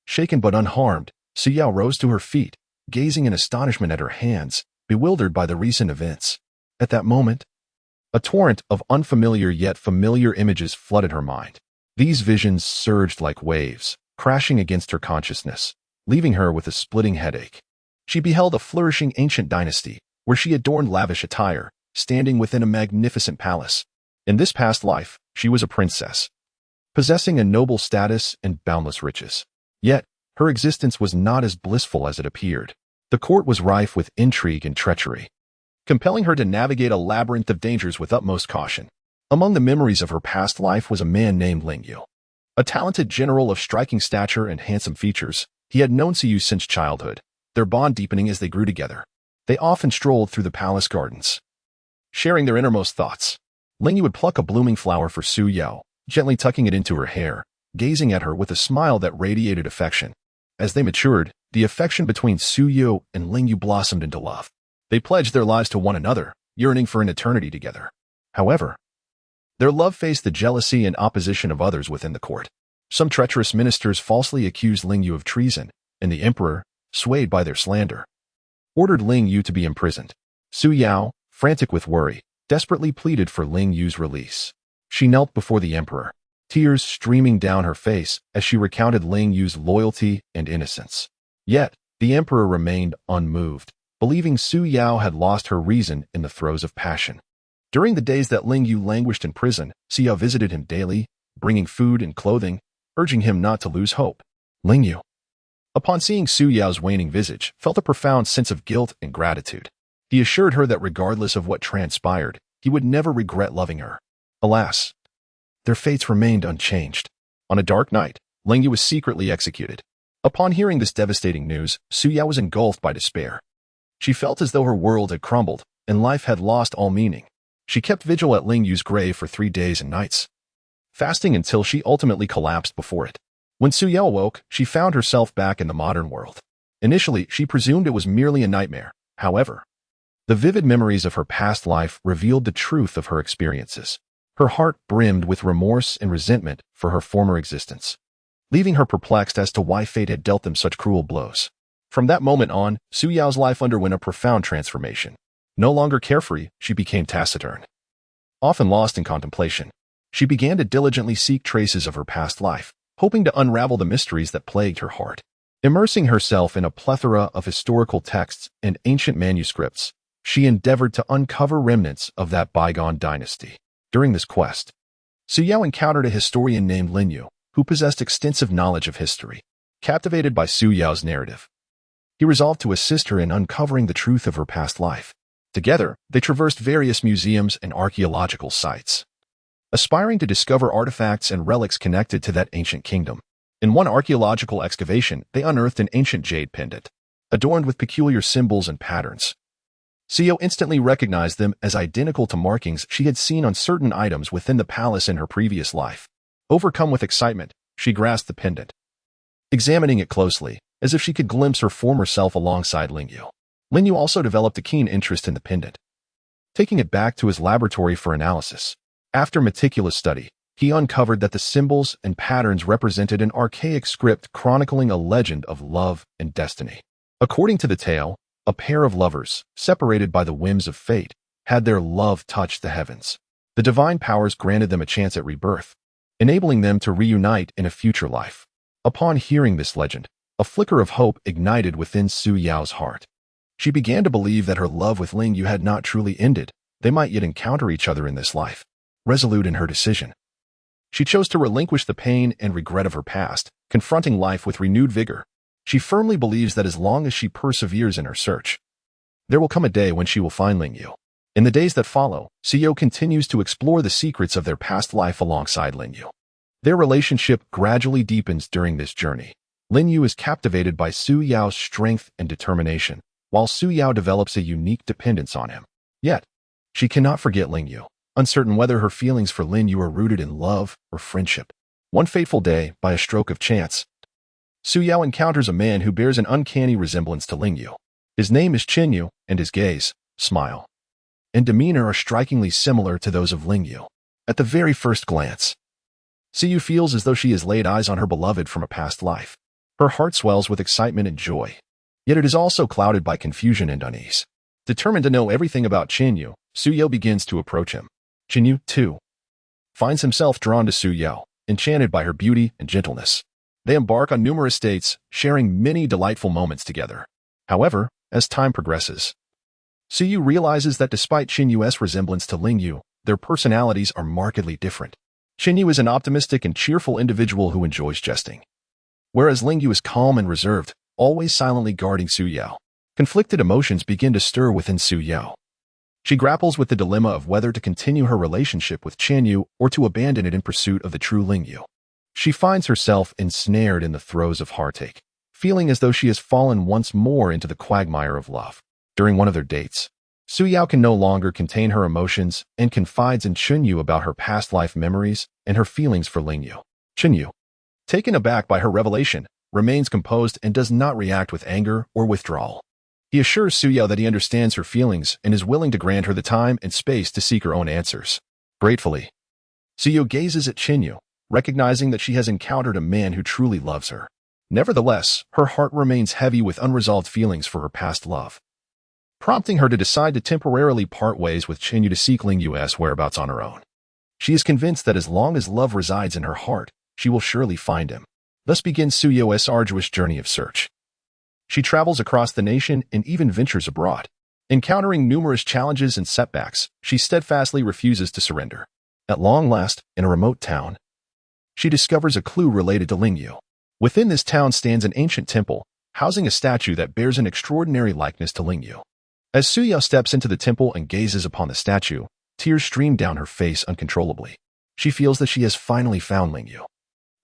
Shaken but unharmed, Su Yao rose to her feet, gazing in astonishment at her hands, bewildered by the recent events. At that moment, a torrent of unfamiliar yet familiar images flooded her mind. These visions surged like waves, crashing against her consciousness, leaving her with a splitting headache. She beheld a flourishing ancient dynasty, where she adorned lavish attire, standing within a magnificent palace. In this past life, she was a princess, possessing a noble status and boundless riches. Yet, her existence was not as blissful as it appeared. The court was rife with intrigue and treachery, compelling her to navigate a labyrinth of dangers with utmost caution. Among the memories of her past life was a man named Yu. A talented general of striking stature and handsome features, he had known Siyu since childhood, their bond deepening as they grew together. They often strolled through the palace gardens, sharing their innermost thoughts. Yu would pluck a blooming flower for Su Yao, gently tucking it into her hair, gazing at her with a smile that radiated affection. As they matured, the affection between Su Yao and Yu blossomed into love. They pledged their lives to one another, yearning for an eternity together. However, their love faced the jealousy and opposition of others within the court. Some treacherous ministers falsely accused Yu of treason, and the emperor, swayed by their slander, ordered Yu to be imprisoned. Su Yao, frantic with worry, desperately pleaded for Yu's release. She knelt before the emperor, tears streaming down her face as she recounted Yu's loyalty and innocence. Yet, the emperor remained unmoved, believing Su Yao had lost her reason in the throes of passion. During the days that Yu languished in prison, Su Yao visited him daily, bringing food and clothing, urging him not to lose hope. Yu, upon seeing Su Yao's waning visage, felt a profound sense of guilt and gratitude. He assured her that regardless of what transpired, he would never regret loving her. Alas, their fates remained unchanged. On a dark night, Yu was secretly executed. Upon hearing this devastating news, Su Yao was engulfed by despair. She felt as though her world had crumbled, and life had lost all meaning. She kept vigil at Yu's grave for 3 days and nights, fasting until she ultimately collapsed before it. When Su Yao awoke, she found herself back in the modern world. Initially, she presumed it was merely a nightmare. However, the vivid memories of her past life revealed the truth of her experiences. Her heart brimmed with remorse and resentment for her former existence, leaving her perplexed as to why fate had dealt them such cruel blows. From that moment on, Su Yao's life underwent a profound transformation. No longer carefree, she became taciturn, often lost in contemplation. She began to diligently seek traces of her past life, hoping to unravel the mysteries that plagued her heart. Immersing herself in a plethora of historical texts and ancient manuscripts, she endeavored to uncover remnants of that bygone dynasty. During this quest, Su Yao encountered a historian named Yu, who possessed extensive knowledge of history. Captivated by Su Yao's narrative, he resolved to assist her in uncovering the truth of her past life. Together, they traversed various museums and archaeological sites, aspiring to discover artifacts and relics connected to that ancient kingdom. In one archaeological excavation, they unearthed an ancient jade pendant, adorned with peculiar symbols and patterns. Su Yao instantly recognized them as identical to markings she had seen on certain items within the palace in her previous life. Overcome with excitement, she grasped the pendant, examining it closely, as if she could glimpse her former self alongside Yu. Yu also developed a keen interest in the pendant, taking it back to his laboratory for analysis. After meticulous study, he uncovered that the symbols and patterns represented an archaic script chronicling a legend of love and destiny. According to the tale, a pair of lovers, separated by the whims of fate, had their love touch the heavens. The divine powers granted them a chance at rebirth, enabling them to reunite in a future life. Upon hearing this legend, a flicker of hope ignited within Su Yao's heart. She began to believe that her love with Yu had not truly ended, they might yet encounter each other in this life. Resolute in her decision, she chose to relinquish the pain and regret of her past, confronting life with renewed vigor. She firmly believes that as long as she perseveres in her search, there will come a day when she will find Lingyu. In the days that follow, Suyo continues to explore the secrets of their past life alongside Lingyu. Their relationship gradually deepens during this journey. Lingyu is captivated by Su Yao's strength and determination, while Su Yao develops a unique dependence on him. Yet, she cannot forget Lingyu, uncertain whether her feelings for Lingyu are rooted in love or friendship. One fateful day, by a stroke of chance, Su Yao encounters a man who bears an uncanny resemblance to Lingyu. His name is Qinyu, and his gaze, smile, and demeanor are strikingly similar to those of Lingyu. At the very first glance, Suyu feels as though she has laid eyes on her beloved from a past life. Her heart swells with excitement and joy, yet it is also clouded by confusion and unease. Determined to know everything about Qinyu, Suyo begins to approach him. Qinyu, too, finds himself drawn to Su Yao, enchanted by her beauty and gentleness. They embark on numerous dates, sharing many delightful moments together. However, as time progresses, Suyu realizes that despite Qinyu's resemblance to Lingyu, their personalities are markedly different. Qinyu is an optimistic and cheerful individual who enjoys jesting, whereas Lingyu is calm and reserved, always silently guarding Su Yao. Conflicted emotions begin to stir within Su Yao. She grapples with the dilemma of whether to continue her relationship with Qinyu or to abandon it in pursuit of the true Lingyu. She finds herself ensnared in the throes of heartache, feeling as though she has fallen once more into the quagmire of love. During one of their dates, Su Yao can no longer contain her emotions and confides in Qinyu about her past life memories and her feelings for Lingyu. Qinyu, taken aback by her revelation, remains composed and does not react with anger or withdrawal. He assures Su Yao that he understands her feelings and is willing to grant her the time and space to seek her own answers. Gratefully, Su Yao gazes at Qinyu, recognizing that she has encountered a man who truly loves her. Nevertheless, her heart remains heavy with unresolved feelings for her past love, prompting her to decide to temporarily part ways with Qinyu to seek Lingyu's whereabouts on her own. She is convinced that as long as love resides in her heart, she will surely find him. Thus begins Suyo's arduous journey of search. She travels across the nation and even ventures abroad. Encountering numerous challenges and setbacks, she steadfastly refuses to surrender. At long last, in a remote town, she discovers a clue related to Lingyu. Within this town stands an ancient temple, housing a statue that bears an extraordinary likeness to Lingyu. As Suyo steps into the temple and gazes upon the statue, tears stream down her face uncontrollably. She feels that she has finally found Lingyu.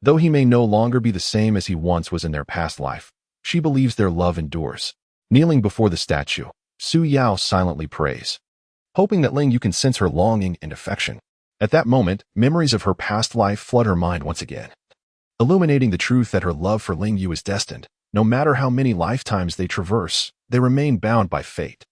Though he may no longer be the same as he once was in their past life, she believes their love endures. Kneeling before the statue, Su Yao silently prays, hoping that Lingyu can sense her longing and affection. At that moment, memories of her past life flood her mind once again, illuminating the truth that her love for Lingyu is destined. No matter how many lifetimes they traverse, they remain bound by fate.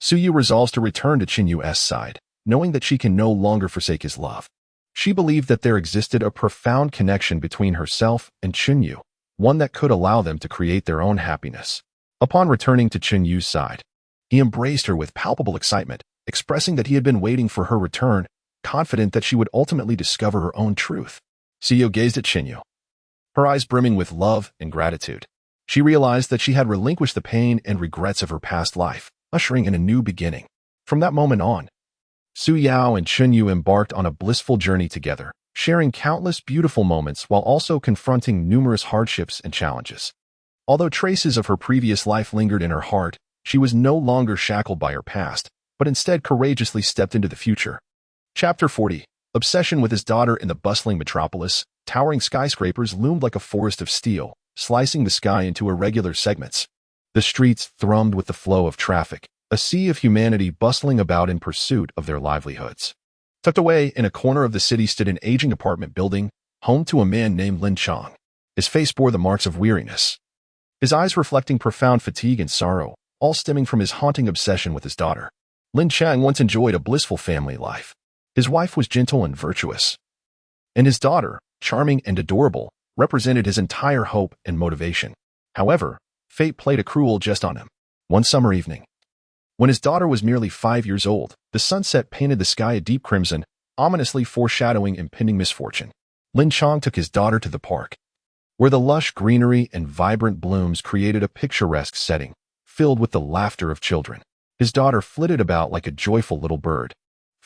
Suyu resolves to return to Qinyu's side, knowing that she can no longer forsake his love. She believed that there existed a profound connection between herself and Qinyu, one that could allow them to create their own happiness. Upon returning to Qinyu's side, he embraced her with palpable excitement, expressing that he had been waiting for her return, confident that she would ultimately discover her own truth. Suyo gazed at Qinyu, her eyes brimming with love and gratitude. She realized that she had relinquished the pain and regrets of her past life, ushering in a new beginning. From that moment on, Su Yao and Qinyu embarked on a blissful journey together, sharing countless beautiful moments while also confronting numerous hardships and challenges. Although traces of her previous life lingered in her heart, she was no longer shackled by her past, but instead courageously stepped into the future. Chapter 40. Obsession with his daughter. In the bustling metropolis, towering skyscrapers loomed like a forest of steel, slicing the sky into irregular segments. The streets thrummed with the flow of traffic, a sea of humanity bustling about in pursuit of their livelihoods. Tucked away in a corner of the city stood an aging apartment building, home to a man named Lin Chang. His face bore the marks of weariness, his eyes reflecting profound fatigue and sorrow, all stemming from his haunting obsession with his daughter. Lin Chang once enjoyed a blissful family life. His wife was gentle and virtuous, and his daughter, charming and adorable, represented his entire hope and motivation. However, fate played a cruel jest on him. One summer evening, when his daughter was merely 5 years old, the sunset painted the sky a deep crimson, ominously foreshadowing impending misfortune. Lin Chang took his daughter to the park, where the lush greenery and vibrant blooms created a picturesque setting, filled with the laughter of children. His daughter flitted about like a joyful little bird,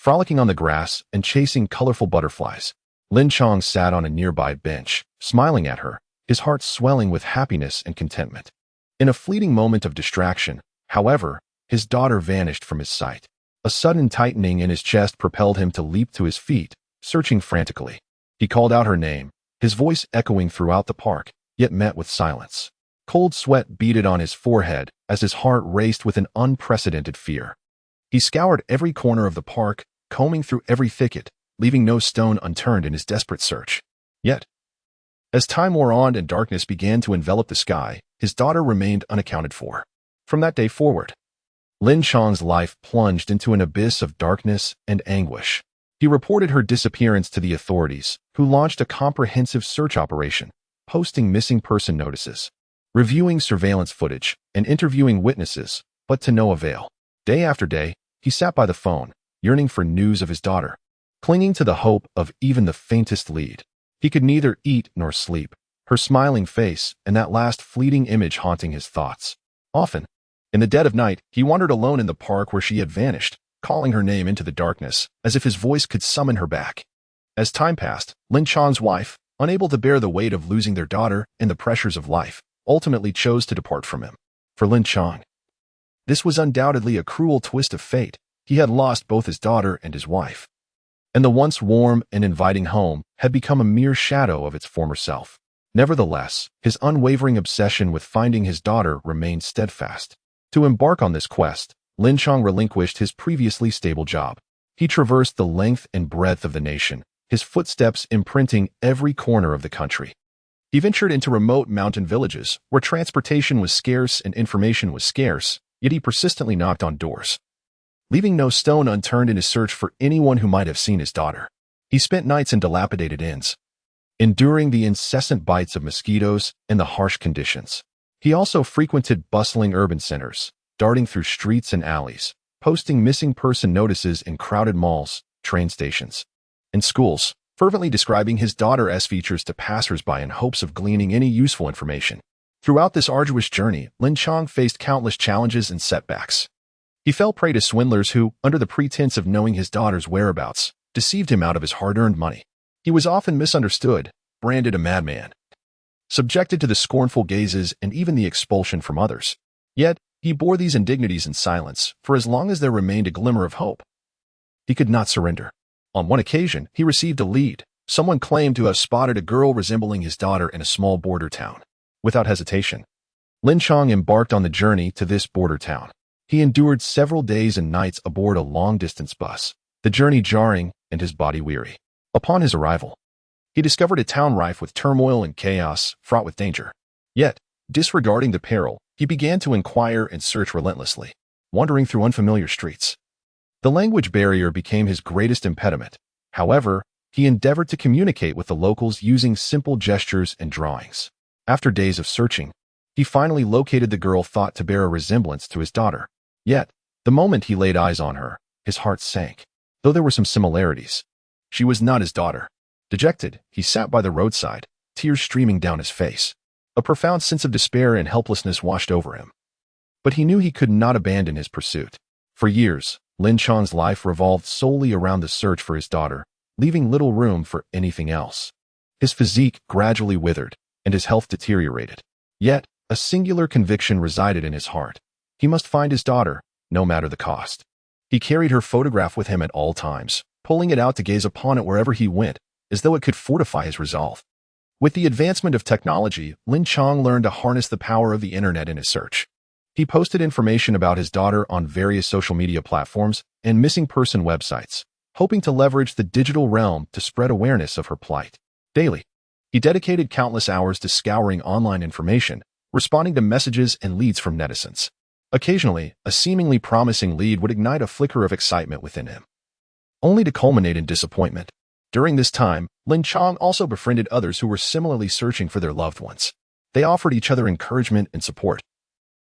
frolicking on the grass and chasing colorful butterflies. Lin Chong sat on a nearby bench, smiling at her, his heart swelling with happiness and contentment. In a fleeting moment of distraction, however, his daughter vanished from his sight. A sudden tightening in his chest propelled him to leap to his feet, searching frantically. He called out her name, his voice echoing throughout the park, yet met with silence. Cold sweat beaded on his forehead as his heart raced with an unprecedented fear. He scoured every corner of the park, combing through every thicket, leaving no stone unturned in his desperate search. Yet, as time wore on and darkness began to envelop the sky, his daughter remained unaccounted for. From that day forward, Lin Chong's life plunged into an abyss of darkness and anguish. He reported her disappearance to the authorities, who launched a comprehensive search operation, posting missing person notices, reviewing surveillance footage, and interviewing witnesses, but to no avail. Day after day, he sat by the phone, yearning for news of his daughter, clinging to the hope of even the faintest lead. He could neither eat nor sleep, her smiling face and that last fleeting image haunting his thoughts. Often, in the dead of night, he wandered alone in the park where she had vanished, calling her name into the darkness, as if his voice could summon her back. As time passed, Lin Chong's wife, unable to bear the weight of losing their daughter and the pressures of life, ultimately chose to depart from him. For Lin Chong, this was undoubtedly a cruel twist of fate. He had lost both his daughter and his wife, and the once warm and inviting home had become a mere shadow of its former self. Nevertheless, his unwavering obsession with finding his daughter remained steadfast. To embark on this quest, Lin Chong relinquished his previously stable job. He traversed the length and breadth of the nation, his footsteps imprinting every corner of the country. He ventured into remote mountain villages, where transportation was scarce and information was scarce, yet he persistently knocked on doors, leaving no stone unturned in his search for anyone who might have seen his daughter. He spent nights in dilapidated inns, enduring the incessant bites of mosquitoes and the harsh conditions. He also frequented bustling urban centers, darting through streets and alleys, posting missing person notices in crowded malls, train stations, and schools, fervently describing his daughter's features to passersby in hopes of gleaning any useful information. Throughout this arduous journey, Lin Chong faced countless challenges and setbacks. He fell prey to swindlers who, under the pretense of knowing his daughter's whereabouts, deceived him out of his hard-earned money. He was often misunderstood, branded a madman, subjected to the scornful gazes and even the expulsion from others. Yet, he bore these indignities in silence, for as long as there remained a glimmer of hope, he could not surrender. On one occasion, he received a lead. Someone claimed to have spotted a girl resembling his daughter in a small border town. Without hesitation, Lin Chong embarked on the journey to this border town. He endured several days and nights aboard a long-distance bus, the journey jarring and his body weary. Upon his arrival, he discovered a town rife with turmoil and chaos, fraught with danger. Yet, disregarding the peril, he began to inquire and search relentlessly, wandering through unfamiliar streets. The language barrier became his greatest impediment. However, he endeavored to communicate with the locals using simple gestures and drawings. After days of searching, he finally located the girl thought to bear a resemblance to his daughter. Yet, the moment he laid eyes on her, his heart sank. Though there were some similarities, she was not his daughter. Dejected, he sat by the roadside, tears streaming down his face. A profound sense of despair and helplessness washed over him. But he knew he could not abandon his pursuit. For years, Lin Chong's life revolved solely around the search for his daughter, leaving little room for anything else. His physique gradually withered, and his health deteriorated. Yet, a singular conviction resided in his heart. He must find his daughter, no matter the cost. He carried her photograph with him at all times, pulling it out to gaze upon it wherever he went, as though it could fortify his resolve. With the advancement of technology, Lin Chong learned to harness the power of the internet in his search. He posted information about his daughter on various social media platforms and missing person websites, hoping to leverage the digital realm to spread awareness of her plight. Daily, he dedicated countless hours to scouring online information, responding to messages and leads from netizens. Occasionally, a seemingly promising lead would ignite a flicker of excitement within him, only to culminate in disappointment. During this time, Lin Chong also befriended others who were similarly searching for their loved ones. They offered each other encouragement and support,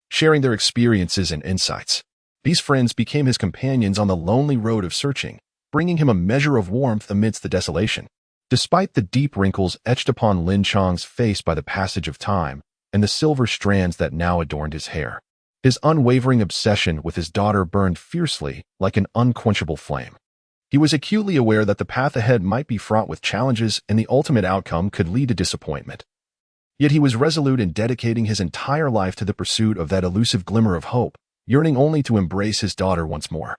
sharing their experiences and insights. These friends became his companions on the lonely road of searching, bringing him a measure of warmth amidst the desolation. Despite the deep wrinkles etched upon Lin Chong's face by the passage of time and the silver strands that now adorned his hair, his unwavering obsession with his daughter burned fiercely like an unquenchable flame. He was acutely aware that the path ahead might be fraught with challenges and the ultimate outcome could lead to disappointment. Yet he was resolute in dedicating his entire life to the pursuit of that elusive glimmer of hope, yearning only to embrace his daughter once more,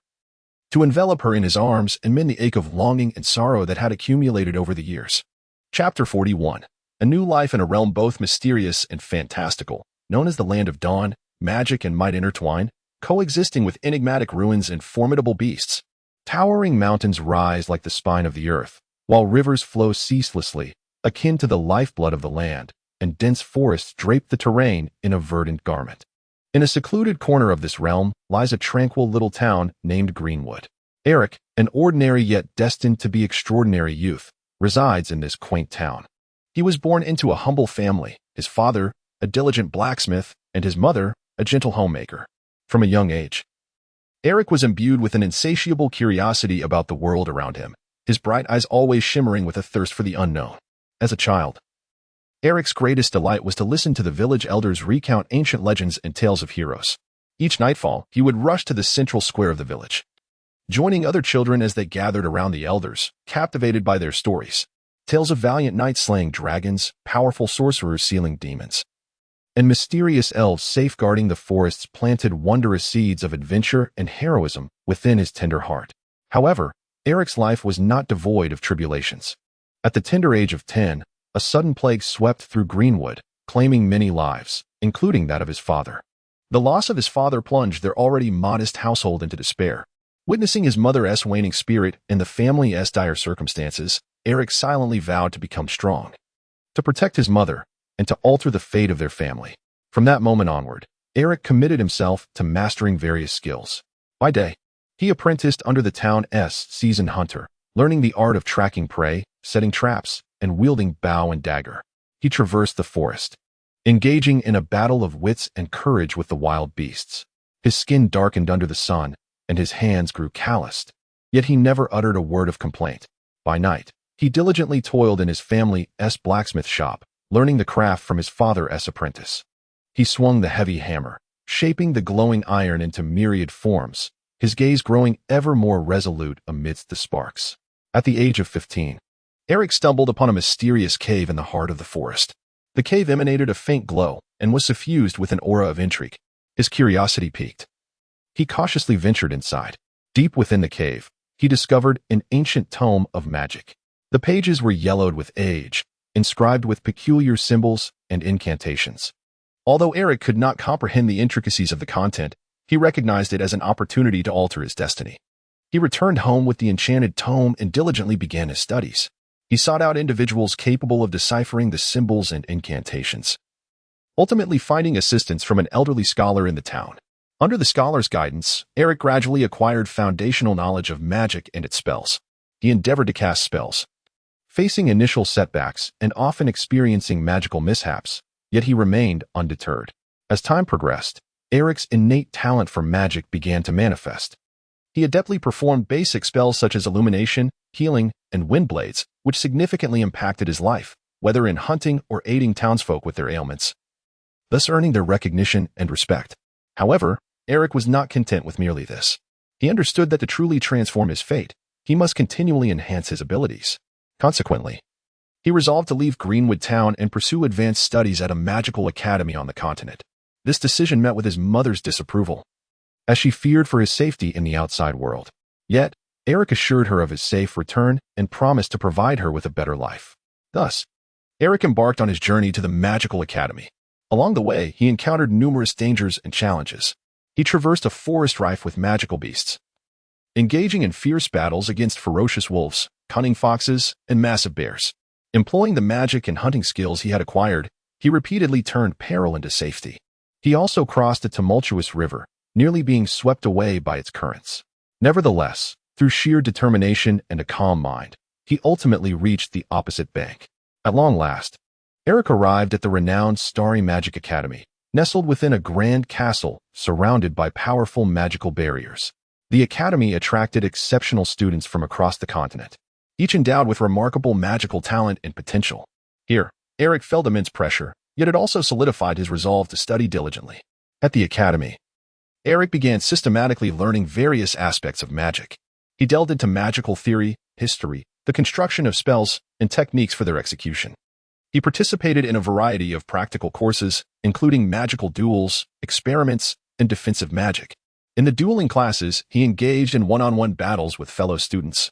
to envelop her in his arms and mend the ache of longing and sorrow that had accumulated over the years. Chapter 41. A new life in a realm both mysterious and fantastical, known as the Land of Dawn. Magic and might intertwine, coexisting with enigmatic ruins and formidable beasts. Towering mountains rise like the spine of the earth, while rivers flow ceaselessly, akin to the lifeblood of the land, and dense forests drape the terrain in a verdant garment. In a secluded corner of this realm lies a tranquil little town named Greenwood. Eric, an ordinary yet destined to be extraordinary youth, resides in this quaint town. He was born into a humble family, his father, a diligent blacksmith, and his mother, a gentle homemaker. From a young age, Eric was imbued with an insatiable curiosity about the world around him, his bright eyes always shimmering with a thirst for the unknown. As a child, Eric's greatest delight was to listen to the village elders recount ancient legends and tales of heroes. Each nightfall, he would rush to the central square of the village, joining other children as they gathered around the elders, captivated by their stories. Tales of valiant knights slaying dragons, powerful sorcerers sealing demons, and mysterious elves safeguarding the forests planted wondrous seeds of adventure and heroism within his tender heart. However, Eric's life was not devoid of tribulations. At the tender age of 10, a sudden plague swept through Greenwood, claiming many lives, including that of his father. The loss of his father plunged their already modest household into despair. Witnessing his mother's waning spirit and the family's dire circumstances, Eric silently vowed to become strong, to protect his mother, and to alter the fate of their family. From that moment onward, Eric committed himself to mastering various skills. By day, he apprenticed under the town's seasoned hunter, learning the art of tracking prey, setting traps, and wielding bow and dagger. He traversed the forest, engaging in a battle of wits and courage with the wild beasts. His skin darkened under the sun, and his hands grew calloused. Yet he never uttered a word of complaint. By night, he diligently toiled in his family's blacksmith shop, learning the craft from his father's apprentice. He swung the heavy hammer, shaping the glowing iron into myriad forms, his gaze growing ever more resolute amidst the sparks. At the age of 15, Eric stumbled upon a mysterious cave in the heart of the forest. The cave emanated a faint glow and was suffused with an aura of intrigue. His curiosity piqued. He cautiously ventured inside. Deep within the cave, he discovered an ancient tome of magic. The pages were yellowed with age, inscribed with peculiar symbols and incantations. Although Eric could not comprehend the intricacies of the content, he recognized it as an opportunity to alter his destiny. He returned home with the enchanted tome and diligently began his studies. He sought out individuals capable of deciphering the symbols and incantations, ultimately finding assistance from an elderly scholar in the town. Under the scholar's guidance, Eric gradually acquired foundational knowledge of magic and its spells. He endeavored to cast spells, facing initial setbacks and often experiencing magical mishaps, yet he remained undeterred. As time progressed, Eric's innate talent for magic began to manifest. He adeptly performed basic spells such as illumination, healing, and wind blades, which significantly impacted his life, whether in hunting or aiding townsfolk with their ailments, thus earning their recognition and respect. However, Eric was not content with merely this. He understood that to truly transform his fate, he must continually enhance his abilities. Consequently, he resolved to leave Greenwood Town and pursue advanced studies at a magical academy on the continent. This decision met with his mother's disapproval, as she feared for his safety in the outside world. Yet, Eric assured her of his safe return and promised to provide her with a better life. Thus, Eric embarked on his journey to the magical academy. Along the way, he encountered numerous dangers and challenges. He traversed a forest rife with magical beasts, engaging in fierce battles against ferocious wolves, cunning foxes, and massive bears. Employing the magic and hunting skills he had acquired, he repeatedly turned peril into safety. He also crossed a tumultuous river, nearly being swept away by its currents. Nevertheless, through sheer determination and a calm mind, he ultimately reached the opposite bank. At long last, Eric arrived at the renowned Starry Magic Academy, nestled within a grand castle surrounded by powerful magical barriers. The academy attracted exceptional students from across the continent, each endowed with remarkable magical talent and potential. Here, Eric felt immense pressure, yet it also solidified his resolve to study diligently. At the academy, Eric began systematically learning various aspects of magic. He delved into magical theory, history, the construction of spells, and techniques for their execution. He participated in a variety of practical courses, including magical duels, experiments, and defensive magic. In the dueling classes, he engaged in one-on-one battles with fellow students,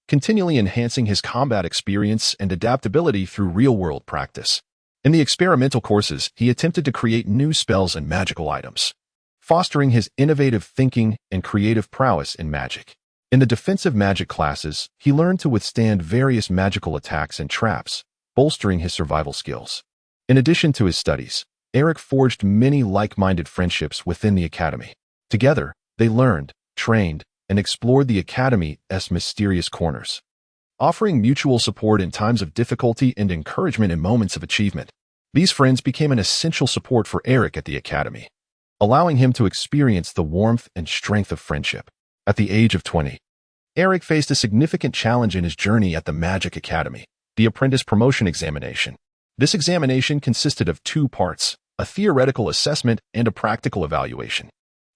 continually enhancing his combat experience and adaptability through real-world practice. In the experimental courses, he attempted to create new spells and magical items, fostering his innovative thinking and creative prowess in magic. In the defensive magic classes, he learned to withstand various magical attacks and traps, bolstering his survival skills. In addition to his studies, Eric forged many like-minded friendships within the academy. Together, they learned, trained, and explored the academy's mysterious corners, offering mutual support in times of difficulty and encouragement in moments of achievement. These friends became an essential support for Eric at the academy, allowing him to experience the warmth and strength of friendship. At the age of 20, Eric faced a significant challenge in his journey at the Magic Academy, the Apprentice Promotion Examination. This examination consisted of two parts, a theoretical assessment and a practical evaluation.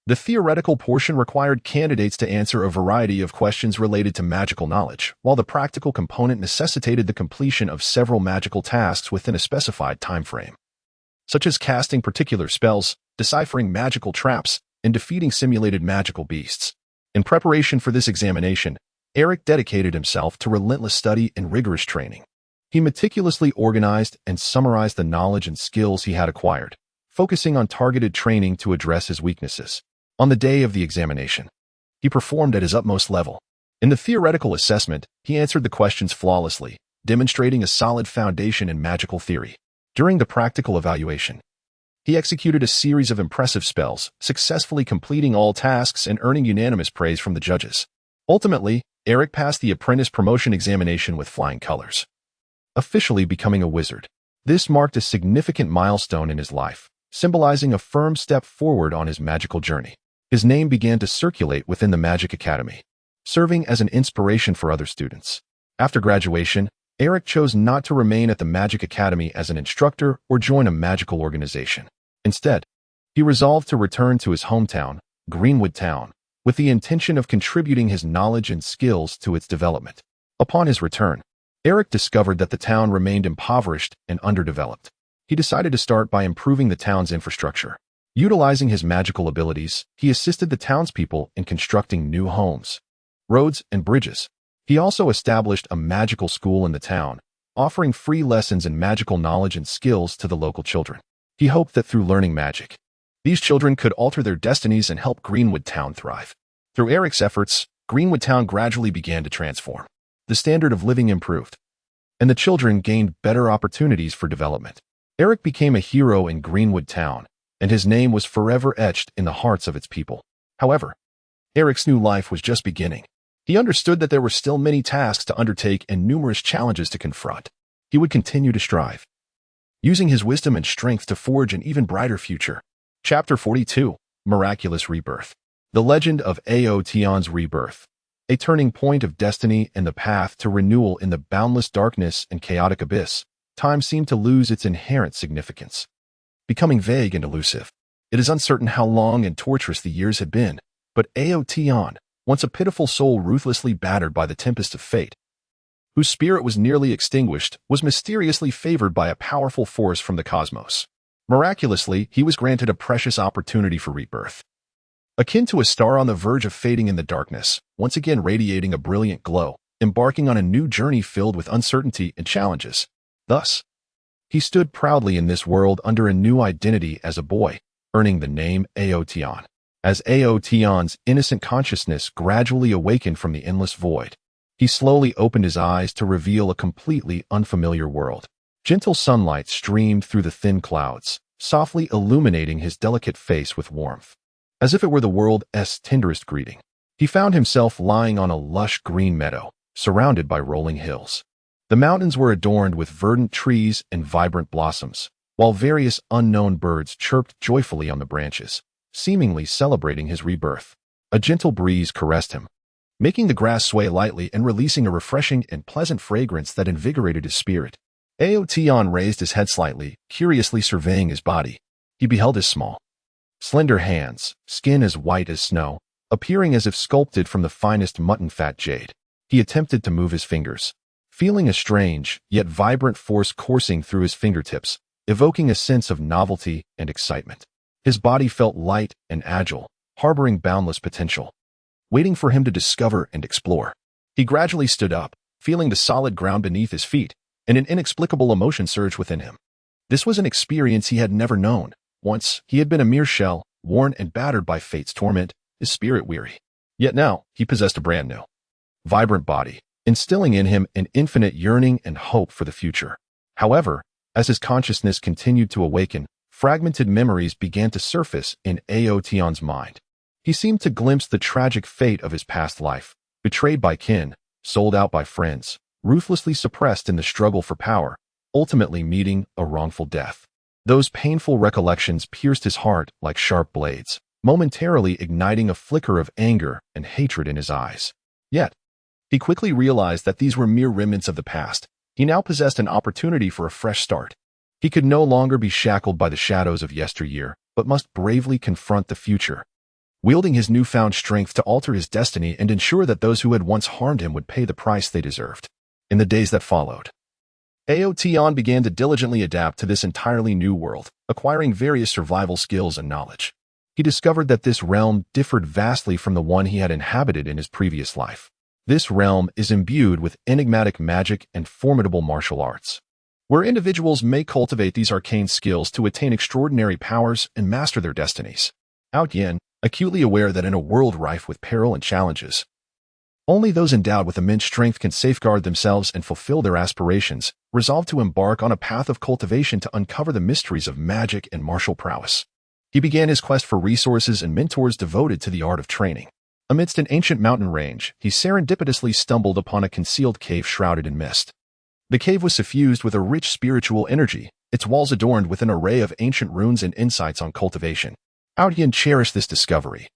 The theoretical portion required candidates to answer a variety of questions related to magical knowledge, while the practical component necessitated the completion of several magical tasks within a specified time frame, such as casting particular spells, deciphering magical traps, and defeating simulated magical beasts. In preparation for this examination, Eric dedicated himself to relentless study and rigorous training. He meticulously organized and summarized the knowledge and skills he had acquired, focusing on targeted training to address his weaknesses. On the day of the examination, he performed at his utmost level. In the theoretical assessment, he answered the questions flawlessly, demonstrating a solid foundation in magical theory. During the practical evaluation, he executed a series of impressive spells, successfully completing all tasks and earning unanimous praise from the judges. Ultimately, Eric passed the apprentice promotion examination with flying colors, officially becoming a wizard. This marked a significant milestone in his life, symbolizing a firm step forward on his magical journey. His name began to circulate within the Magic Academy, serving as an inspiration for other students. After graduation, Eric chose not to remain at the Magic Academy as an instructor or join a magical organization. Instead, he resolved to return to his hometown, Greenwood Town, with the intention of contributing his knowledge and skills to its development. Upon his return, Eric discovered that the town remained impoverished and underdeveloped. He decided to start by improving the town's infrastructure. Utilizing his magical abilities, he assisted the townspeople in constructing new homes, roads, and bridges. He also established a magical school in the town, offering free lessons in magical knowledge and skills to the local children. He hoped that through learning magic, these children could alter their destinies and help Greenwood Town thrive. Through Eric's efforts, Greenwood Town gradually began to transform. The standard of living improved, and the children gained better opportunities for development. Eric became a hero in Greenwood Town, and his name was forever etched in the hearts of its people. However, Eric's new life was just beginning. He understood that there were still many tasks to undertake and numerous challenges to confront. He would continue to strive, using his wisdom and strength to forge an even brighter future. Chapter 42, Miraculous Rebirth. The legend of Ao Tian's rebirth, a turning point of destiny and the path to renewal in the boundless darkness and chaotic abyss. Time seemed to lose its inherent significance, becoming vague and elusive. It is uncertain how long and torturous the years had been, but Ao Tian, once a pitiful soul ruthlessly battered by the tempest of fate, whose spirit was nearly extinguished, was mysteriously favored by a powerful force from the cosmos. Miraculously, he was granted a precious opportunity for rebirth. Akin to a star on the verge of fading in the darkness, once again radiating a brilliant glow, embarking on a new journey filled with uncertainty and challenges. Thus, he stood proudly in this world under a new identity as a boy, earning the name Ao Tian. As Ao Tian's innocent consciousness gradually awakened from the endless void, he slowly opened his eyes to reveal a completely unfamiliar world. Gentle sunlight streamed through the thin clouds, softly illuminating his delicate face with warmth, as if it were the world's tenderest greeting. He found himself lying on a lush green meadow, surrounded by rolling hills. The mountains were adorned with verdant trees and vibrant blossoms, while various unknown birds chirped joyfully on the branches, seemingly celebrating his rebirth. A gentle breeze caressed him, making the grass sway lightly and releasing a refreshing and pleasant fragrance that invigorated his spirit. Ao Tian raised his head slightly, curiously surveying his body. He beheld his small, slender hands, skin as white as snow, appearing as if sculpted from the finest mutton-fat jade. He attempted to move his fingers, feeling a strange, yet vibrant force coursing through his fingertips, evoking a sense of novelty and excitement. His body felt light and agile, harboring boundless potential, waiting for him to discover and explore. He gradually stood up, feeling the solid ground beneath his feet, and an inexplicable emotion surged within him. This was an experience he had never known. Once, he had been a mere shell, worn and battered by fate's torment, his spirit weary. Yet now, he possessed a brand new, vibrant body, instilling in him an infinite yearning and hope for the future. However, as his consciousness continued to awaken, fragmented memories began to surface in Aotion's mind. He seemed to glimpse the tragic fate of his past life, betrayed by kin, sold out by friends, ruthlessly suppressed in the struggle for power, ultimately meeting a wrongful death. Those painful recollections pierced his heart like sharp blades, momentarily igniting a flicker of anger and hatred in his eyes. Yet, he quickly realized that these were mere remnants of the past. He now possessed an opportunity for a fresh start. He could no longer be shackled by the shadows of yesteryear, but must bravely confront the future, wielding his newfound strength to alter his destiny and ensure that those who had once harmed him would pay the price they deserved. In the days that followed, Aotion began to diligently adapt to this entirely new world, acquiring various survival skills and knowledge. He discovered that this realm differed vastly from the one he had inhabited in his previous life. This realm is imbued with enigmatic magic and formidable martial arts, where individuals may cultivate these arcane skills to attain extraordinary powers and master their destinies. Aotion, acutely aware that in a world rife with peril and challenges, only those endowed with immense strength can safeguard themselves and fulfill their aspirations, resolved to embark on a path of cultivation to uncover the mysteries of magic and martial prowess. He began his quest for resources and mentors devoted to the art of training. Amidst an ancient mountain range, he serendipitously stumbled upon a concealed cave shrouded in mist. The cave was suffused with a rich spiritual energy, its walls adorned with an array of ancient runes and insights on cultivation. Aotion cherished this discovery,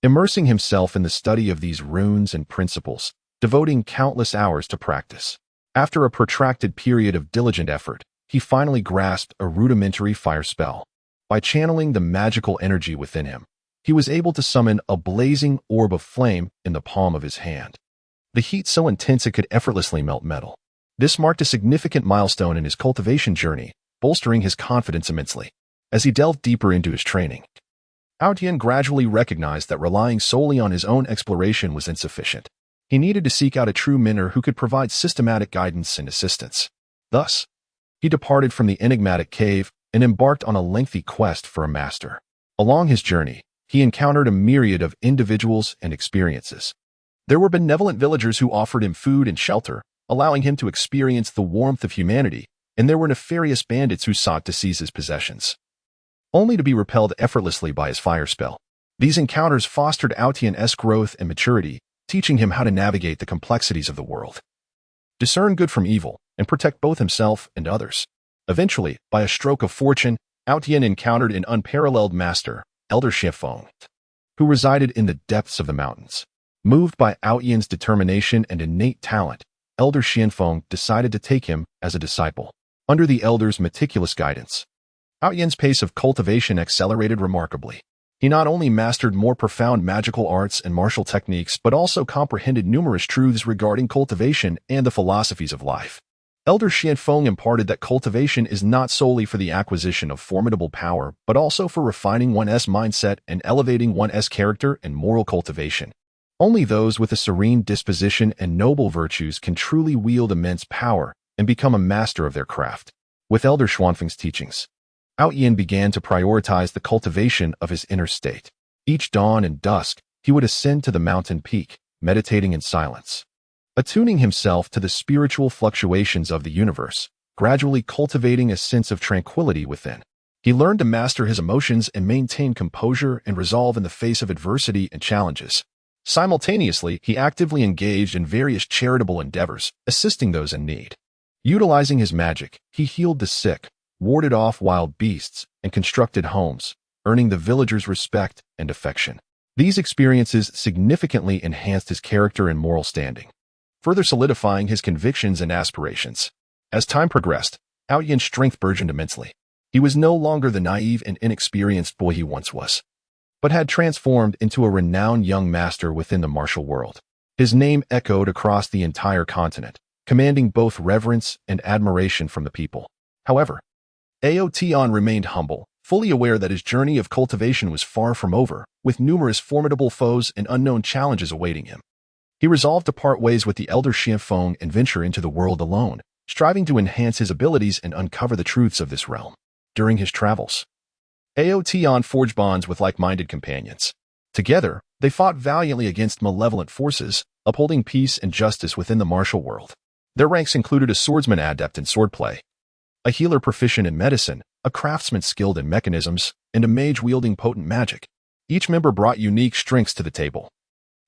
immersing himself in the study of these runes and principles, devoting countless hours to practice. After a protracted period of diligent effort, he finally grasped a rudimentary fire spell. By channeling the magical energy within him, he was able to summon a blazing orb of flame in the palm of his hand. The heat so intense it could effortlessly melt metal. This marked a significant milestone in his cultivation journey, bolstering his confidence immensely. As he delved deeper into his training, Aotion gradually recognized that relying solely on his own exploration was insufficient. He needed to seek out a true mentor who could provide systematic guidance and assistance. Thus, he departed from the enigmatic cave and embarked on a lengthy quest for a master. Along his journey, he encountered a myriad of individuals and experiences. There were benevolent villagers who offered him food and shelter, allowing him to experience the warmth of humanity, and there were nefarious bandits who sought to seize his possessions, only to be repelled effortlessly by his fire spell. These encounters fostered Aotion's growth and maturity, teaching him how to navigate the complexities of the world, discern good from evil, and protect both himself and others. Eventually, by a stroke of fortune, Aotion encountered an unparalleled master, Elder Xianfeng, who resided in the depths of the mountains. Moved by Aotion's determination and innate talent, Elder Xianfeng decided to take him as a disciple. Under the elder's meticulous guidance, Aotion's pace of cultivation accelerated remarkably. He not only mastered more profound magical arts and martial techniques, but also comprehended numerous truths regarding cultivation and the philosophies of life. Elder Xianfeng imparted that cultivation is not solely for the acquisition of formidable power, but also for refining one's mindset and elevating one's character and moral cultivation. Only those with a serene disposition and noble virtues can truly wield immense power and become a master of their craft. With Elder Xianfeng's teachings, Aotion began to prioritize the cultivation of his inner state. Each dawn and dusk, he would ascend to the mountain peak, meditating in silence, attuning himself to the spiritual fluctuations of the universe, gradually cultivating a sense of tranquility within. He learned to master his emotions and maintain composure and resolve in the face of adversity and challenges. Simultaneously, he actively engaged in various charitable endeavors, assisting those in need. Utilizing his magic, he healed the sick, warded off wild beasts, and constructed homes, earning the villagers' respect and affection. These experiences significantly enhanced his character and moral standing, further solidifying his convictions and aspirations. As time progressed, Aotion's strength burgeoned immensely. He was no longer the naive and inexperienced boy he once was. but had transformed into a renowned young master within the martial world. His name echoed across the entire continent, commanding both reverence and admiration from the people. However, Aotion remained humble, fully aware that his journey of cultivation was far from over, with numerous formidable foes and unknown challenges awaiting him. He resolved to part ways with the elder Xianfeng and venture into the world alone, striving to enhance his abilities and uncover the truths of this realm. During his travels, Aotion forged bonds with like-minded companions. Together, they fought valiantly against malevolent forces, upholding peace and justice within the martial world. Their ranks included a swordsman adept in swordplay, a healer proficient in medicine, a craftsman skilled in mechanisms, and a mage wielding potent magic. Each member brought unique strengths to the table,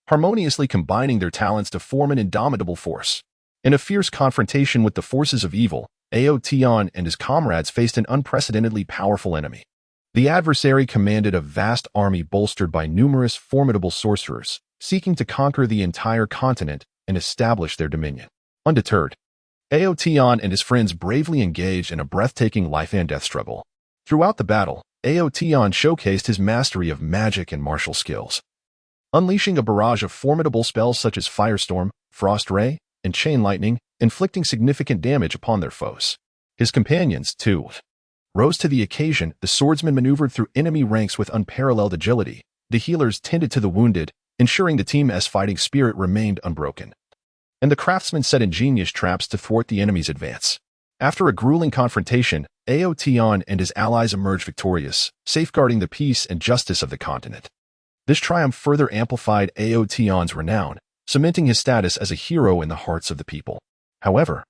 harmoniously combining their talents to form an indomitable force. In a fierce confrontation with the forces of evil, Aotion and his comrades faced an unprecedentedly powerful enemy. The adversary commanded a vast army bolstered by numerous formidable sorcerers, seeking to conquer the entire continent and establish their dominion. Undeterred, Aotion and his friends bravely engaged in a breathtaking life-and-death struggle. Throughout the battle, Aotion showcased his mastery of magic and martial skills, unleashing a barrage of formidable spells such as Firestorm, Frost Ray, and Chain Lightning, inflicting significant damage upon their foes. His companions, too, rose to the occasion. The swordsman maneuvered through enemy ranks with unparalleled agility. The healers tended to the wounded, ensuring the team's fighting spirit remained unbroken. And the craftsmen set ingenious traps to thwart the enemy's advance. After a grueling confrontation, Aotion and his allies emerged victorious, safeguarding the peace and justice of the continent. This triumph further amplified Aotion's renown, cementing his status as a hero in the hearts of the people. However,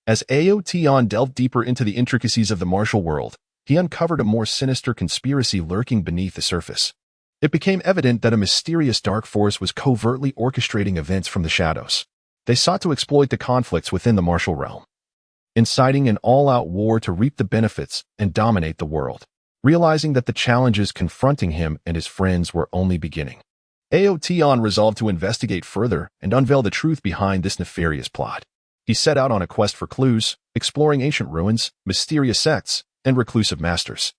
as Aotion delved deeper into the intricacies of the martial world, he uncovered a more sinister conspiracy lurking beneath the surface. It became evident that a mysterious dark force was covertly orchestrating events from the shadows. They sought to exploit the conflicts within the martial realm, inciting an all-out war to reap the benefits and dominate the world. Realizing that the challenges confronting him and his friends were only beginning, Aotion resolved to investigate further and unveil the truth behind this nefarious plot. He set out on a quest for clues, exploring ancient ruins, mysterious sects, and reclusive masters.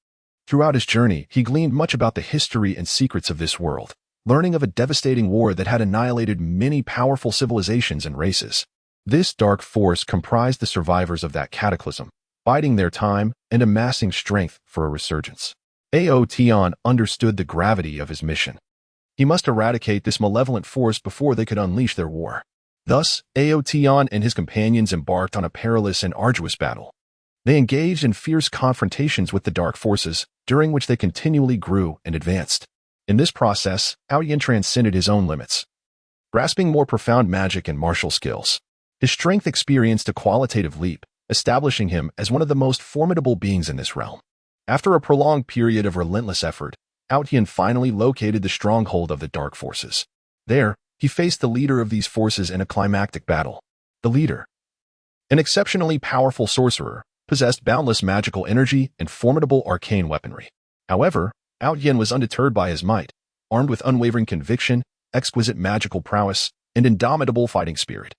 Throughout his journey, he gleaned much about the history and secrets of this world, learning of a devastating war that had annihilated many powerful civilizations and races. This dark force comprised the survivors of that cataclysm, biding their time and amassing strength for a resurgence. Aotion understood the gravity of his mission. He must eradicate this malevolent force before they could unleash their war. Thus, Aotion and his companions embarked on a perilous and arduous battle. They engaged in fierce confrontations with the dark forces, during which they continually grew and advanced. In this process, Aotion transcended his own limits, grasping more profound magic and martial skills. His strength experienced a qualitative leap, establishing him as one of the most formidable beings in this realm. After a prolonged period of relentless effort, Aotion finally located the stronghold of the dark forces. There, he faced the leader of these forces in a climactic battle. The leader, an exceptionally powerful sorcerer, possessed boundless magical energy and formidable arcane weaponry. However, Aotion was undeterred by his might, armed with unwavering conviction, exquisite magical prowess, and indomitable fighting spirit.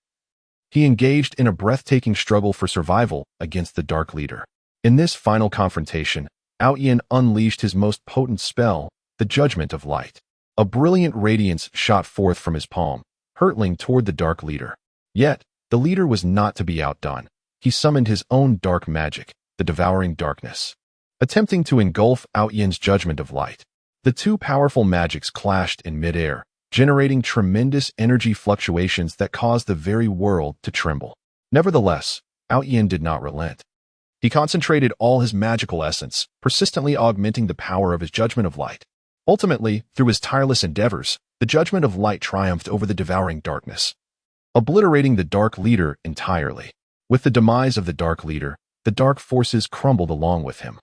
He engaged in a breathtaking struggle for survival against the Dark Leader. In this final confrontation, Aotion unleashed his most potent spell, the Judgment of Light. A brilliant radiance shot forth from his palm, hurtling toward the Dark Leader. Yet, the leader was not to be outdone. He summoned his own dark magic, the Devouring Darkness, attempting to engulf Aotion's Judgment of Light. The two powerful magics clashed in midair, generating tremendous energy fluctuations that caused the very world to tremble. Nevertheless, Aotion did not relent. He concentrated all his magical essence, persistently augmenting the power of his Judgment of Light. Ultimately, through his tireless endeavors, the Judgment of Light triumphed over the Devouring Darkness, obliterating the Dark Leader entirely. With the demise of the Dark Leader, the dark forces crumbled along with him.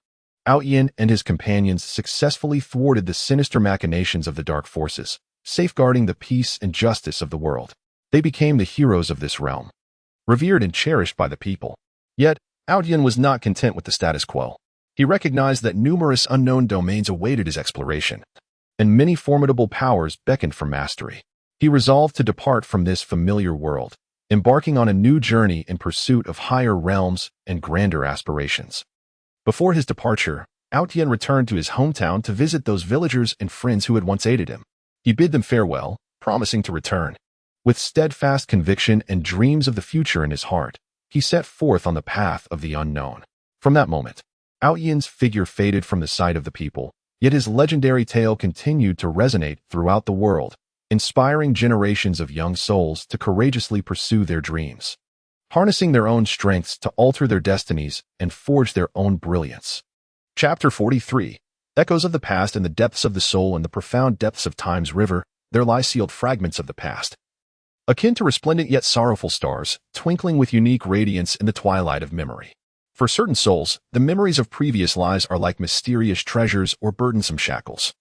Aotion and his companions successfully thwarted the sinister machinations of the dark forces, safeguarding the peace and justice of the world. They became the heroes of this realm, revered and cherished by the people. Yet, Aotion was not content with the status quo. He recognized that numerous unknown domains awaited his exploration, and many formidable powers beckoned for mastery. He resolved to depart from this familiar world, embarking on a new journey in pursuit of higher realms and grander aspirations. Before his departure, Tian returned to his hometown to visit those villagers and friends who had once aided him. He bid them farewell, promising to return. With steadfast conviction and dreams of the future in his heart, he set forth on the path of the unknown. From that moment, Tian's figure faded from the sight of the people, yet his legendary tale continued to resonate throughout the world, inspiring generations of young souls to courageously pursue their dreams, harnessing their own strengths to alter their destinies and forge their own brilliance. Chapter 43. Echoes of the past. In the depths of the soul and the profound depths of time's river, there lie sealed fragments of the past, akin to resplendent yet sorrowful stars, twinkling with unique radiance in the twilight of memory. For certain souls, the memories of previous lives are like mysterious treasures or burdensome shackles,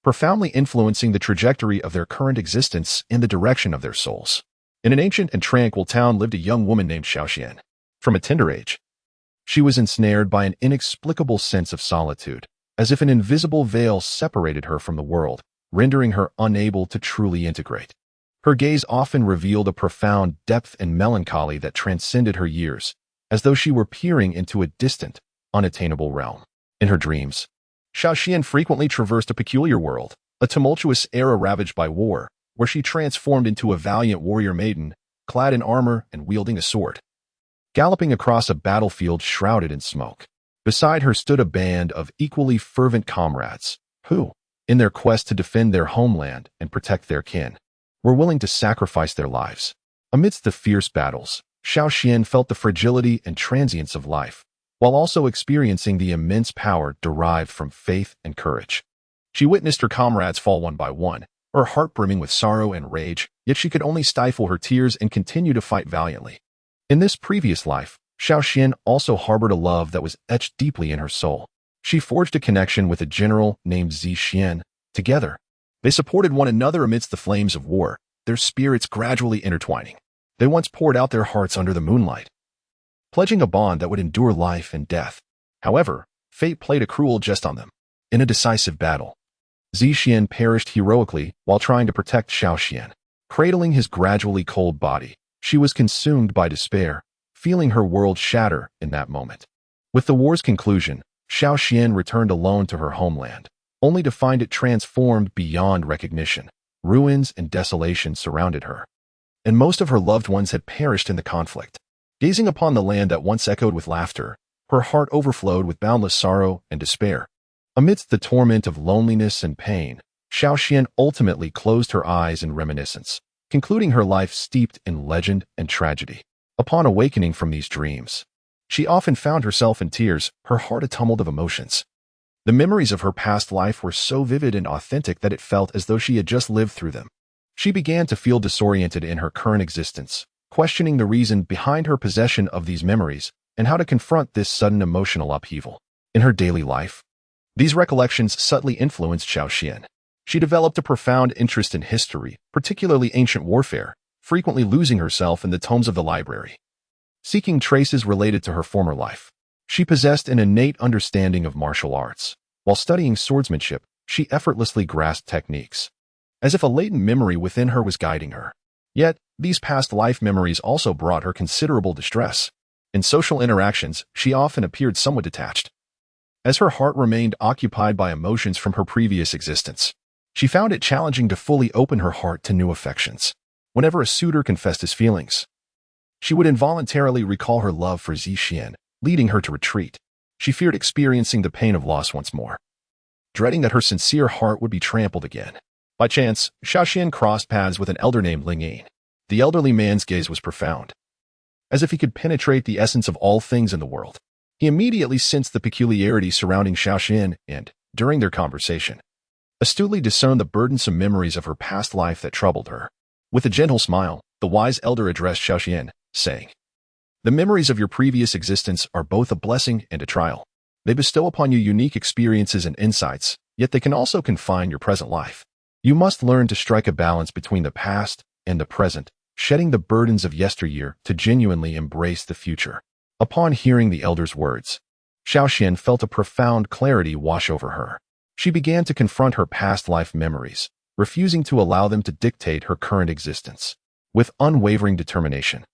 profoundly influencing the trajectory of their current existence and the direction of their souls. In an ancient and tranquil town lived a young woman named Xiaoxian. From a tender age, she was ensnared by an inexplicable sense of solitude, as if an invisible veil separated her from the world, rendering her unable to truly integrate. Her gaze often revealed a profound depth and melancholy that transcended her years, as though she were peering into a distant, unattainable realm. In her dreams, Xiaoxian frequently traversed a peculiar world, a tumultuous era ravaged by war, where she transformed into a valiant warrior maiden, clad in armor and wielding a sword. Galloping across a battlefield shrouded in smoke, beside her stood a band of equally fervent comrades, who, in their quest to defend their homeland and protect their kin, were willing to sacrifice their lives. Amidst the fierce battles, Xiaoxian felt the fragility and transience of life, while also experiencing the immense power derived from faith and courage. She witnessed her comrades fall one by one, her heart brimming with sorrow and rage, yet she could only stifle her tears and continue to fight valiantly. In this previous life, Xiaoxian also harbored a love that was etched deeply in her soul. She forged a connection with a general named Zixian. Together, they supported one another amidst the flames of war, their spirits gradually intertwining. They once poured out their hearts under the moonlight, pledging a bond that would endure life and death. However, fate played a cruel jest on them. In a decisive battle, Zixian perished heroically while trying to protect Xiaoxian. Cradling his gradually cold body, she was consumed by despair, feeling her world shatter in that moment. With the war's conclusion, Xiaoxian returned alone to her homeland, only to find it transformed beyond recognition. Ruins and desolation surrounded her, and most of her loved ones had perished in the conflict. Gazing upon the land that once echoed with laughter, her heart overflowed with boundless sorrow and despair. Amidst the torment of loneliness and pain, Xiaoxian ultimately closed her eyes in reminiscence, concluding her life steeped in legend and tragedy. Upon awakening from these dreams, she often found herself in tears, her heart a tumult of emotions. The memories of her past life were so vivid and authentic that it felt as though she had just lived through them. She began to feel disoriented in her current existence, questioning the reason behind her possession of these memories and how to confront this sudden emotional upheaval. In her daily life, these recollections subtly influenced Xiaoxian. She developed a profound interest in history, particularly ancient warfare, frequently losing herself in the tomes of the library, seeking traces related to her former life. She possessed an innate understanding of martial arts. While studying swordsmanship, she effortlessly grasped techniques, as if a latent memory within her was guiding her. Yet, these past life memories also brought her considerable distress. In social interactions, she often appeared somewhat detached, as her heart remained occupied by emotions from her previous existence. She found it challenging to fully open her heart to new affections. Whenever a suitor confessed his feelings, she would involuntarily recall her love for Zixian, leading her to retreat. She feared experiencing the pain of loss once more, dreading that her sincere heart would be trampled again. By chance, Xiaoxian crossed paths with an elder named Lingyin. The elderly man's gaze was profound, as if he could penetrate the essence of all things in the world. He immediately sensed the peculiarity surrounding Xiaoxian and, during their conversation, astutely discerned the burdensome memories of her past life that troubled her. With a gentle smile, the wise elder addressed Xiaoxian, saying, "The memories of your previous existence are both a blessing and a trial. They bestow upon you unique experiences and insights, yet they can also confine your present life. You must learn to strike a balance between the past and the present, shedding the burdens of yesteryear to genuinely embrace the future." Upon hearing the elder's words, Xiaoxian felt a profound clarity wash over her. She began to confront her past life memories, refusing to allow them to dictate her current existence. With unwavering determination,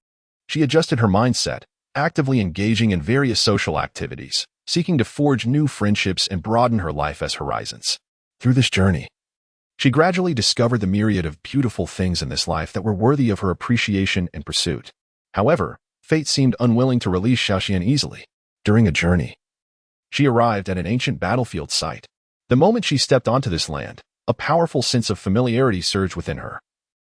she adjusted her mindset, actively engaging in various social activities, seeking to forge new friendships and broaden her life as horizons. Through this journey, she gradually discovered the myriad of beautiful things in this life that were worthy of her appreciation and pursuit. However, fate seemed unwilling to release Xiaoxian easily. During a journey, she arrived at an ancient battlefield site. The moment she stepped onto this land, a powerful sense of familiarity surged within her,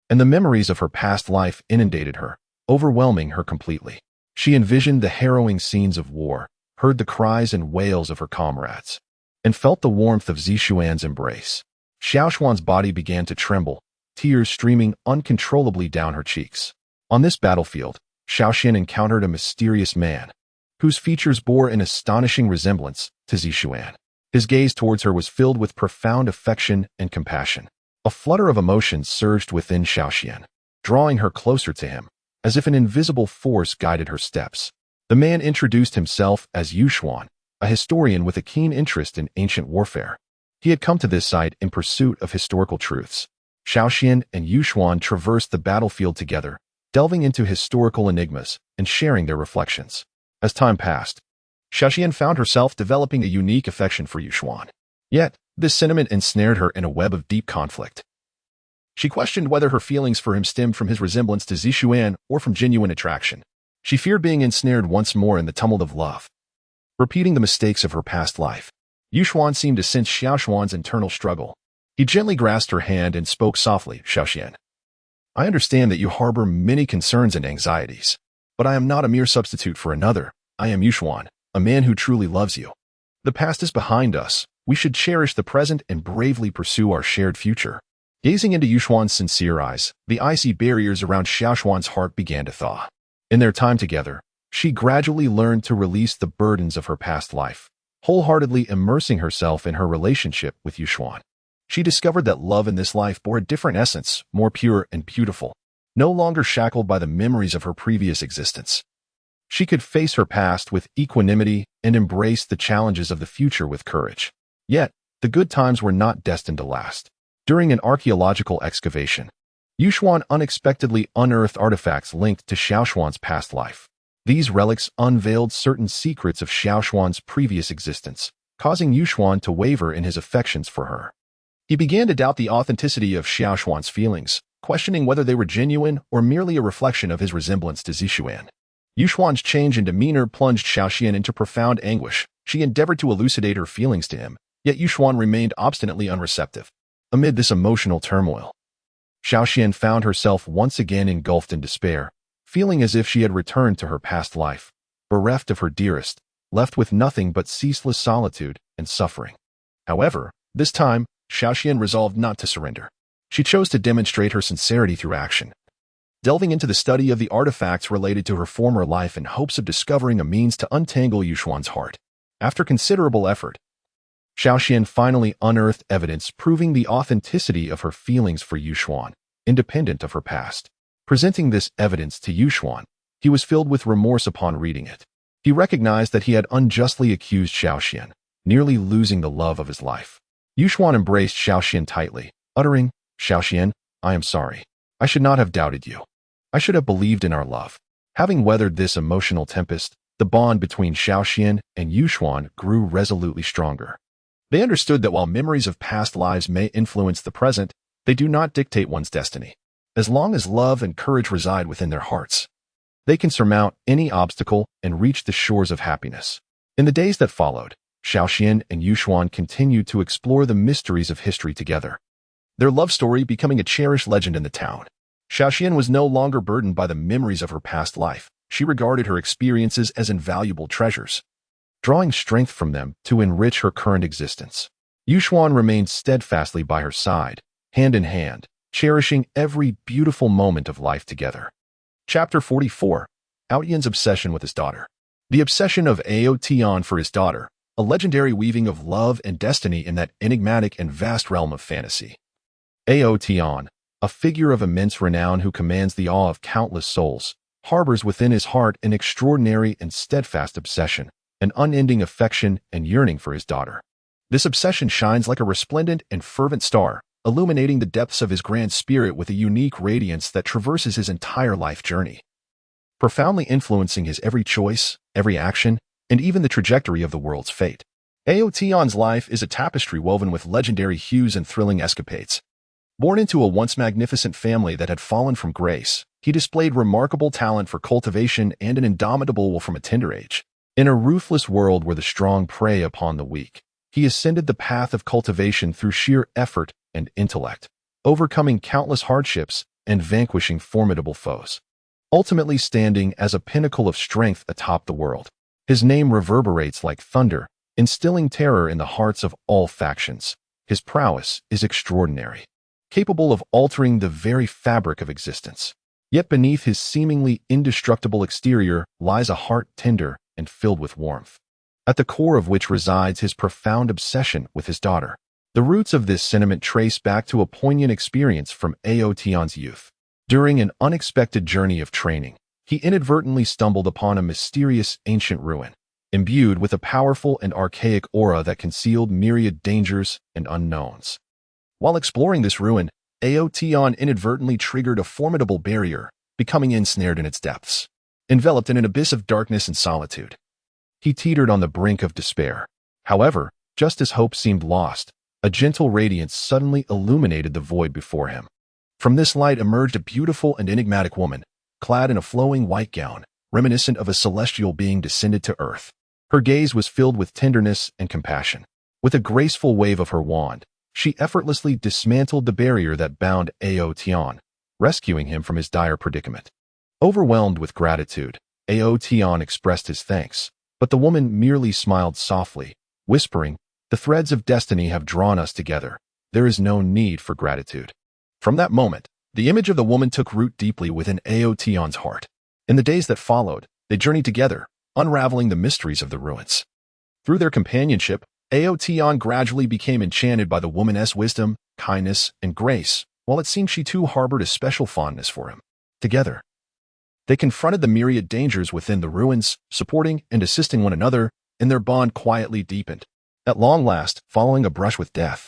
and the memories of her past life inundated her, overwhelming her completely. She envisioned the harrowing scenes of war, heard the cries and wails of her comrades, and felt the warmth of Zixuan's embrace. Xiaoshuan's body began to tremble, tears streaming uncontrollably down her cheeks. On this battlefield, Xiaoxian encountered a mysterious man, whose features bore an astonishing resemblance to Zixuan. His gaze towards her was filled with profound affection and compassion. A flutter of emotion surged within Xiaoxian, drawing her closer to him, as if an invisible force guided her steps. The man introduced himself as Yushuan, a historian with a keen interest in ancient warfare. He had come to this site in pursuit of historical truths. Xiaoxian and Yushuan traversed the battlefield together, delving into historical enigmas and sharing their reflections. As time passed, Xiaoxian found herself developing a unique affection for Yushuan. Yet, this sentiment ensnared her in a web of deep conflict. She questioned whether her feelings for him stemmed from his resemblance to Zixuan or from genuine attraction. She feared being ensnared once more in the tumult of love, repeating the mistakes of her past life. Yushuan seemed to sense Xiaoshuan's internal struggle. He gently grasped her hand and spoke softly, "Xiaoxian, I understand that you harbor many concerns and anxieties, but I am not a mere substitute for another. I am Yushuan, a man who truly loves you. The past is behind us. We should cherish the present and bravely pursue our shared future." Gazing into Yushuan's sincere eyes, the icy barriers around Xiaoshuan's heart began to thaw. In their time together, she gradually learned to release the burdens of her past life, wholeheartedly immersing herself in her relationship with Yushuan. She discovered that love in this life bore a different essence, more pure and beautiful, no longer shackled by the memories of her previous existence. She could face her past with equanimity and embrace the challenges of the future with courage. Yet, the good times were not destined to last. During an archaeological excavation, Yushuan unexpectedly unearthed artifacts linked to Xiaoshuan's past life. These relics unveiled certain secrets of Xiaoshuan's previous existence, causing Yushuan to waver in his affections for her. He began to doubt the authenticity of Xiaoshuan's feelings, questioning whether they were genuine or merely a reflection of his resemblance to Zixuan. Yushuan's change in demeanor plunged Xiaoxian into profound anguish. She endeavored to elucidate her feelings to him, yet Yushuan remained obstinately unreceptive. Amid this emotional turmoil, Xiaoxian found herself once again engulfed in despair, feeling as if she had returned to her past life, bereft of her dearest, left with nothing but ceaseless solitude and suffering. However, this time, Xiaoxian resolved not to surrender. She chose to demonstrate her sincerity through action, delving into the study of the artifacts related to her former life in hopes of discovering a means to untangle Yushuan's heart. After considerable effort, Xiaoxian finally unearthed evidence proving the authenticity of her feelings for Yushuan, independent of her past. Presenting this evidence to Yushuan, he was filled with remorse upon reading it. He recognized that he had unjustly accused Xiaoxian, nearly losing the love of his life. Yushuan embraced Xiaoxian tightly, uttering, "Xiaoxian, I am sorry. I should not have doubted you. I should have believed in our love." Having weathered this emotional tempest, the bond between Xiaoxian and Yushuan grew resolutely stronger. They understood that while memories of past lives may influence the present, they do not dictate one's destiny. As long as love and courage reside within their hearts, they can surmount any obstacle and reach the shores of happiness. In the days that followed, Xiaoxian and Yushuan continued to explore the mysteries of history together, their love story becoming a cherished legend in the town. Xiaoxian was no longer burdened by the memories of her past life. She regarded her experiences as invaluable treasures, drawing strength from them to enrich her current existence. Yushuan remained steadfastly by her side, hand in hand, cherishing every beautiful moment of life together. Chapter 44. Aotian's obsession with his daughter. The obsession of Aotian for his daughter, a legendary weaving of love and destiny in that enigmatic and vast realm of fantasy. Aotian, a figure of immense renown who commands the awe of countless souls, harbors within his heart an extraordinary and steadfast obsession, an unending affection and yearning for his daughter. This obsession shines like a resplendent and fervent star, illuminating the depths of his grand spirit with a unique radiance that traverses his entire life journey, profoundly influencing his every choice, every action, and even the trajectory of the world's fate. Aotion's life is a tapestry woven with legendary hues and thrilling escapades. Born into a once magnificent family that had fallen from grace, he displayed remarkable talent for cultivation and an indomitable will from a tender age. In a ruthless world where the strong prey upon the weak, he ascended the path of cultivation through sheer effort and intellect, overcoming countless hardships and vanquishing formidable foes, ultimately standing as a pinnacle of strength atop the world. His name reverberates like thunder, instilling terror in the hearts of all factions. His prowess is extraordinary, capable of altering the very fabric of existence. Yet beneath his seemingly indestructible exterior lies a heart tender and filled with warmth, at the core of which resides his profound obsession with his daughter. The roots of this sentiment trace back to a poignant experience from Aotion's youth. During an unexpected journey of training, he inadvertently stumbled upon a mysterious ancient ruin, imbued with a powerful and archaic aura that concealed myriad dangers and unknowns. While exploring this ruin, Aotion inadvertently triggered a formidable barrier, becoming ensnared in its depths. Enveloped in an abyss of darkness and solitude, he teetered on the brink of despair. However, just as hope seemed lost, a gentle radiance suddenly illuminated the void before him. From this light emerged a beautiful and enigmatic woman, clad in a flowing white gown, reminiscent of a celestial being descended to earth. Her gaze was filled with tenderness and compassion. With a graceful wave of her wand, she effortlessly dismantled the barrier that bound Aotion, rescuing him from his dire predicament. Overwhelmed with gratitude, Aotion expressed his thanks, but the woman merely smiled softly, whispering, "The threads of destiny have drawn us together. There is no need for gratitude." From that moment, the image of the woman took root deeply within Aotion's heart. In the days that followed, they journeyed together, unraveling the mysteries of the ruins. Through their companionship, Aotion gradually became enchanted by the woman's wisdom, kindness, and grace, while it seemed she too harbored a special fondness for him. Together, they confronted the myriad dangers within the ruins, supporting and assisting one another, and their bond quietly deepened. At long last, following a brush with death,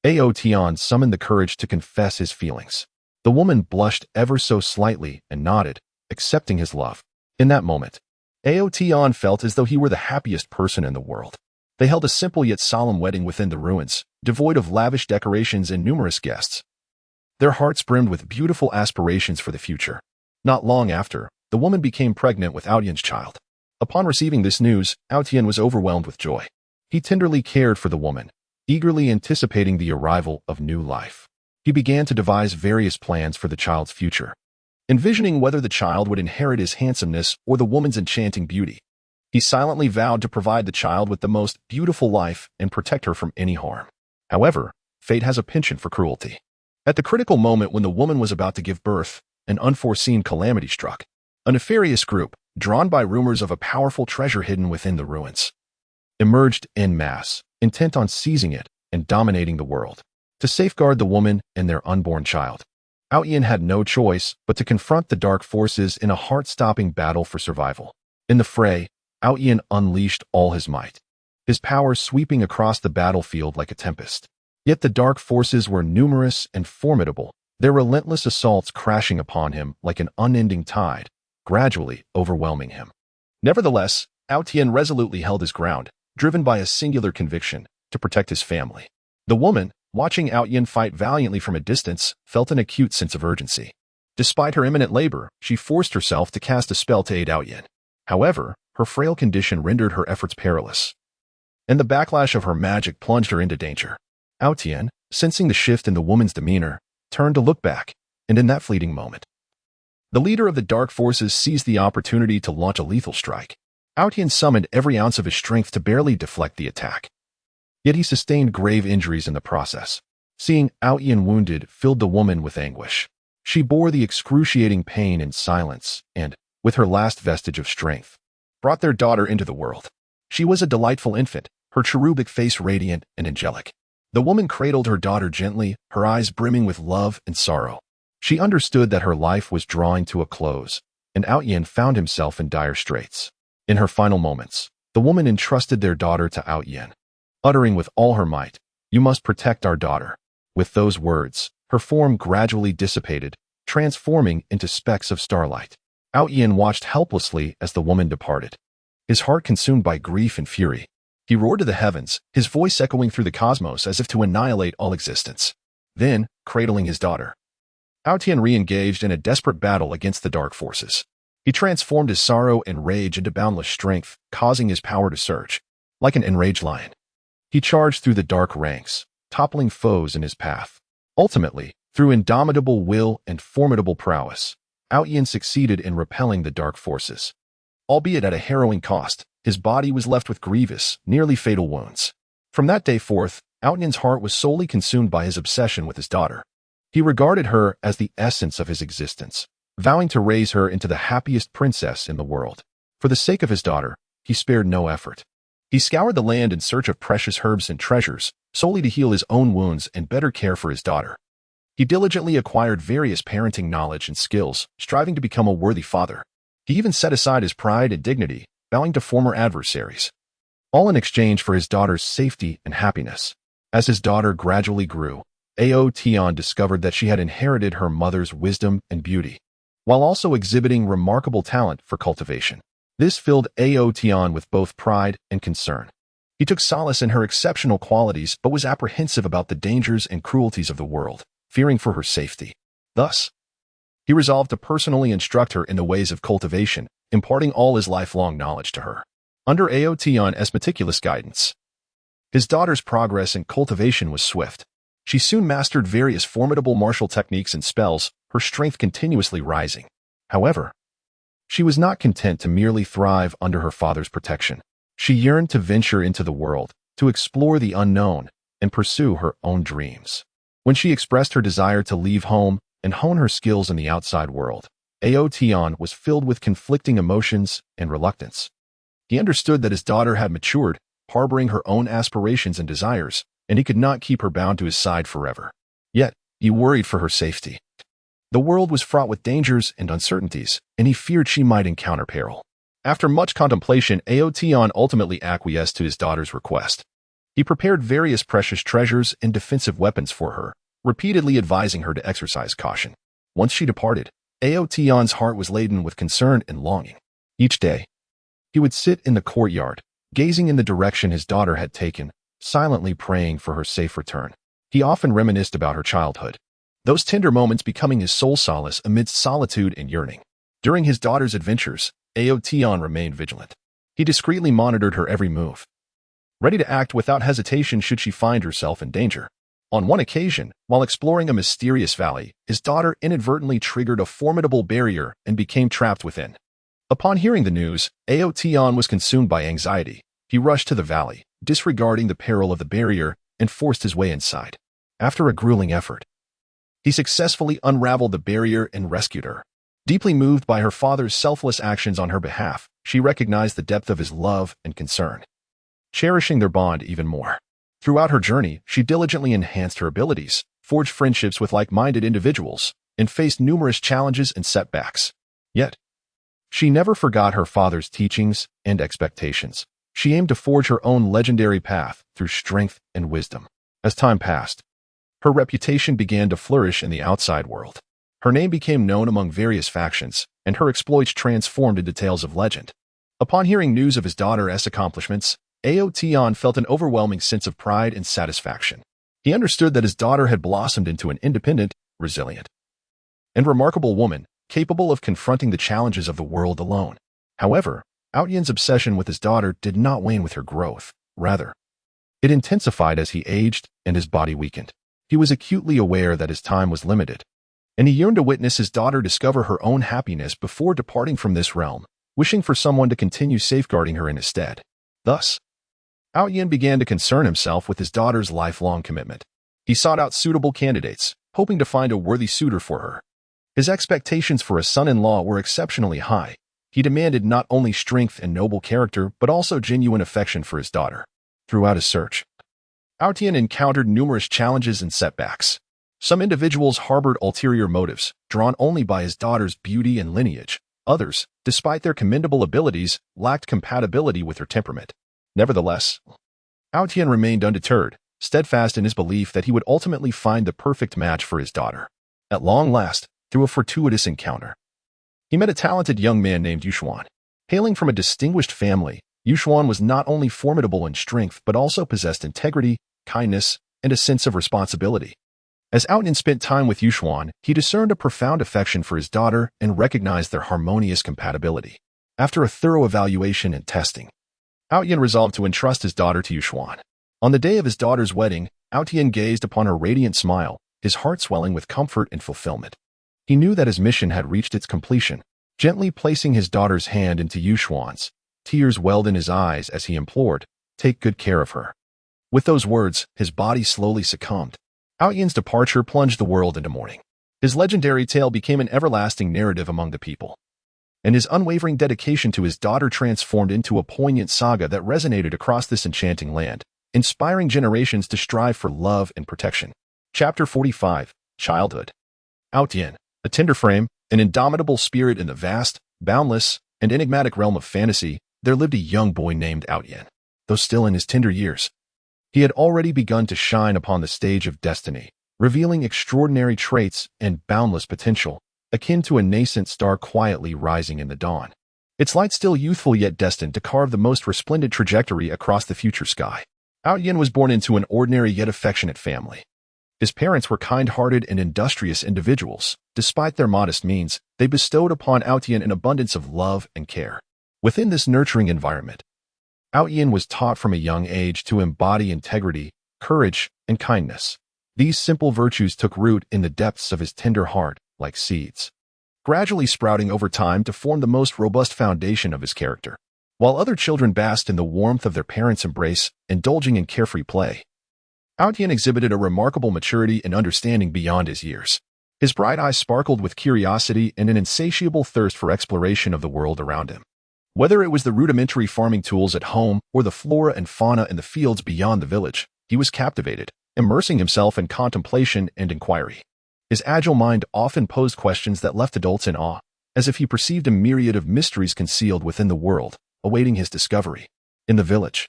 Aotion summoned the courage to confess his feelings. The woman blushed ever so slightly and nodded, accepting his love. In that moment, Aotion felt as though he were the happiest person in the world. They held a simple yet solemn wedding within the ruins, devoid of lavish decorations and numerous guests. Their hearts brimmed with beautiful aspirations for the future. Not long after, the woman became pregnant with Aotion's child. Upon receiving this news, Aotion was overwhelmed with joy. He tenderly cared for the woman, eagerly anticipating the arrival of new life. He began to devise various plans for the child's future, envisioning whether the child would inherit his handsomeness or the woman's enchanting beauty. He silently vowed to provide the child with the most beautiful life and protect her from any harm. However, fate has a penchant for cruelty. At the critical moment when the woman was about to give birth, an unforeseen calamity struck. A nefarious group, drawn by rumors of a powerful treasure hidden within the ruins, emerged en masse, intent on seizing it and dominating the world. To safeguard the woman and their unborn child, Aotion had no choice but to confront the dark forces in a heart-stopping battle for survival. In the fray, Aotion unleashed all his might, his power sweeping across the battlefield like a tempest. Yet the dark forces were numerous and formidable, their relentless assaults crashing upon him like an unending tide, gradually overwhelming him. Nevertheless, Aotion resolutely held his ground, driven by a singular conviction: to protect his family. The woman, watching Aotion fight valiantly from a distance, felt an acute sense of urgency. Despite her imminent labor, she forced herself to cast a spell to aid Aotion. However, her frail condition rendered her efforts perilous, and the backlash of her magic plunged her into danger. Aotion, sensing the shift in the woman's demeanor, turned to look back, and in that fleeting moment, the leader of the dark forces seized the opportunity to launch a lethal strike. Aotion summoned every ounce of his strength to barely deflect the attack. Yet he sustained grave injuries in the process. Seeing Aotion wounded filled the woman with anguish. She bore the excruciating pain in silence and, with her last vestige of strength, brought their daughter into the world. She was a delightful infant, her cherubic face radiant and angelic. The woman cradled her daughter gently, her eyes brimming with love and sorrow. She understood that her life was drawing to a close, and Aotion found himself in dire straits. In her final moments, the woman entrusted their daughter to Aotion, uttering with all her might, "You must protect our daughter." With those words, her form gradually dissipated, transforming into specks of starlight. Aotion watched helplessly as the woman departed, his heart consumed by grief and fury. He roared to the heavens, his voice echoing through the cosmos as if to annihilate all existence. Then, cradling his daughter, Aotian re-engaged in a desperate battle against the dark forces. He transformed his sorrow and rage into boundless strength, causing his power to surge. Like an enraged lion, he charged through the dark ranks, toppling foes in his path. Ultimately, through indomitable will and formidable prowess, Aotian succeeded in repelling the dark forces. Albeit at a harrowing cost, his body was left with grievous, nearly fatal wounds. From that day forth, Aotian's heart was solely consumed by his obsession with his daughter. He regarded her as the essence of his existence, vowing to raise her into the happiest princess in the world. For the sake of his daughter, he spared no effort. He scoured the land in search of precious herbs and treasures, solely to heal his own wounds and better care for his daughter. He diligently acquired various parenting knowledge and skills, striving to become a worthy father. He even set aside his pride and dignity, bowing to former adversaries, all in exchange for his daughter's safety and happiness. As his daughter gradually grew, Aotian discovered that she had inherited her mother's wisdom and beauty, while also exhibiting remarkable talent for cultivation. This filled Aotian with both pride and concern. He took solace in her exceptional qualities but was apprehensive about the dangers and cruelties of the world, fearing for her safety. Thus, he resolved to personally instruct her in the ways of cultivation, imparting all his lifelong knowledge to her. Under Aotian's meticulous guidance, his daughter's progress in cultivation was swift. She soon mastered various formidable martial techniques and spells, her strength continuously rising. However, she was not content to merely thrive under her father's protection. She yearned to venture into the world, to explore the unknown, and pursue her own dreams. When she expressed her desire to leave home and hone her skills in the outside world, Aotian was filled with conflicting emotions and reluctance. He understood that his daughter had matured, harboring her own aspirations and desires, and he could not keep her bound to his side forever. Yet, he worried for her safety. The world was fraught with dangers and uncertainties, and he feared she might encounter peril. After much contemplation, Aotian ultimately acquiesced to his daughter's request. He prepared various precious treasures and defensive weapons for her, repeatedly advising her to exercise caution. Once she departed, Aotian's heart was laden with concern and longing. Each day, he would sit in the courtyard, gazing in the direction his daughter had taken, silently praying for her safe return. He often reminisced about her childhood, those tender moments becoming his sole solace amidst solitude and yearning. During his daughter's adventures, Aotian remained vigilant. He discreetly monitored her every move, ready to act without hesitation should she find herself in danger. On one occasion, while exploring a mysterious valley, his daughter inadvertently triggered a formidable barrier and became trapped within. Upon hearing the news, Aotian was consumed by anxiety. He rushed to the valley, disregarding the peril of the barrier, and forced his way inside. After a grueling effort, he successfully unraveled the barrier and rescued her. Deeply moved by her father's selfless actions on her behalf, she recognized the depth of his love and concern, cherishing their bond even more. Throughout her journey, she diligently enhanced her abilities, forged friendships with like-minded individuals, and faced numerous challenges and setbacks. Yet, she never forgot her father's teachings and expectations. She aimed to forge her own legendary path through strength and wisdom. As time passed, her reputation began to flourish in the outside world. Her name became known among various factions, and her exploits transformed into tales of legend. Upon hearing news of his daughter's accomplishments, Aotian felt an overwhelming sense of pride and satisfaction. He understood that his daughter had blossomed into an independent, resilient, and remarkable woman, capable of confronting the challenges of the world alone. However, Aotian's obsession with his daughter did not wane with her growth. Rather, it intensified as he aged and his body weakened. He was acutely aware that his time was limited, and he yearned to witness his daughter discover her own happiness before departing from this realm, wishing for someone to continue safeguarding her in his stead. Thus, Aotian began to concern himself with his daughter's lifelong commitment. He sought out suitable candidates, hoping to find a worthy suitor for her. His expectations for a son-in-law were exceptionally high. He demanded not only strength and noble character, but also genuine affection for his daughter. Throughout his search, Aotian encountered numerous challenges and setbacks. Some individuals harbored ulterior motives, drawn only by his daughter's beauty and lineage. Others, despite their commendable abilities, lacked compatibility with her temperament. Nevertheless, Aotian remained undeterred, steadfast in his belief that he would ultimately find the perfect match for his daughter. At long last, through a fortuitous encounter, he met a talented young man named Yushuan. Hailing from a distinguished family, Yushuan was not only formidable in strength but also possessed integrity, kindness, and a sense of responsibility. As Outyan spent time with Yushuan, he discerned a profound affection for his daughter and recognized their harmonious compatibility. After a thorough evaluation and testing, Outyan resolved to entrust his daughter to Yushuan. On the day of his daughter's wedding, Outyan gazed upon her radiant smile, his heart swelling with comfort and fulfillment. He knew that his mission had reached its completion. Gently placing his daughter's hand into Yushuan's, tears welled in his eyes as he implored, "Take good care of her." With those words, his body slowly succumbed. Outyan's departure plunged the world into mourning. His legendary tale became an everlasting narrative among the people, and his unwavering dedication to his daughter transformed into a poignant saga that resonated across this enchanting land, inspiring generations to strive for love and protection. Chapter 45. Childhood. Outyan, a tender frame, an indomitable spirit in the vast, boundless, and enigmatic realm of fantasy, there lived a young boy named Outyan. Though still in his tender years, he had already begun to shine upon the stage of destiny, revealing extraordinary traits and boundless potential, akin to a nascent star quietly rising in the dawn. Its light still youthful yet destined to carve the most resplendent trajectory across the future sky. Outyan was born into an ordinary yet affectionate family. His parents were kind-hearted and industrious individuals. Despite their modest means, they bestowed upon Outyan an abundance of love and care. Within this nurturing environment, Outyan was taught from a young age to embody integrity, courage, and kindness. These simple virtues took root in the depths of his tender heart, like seeds, gradually sprouting over time to form the most robust foundation of his character. While other children basked in the warmth of their parents' embrace, indulging in carefree play, Outyan exhibited a remarkable maturity and understanding beyond his years. His bright eyes sparkled with curiosity and an insatiable thirst for exploration of the world around him. Whether it was the rudimentary farming tools at home or the flora and fauna in the fields beyond the village, he was captivated, immersing himself in contemplation and inquiry. His agile mind often posed questions that left adults in awe, as if he perceived a myriad of mysteries concealed within the world, awaiting his discovery. In the village,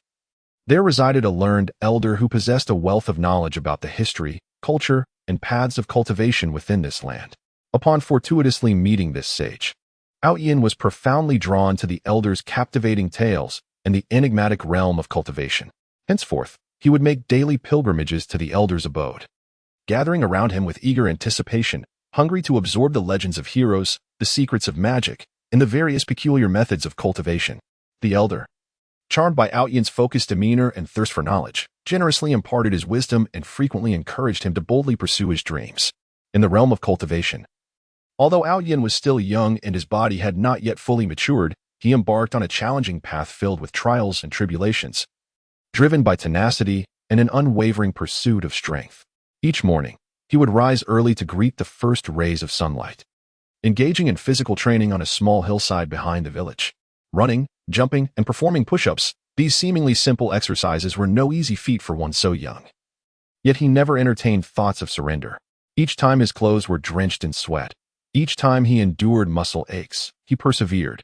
there resided a learned elder who possessed a wealth of knowledge about the history, culture, and paths of cultivation within this land. Upon fortuitously meeting this sage, Outyan was profoundly drawn to the elder's captivating tales and the enigmatic realm of cultivation. Henceforth, he would make daily pilgrimages to the elder's abode, gathering around him with eager anticipation, hungry to absorb the legends of heroes, the secrets of magic, and the various peculiar methods of cultivation. The elder, charmed by Outyan's focused demeanor and thirst for knowledge, generously imparted his wisdom and frequently encouraged him to boldly pursue his dreams. In the realm of cultivation, although Outyan was still young and his body had not yet fully matured, he embarked on a challenging path filled with trials and tribulations, driven by tenacity and an unwavering pursuit of strength. Each morning, he would rise early to greet the first rays of sunlight, engaging in physical training on a small hillside behind the village. Running, jumping, and performing push-ups, these seemingly simple exercises were no easy feat for one so young. Yet he never entertained thoughts of surrender. Each time his clothes were drenched in sweat, each time he endured muscle aches, he persevered.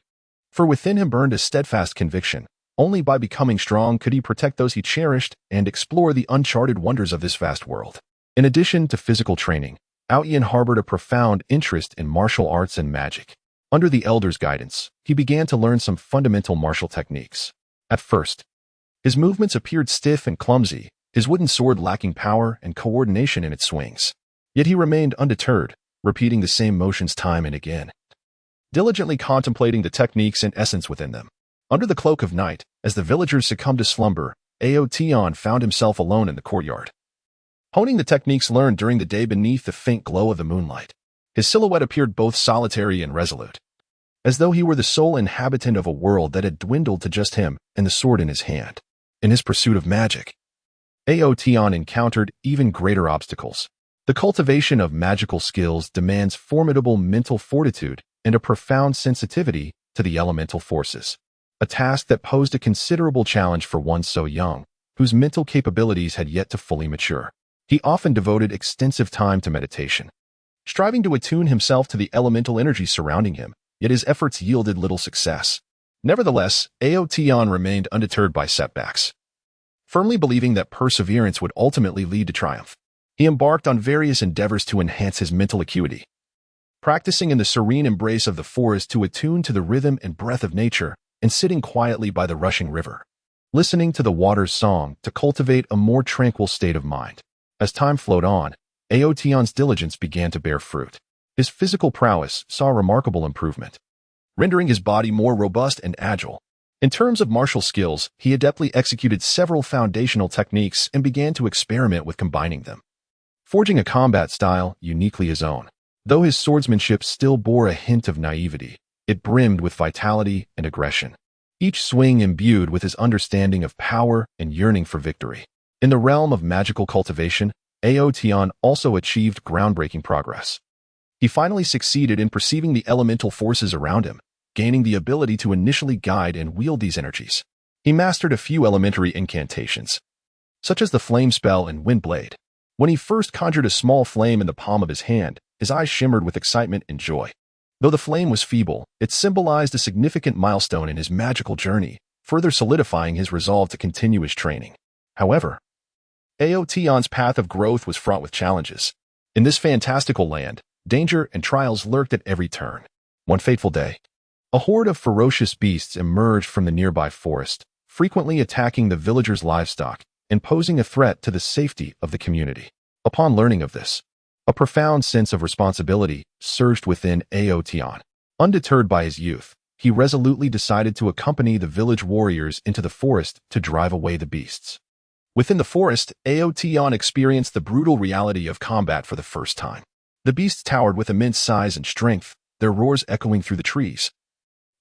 For within him burned a steadfast conviction. Only by becoming strong could he protect those he cherished and explore the uncharted wonders of this vast world. In addition to physical training, Outyan harbored a profound interest in martial arts and magic. Under the elder's guidance, he began to learn some fundamental martial techniques. At first, his movements appeared stiff and clumsy, his wooden sword lacking power and coordination in its swings. Yet he remained undeterred, repeating the same motions time and again, diligently contemplating the techniques and essence within them. Under the cloak of night, as the villagers succumbed to slumber, Aotion found himself alone in the courtyard, honing the techniques learned during the day beneath the faint glow of the moonlight. His silhouette appeared both solitary and resolute, as though he were the sole inhabitant of a world that had dwindled to just him and the sword in his hand. In his pursuit of magic, Aotion encountered even greater obstacles. The cultivation of magical skills demands formidable mental fortitude and a profound sensitivity to the elemental forces, a task that posed a considerable challenge for one so young, whose mental capabilities had yet to fully mature. He often devoted extensive time to meditation, striving to attune himself to the elemental energy surrounding him, yet his efforts yielded little success. Nevertheless, Aotion remained undeterred by setbacks. Firmly believing that perseverance would ultimately lead to triumph, he embarked on various endeavors to enhance his mental acuity. Practicing in the serene embrace of the forest to attune to the rhythm and breath of nature, and sitting quietly by the rushing river, listening to the water's song to cultivate a more tranquil state of mind. As time flowed on, Aotion's diligence began to bear fruit. His physical prowess saw remarkable improvement, rendering his body more robust and agile. In terms of martial skills, he adeptly executed several foundational techniques and began to experiment with combining them, forging a combat style uniquely his own. Though his swordsmanship still bore a hint of naivety, it brimmed with vitality and aggression, each swing imbued with his understanding of power and yearning for victory. In the realm of magical cultivation, Aotion also achieved groundbreaking progress. He finally succeeded in perceiving the elemental forces around him, gaining the ability to initially guide and wield these energies. He mastered a few elementary incantations, such as the Flame Spell and Wind Blade. When he first conjured a small flame in the palm of his hand, his eyes shimmered with excitement and joy. Though the flame was feeble, it symbolized a significant milestone in his magical journey, further solidifying his resolve to continue his training. However, Aotion's path of growth was fraught with challenges. In this fantastical land, danger and trials lurked at every turn. One fateful day, a horde of ferocious beasts emerged from the nearby forest, frequently attacking the villagers' livestock and posing a threat to the safety of the community. Upon learning of this, a profound sense of responsibility surged within Aotion. Undeterred by his youth, he resolutely decided to accompany the village warriors into the forest to drive away the beasts. Within the forest, Aotion experienced the brutal reality of combat for the first time. The beasts towered with immense size and strength, their roars echoing through the trees,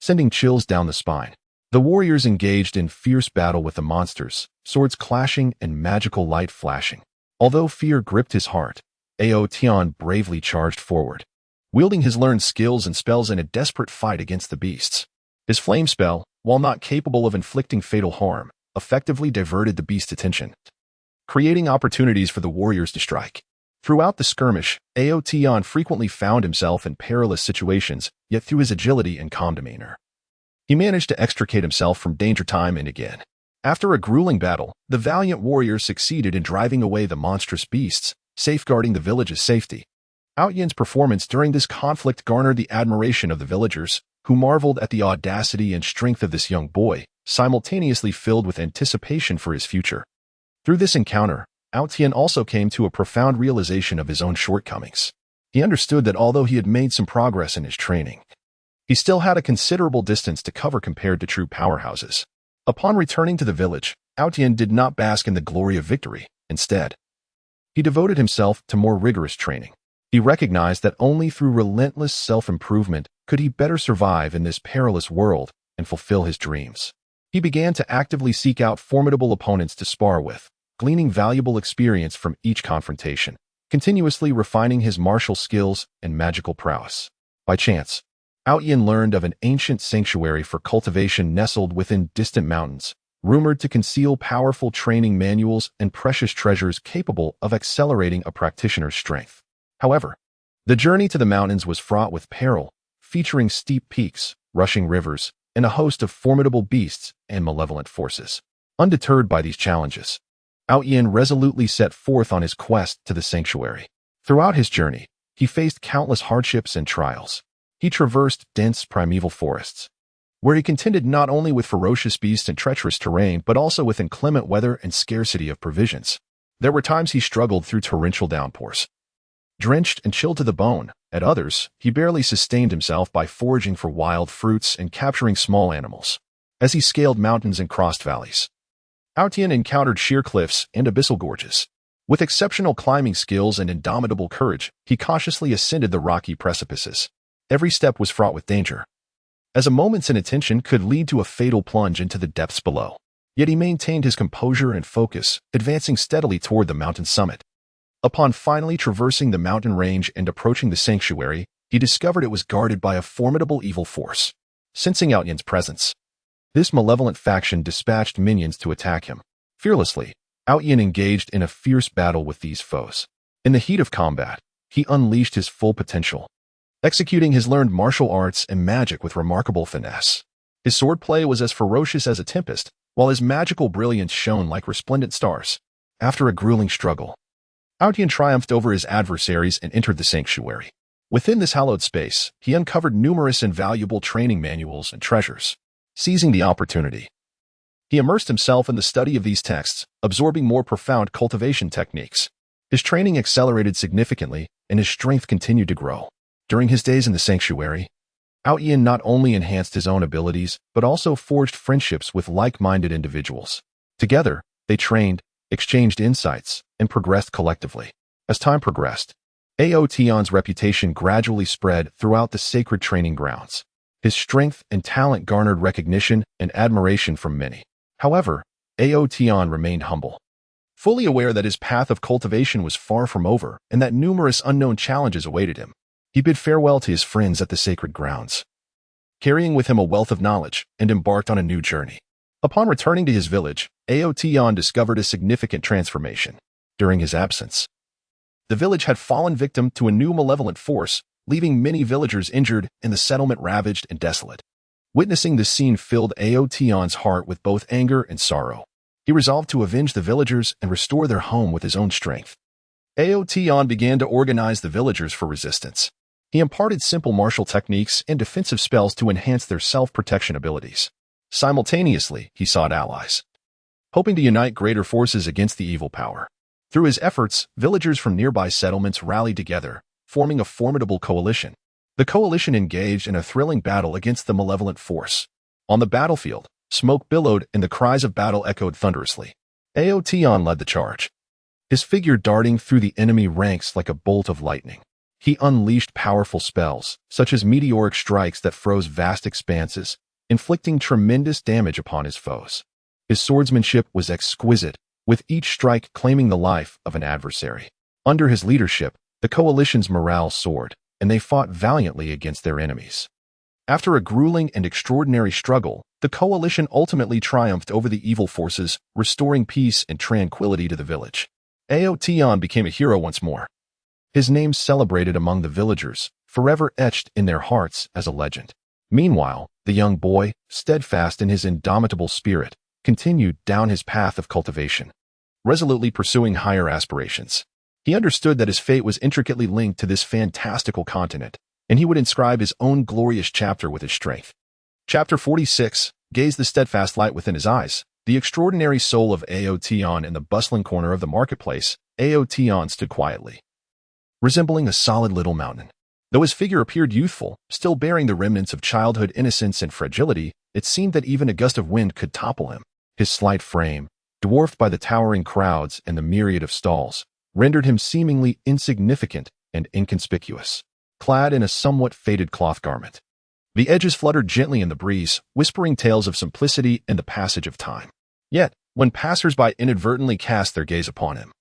sending chills down the spine. The warriors engaged in fierce battle with the monsters, swords clashing and magical light flashing. Although fear gripped his heart, Aotion bravely charged forward, wielding his learned skills and spells in a desperate fight against the beasts. His flame spell, while not capable of inflicting fatal harm, effectively diverted the beast's attention, creating opportunities for the warriors to strike. Throughout the skirmish, Aotion frequently found himself in perilous situations, yet through his agility and calm demeanor, he managed to extricate himself from danger time and again. After a grueling battle, the valiant warriors succeeded in driving away the monstrous beasts, safeguarding the village's safety. Aotion's performance during this conflict garnered the admiration of the villagers, who marveled at the audacity and strength of this young boy, simultaneously filled with anticipation for his future. Through this encounter, Aotion also came to a profound realization of his own shortcomings. He understood that although he had made some progress in his training, he still had a considerable distance to cover compared to true powerhouses. Upon returning to the village, Aotion did not bask in the glory of victory. Instead, he devoted himself to more rigorous training. He recognized that only through relentless self-improvement could he better survive in this perilous world and fulfill his dreams. He began to actively seek out formidable opponents to spar with, gleaning valuable experience from each confrontation, continuously refining his martial skills and magical prowess. By chance, Aotion learned of an ancient sanctuary for cultivation nestled within distant mountains, rumored to conceal powerful training manuals and precious treasures capable of accelerating a practitioner's strength. However, the journey to the mountains was fraught with peril, featuring steep peaks, rushing rivers, and a host of formidable beasts and malevolent forces. Undeterred by these challenges, Aotion resolutely set forth on his quest to the sanctuary. Throughout his journey, he faced countless hardships and trials. He traversed dense primeval forests, where he contended not only with ferocious beasts and treacherous terrain, but also with inclement weather and scarcity of provisions. There were times he struggled through torrential downpours, drenched and chilled to the bone. At others, he barely sustained himself by foraging for wild fruits and capturing small animals. As he scaled mountains and crossed valleys, Aotion encountered sheer cliffs and abyssal gorges. With exceptional climbing skills and indomitable courage, he cautiously ascended the rocky precipices. Every step was fraught with danger, as a moment's inattention could lead to a fatal plunge into the depths below. Yet he maintained his composure and focus, advancing steadily toward the mountain summit. Upon finally traversing the mountain range and approaching the sanctuary, he discovered it was guarded by a formidable evil force. Sensing Aotion's presence, this malevolent faction dispatched minions to attack him. Fearlessly, Aotion engaged in a fierce battle with these foes. In the heat of combat, he unleashed his full potential, executing his learned martial arts and magic with remarkable finesse. His swordplay was as ferocious as a tempest, while his magical brilliance shone like resplendent stars. After a grueling struggle, Aotion triumphed over his adversaries and entered the sanctuary. Within this hallowed space, he uncovered numerous invaluable training manuals and treasures. seizing the opportunity. He immersed himself in the study of these texts, absorbing more profound cultivation techniques. His training accelerated significantly, and his strength continued to grow. During his days in the sanctuary, Yin not only enhanced his own abilities, but also forged friendships with like-minded individuals. Together, they trained, exchanged insights, and progressed collectively. As time progressed, Tian's reputation gradually spread throughout the sacred training grounds. His strength and talent garnered recognition and admiration from many. However, Tian remained humble, fully aware that his path of cultivation was far from over and that numerous unknown challenges awaited him. He bid farewell to his friends at the sacred grounds, carrying with him a wealth of knowledge, and embarked on a new journey. Upon returning to his village, Tian discovered a significant transformation. During his absence, the village had fallen victim to a new malevolent force, leaving many villagers injured and the settlement ravaged and desolate. Witnessing this scene filled Tian's heart with both anger and sorrow. He resolved to avenge the villagers and restore their home with his own strength. Tian began to organize the villagers for resistance. He imparted simple martial techniques and defensive spells to enhance their self-protection abilities. Simultaneously, he sought allies, hoping to unite greater forces against the evil power. Through his efforts, villagers from nearby settlements rallied together, forming a formidable coalition. The coalition engaged in a thrilling battle against the malevolent force. On the battlefield, smoke billowed and the cries of battle echoed thunderously. Tian led the charge, his figure darting through the enemy ranks like a bolt of lightning. He unleashed powerful spells, such as meteoric strikes that froze vast expanses, inflicting tremendous damage upon his foes. His swordsmanship was exquisite, with each strike claiming the life of an adversary. Under his leadership, the coalition's morale soared, and they fought valiantly against their enemies. After a grueling and extraordinary struggle, the coalition ultimately triumphed over the evil forces, restoring peace and tranquility to the village. Tian became a hero once more, his name celebrated among the villagers, forever etched in their hearts as a legend. Meanwhile, the young boy, steadfast in his indomitable spirit, continued down his path of cultivation, resolutely pursuing higher aspirations. He understood that his fate was intricately linked to this fantastical continent, and he would inscribe his own glorious chapter with his strength. Chapter 46, Gaze the steadfast light within his eyes. The extraordinary soul of Tian in the bustling corner of the marketplace. Tian stood quietly, resembling a solid little mountain. Though his figure appeared youthful, still bearing the remnants of childhood innocence and fragility, it seemed that even a gust of wind could topple him. His slight frame, dwarfed by the towering crowds and the myriad of stalls, rendered him seemingly insignificant and inconspicuous, clad in a somewhat faded cloth garment. The edges fluttered gently in the breeze, whispering tales of simplicity and the passage of time. Yet, when passers-by inadvertently cast their gaze upon him,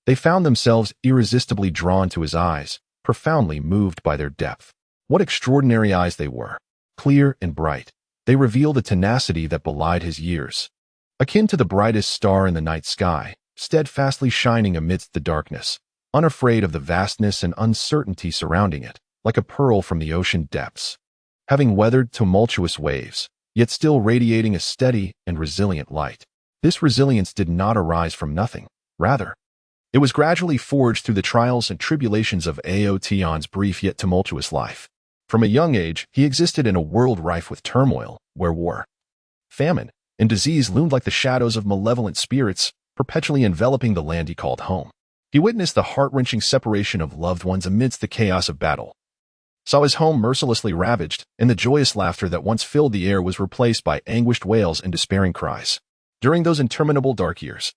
they found themselves irresistibly drawn to his eyes, profoundly moved by their depth. What extraordinary eyes they were! Clear and bright, they revealed a tenacity that belied his years. Akin to the brightest star in the night sky, steadfastly shining amidst the darkness, unafraid of the vastness and uncertainty surrounding it, like a pearl from the ocean depths. Having weathered tumultuous waves, yet still radiating a steady and resilient light. This resilience did not arise from nothing. Rather, it was gradually forged through the trials and tribulations of Tian's brief yet tumultuous life. From a young age, he existed in a world rife with turmoil, where war, famine, and disease loomed like the shadows of malevolent spirits, perpetually enveloping the land he called home. He witnessed the heart-wrenching separation of loved ones amidst the chaos of battle, saw his home mercilessly ravaged, and the joyous laughter that once filled the air was replaced by anguished wails and despairing cries. During those interminable dark years,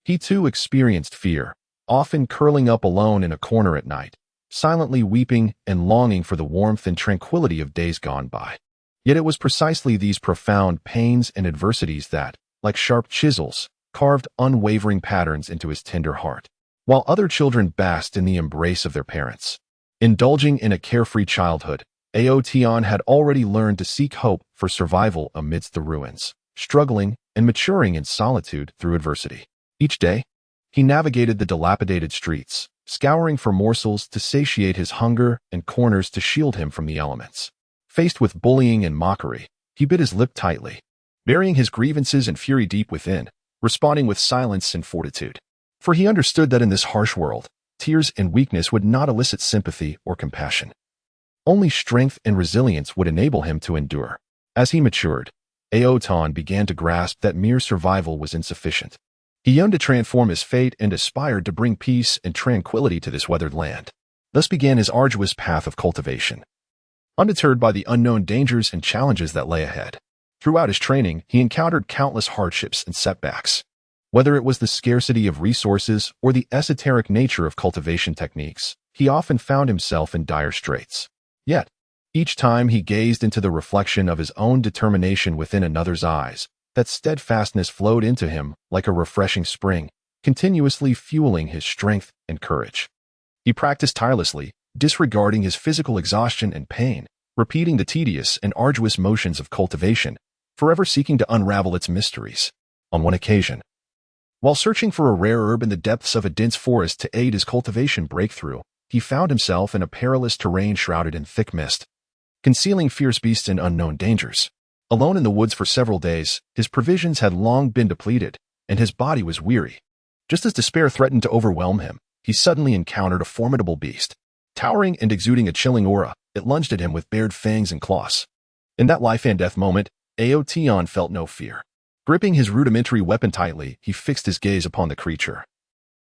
he too experienced fear, often curling up alone in a corner at night, silently weeping and longing for the warmth and tranquility of days gone by. Yet it was precisely these profound pains and adversities that, like sharp chisels, carved unwavering patterns into his tender heart. While other children basked in the embrace of their parents, indulging in a carefree childhood, Tian had already learned to seek hope for survival amidst the ruins, struggling and maturing in solitude through adversity. Each day, he navigated the dilapidated streets, scouring for morsels to satiate his hunger and corners to shield him from the elements. Faced with bullying and mockery, he bit his lip tightly, burying his grievances and fury deep within, responding with silence and fortitude. For he understood that in this harsh world, tears and weakness would not elicit sympathy or compassion. Only strength and resilience would enable him to endure. As he matured, Aotan began to grasp that mere survival was insufficient. He yearned to transform his fate and aspired to bring peace and tranquility to this weathered land. Thus began his arduous path of cultivation. Undeterred by the unknown dangers and challenges that lay ahead. Throughout his training, he encountered countless hardships and setbacks. Whether it was the scarcity of resources or the esoteric nature of cultivation techniques, he often found himself in dire straits. Yet, each time he gazed into the reflection of his own determination within another's eyes, that steadfastness flowed into him like a refreshing spring, continuously fueling his strength and courage. He practiced tirelessly, disregarding his physical exhaustion and pain, repeating the tedious and arduous motions of cultivation, forever seeking to unravel its mysteries. On one occasion, while searching for a rare herb in the depths of a dense forest to aid his cultivation breakthrough, he found himself in a perilous terrain shrouded in thick mist, concealing fierce beasts and unknown dangers. Alone in the woods for several days, his provisions had long been depleted, and his body was weary. Just as despair threatened to overwhelm him, he suddenly encountered a formidable beast. Towering and exuding a chilling aura, it lunged at him with bared fangs and claws. In that life-and-death moment, Aoteon felt no fear. Gripping his rudimentary weapon tightly, he fixed his gaze upon the creature,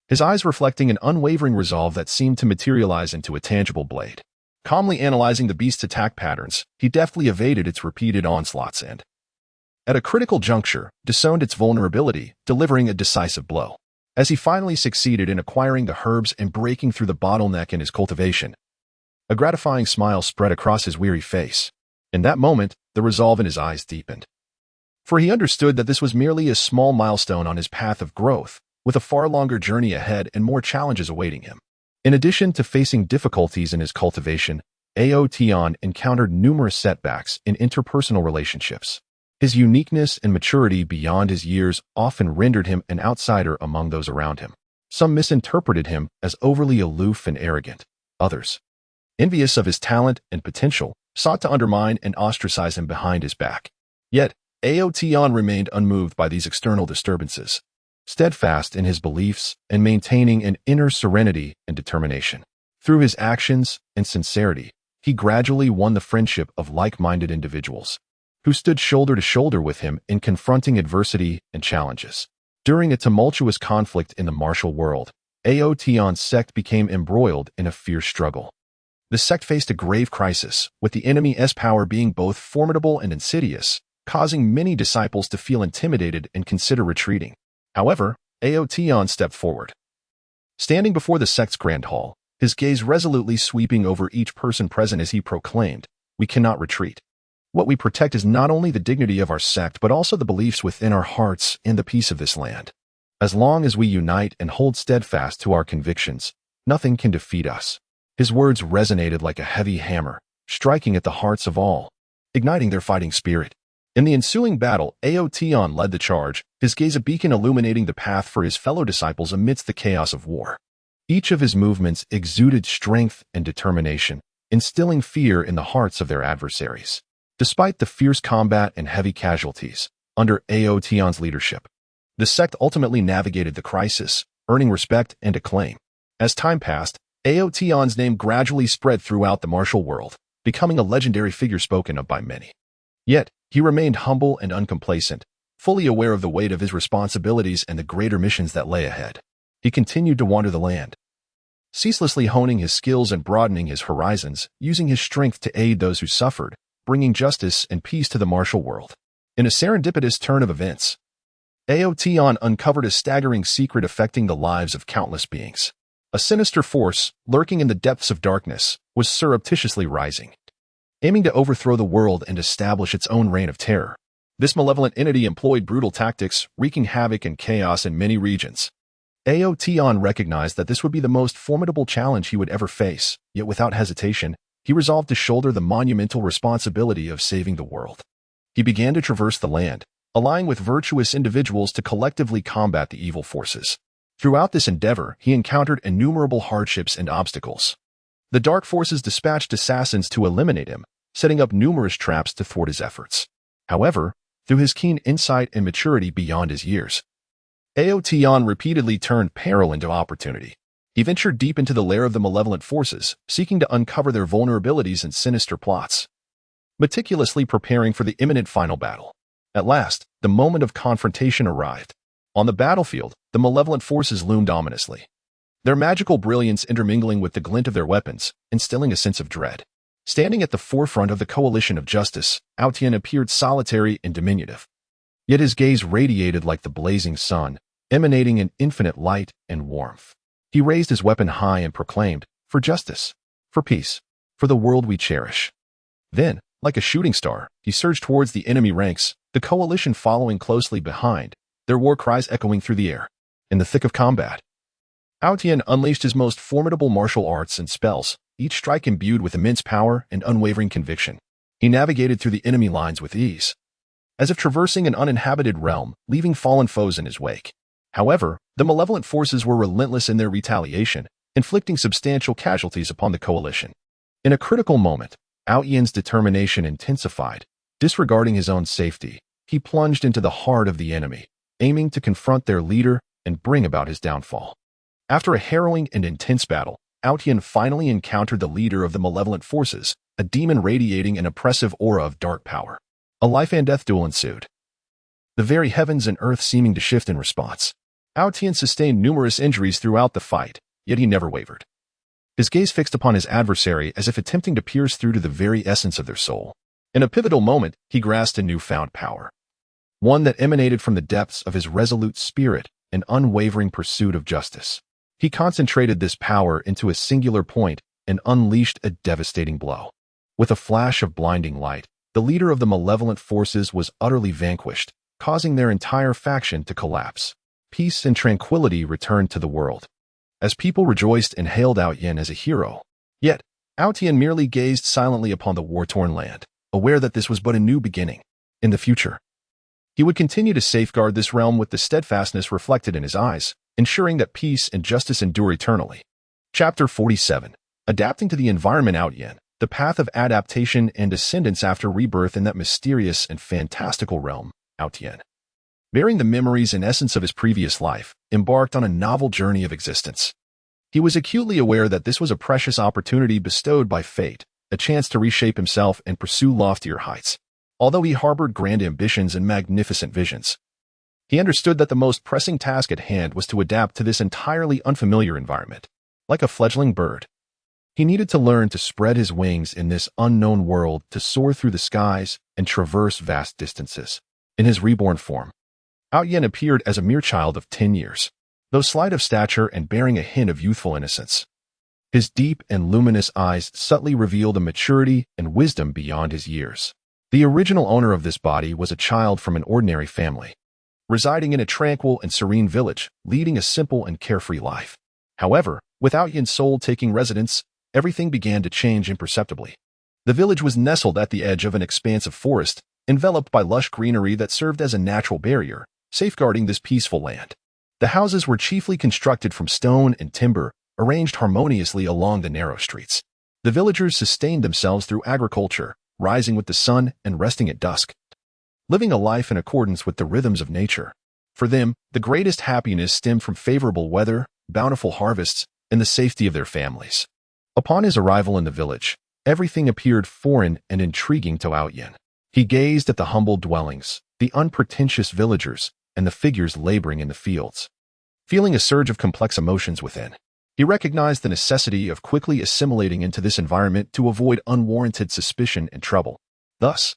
his eyes reflecting an unwavering resolve that seemed to materialize into a tangible blade. Calmly analyzing the beast's attack patterns, he deftly evaded its repeated onslaughts and, at a critical juncture, disowned its vulnerability, delivering a decisive blow. As he finally succeeded in acquiring the herbs and breaking through the bottleneck in his cultivation, a gratifying smile spread across his weary face. In that moment, the resolve in his eyes deepened. For he understood that this was merely a small milestone on his path of growth, with a far longer journey ahead and more challenges awaiting him. In addition to facing difficulties in his cultivation, Aoteon encountered numerous setbacks in interpersonal relationships. His uniqueness and maturity beyond his years often rendered him an outsider among those around him. Some misinterpreted him as overly aloof and arrogant. Others, envious of his talent and potential, sought to undermine and ostracize him behind his back. Yet, Aoteon remained unmoved by these external disturbances, steadfast in his beliefs and maintaining an inner serenity and determination. Through his actions and sincerity, he gradually won the friendship of like-minded individuals, who stood shoulder to shoulder with him in confronting adversity and challenges. During a tumultuous conflict in the martial world, Aoteon's sect became embroiled in a fierce struggle. The sect faced a grave crisis, with the enemy's power being both formidable and insidious, causing many disciples to feel intimidated and consider retreating. However, Aoteon stepped forward. Standing before the sect's grand hall, his gaze resolutely sweeping over each person present as he proclaimed, "We cannot retreat. What we protect is not only the dignity of our sect but also the beliefs within our hearts and the peace of this land. As long as we unite and hold steadfast to our convictions, nothing can defeat us." His words resonated like a heavy hammer, striking at the hearts of all, igniting their fighting spirit. In the ensuing battle, Aoteon led the charge, his gaze a beacon illuminating the path for his fellow disciples amidst the chaos of war. Each of his movements exuded strength and determination, instilling fear in the hearts of their adversaries. Despite the fierce combat and heavy casualties, under Aoteon's leadership, the sect ultimately navigated the crisis, earning respect and acclaim. As time passed, Aoteon's name gradually spread throughout the martial world, becoming a legendary figure spoken of by many. Yet, he remained humble and uncomplacent, fully aware of the weight of his responsibilities and the greater missions that lay ahead. He continued to wander the land, ceaselessly honing his skills and broadening his horizons, using his strength to aid those who suffered, bringing justice and peace to the martial world. In a serendipitous turn of events, Aoteon uncovered a staggering secret affecting the lives of countless beings. A sinister force, lurking in the depths of darkness, was surreptitiously rising, aiming to overthrow the world and establish its own reign of terror. This malevolent entity employed brutal tactics, wreaking havoc and chaos in many regions. Aoteon recognized that this would be the most formidable challenge he would ever face, yet without hesitation, he resolved to shoulder the monumental responsibility of saving the world. He began to traverse the land, allying with virtuous individuals to collectively combat the evil forces. Throughout this endeavor, he encountered innumerable hardships and obstacles. The dark forces dispatched assassins to eliminate him, setting up numerous traps to thwart his efforts. However, through his keen insight and maturity beyond his years, Aoteon repeatedly turned peril into opportunity. He ventured deep into the lair of the malevolent forces, seeking to uncover their vulnerabilities and sinister plots, meticulously preparing for the imminent final battle. At last, the moment of confrontation arrived. On the battlefield, the malevolent forces loomed ominously, their magical brilliance intermingling with the glint of their weapons, instilling a sense of dread. Standing at the forefront of the coalition of justice, Aotian appeared solitary and diminutive. Yet his gaze radiated like the blazing sun, emanating an infinite light and warmth. He raised his weapon high and proclaimed, "For justice, for peace, for the world we cherish." Then, like a shooting star, he surged towards the enemy ranks, the coalition following closely behind, their war cries echoing through the air. In the thick of combat, Aotian unleashed his most formidable martial arts and spells, each strike imbued with immense power and unwavering conviction. He navigated through the enemy lines with ease, as if traversing an uninhabited realm, leaving fallen foes in his wake. However, the malevolent forces were relentless in their retaliation, inflicting substantial casualties upon the coalition. In a critical moment, Aotian's determination intensified. Disregarding his own safety, he plunged into the heart of the enemy, aiming to confront their leader and bring about his downfall. After a harrowing and intense battle, Aotian finally encountered the leader of the malevolent forces, a demon radiating an oppressive aura of dark power. A life-and-death duel ensued, the very heavens and earth seeming to shift in response. Aotian sustained numerous injuries throughout the fight, yet he never wavered. His gaze fixed upon his adversary as if attempting to pierce through to the very essence of their soul. In a pivotal moment, he grasped a newfound power, one that emanated from the depths of his resolute spirit and unwavering pursuit of justice. He concentrated this power into a singular point and unleashed a devastating blow. With a flash of blinding light, the leader of the malevolent forces was utterly vanquished, causing their entire faction to collapse. Peace and tranquility returned to the world, as people rejoiced and hailed Aotian as a hero. Yet, Aotian merely gazed silently upon the war-torn land, aware that this was but a new beginning. In the future, he would continue to safeguard this realm with the steadfastness reflected in his eyes, ensuring that peace and justice endure eternally. Chapter 47. Adapting to the environment. Aotian, the path of adaptation and ascendance after rebirth in that mysterious and fantastical realm. Aotian, bearing the memories and essence of his previous life, embarked on a novel journey of existence. He was acutely aware that this was a precious opportunity bestowed by fate, a chance to reshape himself and pursue loftier heights. Although he harbored grand ambitions and magnificent visions, he understood that the most pressing task at hand was to adapt to this entirely unfamiliar environment. Like a fledgling bird, he needed to learn to spread his wings in this unknown world, to soar through the skies and traverse vast distances. In his reborn form, Aotian appeared as a mere child of 10 years, though slight of stature and bearing a hint of youthful innocence. His deep and luminous eyes subtly revealed a maturity and wisdom beyond his years. The original owner of this body was a child from an ordinary family, residing in a tranquil and serene village, leading a simple and carefree life. However, with Aotian's soul taking residence, everything began to change imperceptibly. The village was nestled at the edge of an expansive forest, enveloped by lush greenery that served as a natural barrier, safeguarding this peaceful land. The houses were chiefly constructed from stone and timber, arranged harmoniously along the narrow streets. The villagers sustained themselves through agriculture, rising with the sun and resting at dusk, living a life in accordance with the rhythms of nature. For them, the greatest happiness stemmed from favorable weather, bountiful harvests, and the safety of their families. Upon his arrival in the village, everything appeared foreign and intriguing to Aotian. He gazed at the humble dwellings, the unpretentious villagers, and the figures laboring in the fields. Feeling a surge of complex emotions within, he recognized the necessity of quickly assimilating into this environment to avoid unwarranted suspicion and trouble. Thus,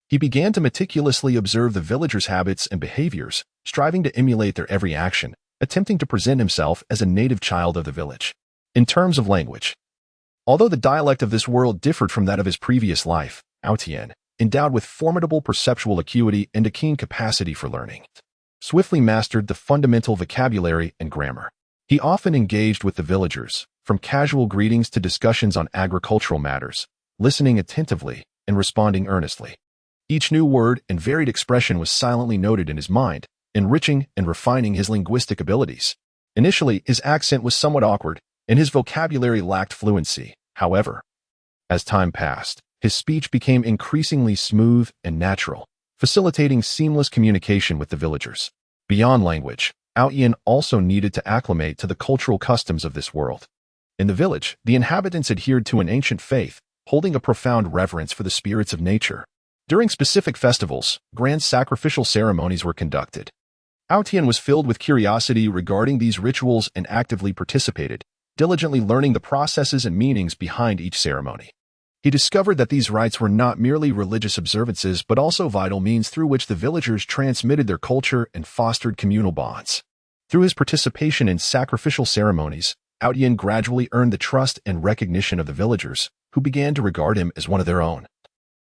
he began to meticulously observe the villagers' habits and behaviors, striving to emulate their every action, attempting to present himself as a native child of the village. In terms of language, although the dialect of this world differed from that of his previous life, Aotian, endowed with formidable perceptual acuity and a keen capacity for learning, swiftly mastered the fundamental vocabulary and grammar. He often engaged with the villagers, from casual greetings to discussions on agricultural matters, listening attentively and responding earnestly. Each new word and varied expression was silently noted in his mind, enriching and refining his linguistic abilities. Initially, his accent was somewhat awkward, and his vocabulary lacked fluency. However, as time passed, his speech became increasingly smooth and natural, facilitating seamless communication with the villagers. Beyond language, Aotian also needed to acclimate to the cultural customs of this world. In the village, the inhabitants adhered to an ancient faith, holding a profound reverence for the spirits of nature. During specific festivals, grand sacrificial ceremonies were conducted. Aotian was filled with curiosity regarding these rituals and actively participated, diligently learning the processes and meanings behind each ceremony. He discovered that these rites were not merely religious observances but also vital means through which the villagers transmitted their culture and fostered communal bonds. Through his participation in sacrificial ceremonies, Aotian gradually earned the trust and recognition of the villagers, who began to regard him as one of their own,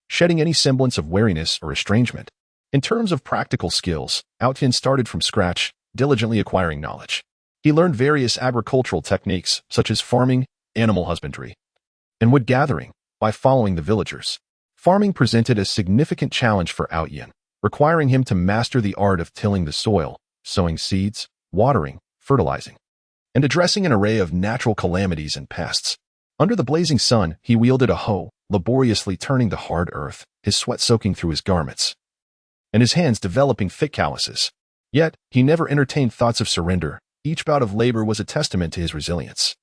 shedding any semblance of wariness or estrangement. In terms of practical skills, Aotian started from scratch, diligently acquiring knowledge. He learned various agricultural techniques, such as farming, animal husbandry, and wood gathering, by following the villagers. Farming presented a significant challenge for Aotian, requiring him to master the art of tilling the soil, sowing seeds, watering, fertilizing, and addressing an array of natural calamities and pests. Under the blazing sun, he wielded a hoe, laboriously turning the hard earth, his sweat soaking through his garments, and his hands developing thick calluses. Yet, he never entertained thoughts of surrender. Each bout of labor was a testament to his resilience,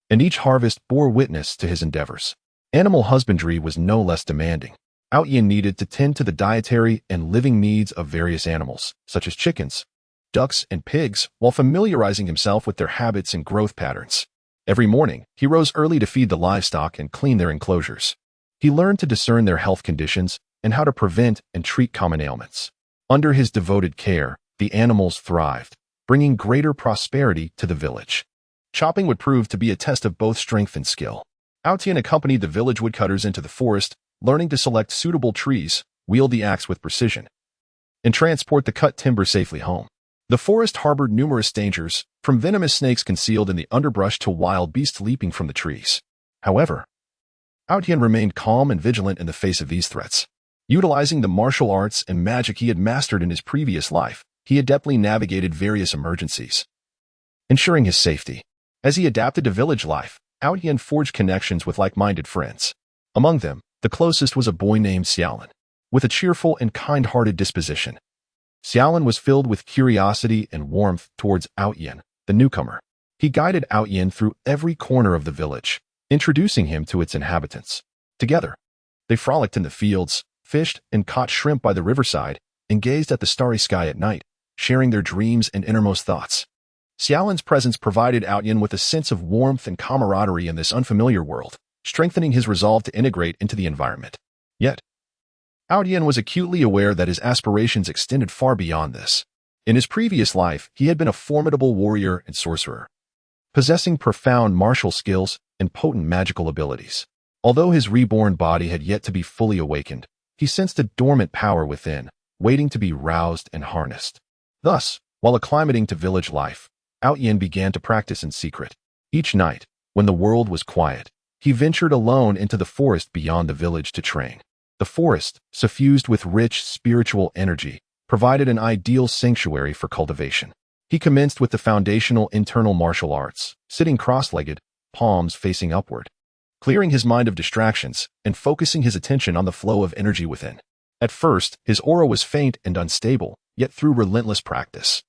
and each harvest bore witness to his endeavors. Animal husbandry was no less demanding. Aotian needed to tend to the dietary and living needs of various animals, such as chickens, ducks, and pigs, while familiarizing himself with their habits and growth patterns. Every morning, he rose early to feed the livestock and clean their enclosures. He learned to discern their health conditions and how to prevent and treat common ailments. Under his devoted care, the animals thrived, bringing greater prosperity to the village. Chopping would prove to be a test of both strength and skill. Aotian accompanied the village woodcutters into the forest, learning to select suitable trees, wield the axe with precision, and transport the cut timber safely home. The forest harbored numerous dangers, from venomous snakes concealed in the underbrush to wild beasts leaping from the trees. However, Aotian remained calm and vigilant in the face of these threats. Utilizing the martial arts and magic he had mastered in his previous life, he adeptly navigated various emergencies, ensuring his safety. As he adapted to village life, Aotian forged connections with like-minded friends. Among them, the closest was a boy named Xiaolin, with a cheerful and kind-hearted disposition. Xiaolin was filled with curiosity and warmth towards Aotian, the newcomer. He guided Aotian through every corner of the village, introducing him to its inhabitants. Together, they frolicked in the fields, fished and caught shrimp by the riverside, and gazed at the starry sky at night, sharing their dreams and innermost thoughts. Xiaolin's presence provided Aotian with a sense of warmth and camaraderie in this unfamiliar world, strengthening his resolve to integrate into the environment. Yet, Aotian was acutely aware that his aspirations extended far beyond this. In his previous life, he had been a formidable warrior and sorcerer, possessing profound martial skills and potent magical abilities. Although his reborn body had yet to be fully awakened, he sensed a dormant power within, waiting to be roused and harnessed. Thus, while acclimating to village life, Aotian began to practice in secret. Each night, when the world was quiet, he ventured alone into the forest beyond the village to train. The forest, suffused with rich spiritual energy, provided an ideal sanctuary for cultivation. He commenced with the foundational internal martial arts, sitting cross-legged, palms facing upward, clearing his mind of distractions and focusing his attention on the flow of energy within. At first, his aura was faint and unstable, yet through relentless practice,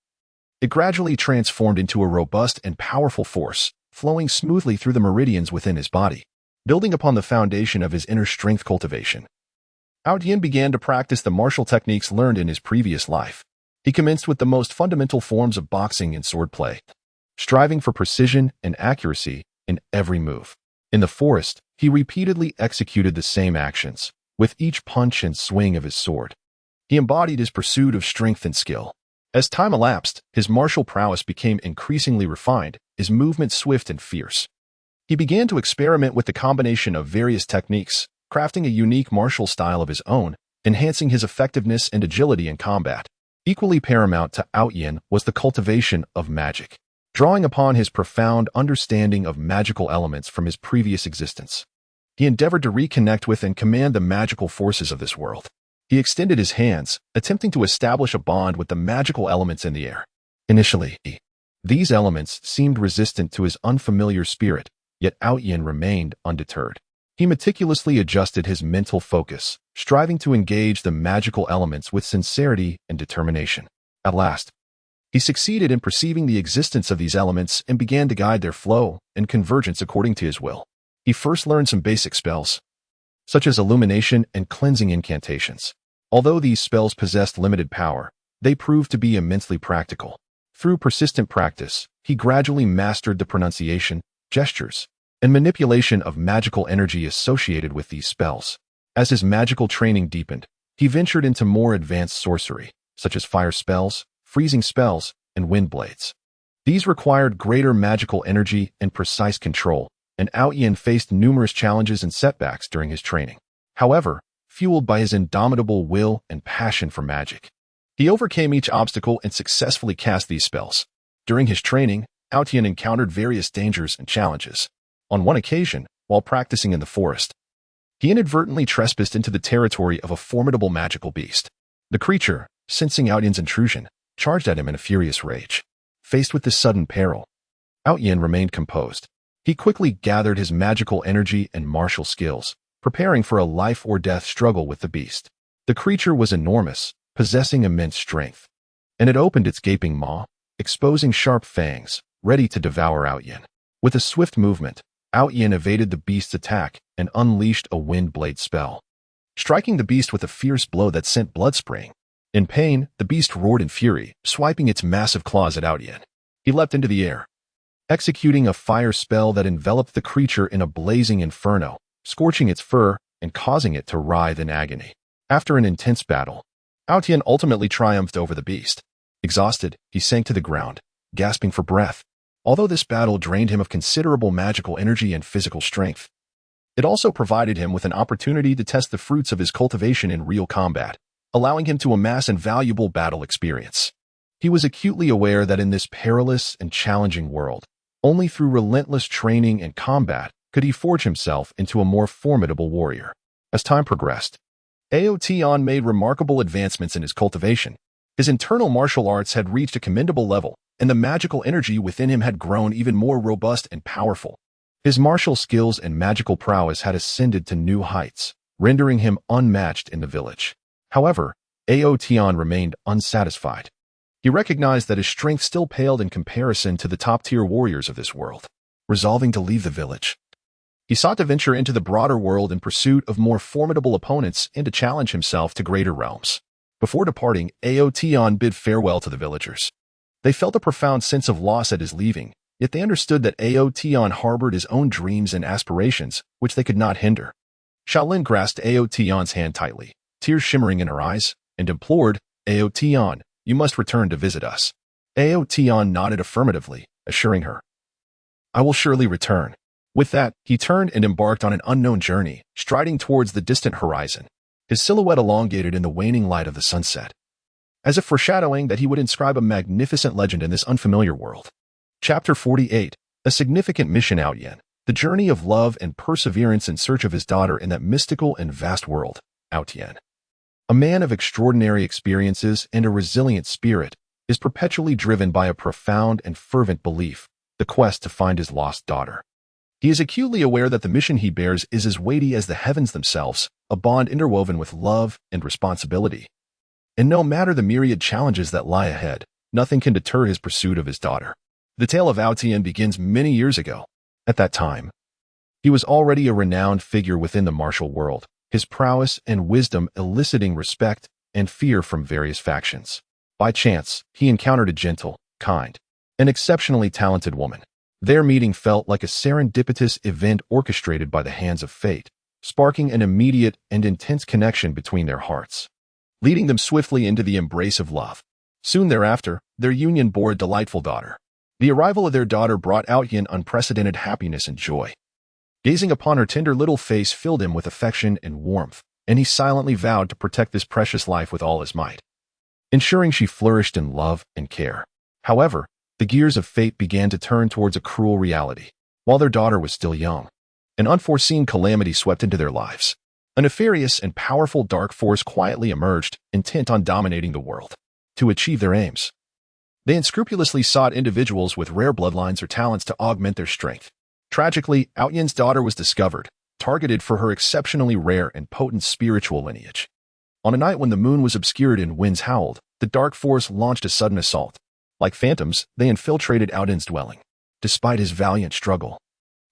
it gradually transformed into a robust and powerful force, flowing smoothly through the meridians within his body. Building upon the foundation of his inner strength cultivation, Aotian began to practice the martial techniques learned in his previous life. He commenced with the most fundamental forms of boxing and swordplay, striving for precision and accuracy in every move. In the forest, he repeatedly executed the same actions, with each punch and swing of his sword. He embodied his pursuit of strength and skill. As time elapsed, his martial prowess became increasingly refined, his movements swift and fierce. He began to experiment with the combination of various techniques, crafting a unique martial style of his own, enhancing his effectiveness and agility in combat. Equally paramount to Aotian was the cultivation of magic. Drawing upon his profound understanding of magical elements from his previous existence, he endeavored to reconnect with and command the magical forces of this world. He extended his hands, attempting to establish a bond with the magical elements in the air. Initially, these elements seemed resistant to his unfamiliar spirit, yet Aotian remained undeterred. He meticulously adjusted his mental focus, striving to engage the magical elements with sincerity and determination. At last, he succeeded in perceiving the existence of these elements and began to guide their flow and convergence according to his will. He first learned some basic spells, such as illumination and cleansing incantations. Although these spells possessed limited power, they proved to be immensely practical. Through persistent practice, he gradually mastered the pronunciation, gestures, and manipulation of magical energy associated with these spells. As his magical training deepened, he ventured into more advanced sorcery, such as fire spells, freezing spells, and wind blades. These required greater magical energy and precise control, and Outyin faced numerous challenges and setbacks during his training. However, fueled by his indomitable will and passion for magic, he overcame each obstacle and successfully cast these spells. During his training, Outyin encountered various dangers and challenges. On one occasion, while practicing in the forest, he inadvertently trespassed into the territory of a formidable magical beast. The creature, sensing Outyen's intrusion, charged at him in a furious rage. Faced with this sudden peril, Outyin remained composed. He quickly gathered his magical energy and martial skills, preparing for a life-or-death struggle with the beast. The creature was enormous, possessing immense strength, and it opened its gaping maw, exposing sharp fangs, ready to devour Outyin. With a swift movement, Outyin evaded the beast's attack and unleashed a wind blade spell, striking the beast with a fierce blow that sent blood spraying. In pain, the beast roared in fury, swiping its massive claws at Outyin. He leapt into the air, executing a fire spell that enveloped the creature in a blazing inferno, scorching its fur and causing it to writhe in agony. After an intense battle, Outyin ultimately triumphed over the beast. Exhausted, he sank to the ground, gasping for breath. Although this battle drained him of considerable magical energy and physical strength, it also provided him with an opportunity to test the fruits of his cultivation in real combat, allowing him to amass invaluable battle experience. He was acutely aware that in this perilous and challenging world, only through relentless training and combat could he forge himself into a more formidable warrior. As time progressed, Aotion made remarkable advancements in his cultivation. His internal martial arts had reached a commendable level, and the magical energy within him had grown even more robust and powerful. His martial skills and magical prowess had ascended to new heights, rendering him unmatched in the village. However, Aotion remained unsatisfied. He recognized that his strength still paled in comparison to the top-tier warriors of this world. Resolving to leave the village, he sought to venture into the broader world in pursuit of more formidable opponents and to challenge himself to greater realms. Before departing, Aotion bid farewell to the villagers. They felt a profound sense of loss at his leaving, yet they understood that Aotion harbored his own dreams and aspirations, which they could not hinder. Shaolin grasped Aotion's hand tightly, tears shimmering in her eyes, and implored, "Aotion, you must return to visit us." Aotion nodded affirmatively, assuring her, "I will surely return." With that, he turned and embarked on an unknown journey, striding towards the distant horizon, his silhouette elongated in the waning light of the sunset, as if foreshadowing that he would inscribe a magnificent legend in this unfamiliar world. Chapter 48, A Significant Mission. Outyin, the journey of love and perseverance in search of his daughter in that mystical and vast world. Outyin, a man of extraordinary experiences and a resilient spirit, is perpetually driven by a profound and fervent belief, the quest to find his lost daughter. He is acutely aware that the mission he bears is as weighty as the heavens themselves, a bond interwoven with love and responsibility. And no matter the myriad challenges that lie ahead, nothing can deter his pursuit of his daughter. The tale of Outyin begins many years ago. At that time, he was already a renowned figure within the martial world, his prowess and wisdom eliciting respect and fear from various factions. By chance, he encountered a gentle, kind, and exceptionally talented woman. Their meeting felt like a serendipitous event orchestrated by the hands of fate, sparking an immediate and intense connection between their hearts, leading them swiftly into the embrace of love. Soon thereafter, their union bore a delightful daughter. The arrival of their daughter brought Outyin unprecedented happiness and joy. Gazing upon her tender little face filled him with affection and warmth, and he silently vowed to protect this precious life with all his might, ensuring she flourished in love and care. However, the gears of fate began to turn towards a cruel reality. While their daughter was still young, an unforeseen calamity swept into their lives. A nefarious and powerful dark force quietly emerged, intent on dominating the world. To achieve their aims, they unscrupulously sought individuals with rare bloodlines or talents to augment their strength. Tragically, Outyin's daughter was discovered, targeted for her exceptionally rare and potent spiritual lineage. On a night when the moon was obscured and winds howled, the dark force launched a sudden assault. Like phantoms, they infiltrated Outyin's dwelling. Despite his valiant struggle,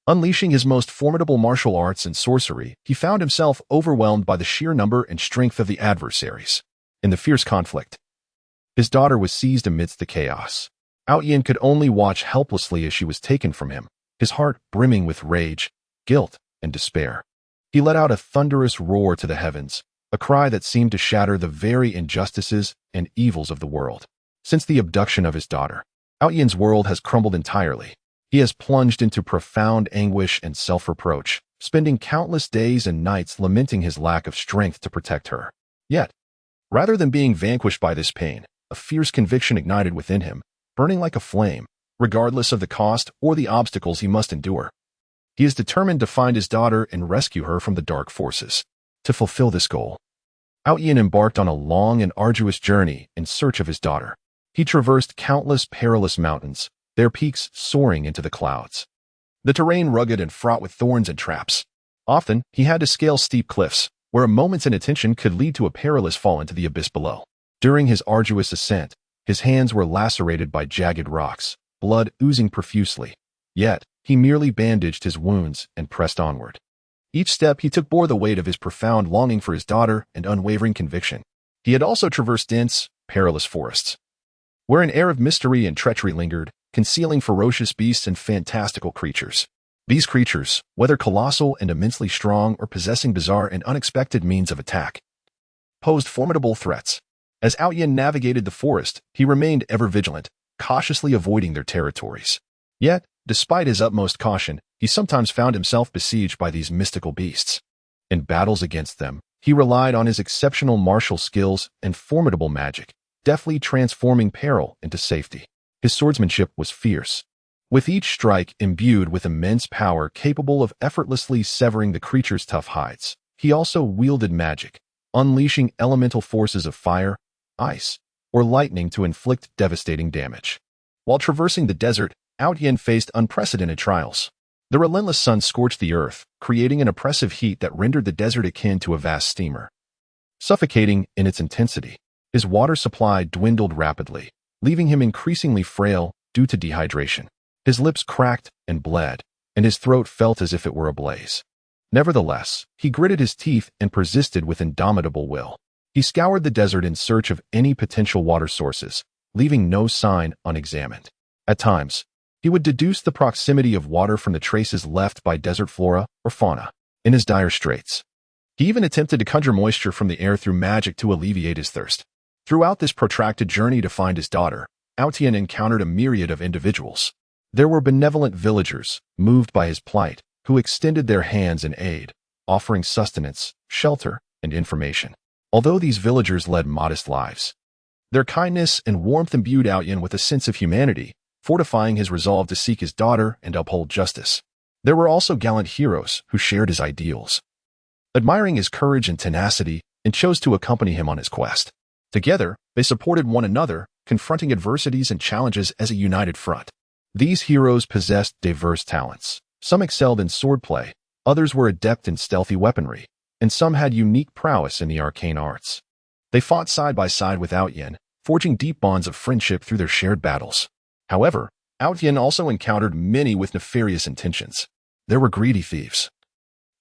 Unleashing his most formidable martial arts and sorcery, he found himself overwhelmed by the sheer number and strength of the adversaries. In the fierce conflict, his daughter was seized amidst the chaos. Outyin could only watch helplessly as she was taken from him, his heart brimming with rage, guilt, and despair. He let out a thunderous roar to the heavens, a cry that seemed to shatter the very injustices and evils of the world. Since the abduction of his daughter, Outyin's world has crumbled entirely. He has plunged into profound anguish and self-reproach, spending countless days and nights lamenting his lack of strength to protect her. Yet, rather than being vanquished by this pain, a fierce conviction ignited within him, burning like a flame, regardless of the cost or the obstacles he must endure. He is determined to find his daughter and rescue her from the dark forces. To fulfill this goal, Outyin embarked on a long and arduous journey in search of his daughter. He traversed countless perilous mountains, their peaks soaring into the clouds. The terrain rugged and fraught with thorns and traps. Often, he had to scale steep cliffs, where a moment's inattention could lead to a perilous fall into the abyss below. During his arduous ascent, his hands were lacerated by jagged rocks, blood oozing profusely. Yet, he merely bandaged his wounds and pressed onward. Each step he took bore the weight of his profound longing for his daughter and unwavering conviction. He had also traversed dense, perilous forests, where an air of mystery and treachery lingered, concealing ferocious beasts and fantastical creatures. These creatures, whether colossal and immensely strong or possessing bizarre and unexpected means of attack, posed formidable threats. As Outyin navigated the forest, he remained ever vigilant, cautiously avoiding their territories. Yet, despite his utmost caution, he sometimes found himself besieged by these mystical beasts. In battles against them, he relied on his exceptional martial skills and formidable magic, deftly transforming peril into safety. His swordsmanship was fierce, with each strike imbued with immense power capable of effortlessly severing the creature's tough hides. He also wielded magic, unleashing elemental forces of fire, ice, or lightning to inflict devastating damage. While traversing the desert, Outyin faced unprecedented trials. The relentless sun scorched the earth, creating an oppressive heat that rendered the desert akin to a vast steamer, suffocating in its intensity. His water supply dwindled rapidly, leaving him increasingly frail due to dehydration. His lips cracked and bled, and his throat felt as if it were ablaze. Nevertheless, he gritted his teeth and persisted with indomitable will. He scoured the desert in search of any potential water sources, leaving no sign unexamined. At times, he would deduce the proximity of water from the traces left by desert flora or fauna. In his dire straits, he even attempted to conjure moisture from the air through magic to alleviate his thirst. Throughout this protracted journey to find his daughter, Outyin encountered a myriad of individuals. There were benevolent villagers, moved by his plight, who extended their hands in aid, offering sustenance, shelter, and information. Although these villagers led modest lives, their kindness and warmth imbued Outyin with a sense of humanity, fortifying his resolve to seek his daughter and uphold justice. There were also gallant heroes who shared his ideals, admiring his courage and tenacity, and chose to accompany him on his quest. Together, they supported one another, confronting adversities and challenges as a united front. These heroes possessed diverse talents. Some excelled in swordplay, others were adept in stealthy weaponry, and some had unique prowess in the arcane arts. They fought side by side with Outyin, forging deep bonds of friendship through their shared battles. However, Outyin also encountered many with nefarious intentions. There were greedy thieves,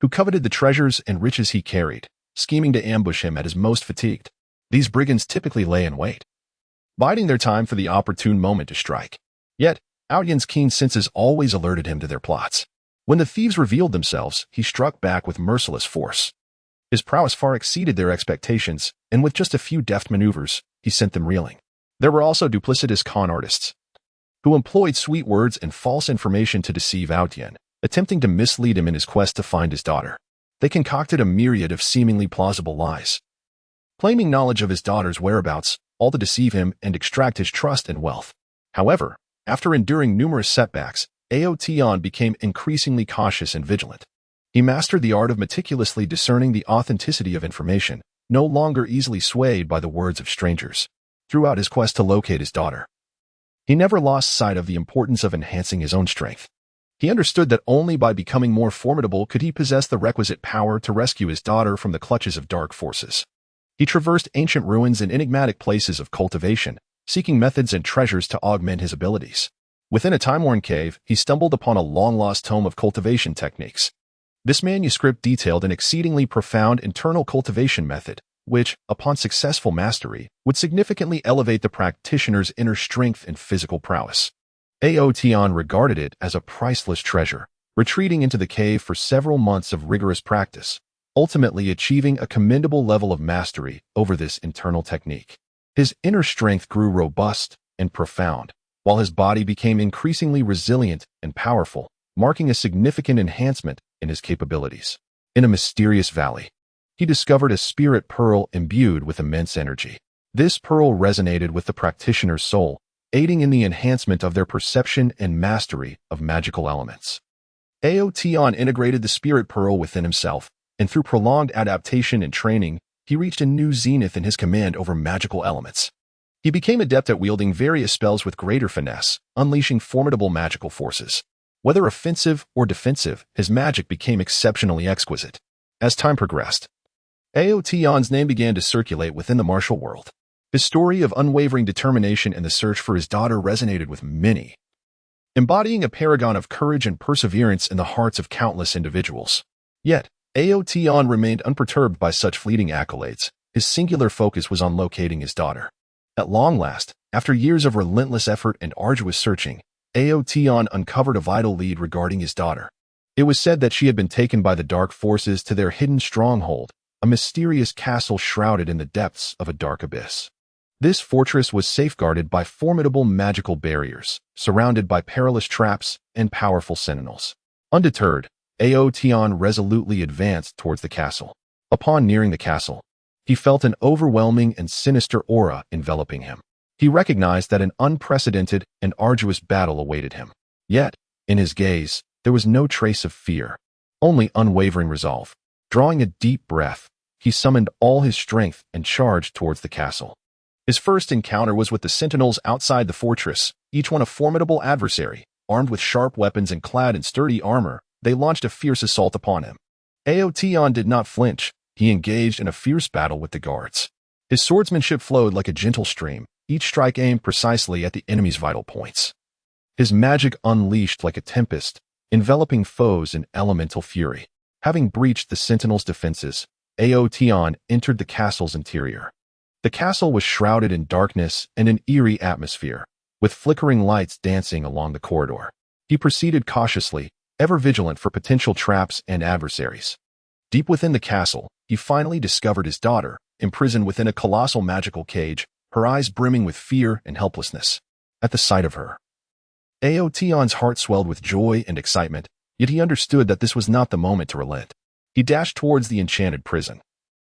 who coveted the treasures and riches he carried, scheming to ambush him at his most fatigued. These brigands typically lay in wait, biding their time for the opportune moment to strike. Yet, Outyin's keen senses always alerted him to their plots. When the thieves revealed themselves, he struck back with merciless force. His prowess far exceeded their expectations, and with just a few deft maneuvers, he sent them reeling. There were also duplicitous con artists, who employed sweet words and false information to deceive Outyin, attempting to mislead him in his quest to find his daughter. They concocted a myriad of seemingly plausible lies, claiming knowledge of his daughter's whereabouts, all to deceive him and extract his trust and wealth. However, after enduring numerous setbacks, Aotion became increasingly cautious and vigilant. He mastered the art of meticulously discerning the authenticity of information, no longer easily swayed by the words of strangers. Throughout his quest to locate his daughter, he never lost sight of the importance of enhancing his own strength. He understood that only by becoming more formidable could he possess the requisite power to rescue his daughter from the clutches of dark forces. He traversed ancient ruins and enigmatic places of cultivation, seeking methods and treasures to augment his abilities. Within a time-worn cave, he stumbled upon a long-lost tome of cultivation techniques. This manuscript detailed an exceedingly profound internal cultivation method, which, upon successful mastery, would significantly elevate the practitioner's inner strength and physical prowess. Aotian regarded it as a priceless treasure, retreating into the cave for several months of rigorous practice, ultimately achieving a commendable level of mastery over this internal technique. His inner strength grew robust and profound, while his body became increasingly resilient and powerful, marking a significant enhancement in his capabilities. In a mysterious valley, he discovered a spirit pearl imbued with immense energy. This pearl resonated with the practitioner's soul, aiding in the enhancement of their perception and mastery of magical elements. Aotian integrated the spirit pearl within himself, and through prolonged adaptation and training, he reached a new zenith in his command over magical elements. He became adept at wielding various spells with greater finesse, unleashing formidable magical forces. Whether offensive or defensive, his magic became exceptionally exquisite. As time progressed, Aotian's name began to circulate within the martial world. His story of unwavering determination and the search for his daughter resonated with many, embodying a paragon of courage and perseverance in the hearts of countless individuals. Yet, Aotian remained unperturbed by such fleeting accolades. His singular focus was on locating his daughter. At long last, after years of relentless effort and arduous searching, Aotian uncovered a vital lead regarding his daughter. It was said that she had been taken by the dark forces to their hidden stronghold, a mysterious castle shrouded in the depths of a dark abyss. This fortress was safeguarded by formidable magical barriers, surrounded by perilous traps and powerful sentinels. Undeterred, Aotian resolutely advanced towards the castle. Upon nearing the castle, he felt an overwhelming and sinister aura enveloping him. He recognized that an unprecedented and arduous battle awaited him. Yet, in his gaze, there was no trace of fear, only unwavering resolve. Drawing a deep breath, he summoned all his strength and charged towards the castle. His first encounter was with the sentinels outside the fortress, each one a formidable adversary. Armed with sharp weapons and clad in sturdy armor, they launched a fierce assault upon him. Aotian did not flinch. He engaged in a fierce battle with the guards. His swordsmanship flowed like a gentle stream, each strike aimed precisely at the enemy's vital points. His magic unleashed like a tempest, enveloping foes in elemental fury. Having breached the sentinels' defenses, Aotian entered the castle's interior. The castle was shrouded in darkness and an eerie atmosphere, with flickering lights dancing along the corridor. He proceeded cautiously, ever vigilant for potential traps and adversaries. Deep within the castle, he finally discovered his daughter, imprisoned within a colossal magical cage, her eyes brimming with fear and helplessness. At the sight of her, Aotian's heart swelled with joy and excitement, yet he understood that this was not the moment to relent. He dashed towards the enchanted prison,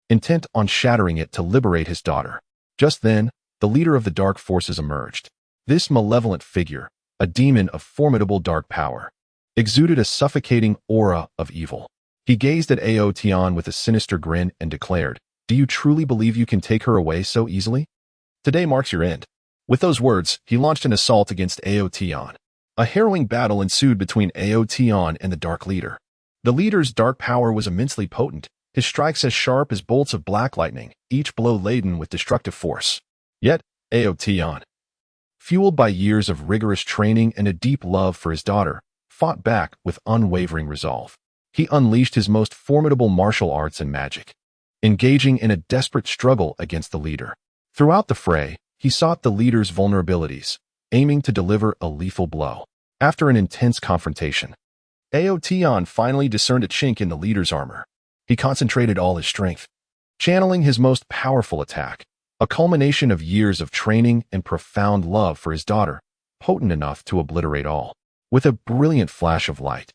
intent on shattering it to liberate his daughter. Just then, the leader of the dark forces emerged. This malevolent figure, a demon of formidable dark power, exuded a suffocating aura of evil. He gazed at Aotian with a sinister grin and declared, "Do you truly believe you can take her away so easily? Today marks your end." With those words, he launched an assault against Aotian. A harrowing battle ensued between Aotian and the Dark Leader. The leader's dark power was immensely potent, his strikes as sharp as bolts of black lightning, each blow laden with destructive force. Yet, Aotian, fueled by years of rigorous training and a deep love for his daughter, fought back with unwavering resolve. He unleashed his most formidable martial arts and magic, engaging in a desperate struggle against the leader. Throughout the fray, he sought the leader's vulnerabilities, aiming to deliver a lethal blow. After an intense confrontation, Aotian finally discerned a chink in the leader's armor. He concentrated all his strength, channeling his most powerful attack, a culmination of years of training and profound love for his daughter, potent enough to obliterate all. With a brilliant flash of light,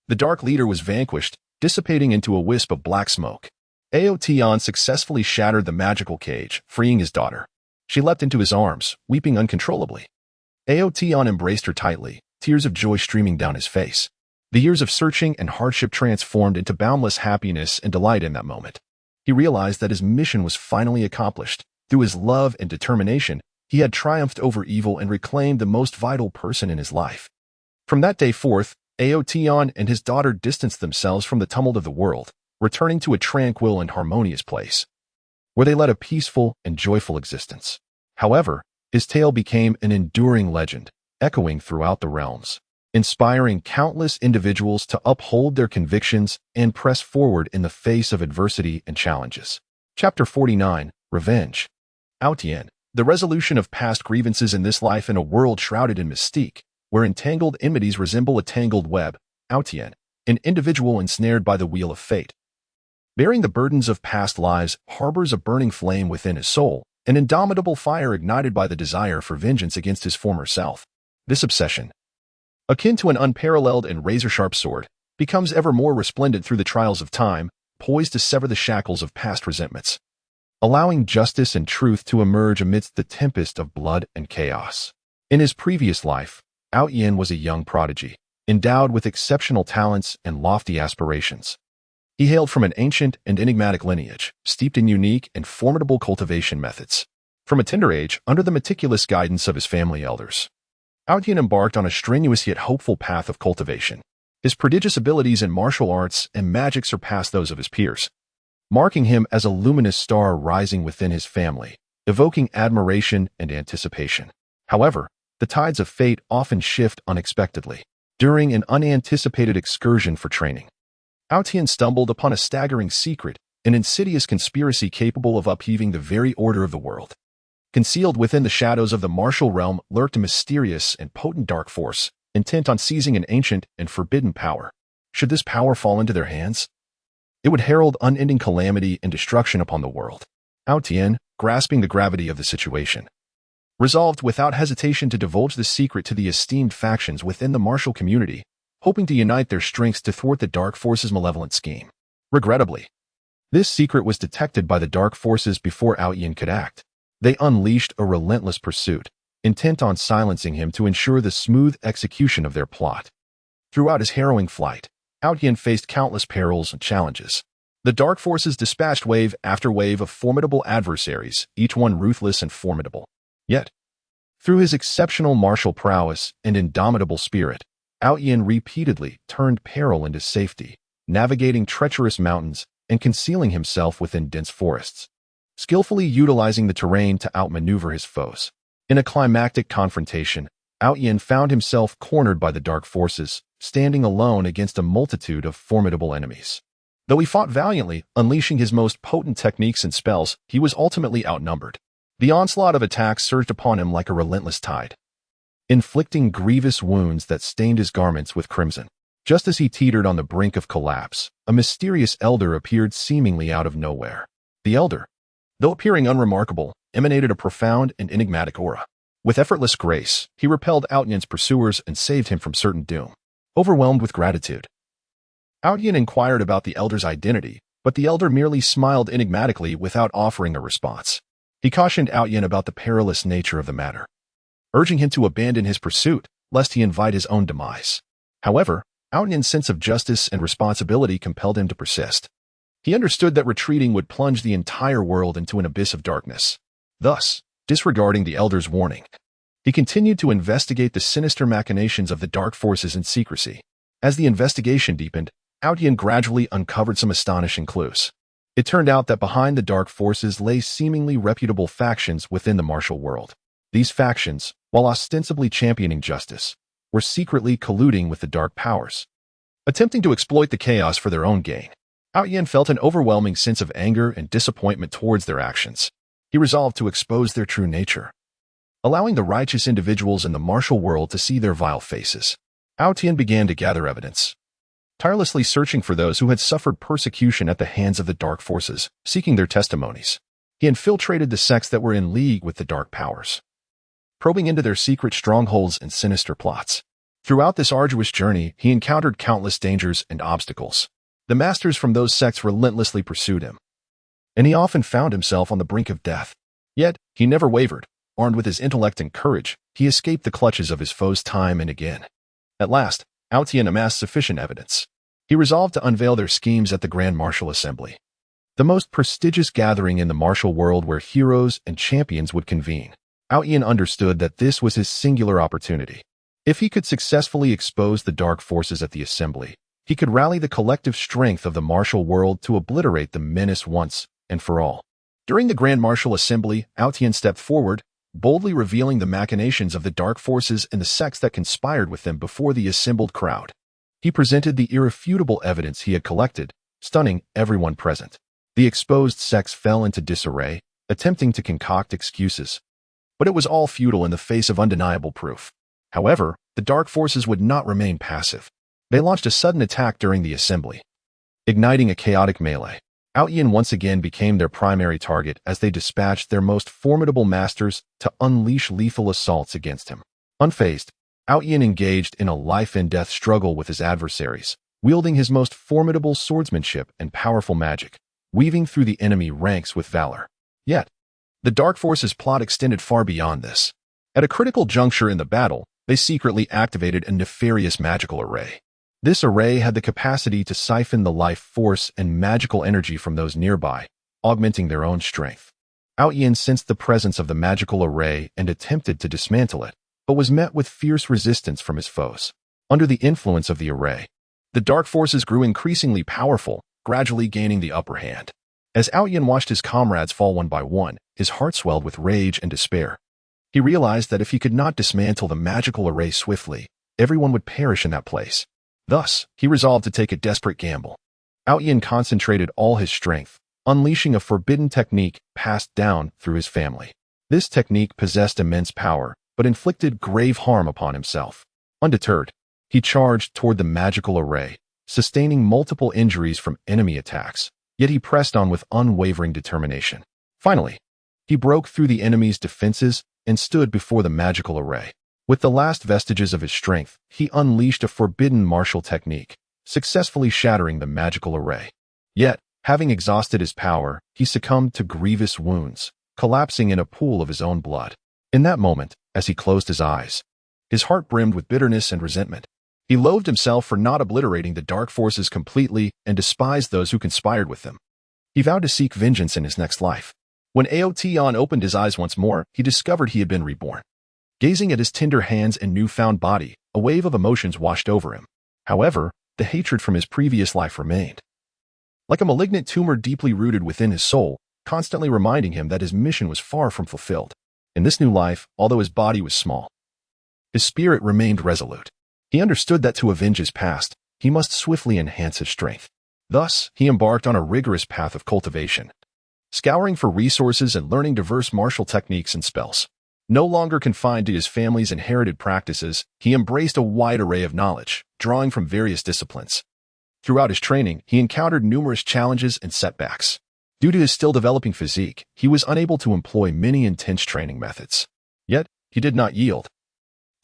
the Dark Leader was vanquished, dissipating into a wisp of black smoke. Aotian successfully shattered the magical cage, freeing his daughter. She leapt into his arms, weeping uncontrollably. Aotian embraced her tightly, tears of joy streaming down his face. The years of searching and hardship transformed into boundless happiness and delight in that moment. He realized that his mission was finally accomplished. Through his love and determination, he had triumphed over evil and reclaimed the most vital person in his life. From that day forth, Aotian and his daughter distanced themselves from the tumult of the world, returning to a tranquil and harmonious place, where they led a peaceful and joyful existence. However, his tale became an enduring legend, echoing throughout the realms, inspiring countless individuals to uphold their convictions and press forward in the face of adversity and challenges. Chapter 49, Revenge. Aotian, the resolution of past grievances in this life in a world shrouded in mystique, where entangled enmities resemble a tangled web. Aotian, an individual ensnared by the wheel of fate. Bearing the burdens of past lives, harbors a burning flame within his soul, an indomitable fire ignited by the desire for vengeance against his former self. This obsession, akin to an unparalleled and razor-sharp sword, becomes ever more resplendent through the trials of time, poised to sever the shackles of past resentments, allowing justice and truth to emerge amidst the tempest of blood and chaos. In his previous life, Aotian was a young prodigy, endowed with exceptional talents and lofty aspirations. He hailed from an ancient and enigmatic lineage, steeped in unique and formidable cultivation methods. From a tender age, under the meticulous guidance of his family elders, Aotian embarked on a strenuous yet hopeful path of cultivation. His prodigious abilities in martial arts and magic surpassed those of his peers, marking him as a luminous star rising within his family, evoking admiration and anticipation. However, the tides of fate often shift unexpectedly. During an unanticipated excursion for training, Aotian stumbled upon a staggering secret, an insidious conspiracy capable of upheaving the very order of the world. Concealed within the shadows of the martial realm lurked a mysterious and potent dark force, intent on seizing an ancient and forbidden power. Should this power fall into their hands, it would herald unending calamity and destruction upon the world. Aotian, grasping the gravity of the situation, resolved without hesitation to divulge the secret to the esteemed factions within the martial community, hoping to unite their strengths to thwart the Dark Forces' malevolent scheme. Regrettably, this secret was detected by the Dark Forces before Aotian could act. They unleashed a relentless pursuit, intent on silencing him to ensure the smooth execution of their plot. Throughout his harrowing flight, Aotian faced countless perils and challenges. The Dark Forces dispatched wave after wave of formidable adversaries, each one ruthless and formidable. Yet, through his exceptional martial prowess and indomitable spirit, Aotian repeatedly turned peril into safety, navigating treacherous mountains and concealing himself within dense forests, skillfully utilizing the terrain to outmaneuver his foes. In a climactic confrontation, Aotian found himself cornered by the Dark Forces, standing alone against a multitude of formidable enemies. Though he fought valiantly, unleashing his most potent techniques and spells, he was ultimately outnumbered. The onslaught of attacks surged upon him like a relentless tide, inflicting grievous wounds that stained his garments with crimson. Just as he teetered on the brink of collapse, a mysterious elder appeared seemingly out of nowhere. The elder, though appearing unremarkable, emanated a profound and enigmatic aura. With effortless grace, he repelled Aotian's pursuers and saved him from certain doom. Overwhelmed with gratitude, Aotian inquired about the elder's identity, but the elder merely smiled enigmatically without offering a response. He cautioned Aotian about the perilous nature of the matter, urging him to abandon his pursuit, lest he invite his own demise. However, Aotian's sense of justice and responsibility compelled him to persist. He understood that retreating would plunge the entire world into an abyss of darkness. Thus, disregarding the elder's warning, he continued to investigate the sinister machinations of the Dark Forces in secrecy. As the investigation deepened, Aotian gradually uncovered some astonishing clues. It turned out that behind the Dark Forces lay seemingly reputable factions within the martial world. These factions, while ostensibly championing justice, were secretly colluding with the Dark Powers, attempting to exploit the chaos for their own gain. Aotian felt an overwhelming sense of anger and disappointment towards their actions. He resolved to expose their true nature, allowing the righteous individuals in the martial world to see their vile faces. Aotian began to gather evidence, tirelessly searching for those who had suffered persecution at the hands of the Dark Forces, seeking their testimonies. He infiltrated the sects that were in league with the Dark Powers, probing into their secret strongholds and sinister plots. Throughout this arduous journey, he encountered countless dangers and obstacles. The masters from those sects relentlessly pursued him, and he often found himself on the brink of death. Yet, he never wavered. Armed with his intellect and courage, he escaped the clutches of his foes time and again. At last, Aotian amassed sufficient evidence. He resolved to unveil their schemes at the Grand Martial Assembly, the most prestigious gathering in the martial world where heroes and champions would convene. Aotian understood that this was his singular opportunity. If he could successfully expose the Dark Forces at the assembly, he could rally the collective strength of the martial world to obliterate the menace once and for all. During the Grand Martial Assembly, Aotian stepped forward, boldly revealing the machinations of the dark forces and the sects that conspired with them before the assembled crowd. He presented the irrefutable evidence he had collected, stunning everyone present. The exposed sects fell into disarray, attempting to concoct excuses. But it was all futile in the face of undeniable proof. However, the dark forces would not remain passive. They launched a sudden attack during the assembly, igniting a chaotic melee. Outyin once again became their primary target as they dispatched their most formidable masters to unleash lethal assaults against him. Unfazed, Outyin engaged in a life-and-death struggle with his adversaries, wielding his most formidable swordsmanship and powerful magic, weaving through the enemy ranks with valor. Yet, the Dark Forces' plot extended far beyond this. At a critical juncture in the battle, they secretly activated a nefarious magical array. This array had the capacity to siphon the life force and magical energy from those nearby, augmenting their own strength. Outyin sensed the presence of the magical array and attempted to dismantle it, but was met with fierce resistance from his foes. Under the influence of the array, the dark forces grew increasingly powerful, gradually gaining the upper hand. As Outyin watched his comrades fall one by one, his heart swelled with rage and despair. He realized that if he could not dismantle the magical array swiftly, everyone would perish in that place. Thus, he resolved to take a desperate gamble. Outyin concentrated all his strength, unleashing a forbidden technique passed down through his family. This technique possessed immense power, but inflicted grave harm upon himself. Undeterred, he charged toward the magical array, sustaining multiple injuries from enemy attacks, yet he pressed on with unwavering determination. Finally, he broke through the enemy's defenses and stood before the magical array. With the last vestiges of his strength, he unleashed a forbidden martial technique, successfully shattering the magical array. Yet, having exhausted his power, he succumbed to grievous wounds, collapsing in a pool of his own blood. In that moment, as he closed his eyes, his heart brimmed with bitterness and resentment. He loathed himself for not obliterating the dark forces completely and despised those who conspired with them. He vowed to seek vengeance in his next life. When Aotion opened his eyes once more, he discovered he had been reborn. Gazing at his tender hands and newfound body, a wave of emotions washed over him. However, the hatred from his previous life remained. Like a malignant tumor deeply rooted within his soul, constantly reminding him that his mission was far from fulfilled. In this new life, although his body was small, his spirit remained resolute. He understood that to avenge his past, he must swiftly enhance his strength. Thus, he embarked on a rigorous path of cultivation, scouring for resources and learning diverse martial techniques and spells. No longer confined to his family's inherited practices, he embraced a wide array of knowledge, drawing from various disciplines. Throughout his training, he encountered numerous challenges and setbacks. Due to his still developing physique, he was unable to employ many intense training methods. Yet, he did not yield.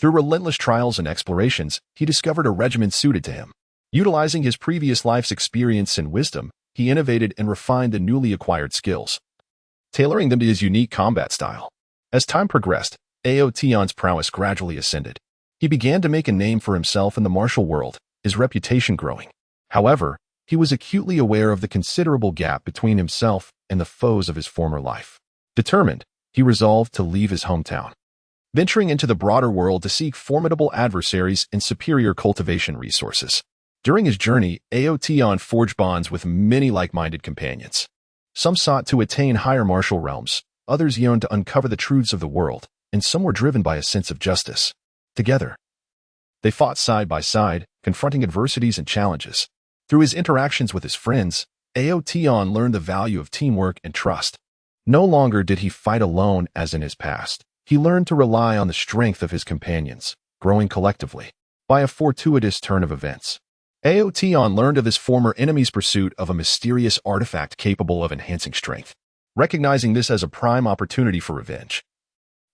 Through relentless trials and explorations, he discovered a regimen suited to him. Utilizing his previous life's experience and wisdom, he innovated and refined the newly acquired skills, tailoring them to his unique combat style. As time progressed, Aotion's prowess gradually ascended. He began to make a name for himself in the martial world, his reputation growing. However, he was acutely aware of the considerable gap between himself and the foes of his former life. Determined, he resolved to leave his hometown, venturing into the broader world to seek formidable adversaries and superior cultivation resources. During his journey, Aotion forged bonds with many like-minded companions. Some sought to attain higher martial realms, others yearned to uncover the truths of the world, and some were driven by a sense of justice. Together, they fought side by side, confronting adversities and challenges. Through his interactions with his friends, Aotion learned the value of teamwork and trust. No longer did he fight alone as in his past. He learned to rely on the strength of his companions, growing collectively. By a fortuitous turn of events, Aotion learned of his former enemy's pursuit of a mysterious artifact capable of enhancing strength. Recognizing this as a prime opportunity for revenge,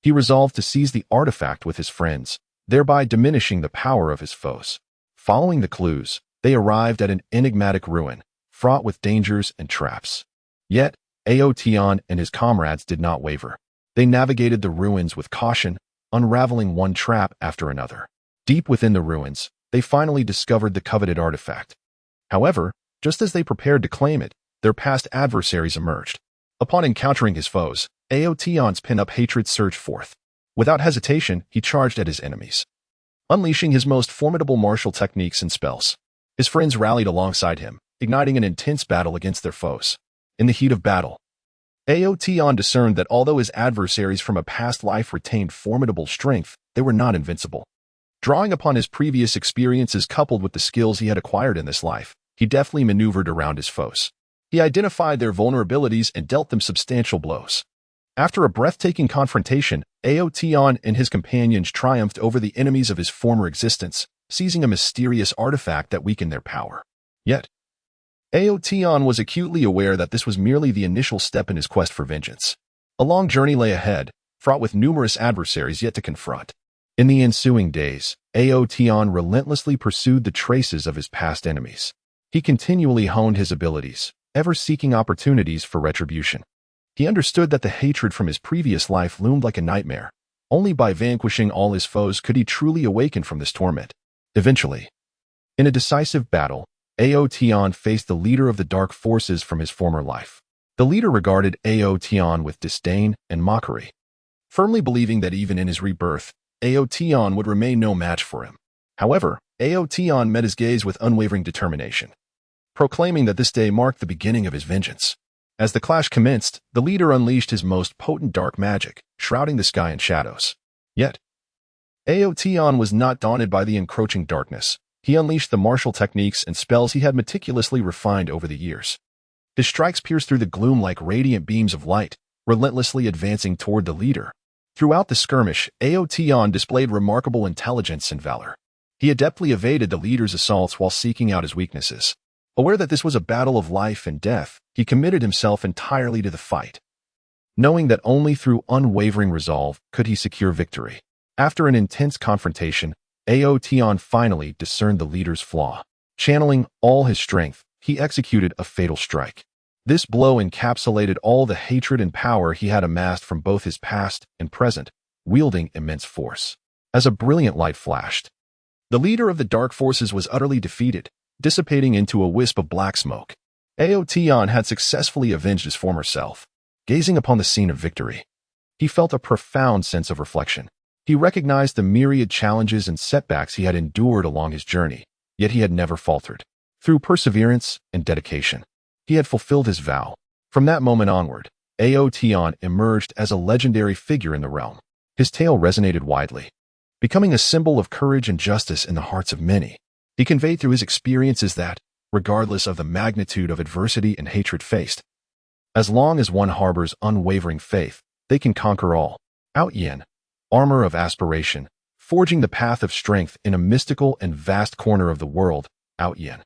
he resolved to seize the artifact with his friends, thereby diminishing the power of his foes. Following the clues, they arrived at an enigmatic ruin, fraught with dangers and traps. Yet, Aotion and his comrades did not waver. They navigated the ruins with caution, unraveling one trap after another. Deep within the ruins, they finally discovered the coveted artifact. However, just as they prepared to claim it, their past adversaries emerged. Upon encountering his foes, Aotion's pent-up hatred surged forth. Without hesitation, he charged at his enemies, unleashing his most formidable martial techniques and spells. His friends rallied alongside him, igniting an intense battle against their foes. In the heat of battle, Aotion discerned that although his adversaries from a past life retained formidable strength, they were not invincible. Drawing upon his previous experiences coupled with the skills he had acquired in this life, he deftly maneuvered around his foes. He identified their vulnerabilities and dealt them substantial blows. After a breathtaking confrontation, Aotion and his companions triumphed over the enemies of his former existence, seizing a mysterious artifact that weakened their power. Yet, Aotion was acutely aware that this was merely the initial step in his quest for vengeance. A long journey lay ahead, fraught with numerous adversaries yet to confront. In the ensuing days, Aotion relentlessly pursued the traces of his past enemies. He continually honed his abilities, ever seeking opportunities for retribution. He understood that the hatred from his previous life loomed like a nightmare. Only by vanquishing all his foes could he truly awaken from this torment. Eventually, in a decisive battle, Aotion faced the leader of the dark forces from his former life. The leader regarded Aotion with disdain and mockery, firmly believing that even in his rebirth, Aotion would remain no match for him. However, Aotion met his gaze with unwavering determination, proclaiming that this day marked the beginning of his vengeance. As the clash commenced, the leader unleashed his most potent dark magic, shrouding the sky in shadows. Yet, Aotion was not daunted by the encroaching darkness. He unleashed the martial techniques and spells he had meticulously refined over the years. His strikes pierced through the gloom like radiant beams of light, relentlessly advancing toward the leader. Throughout the skirmish, Aotion displayed remarkable intelligence and valor. He adeptly evaded the leader's assaults while seeking out his weaknesses. Aware that this was a battle of life and death, he committed himself entirely to the fight, knowing that only through unwavering resolve could he secure victory. After an intense confrontation, Aotion finally discerned the leader's flaw. Channeling all his strength, he executed a fatal strike. This blow encapsulated all the hatred and power he had amassed from both his past and present, wielding immense force. As a brilliant light flashed, the leader of the dark forces was utterly defeated, dissipating into a wisp of black smoke. Aotion had successfully avenged his former self. Gazing upon the scene of victory, he felt a profound sense of reflection. He recognized the myriad challenges and setbacks he had endured along his journey, yet he had never faltered. Through perseverance and dedication, he had fulfilled his vow. From that moment onward, Aotion emerged as a legendary figure in the realm. His tale resonated widely, becoming a symbol of courage and justice in the hearts of many. He conveyed through his experiences that, regardless of the magnitude of adversity and hatred faced, as long as one harbors unwavering faith, they can conquer all. Aotion, armor of aspiration, forging the path of strength in a mystical and vast corner of the world. Aotion,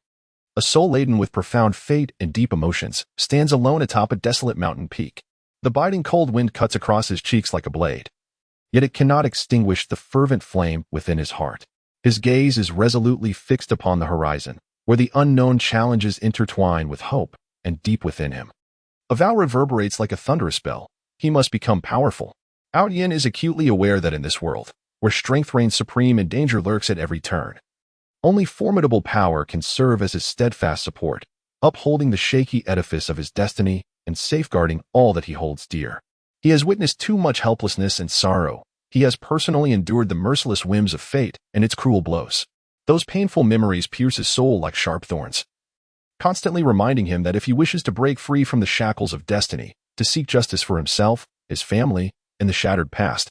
a soul laden with profound fate and deep emotions, stands alone atop a desolate mountain peak. The biting cold wind cuts across his cheeks like a blade, yet it cannot extinguish the fervent flame within his heart. His gaze is resolutely fixed upon the horizon, where the unknown challenges intertwine with hope, and deep within him, a vow reverberates like a thunderous bell. He must become powerful. Aotion is acutely aware that in this world, where strength reigns supreme and danger lurks at every turn, only formidable power can serve as his steadfast support, upholding the shaky edifice of his destiny and safeguarding all that he holds dear. He has witnessed too much helplessness and sorrow. He has personally endured the merciless whims of fate and its cruel blows. Those painful memories pierce his soul like sharp thorns, constantly reminding him that if he wishes to break free from the shackles of destiny, to seek justice for himself, his family, and the shattered past,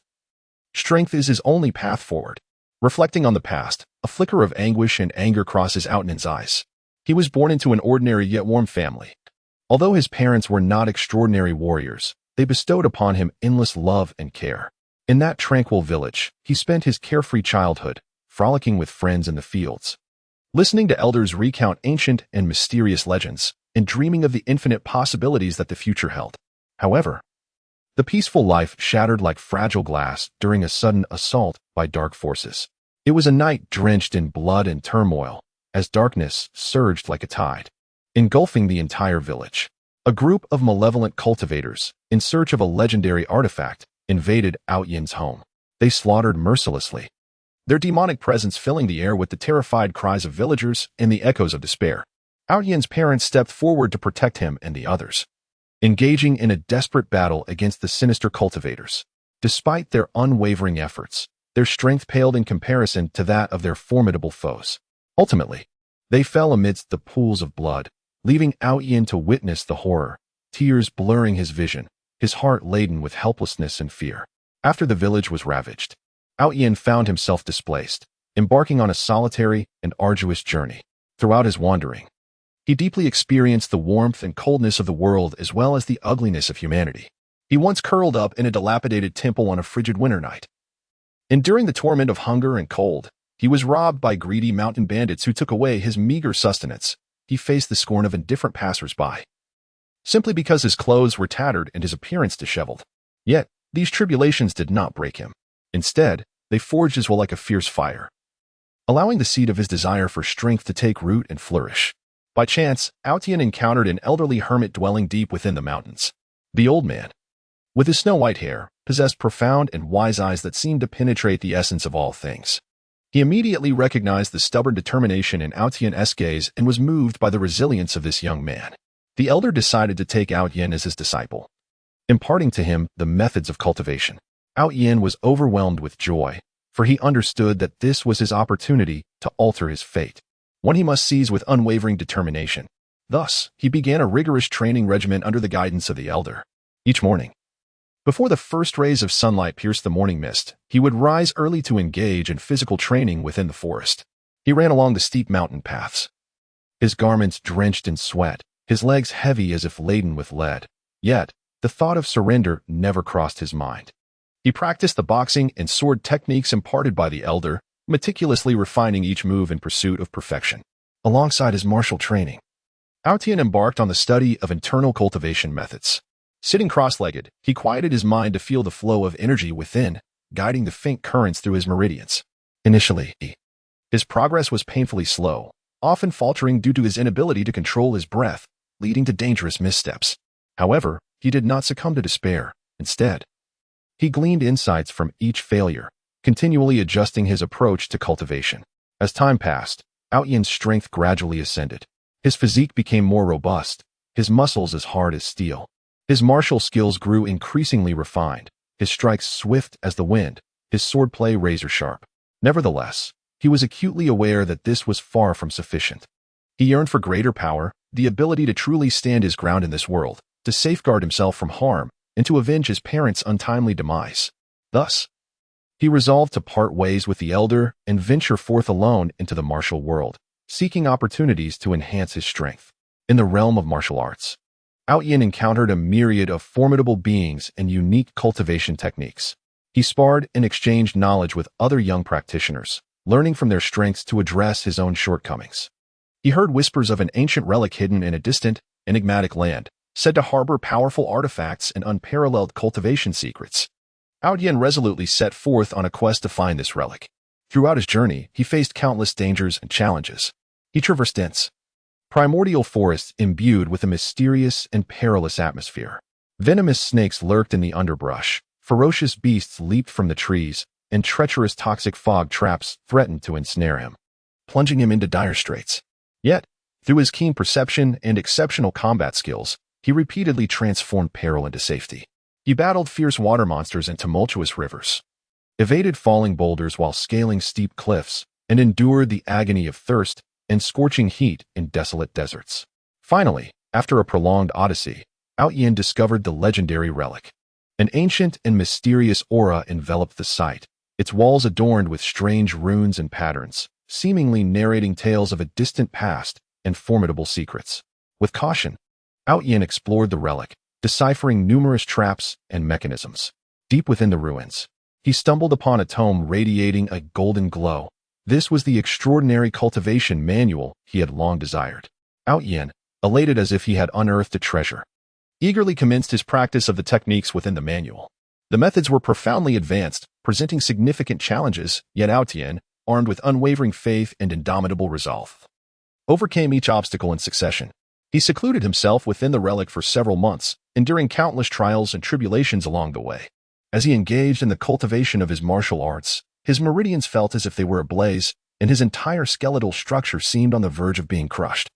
strength is his only path forward. Reflecting on the past, a flicker of anguish and anger crosses Aotion's eyes. He was born into an ordinary yet warm family. Although his parents were not extraordinary warriors, they bestowed upon him endless love and care. In that tranquil village, he spent his carefree childhood, frolicking with friends in the fields, listening to elders recount ancient and mysterious legends, and dreaming of the infinite possibilities that the future held. However, the peaceful life shattered like fragile glass during a sudden assault by dark forces. It was a night drenched in blood and turmoil, as darkness surged like a tide, engulfing the entire village. A group of malevolent cultivators, in search of a legendary artifact, invaded Aotion's home. They slaughtered mercilessly, their demonic presence filling the air with the terrified cries of villagers and the echoes of despair. Aotion's parents stepped forward to protect him and the others, engaging in a desperate battle against the sinister cultivators. Despite their unwavering efforts, their strength paled in comparison to that of their formidable foes. Ultimately, they fell amidst the pools of blood, leaving Aotion to witness the horror, tears blurring his vision, his heart laden with helplessness and fear. After the village was ravaged, Ao found himself displaced, embarking on a solitary and arduous journey. Throughout his wandering, he deeply experienced the warmth and coldness of the world as well as the ugliness of humanity. He once curled up in a dilapidated temple on a frigid winter night. Enduring the torment of hunger and cold, he was robbed by greedy mountain bandits who took away his meager sustenance. He faced the scorn of indifferent passers-by, simply because his clothes were tattered and his appearance disheveled. Yet, these tribulations did not break him. Instead, they forged his will like a fierce fire, allowing the seed of his desire for strength to take root and flourish. By chance, Ao encountered an elderly hermit dwelling deep within the mountains. The old man, with his snow-white hair, possessed profound and wise eyes that seemed to penetrate the essence of all things. He immediately recognized the stubborn determination in Ao gaze and was moved by the resilience of this young man. The elder decided to take Ao as his disciple, imparting to him the methods of cultivation. Ao was overwhelmed with joy, for he understood that this was his opportunity to alter his fate, one he must seize with unwavering determination. Thus, he began a rigorous training regimen under the guidance of the elder. Each morning, before the first rays of sunlight pierced the morning mist, he would rise early to engage in physical training within the forest. He ran along the steep mountain paths, his garments drenched in sweat, his legs heavy as if laden with lead. Yet, the thought of surrender never crossed his mind. He practiced the boxing and sword techniques imparted by the elder, meticulously refining each move in pursuit of perfection. Alongside his martial training, Ao embarked on the study of internal cultivation methods. Sitting cross-legged, he quieted his mind to feel the flow of energy within, guiding the faint currents through his meridians. Initially, his progress was painfully slow, often faltering due to his inability to control his breath, leading to dangerous missteps. However, he did not succumb to despair. Instead, he gleaned insights from each failure, continually adjusting his approach to cultivation. As time passed, Ao strength gradually ascended. His physique became more robust, his muscles as hard as steel. His martial skills grew increasingly refined, his strikes swift as the wind, his swordplay razor-sharp. Nevertheless, he was acutely aware that this was far from sufficient. He yearned for greater power, the ability to truly stand his ground in this world, to safeguard himself from harm, and to avenge his parents' untimely demise. Thus, he resolved to part ways with the elder and venture forth alone into the martial world, seeking opportunities to enhance his strength. In the realm of martial arts, Ao encountered a myriad of formidable beings and unique cultivation techniques. He sparred and exchanged knowledge with other young practitioners, learning from their strengths to address his own shortcomings. He heard whispers of an ancient relic hidden in a distant, enigmatic land, said to harbor powerful artifacts and unparalleled cultivation secrets. Ao resolutely set forth on a quest to find this relic. Throughout his journey, he faced countless dangers and challenges. He traversed dense, primordial forests imbued with a mysterious and perilous atmosphere. Venomous snakes lurked in the underbrush, ferocious beasts leaped from the trees, and treacherous toxic fog traps threatened to ensnare him, plunging him into dire straits. Yet, through his keen perception and exceptional combat skills, he repeatedly transformed peril into safety. He battled fierce water monsters and tumultuous rivers, evaded falling boulders while scaling steep cliffs, and endured the agony of thirst and scorching heat in desolate deserts. Finally, after a prolonged odyssey, Ao discovered the legendary relic. An ancient and mysterious aura enveloped the site, its walls adorned with strange runes and patterns, seemingly narrating tales of a distant past and formidable secrets. With caution, Ao explored the relic, deciphering numerous traps and mechanisms. Deep within the ruins, he stumbled upon a tome radiating a golden glow. This was the extraordinary cultivation manual he had long desired. Ao, elated as if he had unearthed a treasure, eagerly commenced his practice of the techniques within the manual. The methods were profoundly advanced, presenting significant challenges, yet Ao, armed with unwavering faith and indomitable resolve, overcame each obstacle in succession. He secluded himself within the relic for several months, enduring countless trials and tribulations along the way. As he engaged in the cultivation of his martial arts, his meridians felt as if they were ablaze, and his entire skeletal structure seemed on the verge of being crushed.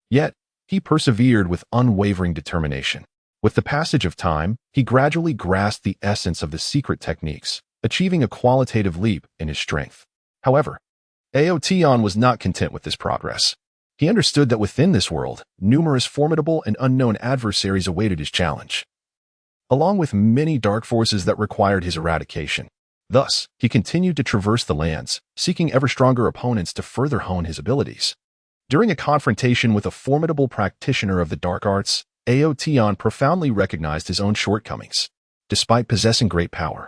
Yet, he persevered with unwavering determination. With the passage of time, he gradually grasped the essence of the secret techniques, achieving a qualitative leap in his strength. However, Ao was not content with this progress. He understood that within this world, numerous formidable and unknown adversaries awaited his challenge. along with many dark forces that required his eradication. Thus, he continued to traverse the lands, seeking ever stronger opponents to further hone his abilities. During a confrontation with a formidable practitioner of the dark arts, Aotion profoundly recognized his own shortcomings. Despite possessing great power,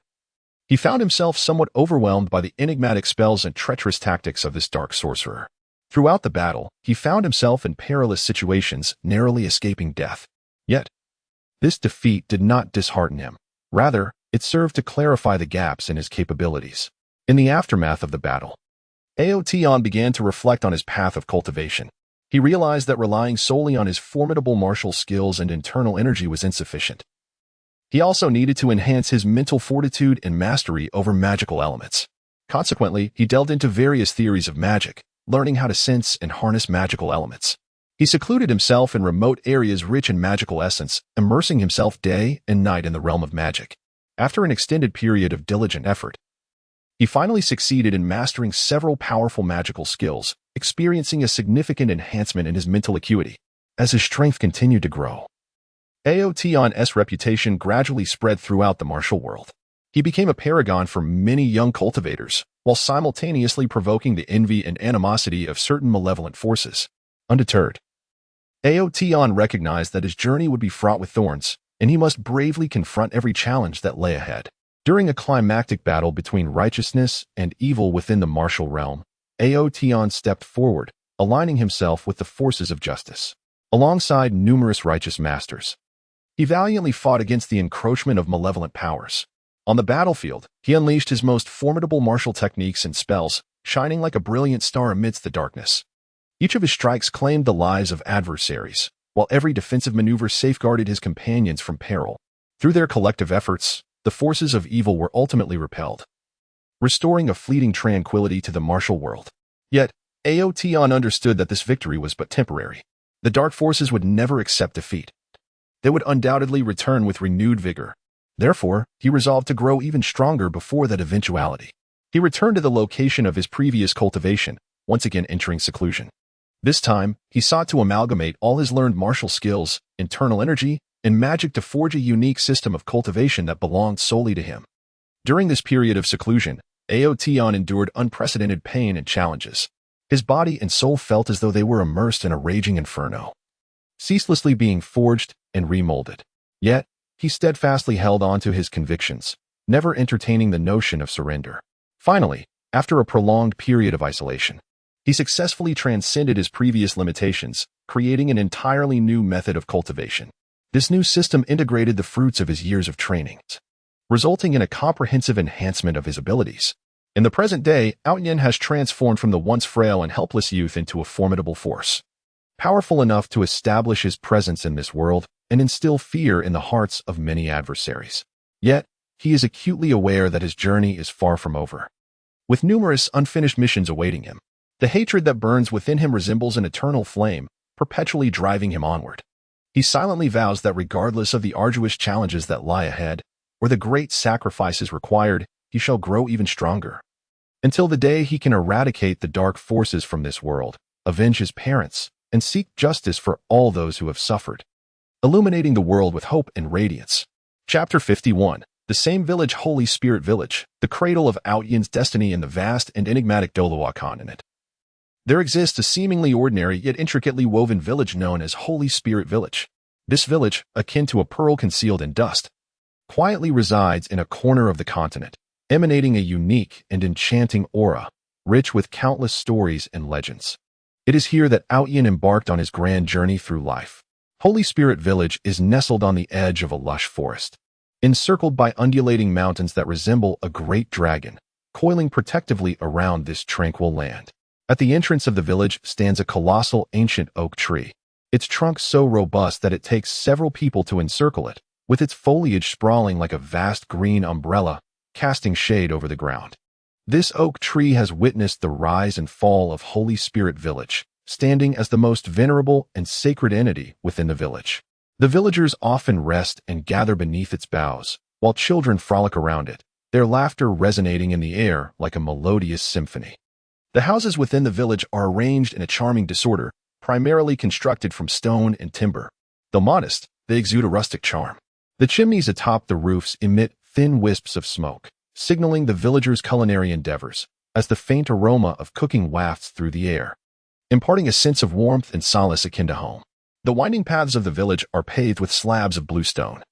he found himself somewhat overwhelmed by the enigmatic spells and treacherous tactics of this dark sorcerer. Throughout the battle, he found himself in perilous situations, narrowly escaping death. Yet, this defeat did not dishearten him. Rather, it served to clarify the gaps in his capabilities. In the aftermath of the battle, Aotion began to reflect on his path of cultivation. He realized that relying solely on his formidable martial skills and internal energy was insufficient. He also needed to enhance his mental fortitude and mastery over magical elements. Consequently, he delved into various theories of magic, learning how to sense and harness magical elements. He secluded himself in remote areas rich in magical essence, immersing himself day and night in the realm of magic. After an extended period of diligent effort, he finally succeeded in mastering several powerful magical skills, experiencing a significant enhancement in his mental acuity. As his strength continued to grow, Aotion's reputation gradually spread throughout the martial world. He became a paragon for many young cultivators, while simultaneously provoking the envy and animosity of certain malevolent forces. Undeterred, Aotion recognized that his journey would be fraught with thorns, and he must bravely confront every challenge that lay ahead. During a climactic battle between righteousness and evil within the martial realm, Aotion stepped forward, aligning himself with the forces of justice. Alongside numerous righteous masters, he valiantly fought against the encroachment of malevolent powers. On the battlefield, he unleashed his most formidable martial techniques and spells, shining like a brilliant star amidst the darkness. Each of his strikes claimed the lives of adversaries, while every defensive maneuver safeguarded his companions from peril. Through their collective efforts, the forces of evil were ultimately repelled, restoring a fleeting tranquility to the martial world. Yet, Aotion understood that this victory was but temporary. The dark forces would never accept defeat. They would undoubtedly return with renewed vigor. Therefore, he resolved to grow even stronger before that eventuality. He returned to the location of his previous cultivation, once again entering seclusion. This time, he sought to amalgamate all his learned martial skills, internal energy, and magic to forge a unique system of cultivation that belonged solely to him. During this period of seclusion, Aotion endured unprecedented pain and challenges. His body and soul felt as though they were immersed in a raging inferno, ceaselessly being forged and remolded. Yet, he steadfastly held on to his convictions, never entertaining the notion of surrender. Finally, after a prolonged period of isolation, he successfully transcended his previous limitations, creating an entirely new method of cultivation. This new system integrated the fruits of his years of training, resulting in a comprehensive enhancement of his abilities. In the present day, Aotion has transformed from the once frail and helpless youth into a formidable force, powerful enough to establish his presence in this world and instill fear in the hearts of many adversaries. Yet, he is acutely aware that his journey is far from over. With numerous unfinished missions awaiting him, the hatred that burns within him resembles an eternal flame, perpetually driving him onward. He silently vows that regardless of the arduous challenges that lie ahead, or the great sacrifices required, he shall grow even stronger. Until the day he can eradicate the dark forces from this world, avenge his parents, and seek justice for all those who have suffered, illuminating the world with hope and radiance. Chapter 51. The same village, Holy Spirit Village, the cradle of Aotion's destiny in the vast and enigmatic Douluo continent. There exists a seemingly ordinary yet intricately woven village known as Holy Spirit Village. This village, akin to a pearl concealed in dust, quietly resides in a corner of the continent, emanating a unique and enchanting aura, rich with countless stories and legends. It is here that Aotion embarked on his grand journey through life. Holy Spirit Village is nestled on the edge of a lush forest, encircled by undulating mountains that resemble a great dragon, coiling protectively around this tranquil land. At the entrance of the village stands a colossal ancient oak tree, its trunk so robust that it takes several people to encircle it, with its foliage sprawling like a vast green umbrella, casting shade over the ground. This oak tree has witnessed the rise and fall of Holy Spirit Village, standing as the most venerable and sacred entity within the village. The villagers often rest and gather beneath its boughs, while children frolic around it, their laughter resonating in the air like a melodious symphony. The houses within the village are arranged in a charming disorder, primarily constructed from stone and timber. Though modest, they exude a rustic charm. The chimneys atop the roofs emit thin wisps of smoke, signaling the villagers' culinary endeavors, as the faint aroma of cooking wafts through the air, imparting a sense of warmth and solace akin to home. The winding paths of the village are paved with slabs of blue stone,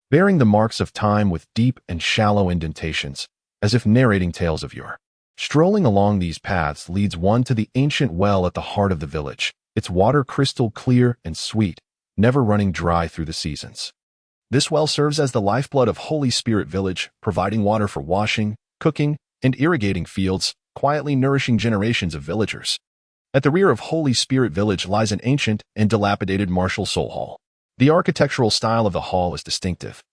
bearing the marks of time with deep and shallow indentations, as if narrating tales of yore. Strolling along these paths leads one to the ancient well at the heart of the village, its water crystal clear and sweet, never running dry through the seasons. This well serves as the lifeblood of Holy Spirit Village, providing water for washing, cooking, and irrigating fields, quietly nourishing generations of villagers. At the rear of Holy Spirit Village lies an ancient and dilapidated martial soul hall. The architectural style of the hall is distinctive,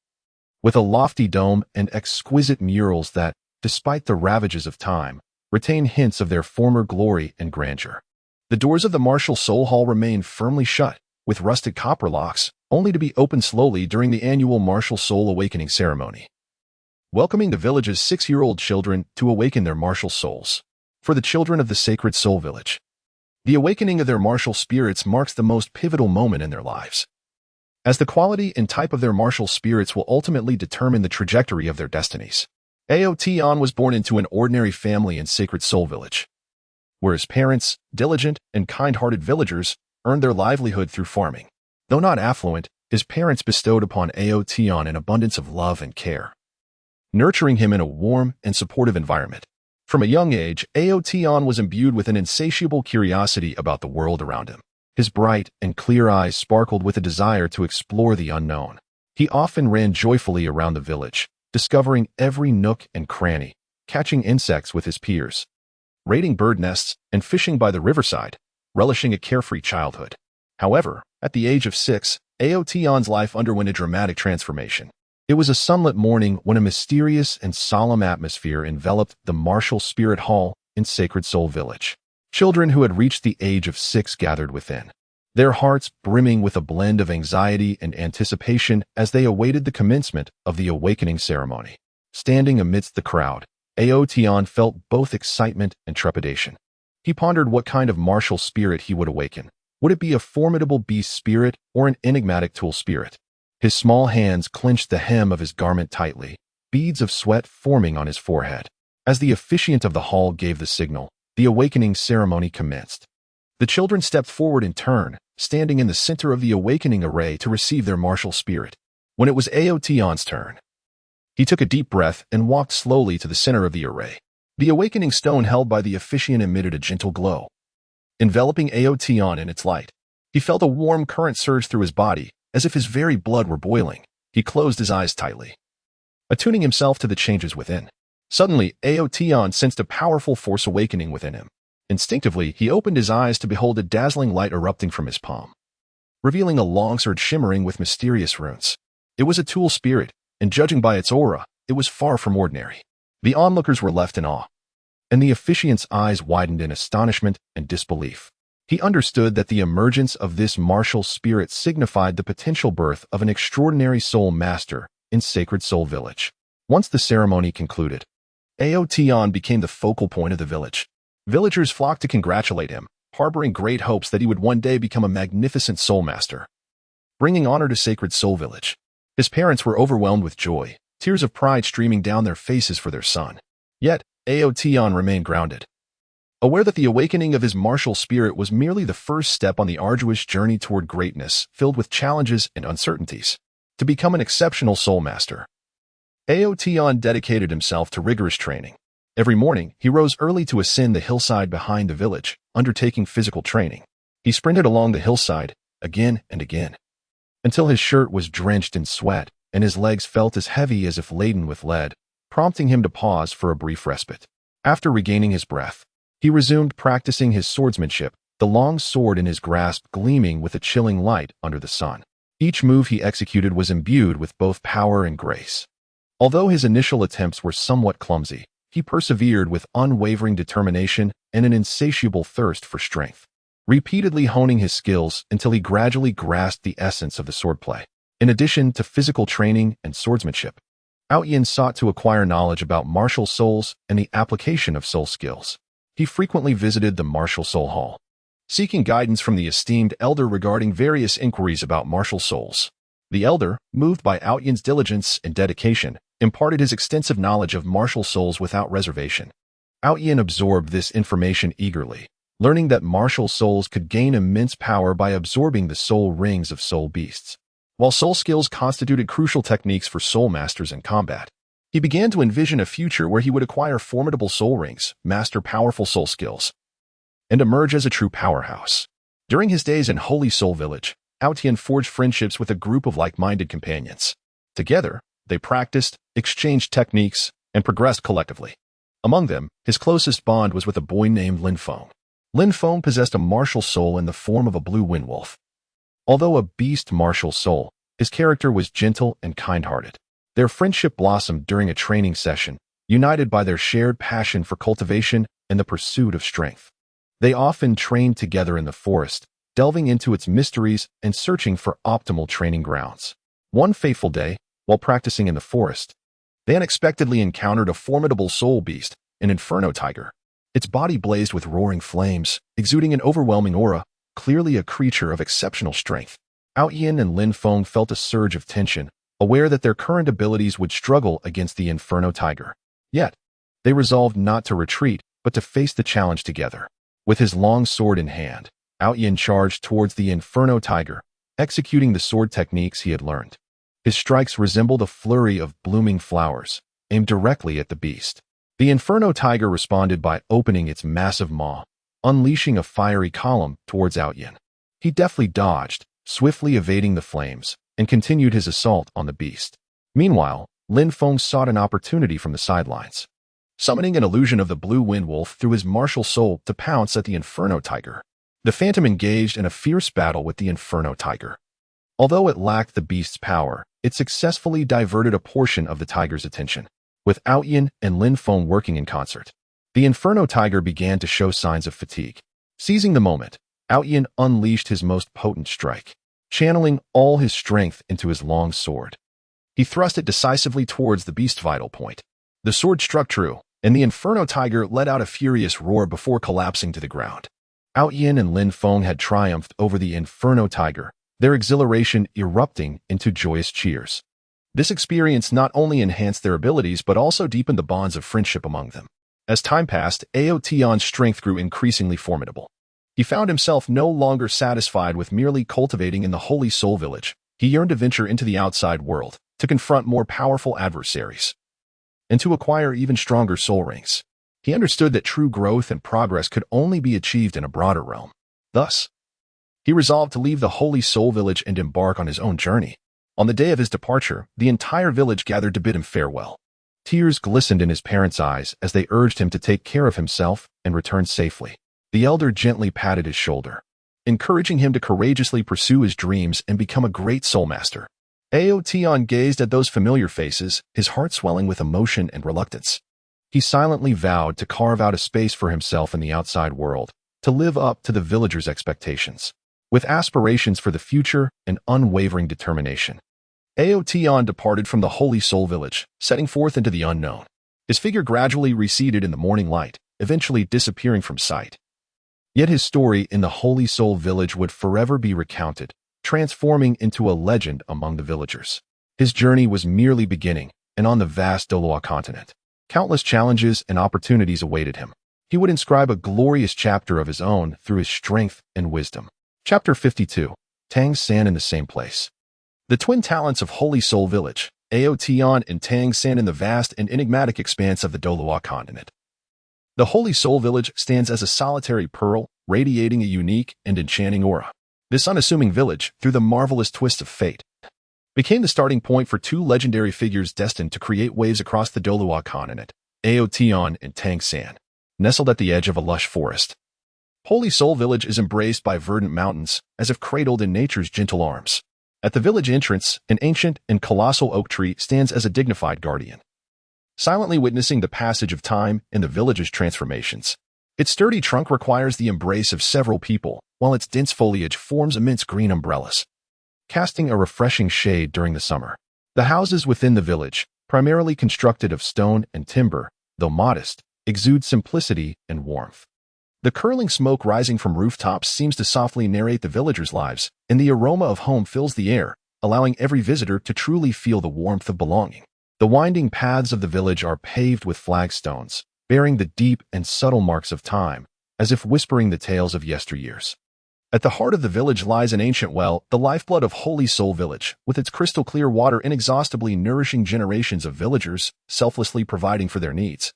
with a lofty dome and exquisite murals that, despite the ravages of time, retain hints of their former glory and grandeur. The doors of the martial soul hall remain firmly shut, with rusted copper locks, only to be opened slowly during the annual martial soul awakening ceremony, welcoming the village's 6-year-old children to awaken their martial souls. For the children of the Sacred Soul Village, the awakening of their martial spirits marks the most pivotal moment in their lives, as the quality and type of their martial spirits will ultimately determine the trajectory of their destinies. Aotion was born into an ordinary family in Sacred Soul Village, where his parents, diligent and kind-hearted villagers, earned their livelihood through farming. Though not affluent, his parents bestowed upon Aotion an abundance of love and care, nurturing him in a warm and supportive environment. From a young age, Aotion was imbued with an insatiable curiosity about the world around him. His bright and clear eyes sparkled with a desire to explore the unknown. He often ran joyfully around the village, discovering every nook and cranny, catching insects with his peers, raiding bird nests, and fishing by the riverside, relishing a carefree childhood. However, at the age of 6, Aotion's life underwent a dramatic transformation. It was a sunlit morning when a mysterious and solemn atmosphere enveloped the martial spirit hall in Sacred Soul Village. Children who had reached the age of 6 gathered within, their hearts brimming with a blend of anxiety and anticipation as they awaited the commencement of the awakening ceremony. Standing amidst the crowd, Aotion felt both excitement and trepidation. He pondered what kind of martial spirit he would awaken. Would it be a formidable beast spirit or an enigmatic tool spirit? His small hands clenched the hem of his garment tightly, beads of sweat forming on his forehead. As the officiant of the hall gave the signal, the awakening ceremony commenced. The children stepped forward in turn, standing in the center of the awakening array to receive their martial spirit. When it was Aotion's turn, he took a deep breath and walked slowly to the center of the array. The awakening stone held by the officiant emitted a gentle glow, enveloping Aotion in its light. He felt a warm current surge through his body, as if his very blood were boiling. He closed his eyes tightly, attuning himself to the changes within. Suddenly, Aotion sensed a powerful force awakening within him. Instinctively, he opened his eyes to behold a dazzling light erupting from his palm, revealing a longsword shimmering with mysterious runes. It was a tool spirit, and judging by its aura, it was far from ordinary. The onlookers were left in awe, and the officiant's eyes widened in astonishment and disbelief. He understood that the emergence of this martial spirit signified the potential birth of an extraordinary soul master in Sacred Soul Village. Once the ceremony concluded, Aotion became the focal point of the village. Villagers flocked to congratulate him, harboring great hopes that he would one day become a magnificent soul master, bringing honor to Sacred Soul Village. His parents were overwhelmed with joy, tears of pride streaming down their faces for their son. Yet, Aotion remained grounded, aware that the awakening of his martial spirit was merely the first step on the arduous journey toward greatness filled with challenges and uncertainties. To become an exceptional soul master, Aotion dedicated himself to rigorous training. Every morning, he rose early to ascend the hillside behind the village, undertaking physical training. He sprinted along the hillside, again and again, until his shirt was drenched in sweat and his legs felt as heavy as if laden with lead, prompting him to pause for a brief respite. After regaining his breath, he resumed practicing his swordsmanship, the long sword in his grasp gleaming with a chilling light under the sun. Each move he executed was imbued with both power and grace. Although his initial attempts were somewhat clumsy, he persevered with unwavering determination and an insatiable thirst for strength, repeatedly honing his skills until he gradually grasped the essence of the swordplay. In addition to physical training and swordsmanship, Aotion sought to acquire knowledge about martial souls and the application of soul skills. He frequently visited the Martial Soul Hall, seeking guidance from the esteemed elder regarding various inquiries about martial souls. The elder, moved by Outyan's diligence and dedication, imparted his extensive knowledge of martial souls without reservation. Outyan absorbed this information eagerly, learning that martial souls could gain immense power by absorbing the soul rings of soul beasts. While soul skills constituted crucial techniques for soul masters in combat, he began to envision a future where he would acquire formidable soul rings, master powerful soul skills, and emerge as a true powerhouse. During his days in Holy Soul Village, Outyan forged friendships with a group of like-minded companions. Together, they practiced, exchanged techniques, and progressed collectively. Among them, his closest bond was with a boy named Lin Feng. Lin Feng possessed a martial soul in the form of a blue wind wolf. Although a beast martial soul, his character was gentle and kind-hearted. Their friendship blossomed during a training session, united by their shared passion for cultivation and the pursuit of strength. They often trained together in the forest, delving into its mysteries and searching for optimal training grounds. One fateful day, while practicing in the forest, they unexpectedly encountered a formidable soul beast, an inferno tiger. Its body blazed with roaring flames, exuding an overwhelming aura, clearly a creature of exceptional strength. Outyan and Lin Feng felt a surge of tension, aware that their current abilities would struggle against the inferno tiger. Yet, they resolved not to retreat, but to face the challenge together. With his long sword in hand, Outyan charged towards the inferno tiger, executing the sword techniques he had learned. His strikes resembled a flurry of blooming flowers, aimed directly at the beast. The inferno tiger responded by opening its massive maw, unleashing a fiery column towards Outyan. He deftly dodged, swiftly evading the flames, and continued his assault on the beast. Meanwhile, Lin Feng sought an opportunity from the sidelines, summoning an illusion of the blue wind wolf through his martial soul to pounce at the inferno tiger. The phantom engaged in a fierce battle with the inferno tiger. Although it lacked the beast's power, it successfully diverted a portion of the tiger's attention. With Outyan and Lin Feng working in concert, the inferno tiger began to show signs of fatigue. Seizing the moment, Outyan unleashed his most potent strike, channeling all his strength into his long sword. He thrust it decisively towards the beast's vital point. The sword struck true, and the inferno tiger let out a furious roar before collapsing to the ground. Outyan and Lin Feng had triumphed over the inferno tiger, their exhilaration erupting into joyous cheers. This experience not only enhanced their abilities but also deepened the bonds of friendship among them. As time passed, Aotion's strength grew increasingly formidable. He found himself no longer satisfied with merely cultivating in the Holy Soul Village. He yearned to venture into the outside world, to confront more powerful adversaries, and to acquire even stronger soul rings. He understood that true growth and progress could only be achieved in a broader realm. Thus, he resolved to leave the Holy Soul Village and embark on his own journey. On the day of his departure, the entire village gathered to bid him farewell. Tears glistened in his parents' eyes as they urged him to take care of himself and return safely. The elder gently patted his shoulder, encouraging him to courageously pursue his dreams and become a great soul master. Aotion gazed at those familiar faces, his heart swelling with emotion and reluctance. He silently vowed to carve out a space for himself in the outside world, to live up to the villagers' expectations. With aspirations for the future and unwavering determination, Aotion departed from the Holy Soul Village, setting forth into the unknown. His figure gradually receded in the morning light, eventually disappearing from sight. Yet his story in the Holy Soul Village would forever be recounted, transforming into a legend among the villagers. His journey was merely beginning, and on the vast Douluo continent, countless challenges and opportunities awaited him. He would inscribe a glorious chapter of his own through his strength and wisdom. Chapter 52. Tang San in the Same Place. The twin talents of Holy Soul Village, Aotion and Tang San in the vast and enigmatic expanse of the Douluo continent. The Holy Soul Village stands as a solitary pearl, radiating a unique and enchanting aura. This unassuming village, through the marvelous twist of fate, became the starting point for two legendary figures destined to create waves across the Douluo continent, Aotion and Tang San. Nestled at the edge of a lush forest, Holy Soul Village is embraced by verdant mountains, as if cradled in nature's gentle arms. At the village entrance, an ancient and colossal oak tree stands as a dignified guardian, silently witnessing the passage of time and the village's transformations. Its sturdy trunk requires the embrace of several people, while its dense foliage forms immense green umbrellas, casting a refreshing shade during the summer. The houses within the village, primarily constructed of stone and timber, though modest, exude simplicity and warmth. The curling smoke rising from rooftops seems to softly narrate the villagers' lives, and the aroma of home fills the air, allowing every visitor to truly feel the warmth of belonging. The winding paths of the village are paved with flagstones, bearing the deep and subtle marks of time, as if whispering the tales of yesteryears. At the heart of the village lies an ancient well, the lifeblood of Holy Soul Village, with its crystal-clear water inexhaustibly nourishing generations of villagers, selflessly providing for their needs,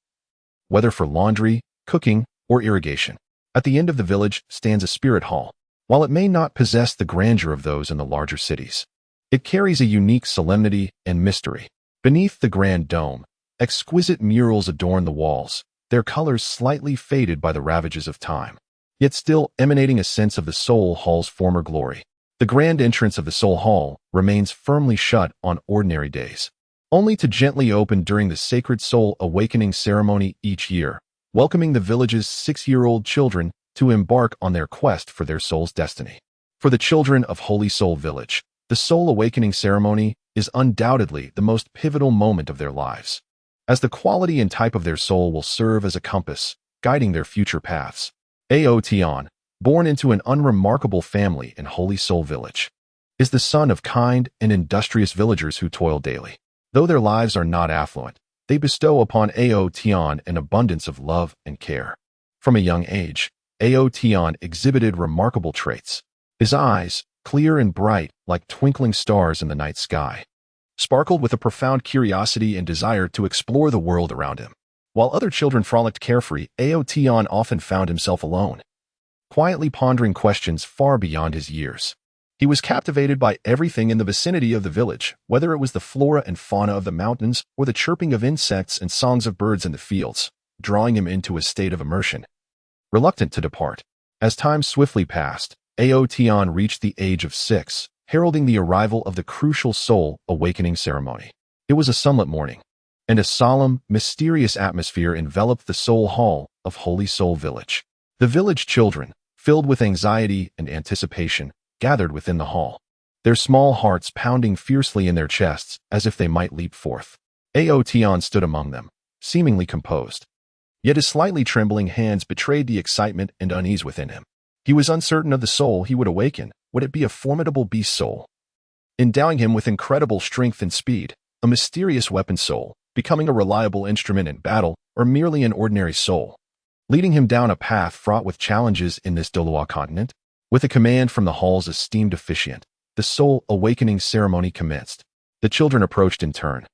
whether for laundry, cooking, or irrigation. At the end of the village stands a spirit hall. While it may not possess the grandeur of those in the larger cities, it carries a unique solemnity and mystery. Beneath the grand dome, exquisite murals adorn the walls, their colors slightly faded by the ravages of time, yet still emanating a sense of the Soul Hall's former glory. The grand entrance of the Soul Hall remains firmly shut on ordinary days, only to gently open during the sacred soul awakening ceremony each year, welcoming the village's 6-year-old children to embark on their quest for their soul's destiny. For the children of Holy Soul Village, the soul awakening ceremony is undoubtedly the most pivotal moment of their lives, as the quality and type of their soul will serve as a compass, guiding their future paths. Ao Tian, born into an unremarkable family in Holy Soul Village, is the son of kind and industrious villagers who toil daily. Though their lives are not affluent, they bestow upon Ao Tian an abundance of love and care. From a young age, Ao Tian exhibited remarkable traits. His eyes, clear and bright like twinkling stars in the night sky, sparkled with a profound curiosity and desire to explore the world around him. While other children frolicked carefree, Ao Tian often found himself alone, quietly pondering questions far beyond his years. He was captivated by everything in the vicinity of the village, whether it was the flora and fauna of the mountains or the chirping of insects and songs of birds in the fields, drawing him into a state of immersion. Reluctant to depart, as time swiftly passed, Ao Tian reached the age of 6, heralding the arrival of the crucial soul awakening ceremony. It was a sunlit morning, and a solemn, mysterious atmosphere enveloped the Soul Hall of Holy Soul Village. The village children, filled with anxiety and anticipation, gathered within the hall, their small hearts pounding fiercely in their chests as if they might leap forth. Ao Tian stood among them, seemingly composed, yet his slightly trembling hands betrayed the excitement and unease within him. He was uncertain of the soul he would awaken. Would it be a formidable beast soul, endowing him with incredible strength and speed, a mysterious weapon soul, becoming a reliable instrument in battle, or merely an ordinary soul, leading him down a path fraught with challenges in this Douluo continent? With a command from the hall's esteemed officiant, the soul awakening ceremony commenced. The children approached in turn,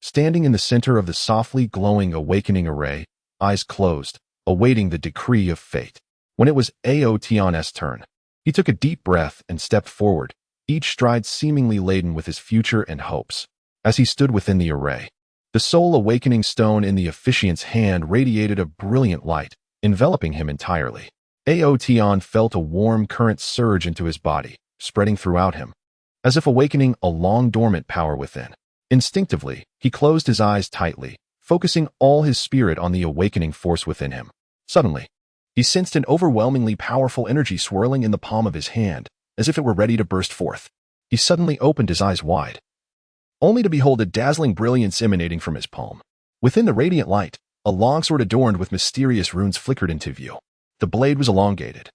standing in the center of the softly glowing awakening array, eyes closed, awaiting the decree of fate. When it was Ao Tian's turn, he took a deep breath and stepped forward, each stride seemingly laden with his future and hopes. As he stood within the array, the soul awakening stone in the officiant's hand radiated a brilliant light, enveloping him entirely. Ao Tian felt a warm current surge into his body, spreading throughout him, as if awakening a long-dormant power within. Instinctively, he closed his eyes tightly, focusing all his spirit on the awakening force within him. Suddenly, he sensed an overwhelmingly powerful energy swirling in the palm of his hand, as if it were ready to burst forth. He suddenly opened his eyes wide, only to behold a dazzling brilliance emanating from his palm. Within the radiant light, a longsword adorned with mysterious runes flickered into view. The blade was elongated,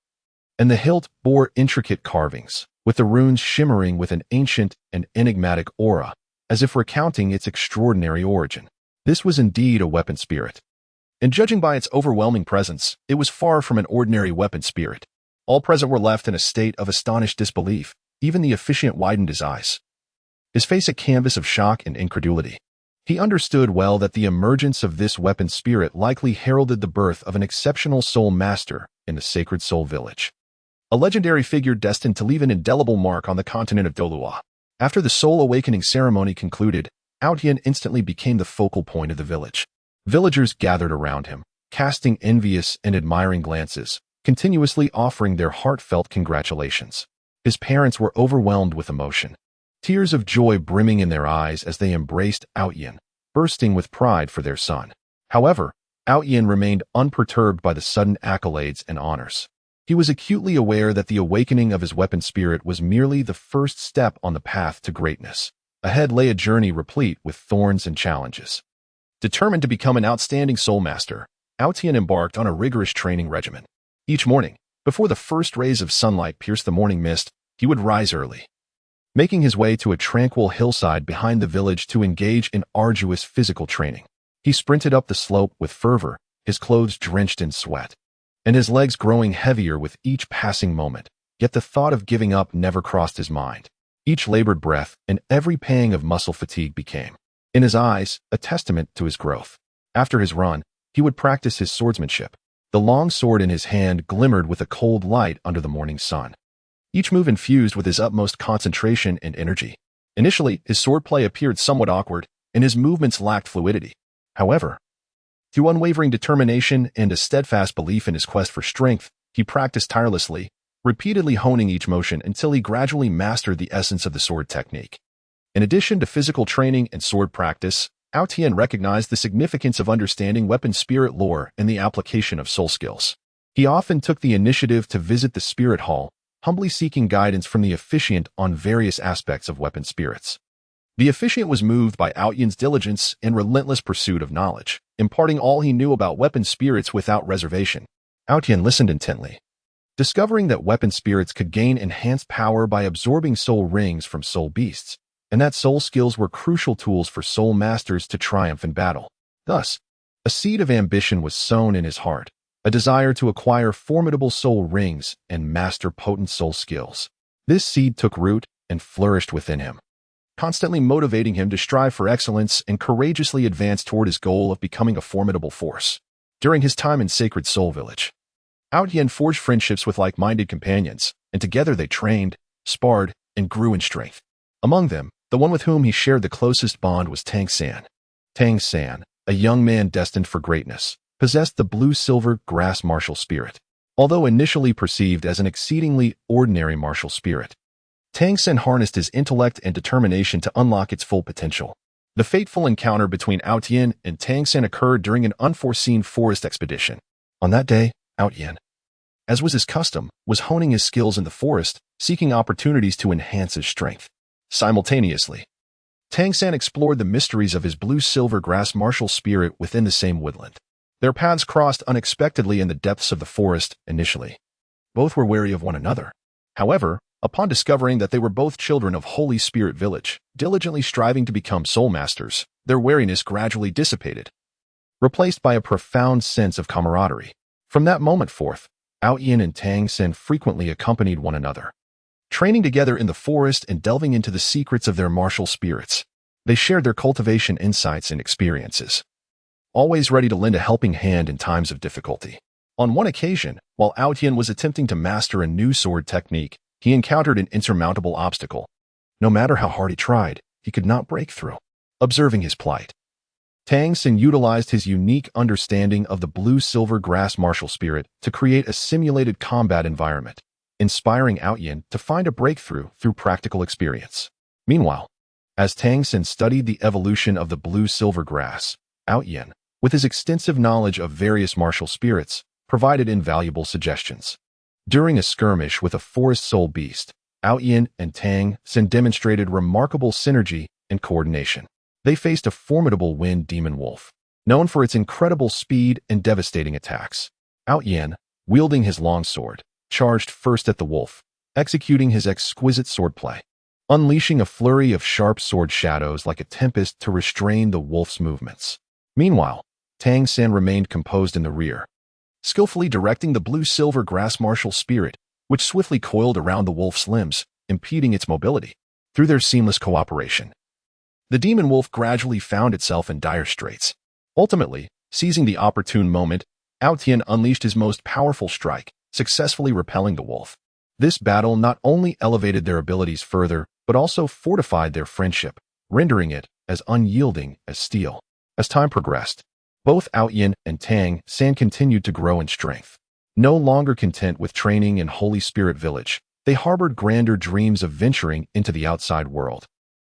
and the hilt bore intricate carvings, with the runes shimmering with an ancient and enigmatic aura, as if recounting its extraordinary origin. This was indeed a weapon spirit, and judging by its overwhelming presence, it was far from an ordinary weapon spirit. All present were left in a state of astonished disbelief. Even the officiant widened his eyes, his face a canvas of shock and incredulity. He understood well that the emergence of this weapon spirit likely heralded the birth of an exceptional soul master in the sacred soul village, a legendary figure destined to leave an indelible mark on the continent of Douluo. After the soul awakening ceremony concluded, Ao Tian instantly became the focal point of the village. Villagers gathered around him, casting envious and admiring glances, continuously offering their heartfelt congratulations. His parents were overwhelmed with emotion, tears of joy brimming in their eyes as they embraced Ao Tian, bursting with pride for their son. However, Ao Tian remained unperturbed by the sudden accolades and honors. He was acutely aware that the awakening of his weapon spirit was merely the first step on the path to greatness. Ahead lay a journey replete with thorns and challenges. Determined to become an outstanding soul master, Ao Tian embarked on a rigorous training regimen. Each morning, before the first rays of sunlight pierced the morning mist, he would rise early, making his way to a tranquil hillside behind the village to engage in arduous physical training. He sprinted up the slope with fervor, his clothes drenched in sweat, and his legs growing heavier with each passing moment. Yet the thought of giving up never crossed his mind. Each labored breath and every pang of muscle fatigue became, in his eyes, a testament to his growth. After his run, he would practice his swordsmanship. The long sword in his hand glimmered with a cold light under the morning sun. Each move infused with his utmost concentration and energy. Initially, his swordplay appeared somewhat awkward, and his movements lacked fluidity. However, through unwavering determination and a steadfast belief in his quest for strength, he practiced tirelessly, repeatedly honing each motion until he gradually mastered the essence of the sword technique. In addition to physical training and sword practice, Ao Tian recognized the significance of understanding weapon spirit lore and the application of soul skills. He often took the initiative to visit the spirit hall, humbly seeking guidance from the officiant on various aspects of weapon spirits. The officiant was moved by Ao Tian's diligence and relentless pursuit of knowledge, imparting all he knew about weapon spirits without reservation. Ao Tian listened intently, discovering that weapon spirits could gain enhanced power by absorbing soul rings from soul beasts, and that soul skills were crucial tools for soul masters to triumph in battle. Thus, a seed of ambition was sown in his heart, a desire to acquire formidable soul rings and master potent soul skills. This seed took root and flourished within him, constantly motivating him to strive for excellence and courageously advance toward his goal of becoming a formidable force. During his time in Sacred Soul Village, Ao Tian forged friendships with like-minded companions, and together they trained, sparred, and grew in strength. Among them, the one with whom he shared the closest bond was Tang San. Tang San, a young man destined for greatness, possessed the blue-silver grass martial spirit. Although initially perceived as an exceedingly ordinary martial spirit, Tang San harnessed his intellect and determination to unlock its full potential. The fateful encounter between Ao Tian and Tang San occurred during an unforeseen forest expedition. On that day, Ao Tian, as was his custom, was honing his skills in the forest, seeking opportunities to enhance his strength. Simultaneously, Tang San explored the mysteries of his blue-silver grass martial spirit within the same woodland. Their paths crossed unexpectedly in the depths of the forest initially. Both were wary of one another. However, upon discovering that they were both children of Holy Spirit Village, diligently striving to become soul masters, their wariness gradually dissipated, replaced by a profound sense of camaraderie. From that moment forth, Ao Tian and Tang San frequently accompanied one another, training together in the forest and delving into the secrets of their martial spirits. They shared their cultivation insights and experiences, always ready to lend a helping hand in times of difficulty. On one occasion, while Ao Tian was attempting to master a new sword technique, he encountered an insurmountable obstacle. No matter how hard he tried, he could not break through. Observing his plight, Tang San utilized his unique understanding of the blue-silver grass martial spirit to create a simulated combat environment, inspiring Ao Tian to find a breakthrough through practical experience. Meanwhile, as Tang San studied the evolution of the blue-silver grass, Ao Tian, with his extensive knowledge of various martial spirits, provided invaluable suggestions. During a skirmish with a forest soul beast, Ao Tian and Tang San demonstrated remarkable synergy and coordination. They faced a formidable wind demon wolf, known for its incredible speed and devastating attacks. Ao Tian, wielding his long sword, charged first at the wolf, executing his exquisite swordplay, unleashing a flurry of sharp sword shadows like a tempest to restrain the wolf's movements. Meanwhile, Tang San remained composed in the rear, skillfully directing the blue-silver grass martial spirit, which swiftly coiled around the wolf's limbs, impeding its mobility. Through their seamless cooperation, the demon wolf gradually found itself in dire straits. Ultimately, seizing the opportune moment, Ao Tian unleashed his most powerful strike, successfully repelling the wolf. This battle not only elevated their abilities further, but also fortified their friendship, rendering it as unyielding as steel. As time progressed, both Ao Tian and Tang San continued to grow in strength. No longer content with training in Holy Spirit Village, they harbored grander dreams of venturing into the outside world,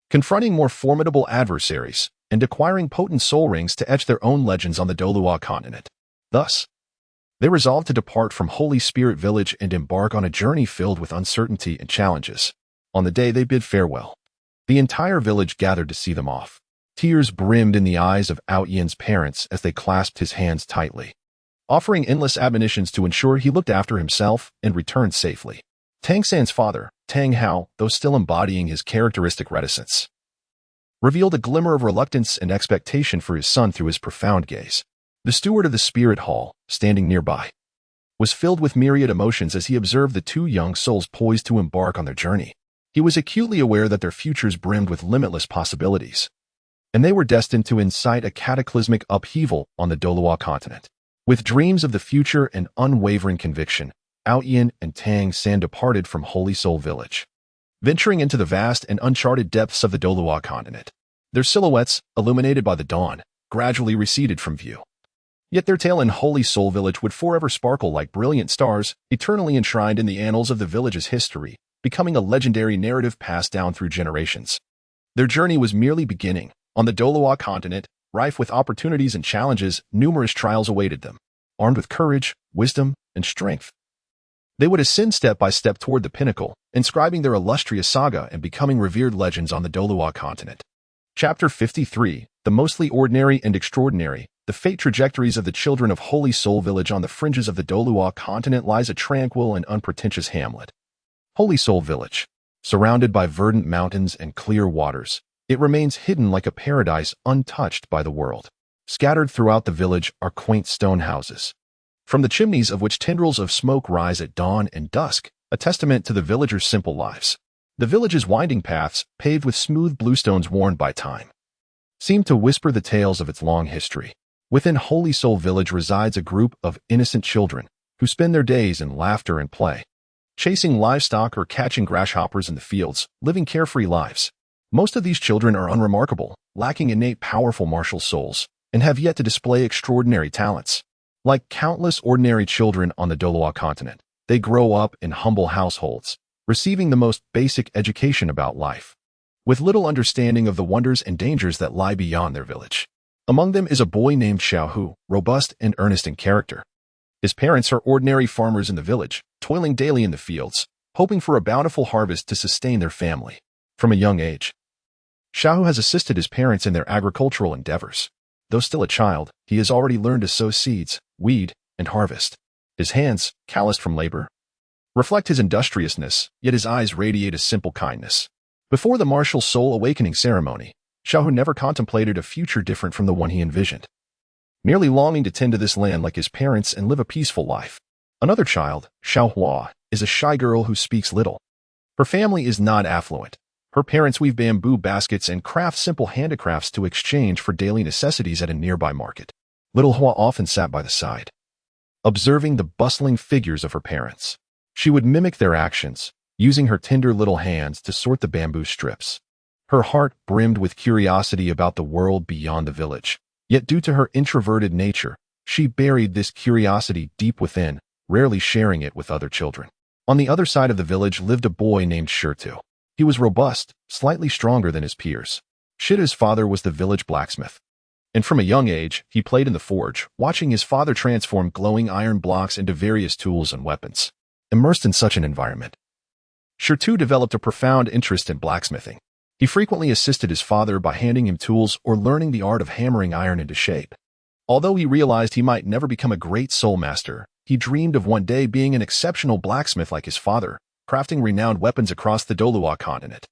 confronting more formidable adversaries, and acquiring potent soul rings to etch their own legends on the Douluo continent. Thus, they resolved to depart from Holy Spirit Village and embark on a journey filled with uncertainty and challenges. On the day they bid farewell, the entire village gathered to see them off. Tears brimmed in the eyes of Ao Tian's parents as they clasped his hands tightly, offering endless admonitions to ensure he looked after himself and returned safely. Tang San's father, Tang Hao, though still embodying his characteristic reticence, revealed a glimmer of reluctance and expectation for his son through his profound gaze. The steward of the spirit hall, standing nearby, was filled with myriad emotions as he observed the two young souls poised to embark on their journey. He was acutely aware that their futures brimmed with limitless possibilities, and they were destined to incite a cataclysmic upheaval on the Douluo continent. With dreams of the future and unwavering conviction, Aoyan and Tang San departed from Holy Soul Village, venturing into the vast and uncharted depths of the Douluo continent. Their silhouettes, illuminated by the dawn, gradually receded from view. Yet their tale in Holy Soul Village would forever sparkle like brilliant stars, eternally enshrined in the annals of the village's history, becoming a legendary narrative passed down through generations. Their journey was merely beginning. On the Douluo continent, rife with opportunities and challenges, numerous trials awaited them. Armed with courage, wisdom, and strength, they would ascend step by step toward the pinnacle, inscribing their illustrious saga and becoming revered legends on the Douluo continent. Chapter 53, The Mostly Ordinary and Extraordinary. The fate trajectories of the children of Holy Soul Village on the fringes of the Douluo continent lies a tranquil and unpretentious hamlet. Holy Soul Village. Surrounded by verdant mountains and clear waters, it remains hidden like a paradise untouched by the world. Scattered throughout the village are quaint stone houses, from the chimneys of which tendrils of smoke rise at dawn and dusk, a testament to the villagers' simple lives. The village's winding paths, paved with smooth bluestones worn by time, seem to whisper the tales of its long history. Within Holy Soul Village resides a group of innocent children who spend their days in laughter and play, chasing livestock or catching grasshoppers in the fields, living carefree lives. Most of these children are unremarkable, lacking innate powerful martial souls, and have yet to display extraordinary talents. Like countless ordinary children on the Douluo continent, they grow up in humble households, receiving the most basic education about life, with little understanding of the wonders and dangers that lie beyond their village. Among them is a boy named Xiaohu, robust and earnest in character. His parents are ordinary farmers in the village, toiling daily in the fields, hoping for a bountiful harvest to sustain their family. From a young age, Xiaohu has assisted his parents in their agricultural endeavors. Though still a child, he has already learned to sow seeds, weed, and harvest. His hands, calloused from labor, reflect his industriousness, yet his eyes radiate a simple kindness. Before the martial soul awakening ceremony, Xiaohu never contemplated a future different from the one he envisioned, merely longing to tend to this land like his parents and live a peaceful life. Another child, Xiaohua, is a shy girl who speaks little. Her family is not affluent. Her parents weave bamboo baskets and craft simple handicrafts to exchange for daily necessities at a nearby market. Little Hua often sat by the side, observing the bustling figures of her parents. She would mimic their actions, using her tender little hands to sort the bamboo strips. Her heart brimmed with curiosity about the world beyond the village. Yet due to her introverted nature, she buried this curiosity deep within, rarely sharing it with other children. On the other side of the village lived a boy named Shirtu. He was robust, slightly stronger than his peers. Shita's father was the village blacksmith, and from a young age, he played in the forge, watching his father transform glowing iron blocks into various tools and weapons. Immersed in such an environment, Shirtu developed a profound interest in blacksmithing. He frequently assisted his father by handing him tools or learning the art of hammering iron into shape. Although he realized he might never become a great soul master, he dreamed of one day being an exceptional blacksmith like his father, crafting renowned weapons across the Douluo continent.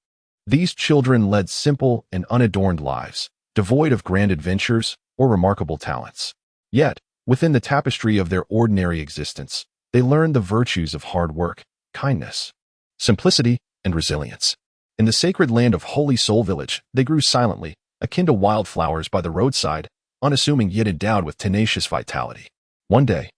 These children led simple and unadorned lives, devoid of grand adventures or remarkable talents. Yet, within the tapestry of their ordinary existence, they learned the virtues of hard work, kindness, simplicity, and resilience. In the sacred land of Holy Soul Village, they grew silently, akin to wildflowers by the roadside, unassuming yet endowed with tenacious vitality. One day,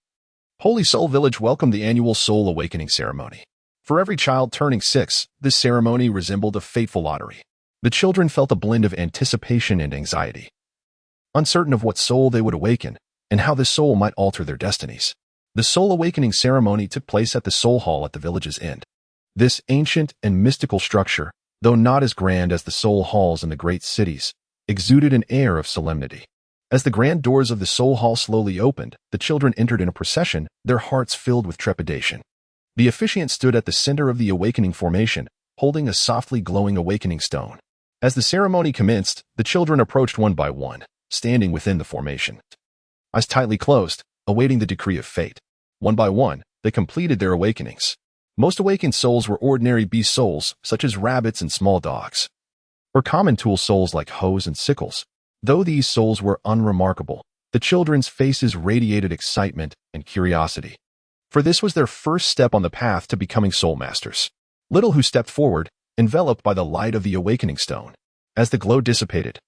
Holy Soul Village welcomed the annual Soul Awakening ceremony. For every child turning 6, this ceremony resembled a fateful lottery. The children felt a blend of anticipation and anxiety, uncertain of what soul they would awaken and how this soul might alter their destinies. The Soul Awakening ceremony took place at the Soul Hall at the village's end. This ancient and mystical structure, though not as grand as the soul halls in the great cities, exuded an air of solemnity. As the grand doors of the soul hall slowly opened, the children entered in a procession, their hearts filled with trepidation. The officiant stood at the center of the awakening formation, holding a softly glowing awakening stone. As the ceremony commenced, the children approached one by one, standing within the formation, eyes tightly closed, awaiting the decree of fate. One by one, they completed their awakenings. Most awakened souls were ordinary beast souls, such as rabbits and small dogs, or common tool souls like hoes and sickles. Though these souls were unremarkable, the children's faces radiated excitement and curiosity, for this was their first step on the path to becoming soul masters. Little Who stepped forward, enveloped by the light of the awakening stone. As the glow dissipated,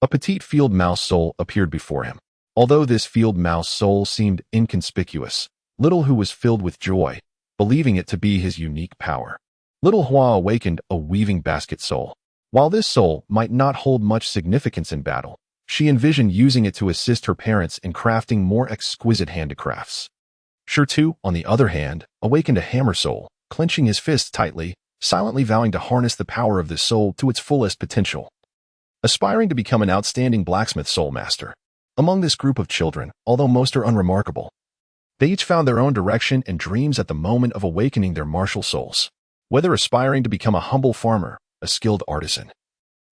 a petite field mouse soul appeared before him. Although this field mouse soul seemed inconspicuous, Little Who was filled with joy, believing it to be his unique power. Little Hua awakened a weaving basket soul. While this soul might not hold much significance in battle, she envisioned using it to assist her parents in crafting more exquisite handicrafts. Shurtu, on the other hand, awakened a hammer soul, clenching his fists tightly, silently vowing to harness the power of this soul to its fullest potential, aspiring to become an outstanding blacksmith soul master. Among this group of children, although most are unremarkable, they each found their own direction and dreams at the moment of awakening their martial souls. Whether aspiring to become a humble farmer, a skilled artisan,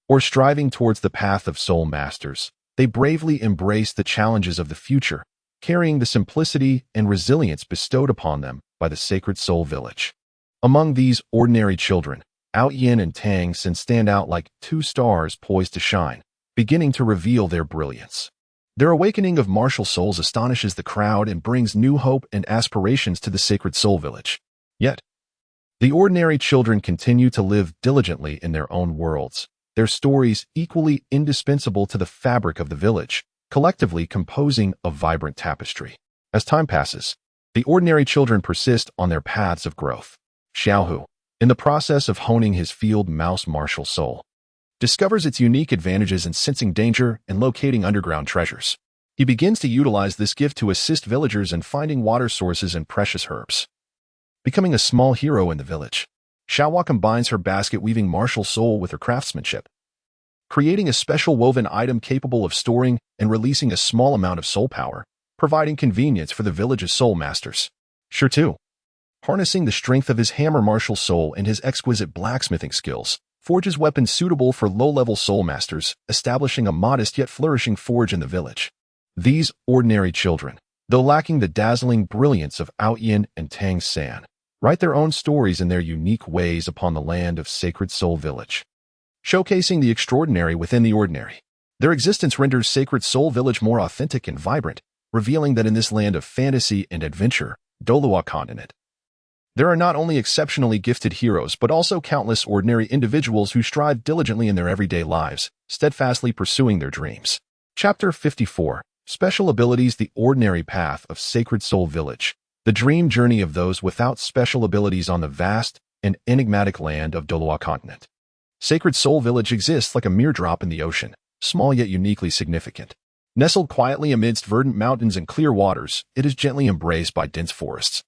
or striving towards the path of soul masters, they bravely embraced the challenges of the future, carrying the simplicity and resilience bestowed upon them by the sacred soul village. Among these ordinary children, Out Yin and Tang Sin stand out like two stars poised to shine, beginning to reveal their brilliance. Their awakening of martial souls astonishes the crowd and brings new hope and aspirations to the sacred soul village. Yet, the ordinary children continue to live diligently in their own worlds, their stories equally indispensable to the fabric of the village, collectively composing a vibrant tapestry. As time passes, the ordinary children persist on their paths of growth. Xiaohu, in the process of honing his field mouse martial soul, discovers its unique advantages in sensing danger and locating underground treasures. He begins to utilize this gift to assist villagers in finding water sources and precious herbs, becoming a small hero in the village. Xiaohua combines her basket-weaving martial soul with her craftsmanship, creating a special woven item capable of storing and releasing a small amount of soul power, providing convenience for the village's soul masters. Shurtu, harnessing the strength of his hammer martial soul and his exquisite blacksmithing skills, forges weapons suitable for low-level soul masters, establishing a modest yet flourishing forge in the village. These ordinary children, though lacking the dazzling brilliance of Out Yin and Tang San, write their own stories in their unique ways upon the land of Sacred Soul Village, showcasing the extraordinary within the ordinary. Their existence renders Sacred Soul Village more authentic and vibrant, revealing that in this land of fantasy and adventure, Douluo continent, there are not only exceptionally gifted heroes but also countless ordinary individuals who strive diligently in their everyday lives, steadfastly pursuing their dreams. Chapter 54. Special Abilities: The Ordinary Path of Sacred Soul Village. The dream journey of those without special abilities on the vast and enigmatic land of Douluo continent. Sacred Soul Village exists like a mere drop in the ocean, small yet uniquely significant. Nestled quietly amidst verdant mountains and clear waters, it is gently embraced by dense forests,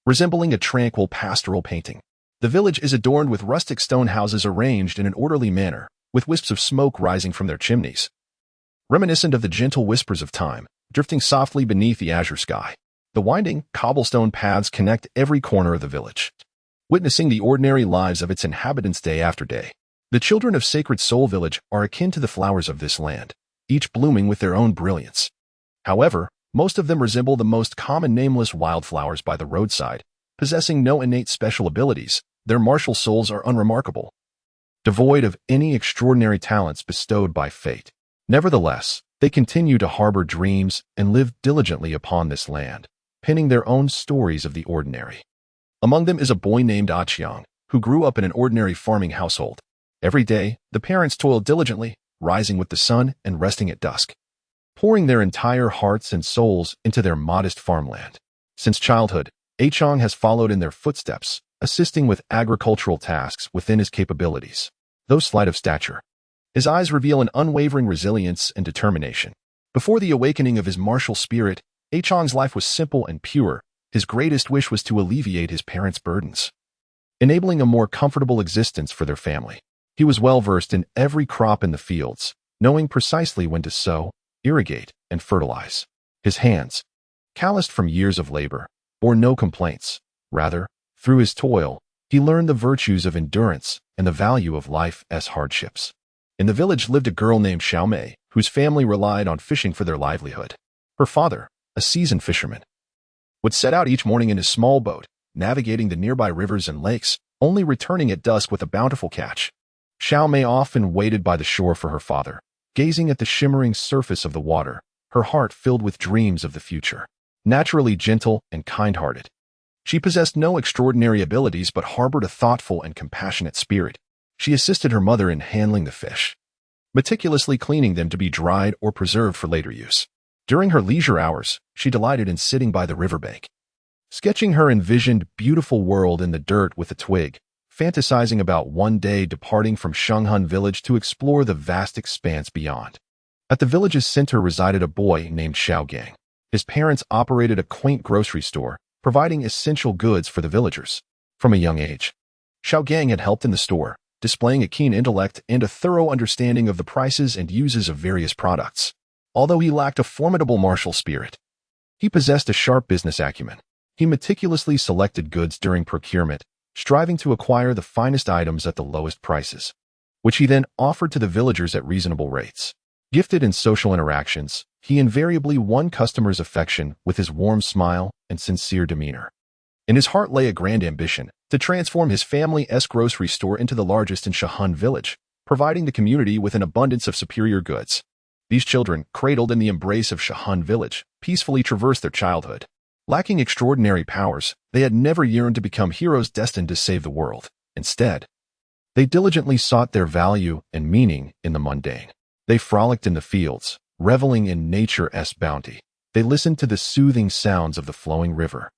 resembling a tranquil pastoral painting. The village is adorned with rustic stone houses arranged in an orderly manner, with wisps of smoke rising from their chimneys, reminiscent of the gentle whispers of time, drifting softly beneath the azure sky. The winding, cobblestone paths connect every corner of the village, witnessing the ordinary lives of its inhabitants day after day. The children of Sacred Soul Village are akin to the flowers of this land, each blooming with their own brilliance. However, most of them resemble the most common nameless wildflowers by the roadside, possessing no innate special abilities. Their martial souls are unremarkable, devoid of any extraordinary talents bestowed by fate. Nevertheless, they continue to harbor dreams and live diligently upon this land, penning their own stories of the ordinary. Among them is a boy named Aqiang, who grew up in an ordinary farming household. Every day, the parents toil diligently, rising with the sun and resting at dusk, pouring their entire hearts and souls into their modest farmland. Since childhood, Aqiang has followed in their footsteps, assisting with agricultural tasks within his capabilities. Though slight of stature, his eyes reveal an unwavering resilience and determination. Before the awakening of his martial spirit, Aqiang's life was simple and pure. His greatest wish was to alleviate his parents' burdens, enabling a more comfortable existence for their family. He was well versed in every crop in the fields, knowing precisely when to sow, irrigate, and fertilize. His hands, calloused from years of labor, bore no complaints. Rather, through his toil, he learned the virtues of endurance and the value of life as hardships. In the village lived a girl named Xiaomei, whose family relied on fishing for their livelihood. Her father, a seasoned fisherman, would set out each morning in his small boat, navigating the nearby rivers and lakes, only returning at dusk with a bountiful catch. Xiao Mei often waited by the shore for her father, gazing at the shimmering surface of the water, her heart filled with dreams of the future. Naturally gentle and kind-hearted, she possessed no extraordinary abilities but harbored a thoughtful and compassionate spirit. She assisted her mother in handling the fish, meticulously cleaning them to be dried or preserved for later use. During her leisure hours, she delighted in sitting by the riverbank, sketching her envisioned beautiful world in the dirt with a twig, fantasizing about one day departing from Shenghun village to explore the vast expanse beyond. At the village's center resided a boy named Xiaogang. His parents operated a quaint grocery store, providing essential goods for the villagers. From a young age, Xiaogang had helped in the store, displaying a keen intellect and a thorough understanding of the prices and uses of various products. Although he lacked a formidable martial spirit, he possessed a sharp business acumen. He meticulously selected goods during procurement, striving to acquire the finest items at the lowest prices, which he then offered to the villagers at reasonable rates. Gifted in social interactions, he invariably won customers' affection with his warm smile and sincere demeanor. In his heart lay a grand ambition to transform his family's grocery store into the largest in Shenghun village, providing the community with an abundance of superior goods. These children, cradled in the embrace of Shenghun village, peacefully traversed their childhood. Lacking extraordinary powers, they had never yearned to become heroes destined to save the world. Instead, they diligently sought their value and meaning in the mundane. They frolicked in the fields, reveling in nature's bounty. They listened to the soothing sounds of the flowing river.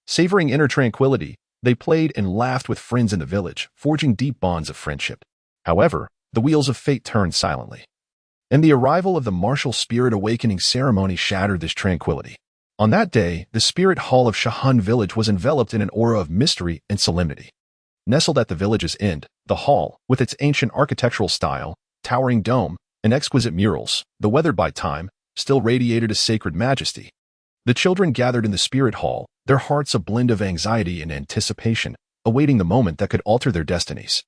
Savoring inner tranquility, they played and laughed with friends in the village, forging deep bonds of friendship. However, the wheels of fate turned silently, and the arrival of the martial spirit awakening ceremony shattered this tranquility. On that day, the spirit hall of Shenghun village was enveloped in an aura of mystery and solemnity. Nestled at the village's end, the hall, with its ancient architectural style, towering dome, and exquisite murals, though weathered by time, still radiated a sacred majesty. The children gathered in the spirit hall, their hearts a blend of anxiety and anticipation, awaiting the moment that could alter their destinies.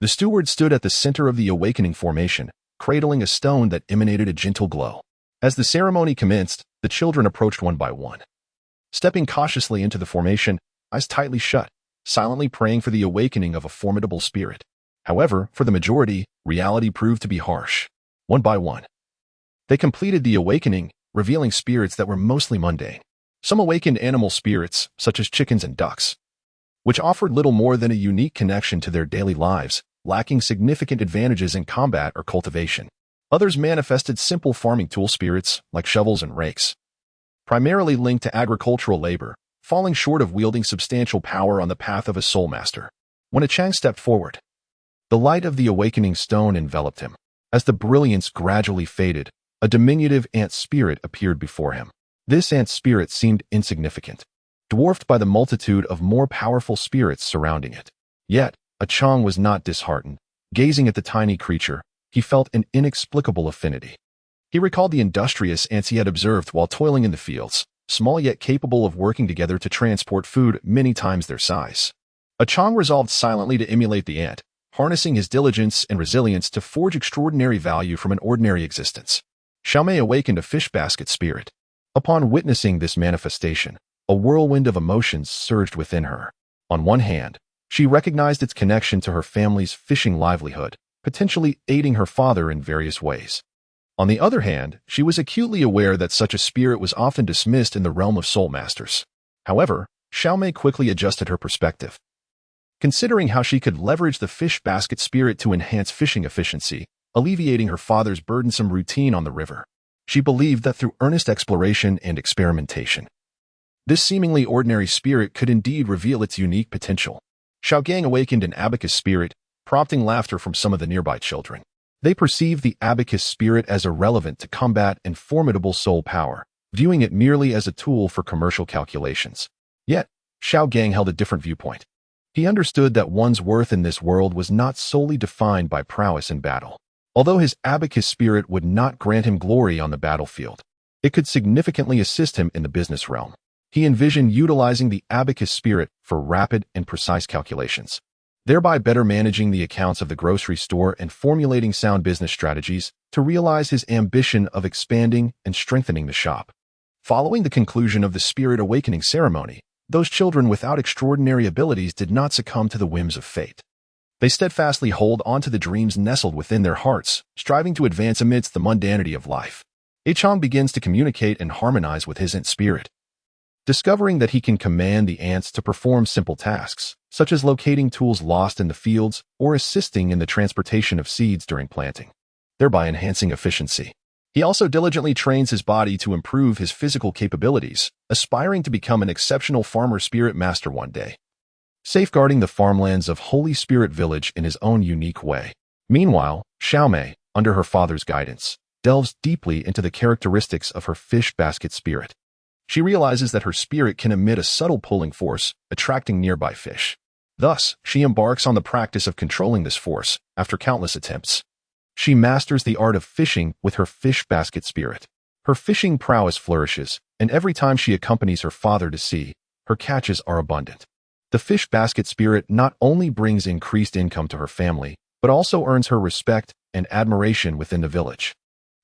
The steward stood at the center of the awakening formation, cradling a stone that emanated a gentle glow. As the ceremony commenced, the children approached one by one, stepping cautiously into the formation, eyes tightly shut, silently praying for the awakening of a formidable spirit. However, for the majority, reality proved to be harsh. One by one, they completed the awakening, revealing spirits that were mostly mundane. Some awakened animal spirits, such as chickens and ducks, which offered little more than a unique connection to their daily lives, lacking significant advantages in combat or cultivation. Others manifested simple farming tool spirits, like shovels and rakes, primarily linked to agricultural labor, falling short of wielding substantial power on the path of a soul master. When Chang stepped forward, the light of the awakening stone enveloped him. As the brilliance gradually faded, a diminutive ant spirit appeared before him. This ant spirit seemed insignificant, dwarfed by the multitude of more powerful spirits surrounding it. Yet, Chang was not disheartened. Gazing at the tiny creature, he felt an inexplicable affinity. He recalled the industrious ants he had observed while toiling in the fields, small yet capable of working together to transport food many times their size. Chang resolved silently to emulate the ant, harnessing his diligence and resilience to forge extraordinary value from an ordinary existence. Xiaomei awakened a fish basket spirit. Upon witnessing this manifestation, a whirlwind of emotions surged within her. On one hand, she recognized its connection to her family's fishing livelihood, potentially aiding her father in various ways. On the other hand, she was acutely aware that such a spirit was often dismissed in the realm of soul masters. However, Xiaomei quickly adjusted her perspective. Considering how she could leverage the fish basket spirit to enhance fishing efficiency, alleviating her father's burdensome routine on the river, she believed that through earnest exploration and experimentation, this seemingly ordinary spirit could indeed reveal its unique potential. Xiaogang awakened an abacus spirit, prompting laughter from some of the nearby children. They perceived the abacus spirit as irrelevant to combat and formidable soul power, viewing it merely as a tool for commercial calculations. Yet, Xiaogang held a different viewpoint. He understood that one's worth in this world was not solely defined by prowess in battle. Although his abacus spirit would not grant him glory on the battlefield, it could significantly assist him in the business realm. He envisioned utilizing the abacus spirit for rapid and precise calculations, thereby better managing the accounts of the grocery store and formulating sound business strategies to realize his ambition of expanding and strengthening the shop. Following the conclusion of the spirit awakening ceremony, those children without extraordinary abilities did not succumb to the whims of fate. They steadfastly hold on to the dreams nestled within their hearts, striving to advance amidst the mundanity of life. Chang begins to communicate and harmonize with his ant spirit. Discovering that he can command the ants to perform simple tasks, such as locating tools lost in the fields or assisting in the transportation of seeds during planting, thereby enhancing efficiency. He also diligently trains his body to improve his physical capabilities, aspiring to become an exceptional farmer spirit master one day, safeguarding the farmlands of Holy Spirit Village in his own unique way. Meanwhile, Xiaomei, under her father's guidance, delves deeply into the characteristics of her fish basket spirit. She realizes that her spirit can emit a subtle pulling force, attracting nearby fish. Thus, she embarks on the practice of controlling this force after countless attempts. She masters the art of fishing with her fish basket spirit. Her fishing prowess flourishes, and every time she accompanies her father to sea, her catches are abundant. The fish basket spirit not only brings increased income to her family, but also earns her respect and admiration within the village.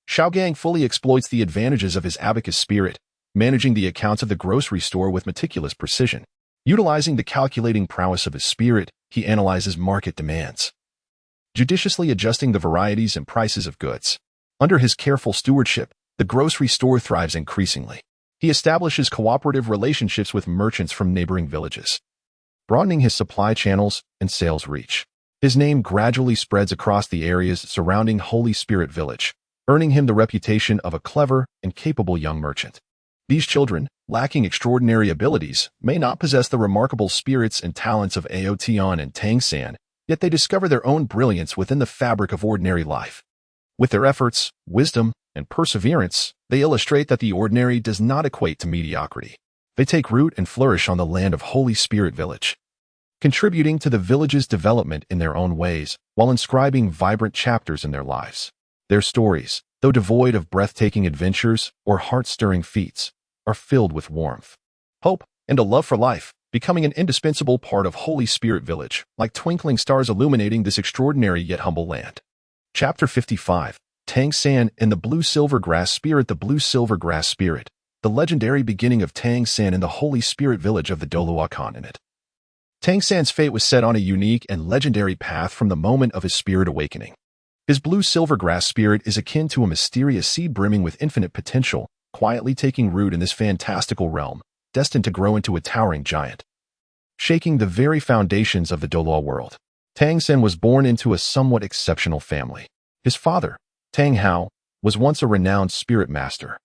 Xiaogang fully exploits the advantages of his abacus spirit, managing the accounts of the grocery store with meticulous precision. Utilizing the calculating prowess of his spirit, he analyzes market demands, judiciously adjusting the varieties and prices of goods. Under his careful stewardship, the grocery store thrives increasingly. He establishes cooperative relationships with merchants from neighboring villages, broadening his supply channels and sales reach. His name gradually spreads across the areas surrounding Holy Spirit Village, earning him the reputation of a clever and capable young merchant. These children, lacking extraordinary abilities, may not possess the remarkable spirits and talents of Ao Tian and Tang San, yet they discover their own brilliance within the fabric of ordinary life. With their efforts, wisdom, and perseverance, they illustrate that the ordinary does not equate to mediocrity. They take root and flourish on the land of Holy Spirit Village, contributing to the village's development in their own ways while inscribing vibrant chapters in their lives. Their stories, though devoid of breathtaking adventures or heart-stirring feats, are filled with warmth, hope, and a love for life, becoming an indispensable part of Holy Spirit Village, like twinkling stars illuminating this extraordinary yet humble land. Chapter 55. Tang San and the Blue Silver Grass Spirit. The Blue Silver Grass Spirit, the legendary beginning of Tang San in the Holy Spirit Village of the Douluo continent. Tang San's fate was set on a unique and legendary path from the moment of his spirit awakening. His blue silver grass spirit is akin to a mysterious seed brimming with infinite potential, quietly taking root in this fantastical realm, destined to grow into a towering giant, shaking the very foundations of the Douluo world. Tang San was born into a somewhat exceptional family. His father, Tang Hao, was once a renowned spirit master.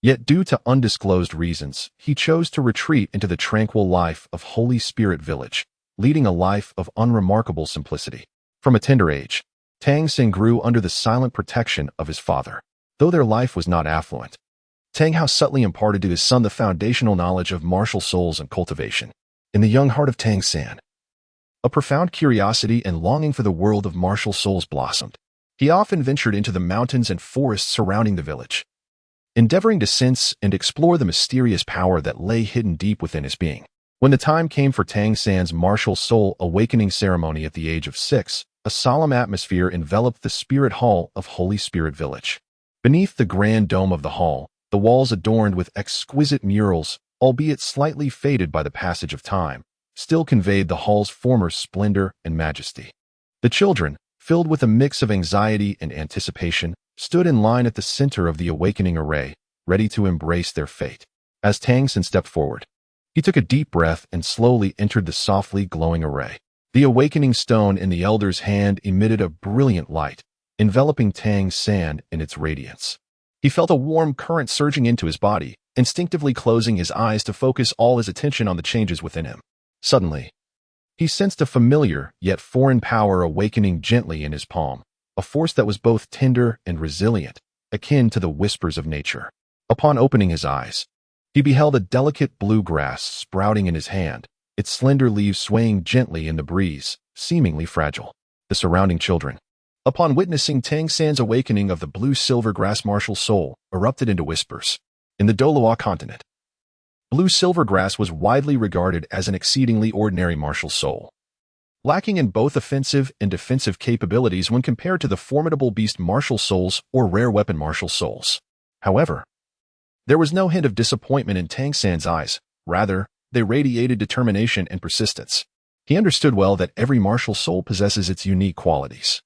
Yet due to undisclosed reasons, he chose to retreat into the tranquil life of Holy Spirit Village, leading a life of unremarkable simplicity. From a tender age, Tang San grew under the silent protection of his father. Though their life was not affluent, Tang Hao subtly imparted to his son the foundational knowledge of martial souls and cultivation. In the young heart of Tang San, a profound curiosity and longing for the world of martial souls blossomed. He often ventured into the mountains and forests surrounding the village, endeavoring to sense and explore the mysterious power that lay hidden deep within his being. When the time came for Tang San's martial soul awakening ceremony at the age of 6, a solemn atmosphere enveloped the spirit hall of Holy Spirit Village. Beneath the grand dome of the hall, the walls adorned with exquisite murals, albeit slightly faded by the passage of time, still conveyed the hall's former splendor and majesty. The children, filled with a mix of anxiety and anticipation, stood in line at the center of the awakening array, ready to embrace their fate. As Tang San stepped forward, he took a deep breath and slowly entered the softly glowing array. The awakening stone in the elder's hand emitted a brilliant light, enveloping Tang San in its radiance. He felt a warm current surging into his body, instinctively closing his eyes to focus all his attention on the changes within him. Suddenly, he sensed a familiar yet foreign power awakening gently in his palm, a force that was both tender and resilient, akin to the whispers of nature. Upon opening his eyes, he beheld a delicate blue grass sprouting in his hand, its slender leaves swaying gently in the breeze, seemingly fragile. The surrounding children, upon witnessing Tang San's awakening of the blue-silver grass martial soul, erupted into whispers. In the Douluo continent, blue-silver grass was widely regarded as an exceedingly ordinary martial soul, lacking in both offensive and defensive capabilities when compared to the formidable beast martial souls or rare weapon martial souls. However, there was no hint of disappointment in Tang San's eyes. Rather, they radiated determination and persistence. He understood well that every martial soul possesses its unique qualities.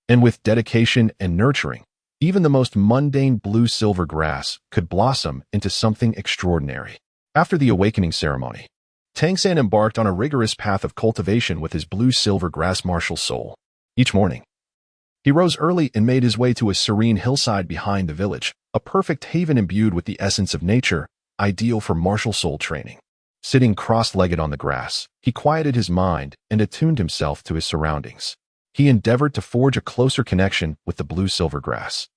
And with dedication and nurturing, even the most mundane blue-silver grass could blossom into something extraordinary. After the awakening ceremony, Tang San embarked on a rigorous path of cultivation with his blue-silver grass martial soul. Each morning, he rose early and made his way to a serene hillside behind the village, a perfect haven imbued with the essence of nature, ideal for martial soul training. Sitting cross-legged on the grass, he quieted his mind and attuned himself to his surroundings. He endeavored to forge a closer connection with the blue-silver grass.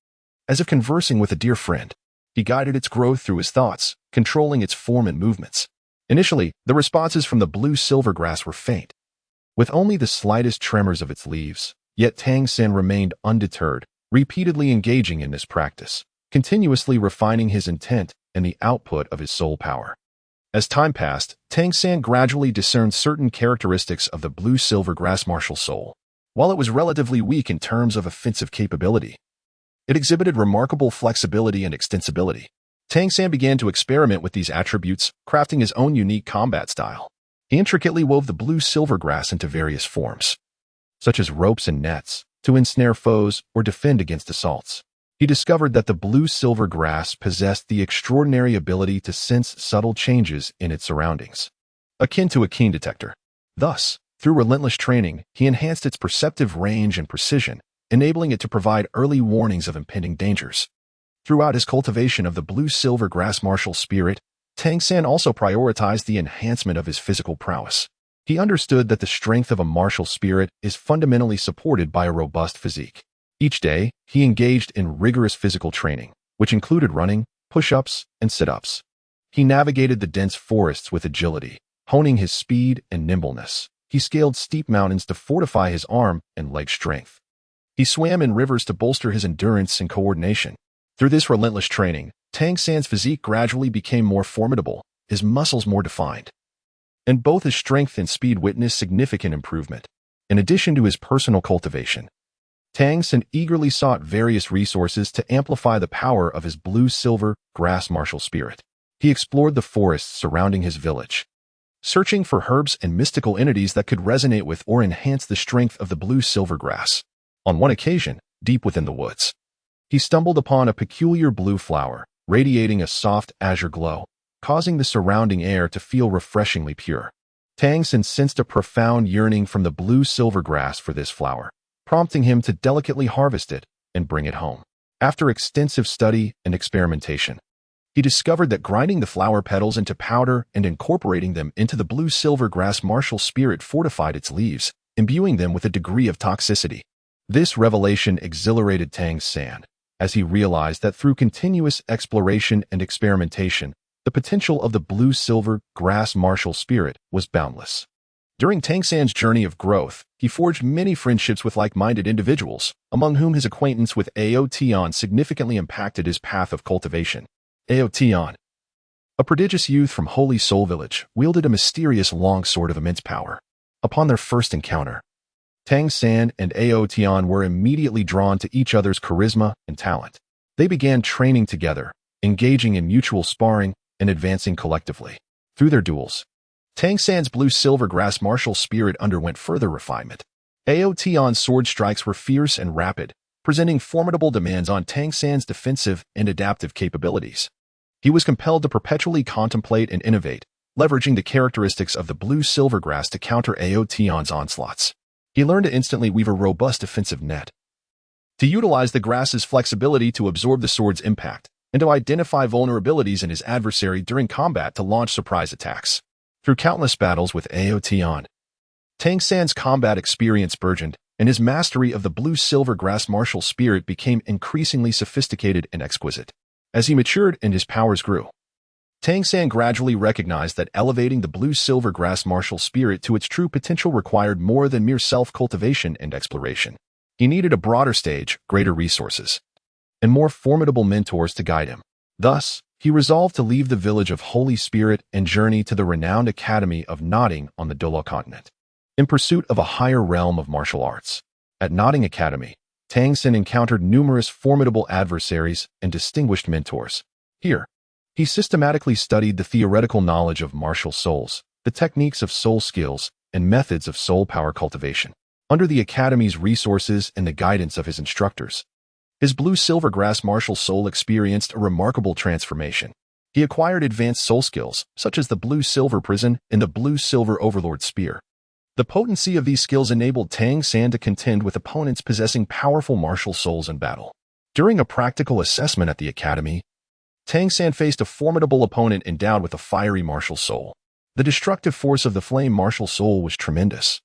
As if conversing with a dear friend, he guided its growth through his thoughts, controlling its form and movements. Initially, the responses from the blue-silver grass were faint, with only the slightest tremors of its leaves. Yet Tang San remained undeterred, repeatedly engaging in this practice, continuously refining his intent and the output of his soul power. As time passed, Tang San gradually discerned certain characteristics of the blue-silver grass martial soul. While it was relatively weak in terms of offensive capability, it exhibited remarkable flexibility and extensibility. Tang San began to experiment with these attributes, crafting his own unique combat style. He intricately wove the blue-silver grass into various forms, such as ropes and nets, to ensnare foes or defend against assaults. He discovered that the blue-silver grass possessed the extraordinary ability to sense subtle changes in its surroundings, akin to a keen detector. Thus, through relentless training, he enhanced its perceptive range and precision, enabling it to provide early warnings of impending dangers. Throughout his cultivation of the blue-silver grass martial spirit, Tang San also prioritized the enhancement of his physical prowess. He understood that the strength of a martial spirit is fundamentally supported by a robust physique. Each day, he engaged in rigorous physical training, which included running, push-ups, and sit-ups. He navigated the dense forests with agility, honing his speed and nimbleness. He scaled steep mountains to fortify his arm and leg strength. He swam in rivers to bolster his endurance and coordination. Through this relentless training, Tang San's physique gradually became more formidable, his muscles more defined, and both his strength and speed witnessed significant improvement. In addition to his personal cultivation, Tang San eagerly sought various resources to amplify the power of his blue-silver grass martial spirit. He explored the forests surrounding his village, searching for herbs and mystical entities that could resonate with or enhance the strength of the blue-silver grass. On one occasion, deep within the woods, he stumbled upon a peculiar blue flower, radiating a soft azure glow, causing the surrounding air to feel refreshingly pure. Tang San sensed a profound yearning from the blue-silver grass for this flower, prompting him to delicately harvest it and bring it home. After extensive study and experimentation, he discovered that grinding the flower petals into powder and incorporating them into the blue-silver grass martial spirit fortified its leaves, imbuing them with a degree of toxicity. This revelation exhilarated Tang San, as he realized that through continuous exploration and experimentation, the potential of the blue-silver grass martial spirit was boundless. During Tang San's journey of growth, he forged many friendships with like-minded individuals, among whom his acquaintance with Ao Tian significantly impacted his path of cultivation. Ao Tian, a prodigious youth from Holy Soul Village, wielded a mysterious long sword of immense power. Upon their first encounter, Tang San and Ao Tian were immediately drawn to each other's charisma and talent. They began training together, engaging in mutual sparring and advancing collectively. Through their duels, Tang San's blue-silver grass martial spirit underwent further refinement. Ao Tian's sword strikes were fierce and rapid, presenting formidable demands on Tang San's defensive and adaptive capabilities. He was compelled to perpetually contemplate and innovate, leveraging the characteristics of the blue-silver grass to counter Ao Tian's onslaughts. He learned to instantly weave a robust defensive net, to utilize the grass's flexibility to absorb the sword's impact, and to identify vulnerabilities in his adversary during combat to launch surprise attacks. Through countless battles with Ao Tian, Tang San's combat experience burgeoned, and his mastery of the blue-silver grass martial spirit became increasingly sophisticated and exquisite. As he matured and his powers grew, Tang San gradually recognized that elevating the blue-silver grass martial spirit to its true potential required more than mere self-cultivation and exploration. He needed a broader stage, greater resources, and more formidable mentors to guide him. Thus, he resolved to leave the village of Holy Spirit and journey to the renowned Academy of Knotting on the Douluo continent, in pursuit of a higher realm of martial arts. At Knotting Academy, Tang San encountered numerous formidable adversaries and distinguished mentors. Here, He systematically studied the theoretical knowledge of martial souls, the techniques of soul skills, and methods of soul power cultivation. Under the Academy's resources and the guidance of his instructors, his blue-silver grass martial soul experienced a remarkable transformation. He acquired advanced soul skills, such as the blue-silver prison and the blue-silver overlord spear. The potency of these skills enabled Tang San to contend with opponents possessing powerful martial souls in battle. During a practical assessment at the Academy, Tang San faced a formidable opponent endowed with a fiery martial soul. The destructive force of the flame martial soul was tremendous,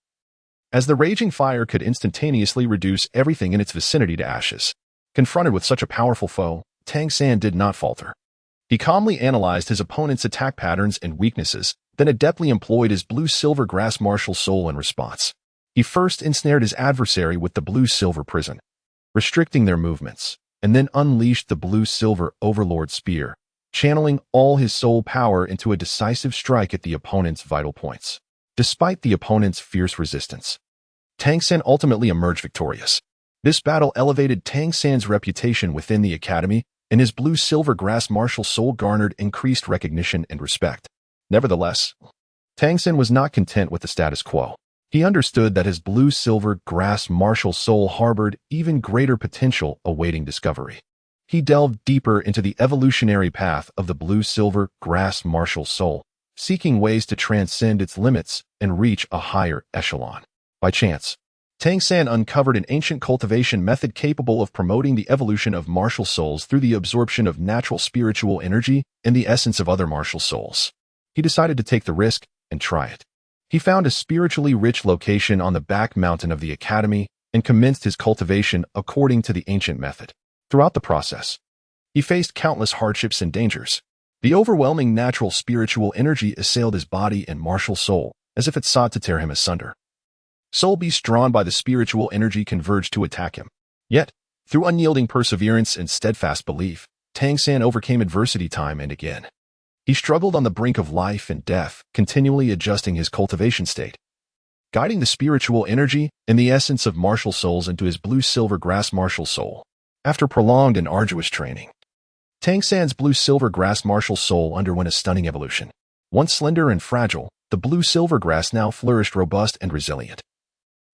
as the raging fire could instantaneously reduce everything in its vicinity to ashes. Confronted with such a powerful foe, Tang San did not falter. He calmly analyzed his opponent's attack patterns and weaknesses, then adeptly employed his blue-silver grass martial soul in response. He first ensnared his adversary with the blue-silver prison, restricting their movements, and then unleashed the blue-silver overlord spear, channeling all his soul power into a decisive strike at the opponent's vital points. Despite the opponent's fierce resistance, Tang San ultimately emerged victorious. This battle elevated Tang San's reputation within the Academy, and his blue-silver grass martial soul garnered increased recognition and respect. Nevertheless, Tang San was not content with the status quo. He understood that his blue-silver grass martial soul harbored even greater potential awaiting discovery. He delved deeper into the evolutionary path of the blue-silver grass martial soul, seeking ways to transcend its limits and reach a higher echelon. By chance, Tang San uncovered an ancient cultivation method capable of promoting the evolution of martial souls through the absorption of natural spiritual energy and the essence of other martial souls. He decided to take the risk and try it. He found a spiritually rich location on the back mountain of the Academy and commenced his cultivation according to the ancient method. Throughout the process, he faced countless hardships and dangers. The overwhelming natural spiritual energy assailed his body and martial soul as if it sought to tear him asunder. Soul beasts drawn by the spiritual energy converged to attack him. Yet, through unyielding perseverance and steadfast belief, Tang San overcame adversity time and again. He struggled on the brink of life and death, continually adjusting his cultivation state, guiding the spiritual energy and the essence of martial souls into his blue-silver grass martial soul. After prolonged and arduous training, Tang San's blue-silver grass martial soul underwent a stunning evolution. Once slender and fragile, the blue-silver grass now flourished robust and resilient,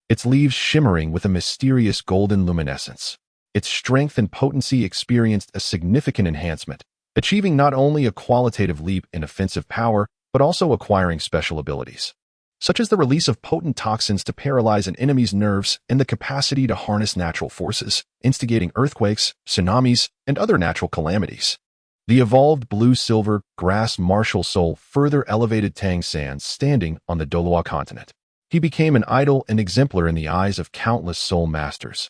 its leaves shimmering with a mysterious golden luminescence. Its strength and potency experienced a significant enhancement, achieving not only a qualitative leap in offensive power, but also acquiring special abilities, such as the release of potent toxins to paralyze an enemy's nerves and the capacity to harness natural forces, instigating earthquakes, tsunamis, and other natural calamities. The evolved blue-silver grass martial soul further elevated Tang San's standing on the Douluo continent. He became an idol and exemplar in the eyes of countless soul masters,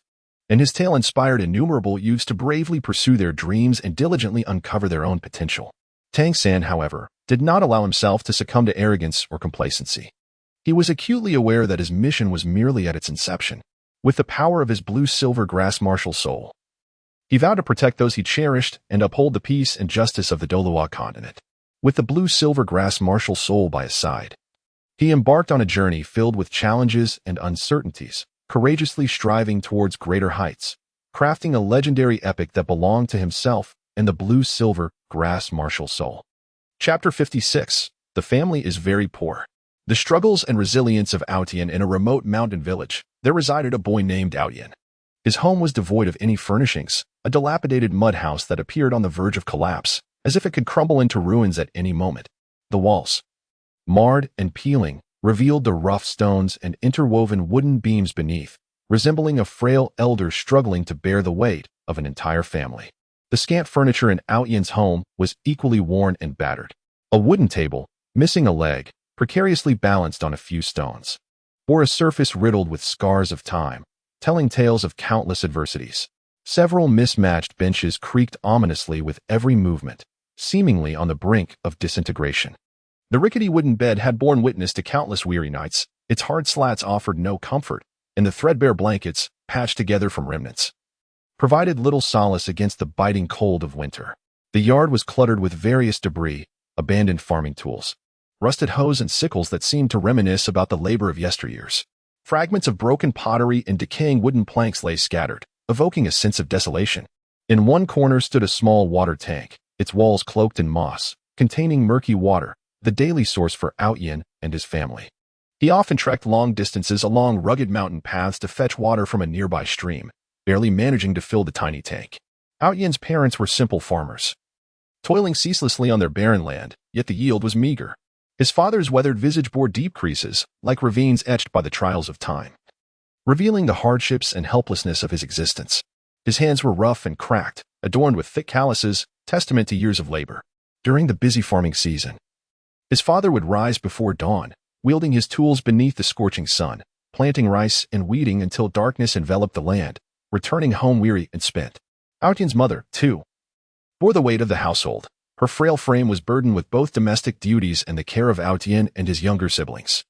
and his tale inspired innumerable youths to bravely pursue their dreams and diligently uncover their own potential. Tang San, however, did not allow himself to succumb to arrogance or complacency. He was acutely aware that his mission was merely at its inception. With the power of his blue-silver grass martial soul, he vowed to protect those he cherished and uphold the peace and justice of the Douluo continent. With the blue-silver grass martial soul by his side, he embarked on a journey filled with challenges and uncertainties, courageously striving towards greater heights, crafting a legendary epic that belonged to himself and the blue-silver grass martial soul. Chapter 56. The family is very poor. The struggles and resilience of Aotian. In a remote mountain village, there resided a boy named Aotian. His home was devoid of any furnishings, a dilapidated mud house that appeared on the verge of collapse, as if it could crumble into ruins at any moment. The walls, marred and peeling, revealed the rough stones and interwoven wooden beams beneath, resembling a frail elder struggling to bear the weight of an entire family. The scant furniture in Aotian's home was equally worn and battered. A wooden table, missing a leg, precariously balanced on a few stones, bore a surface riddled with scars of time, telling tales of countless adversities. Several mismatched benches creaked ominously with every movement, seemingly on the brink of disintegration. The rickety wooden bed had borne witness to countless weary nights. Its hard slats offered no comfort, and the threadbare blankets, patched together from remnants, provided little solace against the biting cold of winter. The yard was cluttered with various debris, abandoned farming tools, rusted hoes and sickles that seemed to reminisce about the labor of yesteryears. Fragments of broken pottery and decaying wooden planks lay scattered, evoking a sense of desolation. In one corner stood a small water tank, its walls cloaked in moss, containing murky water, the daily source for Outyin and his family. He often trekked long distances along rugged mountain paths to fetch water from a nearby stream, barely managing to fill the tiny tank. Outyin's parents were simple farmers, toiling ceaselessly on their barren land, yet the yield was meager. His father's weathered visage bore deep creases, like ravines etched by the trials of time, revealing the hardships and helplessness of his existence. His hands were rough and cracked, adorned with thick calluses, testament to years of labor. During the busy farming season, his father would rise before dawn, wielding his tools beneath the scorching sun, planting rice and weeding until darkness enveloped the land, returning home weary and spent. Outyin's mother, too, bore the weight of the household. Her frail frame was burdened with both domestic duties and the care of Outyin and his younger siblings.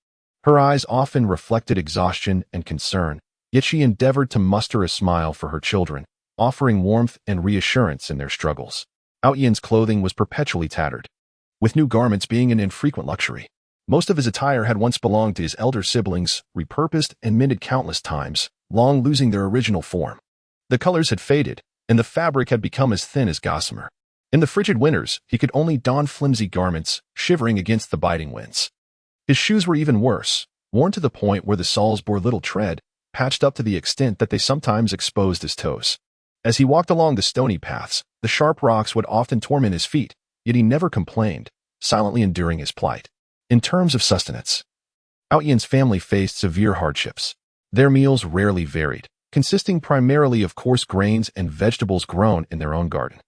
Her eyes often reflected exhaustion and concern, yet she endeavored to muster a smile for her children, offering warmth and reassurance in their struggles. Outyin's clothing was perpetually tattered, with new garments being an infrequent luxury. Most of his attire had once belonged to his elder siblings, repurposed and mended countless times, long losing their original form. The colors had faded, and the fabric had become as thin as gossamer. In the frigid winters, he could only don flimsy garments, shivering against the biting winds. His shoes were even worse, worn to the point where the soles bore little tread, patched up to the extent that they sometimes exposed his toes. As he walked along the stony paths, the sharp rocks would often torment his feet, yet he never complained, silently enduring his plight. In terms of sustenance, Outyin's family faced severe hardships. Their meals rarely varied, consisting primarily of coarse grains and vegetables grown in their own garden.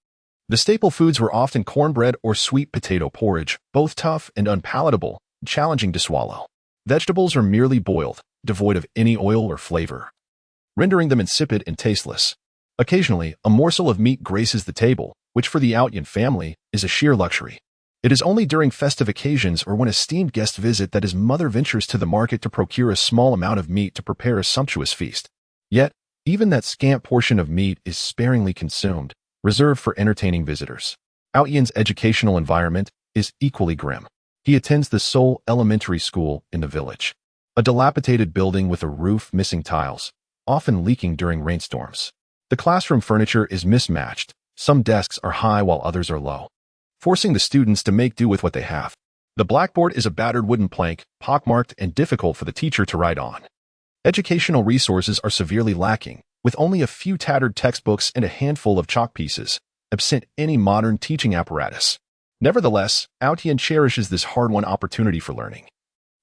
The staple foods were often cornbread or sweet potato porridge, both tough and unpalatable, challenging to swallow. Vegetables are merely boiled, devoid of any oil or flavor, rendering them insipid and tasteless. Occasionally, a morsel of meat graces the table, which for the Outyin family is a sheer luxury. It is only during festive occasions or when esteemed guests visit that his mother ventures to the market to procure a small amount of meat to prepare a sumptuous feast. Yet, even that scant portion of meat is sparingly consumed, reserved for entertaining visitors. Outyin's educational environment is equally grim. He attends the sole elementary school in the village, a dilapidated building with a roof missing tiles, often leaking during rainstorms. The classroom furniture is mismatched. Some desks are high while others are low, forcing the students to make do with what they have. The blackboard is a battered wooden plank, pockmarked and difficult for the teacher to write on. Educational resources are severely lacking, with only a few tattered textbooks and a handful of chalk pieces, absent any modern teaching apparatus. Nevertheless, Outyin cherishes this hard-won opportunity for learning,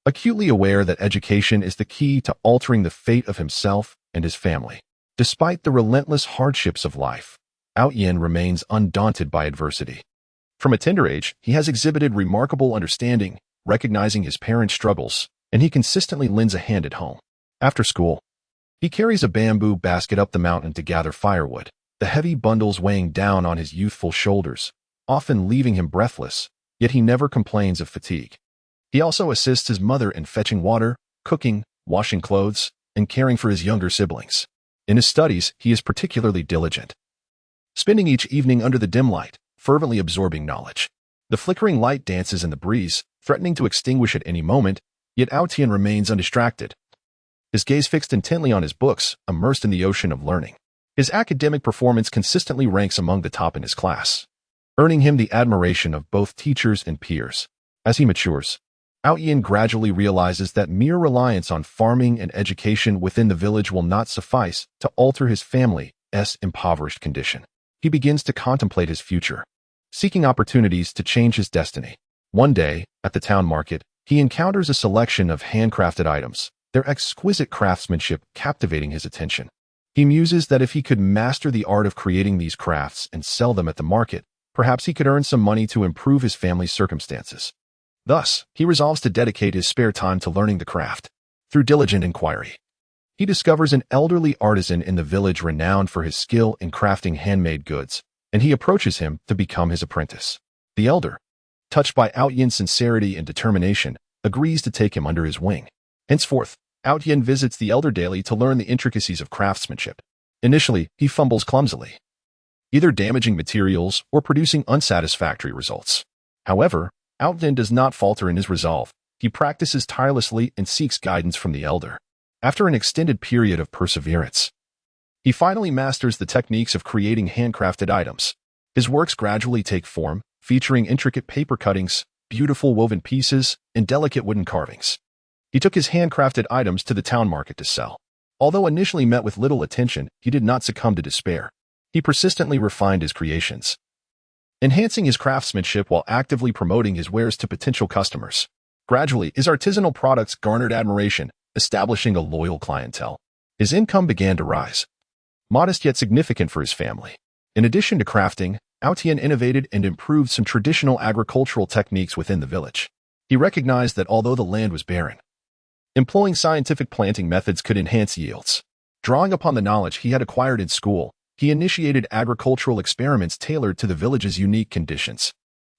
acutely aware that education is the key to altering the fate of himself and his family. Despite the relentless hardships of life, Outyin remains undaunted by adversity. From a tender age, he has exhibited remarkable understanding, recognizing his parents' struggles, and he consistently lends a hand at home. After school, he carries a bamboo basket up the mountain to gather firewood, the heavy bundles weighing down on his youthful shoulders, often leaving him breathless, yet he never complains of fatigue. He also assists his mother in fetching water, cooking, washing clothes, and caring for his younger siblings. In his studies, he is particularly diligent, spending each evening under the dim light, fervently absorbing knowledge. The flickering light dances in the breeze, threatening to extinguish at any moment, yet Outyin remains undistracted, his gaze fixed intently on his books, immersed in the ocean of learning. His academic performance consistently ranks among the top in his class, earning him the admiration of both teachers and peers. As he matures, Outyin gradually realizes that mere reliance on farming and education within the village will not suffice to alter his family's impoverished condition. He begins to contemplate his future, seeking opportunities to change his destiny. One day, at the town market, he encounters a selection of handcrafted items, their exquisite craftsmanship captivating his attention. He muses that if he could master the art of creating these crafts and sell them at the market, perhaps he could earn some money to improve his family's circumstances. Thus, he resolves to dedicate his spare time to learning the craft. Through diligent inquiry, he discovers an elderly artisan in the village renowned for his skill in crafting handmade goods, and he approaches him to become his apprentice. The elder, touched by Outyin's sincerity and determination, agrees to take him under his wing. Henceforth, Outyin visits the elder daily to learn the intricacies of craftsmanship. Initially, he fumbles clumsily, either damaging materials or producing unsatisfactory results. However, Outyin does not falter in his resolve. He practices tirelessly and seeks guidance from the elder. After an extended period of perseverance, he finally masters the techniques of creating handcrafted items. His works gradually take form, featuring intricate paper cuttings, beautiful woven pieces, and delicate wooden carvings. He took his handcrafted items to the town market to sell. Although initially met with little attention, he did not succumb to despair. He persistently refined his creations, enhancing his craftsmanship while actively promoting his wares to potential customers. Gradually, his artisanal products garnered admiration, establishing a loyal clientele. His income began to rise, modest yet significant for his family. In addition to crafting, Aotian innovated and improved some traditional agricultural techniques within the village. He recognized that although the land was barren, employing scientific planting methods could enhance yields. Drawing upon the knowledge he had acquired in school, he initiated agricultural experiments tailored to the village's unique conditions.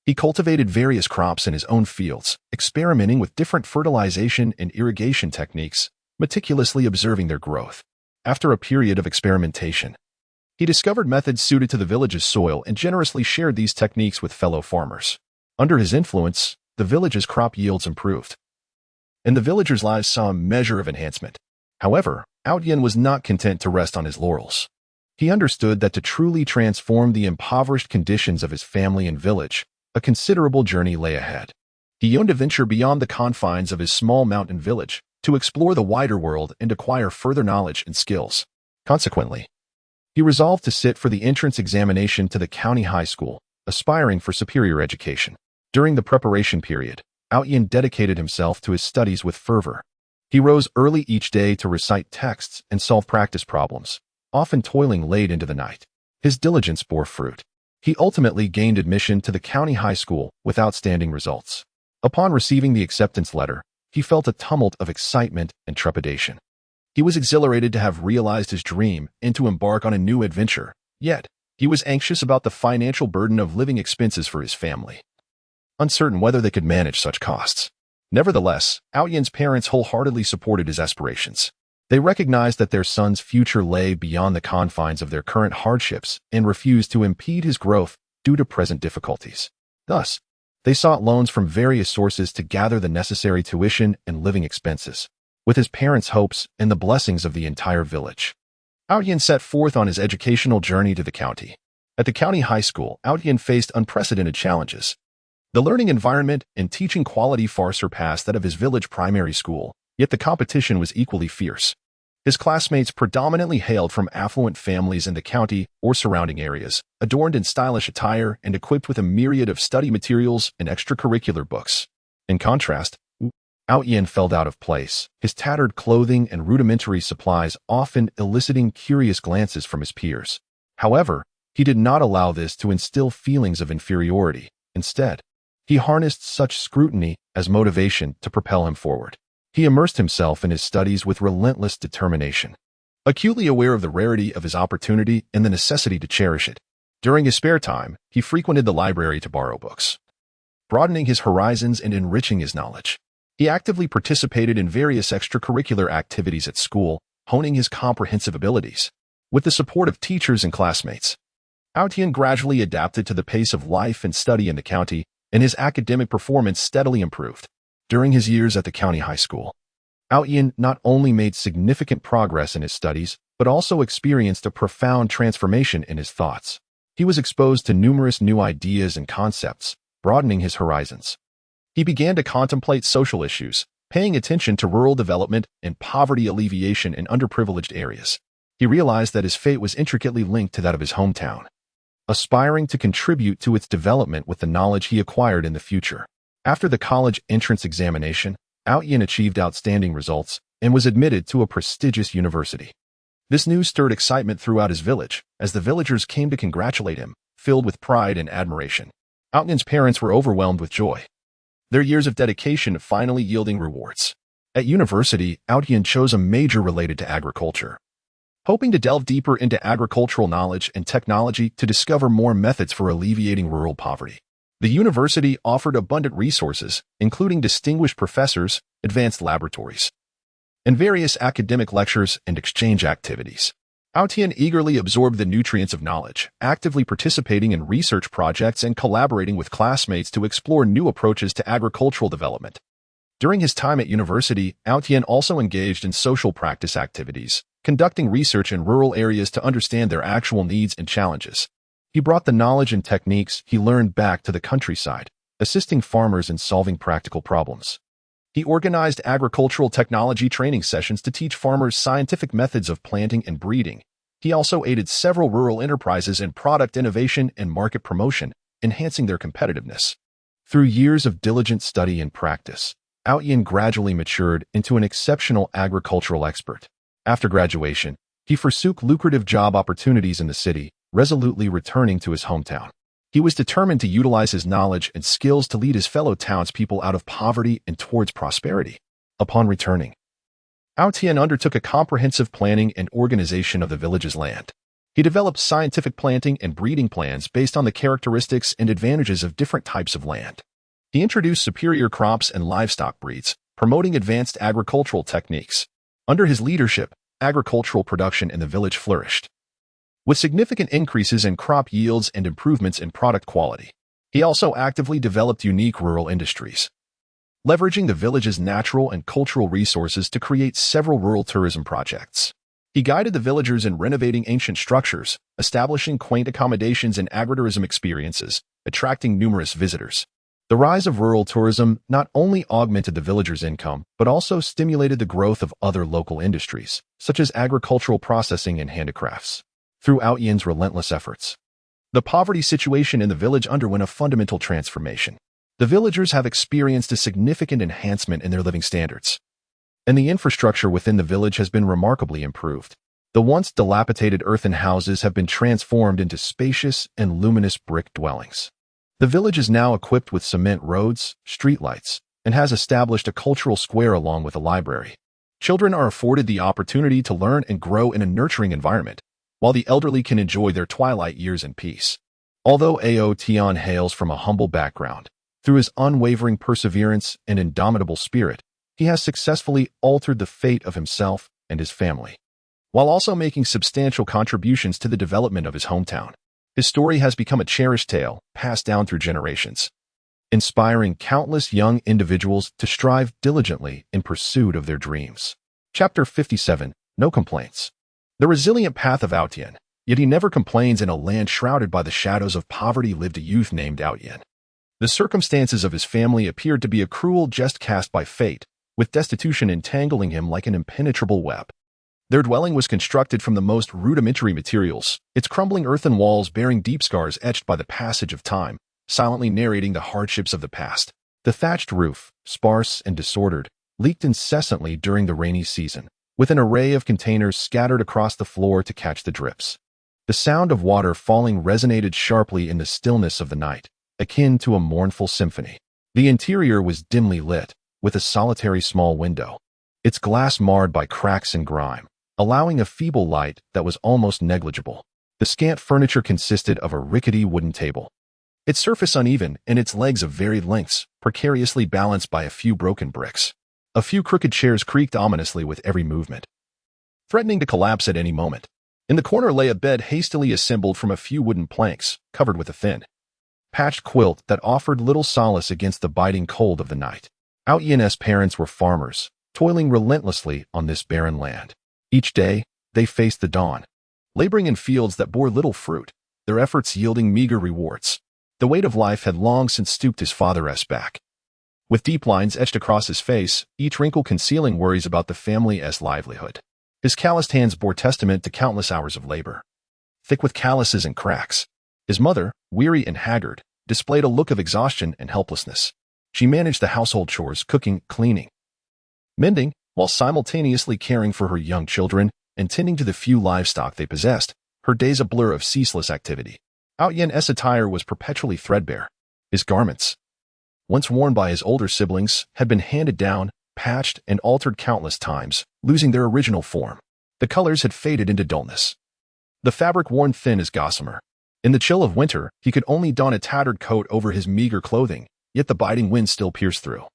He cultivated various crops in his own fields, experimenting with different fertilization and irrigation techniques, meticulously observing their growth. After a period of experimentation, he discovered methods suited to the village's soil and generously shared these techniques with fellow farmers. Under his influence, the village's crop yields improved, and the villagers' lives saw a measure of enhancement. However, Aotian was not content to rest on his laurels. He understood that to truly transform the impoverished conditions of his family and village, a considerable journey lay ahead. He yearned to venture beyond the confines of his small mountain village, to explore the wider world and acquire further knowledge and skills. Consequently, he resolved to sit for the entrance examination to the county high school, aspiring for superior education. During the preparation period, Aotian dedicated himself to his studies with fervor. He rose early each day to recite texts and solve practice problems, often toiling late into the night. His diligence bore fruit. He ultimately gained admission to the county high school with outstanding results. Upon receiving the acceptance letter, he felt a tumult of excitement and trepidation. He was exhilarated to have realized his dream and to embark on a new adventure, yet he was anxious about the financial burden of living expenses for his family, uncertain whether they could manage such costs. Nevertheless, Aotian's parents wholeheartedly supported his aspirations. They recognized that their son's future lay beyond the confines of their current hardships and refused to impede his growth due to present difficulties. Thus, they sought loans from various sources to gather the necessary tuition and living expenses. With his parents' hopes and the blessings of the entire village, Aotian set forth on his educational journey to the county. At the county high school, Aotian faced unprecedented challenges. The learning environment and teaching quality far surpassed that of his village primary school, yet the competition was equally fierce. His classmates predominantly hailed from affluent families in the county or surrounding areas, adorned in stylish attire and equipped with a myriad of study materials and extracurricular books. In contrast, Aotian felt out of place, his tattered clothing and rudimentary supplies often eliciting curious glances from his peers. However, he did not allow this to instill feelings of inferiority. Instead, he harnessed such scrutiny as motivation to propel him forward. He immersed himself in his studies with relentless determination, acutely aware of the rarity of his opportunity and the necessity to cherish it. During his spare time, he frequented the library to borrow books, broadening his horizons and enriching his knowledge. He actively participated in various extracurricular activities at school, honing his comprehensive abilities. With the support of teachers and classmates, Aotian gradually adapted to the pace of life and study in the county, and his academic performance steadily improved. During his years at the county high school, Aotian not only made significant progress in his studies, but also experienced a profound transformation in his thoughts. He was exposed to numerous new ideas and concepts, broadening his horizons. He began to contemplate social issues, paying attention to rural development and poverty alleviation in underprivileged areas. He realized that his fate was intricately linked to that of his hometown, aspiring to contribute to its development with the knowledge he acquired in the future. After the college entrance examination, Aotian achieved outstanding results and was admitted to a prestigious university. This news stirred excitement throughout his village, as the villagers came to congratulate him, filled with pride and admiration. Aotian's parents were overwhelmed with joy, their years of dedication finally yielding rewards. At university, Aotian chose a major related to agriculture, hoping to delve deeper into agricultural knowledge and technology to discover more methods for alleviating rural poverty. The university offered abundant resources, including distinguished professors, advanced laboratories, and various academic lectures and exchange activities. Aotian eagerly absorbed the nutrients of knowledge, actively participating in research projects and collaborating with classmates to explore new approaches to agricultural development. During his time at university, Aotian also engaged in social practice activities, conducting research in rural areas to understand their actual needs and challenges. He brought the knowledge and techniques he learned back to the countryside, assisting farmers in solving practical problems. He organized agricultural technology training sessions to teach farmers scientific methods of planting and breeding. He also aided several rural enterprises in product innovation and market promotion, enhancing their competitiveness. Through years of diligent study and practice, Outyin gradually matured into an exceptional agricultural expert. After graduation, he forsook lucrative job opportunities in the city, resolutely returning to his hometown. He was determined to utilize his knowledge and skills to lead his fellow townspeople out of poverty and towards prosperity. Upon returning, Outyin undertook a comprehensive planning and organization of the village's land. He developed scientific planting and breeding plans based on the characteristics and advantages of different types of land. He introduced superior crops and livestock breeds, promoting advanced agricultural techniques. Under his leadership, agricultural production in the village flourished, with significant increases in crop yields and improvements in product quality. He also actively developed unique rural industries, leveraging the village's natural and cultural resources to create several rural tourism projects. He guided the villagers in renovating ancient structures, establishing quaint accommodations and agritourism experiences, attracting numerous visitors. The rise of rural tourism not only augmented the villagers' income, but also stimulated the growth of other local industries, such as agricultural processing and handicrafts. Through Outyin's relentless efforts, the poverty situation in the village underwent a fundamental transformation. The villagers have experienced a significant enhancement in their living standards, and the infrastructure within the village has been remarkably improved. The once dilapidated earthen houses have been transformed into spacious and luminous brick dwellings. The village is now equipped with cement roads, streetlights, and has established a cultural square along with a library. Children are afforded the opportunity to learn and grow in a nurturing environment, while the elderly can enjoy their twilight years in peace. Although Ao Tian hails from a humble background, through his unwavering perseverance and indomitable spirit, he has successfully altered the fate of himself and his family, while also making substantial contributions to the development of his hometown. His story has become a cherished tale, passed down through generations, inspiring countless young individuals to strive diligently in pursuit of their dreams. Chapter 57. No Complaints. The resilient path of Outyin. Yet he never complains. In a land shrouded by the shadows of poverty lived a youth named Outyin. The circumstances of his family appeared to be a cruel jest cast by fate, with destitution entangling him like an impenetrable web. Their dwelling was constructed from the most rudimentary materials, its crumbling earthen walls bearing deep scars etched by the passage of time, silently narrating the hardships of the past. The thatched roof, sparse and disordered, leaked incessantly during the rainy season, with an array of containers scattered across the floor to catch the drips. The sound of water falling resonated sharply in the stillness of the night, akin to a mournful symphony. The interior was dimly lit, with a solitary small window, its glass marred by cracks and grime, allowing a feeble light that was almost negligible. The scant furniture consisted of a rickety wooden table, its surface uneven and its legs of varied lengths, precariously balanced by a few broken bricks. A few crooked chairs creaked ominously with every movement, threatening to collapse at any moment. In the corner lay a bed hastily assembled from a few wooden planks, covered with a thin, patched quilt that offered little solace against the biting cold of the night. Outyin's parents were farmers, toiling relentlessly on this barren land. Each day, they faced the dawn, laboring in fields that bore little fruit, their efforts yielding meager rewards. The weight of life had long since stooped his father's back, with deep lines etched across his face, each wrinkle concealing worries about the family's livelihood. His calloused hands bore testament to countless hours of labor, thick with calluses and cracks. His mother, weary and haggard, displayed a look of exhaustion and helplessness. She managed the household chores, cooking, cleaning, mending, while simultaneously caring for her young children and tending to the few livestock they possessed, her days a blur of ceaseless activity. Outyin's attire was perpetually threadbare. His garments, once worn by his older siblings, had been handed down, patched, and altered countless times, losing their original form. The colors had faded into dullness, the fabric worn thin as gossamer. In the chill of winter, he could only don a tattered coat over his meager clothing, yet the biting wind still pierced through,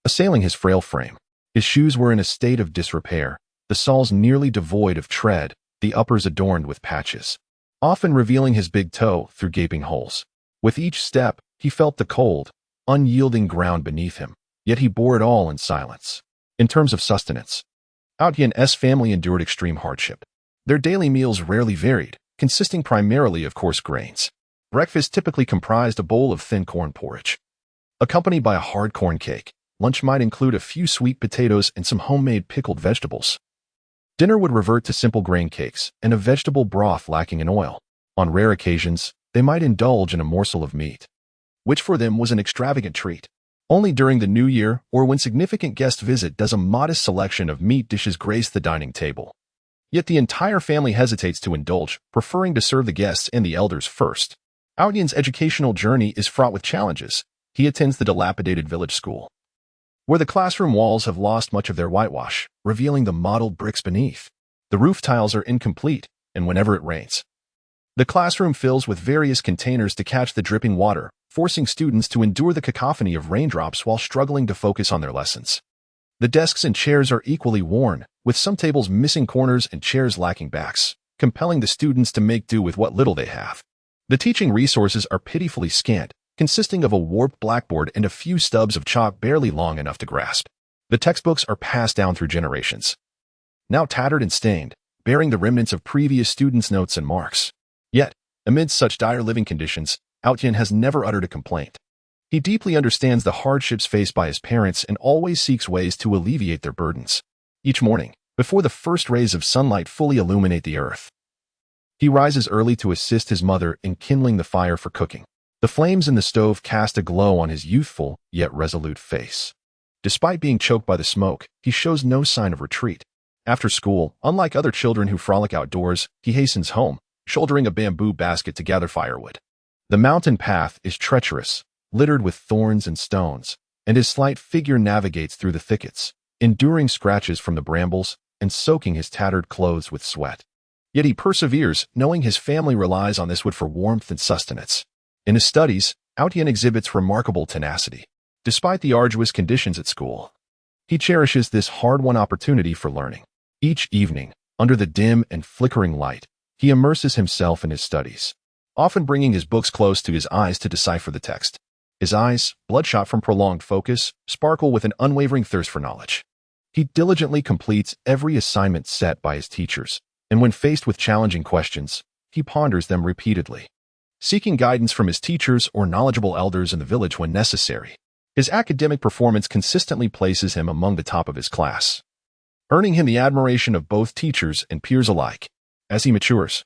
assailing his frail frame. His shoes were in a state of disrepair, the soles nearly devoid of tread, the uppers adorned with patches, often revealing his big toe through gaping holes. With each step, he felt the cold, unyielding ground beneath him, yet he bore it all in silence. In terms of sustenance, Outyin's family endured extreme hardship. Their daily meals rarely varied, consisting primarily of coarse grains, Breakfast typically comprised a bowl of thin corn porridge, accompanied by a hard corn cake. Lunch might include a few sweet potatoes and some homemade pickled vegetables. Dinner would revert to simple grain cakes and a vegetable broth lacking in oil. On rare occasions, they might indulge in a morsel of meat, which for them was an extravagant treat. Only during the New Year or when significant guests visit does a modest selection of meat dishes grace the dining table. Yet the entire family hesitates to indulge, preferring to serve the guests and the elders first. Aotian's educational journey is fraught with challenges. He attends the dilapidated village school, where the classroom walls have lost much of their whitewash, revealing the mottled bricks beneath. The roof tiles are incomplete, and whenever it rains, the classroom fills with various containers to catch the dripping water, forcing students to endure the cacophony of raindrops while struggling to focus on their lessons. The desks and chairs are equally worn, with some tables missing corners and chairs lacking backs, compelling the students to make do with what little they have. The teaching resources are pitifully scant, consisting of a warped blackboard and a few stubs of chalk barely long enough to grasp. The textbooks are passed down through generations, now tattered and stained, bearing the remnants of previous students' notes and marks. Yet, amid such dire living conditions, Aotian has never uttered a complaint. He deeply understands the hardships faced by his parents and always seeks ways to alleviate their burdens. Each morning, before the first rays of sunlight fully illuminate the earth, he rises early to assist his mother in kindling the fire for cooking. The flames in the stove cast a glow on his youthful, yet resolute face. Despite being choked by the smoke, he shows no sign of retreat. After school, unlike other children who frolic outdoors, he hastens home, shouldering a bamboo basket to gather firewood. The mountain path is treacherous, littered with thorns and stones, and his slight figure navigates through the thickets, enduring scratches from the brambles and soaking his tattered clothes with sweat. Yet he perseveres, knowing his family relies on this wood for warmth and sustenance. In his studies, Aotian exhibits remarkable tenacity. Despite the arduous conditions at school, he cherishes this hard-won opportunity for learning. Each evening, under the dim and flickering light, he immerses himself in his studies, often bringing his books close to his eyes to decipher the text. His eyes, bloodshot from prolonged focus, sparkle with an unwavering thirst for knowledge. He diligently completes every assignment set by his teachers, and when faced with challenging questions, he ponders them repeatedly, seeking guidance from his teachers or knowledgeable elders in the village when necessary. His academic performance consistently places him among the top of his class, earning him the admiration of both teachers and peers alike. As he matures,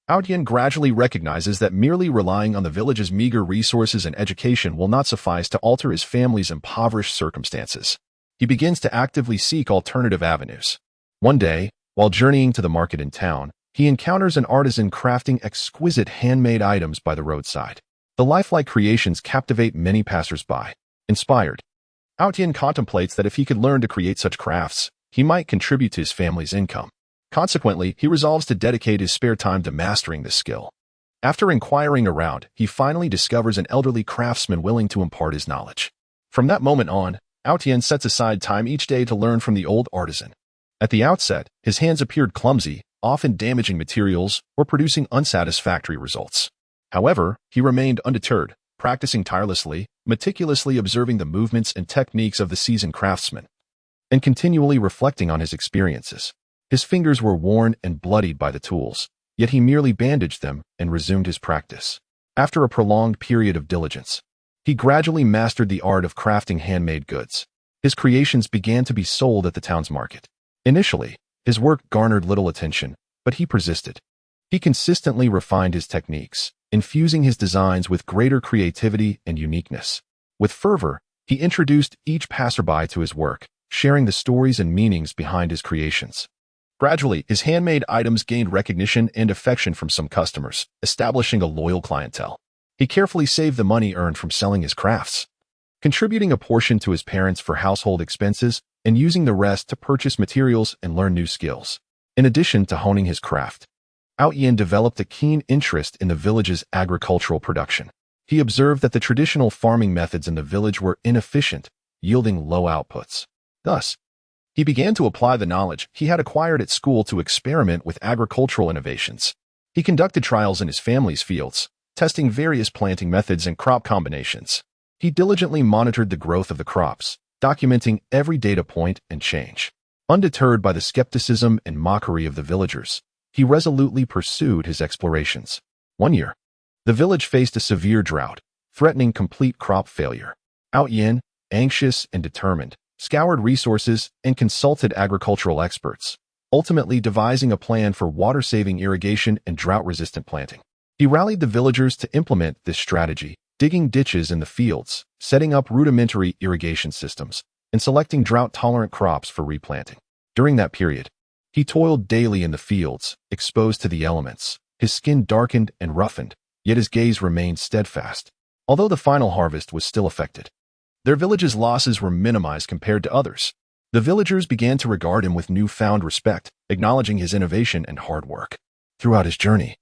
Aotian gradually recognizes that merely relying on the village's meager resources and education will not suffice to alter his family's impoverished circumstances. He begins to actively seek alternative avenues. One day, while journeying to the market in town, he encounters an artisan crafting exquisite handmade items by the roadside. The lifelike creations captivate many passers-by. Inspired, Aotian contemplates that if he could learn to create such crafts, he might contribute to his family's income. Consequently, he resolves to dedicate his spare time to mastering this skill. After inquiring around, he finally discovers an elderly craftsman willing to impart his knowledge. From that moment on, Aotian sets aside time each day to learn from the old artisan. At the outset, his hands appeared clumsy, often damaging materials or producing unsatisfactory results. However, he remained undeterred, practicing tirelessly, meticulously observing the movements and techniques of the seasoned craftsman, and continually reflecting on his experiences. His fingers were worn and bloodied by the tools, yet he merely bandaged them and resumed his practice. After a prolonged period of diligence, he gradually mastered the art of crafting handmade goods. His creations began to be sold at the town's market. Initially, his work garnered little attention, but he persisted. He consistently refined his techniques, infusing his designs with greater creativity and uniqueness. With fervor, he introduced each passerby to his work, sharing the stories and meanings behind his creations. Gradually, his handmade items gained recognition and affection from some customers, establishing a loyal clientele. He carefully saved the money earned from selling his crafts, contributing a portion to his parents for household expenses and using the rest to purchase materials and learn new skills. In addition to honing his craft, Aotian developed a keen interest in the village's agricultural production. He observed that the traditional farming methods in the village were inefficient, yielding low outputs. Thus, he began to apply the knowledge he had acquired at school to experiment with agricultural innovations. He conducted trials in his family's fields, testing various planting methods and crop combinations. He diligently monitored the growth of the crops, documenting every data point and change. Undeterred by the skepticism and mockery of the villagers, he resolutely pursued his explorations. One year, The village faced a severe drought, threatening complete crop failure. Ao Yin, anxious and determined, scoured resources and consulted agricultural experts, ultimately devising a plan for water-saving irrigation and drought-resistant planting. He rallied the villagers to implement this strategy, digging ditches in the fields, setting up rudimentary irrigation systems, and selecting drought-tolerant crops for replanting. During that period, he toiled daily in the fields, exposed to the elements. His skin darkened and roughened, yet his gaze remained steadfast. Although the final harvest was still affected, their village's losses were minimized compared to others. The villagers began to regard him with newfound respect, acknowledging his innovation and hard work. Throughout his journey,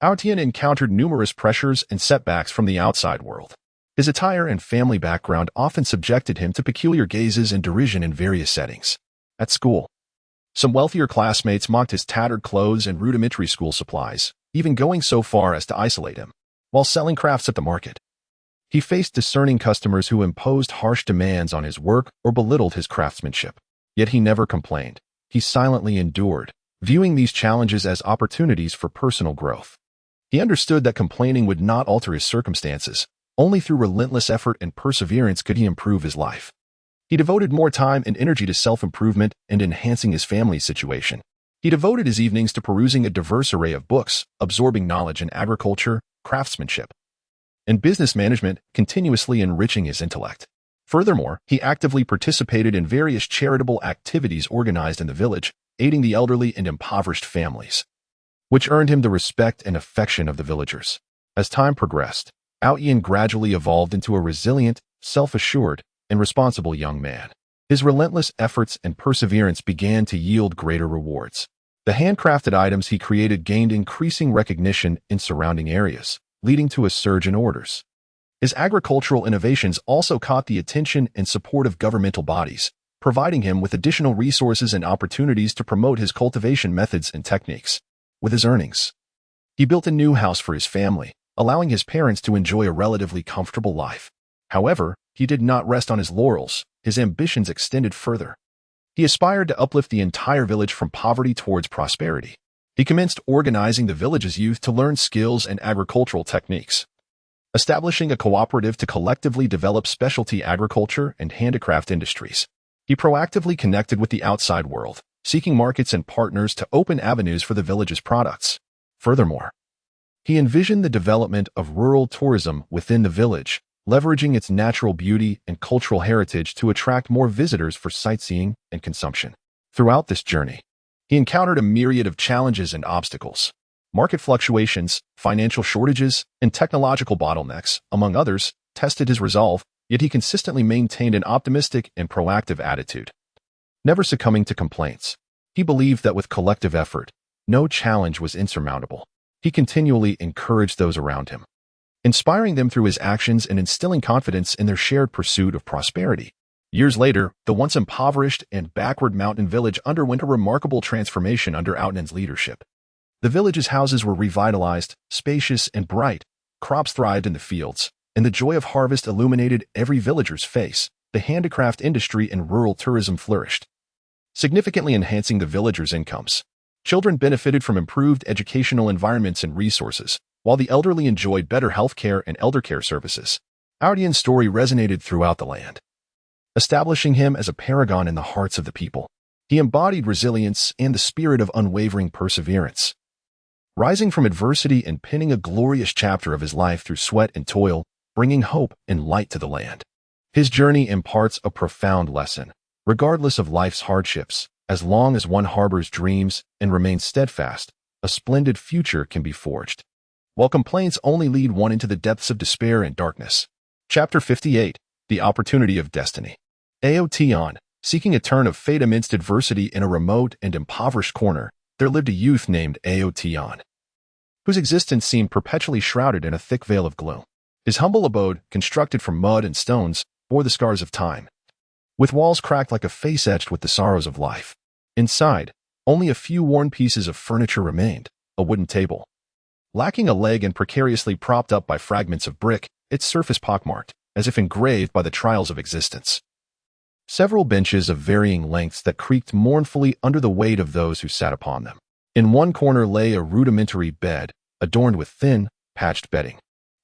Ao Tian encountered numerous pressures and setbacks from the outside world. His attire and family background often subjected him to peculiar gazes and derision in various settings. At school, some wealthier classmates mocked his tattered clothes and rudimentary school supplies, even going so far as to isolate him. While selling crafts at the market, he faced discerning customers who imposed harsh demands on his work or belittled his craftsmanship. Yet he never complained. He silently endured, viewing these challenges as opportunities for personal growth. He understood that complaining would not alter his circumstances. Only through relentless effort and perseverance could he improve his life. He devoted more time and energy to self-improvement and enhancing his family's situation. He devoted his evenings to perusing a diverse array of books, absorbing knowledge in agriculture, craftsmanship, and business management, continuously enriching his intellect. Furthermore, he actively participated in various charitable activities organized in the village, aiding the elderly and impoverished families, which earned him the respect and affection of the villagers. As time progressed, Ao Yin gradually evolved into a resilient, self-assured, and responsible young man. His relentless efforts and perseverance began to yield greater rewards. The handcrafted items he created gained increasing recognition in surrounding areas, leading to a surge in orders. His agricultural innovations also caught the attention and support of governmental bodies, providing him with additional resources and opportunities to promote his cultivation methods and techniques. With his earnings, he built a new house for his family, allowing his parents to enjoy a relatively comfortable life. However, he did not rest on his laurels. His ambitions extended further. He aspired to uplift the entire village from poverty towards prosperity. He commenced organizing the village's youth to learn skills and agricultural techniques, establishing a cooperative to collectively develop specialty agriculture and handicraft industries. He proactively connected with the outside world, seeking markets and partners to open avenues for the village's products. Furthermore, he envisioned the development of rural tourism within the village, leveraging its natural beauty and cultural heritage to attract more visitors for sightseeing and consumption. Throughout this journey, he encountered a myriad of challenges and obstacles. Market fluctuations, financial shortages, and technological bottlenecks, among others, tested his resolve, yet he consistently maintained an optimistic and proactive attitude. Never succumbing to complaints, he believed that with collective effort, no challenge was insurmountable. He continually encouraged those around him, inspiring them through his actions and instilling confidence in their shared pursuit of prosperity. Years later, the once impoverished and backward mountain village underwent a remarkable transformation under Ao Tian's leadership. The village's houses were revitalized, spacious and bright, crops thrived in the fields, and the joy of harvest illuminated every villager's face. The handicraft industry and rural tourism flourished, significantly enhancing the villagers' incomes. Children benefited from improved educational environments and resources, while the elderly enjoyed better healthcare and eldercare services. Ao Tian's story resonated throughout the land, establishing him as a paragon in the hearts of the people. He embodied resilience and the spirit of unwavering perseverance, rising from adversity and penning a glorious chapter of his life through sweat and toil, bringing hope and light to the land. His journey imparts a profound lesson. Regardless of life's hardships, as long as one harbors dreams and remains steadfast, a splendid future can be forged, while complaints only lead one into the depths of despair and darkness. Chapter 58. The Opportunity of Destiny. Ao Tian, seeking a turn of fate amidst adversity in a remote and impoverished corner, there lived a youth named Ao Tian, whose existence seemed perpetually shrouded in a thick veil of gloom. His humble abode, constructed from mud and stones, bore the scars of time, with walls cracked like a face etched with the sorrows of life. Inside, only a few worn pieces of furniture remained: a wooden table, lacking a leg and precariously propped up by fragments of brick, its surface pockmarked, as if engraved by the trials of existence. Several benches of varying lengths that creaked mournfully under the weight of those who sat upon them. In one corner lay a rudimentary bed, adorned with thin, patched bedding.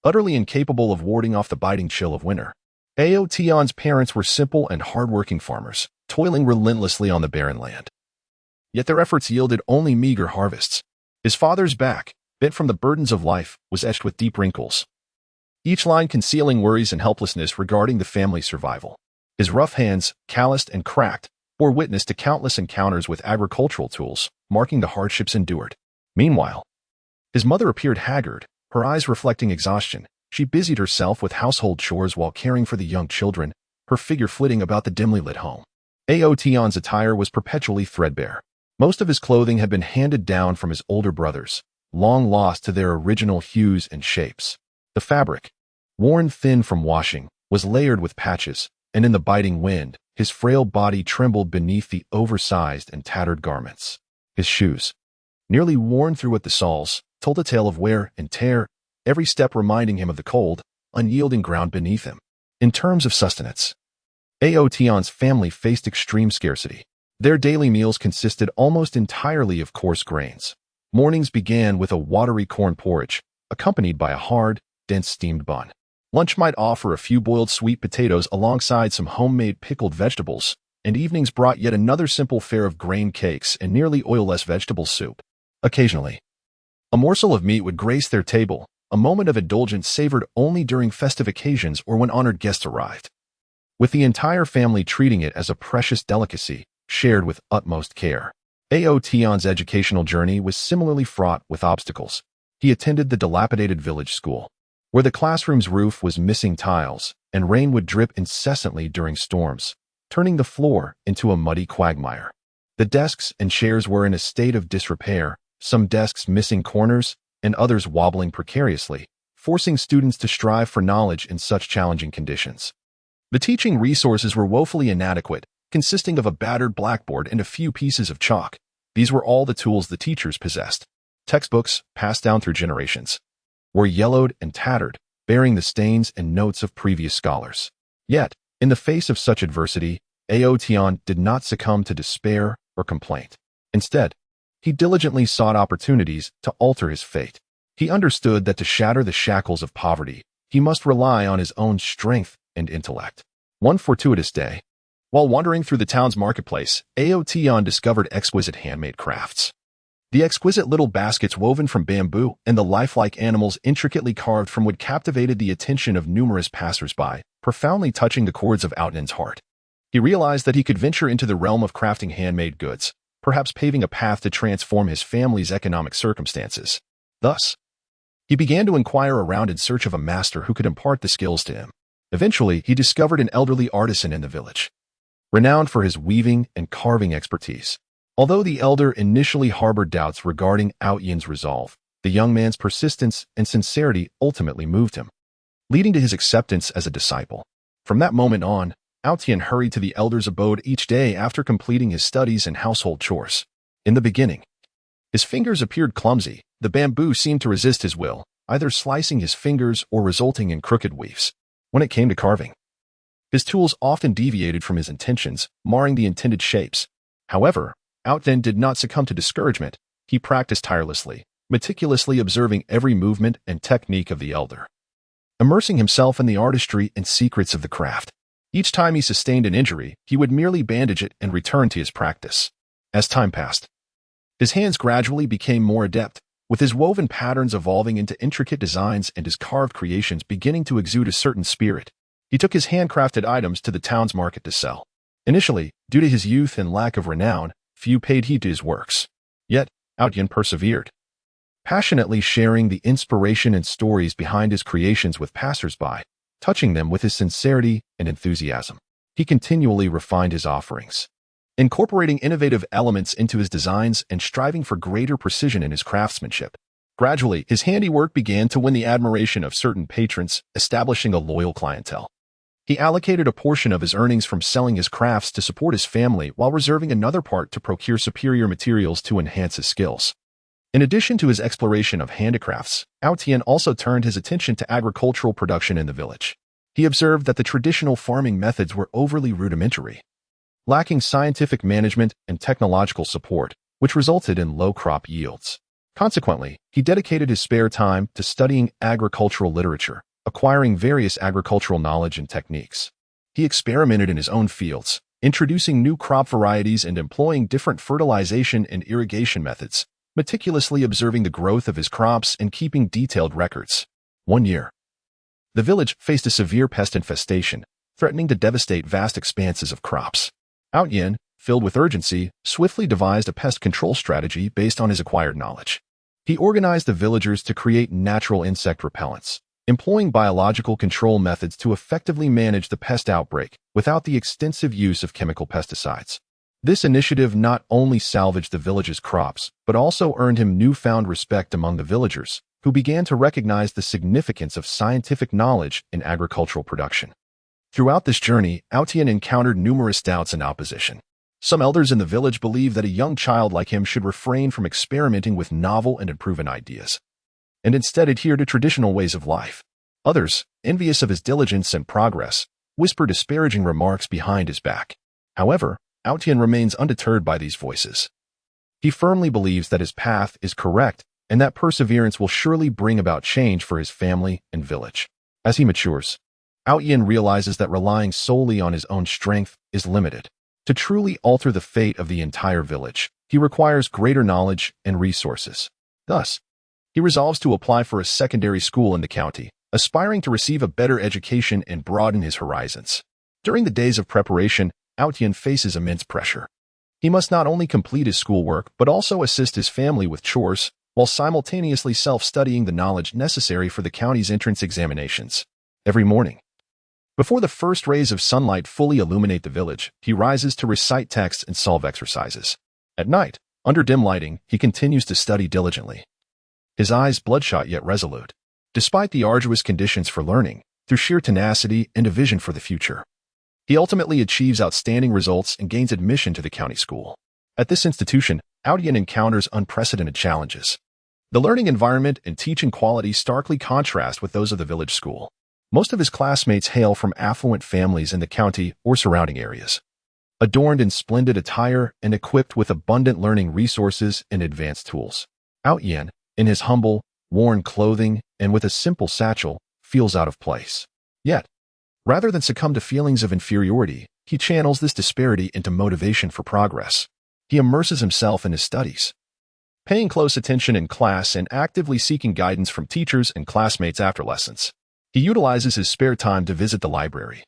Utterly incapable of warding off the biting chill of winter, Ao Tian's parents were simple and hard-working farmers, toiling relentlessly on the barren land. Yet their efforts yielded only meager harvests. His father's back, bent from the burdens of life, was etched with deep wrinkles, each line concealing worries and helplessness regarding the family's survival. His rough hands, calloused and cracked, bore witness to countless encounters with agricultural tools, marking the hardships endured. Meanwhile, his mother appeared haggard, her eyes reflecting exhaustion. She busied herself with household chores while caring for the young children, her figure flitting about the dimly lit home. Ao Tian's attire was perpetually threadbare. Most of his clothing had been handed down from his older brothers, long lost to their original hues and shapes. The fabric, worn thin from washing, was layered with patches, and in the biting wind, his frail body trembled beneath the oversized and tattered garments. His shoes, nearly worn through at the soles, told a tale of wear and tear, every step reminding him of the cold, unyielding ground beneath him. In terms of sustenance, Ao Tian's family faced extreme scarcity. Their daily meals consisted almost entirely of coarse grains. Mornings began with a watery corn porridge, accompanied by a hard, dense steamed bun. Lunch might offer a few boiled sweet potatoes alongside some homemade pickled vegetables, and evenings brought yet another simple fare of grain cakes and nearly oilless vegetable soup. Occasionally, a morsel of meat would grace their table, a moment of indulgence savored only during festive occasions or when honored guests arrived. With the entire family treating it as a precious delicacy, shared with utmost care. Ao Tian's educational journey was similarly fraught with obstacles. He attended the dilapidated village school, where the classroom's roof was missing tiles, and rain would drip incessantly during storms, turning the floor into a muddy quagmire. The desks and chairs were in a state of disrepair, some desks missing corners, and others wobbling precariously, forcing students to strive for knowledge in such challenging conditions. The teaching resources were woefully inadequate, consisting of a battered blackboard and a few pieces of chalk. These were all the tools the teachers possessed. Textbooks, passed down through generations, were yellowed and tattered, bearing the stains and notes of previous scholars. Yet, in the face of such adversity, Ao Tian did not succumb to despair or complaint. Instead, he diligently sought opportunities to alter his fate. He understood that to shatter the shackles of poverty, he must rely on his own strength and intellect. One fortuitous day, while wandering through the town's marketplace, Ao Tian discovered exquisite handmade crafts. The exquisite little baskets woven from bamboo and the lifelike animals intricately carved from wood captivated the attention of numerous passers-by, profoundly touching the chords of Ao Tian's heart. He realized that he could venture into the realm of crafting handmade goods, perhaps paving a path to transform his family's economic circumstances. Thus, he began to inquire around in search of a master who could impart the skills to him. Eventually, he discovered an elderly artisan in the village, renowned for his weaving and carving expertise. Although the elder initially harbored doubts regarding Ao Tian's resolve, the young man's persistence and sincerity ultimately moved him, leading to his acceptance as a disciple. From that moment on, Ao Tian hurried to the elder's abode each day after completing his studies and household chores. In the beginning, his fingers appeared clumsy. The bamboo seemed to resist his will, either slicing his fingers or resulting in crooked weaves. When it came to carving, his tools often deviated from his intentions, marring the intended shapes. However, Ao Tian did not succumb to discouragement. He practiced tirelessly, meticulously observing every movement and technique of the elder, immersing himself in the artistry and secrets of the craft. Each time he sustained an injury, he would merely bandage it and return to his practice. As time passed, his hands gradually became more adept, with his woven patterns evolving into intricate designs and his carved creations beginning to exude a certain spirit. He took his handcrafted items to the town's market to sell. Initially, due to his youth and lack of renown, few paid heed to his works. Yet, Ao Tian persevered, passionately sharing the inspiration and stories behind his creations with passers-by, touching them with his sincerity and enthusiasm. He continually refined his offerings, incorporating innovative elements into his designs and striving for greater precision in his craftsmanship. Gradually, his handiwork began to win the admiration of certain patrons, establishing a loyal clientele. He allocated a portion of his earnings from selling his crafts to support his family while reserving another part to procure superior materials to enhance his skills. In addition to his exploration of handicrafts, Ao Tian also turned his attention to agricultural production in the village. He observed that the traditional farming methods were overly rudimentary, lacking scientific management and technological support, which resulted in low crop yields. Consequently, he dedicated his spare time to studying agricultural literature, acquiring various agricultural knowledge and techniques. He experimented in his own fields, introducing new crop varieties and employing different fertilization and irrigation methods, meticulously observing the growth of his crops and keeping detailed records. One year, the village faced a severe pest infestation, threatening to devastate vast expanses of crops. Yin, filled with urgency, swiftly devised a pest control strategy based on his acquired knowledge. He organized the villagers to create natural insect repellents, employing biological control methods to effectively manage the pest outbreak without the extensive use of chemical pesticides. This initiative not only salvaged the village's crops, but also earned him newfound respect among the villagers, who began to recognize the significance of scientific knowledge in agricultural production. Throughout this journey, Yin encountered numerous doubts and opposition. Some elders in the village believed that a young child like him should refrain from experimenting with novel and unproven ideas, and instead adhere to traditional ways of life. Others, envious of his diligence and progress, whispered disparaging remarks behind his back. However, Yin remains undeterred by these voices. He firmly believes that his path is correct and that perseverance will surely bring about change for his family and village. As he matures, Yin realizes that relying solely on his own strength is limited. To truly alter the fate of the entire village, he requires greater knowledge and resources. Thus, he resolves to apply for a secondary school in the county, aspiring to receive a better education and broaden his horizons. During the days of preparation, Yin faces immense pressure. He must not only complete his schoolwork, but also assist his family with chores, while simultaneously self-studying the knowledge necessary for the county's entrance examinations. Every morning, before the first rays of sunlight fully illuminate the village, he rises to recite texts and solve exercises. At night, under dim lighting, he continues to study diligently, his eyes bloodshot yet resolute. Despite the arduous conditions for learning, through sheer tenacity and a vision for the future, he ultimately achieves outstanding results and gains admission to the county school. At this institution, Yin encounters unprecedented challenges. The learning environment and teaching quality starkly contrast with those of the village school. Most of his classmates hail from affluent families in the county or surrounding areas, adorned in splendid attire and equipped with abundant learning resources and advanced tools. Yin, in his humble, worn clothing and with a simple satchel, feels out of place. Yet, rather than succumb to feelings of inferiority, he channels this disparity into motivation for progress. He immerses himself in his studies, paying close attention in class and actively seeking guidance from teachers and classmates after lessons. He utilizes his spare time to visit the library,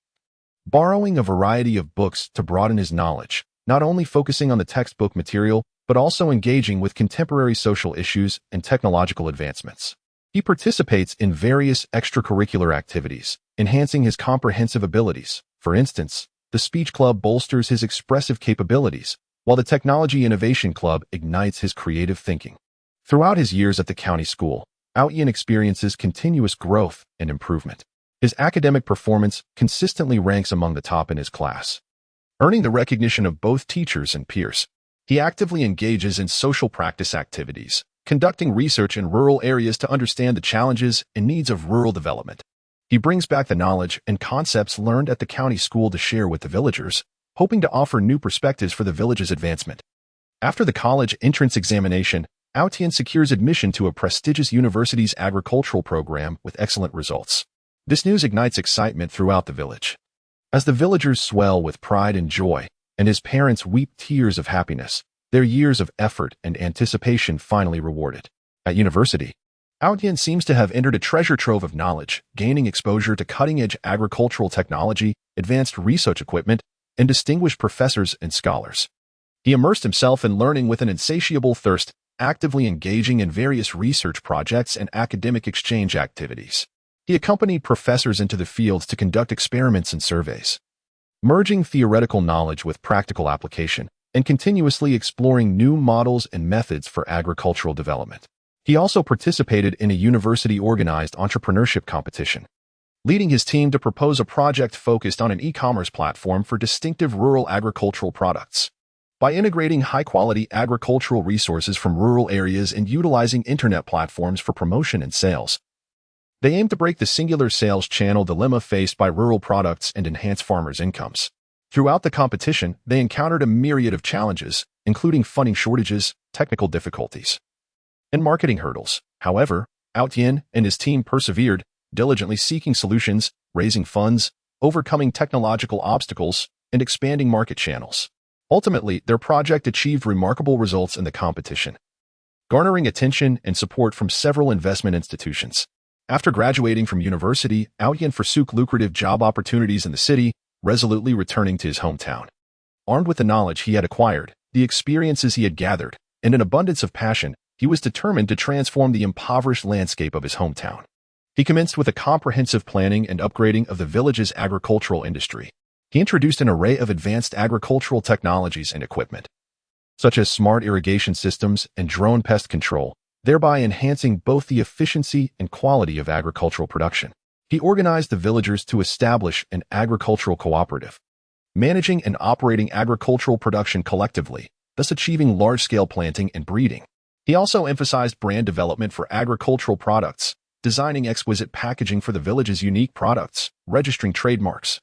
borrowing a variety of books to broaden his knowledge, not only focusing on the textbook material, but also engaging with contemporary social issues and technological advancements. He participates in various extracurricular activities, enhancing his comprehensive abilities. For instance, the speech club bolsters his expressive capabilities, while the Technology Innovation Club ignites his creative thinking. Throughout his years at the county school, Yin experiences continuous growth and improvement. His academic performance consistently ranks among the top in his class, earning the recognition of both teachers and peers. He actively engages in social practice activities, conducting research in rural areas to understand the challenges and needs of rural development. He brings back the knowledge and concepts learned at the county school to share with the villagers, hoping to offer new perspectives for the village's advancement. After the college entrance examination, Yin secures admission to a prestigious university's agricultural program with excellent results. This news ignites excitement throughout the village. As the villagers swell with pride and joy, and his parents weep tears of happiness, their years of effort and anticipation finally rewarded. At university, Yin seems to have entered a treasure trove of knowledge, gaining exposure to cutting-edge agricultural technology, advanced research equipment, and distinguished professors and scholars. He immersed himself in learning with an insatiable thirst, actively engaging in various research projects and academic exchange activities. He accompanied professors into the fields to conduct experiments and surveys, merging theoretical knowledge with practical application, and continuously exploring new models and methods for agricultural development. He also participated in a university-organized entrepreneurship competition, leading his team to propose a project focused on an e-commerce platform for distinctive rural agricultural products. By integrating high-quality agricultural resources from rural areas and utilizing internet platforms for promotion and sales, they aim to break the singular sales channel dilemma faced by rural products and enhance farmers' incomes. Throughout the competition, they encountered a myriad of challenges, including funding shortages, technical difficulties, and marketing hurdles. However, Yin and his team persevered, diligently seeking solutions, raising funds, overcoming technological obstacles, and expanding market channels. Ultimately, their project achieved remarkable results in the competition, garnering attention and support from several investment institutions. After graduating from university, Yin forsook lucrative job opportunities in the city, resolutely returning to his hometown. Armed with the knowledge he had acquired, the experiences he had gathered, and an abundance of passion, he was determined to transform the impoverished landscape of his hometown. He commenced with a comprehensive planning and upgrading of the village's agricultural industry. He introduced an array of advanced agricultural technologies and equipment, such as smart irrigation systems and drone pest control, thereby enhancing both the efficiency and quality of agricultural production. He organized the villagers to establish an agricultural cooperative, managing and operating agricultural production collectively, thus achieving large-scale planting and breeding. He also emphasized brand development for agricultural products, designing exquisite packaging for the village's unique products, registering trademarks,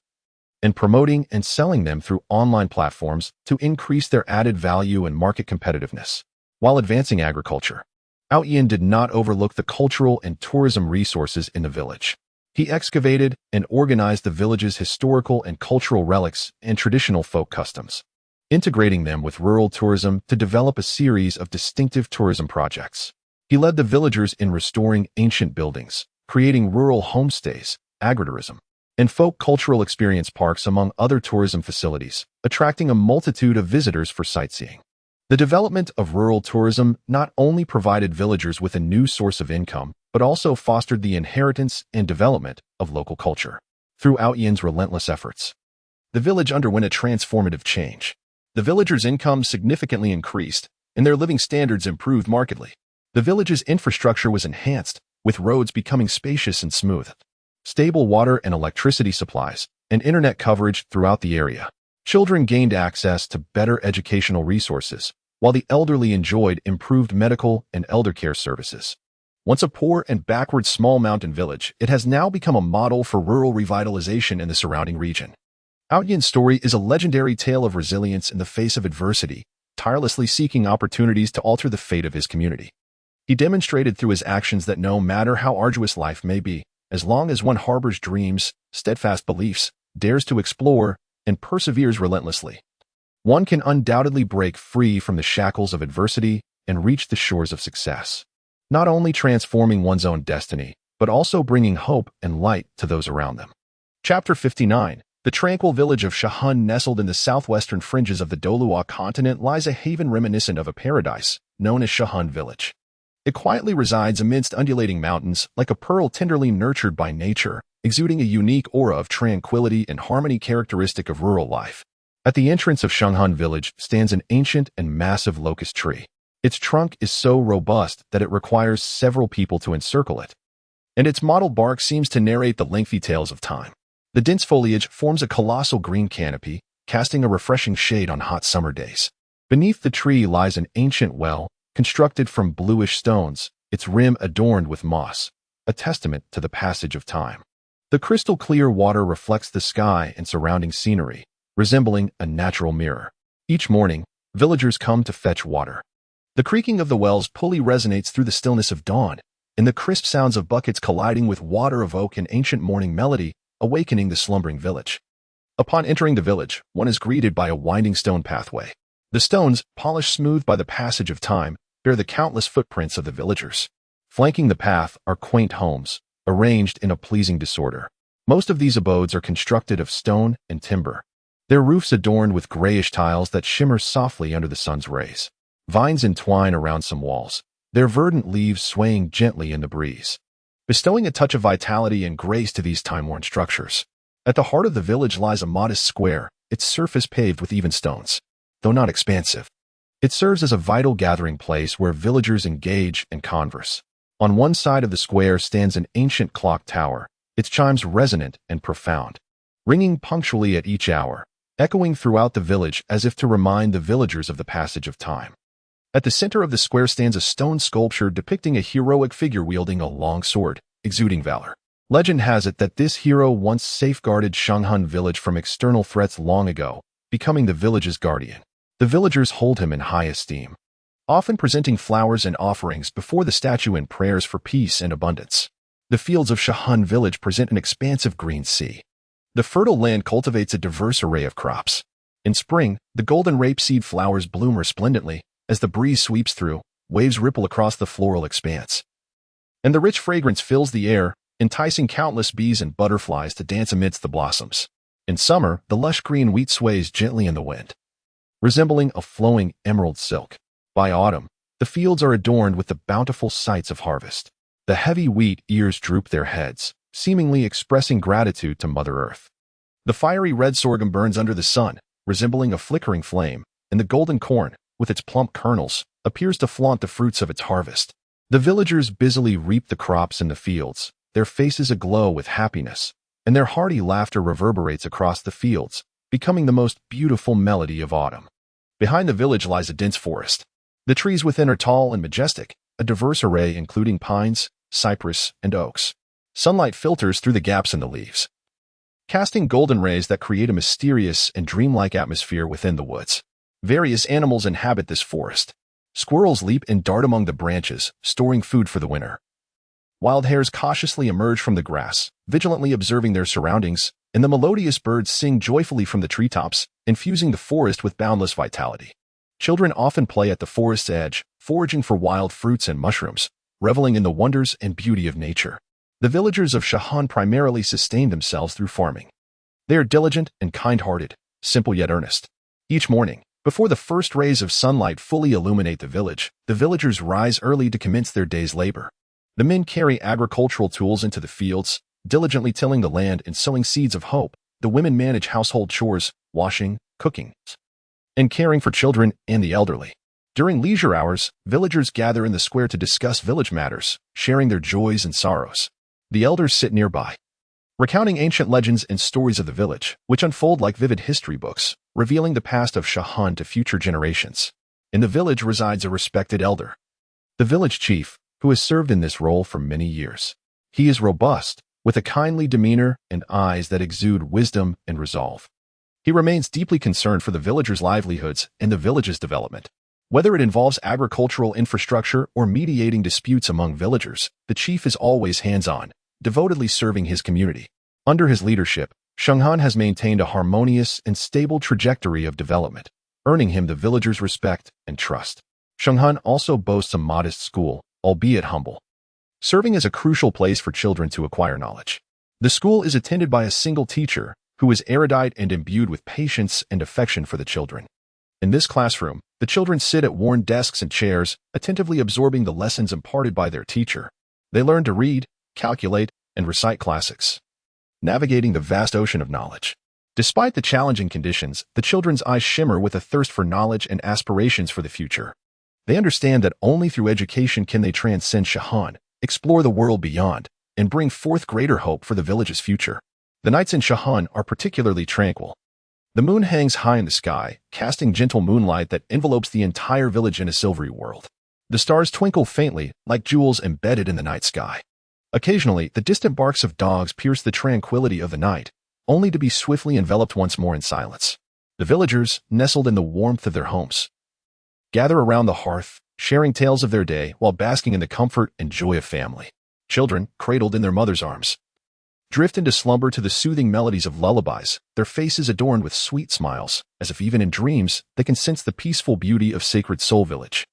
and promoting and selling them through online platforms to increase their added value and market competitiveness. While advancing agriculture, Yin did not overlook the cultural and tourism resources in the village. He excavated and organized the village's historical and cultural relics and traditional folk customs, integrating them with rural tourism to develop a series of distinctive tourism projects. He led the villagers in restoring ancient buildings, creating rural homestays, agritourism, and folk cultural experience parks among other tourism facilities, attracting a multitude of visitors for sightseeing. The development of rural tourism not only provided villagers with a new source of income, but also fostered the inheritance and development of local culture. Through Yin's relentless efforts, the village underwent a transformative change. The villagers' income significantly increased, and their living standards improved markedly. The village's infrastructure was enhanced, with roads becoming spacious and smooth, stable water and electricity supplies, and internet coverage throughout the area. Children gained access to better educational resources, while the elderly enjoyed improved medical and elder care services. Once a poor and backward small mountain village, it has now become a model for rural revitalization in the surrounding region. Yin's story is a legendary tale of resilience in the face of adversity, tirelessly seeking opportunities to alter the fate of his community. He demonstrated through his actions that no matter how arduous life may be, as long as one harbors dreams, steadfast beliefs, dares to explore, and perseveres relentlessly, one can undoubtedly break free from the shackles of adversity and reach the shores of success, not only transforming one's own destiny, but also bringing hope and light to those around them. Chapter 59. The tranquil village of Shahun, nestled in the southwestern fringes of the Douluo continent, lies a haven reminiscent of a paradise, known as Shahun Village. It quietly resides amidst undulating mountains, like a pearl tenderly nurtured by nature, exuding a unique aura of tranquility and harmony characteristic of rural life. At the entrance of Shahun Village stands an ancient and massive locust tree. Its trunk is so robust that it requires several people to encircle it, and its mottled bark seems to narrate the lengthy tales of time. The dense foliage forms a colossal green canopy, casting a refreshing shade on hot summer days. Beneath the tree lies an ancient well, constructed from bluish stones, its rim adorned with moss, a testament to the passage of time. The crystal-clear water reflects the sky and surrounding scenery, resembling a natural mirror. Each morning, villagers come to fetch water. The creaking of the well's pulley resonates through the stillness of dawn, and the crisp sounds of buckets colliding with water evoke an ancient morning melody, awakening the slumbering village. Upon entering the village, one is greeted by a winding stone pathway. The stones, polished smooth by the passage of time, bear the countless footprints of the villagers. Flanking the path are quaint homes, arranged in a pleasing disorder. Most of these abodes are constructed of stone and timber, their roofs adorned with grayish tiles that shimmer softly under the sun's rays. Vines entwine around some walls, their verdant leaves swaying gently in the breeze, bestowing a touch of vitality and grace to these time-worn structures. At the heart of the village lies a modest square, its surface paved with even stones. Though not expansive, it serves as a vital gathering place where villagers engage and converse. On one side of the square stands an ancient clock tower, its chimes resonant and profound, ringing punctually at each hour, echoing throughout the village as if to remind the villagers of the passage of time. At the center of the square stands a stone sculpture depicting a heroic figure wielding a long sword, exuding valor. Legend has it that this hero once safeguarded Shahun village from external threats long ago, becoming the village's guardian. The villagers hold him in high esteem, often presenting flowers and offerings before the statue in prayers for peace and abundance. The fields of Shahan village present an expansive green sea. The fertile land cultivates a diverse array of crops. In spring, the golden rapeseed flowers bloom resplendently. As the breeze sweeps through, waves ripple across the floral expanse. And the rich fragrance fills the air, enticing countless bees and butterflies to dance amidst the blossoms. In summer, the lush green wheat sways gently in the wind, resembling a flowing emerald silk. By autumn, the fields are adorned with the bountiful sights of harvest. The heavy wheat ears droop their heads, seemingly expressing gratitude to Mother Earth. The fiery red sorghum burns under the sun, resembling a flickering flame, and the golden corn, with its plump kernels, appears to flaunt the fruits of its harvest. The villagers busily reap the crops in the fields, their faces aglow with happiness, and their hearty laughter reverberates across the fields, becoming the most beautiful melody of autumn. Behind the village lies a dense forest. The trees within are tall and majestic, a diverse array including pines, cypress, and oaks. Sunlight filters through the gaps in the leaves, casting golden rays that create a mysterious and dreamlike atmosphere within the woods. Various animals inhabit this forest. Squirrels leap and dart among the branches, storing food for the winter. Wild hares cautiously emerge from the grass, vigilantly observing their surroundings, and the melodious birds sing joyfully from the treetops, infusing the forest with boundless vitality. Children often play at the forest's edge, foraging for wild fruits and mushrooms, reveling in the wonders and beauty of nature. The villagers of Shahan primarily sustain themselves through farming. They are diligent and kind-hearted, simple yet earnest. Each morning, before the first rays of sunlight fully illuminate the villagers rise early to commence their day's labor. The men carry agricultural tools into the fields, diligently tilling the land and sowing seeds of hope. The women manage household chores, washing, cooking, and caring for children and the elderly. During leisure hours, villagers gather in the square to discuss village matters, sharing their joys and sorrows. The elders sit nearby, recounting ancient legends and stories of the village, which unfold like vivid history books, revealing the past of Shahan to future generations. In the village resides a respected elder, the village chief, who has served in this role for many years. He is robust, with a kindly demeanor and eyes that exude wisdom and resolve. He remains deeply concerned for the villagers' livelihoods and the village's development. Whether it involves agricultural infrastructure or mediating disputes among villagers, the chief is always hands-on, devotedly serving his community. Under his leadership, Shahan has maintained a harmonious and stable trajectory of development, earning him the villagers' respect and trust. Shahan also boasts a modest school, albeit humble, serving as a crucial place for children to acquire knowledge. The school is attended by a single teacher, who is erudite and imbued with patience and affection for the children. In this classroom, the children sit at worn desks and chairs, attentively absorbing the lessons imparted by their teacher. They learn to read, calculate, and recite classics, navigating the vast ocean of knowledge. Despite the challenging conditions, the children's eyes shimmer with a thirst for knowledge and aspirations for the future. They understand that only through education can they transcend Shahan, explore the world beyond, and bring forth greater hope for the village's future. The nights in Shahan are particularly tranquil. The moon hangs high in the sky, casting gentle moonlight that envelopes the entire village in a silvery world. The stars twinkle faintly, like jewels embedded in the night sky. Occasionally, the distant barks of dogs pierce the tranquility of the night, only to be swiftly enveloped once more in silence. The villagers, nestled in the warmth of their homes, gather around the hearth, sharing tales of their day while basking in the comfort and joy of family. Children, cradled in their mother's arms, drift into slumber to the soothing melodies of lullabies, their faces adorned with sweet smiles, as if even in dreams they can sense the peaceful beauty of Sacred Soul Village.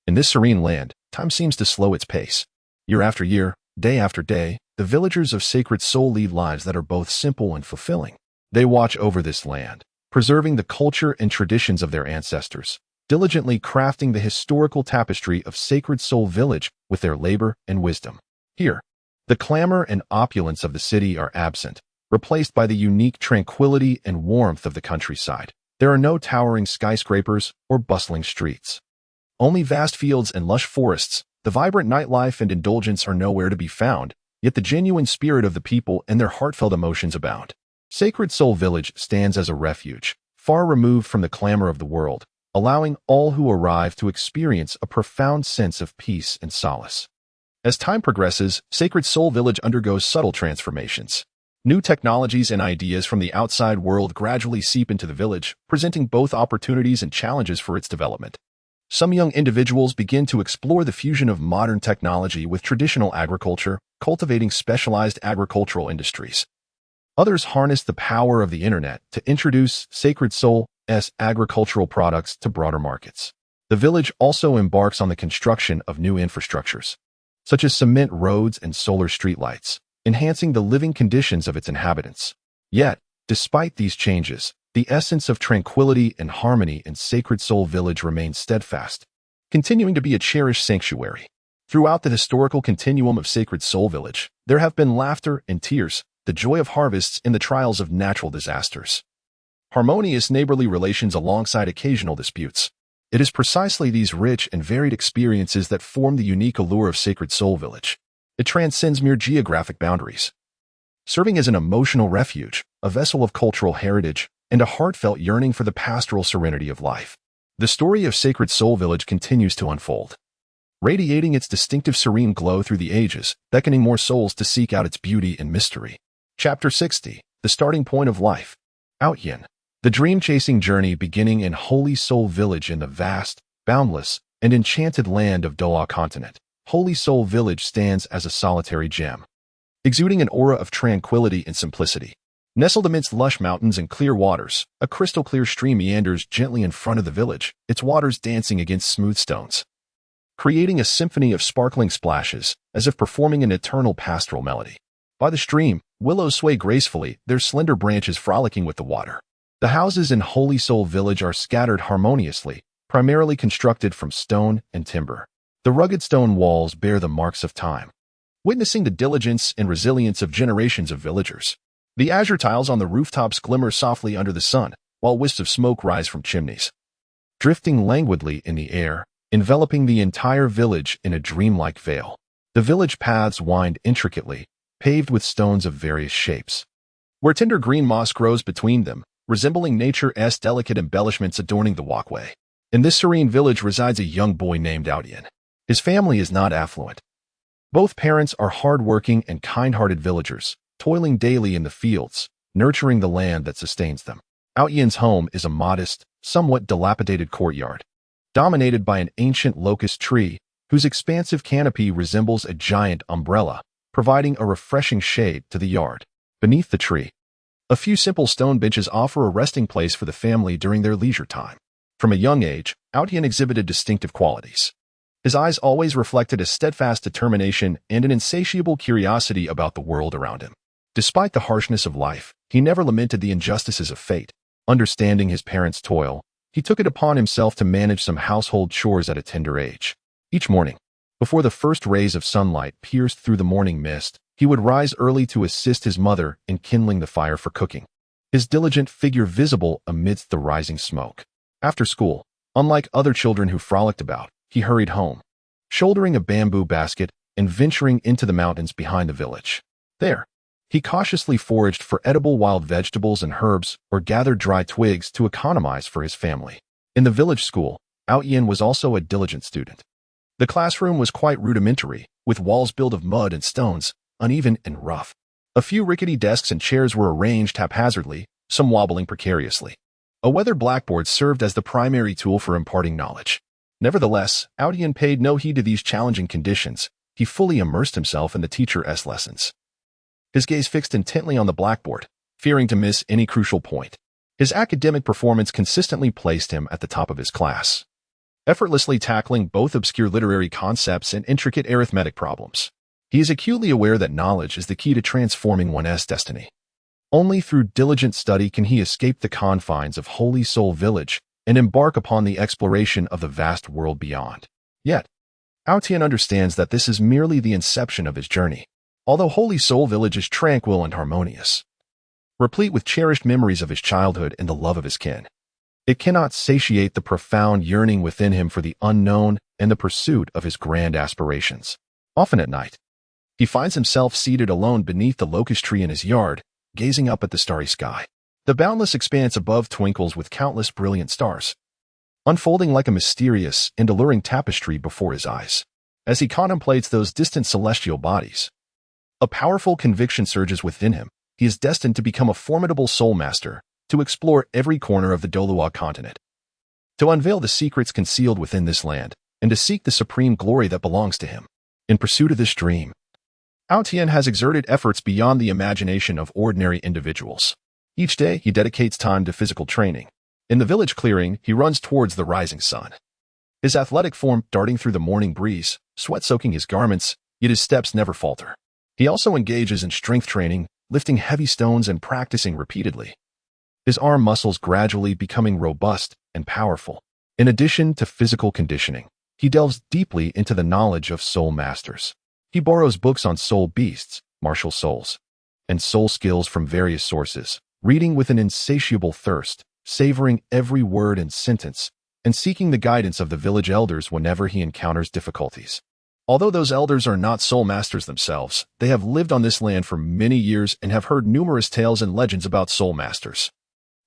In this serene land, time seems to slow its pace. Year after year, day after day, the villagers of Sacred Soul lead lives that are both simple and fulfilling. They watch over this land, preserving the culture and traditions of their ancestors, diligently crafting the historical tapestry of Sacred Soul Village with their labor and wisdom. Here, the clamor and opulence of the city are absent, replaced by the unique tranquility and warmth of the countryside. There are no towering skyscrapers or bustling streets. Only vast fields and lush forests. The vibrant nightlife and indulgence are nowhere to be found, yet the genuine spirit of the people and their heartfelt emotions abound. Sacred Soul Village stands as a refuge, far removed from the clamor of the world, allowing all who arrive to experience a profound sense of peace and solace. As time progresses, Sacred Soul Village undergoes subtle transformations. New technologies and ideas from the outside world gradually seep into the village, presenting both opportunities and challenges for its development. some young individuals begin to explore the fusion of modern technology with traditional agriculture, cultivating specialized agricultural industries. Others harness the power of the internet to introduce Sacred Soul's agricultural products to broader markets. The village also embarks on the construction of new infrastructures, such as cement roads and solar streetlights, enhancing the living conditions of its inhabitants. Yet, despite these changes, the essence of tranquility and harmony in Sacred Soul Village remains steadfast, continuing to be a cherished sanctuary. Throughout the historical continuum of Sacred Soul Village, there have been laughter and tears, the joy of harvests and the trials of natural disasters. Harmonious neighborly relations alongside occasional disputes. It is precisely these rich and varied experiences that form the unique allure of Sacred Soul Village. It transcends mere geographic boundaries, serving as an emotional refuge, a vessel of cultural heritage, and a heartfelt yearning for the pastoral serenity of life. The story of Sacred Soul Village continues to unfold, radiating its distinctive serene glow through the ages, beckoning more souls to seek out its beauty and mystery. Chapter 60, The Starting Point of Life. Outyin. The dream-chasing journey beginning in Holy Soul Village in the vast, boundless, and enchanted land of Douluo continent. Holy Soul Village stands as a solitary gem, exuding an aura of tranquility and simplicity. Nestled amidst lush mountains and clear waters, a crystal-clear stream meanders gently in front of the village, its waters dancing against smooth stones, creating a symphony of sparkling splashes, as if performing an eternal pastoral melody. By the stream, willows sway gracefully, their slender branches frolicking with the water. The houses in Holy Soul Village are scattered harmoniously, primarily constructed from stone and timber. The rugged stone walls bear the marks of time, witnessing the diligence and resilience of generations of villagers. The azure tiles on the rooftops glimmer softly under the sun, while wisps of smoke rise from chimneys, drifting languidly in the air, enveloping the entire village in a dreamlike veil. The village paths wind intricately, paved with stones of various shapes, where tender green moss grows between them, resembling nature's delicate embellishments adorning the walkway. In this serene village resides a young boy named Outyin. His family is not affluent. Both parents are hard-working and kind-hearted villagers, toiling daily in the fields, nurturing the land that sustains them. Outyin's home is a modest, somewhat dilapidated courtyard, dominated by an ancient locust tree whose expansive canopy resembles a giant umbrella, providing a refreshing shade to the yard. Beneath the tree, a few simple stone benches offer a resting place for the family during their leisure time. From a young age, Outyin exhibited distinctive qualities. His eyes always reflected a steadfast determination and an insatiable curiosity about the world around him. Despite the harshness of life, he never lamented the injustices of fate. Understanding his parents' toil, he took it upon himself to manage some household chores at a tender age. Each morning, before the first rays of sunlight pierced through the morning mist, he would rise early to assist his mother in kindling the fire for cooking, his diligent figure visible amidst the rising smoke. After school, unlike other children who frolicked about, he hurried home, shouldering a bamboo basket and venturing into the mountains behind the village. There, he cautiously foraged for edible wild vegetables and herbs or gathered dry twigs to economize for his family. In the village school, Outyin was also a diligent student. The classroom was quite rudimentary, with walls built of mud and stones, uneven and rough. A few rickety desks and chairs were arranged haphazardly, some wobbling precariously. A weathered blackboard served as the primary tool for imparting knowledge. Nevertheless, Outyin paid no heed to these challenging conditions. He fully immersed himself in the teacher's lessons, his gaze fixed intently on the blackboard, fearing to miss any crucial point. His academic performance consistently placed him at the top of his class, effortlessly tackling both obscure literary concepts and intricate arithmetic problems. He is acutely aware that knowledge is the key to transforming one's destiny. Only through diligent study can he escape the confines of Holy Soul Village and embark upon the exploration of the vast world beyond. Yet, Outyin understands that this is merely the inception of his journey. Although Holy Soul Village is tranquil and harmonious, replete with cherished memories of his childhood and the love of his kin, it cannot satiate the profound yearning within him for the unknown and the pursuit of his grand aspirations. Often at night, he finds himself seated alone beneath the locust tree in his yard, gazing up at the starry sky. The boundless expanse above twinkles with countless brilliant stars, unfolding like a mysterious and alluring tapestry before his eyes. As he contemplates those distant celestial bodies, a powerful conviction surges within him. He is destined to become a formidable soul master, to explore every corner of the Douluo continent, to unveil the secrets concealed within this land, and to seek the supreme glory that belongs to him. In pursuit of this dream, Tian has exerted efforts beyond the imagination of ordinary individuals. Each day, he dedicates time to physical training. In the village clearing, he runs towards the rising sun. His athletic form darting through the morning breeze, sweat soaking his garments, yet his steps never falter. He also engages in strength training, lifting heavy stones and practicing repeatedly. His arm muscles gradually becoming robust and powerful. In addition to physical conditioning, he delves deeply into the knowledge of soul masters. He borrows books on soul beasts, martial souls, and soul skills from various sources, reading with an insatiable thirst, savoring every word and sentence, and seeking the guidance of the village elders whenever he encounters difficulties. Although those elders are not soul masters themselves, they have lived on this land for many years and have heard numerous tales and legends about soul masters.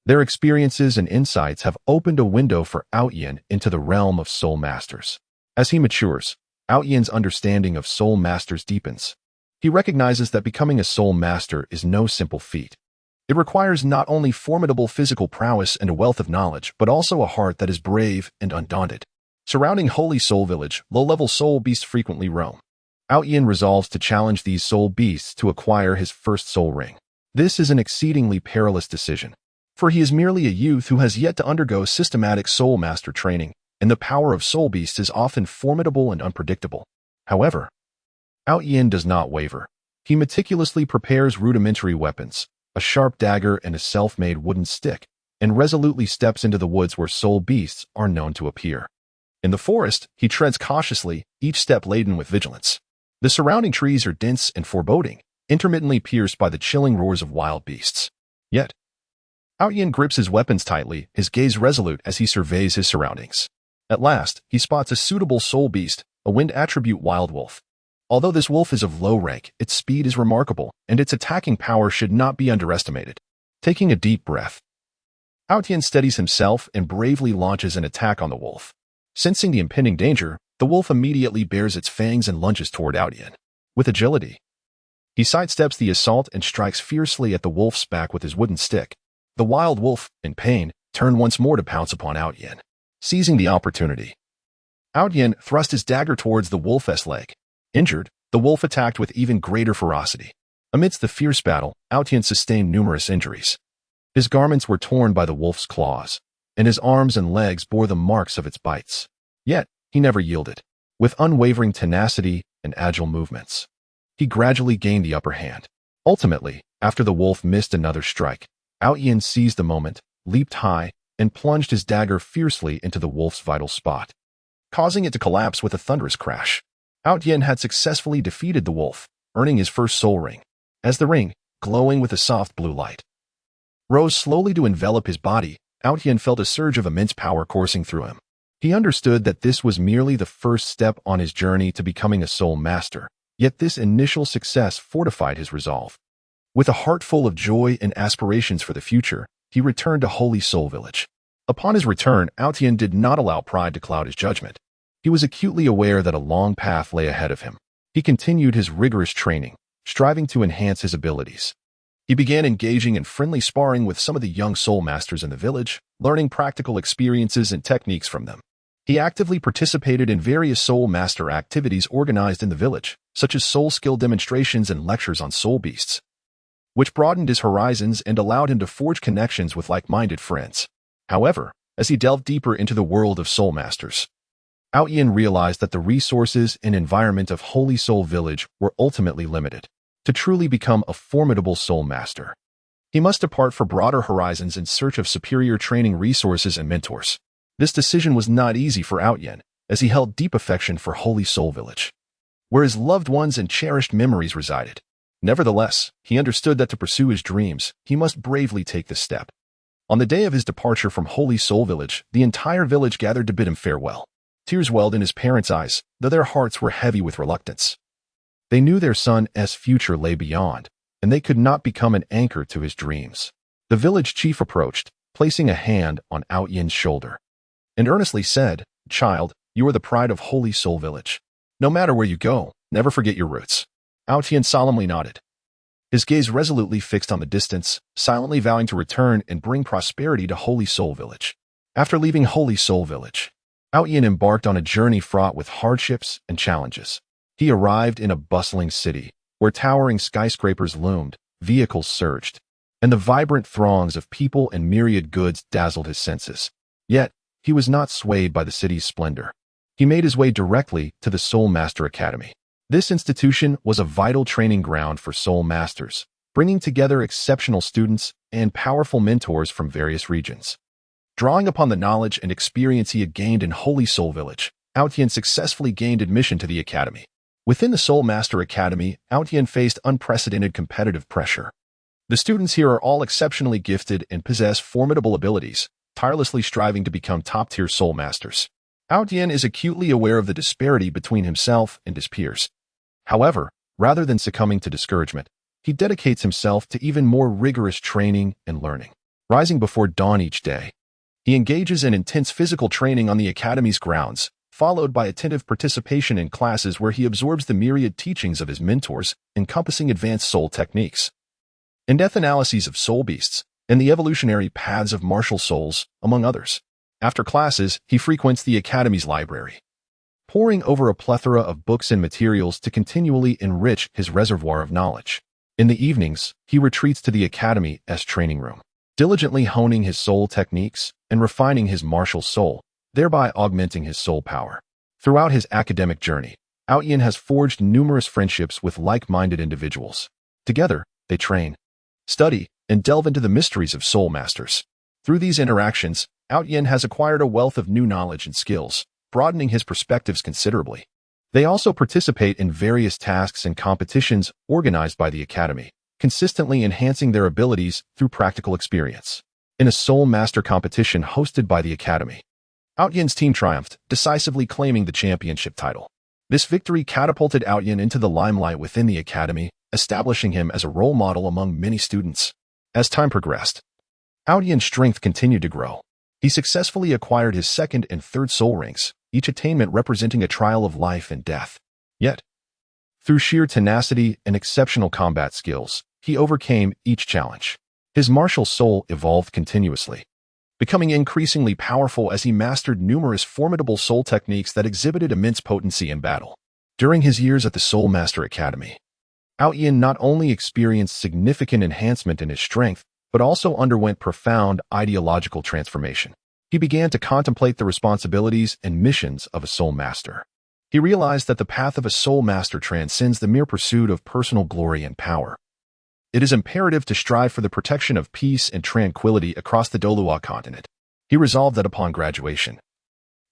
Their experiences and insights have opened a window for Tian into the realm of soul masters. As he matures, Tian's understanding of soul masters deepens. He recognizes that becoming a soul master is no simple feat. It requires not only formidable physical prowess and a wealth of knowledge, but also a heart that is brave and undaunted. Surrounding Holy Soul Village, low-level soul beasts frequently roam. Tian resolves to challenge these soul beasts to acquire his first soul ring. This is an exceedingly perilous decision, for he is merely a youth who has yet to undergo systematic soul master training, and the power of soul beasts is often formidable and unpredictable. However, Tian does not waver. He meticulously prepares rudimentary weapons, a sharp dagger and a self-made wooden stick, and resolutely steps into the woods where soul beasts are known to appear. In the forest, he treads cautiously, each step laden with vigilance. The surrounding trees are dense and foreboding, intermittently pierced by the chilling roars of wild beasts. Yet, Tian grips his weapons tightly, his gaze resolute as he surveys his surroundings. At last, he spots a suitable soul beast, a wind attribute wild wolf. Although this wolf is of low rank, its speed is remarkable, and its attacking power should not be underestimated. Taking a deep breath, Tian steadies himself and bravely launches an attack on the wolf. Sensing the impending danger, the wolf immediately bares its fangs and lunges toward Tian. With agility, he sidesteps the assault and strikes fiercely at the wolf's back with his wooden stick. The wild wolf, in pain, turned once more to pounce upon Tian. Seizing the opportunity, Tian thrust his dagger towards the wolf's leg. Injured, the wolf attacked with even greater ferocity. Amidst the fierce battle, Tian sustained numerous injuries. His garments were torn by the wolf's claws, and his arms and legs bore the marks of its bites. Yet, he never yielded. With unwavering tenacity and agile movements, he gradually gained the upper hand. Ultimately, after the wolf missed another strike, Tian seized the moment, leaped high, and plunged his dagger fiercely into the wolf's vital spot, causing it to collapse with a thunderous crash. Tian had successfully defeated the wolf, earning his first soul ring. As the ring, glowing with a soft blue light, rose slowly to envelop his body, Tian felt a surge of immense power coursing through him. He understood that this was merely the first step on his journey to becoming a soul master, yet this initial success fortified his resolve. With a heart full of joy and aspirations for the future, he returned to Holy Soul Village. Upon his return, Tian did not allow pride to cloud his judgment. He was acutely aware that a long path lay ahead of him. He continued his rigorous training, striving to enhance his abilities. He began engaging in friendly sparring with some of the young soul masters in the village, learning practical experiences and techniques from them. He actively participated in various soul master activities organized in the village, such as soul skill demonstrations and lectures on soul beasts, which broadened his horizons and allowed him to forge connections with like-minded friends. However, as he delved deeper into the world of soul masters, Tian realized that the resources and environment of Holy Soul Village were ultimately limited. To truly become a formidable soul master, he must depart for broader horizons in search of superior training resources and mentors. This decision was not easy for Tian, as he held deep affection for Holy Soul Village, where his loved ones and cherished memories resided. Nevertheless, he understood that to pursue his dreams, he must bravely take this step. On the day of his departure from Holy Soul Village, the entire village gathered to bid him farewell. Tears welled in his parents' eyes, though their hearts were heavy with reluctance. They knew their son's future lay beyond, and they could not become an anchor to his dreams. The village chief approached, placing a hand on Tian's shoulder, and earnestly said, "Child, you are the pride of Holy Soul Village. No matter where you go, never forget your roots." Tian solemnly nodded, his gaze resolutely fixed on the distance, silently vowing to return and bring prosperity to Holy Soul Village. After leaving Holy Soul Village, Outyin embarked on a journey fraught with hardships and challenges. He arrived in a bustling city, where towering skyscrapers loomed, vehicles surged, and the vibrant throngs of people and myriad goods dazzled his senses. Yet, he was not swayed by the city's splendor. He made his way directly to the Soul Master Academy. This institution was a vital training ground for Soul Masters, bringing together exceptional students and powerful mentors from various regions. Drawing upon the knowledge and experience he had gained in Holy Soul Village, Outyin successfully gained admission to the academy. Within the Soul Master Academy, Outyin faced unprecedented competitive pressure. The students here are all exceptionally gifted and possess formidable abilities, tirelessly striving to become top-tier Soul Masters. Outyin is acutely aware of the disparity between himself and his peers. However, rather than succumbing to discouragement, he dedicates himself to even more rigorous training and learning. Rising before dawn each day, he engages in intense physical training on the academy's grounds, followed by attentive participation in classes where he absorbs the myriad teachings of his mentors, encompassing advanced soul techniques, in-depth analyses of soul beasts, and the evolutionary paths of martial souls, among others. After classes, he frequents the academy's library, poring over a plethora of books and materials to continually enrich his reservoir of knowledge. In the evenings, he retreats to the academy's training room, diligently honing his soul techniques and refining his martial soul, thereby augmenting his soul power. Throughout his academic journey, Outyin has forged numerous friendships with like-minded individuals. Together, they train, study, and delve into the mysteries of Soul Masters. Through these interactions, Outyin has acquired a wealth of new knowledge and skills, broadening his perspectives considerably. They also participate in various tasks and competitions organized by the academy, consistently enhancing their abilities through practical experience. In a Soul Master competition hosted by the academy, Outyin's team triumphed, decisively claiming the championship title. This victory catapulted Outyin into the limelight within the academy, establishing him as a role model among many students. As time progressed, Outyin's strength continued to grow. He successfully acquired his second and third soul ranks, each attainment representing a trial of life and death. Yet, through sheer tenacity and exceptional combat skills, he overcame each challenge. His martial soul evolved continuously, becoming increasingly powerful as he mastered numerous formidable soul techniques that exhibited immense potency in battle. During his years at the Soul Master Academy, Outyin not only experienced significant enhancement in his strength, but also underwent profound ideological transformation. He began to contemplate the responsibilities and missions of a Soul Master. He realized that the path of a Soul Master transcends the mere pursuit of personal glory and power. It is imperative to strive for the protection of peace and tranquility across the Douluo continent. He resolved that upon graduation,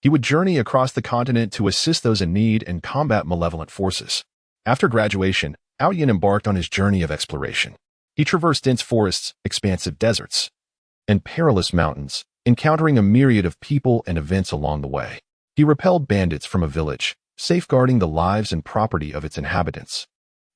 he would journey across the continent to assist those in need and combat malevolent forces. After graduation, Outyin embarked on his journey of exploration. He traversed dense forests, expansive deserts, and perilous mountains, encountering a myriad of people and events along the way. He repelled bandits from a village, safeguarding the lives and property of its inhabitants.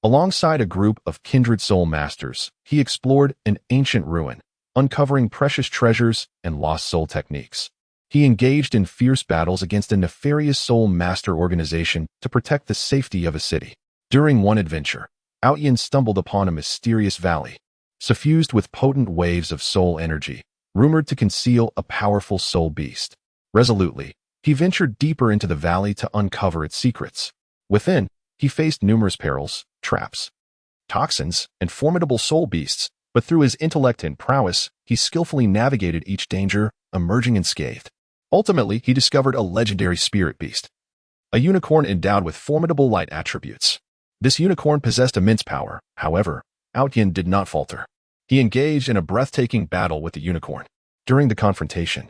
Alongside a group of kindred soul masters, he explored an ancient ruin, uncovering precious treasures and lost soul techniques. He engaged in fierce battles against a nefarious soul master organization to protect the safety of a city. During one adventure, Outyin stumbled upon a mysterious valley, suffused with potent waves of soul energy, rumored to conceal a powerful soul beast. Resolutely, he ventured deeper into the valley to uncover its secrets. Within, he faced numerous perils, traps, toxins, and formidable soul beasts, but through his intellect and prowess, he skillfully navigated each danger, emerging unscathed. Ultimately, he discovered a legendary spirit beast, a unicorn endowed with formidable light attributes. This unicorn possessed immense power. However, Outyin did not falter. He engaged in a breathtaking battle with the unicorn. During the confrontation,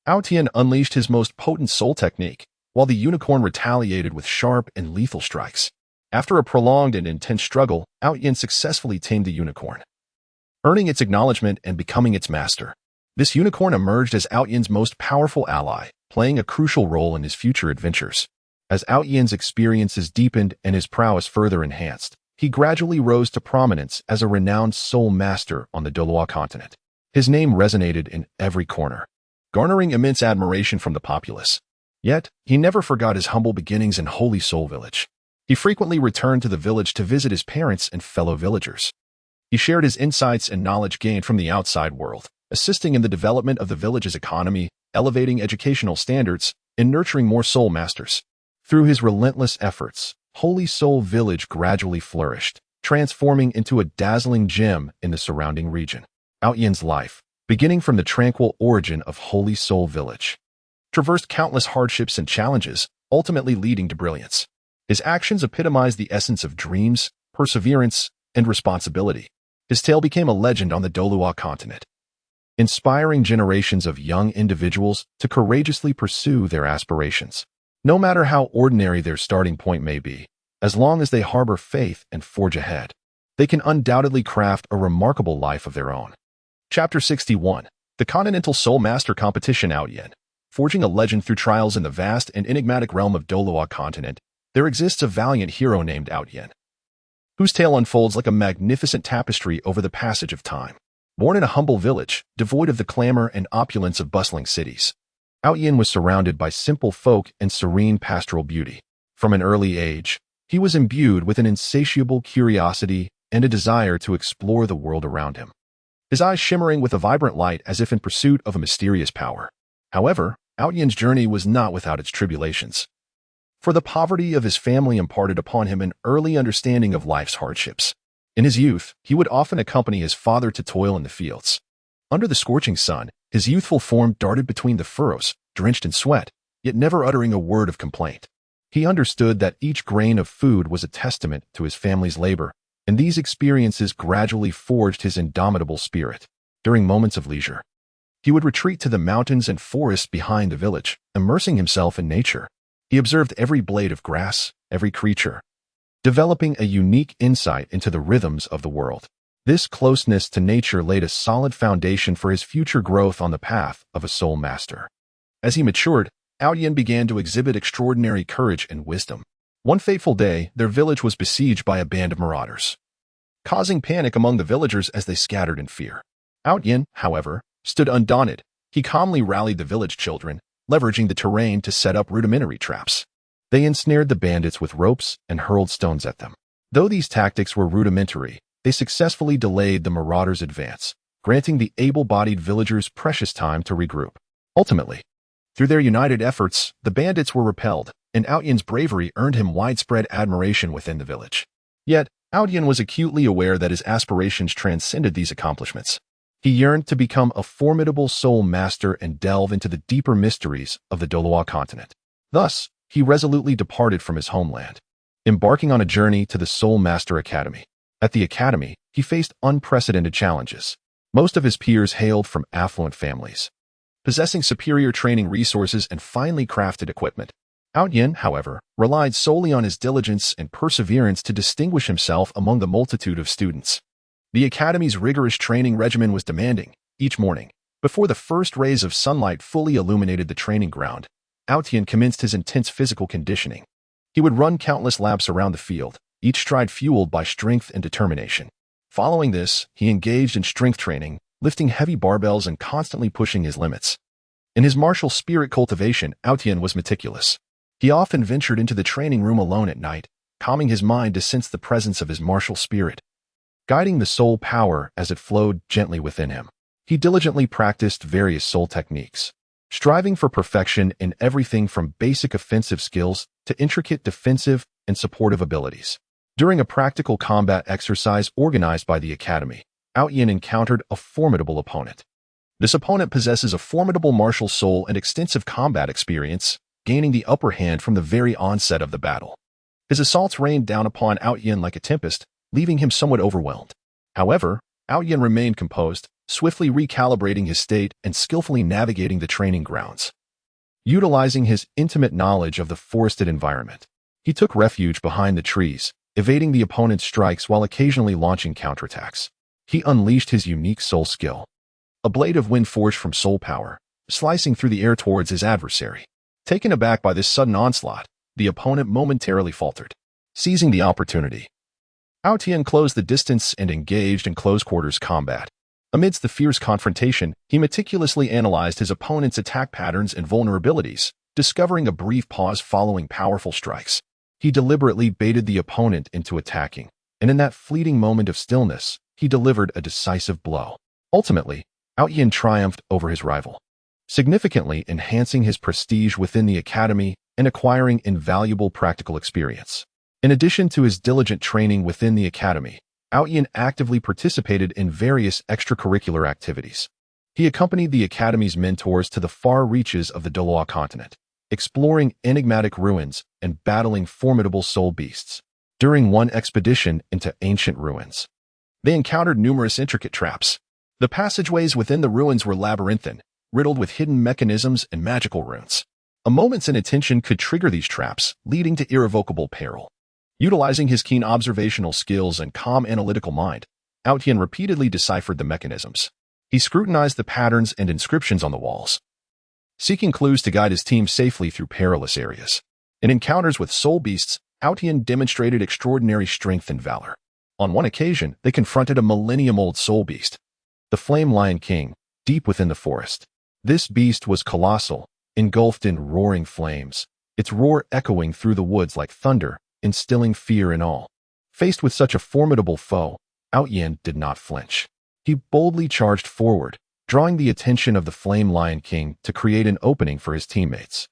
Outyin unleashed his most potent soul technique, while the unicorn retaliated with sharp and lethal strikes. After a prolonged and intense struggle, Outyin successfully tamed the unicorn, earning its acknowledgement and becoming its master. This unicorn emerged as Outyin's most powerful ally, playing a crucial role in his future adventures. As Outyin's experiences deepened and his prowess further enhanced, he gradually rose to prominence as a renowned soul master on the Douluo continent. His name resonated in every corner, garnering immense admiration from the populace. Yet, he never forgot his humble beginnings in Holy Soul Village. He frequently returned to the village to visit his parents and fellow villagers. He shared his insights and knowledge gained from the outside world, assisting in the development of the village's economy elevating educational standards and nurturing more soul masters. Through his relentless efforts, Holy Soul Village gradually flourished, transforming into a dazzling gem in the surrounding region. Outyen's life, beginning from the tranquil origin of Holy Soul Village, traversed countless hardships and challenges, ultimately leading to brilliance. His actions epitomize the essence of dreams, perseverance, and responsibility. His tale became a legend on the Douluo continent, inspiring generations of young individuals to courageously pursue their aspirations. No matter how ordinary their starting point may be, as long as they harbor faith and forge ahead, they can undoubtedly craft a remarkable life of their own. Chapter 61. The Continental Soul Master Competition. Outyen. Forging a legend through trials in the vast and enigmatic realm of Douluo continent, there exists a valiant hero named Outyen, whose tale unfolds like a magnificent tapestry over the passage of time. Born in a humble village, devoid of the clamor and opulence of bustling cities, Outyen was surrounded by simple folk and serene pastoral beauty. From an early age, he was imbued with an insatiable curiosity and a desire to explore the world around him, his eyes shimmering with a vibrant light as if in pursuit of a mysterious power. However, Outyen's journey was not without its tribulations, for the poverty of his family imparted upon him an early understanding of life's hardships. In his youth, he would often accompany his father to toil in the fields. Under the scorching sun, his youthful form darted between the furrows, drenched in sweat, yet never uttering a word of complaint. He understood that each grain of food was a testament to his family's labor, and these experiences gradually forged his indomitable spirit. During moments of leisure, he would retreat to the mountains and forests behind the village, immersing himself in nature. He observed every blade of grass, every creature, developing a unique insight into the rhythms of the world. This closeness to nature laid a solid foundation for his future growth on the path of a soul master. As he matured, Outyen began to exhibit extraordinary courage and wisdom. One fateful day, their village was besieged by a band of marauders, causing panic among the villagers as they scattered in fear. Outyen, however, stood undaunted. He calmly rallied the village children, leveraging the terrain to set up rudimentary traps. They ensnared the bandits with ropes and hurled stones at them. Though these tactics were rudimentary, they successfully delayed the marauders' advance, granting the able-bodied villagers precious time to regroup. Ultimately, through their united efforts, the bandits were repelled, and Outyen's bravery earned him widespread admiration within the village. Yet, Outyen was acutely aware that his aspirations transcended these accomplishments. He yearned to become a formidable soul master and delve into the deeper mysteries of the Douluo continent. Thus, he resolutely departed from his homeland, embarking on a journey to the Soul Master Academy. At the academy, he faced unprecedented challenges. Most of his peers hailed from affluent families, possessing superior training resources and finely crafted equipment. Outyen, however, relied solely on his diligence and perseverance to distinguish himself among the multitude of students. The academy's rigorous training regimen was demanding. Each morning, before the first rays of sunlight fully illuminated the training ground, Outyen commenced his intense physical conditioning. He would run countless laps around the field, each stride fueled by strength and determination. Following this, he engaged in strength training, lifting heavy barbells and constantly pushing his limits. In his martial spirit cultivation, Outyen was meticulous. He often ventured into the training room alone at night, calming his mind to sense the presence of his martial spirit, guiding the soul power as it flowed gently within him. He diligently practiced various soul techniques, striving for perfection in everything from basic offensive skills to intricate defensive and supportive abilities. During a practical combat exercise organized by the Academy, Outyen encountered a formidable opponent. This opponent possesses a formidable martial soul and extensive combat experience, gaining the upper hand from the very onset of the battle. His assaults rained down upon Outyen like a tempest, leaving him somewhat overwhelmed. However, Outyen remained composed, swiftly recalibrating his state and skillfully navigating the training grounds. Utilizing his intimate knowledge of the forested environment, he took refuge behind the trees, evading the opponent's strikes while occasionally launching counterattacks. He unleashed his unique soul skill, a blade of wind forged from soul power, slicing through the air towards his adversary. Taken aback by this sudden onslaught, the opponent momentarily faltered. Seizing the opportunity, Outyen closed the distance and engaged in close-quarters combat. Amidst the fierce confrontation, he meticulously analyzed his opponent's attack patterns and vulnerabilities, discovering a brief pause following powerful strikes. He deliberately baited the opponent into attacking, and in that fleeting moment of stillness, he delivered a decisive blow. Ultimately, Outyen triumphed over his rival, significantly enhancing his prestige within the academy and acquiring invaluable practical experience. In addition to his diligent training within the academy, Yin actively participated in various extracurricular activities. He accompanied the academy's mentors to the far reaches of the Douluo continent, exploring enigmatic ruins and battling formidable soul beasts. During one expedition into ancient ruins, they encountered numerous intricate traps. The passageways within the ruins were labyrinthine, riddled with hidden mechanisms and magical runes. A moment's inattention could trigger these traps, leading to irrevocable peril. Utilizing his keen observational skills and calm analytical mind, Yin repeatedly deciphered the mechanisms. He scrutinized the patterns and inscriptions on the walls, seeking clues to guide his team safely through perilous areas. In encounters with soul beasts, Yin demonstrated extraordinary strength and valor. On one occasion, they confronted a millennium-old soul beast, the Flame Lion King, deep within the forest. This beast was colossal, engulfed in roaring flames, its roar echoing through the woods like thunder, instilling fear in all. Faced with such a formidable foe, Yin did not flinch. He boldly charged forward, drawing the attention of the Flame Lion King to create an opening for his teammates.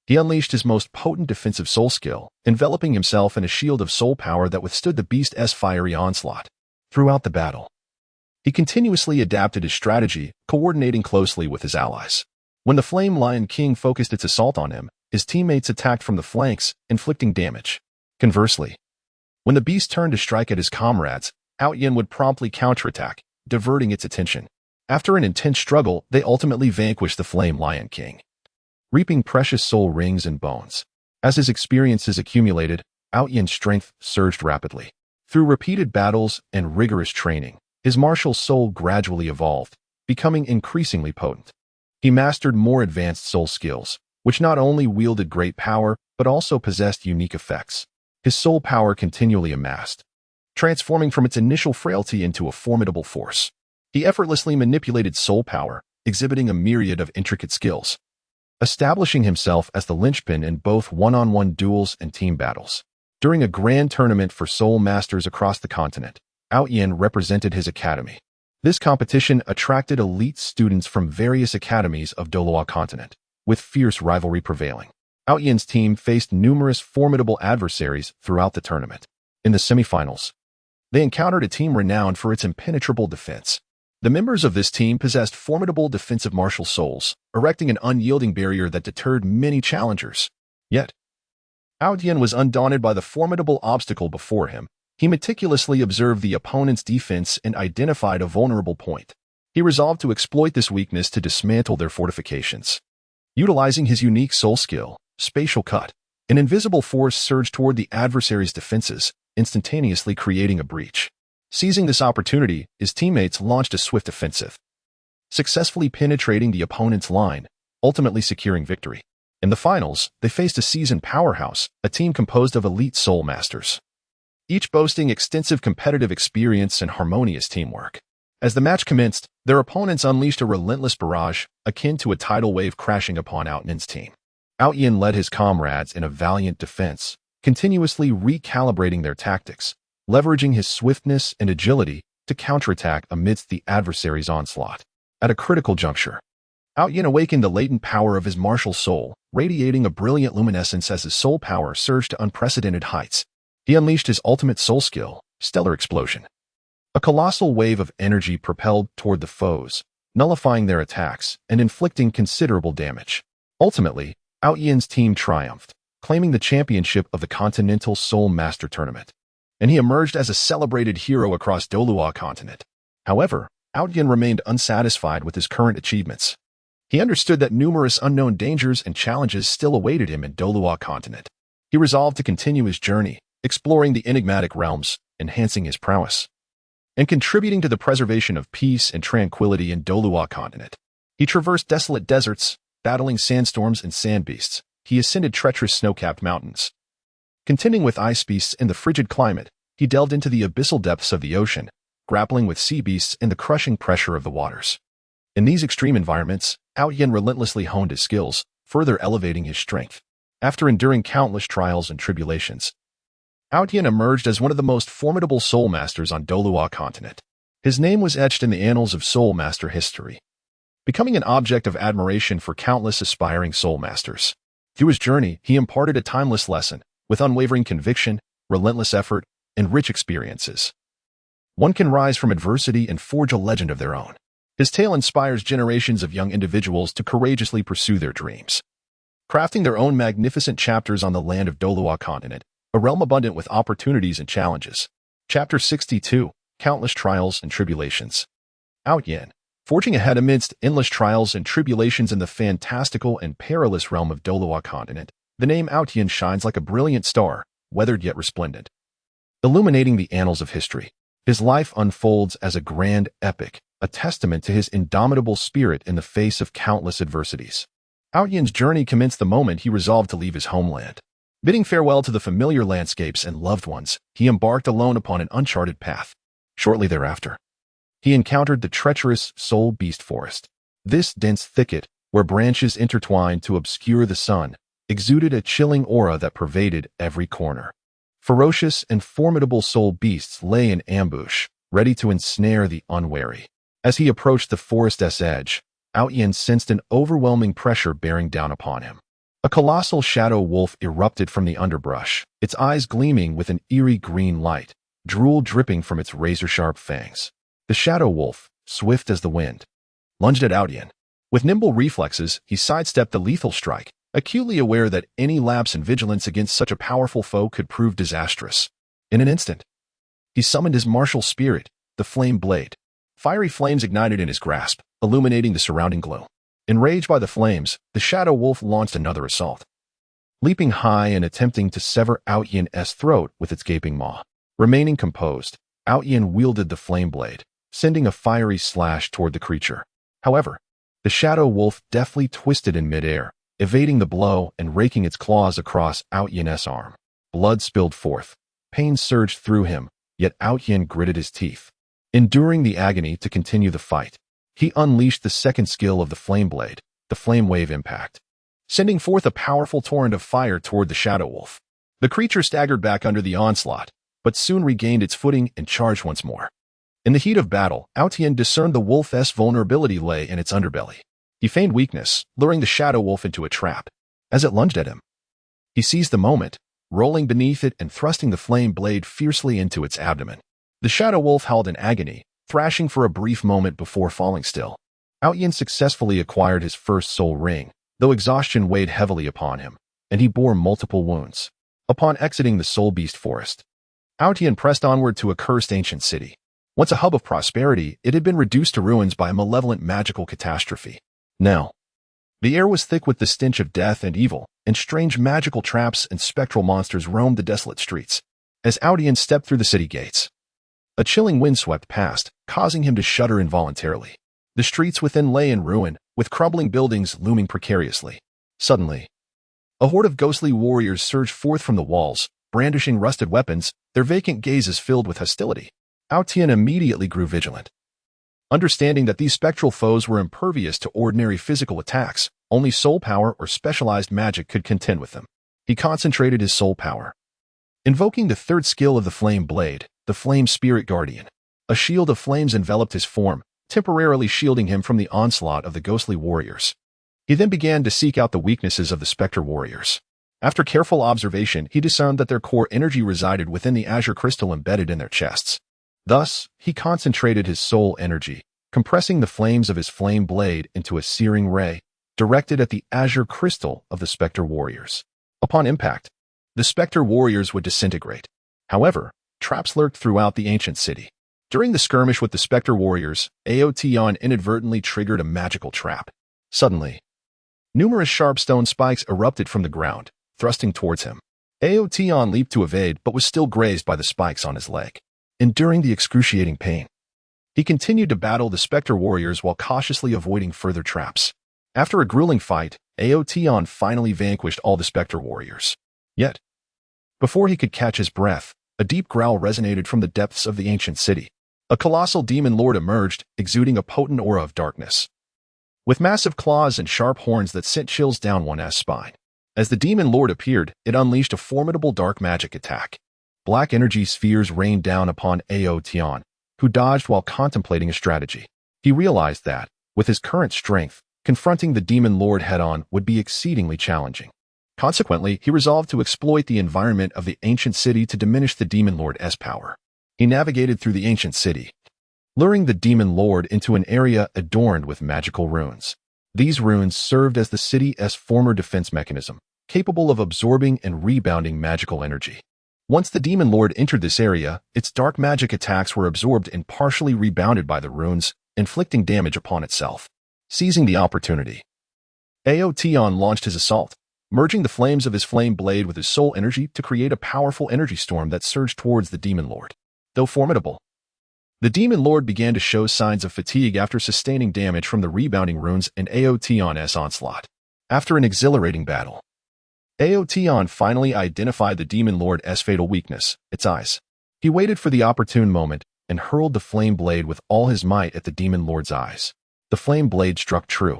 He unleashed his most potent defensive soul skill, enveloping himself in a shield of soul power that withstood the beast's fiery onslaught. Throughout the battle, he continuously adapted his strategy, coordinating closely with his allies. When the Flame Lion King focused its assault on him, his teammates attacked from the flanks, inflicting damage. Conversely, when the beast turned to strike at his comrades, Yin would promptly counterattack, diverting its attention. After an intense struggle, they ultimately vanquished the Flame Lion King, reaping precious soul rings and bones. As his experiences accumulated, Yin's strength surged rapidly. Through repeated battles and rigorous training, his martial soul gradually evolved, becoming increasingly potent. He mastered more advanced soul skills, which not only wielded great power, but also possessed unique effects. His soul power continually amassed, transforming from its initial frailty into a formidable force. He effortlessly manipulated soul power, exhibiting a myriad of intricate skills, establishing himself as the linchpin in both one-on-one duels and team battles. During a grand tournament for soul masters across the continent, Yin represented his academy. This competition attracted elite students from various academies of Douluo continent, with fierce rivalry prevailing. Yin's team faced numerous formidable adversaries throughout the tournament. In the semifinals, they encountered a team renowned for its impenetrable defense. The members of this team possessed formidable defensive martial souls, erecting an unyielding barrier that deterred many challengers. Yet, Yin was undaunted by the formidable obstacle before him. He meticulously observed the opponent's defense and identified a vulnerable point. He resolved to exploit this weakness to dismantle their fortifications. Utilizing his unique soul skill, Spatial Cut, an invisible force surged toward the adversary's defenses, instantaneously creating a breach. Seizing this opportunity, his teammates launched a swift offensive, successfully penetrating the opponent's line, ultimately securing victory. In the finals, they faced a seasoned powerhouse, a team composed of elite soul masters, each boasting extensive competitive experience and harmonious teamwork. As the match commenced, their opponents unleashed a relentless barrage, akin to a tidal wave crashing upon Yin's team. Yin led his comrades in a valiant defense, continuously recalibrating their tactics, leveraging his swiftness and agility to counterattack amidst the adversary's onslaught. At a critical juncture, Yin awakened the latent power of his martial soul, radiating a brilliant luminescence as his soul power surged to unprecedented heights. He unleashed his ultimate soul skill, Stellar Explosion. A colossal wave of energy propelled toward the foes, nullifying their attacks and inflicting considerable damage. Ultimately, Yin's team triumphed, claiming the championship of the Continental Soul Master Tournament, and he emerged as a celebrated hero across Douluo continent. However, Yin remained unsatisfied with his current achievements. He understood that numerous unknown dangers and challenges still awaited him in Douluo continent. He resolved to continue his journey, exploring the enigmatic realms, enhancing his prowess, and contributing to the preservation of peace and tranquility in Douluo continent. He traversed desolate deserts, battling sandstorms and sand beasts. He ascended treacherous snow-capped mountains. Contending with ice beasts in the frigid climate, he delved into the abyssal depths of the ocean, grappling with sea beasts and the crushing pressure of the waters. In these extreme environments, Yin relentlessly honed his skills, further elevating his strength. After enduring countless trials and tribulations, Yin emerged as one of the most formidable soul masters on Douluo continent. His name was etched in the annals of soul master history, becoming an object of admiration for countless aspiring soul masters. Through his journey, he imparted a timeless lesson, with unwavering conviction, relentless effort, and rich experiences. One can rise from adversity and forge a legend of their own. His tale inspires generations of young individuals to courageously pursue their dreams, crafting their own magnificent chapters on the land of Douluo continent, a realm abundant with opportunities and challenges. Chapter 62, Countless Trials and Tribulations. Outyin, forging ahead amidst endless trials and tribulations in the fantastical and perilous realm of Douluo continent, the name Outyin shines like a brilliant star, weathered yet resplendent. Illuminating the annals of history, his life unfolds as a grand epic, a testament to his indomitable spirit in the face of countless adversities. Outyin's journey commenced the moment he resolved to leave his homeland. Bidding farewell to the familiar landscapes and loved ones, he embarked alone upon an uncharted path. Shortly thereafter, he encountered the treacherous Soul Beast Forest. This dense thicket, where branches intertwined to obscure the sun, exuded a chilling aura that pervaded every corner. Ferocious and formidable soul beasts lay in ambush, ready to ensnare the unwary. As he approached the forest's edge, Outyin sensed an overwhelming pressure bearing down upon him. A colossal shadow wolf erupted from the underbrush, its eyes gleaming with an eerie green light, drool dripping from its razor-sharp fangs. The shadow wolf, swift as the wind, lunged at Outyin. With nimble reflexes, he sidestepped the lethal strike, acutely aware that any lapse in vigilance against such a powerful foe could prove disastrous. In an instant, he summoned his martial spirit, the Flame Blade. Fiery flames ignited in his grasp, illuminating the surrounding glow. Enraged by the flames, the shadow wolf launched another assault, leaping high and attempting to sever Outyin's throat with its gaping maw. Remaining composed, Outyin wielded the Flame Blade, sending a fiery slash toward the creature. However, the shadow wolf deftly twisted in midair, evading the blow and raking its claws across Outyin's arm. Blood spilled forth. Pain surged through him, yet Outyin gritted his teeth. Enduring the agony to continue the fight, he unleashed the second skill of the Flame Blade, the Flame Wave Impact, sending forth a powerful torrent of fire toward the shadow wolf. The creature staggered back under the onslaught, but soon regained its footing and charged once more. In the heat of battle, Outyin discerned the wolf's vulnerability lay in its underbelly. He feigned weakness, luring the shadow wolf into a trap. As it lunged at him, he seized the moment, rolling beneath it and thrusting the flame blade fiercely into its abdomen. The shadow wolf howled in agony, thrashing for a brief moment before falling still. Outyin successfully acquired his first soul ring, though exhaustion weighed heavily upon him, and he bore multiple wounds. Upon exiting the Soul Beast Forest, Outyin pressed onward to a cursed ancient city. Once a hub of prosperity, it had been reduced to ruins by a malevolent magical catastrophe. Now, the air was thick with the stench of death and evil, and strange magical traps and spectral monsters roamed the desolate streets. As Outyin stepped through the city gates, a chilling wind swept past, causing him to shudder involuntarily. The streets within lay in ruin, with crumbling buildings looming precariously. Suddenly, a horde of ghostly warriors surged forth from the walls, brandishing rusted weapons, their vacant gazes filled with hostility. Outyin immediately grew vigilant. Understanding that these spectral foes were impervious to ordinary physical attacks, only soul power or specialized magic could contend with them. He concentrated his soul power, invoking the third skill of the Flame Blade, the Flame Spirit Guardian. A shield of flames enveloped his form, temporarily shielding him from the onslaught of the ghostly warriors. He then began to seek out the weaknesses of the Spectre warriors. After careful observation, he discerned that their core energy resided within the azure crystal embedded in their chests. Thus, he concentrated his soul energy, compressing the flames of his flame blade into a searing ray, directed at the azure crystal of the Spectre warriors. Upon impact, the Spectre warriors would disintegrate. However, traps lurked throughout the ancient city. During the skirmish with the Spectre warriors, Aotion inadvertently triggered a magical trap. Suddenly, numerous sharp stone spikes erupted from the ground, thrusting towards him. Aotion leaped to evade but was still grazed by the spikes on his leg. Enduring the excruciating pain, he continued to battle the Spectre warriors while cautiously avoiding further traps. After a grueling fight, Aotion finally vanquished all the Spectre warriors. Yet, before he could catch his breath, a deep growl resonated from the depths of the ancient city. A colossal demon lord emerged, exuding a potent aura of darkness, with massive claws and sharp horns that sent chills down one's spine. As the demon lord appeared, it unleashed a formidable dark magic attack. Black energy spheres rained down upon Aotion, who dodged while contemplating a strategy. He realized that, With his current strength, confronting the Demon Lord head-on would be exceedingly challenging. Consequently, he resolved to exploit the environment of the ancient city to diminish the Demon Lord's power. He navigated through the ancient city, luring the Demon Lord into an area adorned with magical runes. These runes served as the city's former defense mechanism, capable of absorbing and rebounding magical energy. Once the Demon Lord entered this area, its dark magic attacks were absorbed and partially rebounded by the runes, inflicting damage upon itself. Seizing the opportunity, Aotion launched his assault, merging the flames of his flame blade with his soul energy to create a powerful energy storm that surged towards the Demon Lord. Though formidable, the Demon Lord began to show signs of fatigue after sustaining damage from the rebounding runes and Aotion's onslaught. After an exhilarating battle, Aotion finally identified the Demon Lord's fatal weakness, its eyes. He waited for the opportune moment and hurled the flame blade with all his might at the Demon Lord's eyes. The flame blade struck true,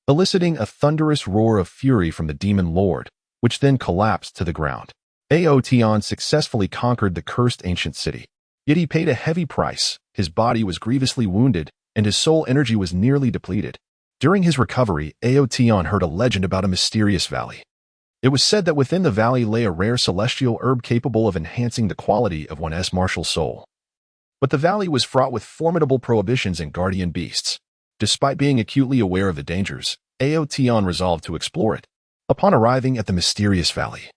eliciting a thunderous roar of fury from the Demon Lord, which then collapsed to the ground. Aotion successfully conquered the cursed ancient city. Yet he paid a heavy price. His body was grievously wounded, and his soul energy was nearly depleted. During his recovery, Aotion heard a legend about a mysterious valley. It was said that within the valley lay a rare celestial herb capable of enhancing the quality of one's martial soul. But the valley was fraught with formidable prohibitions and guardian beasts. Despite being acutely aware of the dangers, Aotion resolved to explore it. Upon arriving at the mysterious valley,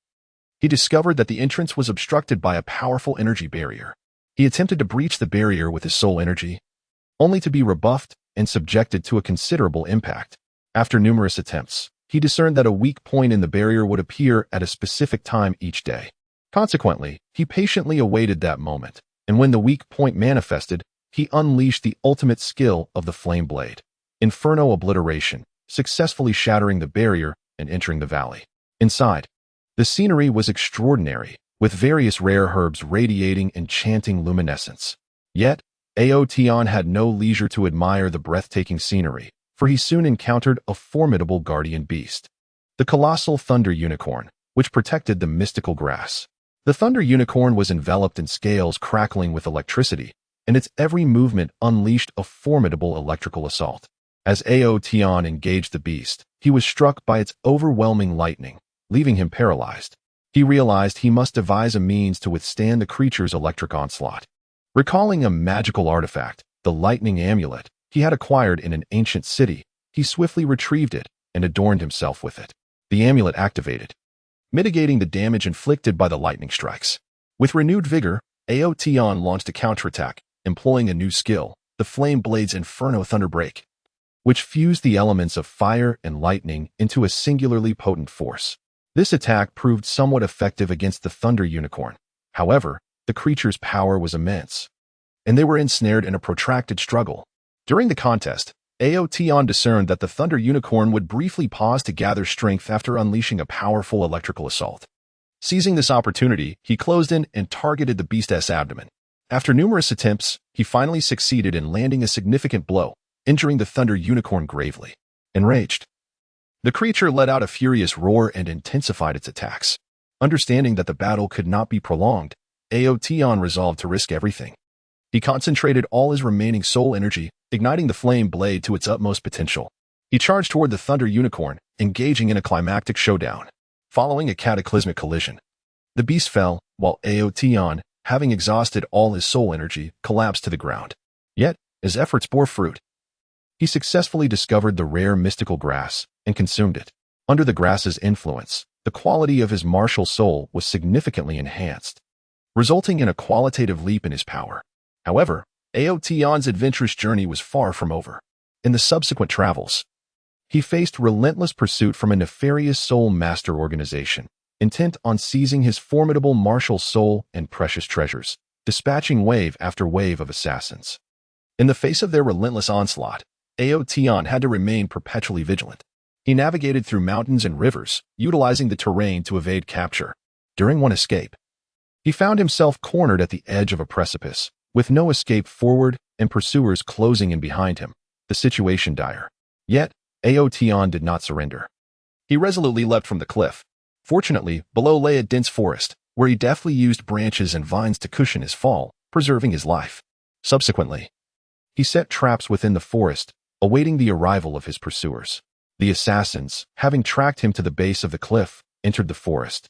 he discovered that the entrance was obstructed by a powerful energy barrier. He attempted to breach the barrier with his soul energy, only to be rebuffed and subjected to a considerable impact. After numerous attempts, he discerned that a weak point in the barrier would appear at a specific time each day. Consequently, he patiently awaited that moment, and when the weak point manifested, he unleashed the ultimate skill of the flame blade, Inferno Obliteration, successfully shattering the barrier and entering the valley. Inside, the scenery was extraordinary, with various rare herbs radiating enchanting luminescence. Yet, Aotion had no leisure to admire the breathtaking scenery, for he soon encountered a formidable guardian beast, the colossal Thunder Unicorn, which protected the mystical grass. The Thunder Unicorn was enveloped in scales crackling with electricity, and its every movement unleashed a formidable electrical assault. As Aotion engaged the beast, he was struck by its overwhelming lightning, leaving him paralyzed. He realized he must devise a means to withstand the creature's electric onslaught. Recalling a magical artifact, the lightning amulet, he had acquired in an ancient city, he swiftly retrieved it and adorned himself with it. The amulet activated, mitigating the damage inflicted by the lightning strikes. With renewed vigor, Aotion launched a counterattack, employing a new skill, the Flame Blade's Inferno Thunderbreak, which fused the elements of fire and lightning into a singularly potent force. This attack proved somewhat effective against the Thunder Unicorn. However, the creature's power was immense, and they were ensnared in a protracted struggle. During the contest, Aotion discerned that the Thunder Unicorn would briefly pause to gather strength after unleashing a powerful electrical assault. Seizing this opportunity, he closed in and targeted the beast's abdomen. After numerous attempts, he finally succeeded in landing a significant blow, injuring the Thunder Unicorn gravely. Enraged, the creature let out a furious roar and intensified its attacks. Understanding that the battle could not be prolonged, Aotion resolved to risk everything. He concentrated all his remaining soul energy, igniting the flame blade to its utmost potential. He charged toward the Thunder Unicorn, engaging in a climactic showdown. Following a cataclysmic collision, the beast fell, while Aotion, having exhausted all his soul energy, collapsed to the ground. Yet, his efforts bore fruit. He successfully discovered the rare mystical grass and consumed it. Under the grass's influence, the quality of his martial soul was significantly enhanced, resulting in a qualitative leap in his power. However, Aotion's adventurous journey was far from over. In the subsequent travels, he faced relentless pursuit from a nefarious soul master organization, intent on seizing his formidable martial soul and precious treasures, dispatching wave after wave of assassins. In the face of their relentless onslaught, Aotion had to remain perpetually vigilant. He navigated through mountains and rivers, utilizing the terrain to evade capture. During one escape, he found himself cornered at the edge of a precipice, with no escape forward and pursuers closing in behind him, the situation dire. Yet, Aotion did not surrender. He resolutely leapt from the cliff. Fortunately, below lay a dense forest, where he deftly used branches and vines to cushion his fall, preserving his life. Subsequently, he set traps within the forest, awaiting the arrival of his pursuers. The assassins, having tracked him to the base of the cliff, entered the forest,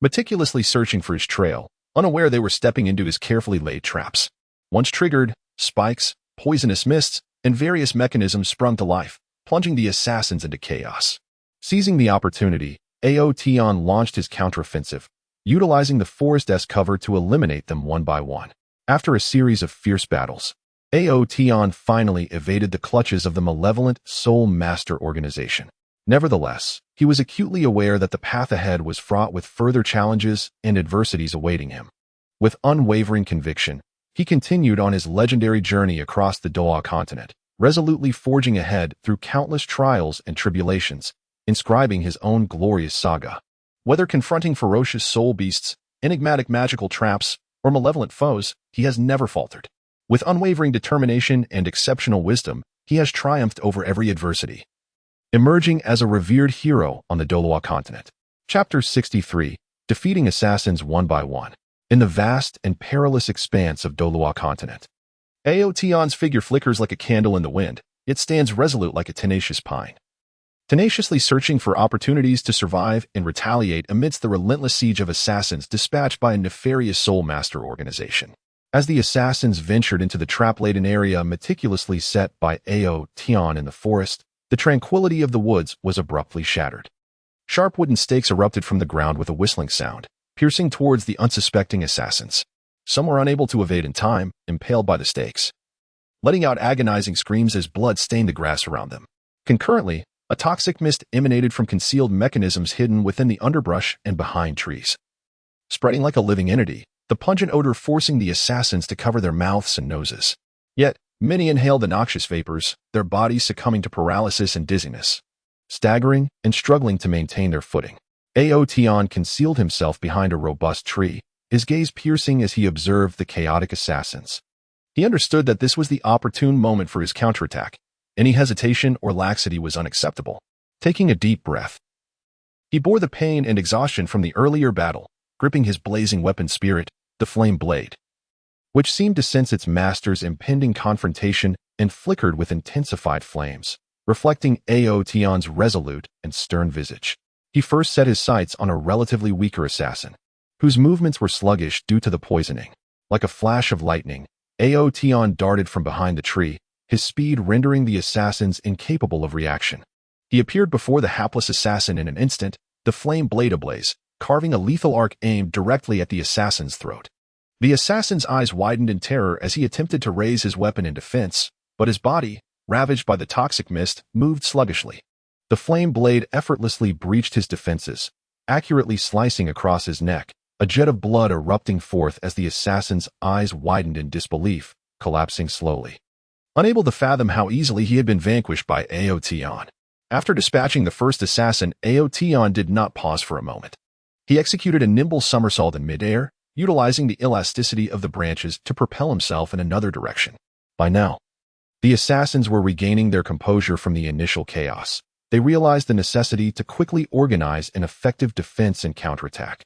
meticulously searching for his trail, unaware they were stepping into his carefully laid traps. Once triggered, spikes, poisonous mists, and various mechanisms sprung to life, plunging the assassins into chaos. Seizing the opportunity, Aotion launched his counteroffensive, utilizing the forest-esque cover to eliminate them one by one. After a series of fierce battles, Aotion finally evaded the clutches of the malevolent Soul Master organization. Nevertheless, he was acutely aware that the path ahead was fraught with further challenges and adversities awaiting him. With unwavering conviction, he continued on his legendary journey across the Douluo continent, resolutely forging ahead through countless trials and tribulations, inscribing his own glorious saga. Whether confronting ferocious soul beasts, enigmatic magical traps, or malevolent foes, he has never faltered. With unwavering determination and exceptional wisdom, he has triumphed over every adversity, emerging as a revered hero on the Douluo continent. Chapter 63, Defeating Assassins One by One. In the vast and perilous expanse of Douluo continent, Aotion's figure flickers like a candle in the wind, yet stands resolute like a tenacious pine, tenaciously searching for opportunities to survive and retaliate amidst the relentless siege of assassins dispatched by a nefarious Soul Master organization. As the assassins ventured into the trap-laden area meticulously set by Aotion in the forest, the tranquility of the woods was abruptly shattered. Sharp wooden stakes erupted from the ground with a whistling sound, piercing towards the unsuspecting assassins. Some were unable to evade in time, impaled by the stakes, letting out agonizing screams as blood stained the grass around them. Concurrently, a toxic mist emanated from concealed mechanisms hidden within the underbrush and behind trees, spreading like a living entity, the pungent odor forcing the assassins to cover their mouths and noses. Yet, many inhaled the noxious vapors, their bodies succumbing to paralysis and dizziness, staggering and struggling to maintain their footing. Aotion concealed himself behind a robust tree, his gaze piercing as he observed the chaotic assassins. He understood that this was the opportune moment for his counterattack. Any hesitation or laxity was unacceptable. Taking a deep breath, he bore the pain and exhaustion from the earlier battle, gripping his blazing weapon spirit, the flame blade, which seemed to sense its master's impending confrontation and flickered with intensified flames, reflecting Aotion's resolute and stern visage. He first set his sights on a relatively weaker assassin, whose movements were sluggish due to the poisoning. Like a flash of lightning, Aotion darted from behind the tree, his speed rendering the assassins incapable of reaction. He appeared before the hapless assassin in an instant, the flame blade ablaze, carving a lethal arc aimed directly at the assassin's throat. The assassin's eyes widened in terror as he attempted to raise his weapon in defense, but his body, ravaged by the toxic mist, moved sluggishly. The flame blade effortlessly breached his defenses, accurately slicing across his neck, a jet of blood erupting forth as the assassin's eyes widened in disbelief, collapsing slowly. Unable to fathom how easily he had been vanquished by Aotion. After dispatching the first assassin, Aotion did not pause for a moment. He executed a nimble somersault in midair, utilizing the elasticity of the branches to propel himself in another direction. By now, the assassins were regaining their composure from the initial chaos. They realized the necessity to quickly organize an effective defense and counterattack,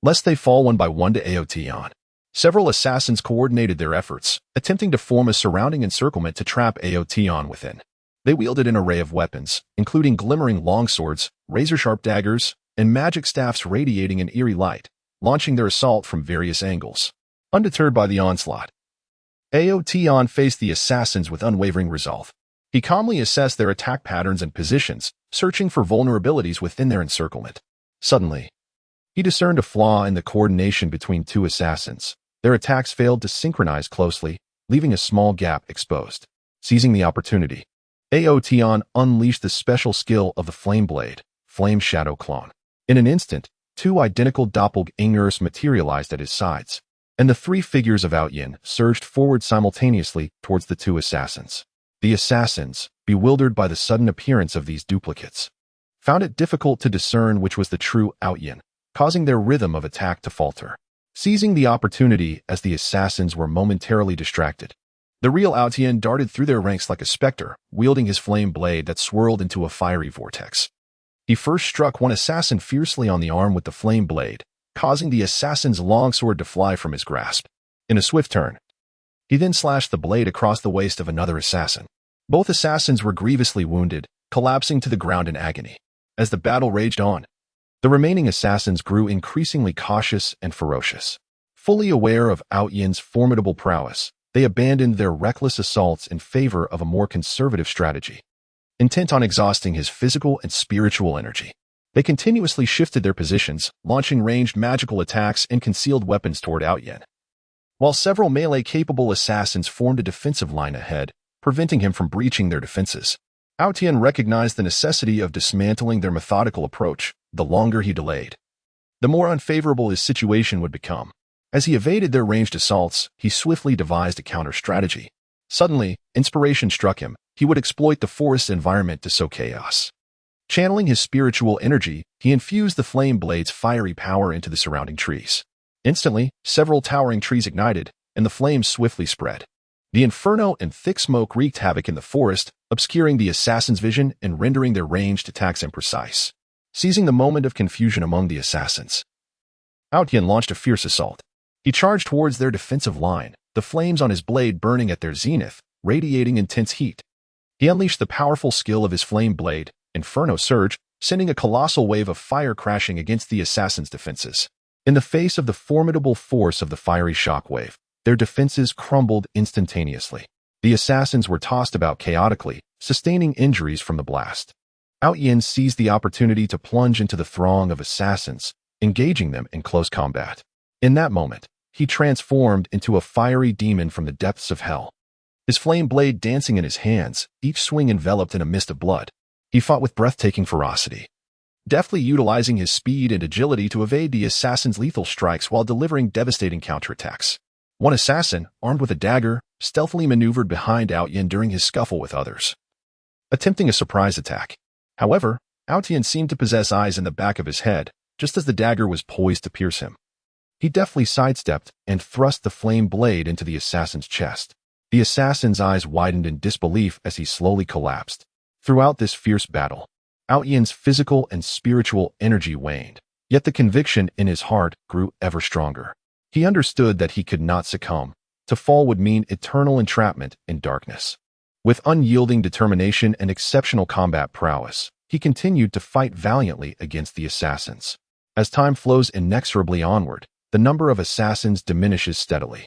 lest they fall one by one to Aotion. Several assassins coordinated their efforts, attempting to form a surrounding encirclement to trap Aotion within. They wielded an array of weapons, including glimmering longswords, razor-sharp daggers, and magic staffs radiating an eerie light, launching their assault from various angles. Undeterred by the onslaught, Aotion faced the assassins with unwavering resolve. He calmly assessed their attack patterns and positions, searching for vulnerabilities within their encirclement. Suddenly, he discerned a flaw in the coordination between two assassins. Their attacks failed to synchronize closely, leaving a small gap exposed. Seizing the opportunity, Aotion unleashed the special skill of the Flame Blade, Flame Shadow Clone. In an instant, two identical doppelgangers materialized at his sides, and the three figures of Outyin surged forward simultaneously towards the two assassins. The assassins, bewildered by the sudden appearance of these duplicates, found it difficult to discern which was the true Outyin, causing their rhythm of attack to falter. Seizing the opportunity as the assassins were momentarily distracted, the real Outyin darted through their ranks like a specter, wielding his flame blade that swirled into a fiery vortex. He first struck one assassin fiercely on the arm with the flame blade, causing the assassin's longsword to fly from his grasp. In a swift turn, he then slashed the blade across the waist of another assassin. Both assassins were grievously wounded, collapsing to the ground in agony. As the battle raged on, the remaining assassins grew increasingly cautious and ferocious. Fully aware of Outyan's formidable prowess, they abandoned their reckless assaults in favor of a more conservative strategy. Intent on exhausting his physical and spiritual energy, they continuously shifted their positions, launching ranged magical attacks and concealed weapons toward Outyan. While several melee-capable assassins formed a defensive line ahead, preventing him from breaching their defenses, Outyan recognized the necessity of dismantling their methodical approach. The longer he delayed, the more unfavorable his situation would become. As he evaded their ranged assaults, he swiftly devised a counter-strategy. Suddenly, inspiration struck him. He would exploit the forest's environment to sow chaos. Channeling his spiritual energy, he infused the flame blade's fiery power into the surrounding trees. Instantly, several towering trees ignited, and the flames swiftly spread. The inferno and thick smoke wreaked havoc in the forest, obscuring the assassin's vision and rendering their ranged attacks imprecise. Seizing the moment of confusion among the assassins, Outyan launched a fierce assault. He charged towards their defensive line, the flames on his blade burning at their zenith, radiating intense heat. He unleashed the powerful skill of his flame blade, Inferno Surge, sending a colossal wave of fire crashing against the assassins' defenses. In the face of the formidable force of the fiery shockwave, their defenses crumbled instantaneously. The assassins were tossed about chaotically, sustaining injuries from the blast. Outyan seized the opportunity to plunge into the throng of assassins, engaging them in close combat. In that moment, he transformed into a fiery demon from the depths of hell. His flame blade dancing in his hands, each swing enveloped in a mist of blood. He fought with breathtaking ferocity, deftly utilizing his speed and agility to evade the assassin's lethal strikes while delivering devastating counterattacks. One assassin, armed with a dagger, stealthily maneuvered behind Outyan during his scuffle with others, attempting a surprise attack. However, Outyan seemed to possess eyes in the back of his head, just as the dagger was poised to pierce him. He deftly sidestepped and thrust the flame blade into the assassin's chest. The assassin's eyes widened in disbelief as he slowly collapsed. Throughout this fierce battle, Outyan's physical and spiritual energy waned, yet the conviction in his heart grew ever stronger. He understood that he could not succumb. To fall would mean eternal entrapment in darkness. With unyielding determination and exceptional combat prowess, he continued to fight valiantly against the assassins. As time flows inexorably onward, the number of assassins diminishes steadily.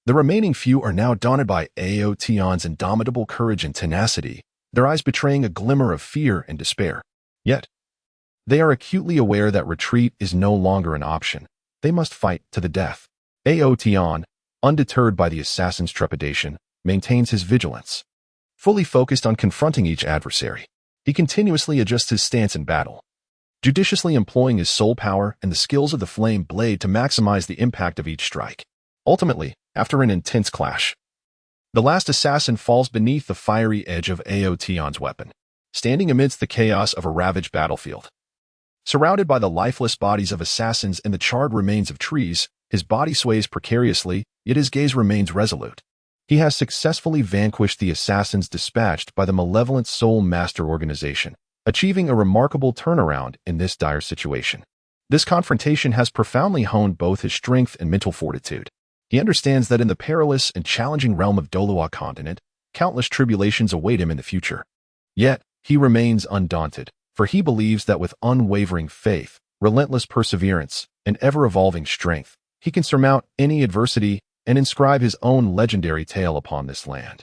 The remaining few are now daunted by Aotion's indomitable courage and tenacity, their eyes betraying a glimmer of fear and despair. Yet, they are acutely aware that retreat is no longer an option. They must fight to the death. Aotion, undeterred by the assassin's trepidation, maintains his vigilance. Fully focused on confronting each adversary, he continuously adjusts his stance in battle, judiciously employing his soul power and the skills of the flame blade to maximize the impact of each strike. Ultimately, after an intense clash, the last assassin falls beneath the fiery edge of Aotion's weapon, standing amidst the chaos of a ravaged battlefield. Surrounded by the lifeless bodies of assassins and the charred remains of trees, his body sways precariously, yet his gaze remains resolute. He has successfully vanquished the assassins dispatched by the malevolent Soul Master organization, achieving a remarkable turnaround in this dire situation. This confrontation has profoundly honed both his strength and mental fortitude. He understands that in the perilous and challenging realm of Douluo continent, countless tribulations await him in the future. Yet, he remains undaunted, for he believes that with unwavering faith, relentless perseverance, and ever-evolving strength, he can surmount any adversity and inscribe his own legendary tale upon this land.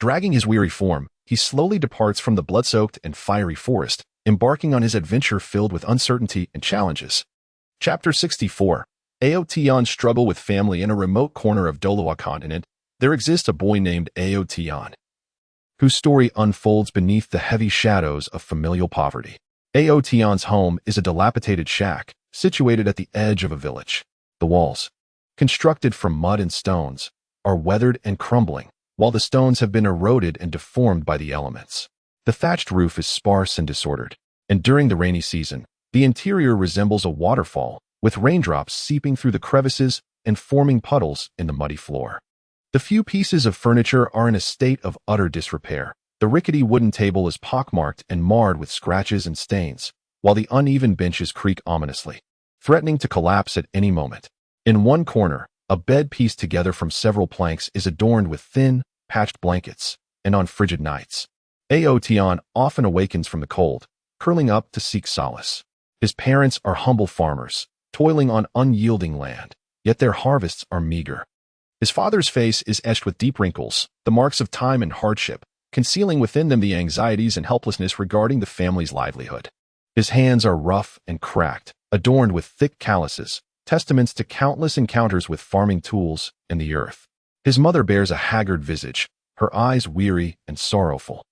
Dragging his weary form, he slowly departs from the blood-soaked and fiery forest, embarking on his adventure filled with uncertainty and challenges. Chapter 64. Aotion's struggle with family. In a remote corner of Douluo continent, there exists a boy named Aotion, whose story unfolds beneath the heavy shadows of familial poverty. Aotion's home is a dilapidated shack, situated at the edge of a village. The walls, constructed from mud and stones, are weathered and crumbling, while the stones have been eroded and deformed by the elements. The thatched roof is sparse and disordered, and during the rainy season, the interior resembles a waterfall, with raindrops seeping through the crevices and forming puddles in the muddy floor. The few pieces of furniture are in a state of utter disrepair. The rickety wooden table is pockmarked and marred with scratches and stains, while the uneven benches creak ominously, threatening to collapse at any moment. In one corner, a bed pieced together from several planks is adorned with thin, patched blankets, and on frigid nights. Aotian often awakens from the cold, curling up to seek solace. His parents are humble farmers, toiling on unyielding land, yet their harvests are meager. His father's face is etched with deep wrinkles, the marks of time and hardship, concealing within them the anxieties and helplessness regarding the family's livelihood. His hands are rough and cracked, adorned with thick calluses, testaments to countless encounters with farming tools and the earth. His mother bears a haggard visage, her eyes weary and sorrowful.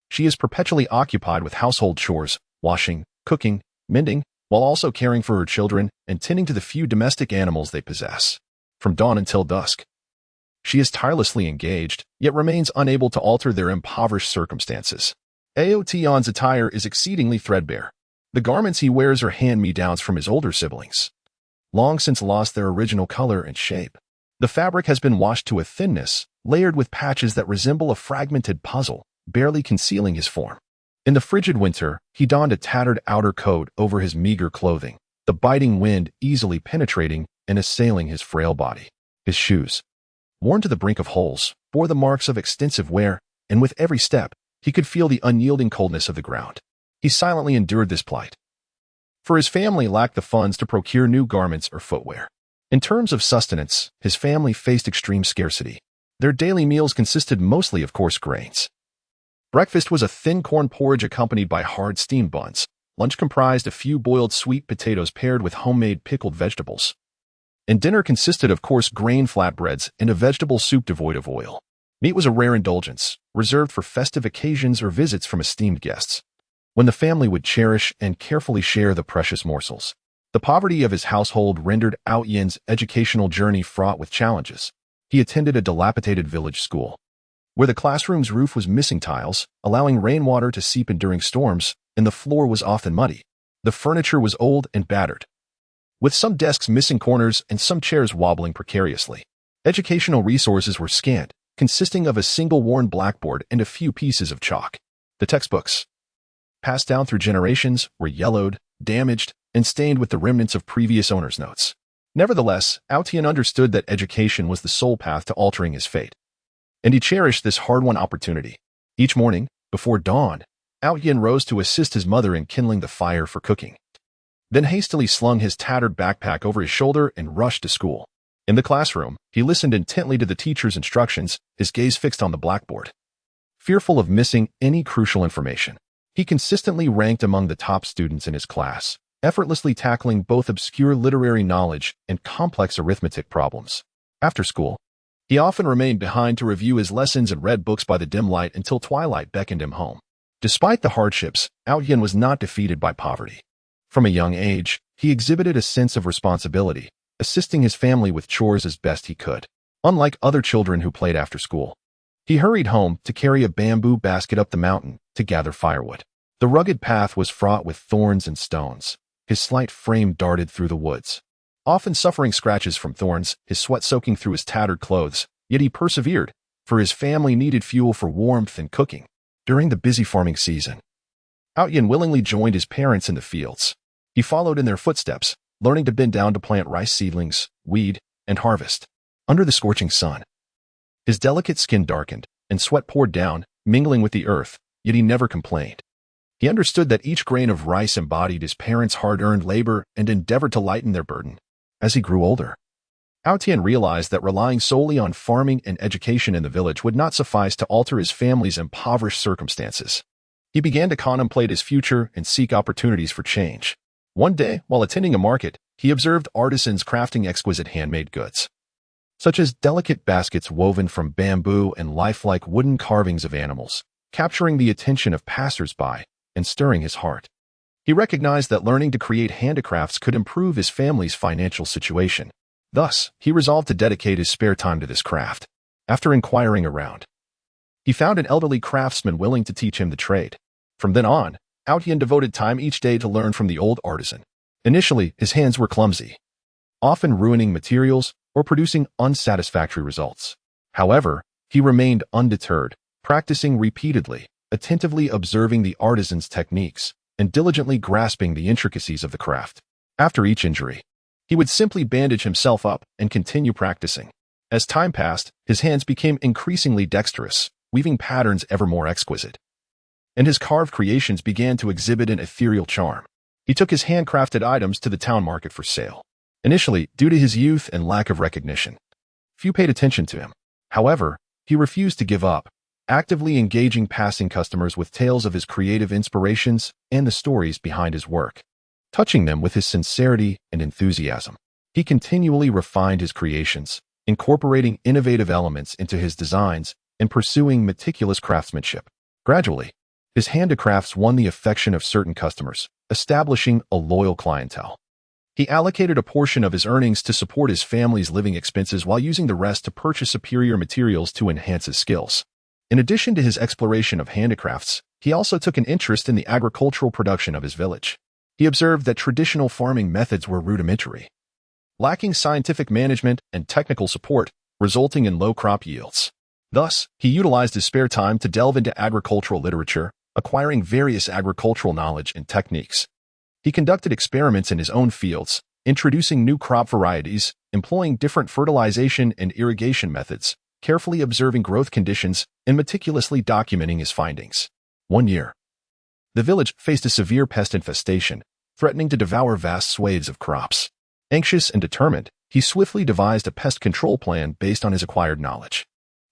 She is perpetually occupied with household chores, washing, cooking, mending, while also caring for her children and tending to the few domestic animals they possess. From dawn until dusk, she is tirelessly engaged, yet remains unable to alter their impoverished circumstances. Aotian's attire is exceedingly threadbare. The garments he wears are hand-me-downs from his older siblings, long since lost their original color and shape. The fabric has been washed to a thinness, layered with patches that resemble a fragmented puzzle, barely concealing his form. In the frigid winter, he donned a tattered outer coat over his meager clothing, the biting wind easily penetrating and assailing his frail body. His shoes, worn to the brink of holes, bore the marks of extensive wear, and with every step, he could feel the unyielding coldness of the ground. He silently endured this plight, for his family lacked the funds to procure new garments or footwear. In terms of sustenance, his family faced extreme scarcity. Their daily meals consisted mostly of coarse grains. Breakfast was a thin corn porridge accompanied by hard steamed buns. Lunch comprised a few boiled sweet potatoes paired with homemade pickled vegetables. And dinner consisted of coarse grain flatbreads and a vegetable soup devoid of oil. Meat was a rare indulgence, reserved for festive occasions or visits from esteemed guests, when the family would cherish and carefully share the precious morsels. The poverty of his household rendered Aotian's educational journey fraught with challenges. He attended a dilapidated village school, where the classroom's roof was missing tiles, allowing rainwater to seep in during storms, and the floor was often muddy. The furniture was old and battered, with some desks missing corners and some chairs wobbling precariously. Educational resources were scant, consisting of a single worn blackboard and a few pieces of chalk. The textbooks, passed down through generations, were yellowed, damaged, and stained with the remnants of previous owners' notes. Nevertheless, Aotian understood that education was the sole path to altering his fate, and he cherished this hard-won opportunity. Each morning, before dawn, Aotian rose to assist his mother in kindling the fire for cooking, then hastily slung his tattered backpack over his shoulder and rushed to school. In the classroom, he listened intently to the teacher's instructions, his gaze fixed on the blackboard. Fearful of missing any crucial information, he consistently ranked among the top students in his class, effortlessly tackling both obscure literary knowledge and complex arithmetic problems. After school, he often remained behind to review his lessons and read books by the dim light until twilight beckoned him home. Despite the hardships, Aotian was not defeated by poverty. From a young age, he exhibited a sense of responsibility, assisting his family with chores as best he could. Unlike other children who played after school, he hurried home to carry a bamboo basket up the mountain to gather firewood. The rugged path was fraught with thorns and stones. His slight frame darted through the woods, often suffering scratches from thorns, his sweat soaking through his tattered clothes, yet he persevered, for his family needed fuel for warmth and cooking. During the busy farming season, Aotian willingly joined his parents in the fields. He followed in their footsteps, learning to bend down to plant rice seedlings, weed, and harvest. Under the scorching sun, his delicate skin darkened, and sweat poured down, mingling with the earth, yet he never complained. He understood that each grain of rice embodied his parents' hard-earned labor and endeavored to lighten their burden. As he grew older, Aotian realized that relying solely on farming and education in the village would not suffice to alter his family's impoverished circumstances. He began to contemplate his future and seek opportunities for change. One day, while attending a market, he observed artisans crafting exquisite handmade goods, such as delicate baskets woven from bamboo and lifelike wooden carvings of animals, capturing the attention of passers-by and stirring his heart. He recognized that learning to create handicrafts could improve his family's financial situation. Thus, he resolved to dedicate his spare time to this craft. After inquiring around, he found an elderly craftsman willing to teach him the trade. From then on, Aotian devoted time each day to learn from the old artisan. Initially, his hands were clumsy, often ruining materials or producing unsatisfactory results. However, he remained undeterred, practicing repeatedly, attentively observing the artisan's techniques, and diligently grasping the intricacies of the craft. After each injury, he would simply bandage himself up and continue practicing. As time passed, his hands became increasingly dexterous, weaving patterns ever more exquisite. And his carved creations began to exhibit an ethereal charm. He took his handcrafted items to the town market for sale. Initially, due to his youth and lack of recognition, few paid attention to him. However, he refused to give up, actively engaging passing customers with tales of his creative inspirations and the stories behind his work, touching them with his sincerity and enthusiasm. He continually refined his creations, incorporating innovative elements into his designs and pursuing meticulous craftsmanship. Gradually, his handicrafts won the affection of certain customers, establishing a loyal clientele. He allocated a portion of his earnings to support his family's living expenses while using the rest to purchase superior materials to enhance his skills. In addition to his exploration of handicrafts, he also took an interest in the agricultural production of his village. He observed that traditional farming methods were rudimentary, lacking scientific management and technical support, resulting in low crop yields. Thus, he utilized his spare time to delve into agricultural literature, acquiring various agricultural knowledge and techniques. He conducted experiments in his own fields, introducing new crop varieties, employing different fertilization and irrigation methods, carefully observing growth conditions, and meticulously documenting his findings. One year, the village faced a severe pest infestation, threatening to devour vast swathes of crops. Anxious and determined, he swiftly devised a pest control plan based on his acquired knowledge.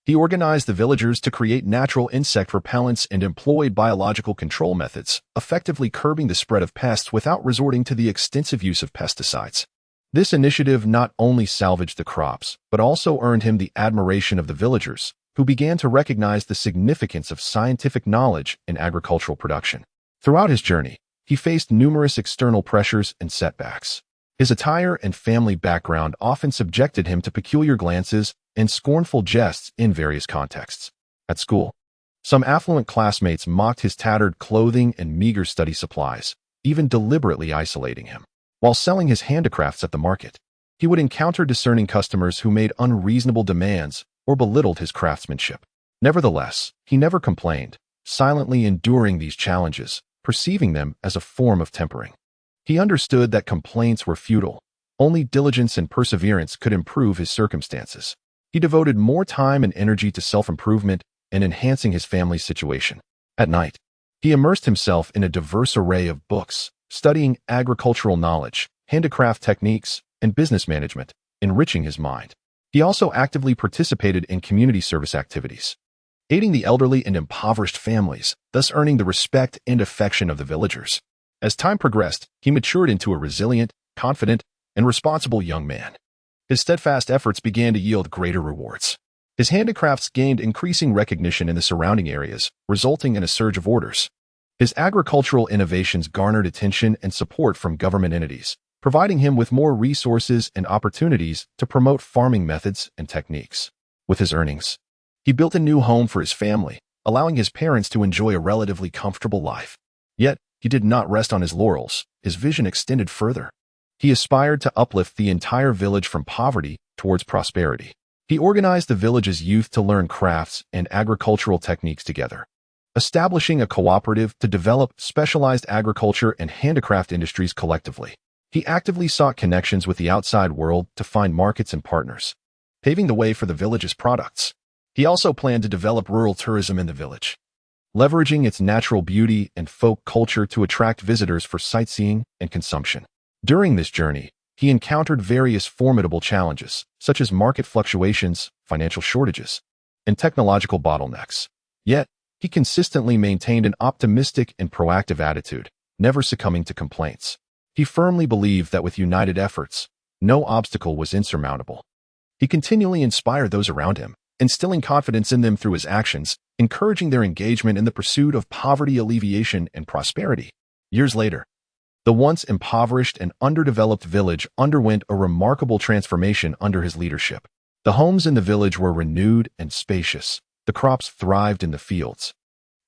He organized the villagers to create natural insect repellents and employed biological control methods, effectively curbing the spread of pests without resorting to the extensive use of pesticides. This initiative not only salvaged the crops, but also earned him the admiration of the villagers, who began to recognize the significance of scientific knowledge in agricultural production. Throughout his journey, he faced numerous external pressures and setbacks. His attire and family background often subjected him to peculiar glances and scornful jests in various contexts. At school, some affluent classmates mocked his tattered clothing and meager study supplies, even deliberately isolating him. While selling his handicrafts at the market, he would encounter discerning customers who made unreasonable demands or belittled his craftsmanship. Nevertheless, he never complained, silently enduring these challenges, perceiving them as a form of tempering. He understood that complaints were futile. Only diligence and perseverance could improve his circumstances. He devoted more time and energy to self-improvement and enhancing his family's situation. At night, he immersed himself in a diverse array of books, studying agricultural knowledge, handicraft techniques, and business management, enriching his mind. He also actively participated in community service activities, aiding the elderly and impoverished families, thus earning the respect and affection of the villagers. As time progressed, he matured into a resilient, confident, and responsible young man. His steadfast efforts began to yield greater rewards. His handicrafts gained increasing recognition in the surrounding areas, resulting in a surge of orders. His agricultural innovations garnered attention and support from government entities, providing him with more resources and opportunities to promote farming methods and techniques. With his earnings, he built a new home for his family, allowing his parents to enjoy a relatively comfortable life. Yet, he did not rest on his laurels. His vision extended further. He aspired to uplift the entire village from poverty towards prosperity. He organized the village's youth to learn crafts and agricultural techniques together, establishing a cooperative to develop specialized agriculture and handicraft industries collectively. He actively sought connections with the outside world to find markets and partners, paving the way for the village's products. He also planned to develop rural tourism in the village, leveraging its natural beauty and folk culture to attract visitors for sightseeing and consumption. During this journey, he encountered various formidable challenges, such as market fluctuations, financial shortages, and technological bottlenecks. Yet, he consistently maintained an optimistic and proactive attitude, never succumbing to complaints. He firmly believed that with united efforts, no obstacle was insurmountable. He continually inspired those around him, instilling confidence in them through his actions, encouraging their engagement in the pursuit of poverty alleviation and prosperity. Years later, the once impoverished and underdeveloped village underwent a remarkable transformation under his leadership. The homes in the village were renewed and spacious. The crops thrived in the fields,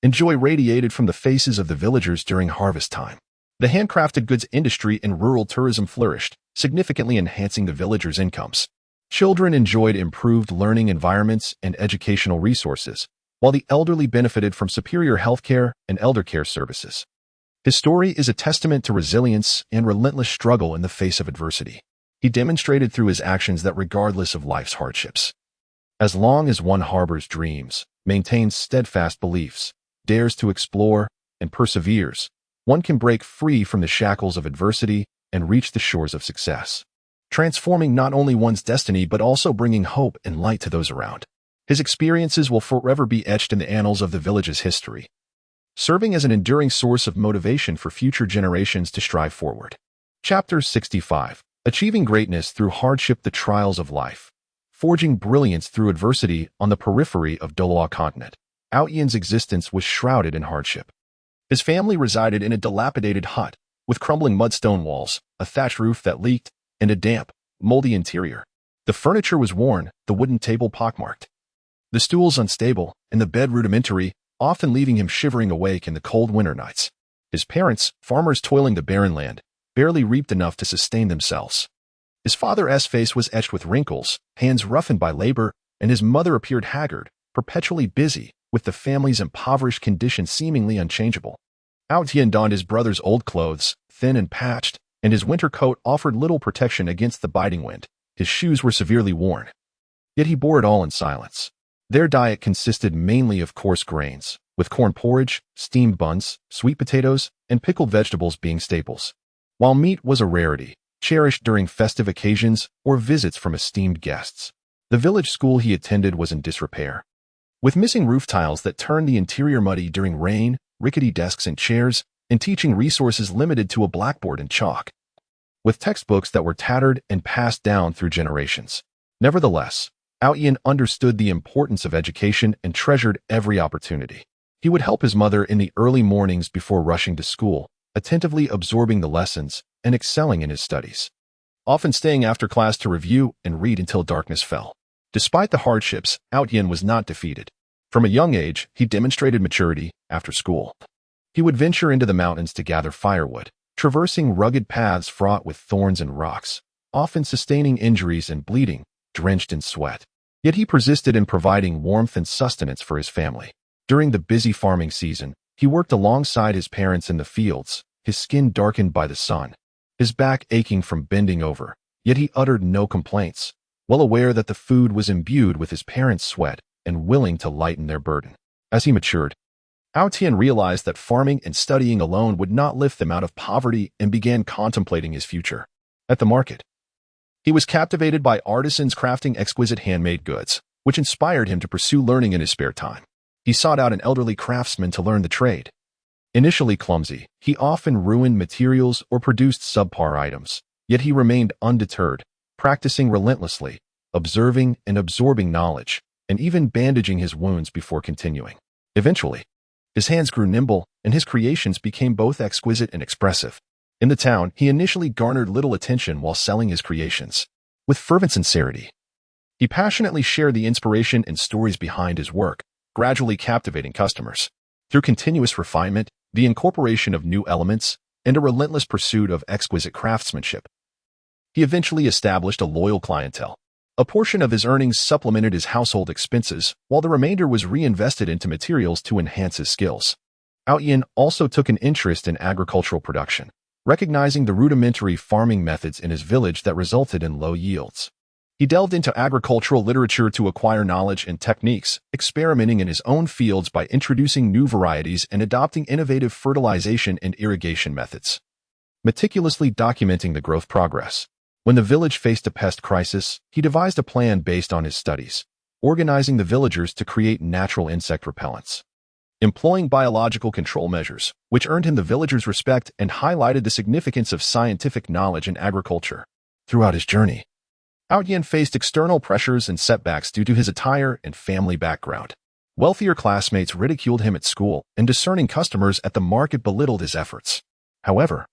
and joy radiated from the faces of the villagers during harvest time. The handcrafted goods industry and rural tourism flourished, significantly enhancing the villagers' incomes. Children enjoyed improved learning environments and educational resources, while the elderly benefited from superior healthcare and elder care services. His story is a testament to resilience and relentless struggle in the face of adversity. He demonstrated through his actions that regardless of life's hardships, as long as one harbors dreams, maintains steadfast beliefs, dares to explore, and perseveres, one can break free from the shackles of adversity and reach the shores of success, transforming not only one's destiny but also bringing hope and light to those around. His experiences will forever be etched in the annals of the village's history, serving as an enduring source of motivation for future generations to strive forward. Chapter 65. Achieving Greatness Through Hardship. The Trials of Life. Forging brilliance through adversity. On the periphery of Douluo continent, Ao Yan's existence was shrouded in hardship. His family resided in a dilapidated hut, with crumbling mudstone walls, a thatch roof that leaked, and a damp, moldy interior. The furniture was worn, the wooden table pockmarked, the stools unstable, and the bed rudimentary, often leaving him shivering awake in the cold winter nights. His parents, farmers toiling the barren land, barely reaped enough to sustain themselves. His father's face was etched with wrinkles, hands roughened by labor, and his mother appeared haggard, perpetually busy, with the family's impoverished condition seemingly unchangeable. Ao Yan donned his brother's old clothes, thin and patched, and his winter coat offered little protection against the biting wind. His shoes were severely worn. Yet he bore it all in silence. Their diet consisted mainly of coarse grains, with corn porridge, steamed buns, sweet potatoes, and pickled vegetables being staples. While meat was a rarity, cherished during festive occasions or visits from esteemed guests. The village school he attended was in disrepair, with missing roof tiles that turned the interior muddy during rain, rickety desks and chairs, and teaching resources limited to a blackboard and chalk, with textbooks that were tattered and passed down through generations. Nevertheless, Ao Yan understood the importance of education and treasured every opportunity. He would help his mother in the early mornings before rushing to school, attentively absorbing the lessons and excelling in his studies, often staying after class to review and read until darkness fell. Despite the hardships, Ao Yan was not defeated. From a young age, he demonstrated maturity. After school, he would venture into the mountains to gather firewood, traversing rugged paths fraught with thorns and rocks, often sustaining injuries and bleeding, drenched in sweat. Yet he persisted in providing warmth and sustenance for his family. During the busy farming season, he worked alongside his parents in the fields, his skin darkened by the sun, his back aching from bending over, yet he uttered no complaints, well aware that the food was imbued with his parents' sweat and willing to lighten their burden. As he matured, Ao Yan realized that farming and studying alone would not lift them out of poverty and began contemplating his future. At the market, he was captivated by artisans crafting exquisite handmade goods, which inspired him to pursue learning in his spare time. He sought out an elderly craftsman to learn the trade. Initially clumsy, he often ruined materials or produced subpar items, yet he remained undeterred, practicing relentlessly, observing and absorbing knowledge, and even bandaging his wounds before continuing. Eventually, his hands grew nimble, and his creations became both exquisite and expressive. In the town, he initially garnered little attention while selling his creations. With fervent sincerity, he passionately shared the inspiration and stories behind his work, gradually captivating customers. Through continuous refinement, the incorporation of new elements, and a relentless pursuit of exquisite craftsmanship, he eventually established a loyal clientele. A portion of his earnings supplemented his household expenses, while the remainder was reinvested into materials to enhance his skills. Ao Yan also took an interest in agricultural production, recognizing the rudimentary farming methods in his village that resulted in low yields. He delved into agricultural literature to acquire knowledge and techniques, experimenting in his own fields by introducing new varieties and adopting innovative fertilization and irrigation methods, meticulously documenting the growth progress. When the village faced a pest crisis, he devised a plan based on his studies, organizing the villagers to create natural insect repellents, employing biological control measures, which earned him the villagers' respect and highlighted the significance of scientific knowledge in agriculture. Throughout his journey, Ao Yan faced external pressures and setbacks due to his attire and family background. Wealthier classmates ridiculed him at school, and discerning customers at the market belittled his efforts. However,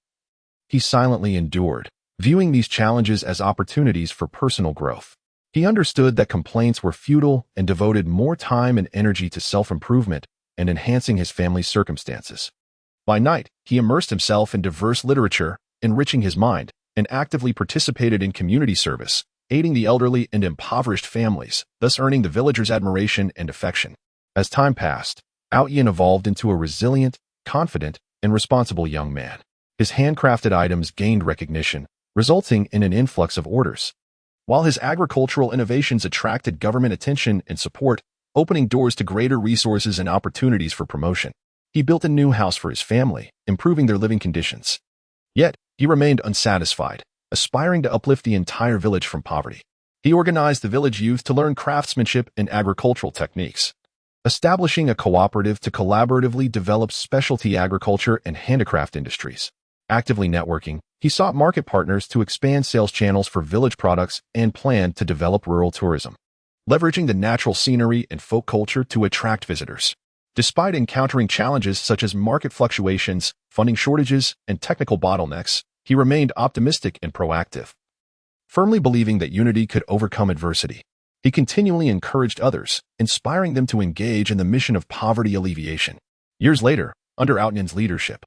he silently endured, viewing these challenges as opportunities for personal growth. He understood that complaints were futile and devoted more time and energy to self-improvement and enhancing his family's circumstances. By night, he immersed himself in diverse literature, enriching his mind, and actively participated in community service, aiding the elderly and impoverished families, thus earning the villagers' admiration and affection. As time passed, Ao Yan evolved into a resilient, confident, and responsible young man. His handcrafted items gained recognition, resulting in an influx of orders. While his agricultural innovations attracted government attention and support, opening doors to greater resources and opportunities for promotion. He built a new house for his family, improving their living conditions. Yet, he remained unsatisfied, aspiring to uplift the entire village from poverty. He organized the village youth to learn craftsmanship and agricultural techniques, establishing a cooperative to collaboratively develop specialty agriculture and handicraft industries. Actively networking, he sought market partners to expand sales channels for village products and planned to develop rural tourism, leveraging the natural scenery and folk culture to attract visitors. Despite encountering challenges such as market fluctuations, funding shortages, and technical bottlenecks, he remained optimistic and proactive. Firmly believing that unity could overcome adversity, he continually encouraged others, inspiring them to engage in the mission of poverty alleviation. Years later, under Outnyan's leadership,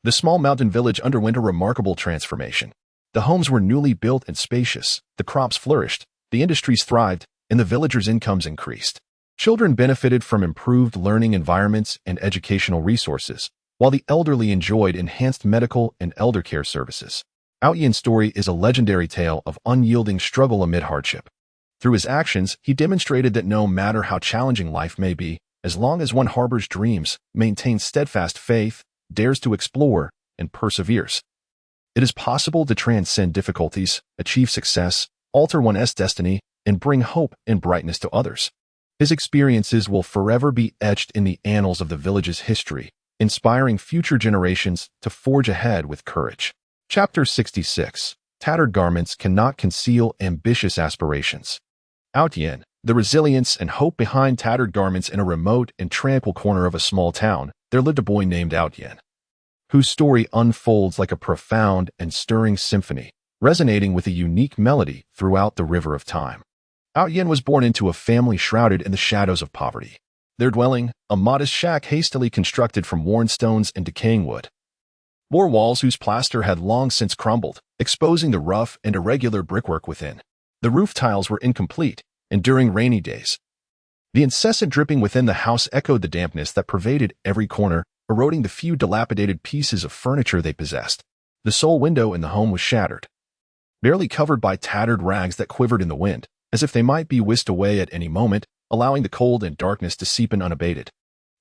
the small mountain village underwent a remarkable transformation. The homes were newly built and spacious, the crops flourished, the industries thrived, and the villagers' incomes increased. Children benefited from improved learning environments and educational resources, while the elderly enjoyed enhanced medical and elder care services. Outnyan's story is a legendary tale of unyielding struggle amid hardship. Through his actions, he demonstrated that no matter how challenging life may be, as long as one harbors dreams, maintains steadfast faith, dares to explore, and perseveres, it is possible to transcend difficulties, achieve success, alter one's destiny, and bring hope and brightness to others. His experiences will forever be etched in the annals of the village's history, inspiring future generations to forge ahead with courage. Chapter 66. Tattered garments cannot conceal ambitious aspirations. Outnyan, the resilience and hope behind tattered garments. In a remote and tranquil corner of a small town, there lived a boy named Outnyan, whose story unfolds like a profound and stirring symphony, resonating with a unique melody throughout the river of time. Outnyan was born into a family shrouded in the shadows of poverty. Their dwelling, a modest shack hastily constructed from worn stones and decaying wood, bore walls whose plaster had long since crumbled, exposing the rough and irregular brickwork within. The roof tiles were incomplete, and during rainy days, the incessant dripping within the house echoed the dampness that pervaded every corner, eroding the few dilapidated pieces of furniture they possessed. The sole window in the home was shattered, barely covered by tattered rags that quivered in the wind, as if they might be whisked away at any moment, allowing the cold and darkness to seep in unabated.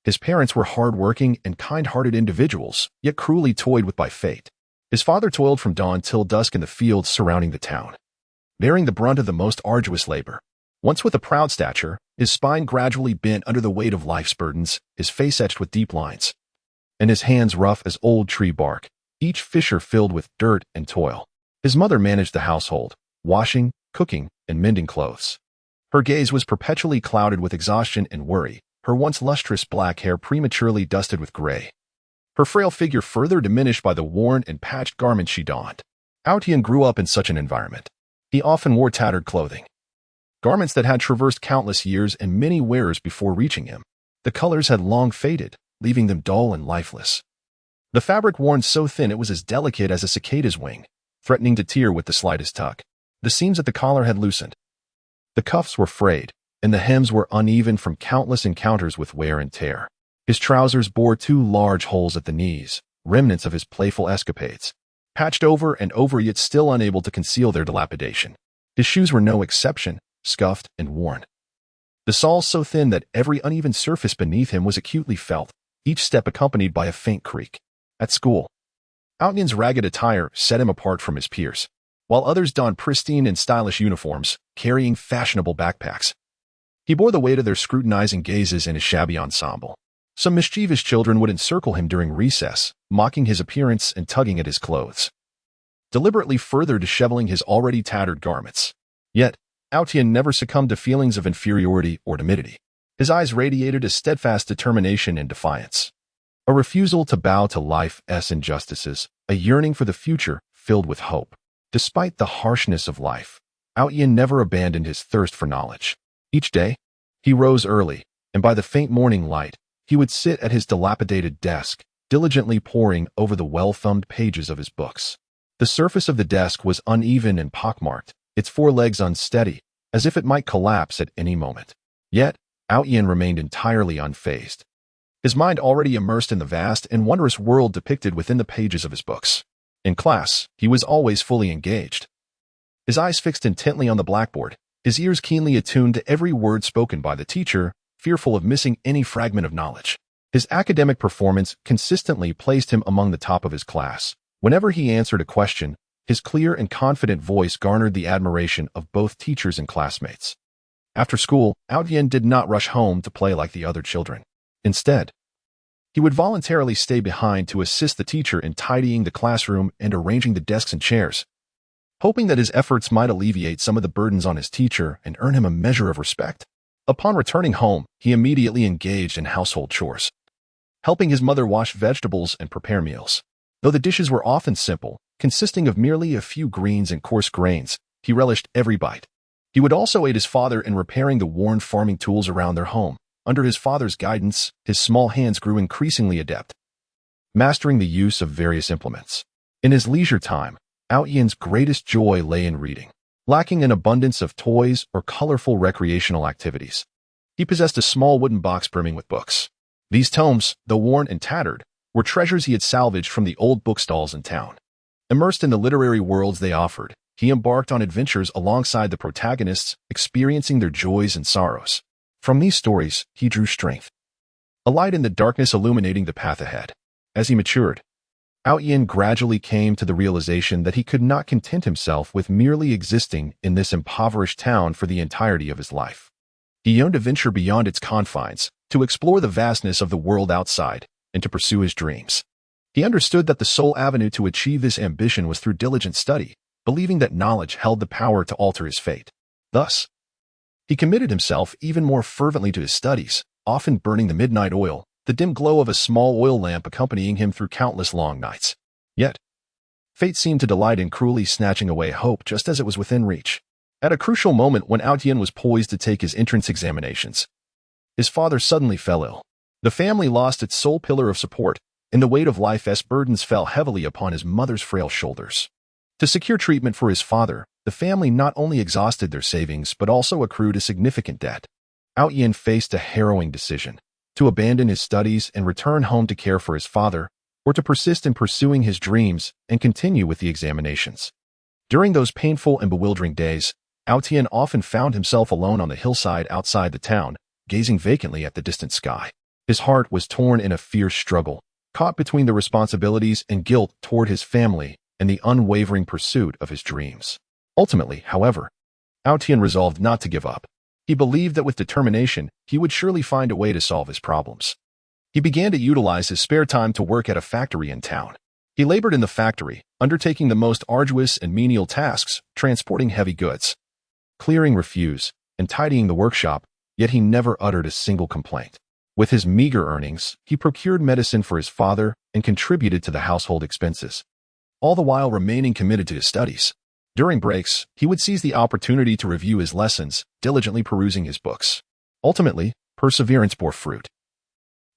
His parents were hard-working and kind-hearted individuals, yet cruelly toyed with by fate. His father toiled from dawn till dusk in the fields surrounding the town, bearing the brunt of the most arduous labor. Once with a proud stature, his spine gradually bent under the weight of life's burdens, his face etched with deep lines, and his hands rough as old tree bark, each fissure filled with dirt and toil. His mother managed the household, washing, cooking, and mending clothes. Her gaze was perpetually clouded with exhaustion and worry, her once lustrous black hair prematurely dusted with gray, her frail figure further diminished by the worn and patched garments she donned. Outnyan grew up in such an environment. He often wore tattered clothing, garments that had traversed countless years and many wearers before reaching him. The colors had long faded, leaving them dull and lifeless. The fabric worn so thin it was as delicate as a cicada's wing, threatening to tear with the slightest tug. The seams at the collar had loosened. The cuffs were frayed, and the hems were uneven from countless encounters with wear and tear. His trousers bore 2 large holes at the knees, remnants of his playful escapades, patched over and over yet still unable to conceal their dilapidation. His shoes were no exception, scuffed and worn, the soles so thin that every uneven surface beneath him was acutely felt, each step accompanied by a faint creak. At school, Outnyan's ragged attire set him apart from his peers. While others donned pristine and stylish uniforms, carrying fashionable backpacks, he bore the weight of their scrutinizing gazes in his shabby ensemble. Some mischievous children would encircle him during recess, mocking his appearance and tugging at his clothes, deliberately further disheveling his already tattered garments. Yet, Outnyan never succumbed to feelings of inferiority or timidity. His eyes radiated a steadfast determination and defiance, a refusal to bow to life's injustices, a yearning for the future filled with hope. Despite the harshness of life, Outnyan never abandoned his thirst for knowledge. Each day, he rose early, and by the faint morning light, he would sit at his dilapidated desk, diligently poring over the well-thumbed pages of his books. The surface of the desk was uneven and pockmarked, its 4 legs unsteady, as if it might collapse at any moment. Yet, Outnyan remained entirely unfazed, his mind already immersed in the vast and wondrous world depicted within the pages of his books. In class, he was always fully engaged, his eyes fixed intently on the blackboard, his ears keenly attuned to every word spoken by the teacher, fearful of missing any fragment of knowledge. His academic performance consistently placed him among the top of his class. Whenever he answered a question, his clear and confident voice garnered the admiration of both teachers and classmates. After school, Yin did not rush home to play like the other children. Instead, he would voluntarily stay behind to assist the teacher in tidying the classroom and arranging the desks and chairs, hoping that his efforts might alleviate some of the burdens on his teacher and earn him a measure of respect. Upon returning home, he immediately engaged in household chores, helping his mother wash vegetables and prepare meals. Though the dishes were often simple, consisting of merely a few greens and coarse grains, he relished every bite. He would also aid his father in repairing the worn farming tools around their home. Under his father's guidance, his small hands grew increasingly adept, mastering the use of various implements. In his leisure time, Yin's greatest joy lay in reading. Lacking an abundance of toys or colorful recreational activities, he possessed a small wooden box brimming with books. These tomes, though worn and tattered, were treasures he had salvaged from the old bookstalls in town. Immersed in the literary worlds they offered, he embarked on adventures alongside the protagonists, experiencing their joys and sorrows. From these stories, he drew strength, a light in the darkness illuminating the path ahead. As he matured, Yin gradually came to the realization that he could not content himself with merely existing in this impoverished town for the entirety of his life. He yearned to venture beyond its confines, to explore the vastness of the world outside, and to pursue his dreams. He understood that the sole avenue to achieve this ambition was through diligent study, believing that knowledge held the power to alter his fate. Thus, he committed himself even more fervently to his studies, often burning the midnight oil, the dim glow of a small oil lamp accompanying him through countless long nights. Yet, fate seemed to delight in cruelly snatching away hope just as it was within reach. At a crucial moment when Yin was poised to take his entrance examinations, his father suddenly fell ill. The family lost its sole pillar of support, and the weight of life's burdens fell heavily upon his mother's frail shoulders. To secure treatment for his father, the family not only exhausted their savings but also accrued a significant debt. Yin faced a harrowing decision: to abandon his studies and return home to care for his father, or to persist in pursuing his dreams and continue with the examinations. During those painful and bewildering days, Yin often found himself alone on the hillside outside the town, gazing vacantly at the distant sky. His heart was torn in a fierce struggle, caught between the responsibilities and guilt toward his family and the unwavering pursuit of his dreams. Ultimately, however, Yin resolved not to give up. He believed that with determination, he would surely find a way to solve his problems. He began to utilize his spare time to work at a factory in town. He labored in the factory, undertaking the most arduous and menial tasks, transporting heavy goods, clearing refuse, and tidying the workshop, yet he never uttered a single complaint. With his meager earnings, he procured medicine for his father and contributed to the household expenses, all the while remaining committed to his studies. During breaks, he would seize the opportunity to review his lessons, diligently perusing his books. Ultimately, perseverance bore fruit.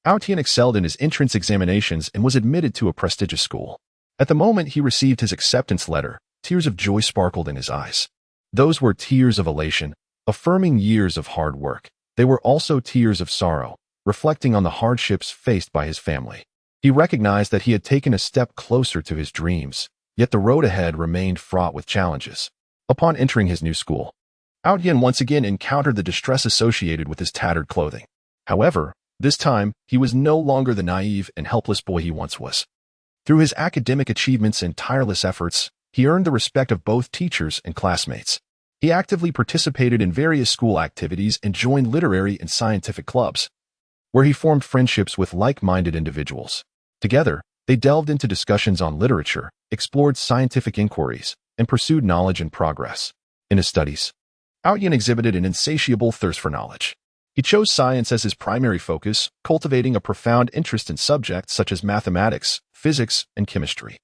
Yin excelled in his entrance examinations and was admitted to a prestigious school. At the moment he received his acceptance letter, tears of joy sparkled in his eyes. Those were tears of elation, affirming years of hard work. They were also tears of sorrow, reflecting on the hardships faced by his family. He recognized that he had taken a step closer to his dreams, yet the road ahead remained fraught with challenges. Upon entering his new school, Yin once again encountered the distress associated with his tattered clothing. However, this time, he was no longer the naive and helpless boy he once was. Through his academic achievements and tireless efforts, he earned the respect of both teachers and classmates. He actively participated in various school activities and joined literary and scientific clubs, where he formed friendships with like-minded individuals. Together, they delved into discussions on literature, explored scientific inquiries, and pursued knowledge and progress. In his studies, Yin exhibited an insatiable thirst for knowledge. He chose science as his primary focus, cultivating a profound interest in subjects such as mathematics, physics, and chemistry.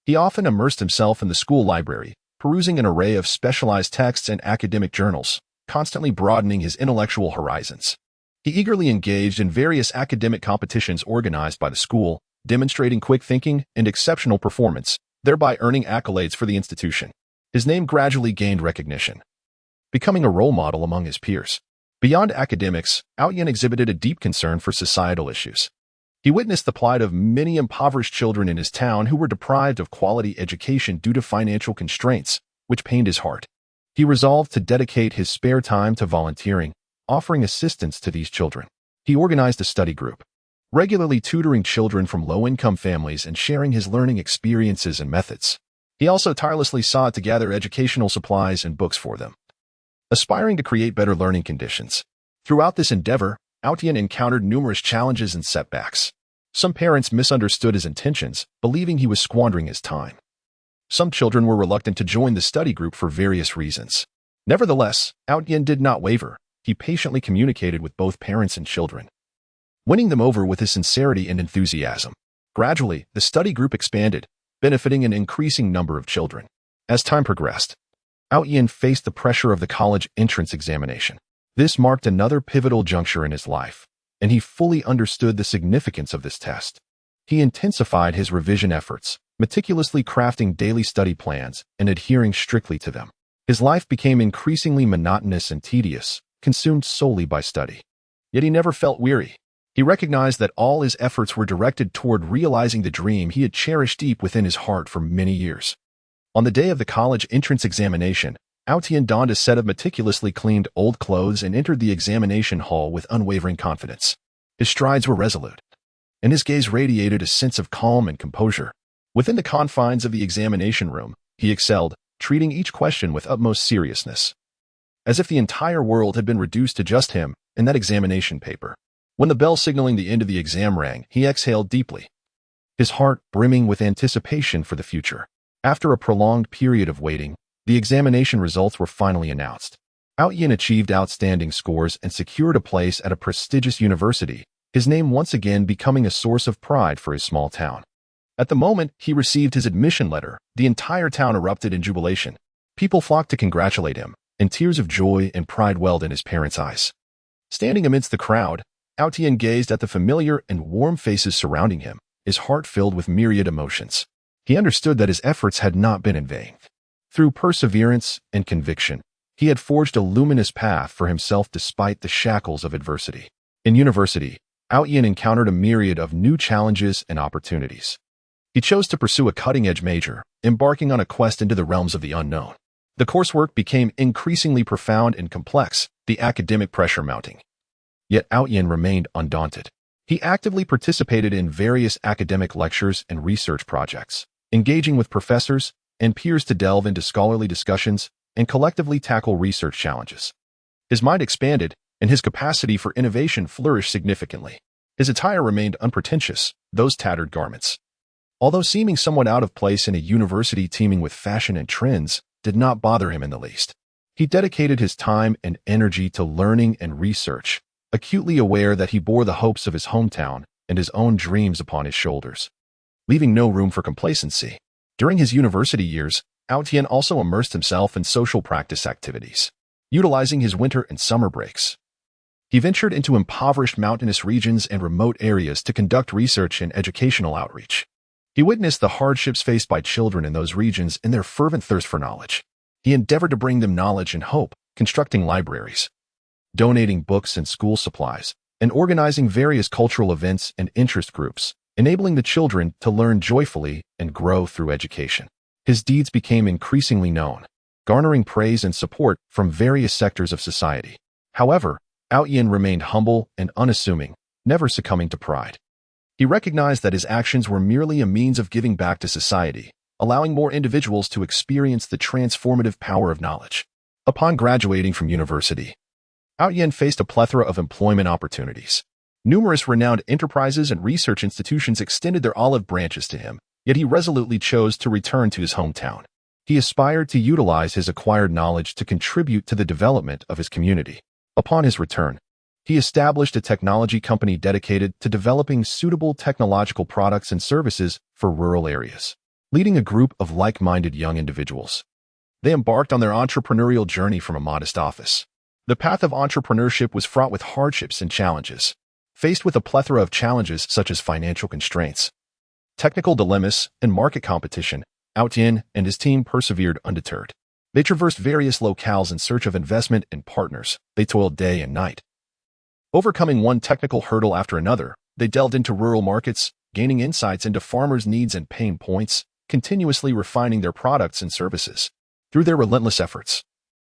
He often immersed himself in the school library, perusing an array of specialized texts and academic journals, constantly broadening his intellectual horizons. He eagerly engaged in various academic competitions organized by the school, demonstrating quick thinking and exceptional performance, thereby earning accolades for the institution. His name gradually gained recognition, becoming a role model among his peers. Beyond academics, Yin exhibited a deep concern for societal issues. He witnessed the plight of many impoverished children in his town who were deprived of quality education due to financial constraints, which pained his heart. He resolved to dedicate his spare time to volunteering, offering assistance to these children. He organized a study group, regularly tutoring children from low-income families and sharing his learning experiences and methods. He also tirelessly sought to gather educational supplies and books for them, aspiring to create better learning conditions. Throughout this endeavor, Aotian encountered numerous challenges and setbacks. Some parents misunderstood his intentions, believing he was squandering his time. Some children were reluctant to join the study group for various reasons. Nevertheless, Aotian did not waver. He patiently communicated with both parents and children, winning them over with his sincerity and enthusiasm. Gradually, the study group expanded, benefiting an increasing number of children. As time progressed, Aotian faced the pressure of the college entrance examination. This marked another pivotal juncture in his life, and he fully understood the significance of this test. He intensified his revision efforts, meticulously crafting daily study plans and adhering strictly to them. His life became increasingly monotonous and tedious, consumed solely by study. Yet he never felt weary. He recognized that all his efforts were directed toward realizing the dream he had cherished deep within his heart for many years. On the day of the college entrance examination, Aotian donned a set of meticulously cleaned old clothes and entered the examination hall with unwavering confidence. His strides were resolute, and his gaze radiated a sense of calm and composure. Within the confines of the examination room, he excelled, treating each question with utmost seriousness, as if the entire world had been reduced to just him and that examination paper. When the bell signaling the end of the exam rang, he exhaled deeply, his heart brimming with anticipation for the future. After a prolonged period of waiting, the examination results were finally announced. Aotian achieved outstanding scores and secured a place at a prestigious university, his name once again becoming a source of pride for his small town. At the moment he received his admission letter, the entire town erupted in jubilation. People flocked to congratulate him, and tears of joy and pride welled in his parents' eyes. Standing amidst the crowd, Aotian gazed at the familiar and warm faces surrounding him, his heart filled with myriad emotions. He understood that his efforts had not been in vain. Through perseverance and conviction, he had forged a luminous path for himself despite the shackles of adversity. In university, Aotian encountered a myriad of new challenges and opportunities. He chose to pursue a cutting-edge major, embarking on a quest into the realms of the unknown. The coursework became increasingly profound and complex, the academic pressure mounting. Yet Aotian remained undaunted. He actively participated in various academic lectures and research projects, engaging with professors and peers to delve into scholarly discussions and collectively tackle research challenges. His mind expanded, and his capacity for innovation flourished significantly. His attire remained unpretentious, those tattered garments, although seeming somewhat out of place in a university teeming with fashion and trends, did not bother him in the least. He dedicated his time and energy to learning and research, acutely aware that he bore the hopes of his hometown and his own dreams upon his shoulders, leaving no room for complacency. During his university years, Aotian also immersed himself in social practice activities, utilizing his winter and summer breaks. He ventured into impoverished mountainous regions and remote areas to conduct research and educational outreach. He witnessed the hardships faced by children in those regions and their fervent thirst for knowledge. He endeavored to bring them knowledge and hope, constructing libraries, donating books and school supplies, and organizing various cultural events and interest groups, enabling the children to learn joyfully and grow through education. His deeds became increasingly known, garnering praise and support from various sectors of society. However, Aotian remained humble and unassuming, never succumbing to pride. He recognized that his actions were merely a means of giving back to society, allowing more individuals to experience the transformative power of knowledge. Upon graduating from university, Aotian faced a plethora of employment opportunities. Numerous renowned enterprises and research institutions extended their olive branches to him, yet he resolutely chose to return to his hometown. He aspired to utilize his acquired knowledge to contribute to the development of his community. Upon his return, he established a technology company dedicated to developing suitable technological products and services for rural areas, leading a group of like-minded young individuals. They embarked on their entrepreneurial journey from a modest office. The path of entrepreneurship was fraught with hardships and challenges. Faced with a plethora of challenges such as financial constraints, technical dilemmas, and market competition, Aotian and his team persevered undeterred. They traversed various locales in search of investment and partners. They toiled day and night. Overcoming one technical hurdle after another, they delved into rural markets, gaining insights into farmers' needs and pain points, continuously refining their products and services. Through their relentless efforts,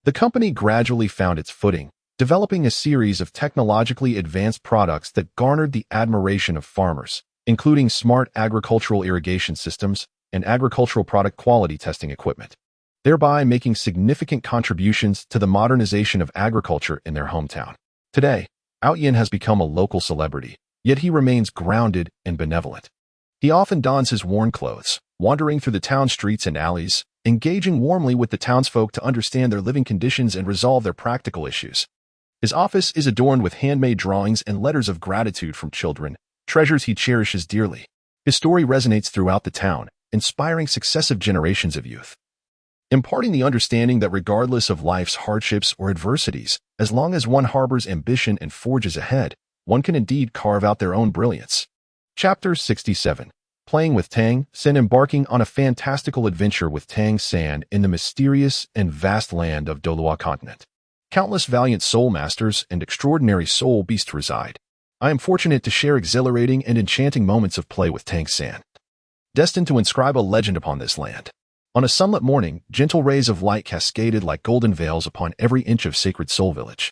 The company gradually found its footing, developing a series of technologically advanced products that garnered the admiration of farmers, including smart agricultural irrigation systems and agricultural product quality testing equipment, thereby making significant contributions to the modernization of agriculture in their hometown. Today, Outyin has become a local celebrity, yet he remains grounded and benevolent. He often dons his worn clothes, wandering through the town streets and alleys, engaging warmly with the townsfolk to understand their living conditions and resolve their practical issues. His office is adorned with handmade drawings and letters of gratitude from children, treasures he cherishes dearly. His story resonates throughout the town, inspiring successive generations of youth, imparting the understanding that regardless of life's hardships or adversities, as long as one harbors ambition and forges ahead, one can indeed carve out their own brilliance. Chapter 67. Playing with Tang Sen. Embarking on a fantastical adventure with Tang San in the mysterious and vast land of Douluo continent. Countless valiant soul masters and extraordinary soul beasts reside. I am fortunate to share exhilarating and enchanting moments of play with Tang San, destined to inscribe a legend upon this land. On a sunlit morning, gentle rays of light cascaded like golden veils upon every inch of sacred Soul Village.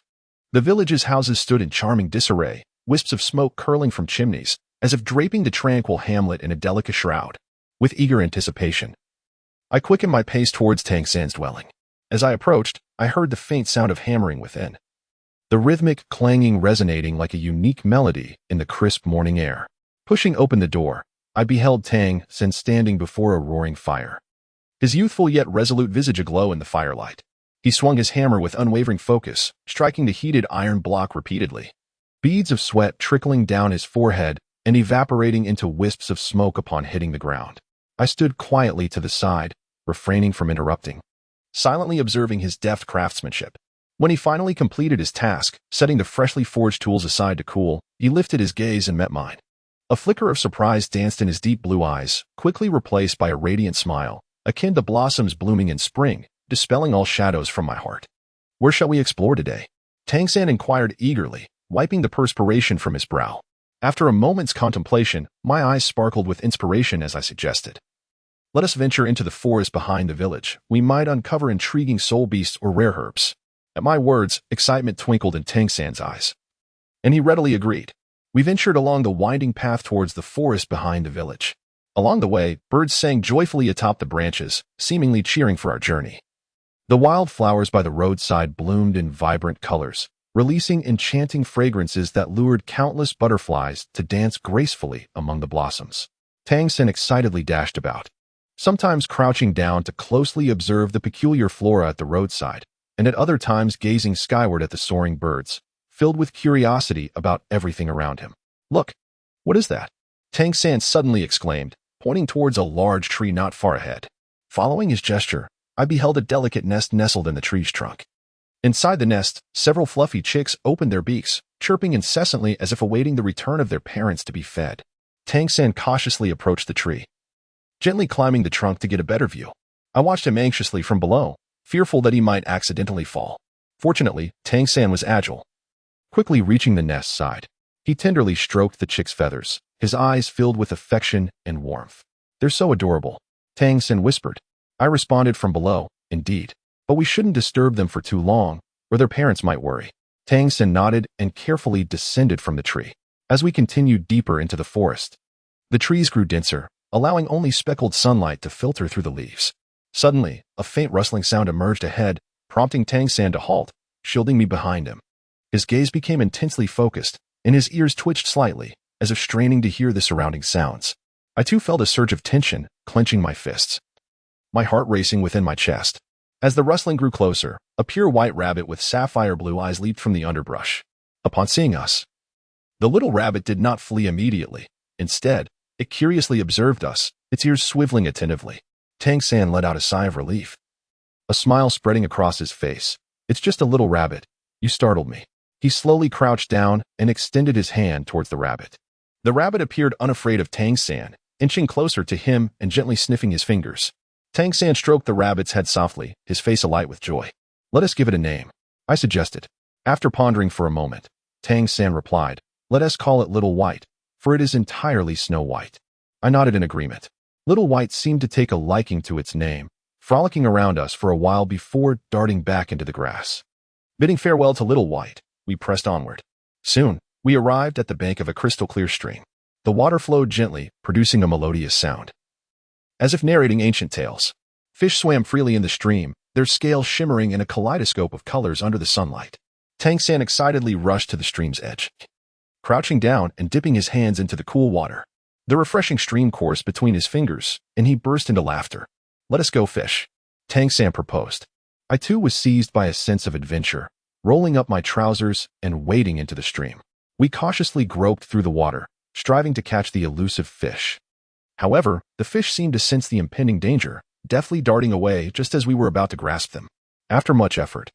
The village's houses stood in charming disarray, wisps of smoke curling from chimneys, as if draping the tranquil hamlet in a delicate shroud. With eager anticipation, I quickened my pace towards Tang San's dwelling. As I approached, I heard the faint sound of hammering within, the rhythmic clanging resonating like a unique melody in the crisp morning air. Pushing open the door, I beheld Tang Sen standing before a roaring fire, his youthful yet resolute visage aglow in the firelight. He swung his hammer with unwavering focus, striking the heated iron block repeatedly. Beads of sweat trickling down his forehead and evaporating into wisps of smoke upon hitting the ground. I stood quietly to the side, refraining from interrupting, silently observing his deft craftsmanship. When he finally completed his task, setting the freshly forged tools aside to cool, he lifted his gaze and met mine. A flicker of surprise danced in his deep blue eyes, quickly replaced by a radiant smile, akin to blossoms blooming in spring, dispelling all shadows from my heart. Where shall we explore today? Tang San inquired eagerly, wiping the perspiration from his brow. After a moment's contemplation, my eyes sparkled with inspiration as I suggested. Let us venture into the forest behind the village. We might uncover intriguing soul beasts or rare herbs. At my words, excitement twinkled in Tang San's eyes, and he readily agreed. We ventured along the winding path towards the forest behind the village. Along the way, birds sang joyfully atop the branches, seemingly cheering for our journey. The wildflowers by the roadside bloomed in vibrant colors, releasing enchanting fragrances that lured countless butterflies to dance gracefully among the blossoms. Tang Sen excitedly dashed about, sometimes crouching down to closely observe the peculiar flora at the roadside, and at other times gazing skyward at the soaring birds, filled with curiosity about everything around him. Look, what is that? Tang San suddenly exclaimed, pointing towards a large tree not far ahead. Following his gesture, I beheld a delicate nest nestled in the tree's trunk. Inside the nest, several fluffy chicks opened their beaks, chirping incessantly as if awaiting the return of their parents to be fed. Tang San cautiously approached the tree, gently climbing the trunk to get a better view. I watched him anxiously from below, fearful that he might accidentally fall. Fortunately, Tang San was agile. Quickly reaching the nest side, he tenderly stroked the chick's feathers, his eyes filled with affection and warmth. They're so adorable, Tang San whispered. I responded from below, indeed, but we shouldn't disturb them for too long, or their parents might worry. Tang San nodded and carefully descended from the tree. As we continued deeper into the forest, the trees grew denser, allowing only speckled sunlight to filter through the leaves. Suddenly, a faint rustling sound emerged ahead, prompting Tang San to halt, shielding me behind him. His gaze became intensely focused, and his ears twitched slightly, as if straining to hear the surrounding sounds. I too felt a surge of tension, clenching my fists, my heart racing within my chest. As the rustling grew closer, a pure white rabbit with sapphire blue eyes leaped from the underbrush. Upon seeing us, the little rabbit did not flee immediately. Instead, it curiously observed us, its ears swiveling attentively. Tang San let out a sigh of relief, a smile spreading across his face. It's just a little rabbit. You startled me. He slowly crouched down and extended his hand towards the rabbit. The rabbit appeared unafraid of Tang San, inching closer to him and gently sniffing his fingers. Tang San stroked the rabbit's head softly, his face alight with joy. Let us give it a name, I suggested. After pondering for a moment, Tang San replied, let us call it Little White, for it is entirely snow white. I nodded in agreement. Little White seemed to take a liking to its name, frolicking around us for a while before darting back into the grass. Bidding farewell to Little White, we pressed onward. Soon, we arrived at the bank of a crystal-clear stream. The water flowed gently, producing a melodious sound, as if narrating ancient tales. Fish swam freely in the stream, their scales shimmering in a kaleidoscope of colors under the sunlight. Tang San excitedly rushed to the stream's edge, crouching down and dipping his hands into the cool water. The refreshing stream coursed between his fingers, and he burst into laughter. "Let us go fish," Tang San proposed. I too was seized by a sense of adventure, rolling up my trousers and wading into the stream. We cautiously groped through the water, striving to catch the elusive fish. However, the fish seemed to sense the impending danger, deftly darting away just as we were about to grasp them. After much effort,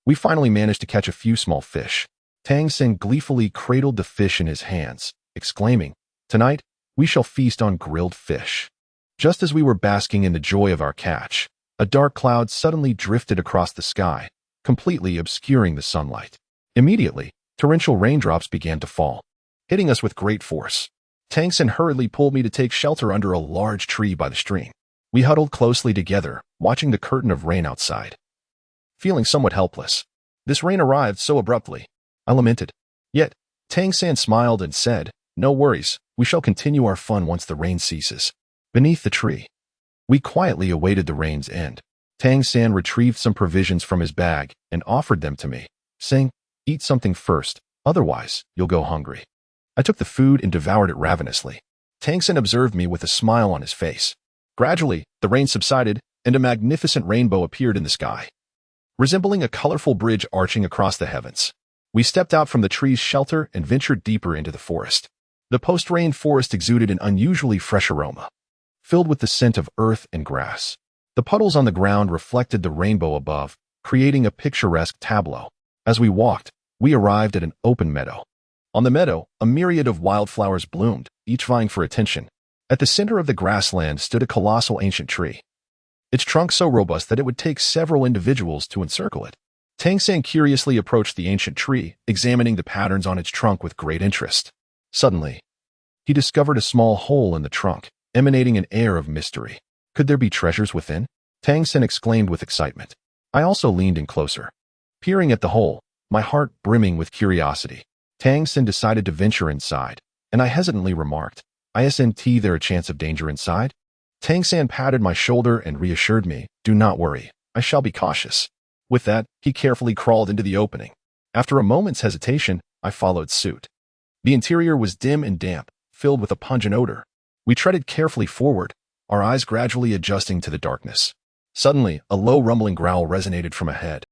we finally managed to catch a few small fish. Tang Sen gleefully cradled the fish in his hands, exclaiming, "Tonight, we shall feast on grilled fish." Just as we were basking in the joy of our catch, a dark cloud suddenly drifted across the sky, completely obscuring the sunlight. Immediately, torrential raindrops began to fall, hitting us with great force. Tang Sen hurriedly pulled me to take shelter under a large tree by the stream. We huddled closely together, watching the curtain of rain outside, feeling somewhat helpless. This rain arrived so abruptly, I lamented. Yet, Tang San smiled and said, "No worries, we shall continue our fun once the rain ceases." Beneath the tree, we quietly awaited the rain's end. Tang San retrieved some provisions from his bag and offered them to me, saying, "Eat something first, otherwise you'll go hungry." I took the food and devoured it ravenously. Tang San observed me with a smile on his face. Gradually, the rain subsided, and a magnificent rainbow appeared in the sky, resembling a colorful bridge arching across the heavens. We stepped out from the tree's shelter and ventured deeper into the forest. The post-rain forest exuded an unusually fresh aroma, filled with the scent of earth and grass. The puddles on the ground reflected the rainbow above, creating a picturesque tableau. As we walked, we arrived at an open meadow. On the meadow, a myriad of wildflowers bloomed, each vying for attention. At the center of the grassland stood a colossal ancient tree, its trunk so robust that it would take several individuals to encircle it. Tang San curiously approached the ancient tree, examining the patterns on its trunk with great interest. Suddenly, he discovered a small hole in the trunk, emanating an air of mystery. Could there be treasures within? Tang San exclaimed with excitement. I also leaned in closer, peering at the hole, my heart brimming with curiosity. Tang San decided to venture inside, and I hesitantly remarked, "Isn't there a chance of danger inside?" Tang San patted my shoulder and reassured me, "Do not worry, I shall be cautious." With that, he carefully crawled into the opening. After a moment's hesitation, I followed suit. The interior was dim and damp, filled with a pungent odor. We treaded carefully forward, our eyes gradually adjusting to the darkness. Suddenly, a low rumbling growl resonated from ahead.